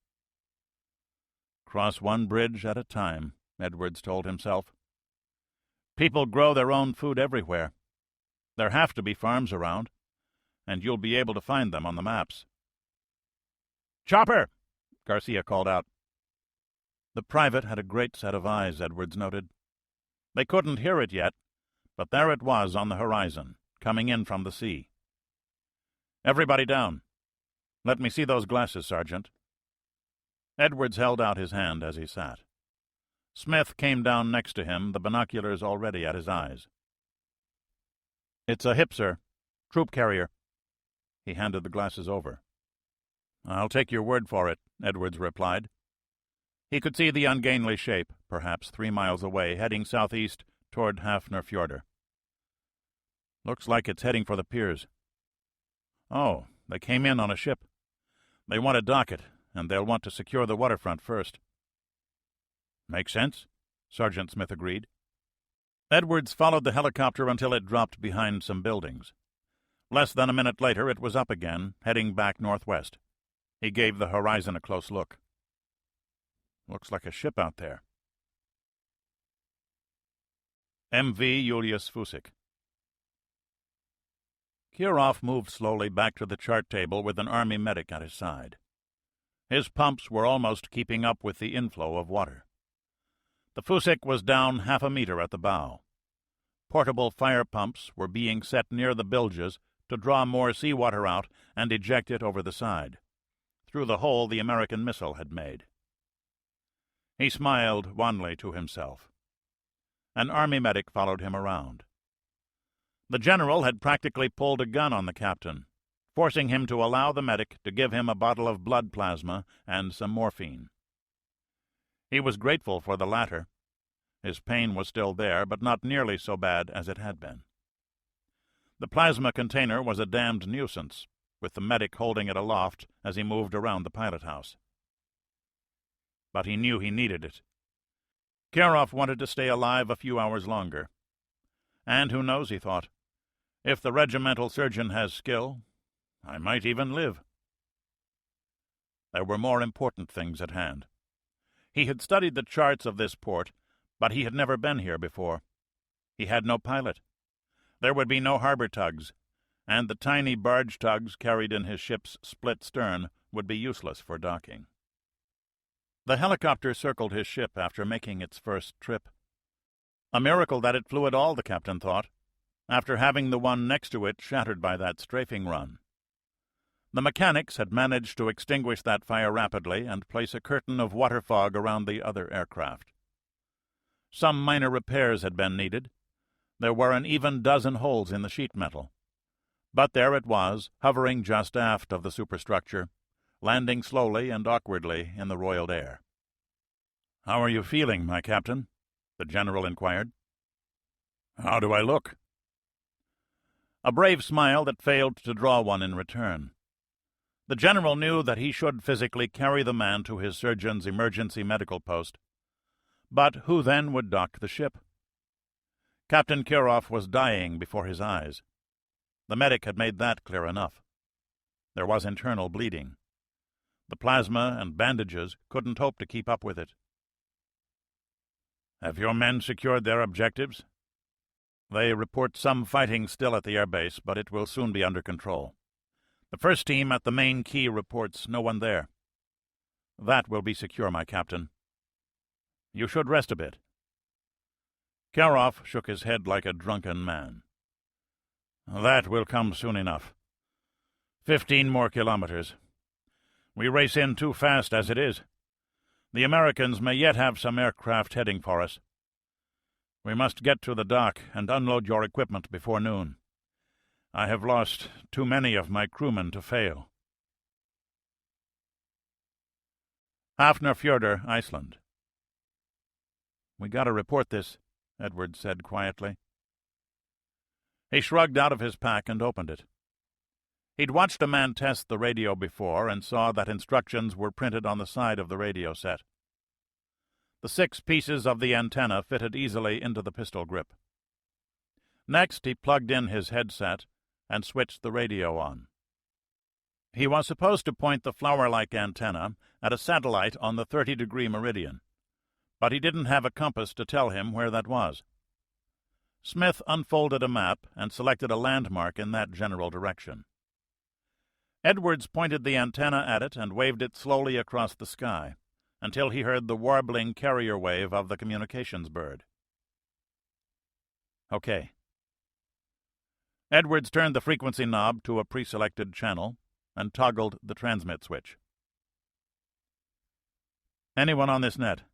Cross one bridge at a time, Edwards told himself. People grow their own food everywhere. There have to be farms around, and you'll be able to find them on the maps. "Chopper!" Garcia called out. The private had a great set of eyes, Edwards noted. They couldn't hear it yet, but there it was on the horizon, coming in from the sea. "Everybody down. Let me see those glasses, Sergeant." Edwards held out his hand as he sat. Smith came down next to him, the binoculars already at his eyes. "It's a Hipser, troop carrier." He handed the glasses over. "I'll take your word for it," Edwards replied. He could see the ungainly shape, perhaps 3 miles away, heading southeast toward Hafnarfjordur. "Looks like it's heading for the piers." "Oh, they came in on a ship. They want to dock it, and they'll want to secure the waterfront first." "Makes sense," Sergeant Smith agreed. Edwards followed the helicopter until it dropped behind some buildings. Less than a minute later it was up again, heading back northwest. He gave the horizon a close look. "Looks like a ship out there." M.V. Julius Fusik. Kirov moved slowly back to the chart table with an army medic at his side. His pumps were almost keeping up with the inflow of water. The Fusik was down 1/2 meter at the bow. Portable fire pumps were being set near the bilges to draw more seawater out and eject it over the side, through the hole the American missile had made. He smiled wanly to himself. An army medic followed him around. The general had practically pulled a gun on the captain, forcing him to allow the medic to give him a bottle of blood plasma and some morphine. He was grateful for the latter. His pain was still there, but not nearly so bad as it had been. The plasma container was a damned nuisance, with the medic holding it aloft as he moved around the pilot house. But he knew he needed it. Kirov wanted to stay alive a few hours longer. And who knows, he thought, if the regimental surgeon has skill, I might even live. There were more important things at hand. He had studied the charts of this port, but he had never been here before. He had no pilot. There would be no harbor tugs, and the tiny barge tugs carried in his ship's split stern would be useless for docking. The helicopter circled his ship after making its first trip. A miracle that it flew at all, the captain thought, after having the one next to it shattered by that strafing run. The mechanics had managed to extinguish that fire rapidly and place a curtain of water fog around the other aircraft. Some minor repairs had been needed. There were an even dozen holes in the sheet metal. But there it was, hovering just aft of the superstructure, landing slowly and awkwardly in the roiled air. "How are you feeling, my captain?" the general inquired. "How do I look?" A brave smile that failed to draw one in return. The general knew that he should physically carry the man to his surgeon's emergency medical post. But who then would dock the ship? Captain Kirov was dying before his eyes. The medic had made that clear enough. There was internal bleeding. The plasma and bandages couldn't hope to keep up with it. "Have your men secured their objectives?" "They report some fighting still at the airbase, but it will soon be under control. The first team at the main quay reports no one there." "That will be secure, my captain." "You should rest a bit." Kirov shook his head like a drunken man. "That will come soon enough. 15 more kilometers. We race in too fast as it is. The Americans may yet have some aircraft heading for us. We must get to the dock and unload your equipment before noon. I have lost too many of my crewmen to fail." Hafnarfjordur, Iceland. "We gotta report this," Edwards said quietly. He shrugged out of his pack and opened it. He'd watched a man test the radio before and saw that instructions were printed on the side of the radio set. The 6 pieces of the antenna fitted easily into the pistol grip. Next, he plugged in his headset and switched the radio on. He was supposed to point the flower-like antenna at a satellite on the 30-degree meridian, but he didn't have a compass to tell him where that was. Smith unfolded a map and selected a landmark in that general direction. Edwards pointed the antenna at it and waved it slowly across the sky until he heard the warbling carrier wave of the communications bird. "Okay." Edwards turned the frequency knob to a pre-selected channel and toggled the transmit switch. "Anyone on this net?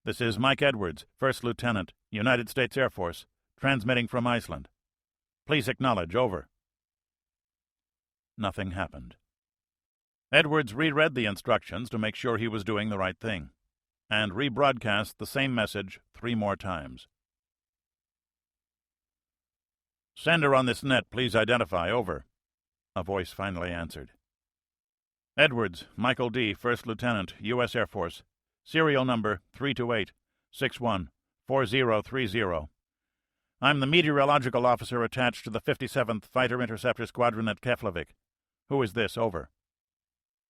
This is Mike Edwards, First Lieutenant, United States Air Force, transmitting from Iceland. Please acknowledge, over." Nothing happened. Edwards reread the instructions to make sure he was doing the right thing, and rebroadcast the same message 3 more times. "Sender on this net, please identify, over," a voice finally answered. "Edwards, Michael D., First Lieutenant, U.S. Air Force, serial number 328-61-4030. I'm the meteorological officer attached to the 57th Fighter Interceptor Squadron at Keflavik. Who is this, over?"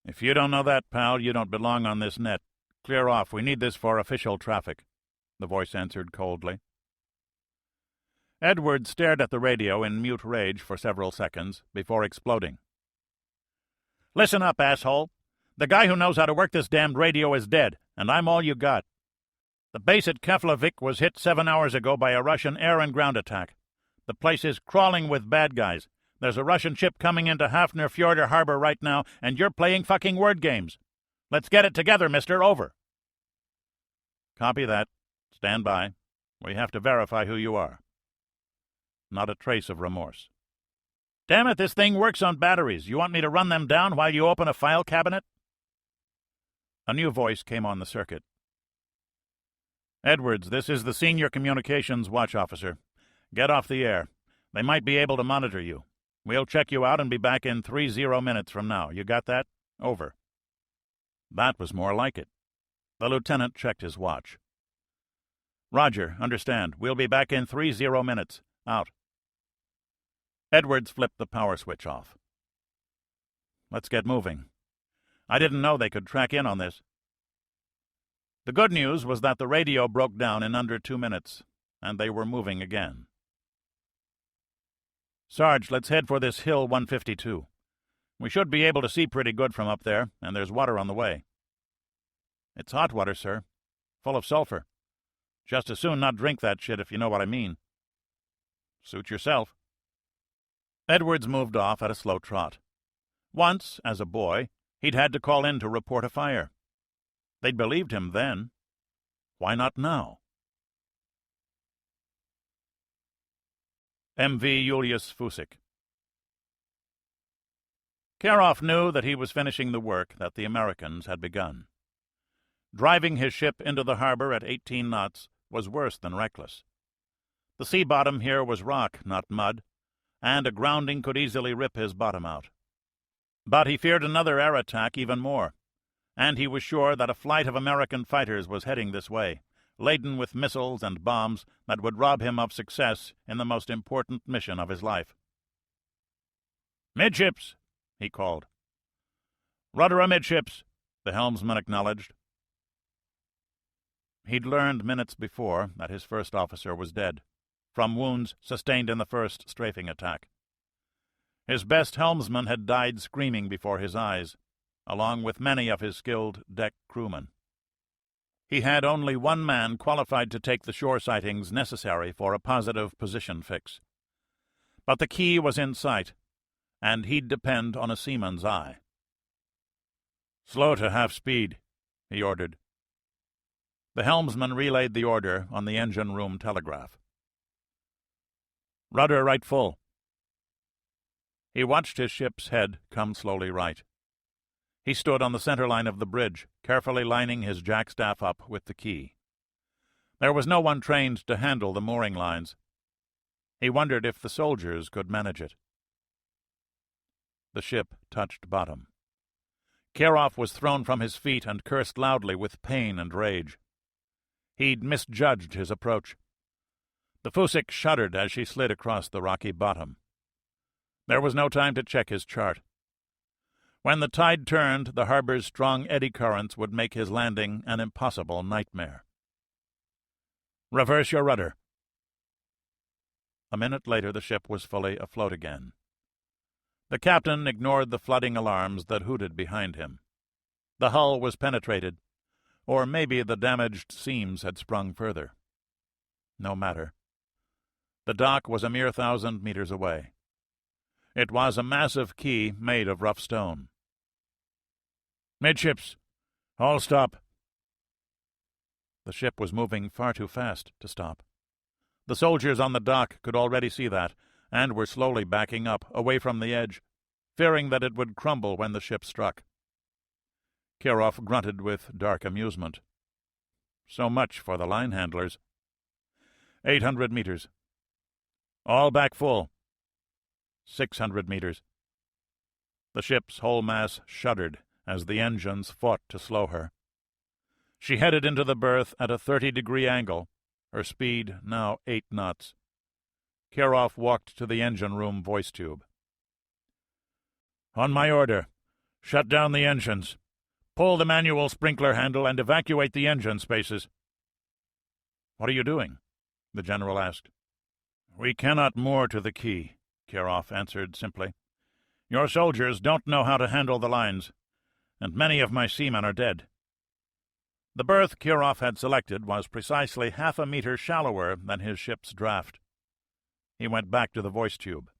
"If you don't know that, pal, you don't belong on this net. Clear off, we need this for official traffic," the voice answered coldly. Edwards stared at the radio in mute rage for several seconds before exploding. "Listen up, asshole. The guy who knows how to work this damned radio is dead, and I'm all you got. The base at Keflavik was hit 7 hours ago by a Russian air and ground attack. The place is crawling with bad guys. There's a Russian ship coming into Hafnarfjordur harbor right now, and you're playing fucking word games. Let's get it together, mister, over." "Copy that. Stand by. We have to verify who you are." Not a trace of remorse. "Damn it, this thing works on batteries. You want me to run them down while you open a file cabinet?" A new voice came on the circuit. "Edwards, this is the Senior Communications Watch Officer. Get off the air. They might be able to monitor you. We'll check you out and be back in 30 minutes from now. You got that? Over." That was more like it. The lieutenant checked his watch. "Roger, understand. We'll be back in 30 minutes. Out." Edwards flipped the power switch off. "Let's get moving. I didn't know they could track in on this." The good news was that the radio broke down in under 2 minutes, and they were moving again. "Sarge, let's head for this Hill 152. We should be able to see pretty good from up there, and there's water on the way." "It's hot water, sir. Full of sulfur. Just as soon not drink that shit, if you know what I mean." "Suit yourself." Edwards moved off at a slow trot. Once, as a boy, he'd had to call in to report a fire. They'd believed him then. Why not now? M.V. Julius Fusik. Karoff knew that he was finishing the work that the Americans had begun. Driving his ship into the harbor at 18 knots was worse than reckless. The sea bottom here was rock, not mud, and a grounding could easily rip his bottom out. But he feared another air attack even more, and he was sure that a flight of American fighters was heading this way, laden with missiles and bombs that would rob him of success in the most important mission of his life. "Midships!" he called. "Rudder amidships," the helmsman acknowledged. He'd learned minutes before that his first officer was dead, from wounds sustained in the first strafing attack. His best helmsman had died screaming before his eyes, along with many of his skilled deck crewmen. He had only one man qualified to take the shore sightings necessary for a positive position fix. But the key was in sight, and he'd depend on a seaman's eye. "Slow to half speed," he ordered. The helmsman relayed the order on the engine room telegraph. "Rudder right full." He watched his ship's head come slowly right. He stood on the center line of the bridge, carefully lining his jackstaff up with the key. There was no one trained to handle the mooring lines. He wondered if the soldiers could manage it. The ship touched bottom. Karoff was thrown from his feet and cursed loudly with pain and rage. He'd misjudged his approach. The Fusik shuddered as she slid across the rocky bottom. There was no time to check his chart. When the tide turned, the harbor's strong eddy currents would make his landing an impossible nightmare. "Reverse your rudder." A minute later the ship was fully afloat again. The captain ignored the flooding alarms that hooted behind him. The hull was penetrated, or maybe the damaged seams had sprung further. No matter. The dock was a mere 1,000 meters away. It was a massive quay made of rough stone. "Midships! All stop!" The ship was moving far too fast to stop. The soldiers on the dock could already see that, and were slowly backing up, away from the edge, fearing that it would crumble when the ship struck. Karoff grunted with dark amusement. So much for the line handlers. 800 meters. All back full. 600 meters. The ship's whole mass shuddered as the engines fought to slow her. She headed into the berth at a 30-degree angle, her speed now 8 knots. Karoff walked to the engine room voice tube. "On my order, shut down the engines. Pull the manual sprinkler handle and evacuate the engine spaces." "What are you doing?" the general asked. "We cannot moor to the quay," Karoff answered simply. "Your soldiers don't know how to handle the lines, and many of my seamen are dead." The berth Karoff had selected was precisely half a meter shallower than his ship's draft. He went back to the voice tube.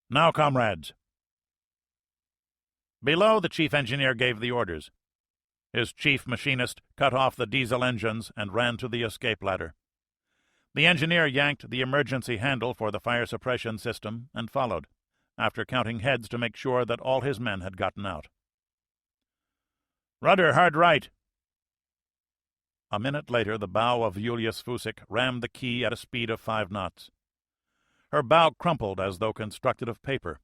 "Now, comrades." Below, the chief engineer gave the orders. His chief machinist cut off the diesel engines and ran to the escape ladder. The engineer yanked the emergency handle for the fire suppression system and followed, after counting heads to make sure that all his men had gotten out. "Rudder hard right." A minute later, the bow of Julius Fusik rammed the quay at a speed of 5 knots. Her bow crumpled as though constructed of paper,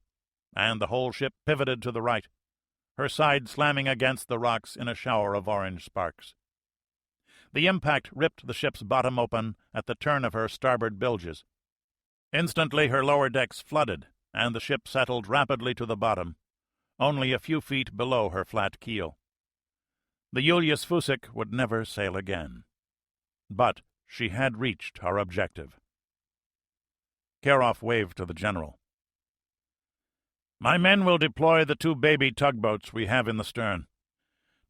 and the whole ship pivoted to the right, her side slamming against the rocks in a shower of orange sparks. The impact ripped the ship's bottom open at the turn of her starboard bilges. Instantly her lower decks flooded, and the ship settled rapidly to the bottom, only a few feet below her flat keel. The Julius Fusik would never sail again. But she had reached her objective. Karoff waved to the general. "My men will deploy the 2 baby tugboats we have in the stern.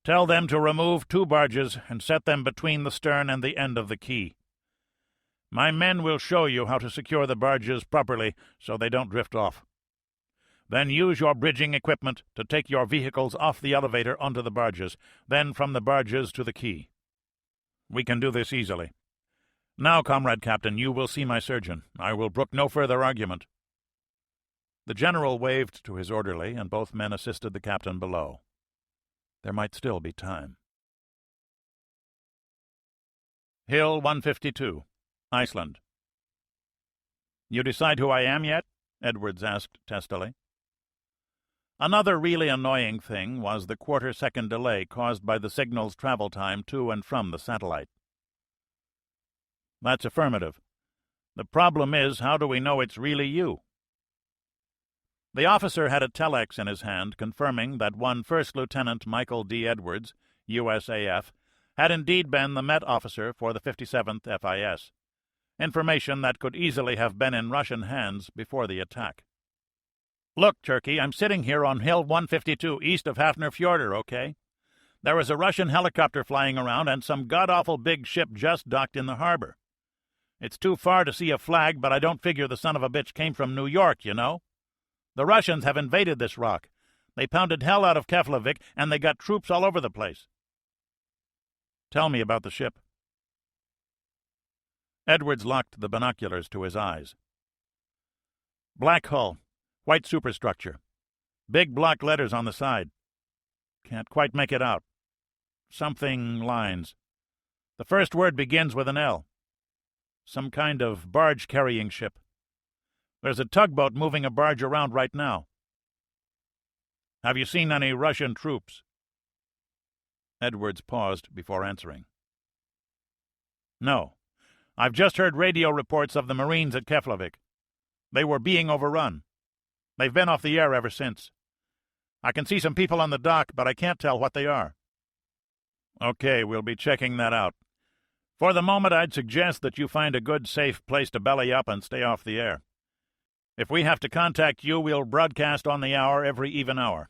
Tell them to remove 2 barges and set them between the stern and the end of the quay. My men will show you how to secure the barges properly so they don't drift off. Then use your bridging equipment to take your vehicles off the elevator onto the barges, then from the barges to the quay. We can do this easily. Now, Comrade Captain, you will see my surgeon. I will brook no further argument." The general waved to his orderly, and both men assisted the captain below. There might still be time. Hill 152, Iceland. "You decide who I am yet?" Edwards asked testily. Another really annoying thing was the quarter-second delay caused by the signal's travel time to and from the satellite. "That's affirmative. The problem is, how do we know it's really you?" The officer had a telex in his hand confirming that one First Lieutenant Michael D. Edwards, USAF, had indeed been the Met officer for the 57th FIS, information that could easily have been in Russian hands before the attack. "Look, Turkey, I'm sitting here on Hill 152 east of Hafnarfjordur, okay? There was a Russian helicopter flying around and some god-awful big ship just docked in the harbor. It's too far to see a flag, but I don't figure the son of a bitch came from New York, you know? The Russians have invaded this rock. They pounded hell out of Keflavik, and they got troops all over the place." "Tell me about the ship." Edwards locked the binoculars to his eyes. "Black hull, white superstructure. Big block letters on the side. Can't quite make it out. Something lines. The first word begins with an L. Some kind of barge-carrying ship. There's a tugboat moving a barge around right now." "Have you seen any Russian troops?" Edwards paused before answering. "No. I've just heard radio reports of the Marines at Keflavik. They were being overrun. They've been off the air ever since. I can see some people on the dock, but I can't tell what they are." "Okay, we'll be checking that out. For the moment, I'd suggest that you find a good, safe place to belly up and stay off the air. If we have to contact you, we'll broadcast on the hour every even hour.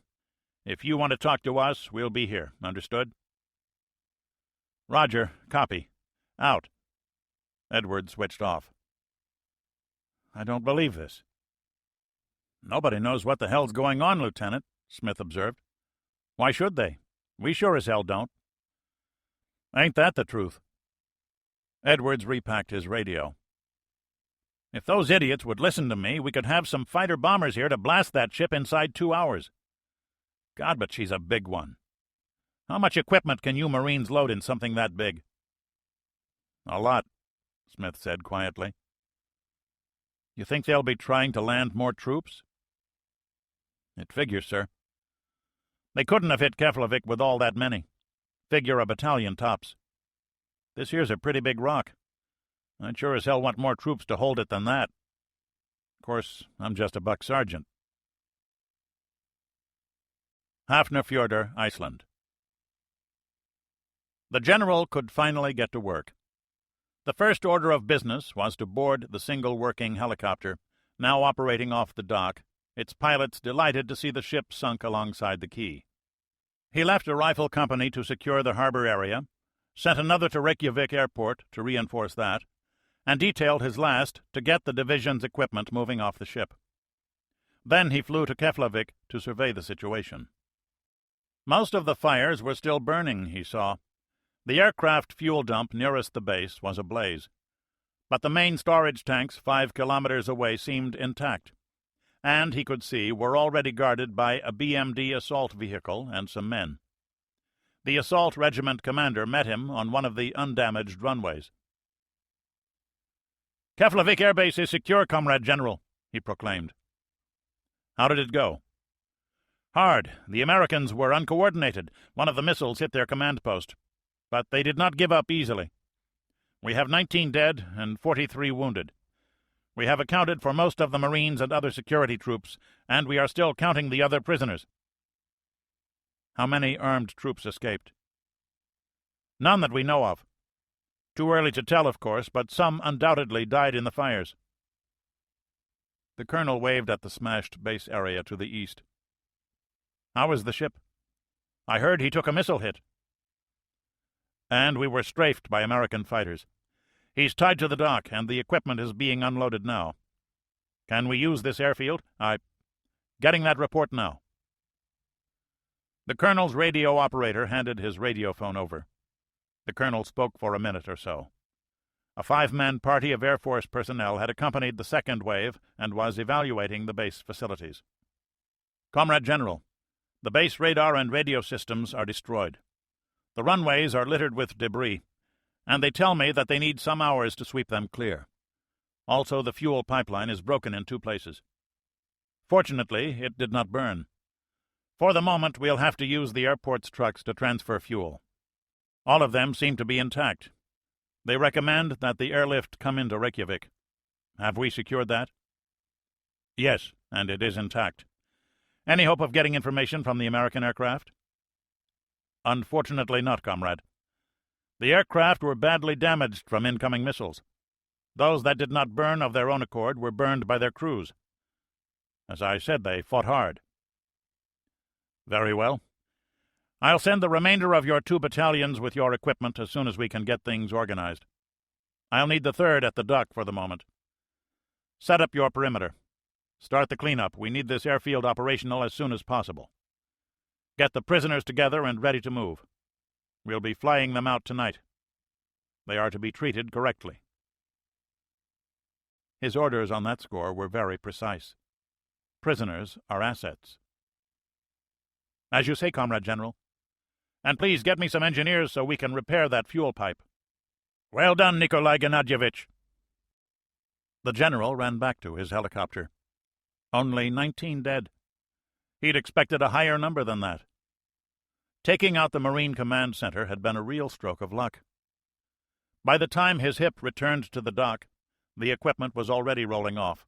If you want to talk to us, we'll be here. Understood?" "Roger. Copy. Out." Edwards switched off. "I don't believe this." "Nobody knows what the hell's going on, Lieutenant," Smith observed. "Why should they? We sure as hell don't." "Ain't that the truth?" Edwards repacked his radio. "If those idiots would listen to me, we could have some fighter-bombers here to blast that ship inside 2 hours. God, but she's a big one. How much equipment can you Marines load in something that big?" "A lot," Smith said quietly. "You think they'll be trying to land more troops?" "It figures, sir. They couldn't have hit Keflavik with all that many. Figure a battalion tops. This here's a pretty big rock. I'd sure as hell want more troops to hold it than that. Of course, I'm just a buck sergeant." Hafnarfjordur, Iceland. The general could finally get to work. The first order of business was to board the single working helicopter, now operating off the dock, its pilots delighted to see the ship sunk alongside the quay. He left a rifle company to secure the harbor area, sent another to Reykjavik Airport to reinforce that, and detailed his last to get the division's equipment moving off the ship. Then he flew to Keflavik to survey the situation. Most of the fires were still burning, he saw. The aircraft fuel dump nearest the base was ablaze, but the main storage tanks 5 kilometers away seemed intact, and, he could see, were already guarded by a BMD assault vehicle and some men. The assault regiment commander met him on one of the undamaged runways. "Keflavik Air Base is secure, Comrade General," he proclaimed. "How did it go?" "Hard. The Americans were uncoordinated. One of the missiles hit their command post. But they did not give up easily. We have 19 dead and 43 wounded. We have accounted for most of the Marines and other security troops, and we are still counting the other prisoners." "How many armed troops escaped?" "None that we know of. Too early to tell, of course, but some undoubtedly died in the fires." The colonel waved at the smashed base area to the east. "How is the ship?" "I heard he took a missile hit." "And we were strafed by American fighters. He's tied to the dock, and the equipment is being unloaded now. Can we use this airfield? Getting that report now." The colonel's radio operator handed his radiophone over. The colonel spoke for a minute or so. A 5-man party of Air Force personnel had accompanied the second wave and was evaluating the base facilities. Comrade General, the base radar and radio systems are destroyed. The runways are littered with debris, and they tell me that they need some hours to sweep them clear. Also, the fuel pipeline is broken in 2 places. Fortunately, it did not burn. For the moment, we'll have to use the airport's trucks to transfer fuel. All of them seem to be intact. They recommend that the airlift come into Reykjavik. Have we secured that? Yes, and it is intact. Any hope of getting information from the American aircraft? Unfortunately not, comrade. The aircraft were badly damaged from incoming missiles. Those that did not burn of their own accord were burned by their crews. As I said, they fought hard. Very well. I'll send the remainder of your 2 battalions with your equipment as soon as we can get things organized. I'll need the 3rd at the dock for the moment. Set up your perimeter. Start the cleanup. We need this airfield operational as soon as possible. Get the prisoners together and ready to move. We'll be flying them out tonight. They are to be treated correctly. His orders on that score were very precise. Prisoners are assets. As you say, Comrade General. And please get me some engineers so we can repair that fuel pipe. Well done, Nikolai Gennadyevich. The general ran back to his helicopter. Only 19 dead. He'd expected a higher number than that. Taking out the Marine Command Center had been a real stroke of luck. By the time his hip returned to the dock, the equipment was already rolling off.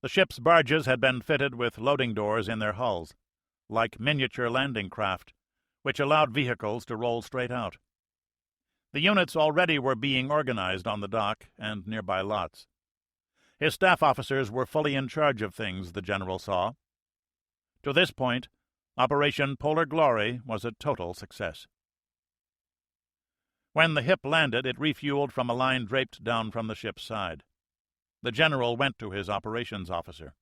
The ship's barges had been fitted with loading doors in their hulls, like miniature landing craft, which allowed vehicles to roll straight out. The units already were being organized on the dock and nearby lots. His staff officers were fully in charge of things, the general saw. To this point, Operation Polar Glory was a total success. When the hip landed, it refueled from a line draped down from the ship's side. The general went to his operations officer.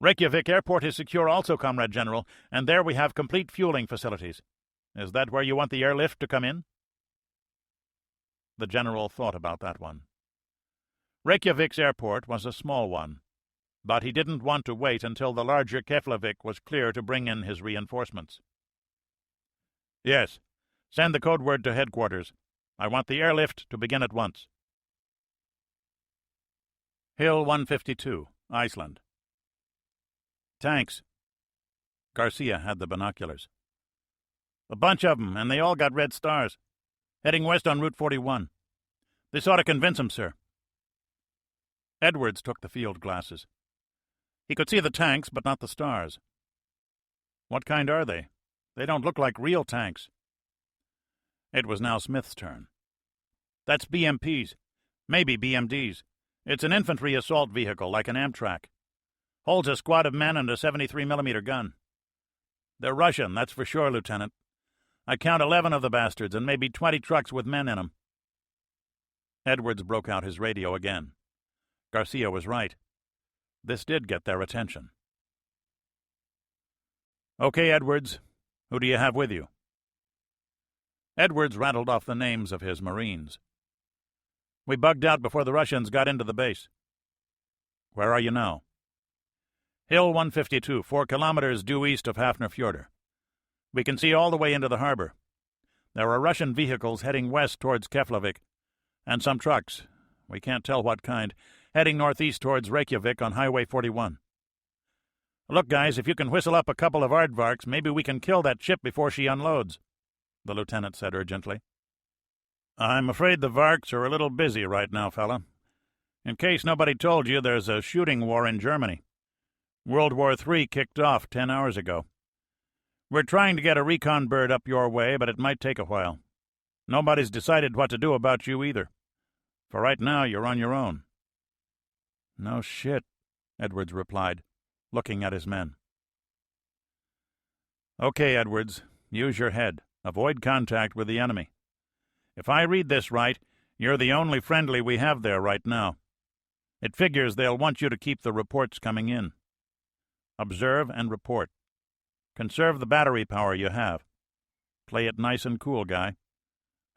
Reykjavik Airport is secure also, Comrade General, and there we have complete fueling facilities. Is that where you want the airlift to come in? The general thought about that one. Reykjavik's airport was a small one, but he didn't want to wait until the larger Keflavik was clear to bring in his reinforcements. Yes, send the code word to headquarters. I want the airlift to begin at once. Hill 152, Iceland. Tanks. Garcia had the binoculars. A bunch of 'em, and they all got red stars. Heading west on Route 41. This ought to convince 'em, sir. Edwards took the field glasses. He could see the tanks, but not the stars. What kind are they? They don't look like real tanks. It was now Smith's turn. That's BMPs. Maybe BMDs. It's an infantry assault vehicle, like an Amtrak. Holds a squad of men and a 73mm gun. They're Russian, that's for sure, Lieutenant. I count 11 of the bastards, and maybe 20 trucks with men in 'em. Edwards broke out his radio again. Garcia was right. This did get their attention. Okay, Edwards. Who do you have with you? Edwards rattled off the names of his Marines. We bugged out before the Russians got into the base. Where are you now? Hill 152, 4 kilometers due east of Hafnarfjordur. We can see all the way into the harbor. There are Russian vehicles heading west towards Keflavik, and some trucks, we can't tell what kind, heading northeast towards Reykjavik on Highway 41. Look, guys, if you can whistle up a couple of aardvarks, maybe we can kill that ship before she unloads, the lieutenant said urgently. I'm afraid the Varks are a little busy right now, fella. In case nobody told you, there's a shooting war in Germany. World War III kicked off 10 hours ago. We're trying to get a recon bird up your way, but it might take a while. Nobody's decided what to do about you either. For right now, you're on your own. No shit, Edwards replied, looking at his men. Okay, Edwards, use your head. Avoid contact with the enemy. If I read this right, you're the only friendly we have there right now. It figures they'll want you to keep the reports coming in. Observe and report. Conserve the battery power you have. Play it nice and cool, guy.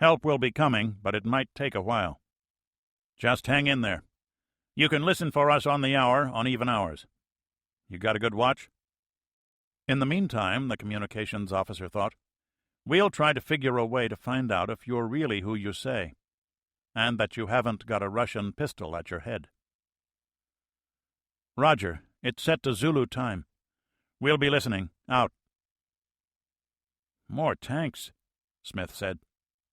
Help will be coming, but it might take a while. Just hang in there. You can listen for us on the hour, on even hours. You got a good watch?" In the meantime, the communications officer thought, we'll try to figure a way to find out if you're really who you say, and that you haven't got a Russian pistol at your head. Roger, it's set to Zulu time. We'll be listening. Out. More tanks, Smith said.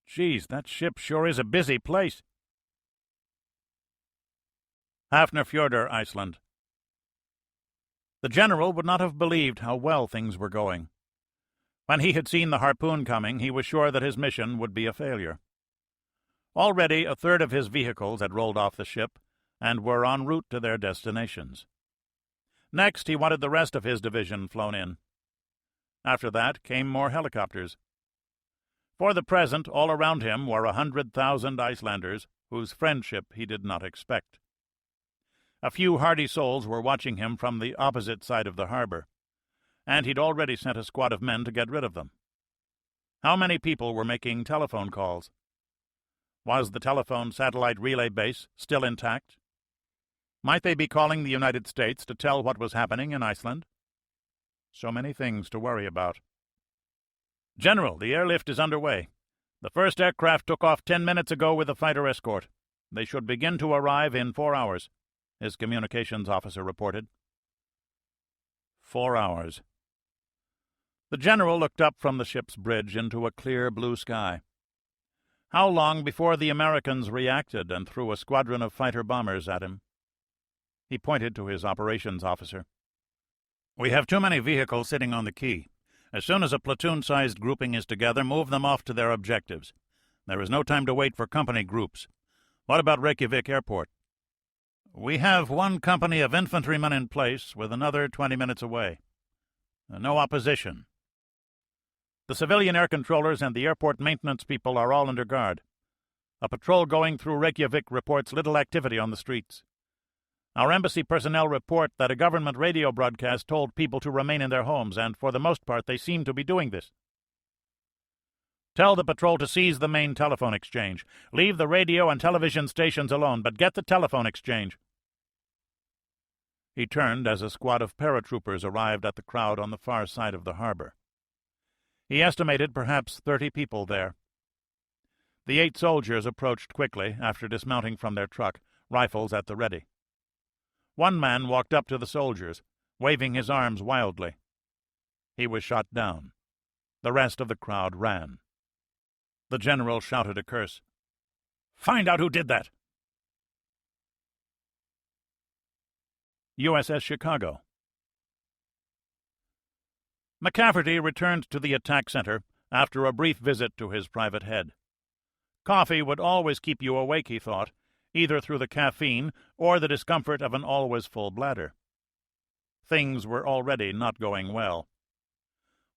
Geez, that ship sure is a busy place. Hafnarfjordur, Iceland. The general would not have believed how well things were going. When he had seen the harpoon coming, he was sure that his mission would be a failure. Already a third of his vehicles had rolled off the ship and were en route to their destinations. Next, he wanted the rest of his division flown in. After that came more helicopters. For the present, all around him were 100,000 Icelanders, whose friendship he did not expect. A few hardy souls were watching him from the opposite side of the harbor, and he'd already sent a squad of men to get rid of them. How many people were making telephone calls? Was the telephone satellite relay base still intact? Might they be calling the United States to tell what was happening in Iceland? So many things to worry about. General, the airlift is underway. The first aircraft took off 10 minutes ago with a fighter escort. They should begin to arrive in 4 hours, his communications officer reported. 4 hours. The general looked up from the ship's bridge into a clear blue sky. How long before the Americans reacted and threw a squadron of fighter-bombers at him? He pointed to his operations officer. We have too many vehicles sitting on the quay. As soon as a platoon-sized grouping is together, move them off to their objectives. There is no time to wait for company groups. What about Reykjavik Airport? We have one company of infantrymen in place, with another 20 minutes away. No opposition. The civilian air controllers and the airport maintenance people are all under guard. A patrol going through Reykjavik reports little activity on the streets. Our embassy personnel report that a government radio broadcast told people to remain in their homes, and for the most part they seem to be doing this. Tell the patrol to seize the main telephone exchange. Leave the radio and television stations alone, but get the telephone exchange. He turned as a squad of paratroopers arrived at the crowd on the far side of the harbor. He estimated perhaps 30 people there. The 8 soldiers approached quickly after dismounting from their truck, rifles at the ready. One man walked up to the soldiers, waving his arms wildly. He was shot down. The rest of the crowd ran. The general shouted a curse. Find out who did that! USS Chicago. McCafferty returned to the attack center after a brief visit to his private head. Coffee would always keep you awake, he thought, either through the caffeine or the discomfort of an always full bladder. Things were already not going well.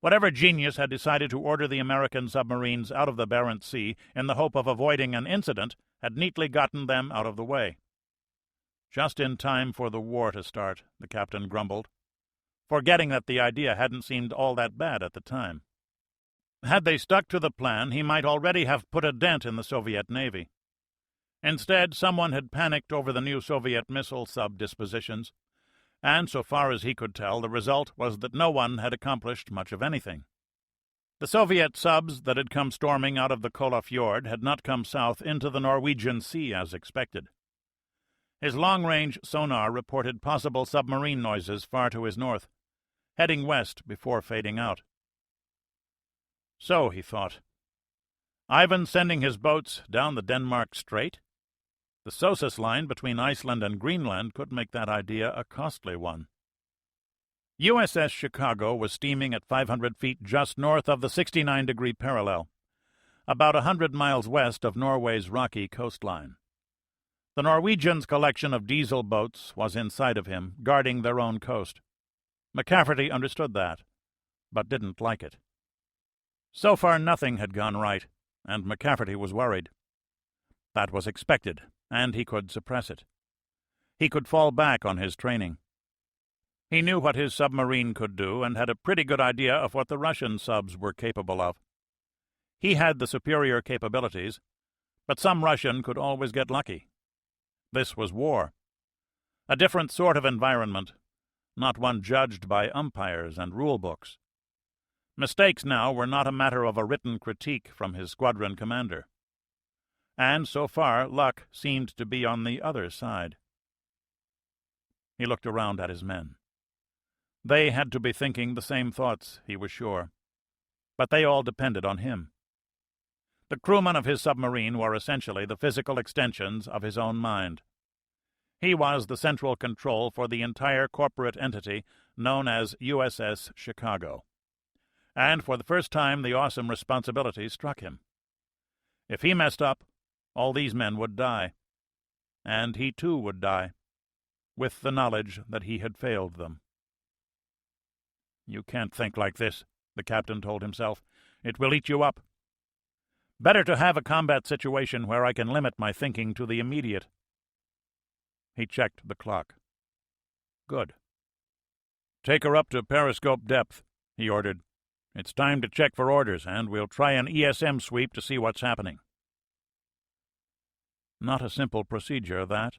Whatever genius had decided to order the American submarines out of the Barents Sea in the hope of avoiding an incident had neatly gotten them out of the way. Just in time for the war to start, the captain grumbled, forgetting that the idea hadn't seemed all that bad at the time. Had they stuck to the plan, he might already have put a dent in the Soviet Navy. Instead, someone had panicked over the new Soviet missile sub dispositions, and so far as he could tell, the result was that no one had accomplished much of anything. The Soviet subs that had come storming out of the Kola Fjord had not come south into the Norwegian Sea as expected. His long-range sonar reported possible submarine noises far to his north, heading west before fading out. So, he thought, Ivan sending his boats down the Denmark Strait? The Sosis line between Iceland and Greenland could make that idea a costly one. USS Chicago was steaming at 500 feet just north of the 69-degree parallel, about 100 miles west of Norway's rocky coastline. The Norwegians' collection of diesel boats was in sight of him, guarding their own coast. McCafferty understood that, but didn't like it. So far nothing had gone right, and McCafferty was worried. That was expected, and he could suppress it. He could fall back on his training. He knew what his submarine could do and had a pretty good idea of what the Russian subs were capable of. He had the superior capabilities, but some Russian could always get lucky. This was war. A different sort of environment, not one judged by umpires and rule books. Mistakes now were not a matter of a written critique from his squadron commander. And so far, luck seemed to be on the other side. He looked around at his men. They had to be thinking the same thoughts, he was sure, but they all depended on him. The crewmen of his submarine were essentially the physical extensions of his own mind. He was the central control for the entire corporate entity known as USS Chicago. And for the first time the awesome responsibility struck him. If he messed up, all these men would die. And he too would die, with the knowledge that he had failed them. "You can't think like this," the captain told himself. "It will eat you up. Better to have a combat situation where I can limit my thinking to the immediate." He checked the clock. Good. "Take her up to periscope depth," he ordered. "It's time to check for orders, and we'll try an ESM sweep to see what's happening." Not a simple procedure, that.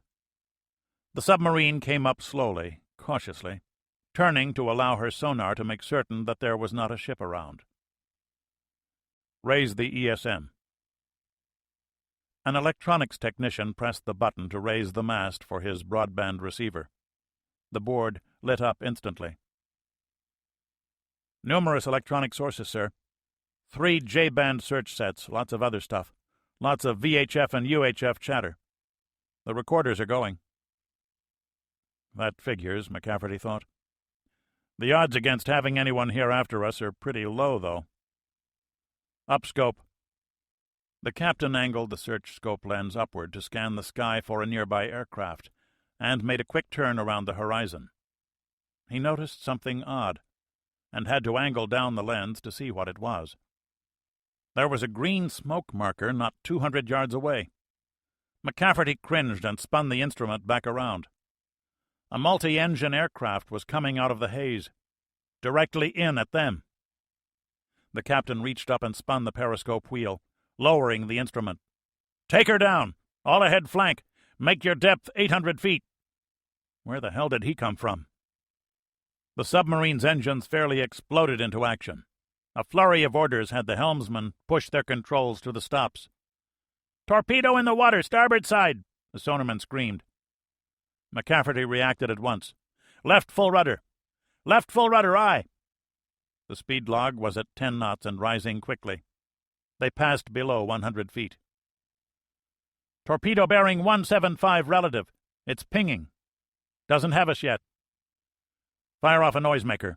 The submarine came up slowly, cautiously, turning to allow her sonar to make certain that there was not a ship around. "Raise the ESM." An electronics technician pressed the button to raise the mast for his broadband receiver. The board lit up instantly. "Numerous electronic sources, sir. 3 J-band search sets, lots of other stuff. Lots of VHF and UHF chatter. The recorders are going." That figures, McCafferty thought. The odds against having anyone here after us are pretty low, though. "Up scope." The captain angled the search scope lens upward to scan the sky for a nearby aircraft, and made a quick turn around the horizon. He noticed something odd, and had to angle down the lens to see what it was. There was a green smoke marker not 200 yards away. McCafferty cringed and spun the instrument back around. A multi-engine aircraft was coming out of the haze, directly in at them. The captain reached up and spun the periscope wheel, lowering the instrument. "Take her down! All ahead flank! Make your depth 800 feet!" Where the hell did he come from? The submarine's engines fairly exploded into action. A flurry of orders had the helmsman push their controls to the stops. "Torpedo in the water, starboard side!" the sonarman screamed. McCafferty reacted at once. "Left full rudder! Left full rudder, aye!" The speed log was at 10 knots and rising quickly. They passed below 100 feet. "Torpedo bearing 175 relative. It's pinging. Doesn't have us yet. Fire off a noisemaker."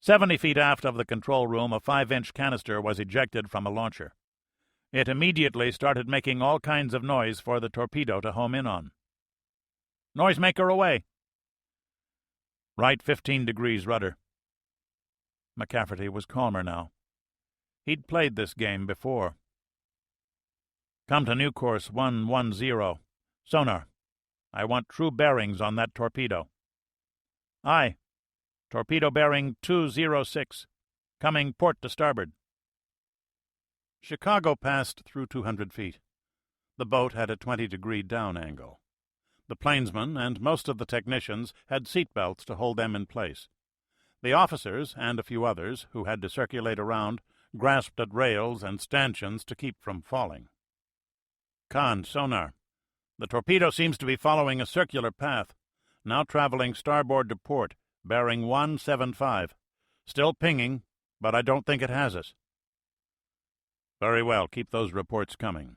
70 feet aft of the control room, a 5-inch canister was ejected from a launcher. It immediately started making all kinds of noise for the torpedo to home in on. "Noisemaker away." "Right 15 degrees rudder." McCafferty was calmer now. He'd played this game before. "Come to new course 110. Sonar. I want true bearings on that torpedo." "Aye. Torpedo bearing 206. Coming port to starboard." Chicago passed through 200 feet. The boat had a 20-degree down angle. The plainsmen and most of the technicians had seat belts to hold them in place. The officers, and a few others, who had to circulate around, grasped at rails and stanchions to keep from falling. "Con, sonar. The torpedo seems to be following a circular path, now traveling starboard to port, bearing 175. Still pinging, but I don't think it has us." "Very well, keep those reports coming."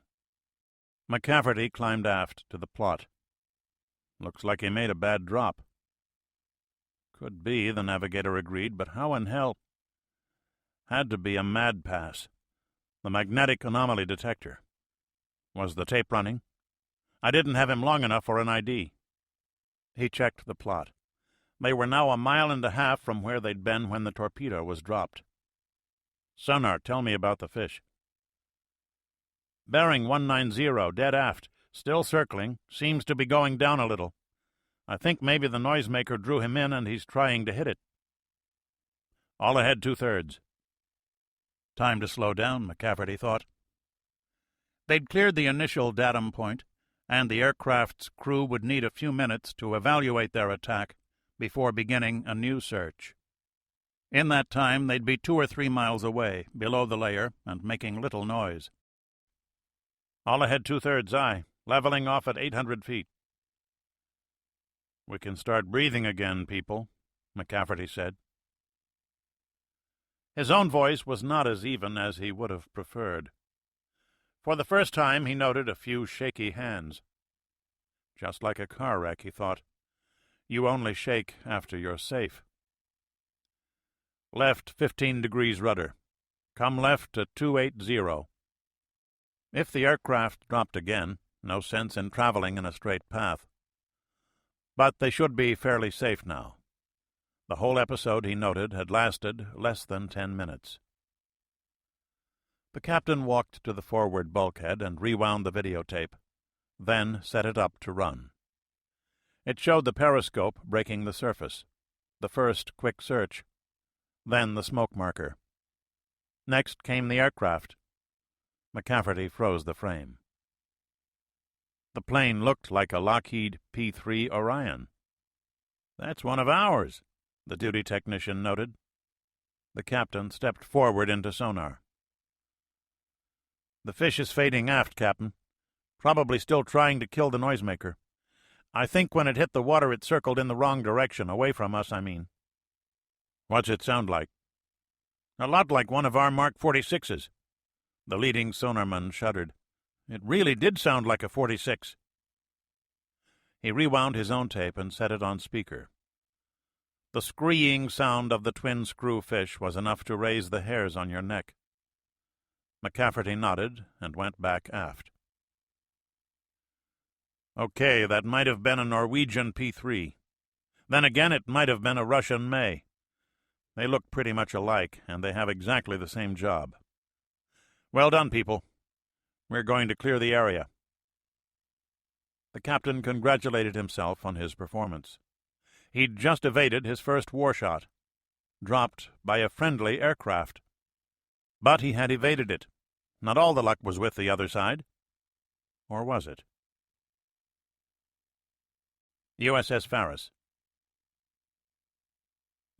McCafferty climbed aft to the plot. "Looks like he made a bad drop." "Could be," the navigator agreed, "but how in hell—" "Had to be a mad pass. The magnetic anomaly detector. Was the tape running? I didn't have him long enough for an ID." He checked the plot. They were now 1.5 miles from where they'd been when the torpedo was dropped. "Sonar, tell me about the fish." "Bearing 190, dead aft. Still circling. Seems to be going down a little. I think maybe the noisemaker drew him in and he's trying to hit it." "All ahead 2/3. Time to slow down, McCafferty thought. They'd cleared the initial datum point, and the aircraft's crew would need a few minutes to evaluate their attack before beginning a new search. In that time, they'd be 2 or 3 miles away, below the layer, and making little noise. All ahead 2/3 aye, leveling off at 800 feet. We can start breathing again, people, McCafferty said. His own voice was not as even as he would have preferred. For the first time, he noted a few shaky hands. Just like a car wreck, he thought. You only shake after you're safe. Left 15 degrees rudder. Come left at 280. If the aircraft dropped again, no sense in traveling in a straight path. But they should be fairly safe now. The whole episode, he noted, had lasted less than 10 minutes. The captain walked to the forward bulkhead and rewound the videotape, then set it up to run. It showed the periscope breaking the surface, the first quick search, then the smoke marker. Next came the aircraft. McCafferty froze the frame. The plane looked like a Lockheed P-3 Orion. That's one of ours, the duty technician noted. The captain stepped forward into sonar. The fish is fading aft, Captain. Probably still trying to kill the noisemaker. I think when it hit the water it circled in the wrong direction, away from us, I mean. What's it sound like? A lot like one of our Mark 46s. The leading sonarman shuddered. It really did sound like a 46. He rewound his own tape and set it on speaker. The screeing sound of the twin-screw fish was enough to raise the hairs on your neck. McCafferty nodded and went back aft. Okay, that might have been a Norwegian P-3. Then again, it might have been a Russian May. They look pretty much alike, and they have exactly the same job. Well done, people. We're going to clear the area. The captain congratulated himself on his performance. He'd just evaded his first war shot, dropped by a friendly aircraft. But he had evaded it. Not all the luck was with the other side. Or was it? USS Faris.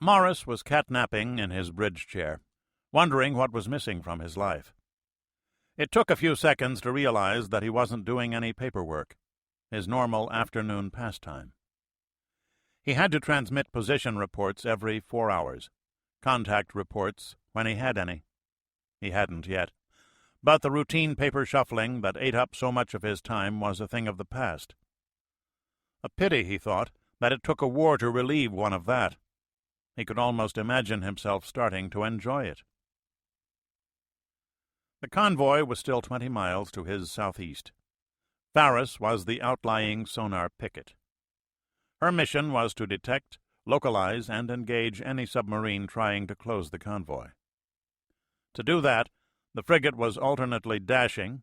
Morris was catnapping in his bridge chair, wondering what was missing from his life. It took a few seconds to realize that he wasn't doing any paperwork, his normal afternoon pastime. He had to transmit position reports every 4 hours, contact reports when he had any. He hadn't yet, but the routine paper shuffling that ate up so much of his time was a thing of the past. A pity, he thought, that it took a war to relieve one of that. He could almost imagine himself starting to enjoy it. The convoy was still 20 miles to his southeast. Faris was the outlying sonar picket. Her mission was to detect, localize, and engage any submarine trying to close the convoy. To do that, the frigate was alternately dashing,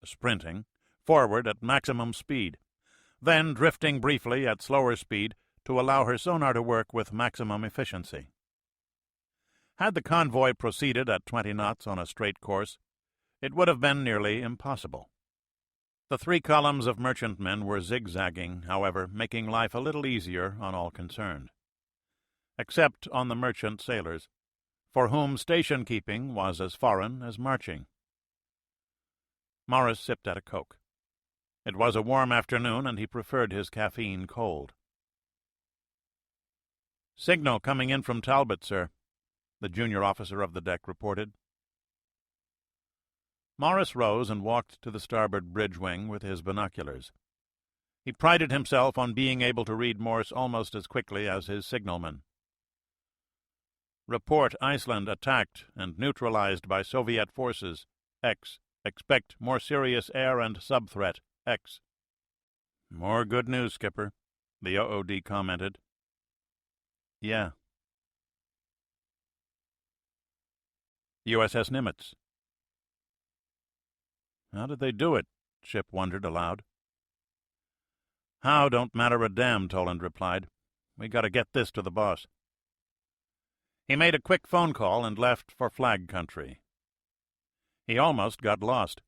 sprinting, forward at maximum speed, then drifting briefly at slower speed to allow her sonar to work with maximum efficiency. Had the convoy proceeded at 20 knots on a straight course, it would have been nearly impossible. The 3 columns of merchantmen were zigzagging, however, making life a little easier on all concerned. Except on the merchant sailors, for whom station-keeping was as foreign as marching. Morris sipped at a Coke. It was a warm afternoon, and he preferred his caffeine cold. "Signal coming in from Talbot, sir," the junior officer of the deck reported. Morris rose and walked to the starboard bridge wing with his binoculars. He prided himself on being able to read Morse almost as quickly as his signalman. "Report Iceland attacked and neutralized by Soviet forces. X. Expect more serious air and sub-threat. X." "More good news, Skipper," the OOD commented. "Yeah." USS Nimitz. "How did they do it?" Ship wondered aloud. "How don't matter a damn," Toland replied. "We got to get this to the boss." He made a quick phone call and left for flag country, He almost got lost.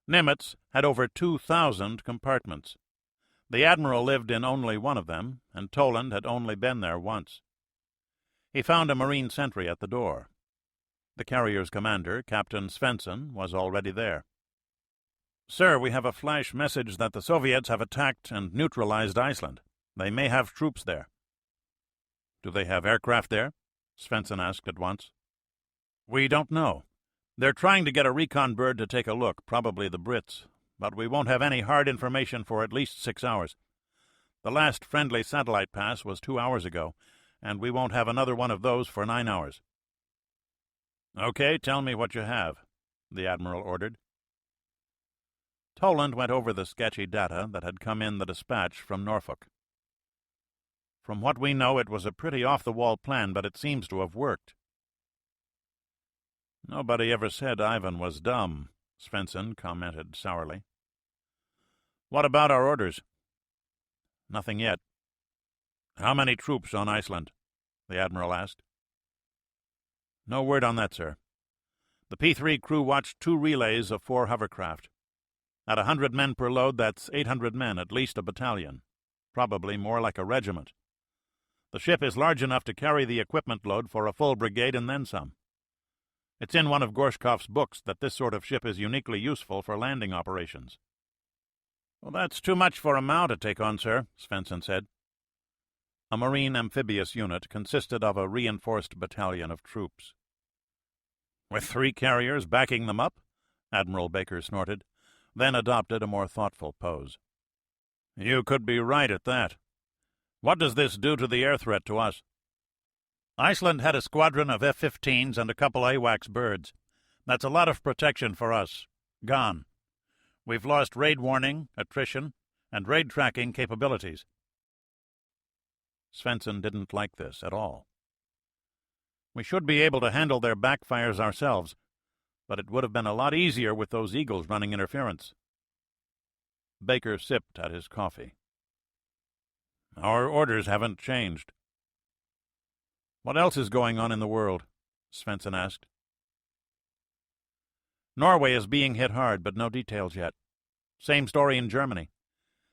Nimitz had over 2,000 compartments. The admiral lived in only one of them, and Toland had only been there once. He found a Marine sentry at the door. The carrier's commander, Captain Svensson, was already there. "Sir, we have a flash message that the Soviets have attacked and neutralized Iceland. They may have troops there." "Do they have aircraft there?" Svensson asked at once. "We don't know. They're trying to get a recon bird to take a look, probably the Brits, but we won't have any hard information for at least 6 hours. The last friendly satellite pass was 2 hours ago, and we won't have another one of those for 9 hours." "Okay, tell me what you have," the admiral ordered. Toland went over the sketchy data that had come in the dispatch from Norfolk. "From what we know, it was a pretty off-the-wall plan, but it seems to have worked." "Nobody ever said Ivan was dumb," Svensson commented sourly. "What about our orders?" "Nothing yet." "How many troops on Iceland?" the admiral asked. "No word on that, sir. The P-3 crew watched 2 relays of 4 hovercraft. At 100 men per load, that's 800 men, at least a battalion. Probably more like a regiment. The ship is large enough to carry the equipment load for a full brigade and then some. It's in one of Gorshkov's books that this sort of ship is uniquely useful for landing operations." "Well, that's too much for a Mao to take on, sir," Svensson said. A Marine amphibious unit consisted of a reinforced battalion of troops. "With 3 carriers backing them up?" Admiral Baker snorted, then adopted a more thoughtful pose. "You could be right at that. What does this do to the air threat to us?" "Iceland had a squadron of F-15s and a couple AWACS birds. That's a lot of protection for us. Gone. We've lost raid warning, attrition, and raid tracking capabilities." Svensson didn't like this at all. "We should be able to handle their backfires ourselves, but it would have been a lot easier with those Eagles running interference." Baker sipped at his coffee. "Our orders haven't changed." "What else is going on in the world?" Svensson asked. "Norway is being hit hard, but no details yet. Same story in Germany.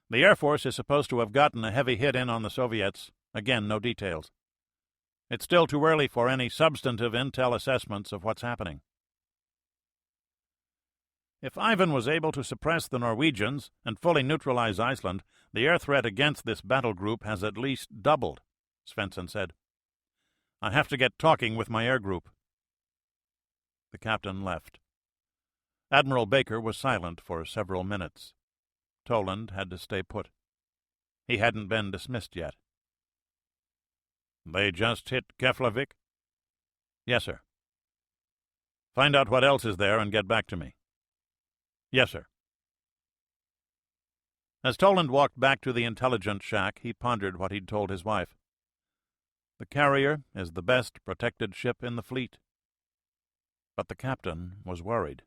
The Air Force is supposed to have gotten a heavy hit in on the Soviets. Again, no details. It's still too early for any substantive intel assessments of what's happening." "If Ivan was able to suppress the Norwegians and fully neutralize Iceland, the air threat against this battle group has at least doubled," Svensson said. "I have to get talking with my air group." The captain left. Admiral Baker was silent for several minutes. Toland had to stay put. He hadn't been dismissed yet. "They just hit Keflavik?" "Yes, sir." "Find out what else is there and get back to me." "Yes, sir." As Toland walked back to the intelligence shack, he pondered what he'd told his wife. The carrier is the best protected ship in the fleet. But the captain was worried.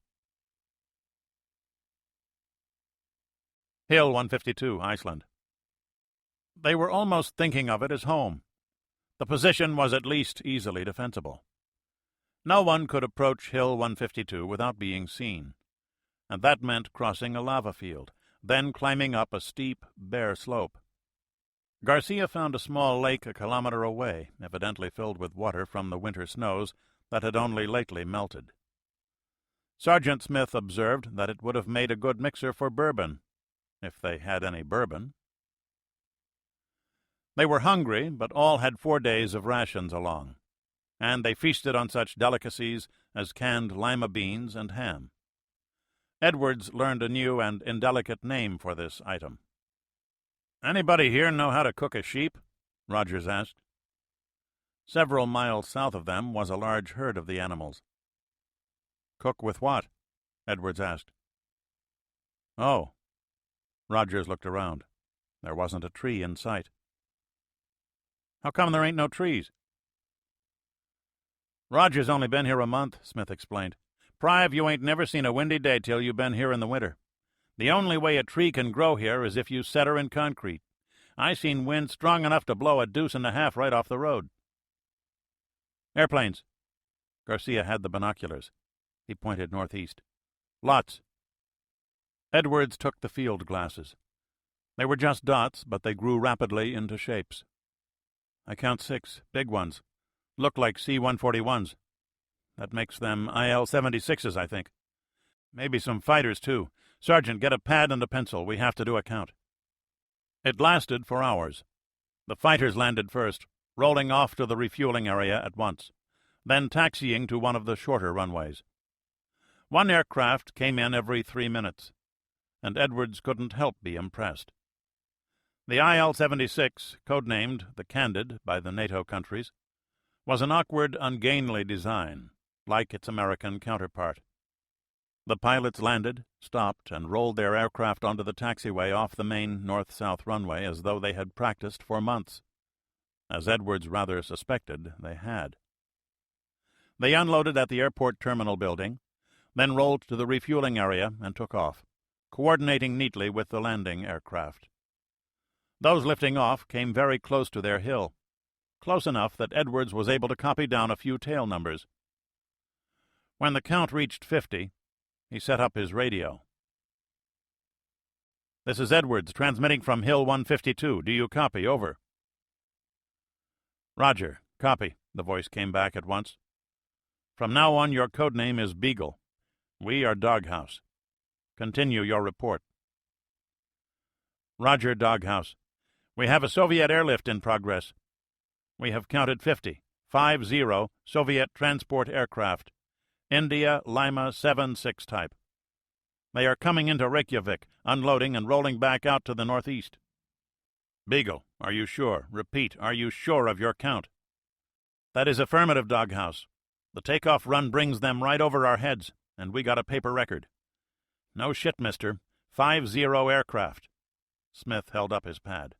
Hill 152, Iceland. They were almost thinking of it as home. The position was at least easily defensible. No one could approach Hill 152 without being seen, and that meant crossing a lava field, then climbing up a steep, bare slope. Garcia found a small lake a kilometer away, evidently filled with water from the winter snows that had only lately melted. Sergeant Smith observed that it would have made a good mixer for bourbon, if they had any bourbon. They were hungry, but all had 4 days of rations along, and they feasted on such delicacies as canned lima beans and ham. Edwards learned a new and indelicate name for this item. "Anybody here know how to cook a sheep?" Rogers asked. Several miles south of them was a large herd of the animals. "Cook with what?" Edwards asked. "Oh." Rogers looked around. There wasn't a tree in sight. "How come there ain't no trees?" "Rogers only been here a month," Smith explained. "Prive, you ain't never seen a windy day till you been here in the winter. The only way a tree can grow here is if you set her in concrete. I seen wind strong enough to blow a deuce and a half right off the road." "Airplanes." Garcia had the binoculars. He pointed northeast. Lots. Edwards took the field glasses. They were just dots, but they grew rapidly into shapes. I count 6, big ones. Look like C-141s. That makes them IL-76s, I think. Maybe some fighters, too. Sergeant, get a pad and a pencil. We have to do a count. It lasted for hours. The fighters landed first, rolling off to the refueling area at once, then taxiing to one of the shorter runways. One aircraft came in every 3 minutes, and Edwards couldn't help be impressed. The IL-76, codenamed the Candid by the NATO countries, was an awkward, ungainly design, like its American counterpart. The pilots landed, stopped, and rolled their aircraft onto the taxiway off the main north-south runway as though they had practiced for months. As Edwards rather suspected, they had. They unloaded at the airport terminal building, then rolled to the refueling area and took off, coordinating neatly with the landing aircraft. Those lifting off came very close to their hill, close enough that Edwards was able to copy down a few tail numbers. When the count reached 50, he set up his radio. This is Edwards, transmitting from Hill 152. Do you copy? Over. Roger. Copy. The voice came back at once. From now on, your code name is Beagle. We are Doghouse. Continue your report. Roger, Doghouse. We have a Soviet airlift in progress. We have counted 50. 50 Soviet transport aircraft. India Lima 76 type. They are coming into Reykjavik, unloading and rolling back out to the northeast. Beagle, are you sure? Repeat, are you sure of your count? That is affirmative, Doghouse. The takeoff run brings them right over our heads, and we got a paper record. No shit, mister. 50 aircraft. Smith held up his pad.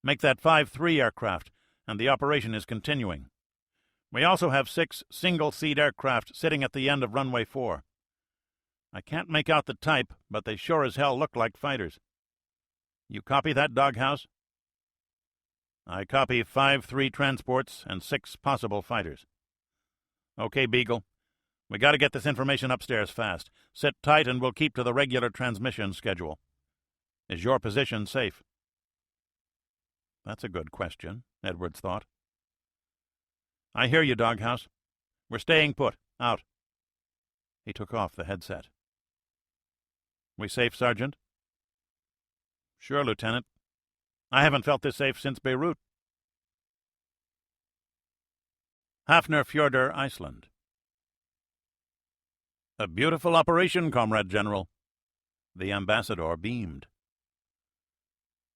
Make that 53 aircraft, and the operation is continuing. We also have 6 single-seat aircraft sitting at the end of runway 4. I can't make out the type, but they sure as hell look like fighters. You copy that, Doghouse? I copy 53 transports and 6 possible fighters. Okay, Beagle. We got to get this information upstairs fast. Sit tight and we'll keep to the regular transmission schedule. Is your position safe? That's a good question, Edwards thought. I hear you, Doghouse. We're staying put. Out. He took off the headset. We safe, Sergeant? Sure, Lieutenant. I haven't felt this safe since Beirut. Hafnarfjordur, Iceland. A beautiful operation, Comrade General. The ambassador beamed.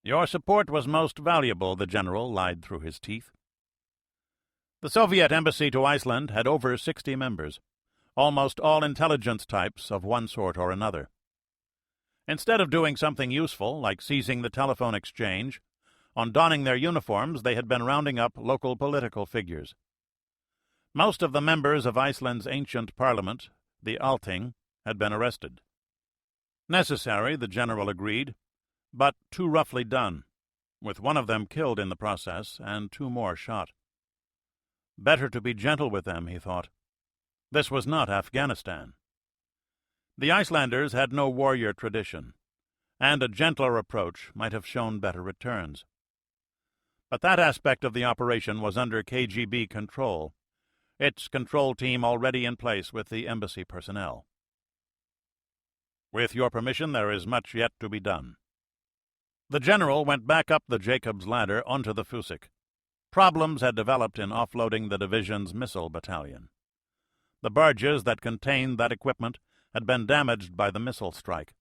Your support was most valuable, the general lied through his teeth. The Soviet embassy to Iceland had over 60 members, almost all intelligence types of one sort or another. Instead of doing something useful, like seizing the telephone exchange, on donning their uniforms they had been rounding up local political figures. Most of the members of Iceland's ancient parliament, the Althing, had been arrested. Necessary, the general agreed, but too roughly done, with one of them killed in the process and 2 more shot. Better to be gentle with them, he thought. This was not Afghanistan. The Icelanders had no warrior tradition, and a gentler approach might have shown better returns. But that aspect of the operation was under KGB control, its control team already in place with the embassy personnel. With your permission, there is much yet to be done. The general went back up the Jacob's ladder onto the Fusik. Problems had developed in offloading the division's missile battalion. The barges that contained that equipment had been damaged by the missile strike.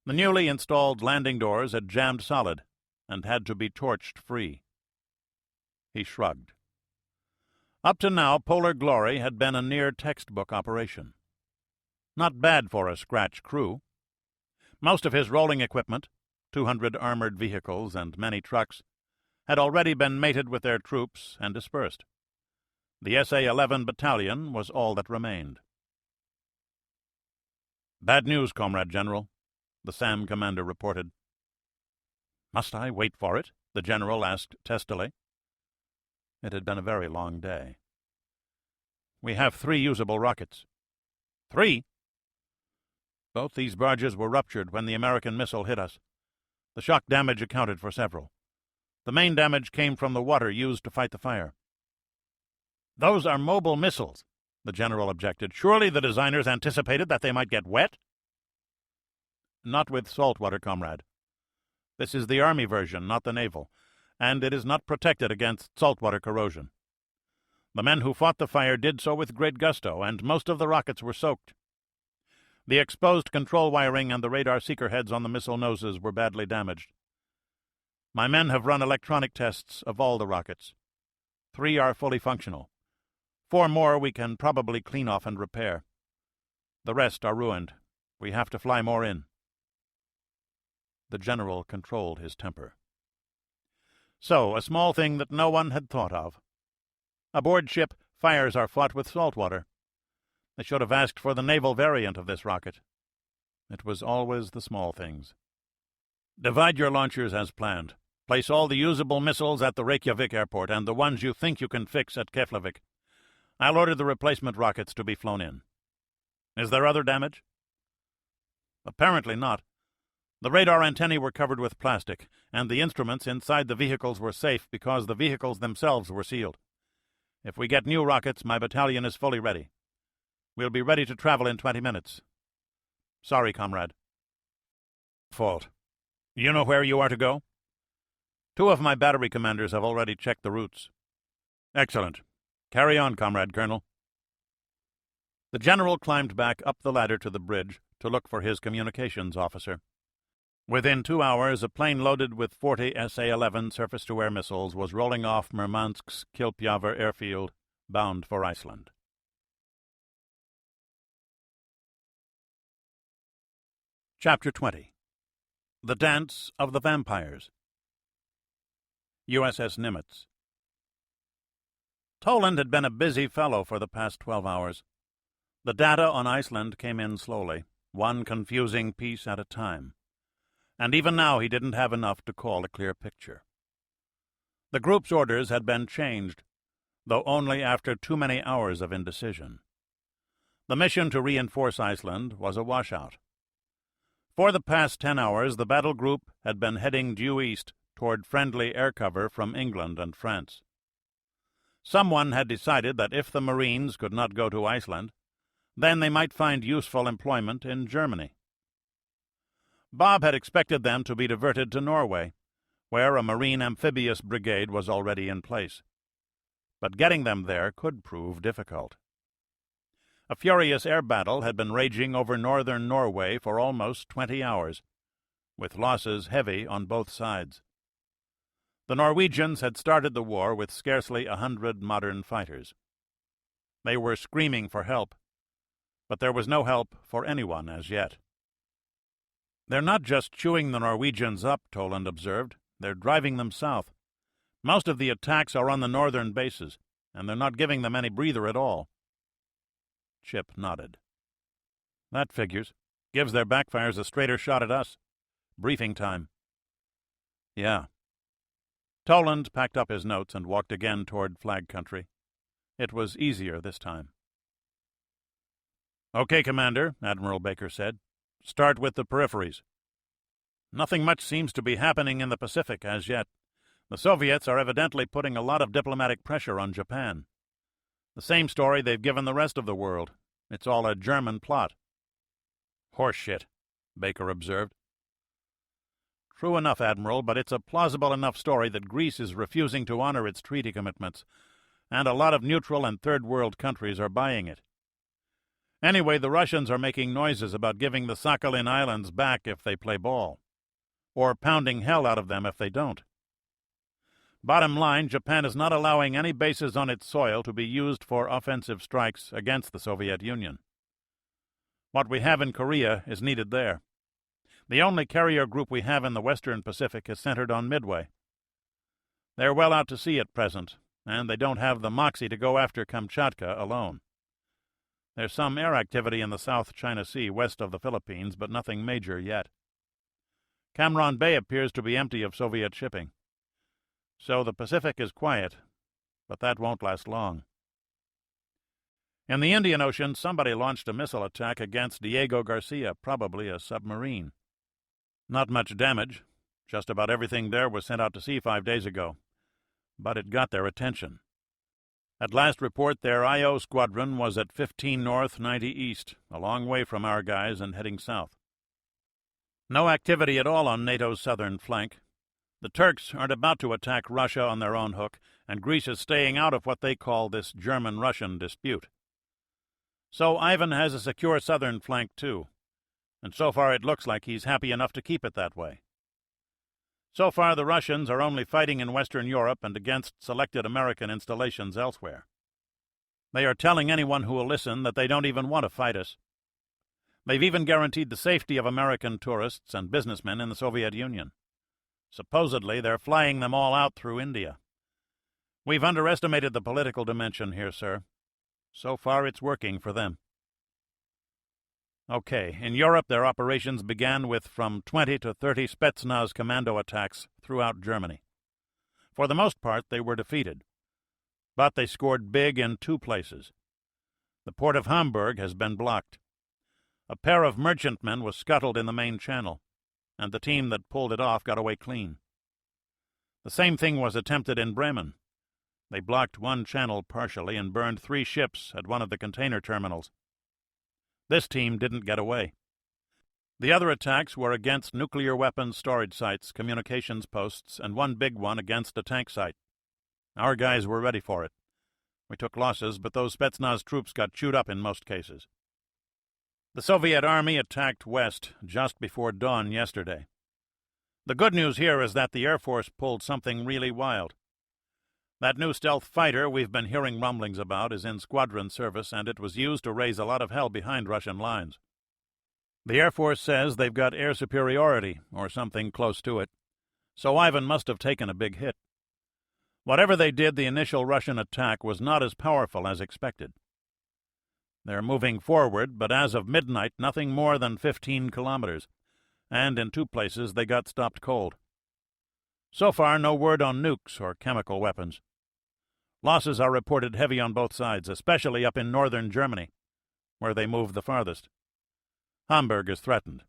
The newly installed landing doors had jammed solid and had to be torched free. He shrugged. Up to now, Polar Glory had been a near textbook operation. Not bad for a scratch crew. Most of his rolling equipment, 200 armored vehicles and many trucks, had already been mated with their troops and dispersed. The SA-11 battalion was all that remained. Bad news, Comrade General, the SAM commander reported. Must I wait for it? The general asked testily. It had been a very long day. We have 3 usable rockets. 3? Both these barges were ruptured when the American missile hit us. The shock damage accounted for several. The main damage came from the water used to fight the fire. Those are mobile missiles, the general objected. Surely the designers anticipated that they might get wet? Not with salt water, comrade. This is the Army version, not the naval, and it is not protected against saltwater corrosion. The men who fought the fire did so with great gusto, and most of the rockets were soaked. The exposed control wiring and the radar seeker heads on the missile noses were badly damaged. My men have run electronic tests of all the rockets. 3 are fully functional. 4 more we can probably clean off and repair. The rest are ruined. We have to fly more in. The general controlled his temper. So, a small thing that no one had thought of. Aboard ship, fires are fought with salt water. They should have asked for the naval variant of this rocket. It was always the small things. Divide your launchers as planned. Place all the usable missiles at the Reykjavik airport and the ones you think you can fix at Keflavik. I'll order the replacement rockets to be flown in. Is there other damage? Apparently not. The radar antennae were covered with plastic, and the instruments inside the vehicles were safe because the vehicles themselves were sealed. If we get new rockets, my battalion is fully ready. We'll be ready to travel in 20 minutes. Sorry, comrade. Fault. You know where you are to go? 2 of my battery commanders have already checked the routes. Excellent. Carry on, Comrade Colonel. The general climbed back up the ladder to the bridge to look for his communications officer. Within 2 hours, a plane loaded with 40 SA-11 surface-to-air missiles was rolling off Murmansk's Kilpjaver airfield, bound for Iceland. Chapter 20. The Dance of the Vampires. USS Nimitz. Toland had been a busy fellow for the past 12 hours. The data on Iceland came in slowly, one confusing piece at a time. And even now he didn't have enough to call a clear picture. The group's orders had been changed, though only after too many hours of indecision. The mission to reinforce Iceland was a washout. For the past 10 hours, the battle group had been heading due east toward friendly air cover from England and France. Someone had decided that if the Marines could not go to Iceland, then they might find useful employment in Germany. Bob had expected them to be diverted to Norway, where a Marine amphibious brigade was already in place. But getting them there could prove difficult. A furious air battle had been raging over northern Norway for almost 20 hours, with losses heavy on both sides. The Norwegians had started the war with scarcely 100 modern fighters. They were screaming for help, but there was no help for anyone as yet. They're not just chewing the Norwegians up, Toland observed. They're driving them south. Most of the attacks are on the northern bases, and they're not giving them any breather at all. Chip nodded. That figures. Gives their backfires a straighter shot at us. Briefing time. Yeah. Toland packed up his notes and walked again toward flag country. It was easier this time. Okay, Commander, Admiral Baker said. Start with the peripheries. Nothing much seems to be happening in the Pacific as yet. The Soviets are evidently putting a lot of diplomatic pressure on Japan. The same story they've given the rest of the world. It's all a German plot. Horseshit, Baker observed. True enough, Admiral, but it's a plausible enough story that Greece is refusing to honor its treaty commitments, and a lot of neutral and third-world countries are buying it. Anyway, the Russians are making noises about giving the Sakhalin Islands back if they play ball, or pounding hell out of them if they don't. Bottom line, Japan is not allowing any bases on its soil to be used for offensive strikes against the Soviet Union. What we have in Korea is needed there. The only carrier group we have in the Western Pacific is centered on Midway. They're well out to sea at present, and they don't have the moxie to go after Kamchatka alone. There's some air activity in the South China Sea west of the Philippines, but nothing major yet. Cam Bay appears to be empty of Soviet shipping. So the Pacific is quiet, but that won't last long. In the Indian Ocean, somebody launched a missile attack against Diego Garcia, probably a submarine. Not much damage. Just about everything there was sent out to sea 5 days ago. But it got their attention. At last report, their IO squadron was at 15 north, 90 east, a long way from our guys and heading south. No activity at all on NATO's southern flank. The Turks aren't about to attack Russia on their own hook, and Greece is staying out of what they call this German-Russian dispute. So Ivan has a secure southern flank, too, and so far it looks like he's happy enough to keep it that way. So far the Russians are only fighting in Western Europe and against selected American installations elsewhere. They are telling anyone who will listen that they don't even want to fight us. They've even guaranteed the safety of American tourists and businessmen in the Soviet Union. Supposedly, they're flying them all out through India. We've underestimated the political dimension here, sir. So far, it's working for them. Okay, in Europe, their operations began with from 20 to 30 Spetsnaz commando attacks throughout Germany. For the most part, they were defeated. But they scored big in 2 places. The port of Hamburg has been blocked. A pair of merchantmen was scuttled in the main channel, and the team that pulled it off got away clean. The same thing was attempted in Bremen. They blocked one channel partially and burned 3 ships at one of the container terminals. This team didn't get away. The other attacks were against nuclear weapons storage sites, communications posts, and one big one against a tank site. Our guys were ready for it. We took losses, but those Spetsnaz troops got chewed up in most cases. The Soviet army attacked west just before dawn yesterday. The good news here is that the Air Force pulled something really wild. That new stealth fighter we've been hearing rumblings about is in squadron service, and it was used to raise a lot of hell behind Russian lines. The Air Force says they've got air superiority, or something close to it, so Ivan must have taken a big hit. Whatever they did, the initial Russian attack was not as powerful as expected. They're moving forward, but as of midnight, nothing more than 15 kilometers, and in 2 places they got stopped cold. So far, no word on nukes or chemical weapons. Losses are reported heavy on both sides, especially up in northern Germany, where they moved the farthest. Hamburg is threatened.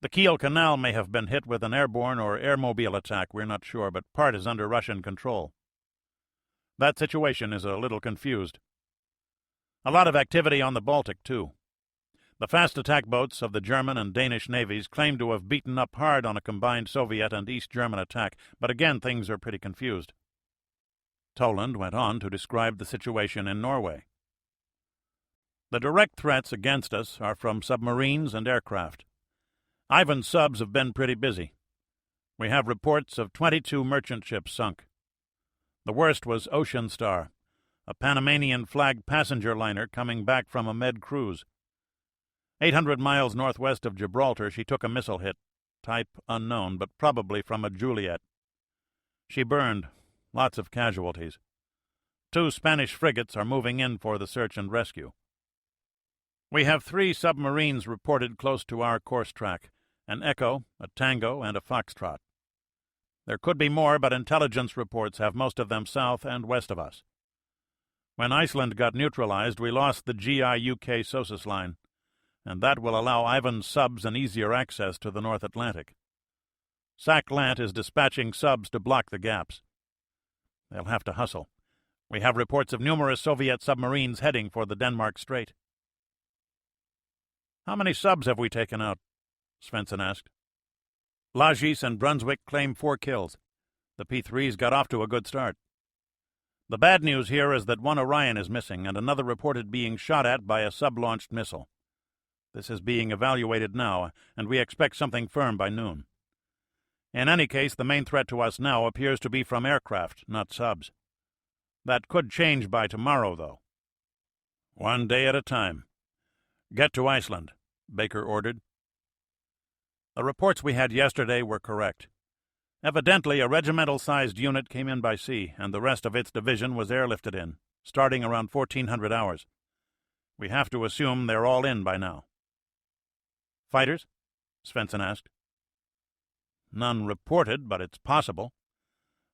The Kiel Canal may have been hit with an airborne or airmobile attack, we're not sure, but part is under Russian control. That situation is a little confused. A lot of activity on the Baltic, too. The fast attack boats of the German and Danish navies claim to have beaten up hard on a combined Soviet and East German attack, but again things are pretty confused. Toland went on to describe the situation in Norway. The direct threats against us are from submarines and aircraft. Ivan's subs have been pretty busy. We have reports of 22 merchant ships sunk. The worst was Ocean Star, a Panamanian-flagged passenger liner coming back from a Med cruise. 800 miles northwest of Gibraltar, she took a missile hit, type unknown, but probably from a Juliet. She burned, lots of casualties. 2 Spanish frigates are moving in for the search and rescue. We have 3 submarines reported close to our course track, an Echo, a Tango, and a Foxtrot. There could be more, but intelligence reports have most of them south and west of us. When Iceland got neutralized, we lost the GI-UK SOSUS line, and that will allow Ivan's subs an easier access to the North Atlantic. SAC-LANT is dispatching subs to block the gaps. They'll have to hustle. We have reports of numerous Soviet submarines heading for the Denmark Strait. "How many subs have we taken out?" Svensson asked. Lagis and Brunswick claim 4 kills. The P-3s got off to a good start. The bad news here is that 1 Orion is missing and another reported being shot at by a sub-launched missile. This is being evaluated now, and we expect something firm by noon. In any case, the main threat to us now appears to be from aircraft, not subs. That could change by tomorrow, though. "One day at a time. Get to Iceland," Baker ordered. The reports we had yesterday were correct. Evidently, a regimental-sized unit came in by sea, and the rest of its division was airlifted in, starting around 1400 hours. We have to assume they're all in by now. "Fighters?" Svensson asked. "None reported, but it's possible.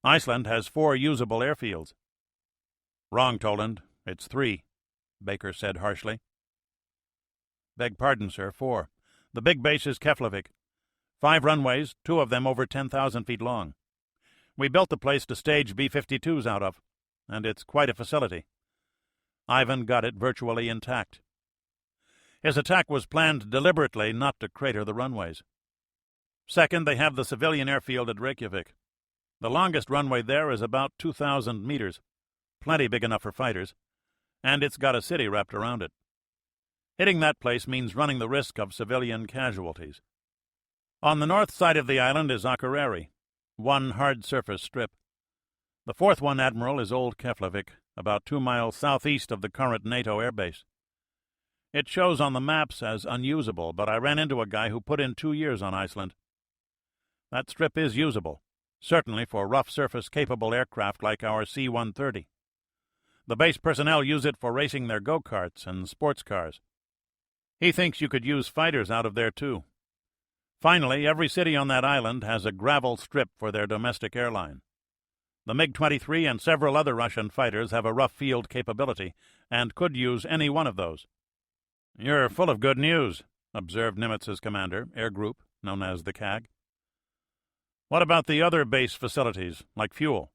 Iceland has 4 usable airfields." "Wrong, Toland. It's 3. Baker said harshly. Beg pardon, sir, 4. The big base is Keflavik. 5 runways, 2 of them over 10,000 feet long. We built the place to stage B-52s out of, and it's quite a facility. Ivan got it virtually intact. His attack was planned deliberately not to crater the runways. Second, they have the civilian airfield at Reykjavik. The longest runway there is about 2,000 meters, plenty big enough for fighters, and it's got a city wrapped around it. Hitting that place means running the risk of civilian casualties. On the north side of the island is Akureyri, one hard surface strip. The fourth one, Admiral, is Old Keflavik, about 2 miles southeast of the current NATO airbase. It shows on the maps as unusable, but I ran into a guy who put in 2 years on Iceland. That strip is usable, certainly for rough surface-capable aircraft like our C-130. The base personnel use it for racing their go-karts and sports cars. He thinks you could use fighters out of there, too. Finally, every city on that island has a gravel strip for their domestic airline. The MiG-23 and several other Russian fighters have a rough field capability and could use any one of those. "You're full of good news," observed Nimitz's commander, Air Group, known as the CAG. "What about the other base facilities, like fuel?"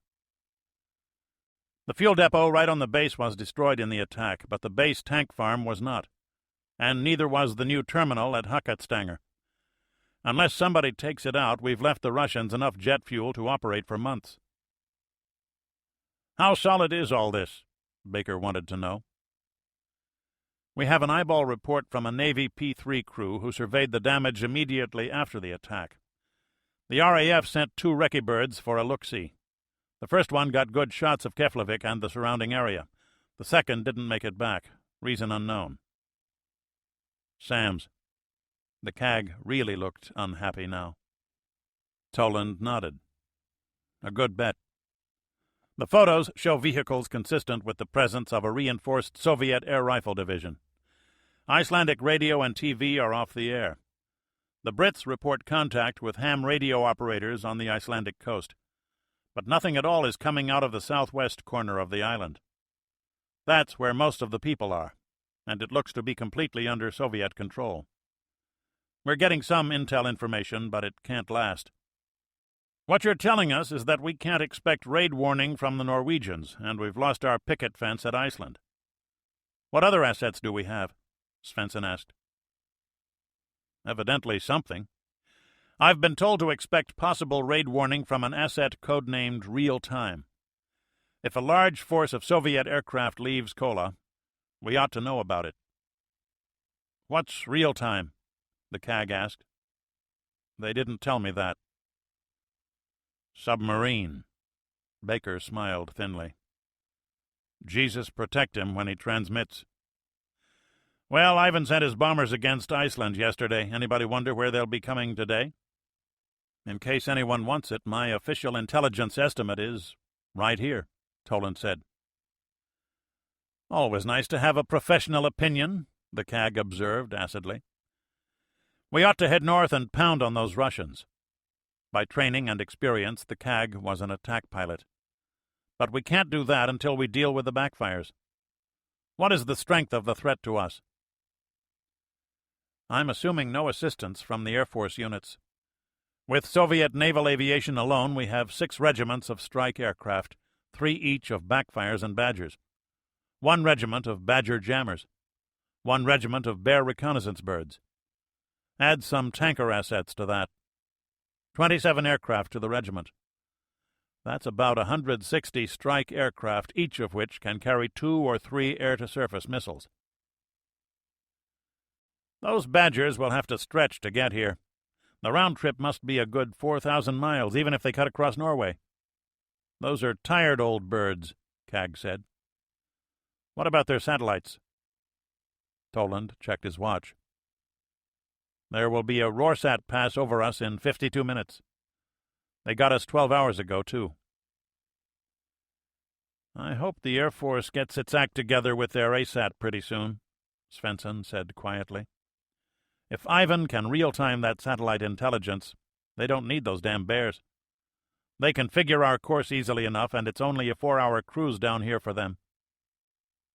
The fuel depot right on the base was destroyed in the attack, but the base tank farm was not, and neither was the new terminal at Hakatstanger. Unless somebody takes it out, we've left the Russians enough jet fuel to operate for months. "How solid is all this?" Baker wanted to know. "We have an eyeball report from a Navy P-3 crew who surveyed the damage immediately after the attack. The RAF sent 2 recce birds for a look-see. The first one got good shots of Keflavik and the surrounding area. The second didn't make it back. Reason unknown." "Sams." The CAG really looked unhappy now. Toland nodded. "A good bet. The photos show vehicles consistent with the presence of a reinforced Soviet air rifle division. Icelandic radio and TV are off the air. The Brits report contact with ham radio operators on the Icelandic coast, but nothing at all is coming out of the southwest corner of the island. That's where most of the people are, and it looks to be completely under Soviet control. We're getting some intel information, but it can't last. What you're telling us is that we can't expect raid warning from the Norwegians, and we've lost our picket fence at Iceland. What other assets do we have?" Svensson asked. "Evidently something. I've been told to expect possible raid warning from an asset codenamed Real Time. If a large force of Soviet aircraft leaves Kola, we ought to know about it." "What's Real Time?" the CAG asked. "They didn't tell me that." "Submarine." Baker smiled thinly. "Jesus protect him when he transmits." "Well, Ivan sent his bombers against Iceland yesterday. Anybody wonder where they'll be coming today?" "In case anyone wants it, my official intelligence estimate is right here," Toland said. "Always nice to have a professional opinion," the CAG observed acidly. "We ought to head north and pound on those Russians." By training and experience, the CAG was an attack pilot. "But we can't do that until we deal with the backfires. What is the strength of the threat to us?" "I'm assuming no assistance from the Air Force units. With Soviet naval aviation alone, we have 6 regiments of strike aircraft, 3 each of backfires and Badgers, 1 regiment of Badger jammers, 1 regiment of Bear reconnaissance birds. Add some tanker assets to that. 27 aircraft to the regiment. That's about 160 strike aircraft, each of which can carry 2 or 3 air-to-surface missiles. Those Badgers will have to stretch to get here. The round trip must be a good 4,000 miles, even if they cut across Norway." "Those are tired old birds," CAG said. "What about their satellites?" Toland checked his watch. "There will be a Roarsat pass over us in 52 minutes. They got us 12 hours ago, too." "I hope the Air Force gets its act together with their ASAT pretty soon," Svensson said quietly. "If Ivan can real-time that satellite intelligence, they don't need those damn bears. They can figure our course easily enough, and it's only a 4-hour cruise down here for them."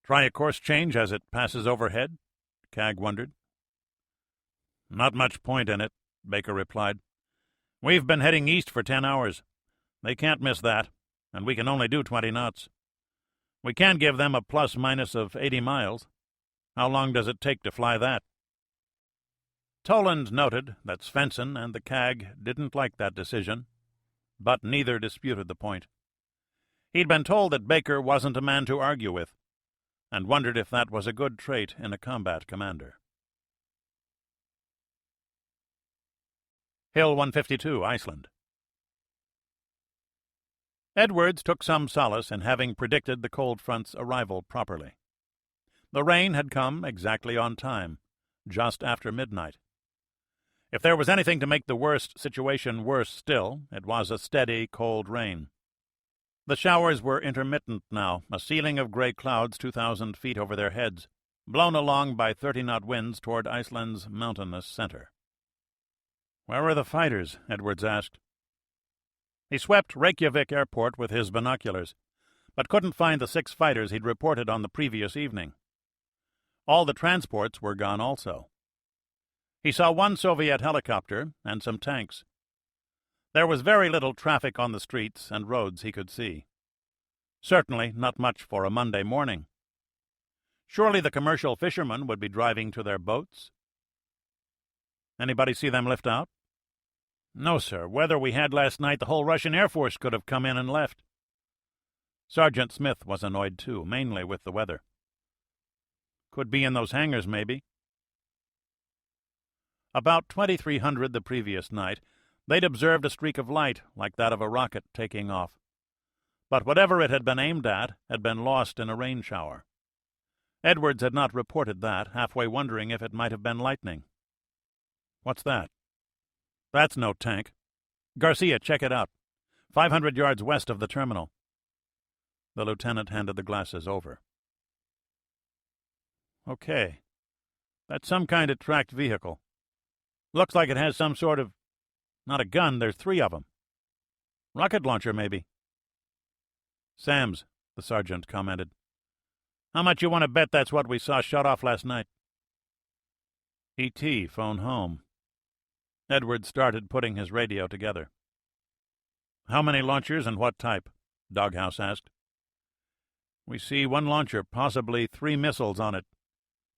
Try a course change as it passes overhead? Cag wondered. Not much point in it, Baker replied. We've been heading east for 10 hours. They can't miss that, and we can only do 20 knots. We can give them a plus-minus of 80 miles. How long does it take to fly that? Toland noted that Svensson and the Cag didn't like that decision, but neither disputed the point. He'd been told that Baker wasn't a man to argue with, and wondered if that was a good trait in a combat commander. Hill 152, Iceland. Edwards took some solace in having predicted the cold front's arrival properly. The rain had come exactly on time, just after midnight. If there was anything to make the worst situation worse still, it was a steady, cold rain. The showers were intermittent now, a ceiling of gray clouds 2,000 feet over their heads, blown along by 30-knot winds toward Iceland's mountainous center. "Where are the fighters?" Edwards asked. He swept Reykjavik airport with his binoculars, but couldn't find the 6 fighters he'd reported on the previous evening. All the transports were gone also. He saw 1 Soviet helicopter and some tanks. There was very little traffic on the streets and roads he could see. Certainly not much for a Monday morning. Surely the commercial fishermen would be driving to their boats. Anybody see them lift out? No, sir. Weather we had last night, the whole Russian Air Force could have come in and left. Sergeant Smith was annoyed too, mainly with the weather. Could be in those hangars, maybe. About 2300 the previous night, they'd observed a streak of light like that of a rocket taking off. But whatever it had been aimed at had been lost in a rain shower. Edwards had not reported that, halfway wondering if it might have been lightning. What's that? That's no tank. Garcia, check it out. 500 yards west of the terminal. The lieutenant handed the glasses over. Okay. That's some kind of tracked vehicle. Looks like it has some sort of... Not a gun, there's 3 of them. Rocket launcher, maybe. Sam's, the sergeant commented. How much you want to bet that's what we saw shot off last night? E.T., phone home. Edwards started putting his radio together. How many launchers and what type? Doghouse asked. We see 1 launcher, possibly 3 missiles on it.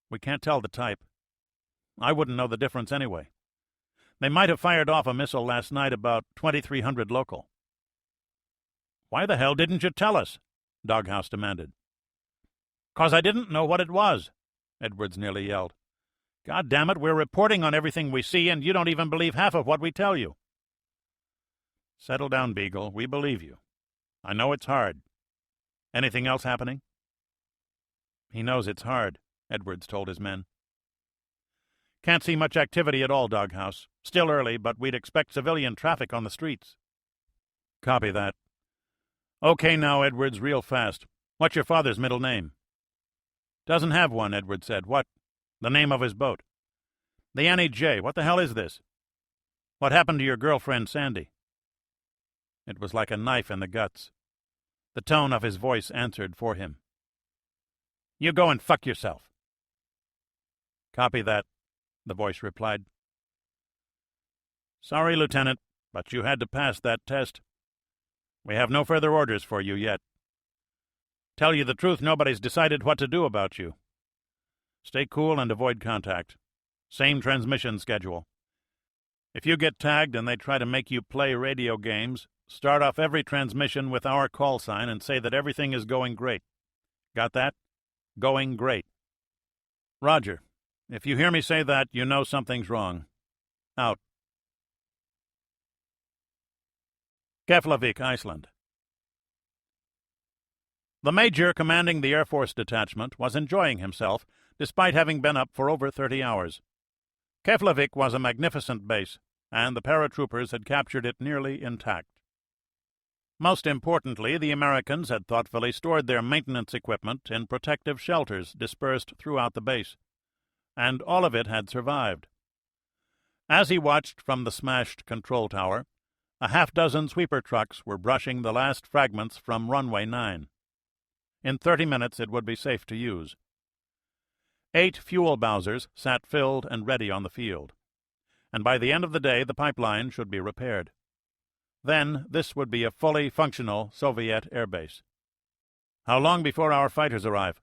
We can't tell the type. I wouldn't know the difference anyway. They might have fired off a missile last night about 2300 local. Why the hell didn't you tell us? Doghouse demanded. 'Cause I didn't know what it was, Edwards nearly yelled. God damn it, we're reporting on everything we see, and you don't even believe half of what we tell you. Settle down, Beagle. We believe you. I know it's hard. Anything else happening? He knows it's hard, Edwards told his men. Can't see much activity at all, Doghouse. Still early, but we'd expect civilian traffic on the streets. Copy that. Okay now, Edwards, real fast. What's your father's middle name? Doesn't have one, Edwards said. What? The name of his boat. The Annie J. What the hell is this? What happened to your girlfriend, Sandy? It was like a knife in the guts. The tone of his voice answered for him. You go and fuck yourself. Copy that, the voice replied. Sorry, Lieutenant, but you had to pass that test. We have no further orders for you yet. Tell you the truth, nobody's decided what to do about you. Stay cool and avoid contact. Same transmission schedule. If you get tagged and they try to make you play radio games, start off every transmission with our call sign and say that everything is going great. Got that? Going great. Roger. If you hear me say that, you know something's wrong. Out. Keflavik, Iceland. The major commanding the Air Force detachment was enjoying himself, despite having been up for over 30 hours. Keflavik was a magnificent base, and the paratroopers had captured it nearly intact. Most importantly, the Americans had thoughtfully stored their maintenance equipment in protective shelters dispersed throughout the base, and all of it had survived. As he watched from the smashed control tower, a half-dozen sweeper trucks were brushing the last fragments from runway 9. In 30 minutes it would be safe to use. 8 fuel Bowsers sat filled and ready on the field, and by the end of the day the pipeline should be repaired. Then this would be a fully functional Soviet airbase. How long before our fighters arrive?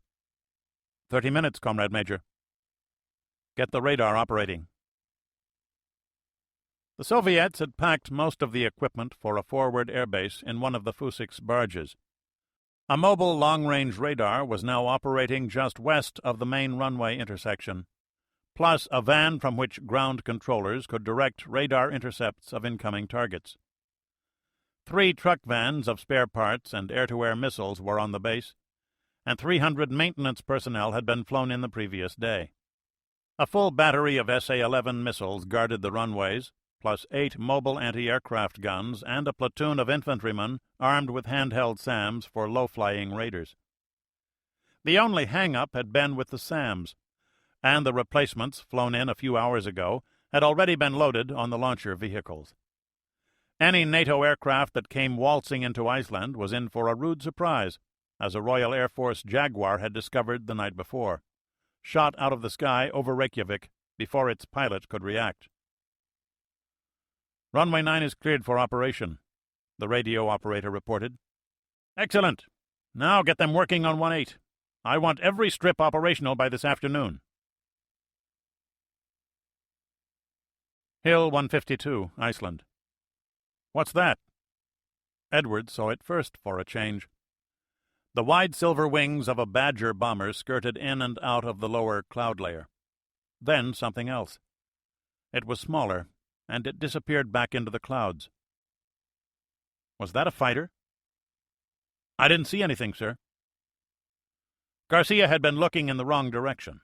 30 minutes, Comrade Major. Get the radar operating. The Soviets had packed most of the equipment for a forward airbase in one of the Fusik's barges. A mobile long-range radar was now operating just west of the main runway intersection, plus a van from which ground controllers could direct radar intercepts of incoming targets. 3 truck vans of spare parts and air-to-air missiles were on the base, and 300 maintenance personnel had been flown in the previous day. A full battery of SA-11 missiles guarded the runways, plus 8 mobile anti-aircraft guns and a platoon of infantrymen armed with handheld SAMs for low-flying raiders. The only hang-up had been with the SAMs, and the replacements, flown in a few hours ago, had already been loaded on the launcher vehicles. Any NATO aircraft that came waltzing into Iceland was in for a rude surprise, as a Royal Air Force Jaguar had discovered the night before, shot out of the sky over Reykjavik before its pilot could react. Runway 9 is cleared for operation, the radio operator reported. Excellent. Now get them working on 1-8. I want every strip operational by this afternoon. Hill 152, Iceland. What's that? Edward saw it first for a change. The wide silver wings of a Badger bomber skirted in and out of the lower cloud layer. Then something else. It was smaller, and it disappeared back into the clouds. Was that a fighter? I didn't see anything, sir. Garcia had been looking in the wrong direction.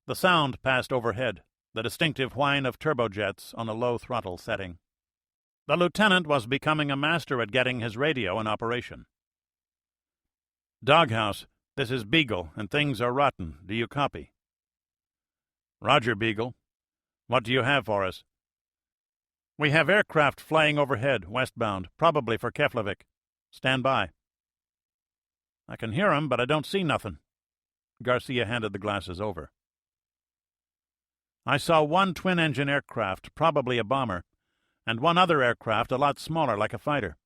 The sound passed overhead, the distinctive whine of turbojets on a low throttle setting. The lieutenant was becoming a master at getting his radio in operation. Doghouse, this is Beagle, and things are rotten. Do you copy? Roger, Beagle. What do you have for us? We have aircraft flying overhead, westbound, probably for Keflavik. Stand by. I can hear 'em, but I don't see nothing. Garcia handed the glasses over. I saw 1 twin-engine aircraft, probably a bomber, and 1 other aircraft a lot smaller, like a fighter.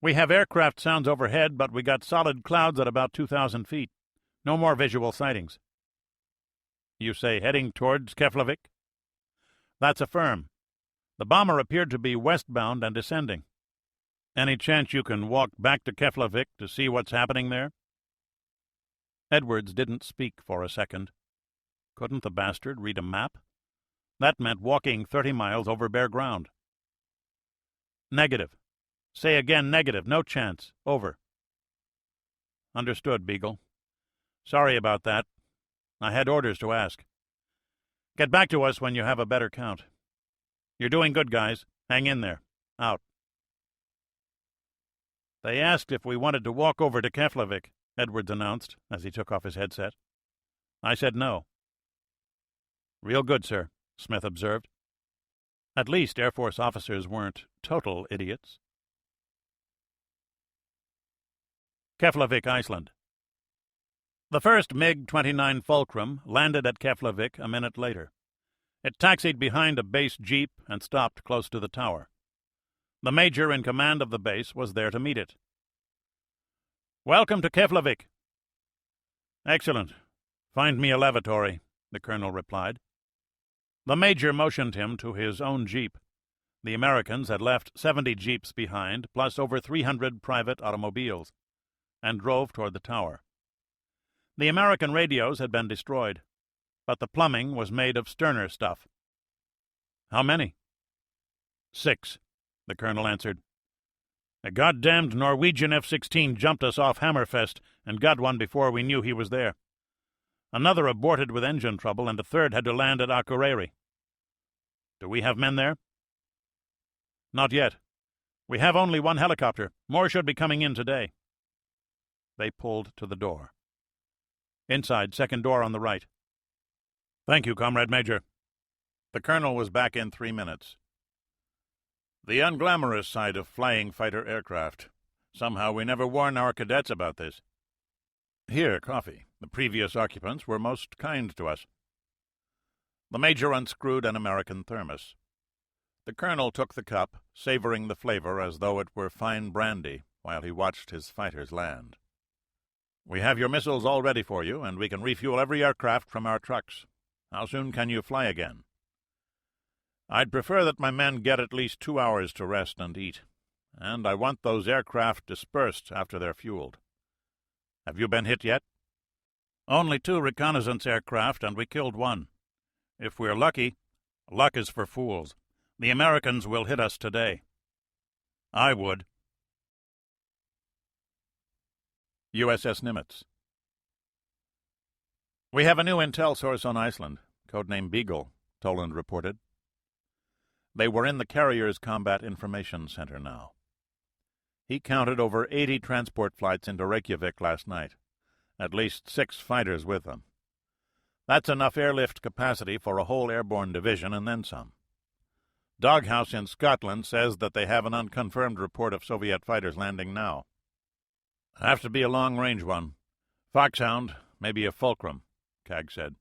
We have aircraft sounds overhead, but we got solid clouds at about 2,000 feet. No more visual sightings. You say heading towards Keflavik? That's affirm. The bomber appeared to be westbound and descending. Any chance you can walk back to Keflavik to see what's happening there? Edwards didn't speak for a second. Couldn't the bastard read a map? That meant walking 30 miles over bare ground. Negative. Say again negative. No chance. Over. Understood, Beagle. Sorry about that. I had orders to ask. Get back to us when you have a better count. You're doing good, guys. Hang in there. Out. They asked if we wanted to walk over to Keflavik, Edwards announced as he took off his headset. I said no. Real good, sir, Smith observed. At least Air Force officers weren't total idiots. Keflavik, Iceland. The first MiG-29 Fulcrum landed at Keflavik a minute later. It taxied behind a base jeep and stopped close to the tower. The major in command of the base was there to meet it. Welcome to Keflavik. Excellent. Find me a lavatory, the colonel replied. The major motioned him to his own jeep. The Americans had left 70 jeeps behind, plus over 300 private automobiles, and drove toward the tower. The American radios had been destroyed, but the plumbing was made of sterner stuff. How many? 6, the colonel answered. A goddamned Norwegian F-16 jumped us off Hammerfest and got one before we knew he was there. Another aborted with engine trouble, and a third had to land at Akureyri. Do we have men there? Not yet. We have only 1 helicopter. More should be coming in today. They pulled to the door. Inside, second door on the right. Thank you, Comrade Major. The colonel was back in 3 minutes. The unglamorous side of flying fighter aircraft. Somehow we never warn our cadets about this. "Here, coffee. The previous occupants were most kind to us." The major unscrewed an American thermos. The colonel took the cup, savoring the flavor as though it were fine brandy, while he watched his fighters land. "We have your missiles all ready for you, and we can refuel every aircraft from our trucks. How soon can you fly again?" "I'd prefer that my men get at least 2 hours to rest and eat, and I want those aircraft dispersed after they're fueled. Have you been hit yet?" "Only 2 reconnaissance aircraft, and we killed 1. If we're lucky, luck is for fools. The Americans will hit us today." "I would." USS Nimitz. "We have a new intel source on Iceland, codename Beagle," Toland reported. They were in the carrier's combat information center now. He counted over 80 transport flights into Reykjavik last night, at least 6 fighters with them. That's enough airlift capacity for a whole airborne division and then some. Doghouse in Scotland says that they have an unconfirmed report of Soviet fighters landing now. "Have to be a long-range one. Foxhound, maybe a Fulcrum," Cag said.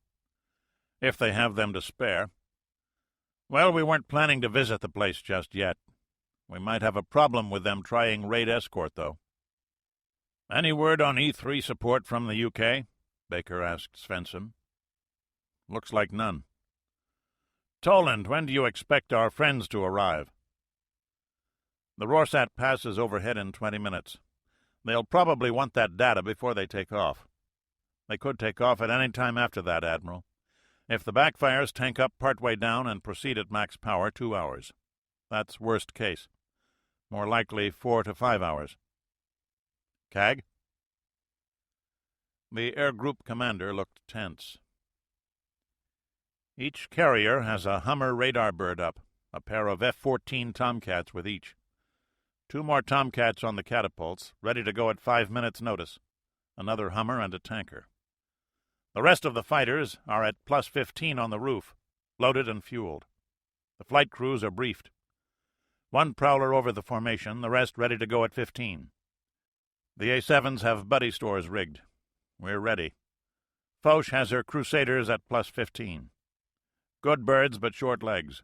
"If they have them to spare. Well, we weren't planning to visit the place just yet. We might have a problem with them trying raid escort, though." "Any word on E3 support from the UK?" Baker asked Svensson. "Looks like none." "Toland, when do you expect our friends to arrive?" "The Rorschach passes overhead in 20 minutes. They'll probably want that data before they take off. They could take off at any time after that, Admiral. If the backfires tank up partway down and proceed at max power, 2 hours. That's worst case. More likely 4 to 5 hours. Cag?" The air group commander looked tense. "Each carrier has a Hummer radar bird up, a pair of F-14 Tomcats with each. 2 more Tomcats on the catapults, ready to go at 5 minutes' notice. Another Hummer and a tanker. The rest of the fighters are at plus 15 on the roof, loaded and fueled. The flight crews are briefed. 1 prowler over the formation, the rest ready to go at 15. The A-7s have buddy stores rigged. We're ready. Foch has her Crusaders at plus 15. Good birds, but short legs.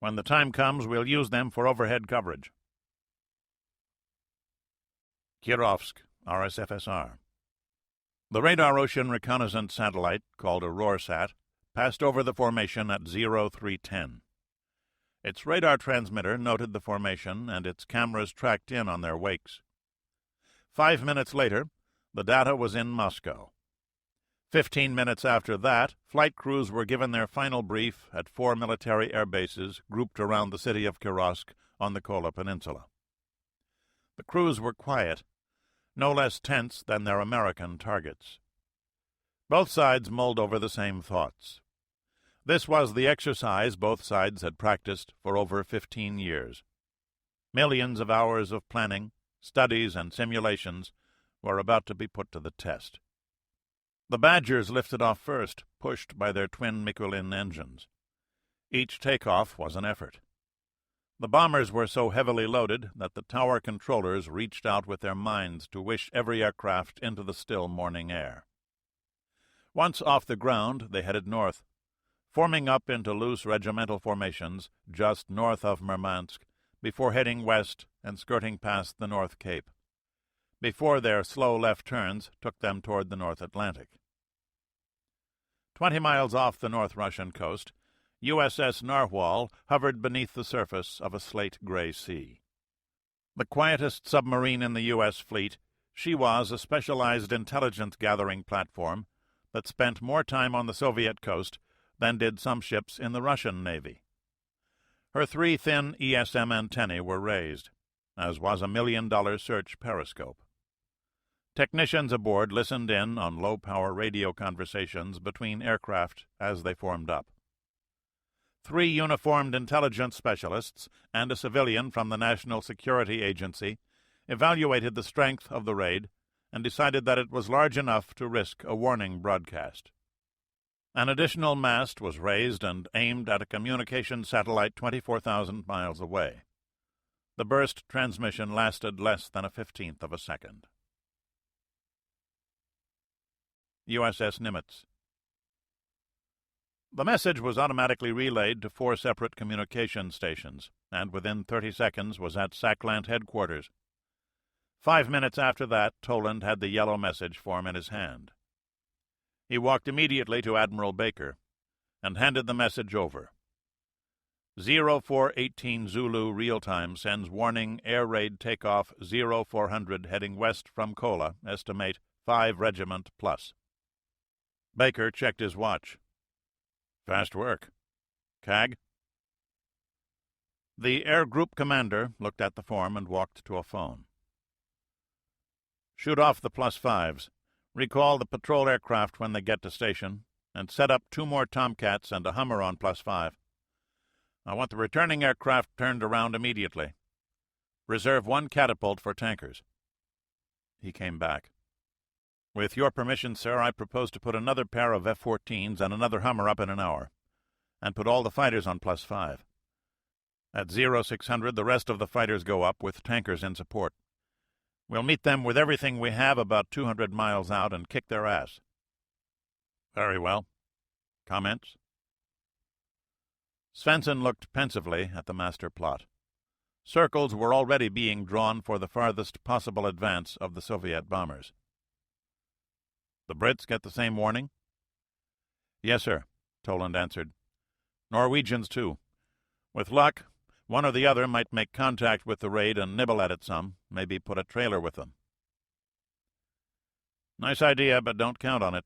When the time comes, we'll use them for overhead coverage." Kirovsk, RSFSR. The Radar Ocean reconnaissance satellite, called a Roarsat, passed over the formation at 0310. Its radar transmitter noted the formation, and its cameras tracked in on their wakes. 5 minutes later, the data was in Moscow. 15 minutes after that, flight crews were given their final brief at 4 military air bases grouped around the city of Kirovsk on the Kola Peninsula. The crews were quiet, no less tense than their American targets. Both sides mulled over the same thoughts. This was the exercise both sides had practiced for over 15 years. Millions of hours of planning, studies, and simulations were about to be put to the test. The Badgers lifted off first, pushed by their twin Mikulin engines. Each takeoff was an effort. The bombers were so heavily loaded that the tower controllers reached out with their minds to wish every aircraft into the still morning air. Once off the ground, they headed north, forming up into loose regimental formations just north of Murmansk, before heading west and skirting past the North Cape, before their slow left turns took them toward the North Atlantic. 20 miles off the North Russian coast, USS Narwhal hovered beneath the surface of a slate-gray sea. The quietest submarine in the U.S. fleet, she was a specialized intelligence-gathering platform that spent more time on the Soviet coast than did some ships in the Russian Navy. Her 3 thin ESM antennae were raised, as was a $1 million search periscope. Technicians aboard listened in on low-power radio conversations between aircraft as they formed up. 3 uniformed intelligence specialists and a civilian from the National Security Agency evaluated the strength of the raid and decided that it was large enough to risk a warning broadcast. An additional mast was raised and aimed at a communication satellite 24,000 miles away. The burst transmission lasted less than a 15th of a second. USS Nimitz. The message was automatically relayed to 4 separate communication stations, and within 30 seconds was at Sackland headquarters. 5 minutes after that, Toland had the yellow message form in his hand. He walked immediately to Admiral Baker and handed the message over. 0418 Zulu real-time sends warning air raid takeoff 0400 heading west from Kola, estimate 5 regiment plus. Baker checked his watch. Fast work. CAG? The air group commander looked at the form and walked to a phone. Shoot off the +5s. Recall the patrol aircraft when they get to station, and set up 2 more Tomcats and a Hummer on +5. I want the returning aircraft turned around immediately. Reserve 1 catapult for tankers. He came back. With your permission, sir, I propose to put another pair of F-14s and another Hummer up in an hour, and put all the fighters on +5. At 0600, the rest of the fighters go up with tankers in support. We'll meet them with everything we have about 200 miles out and kick their ass. Very well. Comments? Svensson looked pensively at the master plot. Circles were already being drawn for the farthest possible advance of the Soviet bombers. The Brits get the same warning? Yes, sir, Toland answered. Norwegians, too. With luck, one or the other might make contact with the raid and nibble at it some, maybe put a trailer with them. Nice idea, but don't count on it.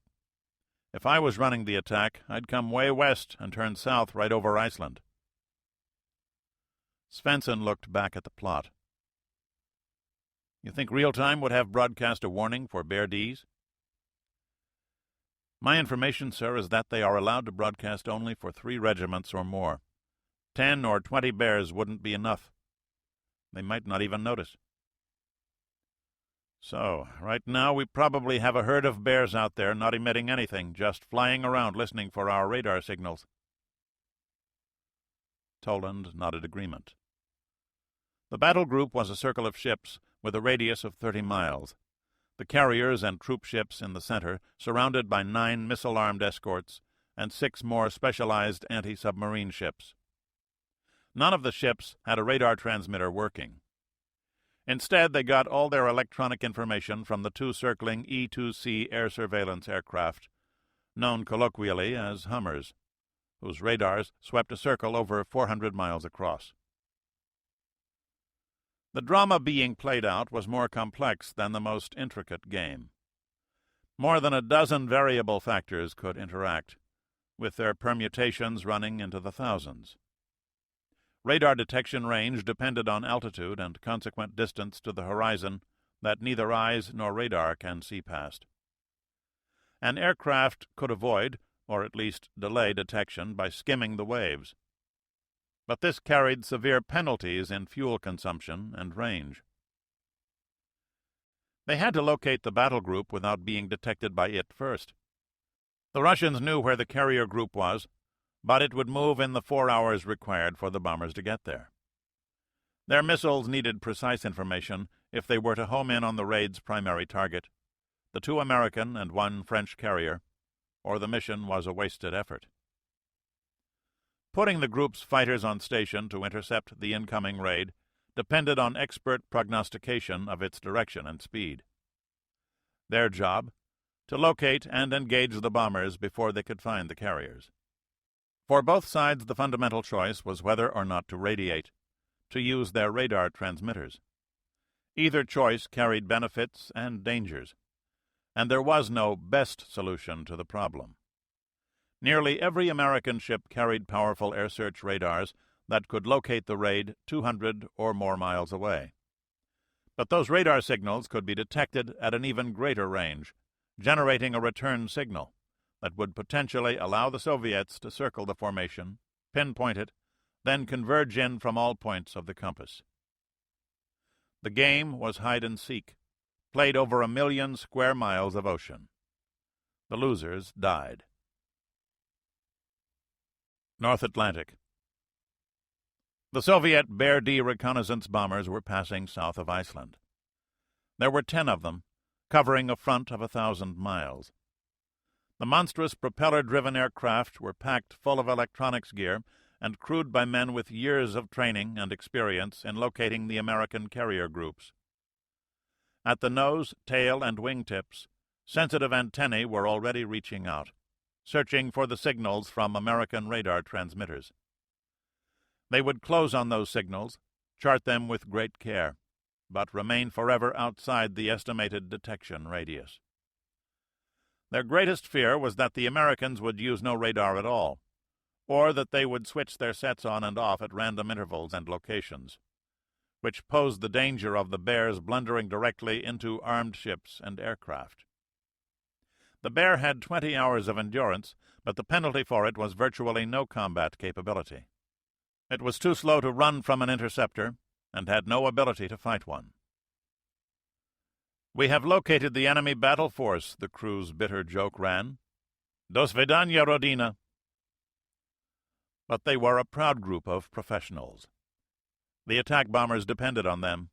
If I was running the attack, I'd come way west and turn south right over Iceland. Svensson looked back at the plot. You think real-time would have broadcast a warning for Bear D's? My information, sir, is that they are allowed to broadcast only for 3 regiments or more. 10 or 20 bears wouldn't be enough. They might not even notice. So, right now we probably have a herd of bears out there not emitting anything, just flying around listening for our radar signals. Toland nodded agreement. The battle group was a circle of ships with a radius of 30 miles. The carriers and troop ships in the center, surrounded by 9 missile-armed escorts and 6 more specialized anti-submarine ships. None of the ships had a radar transmitter working. Instead, they got all their electronic information from the 2 circling E-2C air surveillance aircraft, known colloquially as Hummers, whose radars swept a circle over 400 miles across. The drama being played out was more complex than the most intricate game. More than a dozen variable factors could interact, with their permutations running into the thousands. Radar detection range depended on altitude and consequent distance to the horizon that neither eyes nor radar can see past. An aircraft could avoid, or at least delay detection by skimming the waves. But this carried severe penalties in fuel consumption and range. They had to locate the battle group without being detected by it first. The Russians knew where the carrier group was, but it would move in the 4 hours required for the bombers to get there. Their missiles needed precise information if they were to home in on the raid's primary target, the 2 American and 1 French carrier, or the mission was a wasted effort. Putting the group's fighters on station to intercept the incoming raid depended on expert prognostication of its direction and speed. Their job, to locate and engage the bombers before they could find the carriers. For both sides, the fundamental choice was whether or not to radiate, to use their radar transmitters. Either choice carried benefits and dangers, and there was no best solution to the problem. Nearly every American ship carried powerful air search radars that could locate the raid 200 or more miles away. But those radar signals could be detected at an even greater range, generating a return signal that would potentially allow the Soviets to circle the formation, pinpoint it, then converge in from all points of the compass. The game was hide-and-seek, played over 1 million square miles of ocean. The losers died. North Atlantic. The Soviet Bear D reconnaissance bombers were passing south of Iceland. There were 10 of them, covering a front of 1,000 miles. The monstrous propeller-driven aircraft were packed full of electronics gear and crewed by men with years of training and experience in locating the American carrier groups. At the nose, tail, and wingtips, sensitive antennae were already reaching out, searching for the signals from American radar transmitters. They would close on those signals, chart them with great care, but remain forever outside the estimated detection radius. Their greatest fear was that the Americans would use no radar at all, or that they would switch their sets on and off at random intervals and locations, which posed the danger of the Bears blundering directly into armed ships and aircraft. The Bear had 20 hours of endurance, but the penalty for it was virtually no combat capability. It was too slow to run from an interceptor and had no ability to fight one. "We have located the enemy battle force," the crew's bitter joke ran. "Do svidaniya, Rodina." But they were a proud group of professionals. The attack bombers depended on them,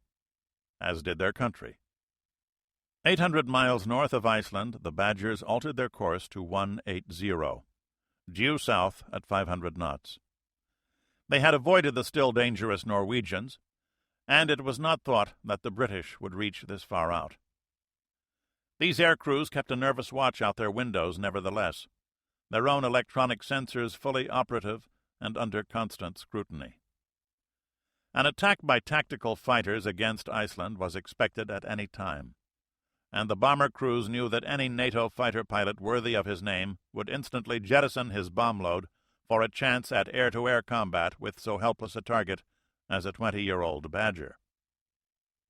as did their country. 800 miles north of Iceland, the Badgers altered their course to 180, due south at 500 knots. They had avoided the still dangerous Norwegians, and it was not thought that the British would reach this far out. These air crews kept a nervous watch out their windows nevertheless, their own electronic sensors fully operative and under constant scrutiny. An attack by tactical fighters against Iceland was expected at any time, and the bomber crews knew that any NATO fighter pilot worthy of his name would instantly jettison his bomb load for a chance at air-to-air combat with so helpless a target as a 20-year-old Badger.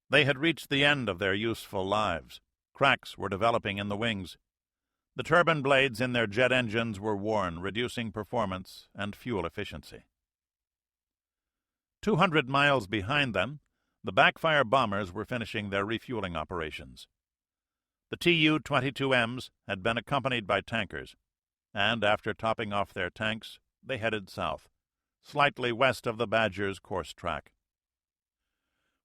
They had reached the end of their useful lives. Cracks were developing in the wings. The turbine blades in their jet engines were worn, reducing performance and fuel efficiency. 200 miles behind them, the backfire bombers were finishing their refueling operations. The Tu-22Ms had been accompanied by tankers, and after topping off their tanks, they headed south, slightly west of the Badger's course track.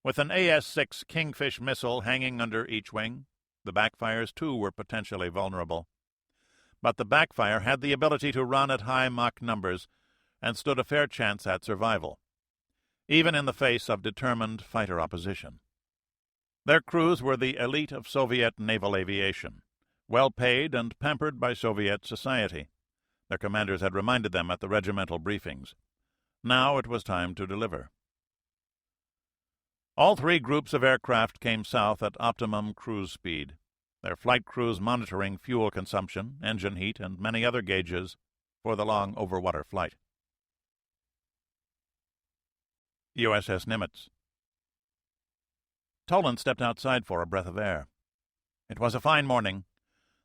With an AS-6 Kingfish missile hanging under each wing, the backfires too were potentially vulnerable. But the backfire had the ability to run at high Mach numbers and stood a fair chance at survival, even in the face of determined fighter opposition. Their crews were the elite of Soviet naval aviation, well paid and pampered by Soviet society. Their commanders had reminded them at the regimental briefings. Now it was time to deliver. All three groups of aircraft came south at optimum cruise speed, their flight crews monitoring fuel consumption, engine heat, and many other gauges for the long overwater flight. USS Nimitz. Toland stepped outside for a breath of air. It was a fine morning,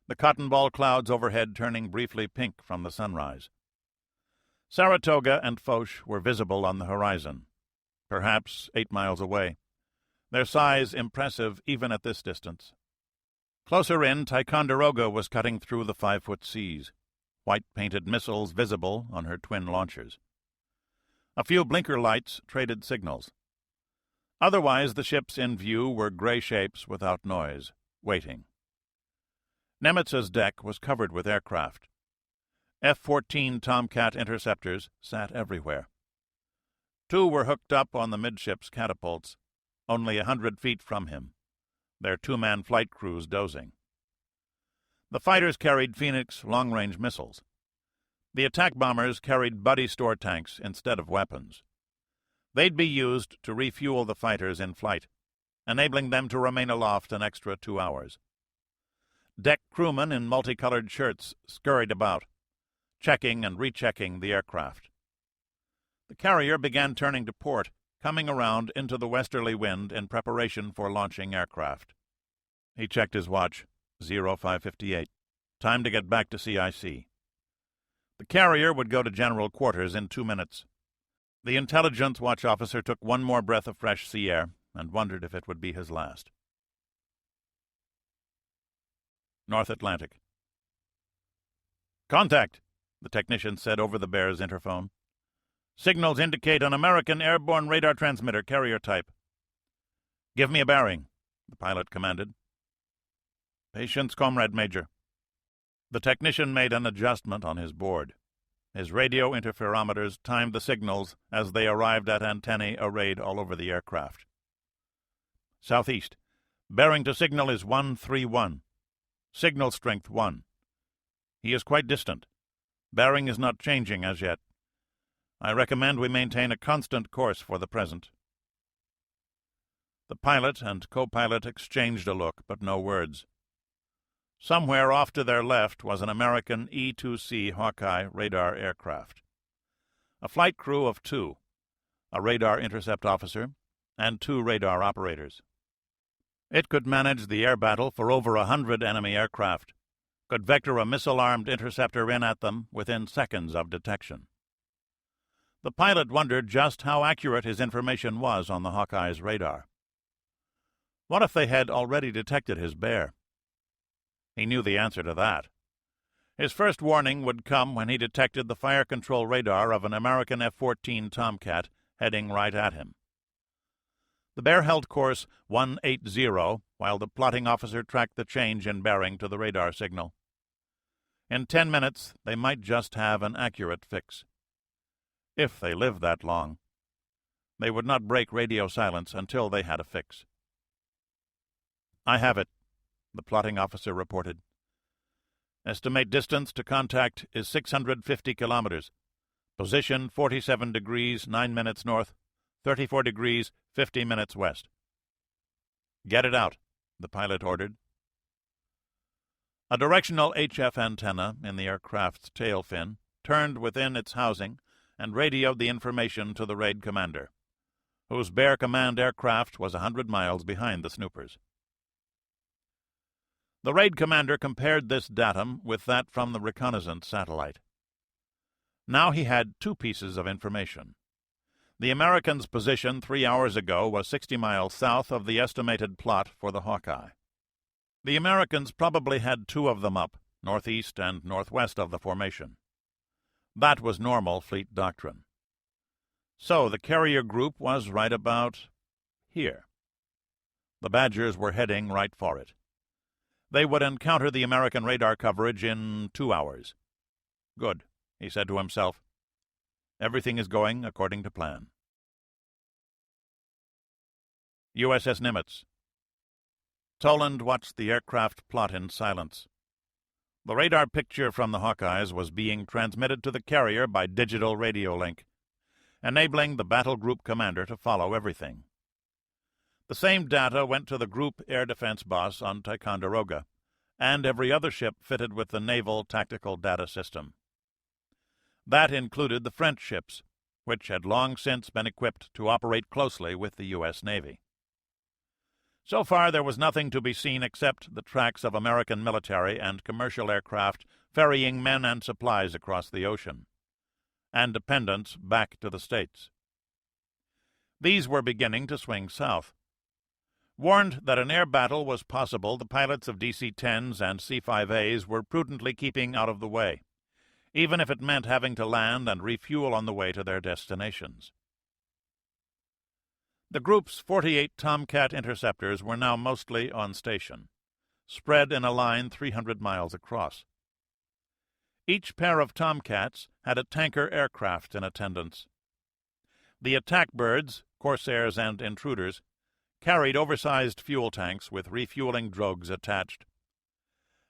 the cotton ball clouds overhead turning briefly pink from the sunrise. Saratoga and Foch were visible on the horizon, perhaps 8 miles away, their size impressive even at this distance. Closer in, Ticonderoga was cutting through the 5-foot seas, white-painted missiles visible on her twin launchers. A few blinker lights traded signals. Otherwise, the ships in view were gray shapes without noise, waiting. Nimitz's deck was covered with aircraft. F-14 Tomcat interceptors sat everywhere. 2 were hooked up on the midships catapults, only 100 feet from him, their 2-man flight crews dozing. The fighters carried Phoenix long-range missiles. The attack bombers carried buddy store tanks instead of weapons. They'd be used to refuel the fighters in flight, enabling them to remain aloft an extra 2 hours. Deck crewmen in multicolored shirts scurried about, checking and rechecking the aircraft. The carrier began turning to port, coming around into the westerly wind in preparation for launching aircraft. He checked his watch, 0558. Time to get back to CIC. The carrier would go to general quarters in 2 minutes. The intelligence watch officer took one more breath of fresh sea air and wondered if it would be his last. North Atlantic. "Contact," the technician said over the Bear's interphone. "Signals indicate an American airborne radar transmitter, carrier type." "Give me a bearing," the pilot commanded. "Patience, Comrade Major." The technician made an adjustment on his board. His radio interferometers timed the signals as they arrived at antennae arrayed all over the aircraft. Southeast. Bearing to signal is 131. Signal strength 1. He is quite distant. Bearing is not changing as yet. I recommend we maintain a constant course for the present. The pilot and co-pilot exchanged a look, but no words. Somewhere off to their left was an American E-2C Hawkeye radar aircraft. A flight crew of 2, a radar intercept officer, and 2 radar operators. It could manage the air battle for over 100 enemy aircraft, could vector a missile-armed interceptor in at them within seconds of detection. The pilot wondered just how accurate his information was on the Hawkeye's radar. What if they had already detected his bear? He knew the answer to that. His first warning would come when he detected the fire control radar of an American F-14 Tomcat heading right at him. The bear held course 180 while the plotting officer tracked the change in bearing to the radar signal. In 10 minutes, they might just have an accurate fix. If they lived that long. They would not break radio silence until they had a fix. "I have it," the plotting officer reported. "Estimate distance to contact is 650 kilometers. Position 47 degrees 9 minutes north, 34 degrees 50 minutes west." "Get it out," the pilot ordered. A directional HF antenna in the aircraft's tail fin turned within its housing and radioed the information to the raid commander, whose Bear Command aircraft was 100 miles behind the snoopers. The raid commander compared this datum with that from the reconnaissance satellite. Now he had 2 pieces of information. The Americans' position 3 hours ago was 60 miles south of the estimated plot for the Hawkeye. The Americans probably had 2 of them up, northeast and northwest of the formation. That was normal fleet doctrine. So the carrier group was right about here. The Badgers were heading right for it. They would encounter the American radar coverage in 2 hours. Good, he said to himself. Everything is going according to plan. USS Nimitz. Toland watched the aircraft plot in silence. The radar picture from the Hawkeyes was being transmitted to the carrier by digital radio link, enabling the battle group commander to follow everything. The same data went to the Group Air Defense boss on Ticonderoga, and every other ship fitted with the Naval Tactical Data System. That included the French ships, which had long since been equipped to operate closely with the U.S. Navy. So far there was nothing to be seen except the tracks of American military and commercial aircraft ferrying men and supplies across the ocean, and dependents back to the States. These were beginning to swing south. Warned that an air battle was possible, the pilots of DC-10s and C-5As were prudently keeping out of the way, even if it meant having to land and refuel on the way to their destinations. The group's 48 Tomcat interceptors were now mostly on station, spread in a line 300 miles across. Each pair of Tomcats had a tanker aircraft in attendance. The attack birds, Corsairs and Intruders, carried oversized fuel tanks with refueling drogues attached.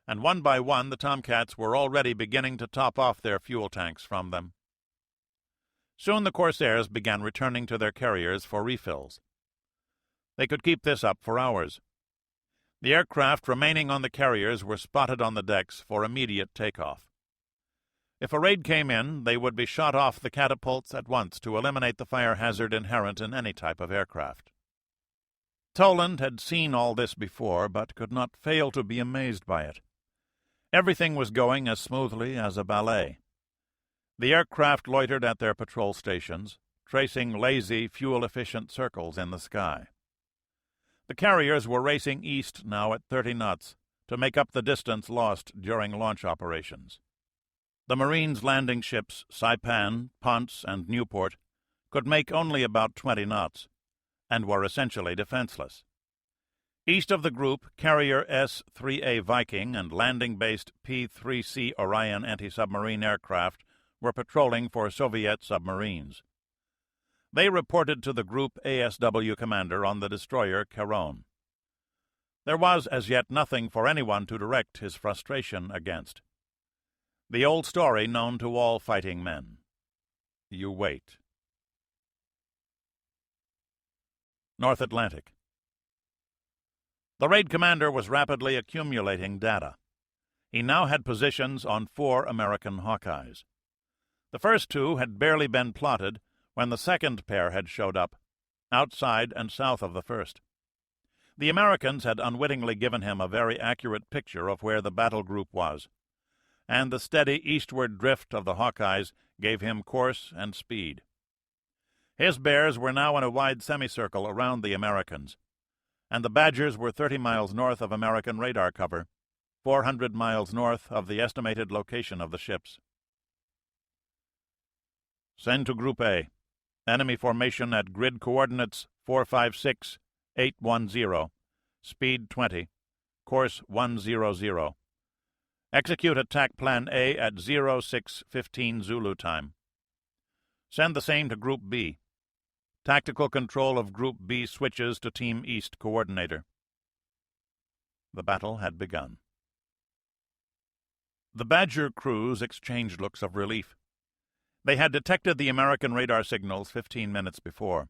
And one by one the Tomcats were already beginning to top off their fuel tanks from them. Soon the Corsairs began returning to their carriers for refills. They could keep this up for hours. The aircraft remaining on the carriers were spotted on the decks for immediate takeoff. If a raid came in, they would be shot off the catapults at once to eliminate the fire hazard inherent in any type of aircraft. Toland had seen all this before, but could not fail to be amazed by it. Everything was going as smoothly as a ballet. The aircraft loitered at their patrol stations, tracing lazy, fuel-efficient circles in the sky. The carriers were racing east now at 30 knots to make up the distance lost during launch operations. The Marines' landing ships Saipan, Ponce, and Newport could make only about 20 knots, and were essentially defenseless. East of the group, carrier S-3A Viking and landing-based P-3C Orion anti-submarine aircraft were patrolling for Soviet submarines. They reported to the Group ASW commander on the destroyer Caron. There was as yet nothing for anyone to direct his frustration against. The old story known to all fighting men. You wait. North Atlantic. The raid commander was rapidly accumulating data. He now had positions on 4 American Hawkeyes. The first 2 had barely been plotted when the second pair had showed up, outside and south of the first. The Americans had unwittingly given him a very accurate picture of where the battle group was, and the steady eastward drift of the Hawkeyes gave him course and speed. His bears were now in a wide semicircle around the Americans, and the Badgers were 30 miles north of American radar cover, 400 miles north of the estimated location of the ships. Send to Group A. Enemy formation at grid coordinates 456-810, speed 20, course 100. Execute attack plan A at 0615 Zulu time. Send the same to Group B. Tactical control of Group B switches to Team East coordinator. The battle had begun. The Badger crews exchanged looks of relief. They had detected the American radar signals 15 minutes before,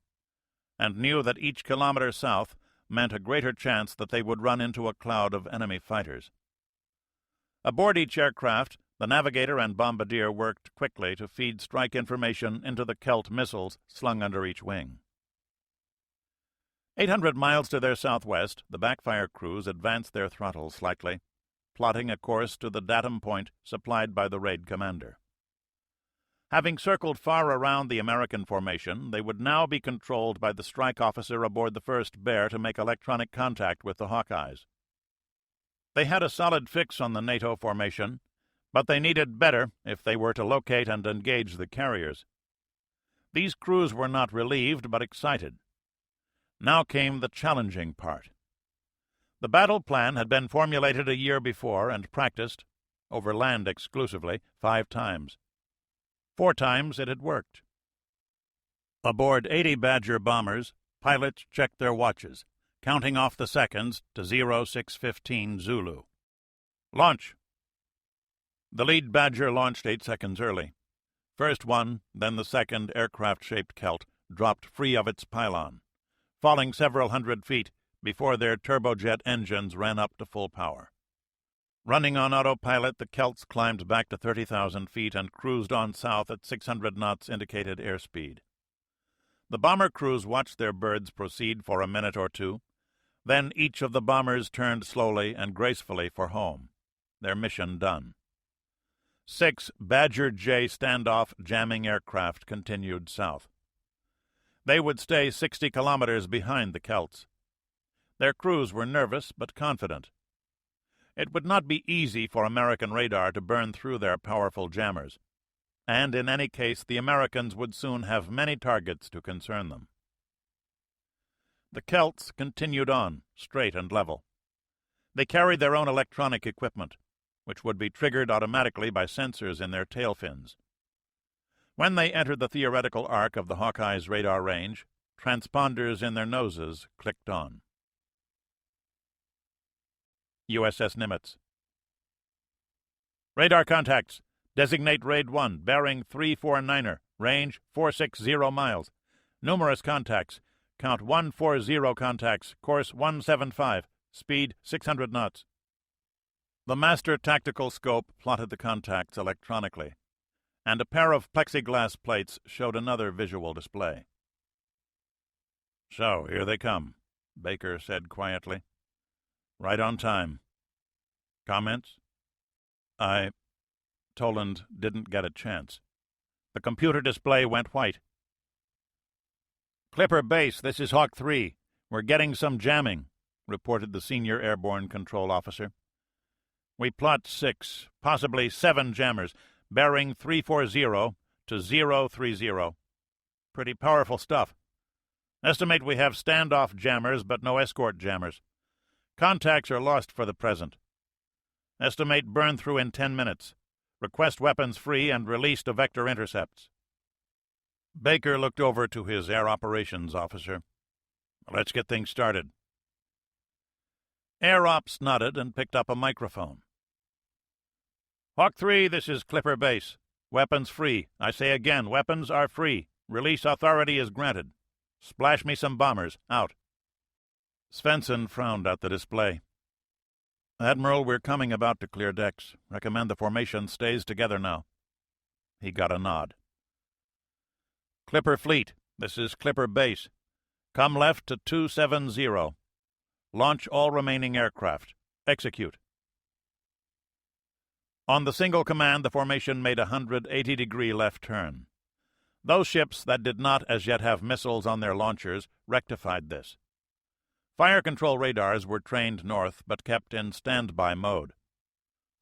and knew that each kilometer south meant a greater chance that they would run into a cloud of enemy fighters. Aboard each aircraft, the navigator and bombardier worked quickly to feed strike information into the Kelt missiles slung under each wing. 800 miles to their southwest, the backfire crews advanced their throttles slightly, plotting a course to the datum point supplied by the raid commander. Having circled far around the American formation, they would now be controlled by the strike officer aboard the first bear to make electronic contact with the Hawkeyes. They had a solid fix on the NATO formation, but they needed better if they were to locate and engage the carriers. These crews were not relieved, but excited. Now came the challenging part. The battle plan had been formulated a year before and practiced, over land exclusively, 5 times. 4 times it had worked. Aboard 80 Badger bombers, pilots checked their watches, counting off the seconds to 0615 Zulu. Launch! The lead Badger launched 8 seconds early. First one, then the second aircraft-shaped Kelt dropped free of its pylon, falling several hundred feet before their turbojet engines ran up to full power. Running on autopilot, the Kelts climbed back to 30,000 feet and cruised on south at 600 knots indicated airspeed. The bomber crews watched their birds proceed for a minute or 2. Then each of the bombers turned slowly and gracefully for home, their mission done. 6 Badger J standoff jamming aircraft continued south. They would stay 60 kilometers behind the Kelts. Their crews were nervous but confident. It would not be easy for American radar to burn through their powerful jammers, and in any case the Americans would soon have many targets to concern them. The Kelts continued on, straight and level. They carried their own electronic equipment, which would be triggered automatically by sensors in their tail fins. When they entered the theoretical arc of the Hawkeye's radar range, transponders in their noses clicked on. USS Nimitz. Radar contacts. Designate Raid 1, bearing 349er, range 460 miles. Numerous contacts. Count 140 contacts, course 175, speed 600 knots. The master tactical scope plotted the contacts electronically, and a pair of plexiglass plates showed another visual display. "So, here they come," Baker said quietly. "Right on time. Comments?" Toland didn't get a chance. The computer display went white. "Clipper Base, this is Hawk 3. We're getting some jamming," reported the senior airborne control officer. "We plot 6, possibly 7 jammers, bearing 340 to 030. Pretty powerful stuff. Estimate we have standoff jammers, but no escort jammers. Contacts are lost for the present. Estimate burn-through in 10 minutes. Request weapons free and release to vector intercepts." Baker looked over to his air operations officer. "Let's get things started." Air Ops nodded and picked up a microphone. "Hawk 3, this is Clipper Base. Weapons free. I say again, weapons are free. Release authority is granted. Splash me some bombers. Out." Svensson frowned at the display. "Admiral, we're coming about to clear decks. Recommend the formation stays together now." He got a nod. "Clipper Fleet, this is Clipper Base. Come left to 270. Launch all remaining aircraft. Execute." On the single command, the formation made a 180-degree left turn. Those ships that did not as yet have missiles on their launchers rectified this. Fire control radars were trained north but kept in standby mode.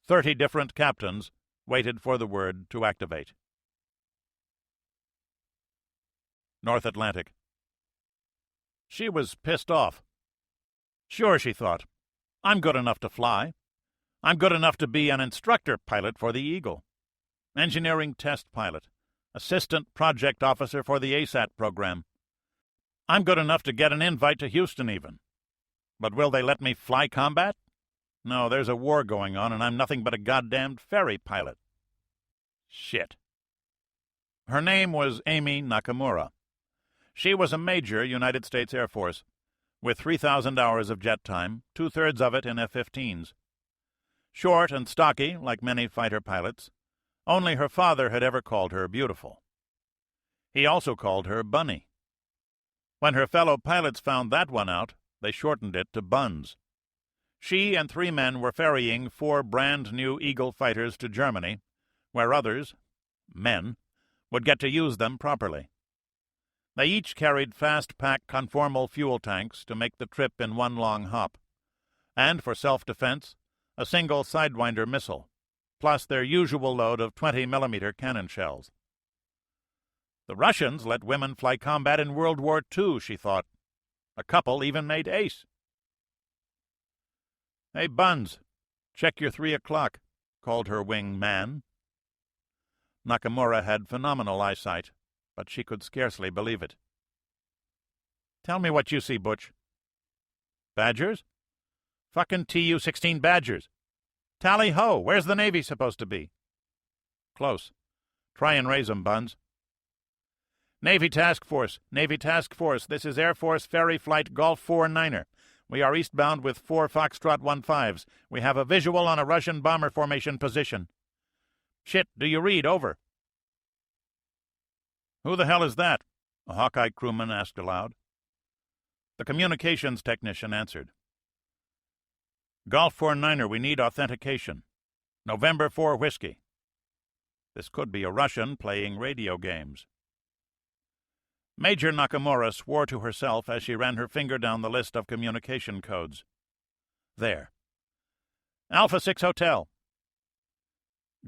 30 different captains waited for the word to activate. North Atlantic. She was pissed off. Sure, she thought, I'm good enough to fly. I'm good enough to be an instructor pilot for the Eagle, engineering test pilot, assistant project officer for the ASAT program. I'm good enough to get an invite to Houston even. But will they let me fly combat? No, there's a war going on, and I'm nothing but a goddamned ferry pilot. Shit. Her name was Amy Nakamura. She was a major United States Air Force, with 3,000 hours of jet time, 2/3 of it in F-15s. Short and stocky, like many fighter pilots, only her father had ever called her beautiful. He also called her Bunny. When her fellow pilots found that one out, they shortened it to Buns. She and 3 men were ferrying 4 brand-new Eagle fighters to Germany, where others, men, would get to use them properly. They each carried fast-pack conformal fuel tanks to make the trip in one long hop, and for self-defense, a single Sidewinder missile, plus their usual load of 20-millimeter cannon shells. The Russians let women fly combat in World War II, she thought. A couple even made ace. "Hey, Buns, check your 3 o'clock, called her wing man. Nakamura had phenomenal eyesight, but she could scarcely believe it. "Tell me what you see, Butch." "Badgers? Fucking Tu-16 Badgers. Tally-ho, where's the Navy supposed to be?" "Close. Try and raise 'em, Buns." Navy Task Force, this is Air Force Ferry Flight Golf 4 Niner. We are eastbound with 4 Foxtrot 15s. We have a visual on a Russian bomber formation position. Shit, do you read? Over. "Who the hell is that?" a Hawkeye crewman asked aloud. The communications technician answered. "Golf 4 Niner, we need authentication. November 4 Whiskey." This could be a Russian playing radio games. Major Nakamura swore to herself as she ran her finger down the list of communication codes. There. "Alpha 6 Hotel.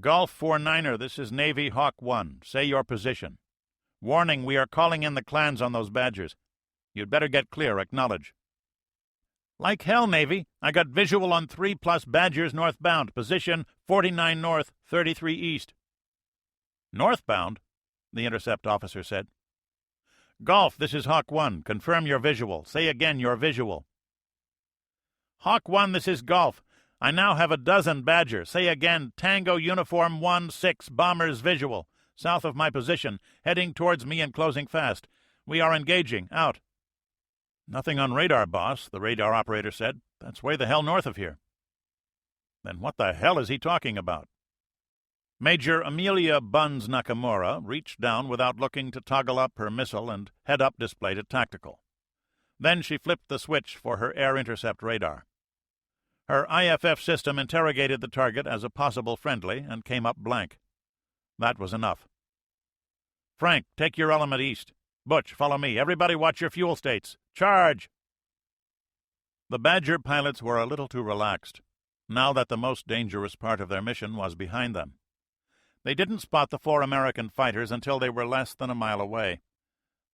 Golf 4 Niner, this is Navy Hawk 1. Say your position. Warning, we are calling in the clans on those Badgers. You'd better get clear, acknowledge." "Like hell, Navy. I got visual on 3+ Badgers northbound. Position 49 north, 33 east. "Northbound?" the intercept officer said. "Golf, this is Hawk 1. Confirm your visual. Say again your visual." "Hawk 1, this is Golf. I now have a dozen Badger. Say again, Tango Uniform 1-6, Bombers visual. South of my position, heading towards me and closing fast. We are engaging. Out." "Nothing on radar, boss," the radar operator said. "That's way the hell north of here." Then what the hell is he talking about? Major Amelia Buns Nakamura reached down without looking to toggle up her missile and head-up display to tactical. Then she flipped the switch for her air intercept radar. Her IFF system interrogated the target as a possible friendly and came up blank. That was enough. "Frank, take your element east. Butch, follow me. Everybody watch your fuel states. Charge!" The Badger pilots were a little too relaxed, now that the most dangerous part of their mission was behind them. They didn't spot the 4 American fighters until they were less than a mile away,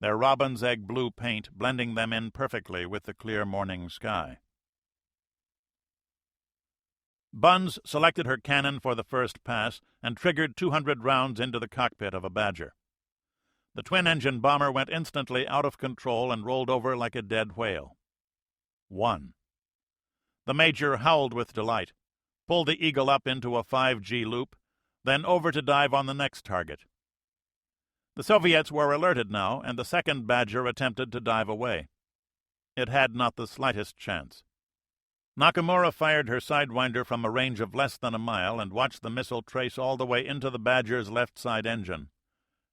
their robin's egg blue paint blending them in perfectly with the clear morning sky. Buns selected her cannon for the first pass and triggered 200 rounds into the cockpit of a Badger. The twin-engine bomber went instantly out of control and rolled over like a dead whale. 1. The Major howled with delight, pulled the Eagle up into a 5G loop, then over to dive on the next target. The Soviets were alerted now, and the second Badger attempted to dive away. It had not the slightest chance. Nakamura fired her Sidewinder from a range of less than a mile and watched the missile trace all the way into the Badger's left side engine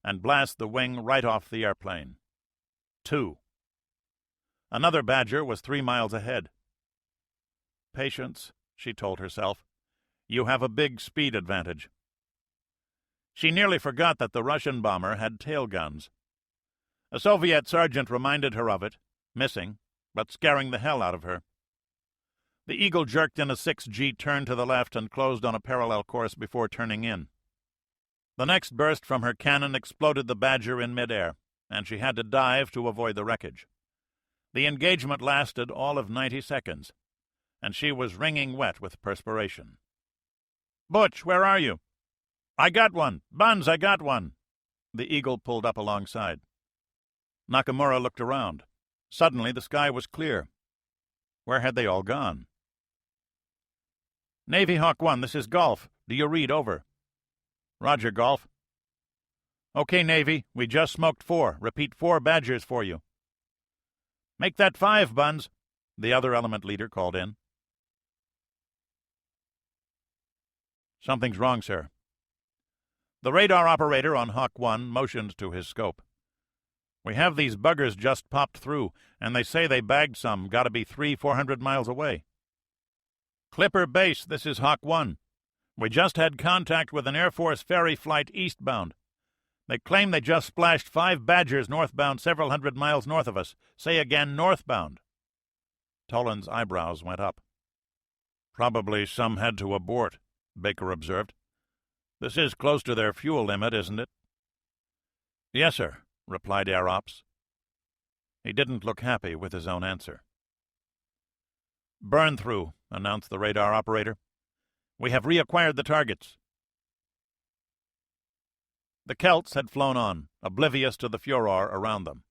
and blast the wing right off the airplane. 2. Another Badger was 3 miles ahead. Patience, she told herself. You have a big speed advantage. She nearly forgot that the Russian bomber had tail guns. A Soviet sergeant reminded her of it, missing, but scaring the hell out of her. The Eagle jerked in a 6G turn to the left and closed on a parallel course before turning in. The next burst from her cannon exploded the Badger in midair, and she had to dive to avoid the wreckage. The engagement lasted all of 90 seconds, and she was wringing wet with perspiration. "Butch, where are you?" "I got one! Buns, I got one!" The Eagle pulled up alongside. Nakamura looked around. Suddenly the sky was clear. Where had they all gone? "Navy Hawk 1, this is Golf. Do you read? Over." "Roger, Golf." "Okay, Navy, we just smoked 4. Repeat 4 Badgers for you." "Make that 5, Buns," the other element leader called in. "Something's wrong, sir." The radar operator on Hawk 1 motioned to his scope. "We have these buggers just popped through, and they say they bagged some. Gotta be 300-400 miles away." "Clipper Base, this is Hawk 1. We just had contact with an Air Force ferry flight eastbound. They claim they just splashed 5 Badgers northbound several hundred miles north of us. Say again, northbound." Toland's eyebrows went up. "Probably some had to abort," Baker observed. "This is close to their fuel limit, isn't it?" "Yes, sir," replied Air Ops. He didn't look happy with his own answer. "Burn through," announced the radar operator. "We have reacquired the targets." The Celts had flown on, oblivious to the furor around them.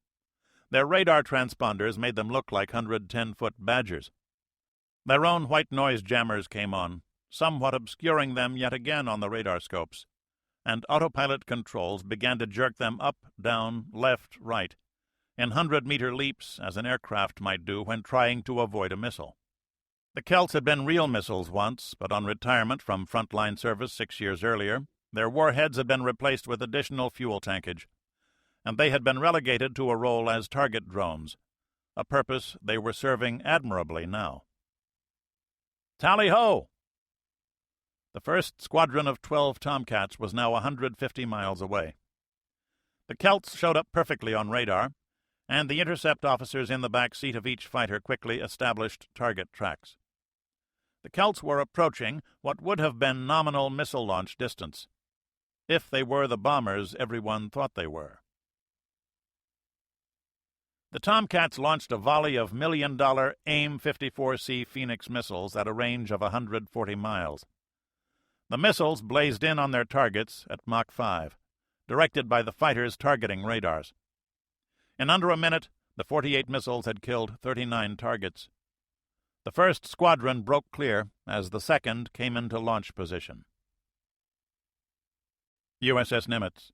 Their radar transponders made them look like 110-foot Badgers. Their own white noise jammers came on, somewhat obscuring them yet again on the radar scopes, and autopilot controls began to jerk them up, down, left, right, in 100-meter leaps as an aircraft might do when trying to avoid a missile. The Celts had been real missiles once, but on retirement from frontline service 6 years earlier, their warheads had been replaced with additional fuel tankage, and they had been relegated to a role as target drones, a purpose they were serving admirably now. "Tally-ho!" The first squadron of 12 Tomcats was now 150 miles away. The Celts showed up perfectly on radar, and the intercept officers in the back seat of each fighter quickly established target tracks. The Celts were approaching what would have been nominal missile launch distance, if they were the bombers everyone thought they were. The Tomcats launched a volley of million-dollar AIM-54C Phoenix missiles at a range of 140 miles. The missiles blazed in on their targets at Mach 5, directed by the fighters' targeting radars. In under a minute, the 48 missiles had killed 39 targets. The first squadron broke clear as the second came into launch position. USS Nimitz.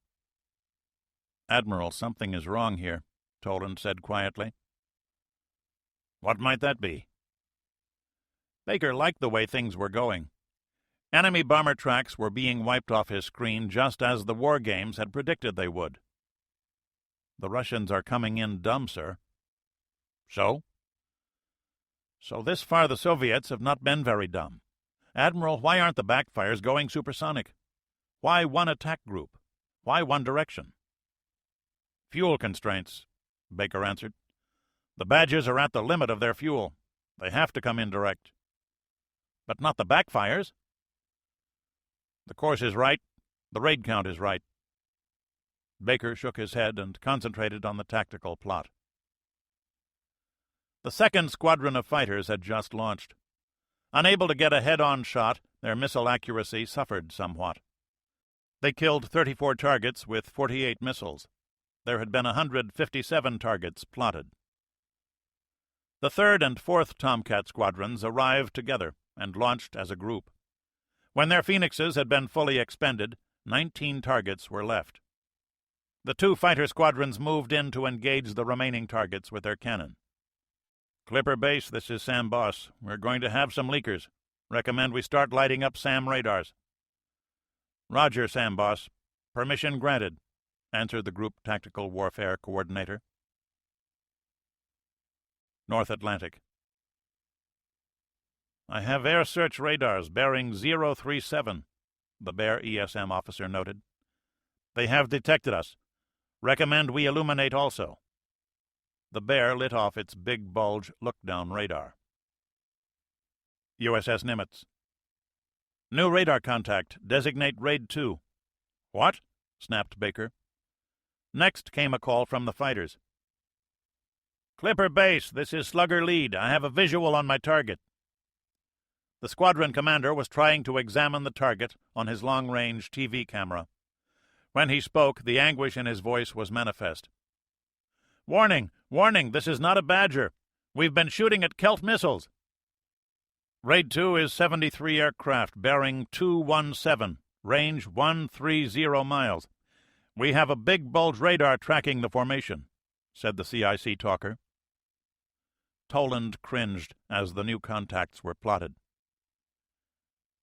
"Admiral, something is wrong here," Toland said quietly. "What might that be?" Baker liked the way things were going. Enemy bomber tracks were being wiped off his screen just as the war games had predicted they would. "The Russians are coming in dumb, sir." "So?" "So this far the Soviets have not been very dumb. Admiral, why aren't the backfires going supersonic? Why one attack group? Why one direction?" "Fuel constraints," Baker answered. "The Badgers are at the limit of their fuel. They have to come in direct." "But not the backfires?" "The course is right. The raid count is right." Baker shook his head and concentrated on the tactical plot. The second squadron of fighters had just launched. Unable to get a head-on shot, their missile accuracy suffered somewhat. They killed 34 targets with 48 missiles. There had been 157 targets plotted. The 3rd and 4th Tomcat squadrons arrived together and launched as a group. When their Phoenixes had been fully expended, 19 targets were left. The 2 fighter squadrons moved in to engage the remaining targets with their cannon. "Clipper Base, this is Sam Boss. We're going to have some leakers. Recommend we start lighting up SAM radars." "Roger, Sam Boss. Permission granted," answered the Group Tactical Warfare Coordinator. North Atlantic. "I have air search radars bearing 037, the Bear ESM officer noted. "They have detected us. Recommend we illuminate also." The Bear lit off its big bulge look-down radar. USS Nimitz. "New radar contact. Designate Raid 2. "What?" snapped Baker. Next came a call from the fighters. "Clipper Base, this is Slugger Lead. I have a visual on my target." The squadron commander was trying to examine the target on his long-range TV camera. When he spoke, the anguish in his voice was manifest. "Warning! Warning! This is not a Badger. We've been shooting at Kelt missiles." "Raid 2 is 73 aircraft, bearing 217, range 130 miles. We have a big bulge radar tracking the formation," said the CIC talker. Toland cringed as the new contacts were plotted.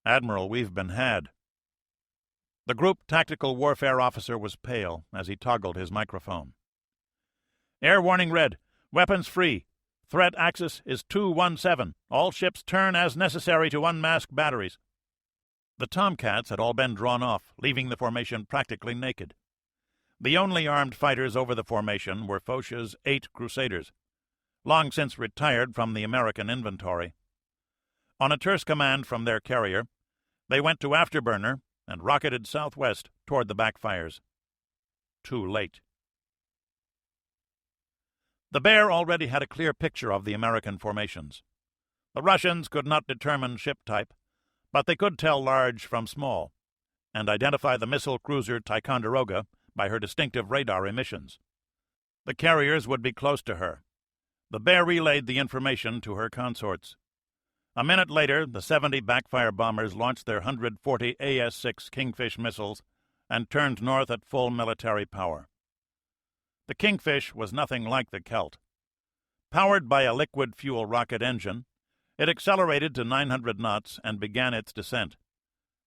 "Admiral, we've been had." The Group Tactical Warfare officer was pale as he toggled his microphone. "Air warning red. Weapons free. Threat axis is 217. All ships turn as necessary to unmask batteries." The Tomcats had all been drawn off, leaving the formation practically naked. The only armed fighters over the formation were Foch's 8 Crusaders, long since retired from the American inventory. On a terse command from their carrier, they went to afterburner and rocketed southwest toward the backfires. Too late. The Bear already had a clear picture of the American formations. The Russians could not determine ship type, but they could tell large from small, and identify the missile cruiser Ticonderoga by her distinctive radar emissions. The carriers would be close to her. The Bear relayed the information to her consorts. A minute later, the 70 backfire bombers launched their 140 AS-6 Kingfish missiles and turned north at full military power. The Kingfish was nothing like the Kelt. Powered by a liquid fuel rocket engine, it accelerated to 900 knots and began its descent,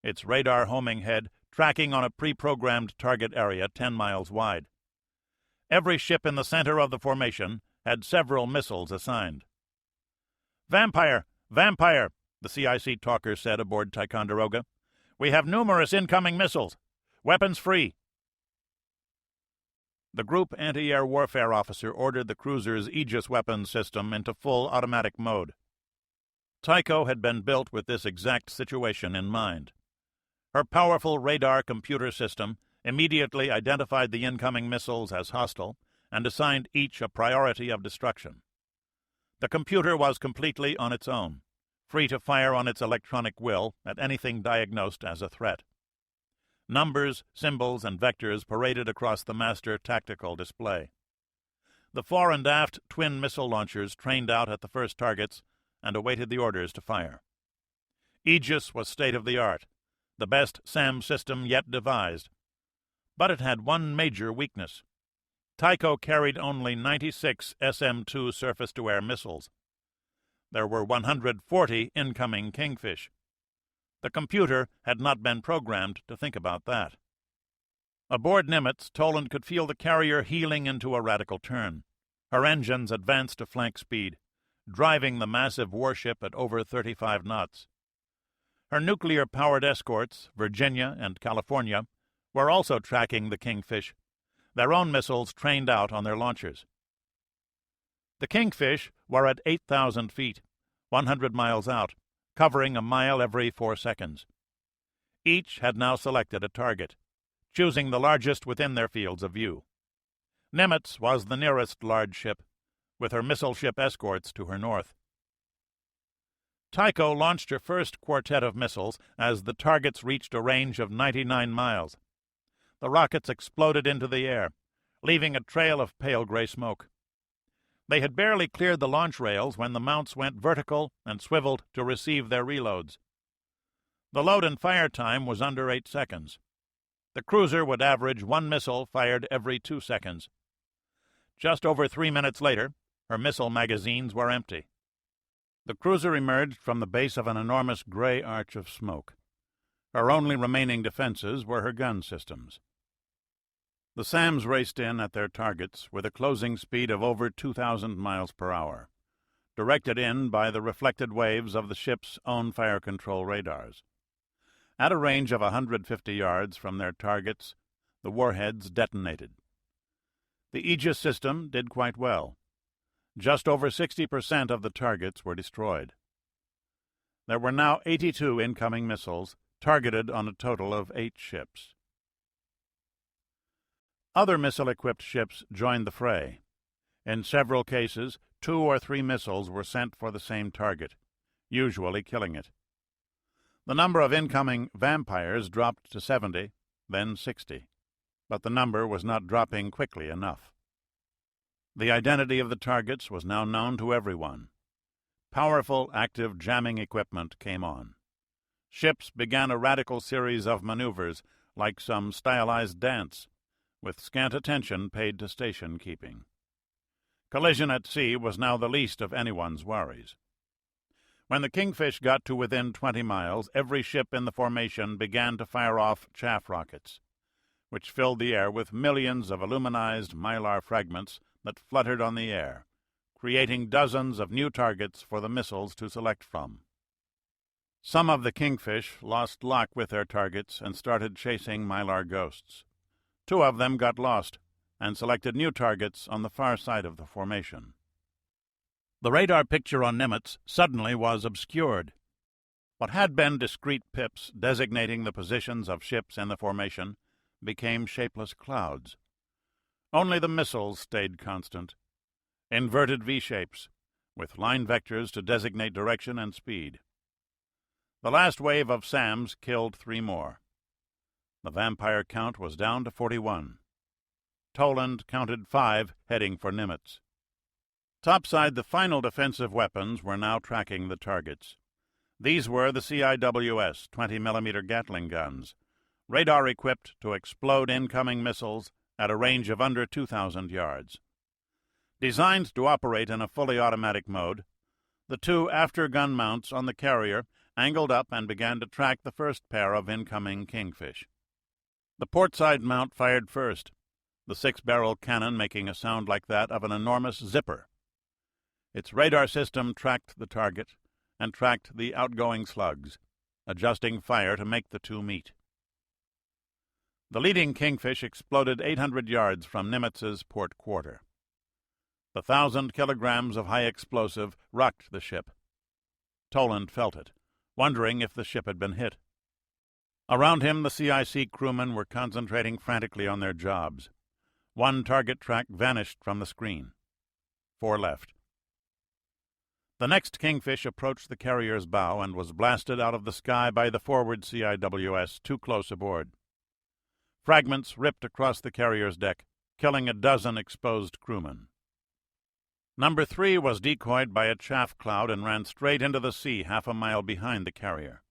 its radar homing head tracking on a pre-programmed target area 10 miles wide. Every ship in the center of the formation had several missiles assigned. "Vampire! Vampire!" the CIC talker said aboard Ticonderoga. "We have numerous incoming missiles. Weapons free." The Group Anti-Air Warfare officer ordered the cruiser's Aegis weapons system into full automatic mode. Tycho had been built with this exact situation in mind. Her powerful radar computer system immediately identified the incoming missiles as hostile and assigned each a priority of destruction. The computer was completely on its own, free to fire on its electronic will at anything diagnosed as a threat. Numbers, symbols, and vectors paraded across the master tactical display. The fore and aft twin missile launchers trained out at the first targets and awaited the orders to fire. Aegis was state-of-the-art, the best SAM system yet devised. But it had one major weakness. Tycho carried only 96 SM-2 surface-to-air missiles. There were 140 incoming Kingfish. The computer had not been programmed to think about that. Aboard Nimitz, Toland could feel the carrier heeling into a radical turn. Her engines advanced to flank speed, driving the massive warship at over 35 knots. Her nuclear-powered escorts, Virginia and California, were also tracking the Kingfish, their own missiles trained out on their launchers. The Kingfish were at 8,000 feet, 100 miles out, covering a mile every 4 seconds. Each had now selected a target, choosing the largest within their fields of view. Nimitz was the nearest large ship, with her missile ship escorts to her north. Tycho launched her first quartet of missiles as the targets reached a range of 99 miles. The rockets exploded into the air, leaving a trail of pale gray smoke. They had barely cleared the launch rails when the mounts went vertical and swiveled to receive their reloads. The load and fire time was under 8 seconds. The cruiser would average 1 missile fired every 2 seconds. Just over 3 minutes later, her missile magazines were empty. The cruiser emerged from the base of an enormous gray arch of smoke. Her only remaining defenses were her gun systems. The SAMs raced in at their targets with a closing speed of over 2,000 miles per hour, directed in by the reflected waves of the ship's own fire control radars. At a range of 150 yards from their targets, the warheads detonated. The Aegis system did quite well. Just over 60% of the targets were destroyed. There were now 82 incoming missiles, targeted on a total of 8 ships. Other missile-equipped ships joined the fray. In several cases, 2 or 3 missiles were sent for the same target, usually killing it. The number of incoming vampires dropped to 70, then 60, but the number was not dropping quickly enough. The identity of the targets was now known to everyone. Powerful active jamming equipment came on. Ships began a radical series of maneuvers, like some stylized dance, with scant attention paid to station keeping. Collision at sea was now the least of anyone's worries. When the Kingfish got to within 20 miles, every ship in the formation began to fire off chaff rockets, which filled the air with millions of aluminized mylar fragments that fluttered on the air, creating dozens of new targets for the missiles to select from. Some of the Kingfish lost lock with their targets and started chasing mylar ghosts. 2 of them got lost and selected new targets on the far side of the formation. The radar picture on Nimitz suddenly was obscured. What had been discrete pips designating the positions of ships in the formation became shapeless clouds. Only the missiles stayed constant, inverted V-shapes, with line vectors to designate direction and speed. The last wave of SAMs killed 3 more. The vampire count was down to 41. Toland counted 5 heading for Nimitz. Topside, the final defensive weapons were now tracking the targets. These were the CIWS 20mm Gatling guns, radar-equipped to explode incoming missiles at a range of under 2,000 yards. Designed to operate in a fully automatic mode, the 2 after-gun mounts on the carrier angled up and began to track the first pair of incoming Kingfish. The portside mount fired first, the 6-barrel cannon making a sound like that of an enormous zipper. Its radar system tracked the target and tracked the outgoing slugs, adjusting fire to make the 2 meet. The leading Kingfish exploded 800 yards from Nimitz's port quarter. The 1,000 kilograms of high explosive rocked the ship. Toland felt it, wondering if the ship had been hit. Around him, the CIC crewmen were concentrating frantically on their jobs. 1 target track vanished from the screen. 4 left. The next Kingfish approached the carrier's bow and was blasted out of the sky by the forward CIWS too close aboard. Fragments ripped across the carrier's deck, killing a dozen exposed crewmen. Number 3 was decoyed by a chaff cloud and ran straight into the sea half a mile behind the carrier.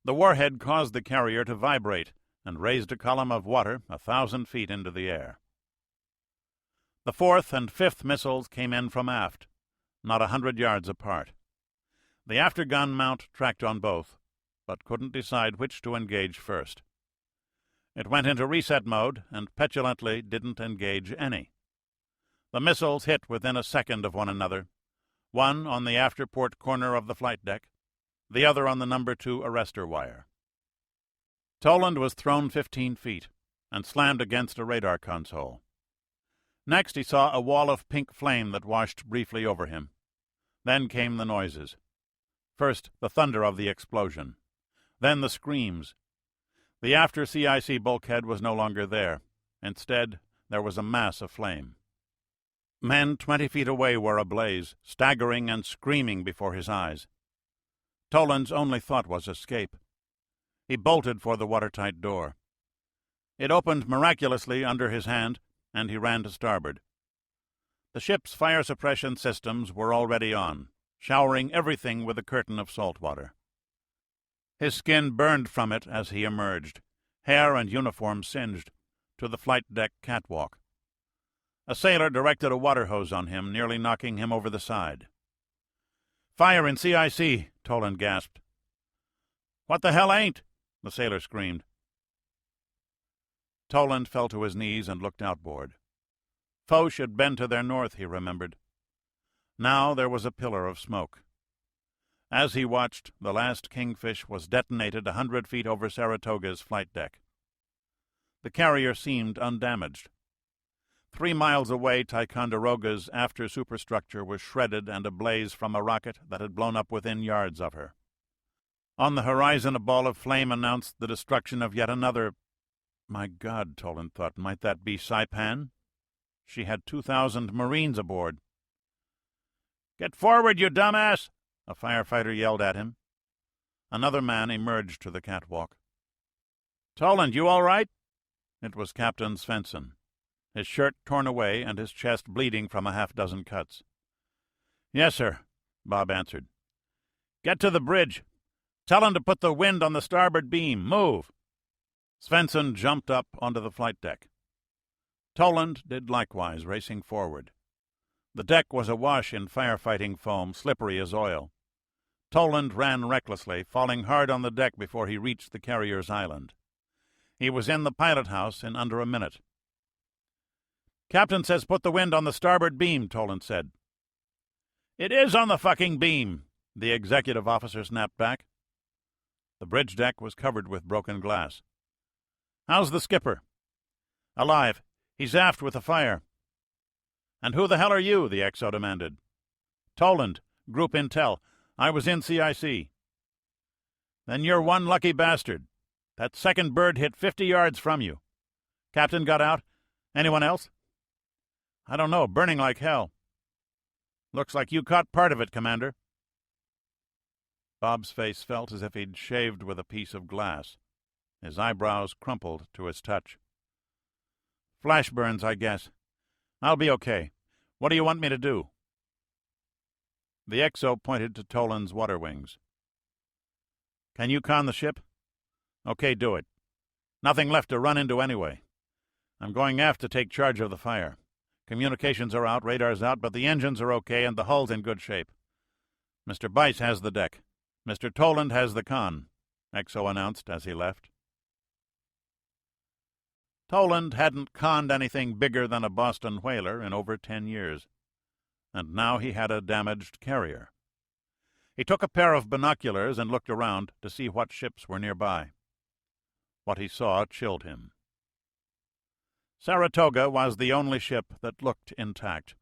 The warhead caused the carrier to vibrate and raised a column of water 1,000 feet into the air. The 4th and 5th missiles came in from aft, not 100 yards apart. The aftergun mount tracked on both, but couldn't decide which to engage first. It went into reset mode and petulantly didn't engage any. The missiles hit within a second of one another, one on the afterport corner of the flight deck, the other on the number 2 arrestor wire. Toland was thrown 15 feet and slammed against a radar console. Next he saw a wall of pink flame that washed briefly over him. Then came the noises. First the thunder of the explosion, then the screams. The after CIC bulkhead was no longer there. Instead, there was a mass of flame. Men 20 feet away were ablaze, staggering and screaming before his eyes. Toland's only thought was escape. He bolted for the watertight door. It opened miraculously under his hand, and he ran to starboard. The ship's fire suppression systems were already on, showering everything with a curtain of salt water. His skin burned from it as he emerged, hair and uniform singed, to the flight deck catwalk. A sailor directed a water hose on him, nearly knocking him over the side. "Fire in CIC," Toland gasped. "What the hell ain't?" the sailor screamed. Toland fell to his knees and looked outboard. Foch had been to their north, he remembered. Now there was a pillar of smoke. As he watched, the last Kingfish was detonated 100 feet over Saratoga's flight deck. The carrier seemed undamaged. 3 miles away, Ticonderoga's after superstructure was shredded and ablaze from a rocket that had blown up within yards of her. On the horizon, a ball of flame announced the destruction of yet another. My God, Toland thought, might that be Saipan? She had 2,000 Marines aboard. "Get forward, you dumbass!" a firefighter yelled at him. Another man emerged to the catwalk. "Toland, you all right?" It was Captain Svensson, his shirt torn away and his chest bleeding from a half-dozen cuts. "Yes, sir," Bob answered. "Get to the bridge. Tell him to put the wind on the starboard beam. Move!" Svensson jumped up onto the flight deck. Toland did likewise, racing forward. The deck was awash in firefighting foam, slippery as oil. Toland ran recklessly, falling hard on the deck before he reached the carrier's island. He was in the pilot-house in under a minute. "Captain says put the wind on the starboard beam," Toland said. "It is on the fucking beam," the executive officer snapped back. The bridge deck was covered with broken glass. "How's the skipper?" "Alive. He's aft with a fire." "And who the hell are you?" the XO demanded. "Toland, Group Intel. I was in CIC." "Then you're one lucky bastard. That second bird hit 50 yards from you. Captain got out? Anyone else?" "I don't know. Burning like hell." "Looks like you caught part of it, Commander." Bob's face felt as if he'd shaved with a piece of glass. His eyebrows crumpled to his touch. "Flash burns, I guess. I'll be okay. What do you want me to do?" The XO pointed to Toland's water wings. "Can you con the ship?" "Okay, do it. Nothing left to run into anyway. I'm going aft to take charge of the fire. Communications are out, radar's out, but the engines are okay and the hull's in good shape. Mr. Bice has the deck. Mr. Toland has the con," XO announced as he left. Toland hadn't conned anything bigger than a Boston whaler in over 10 years. And now he had a damaged carrier. He took a pair of binoculars and looked around to see what ships were nearby. What he saw chilled him. Saratoga was the only ship that looked intact,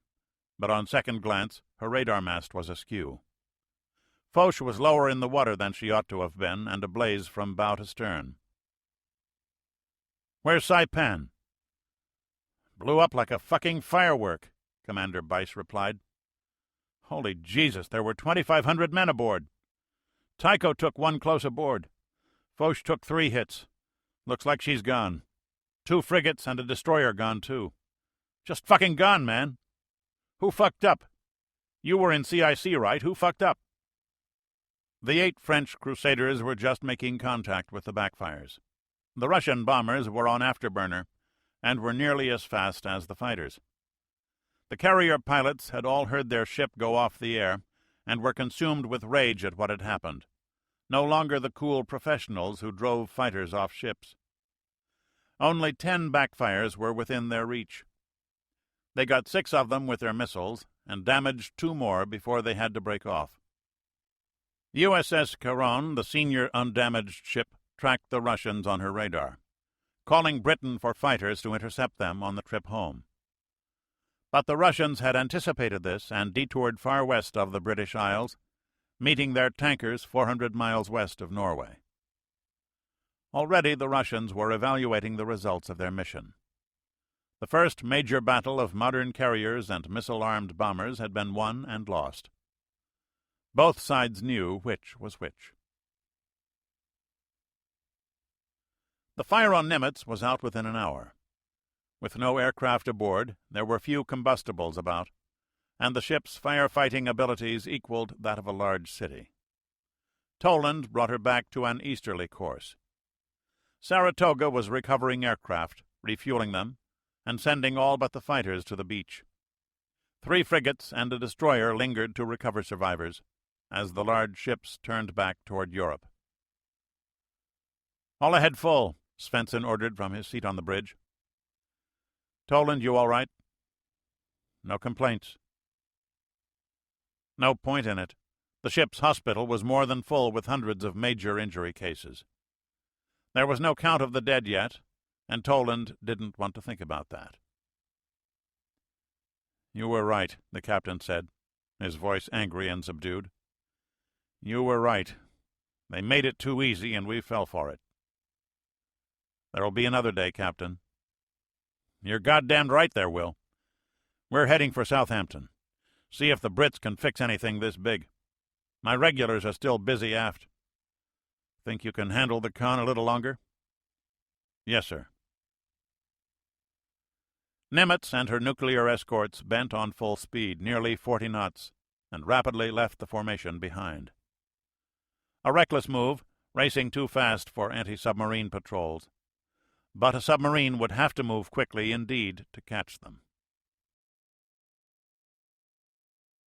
but on second glance her radar mast was askew. Foch was lower in the water than she ought to have been, and ablaze from bow to stern. "Where's Saipan?" "Blew up like a fucking firework," Commander Bice replied. "Holy Jesus, there were 2,500 men aboard. Tycho took one close aboard. Foch took 3 hits. Looks like she's gone. 2 frigates and a destroyer gone, too. Just fucking gone, man. Who fucked up? You were in CIC, right? Who fucked up?" The 8 French Crusaders were just making contact with the backfires. The Russian bombers were on afterburner and were nearly as fast as the fighters. The carrier pilots had all heard their ship go off the air and were consumed with rage at what had happened. No longer the cool professionals who drove fighters off ships. Only 10 backfires were within their reach. They got 6 of them with their missiles and damaged 2 more before they had to break off. USS Caron, the senior undamaged ship, tracked the Russians on her radar, calling Britain for fighters to intercept them on the trip home. But the Russians had anticipated this and detoured far west of the British Isles, meeting their tankers 400 miles west of Norway. Already the Russians were evaluating the results of their mission. The first major battle of modern carriers and missile-armed bombers had been won and lost. Both sides knew which was which. The fire on Nimitz was out within an hour. With no aircraft aboard, there were few combustibles about, and the ship's firefighting abilities equaled that of a large city. Toland brought her back to an easterly course. Saratoga was recovering aircraft, refueling them, and sending all but the fighters to the beach. 3 frigates and a destroyer lingered to recover survivors, as the large ships turned back toward Europe. "All ahead full," Svensson ordered from his seat on the bridge. "Toland, you all right?" "No complaints." No point in it. The ship's hospital was more than full with hundreds of major injury cases. There was no count of the dead yet, and Toland didn't want to think about that. "You were right," the captain said, his voice angry and subdued. "You were right. They made it too easy, and we fell for it." "There'll be another day, Captain." "You're goddamned right there will. We're heading for Southampton. See if the Brits can fix anything this big. My regulars are still busy aft. Think you can handle the con a little longer?" "Yes, sir." Nimitz and her nuclear escorts bent on full speed, nearly 40 knots, and rapidly left the formation behind. A reckless move, racing too fast for anti-submarine patrols. But a submarine would have to move quickly indeed to catch them.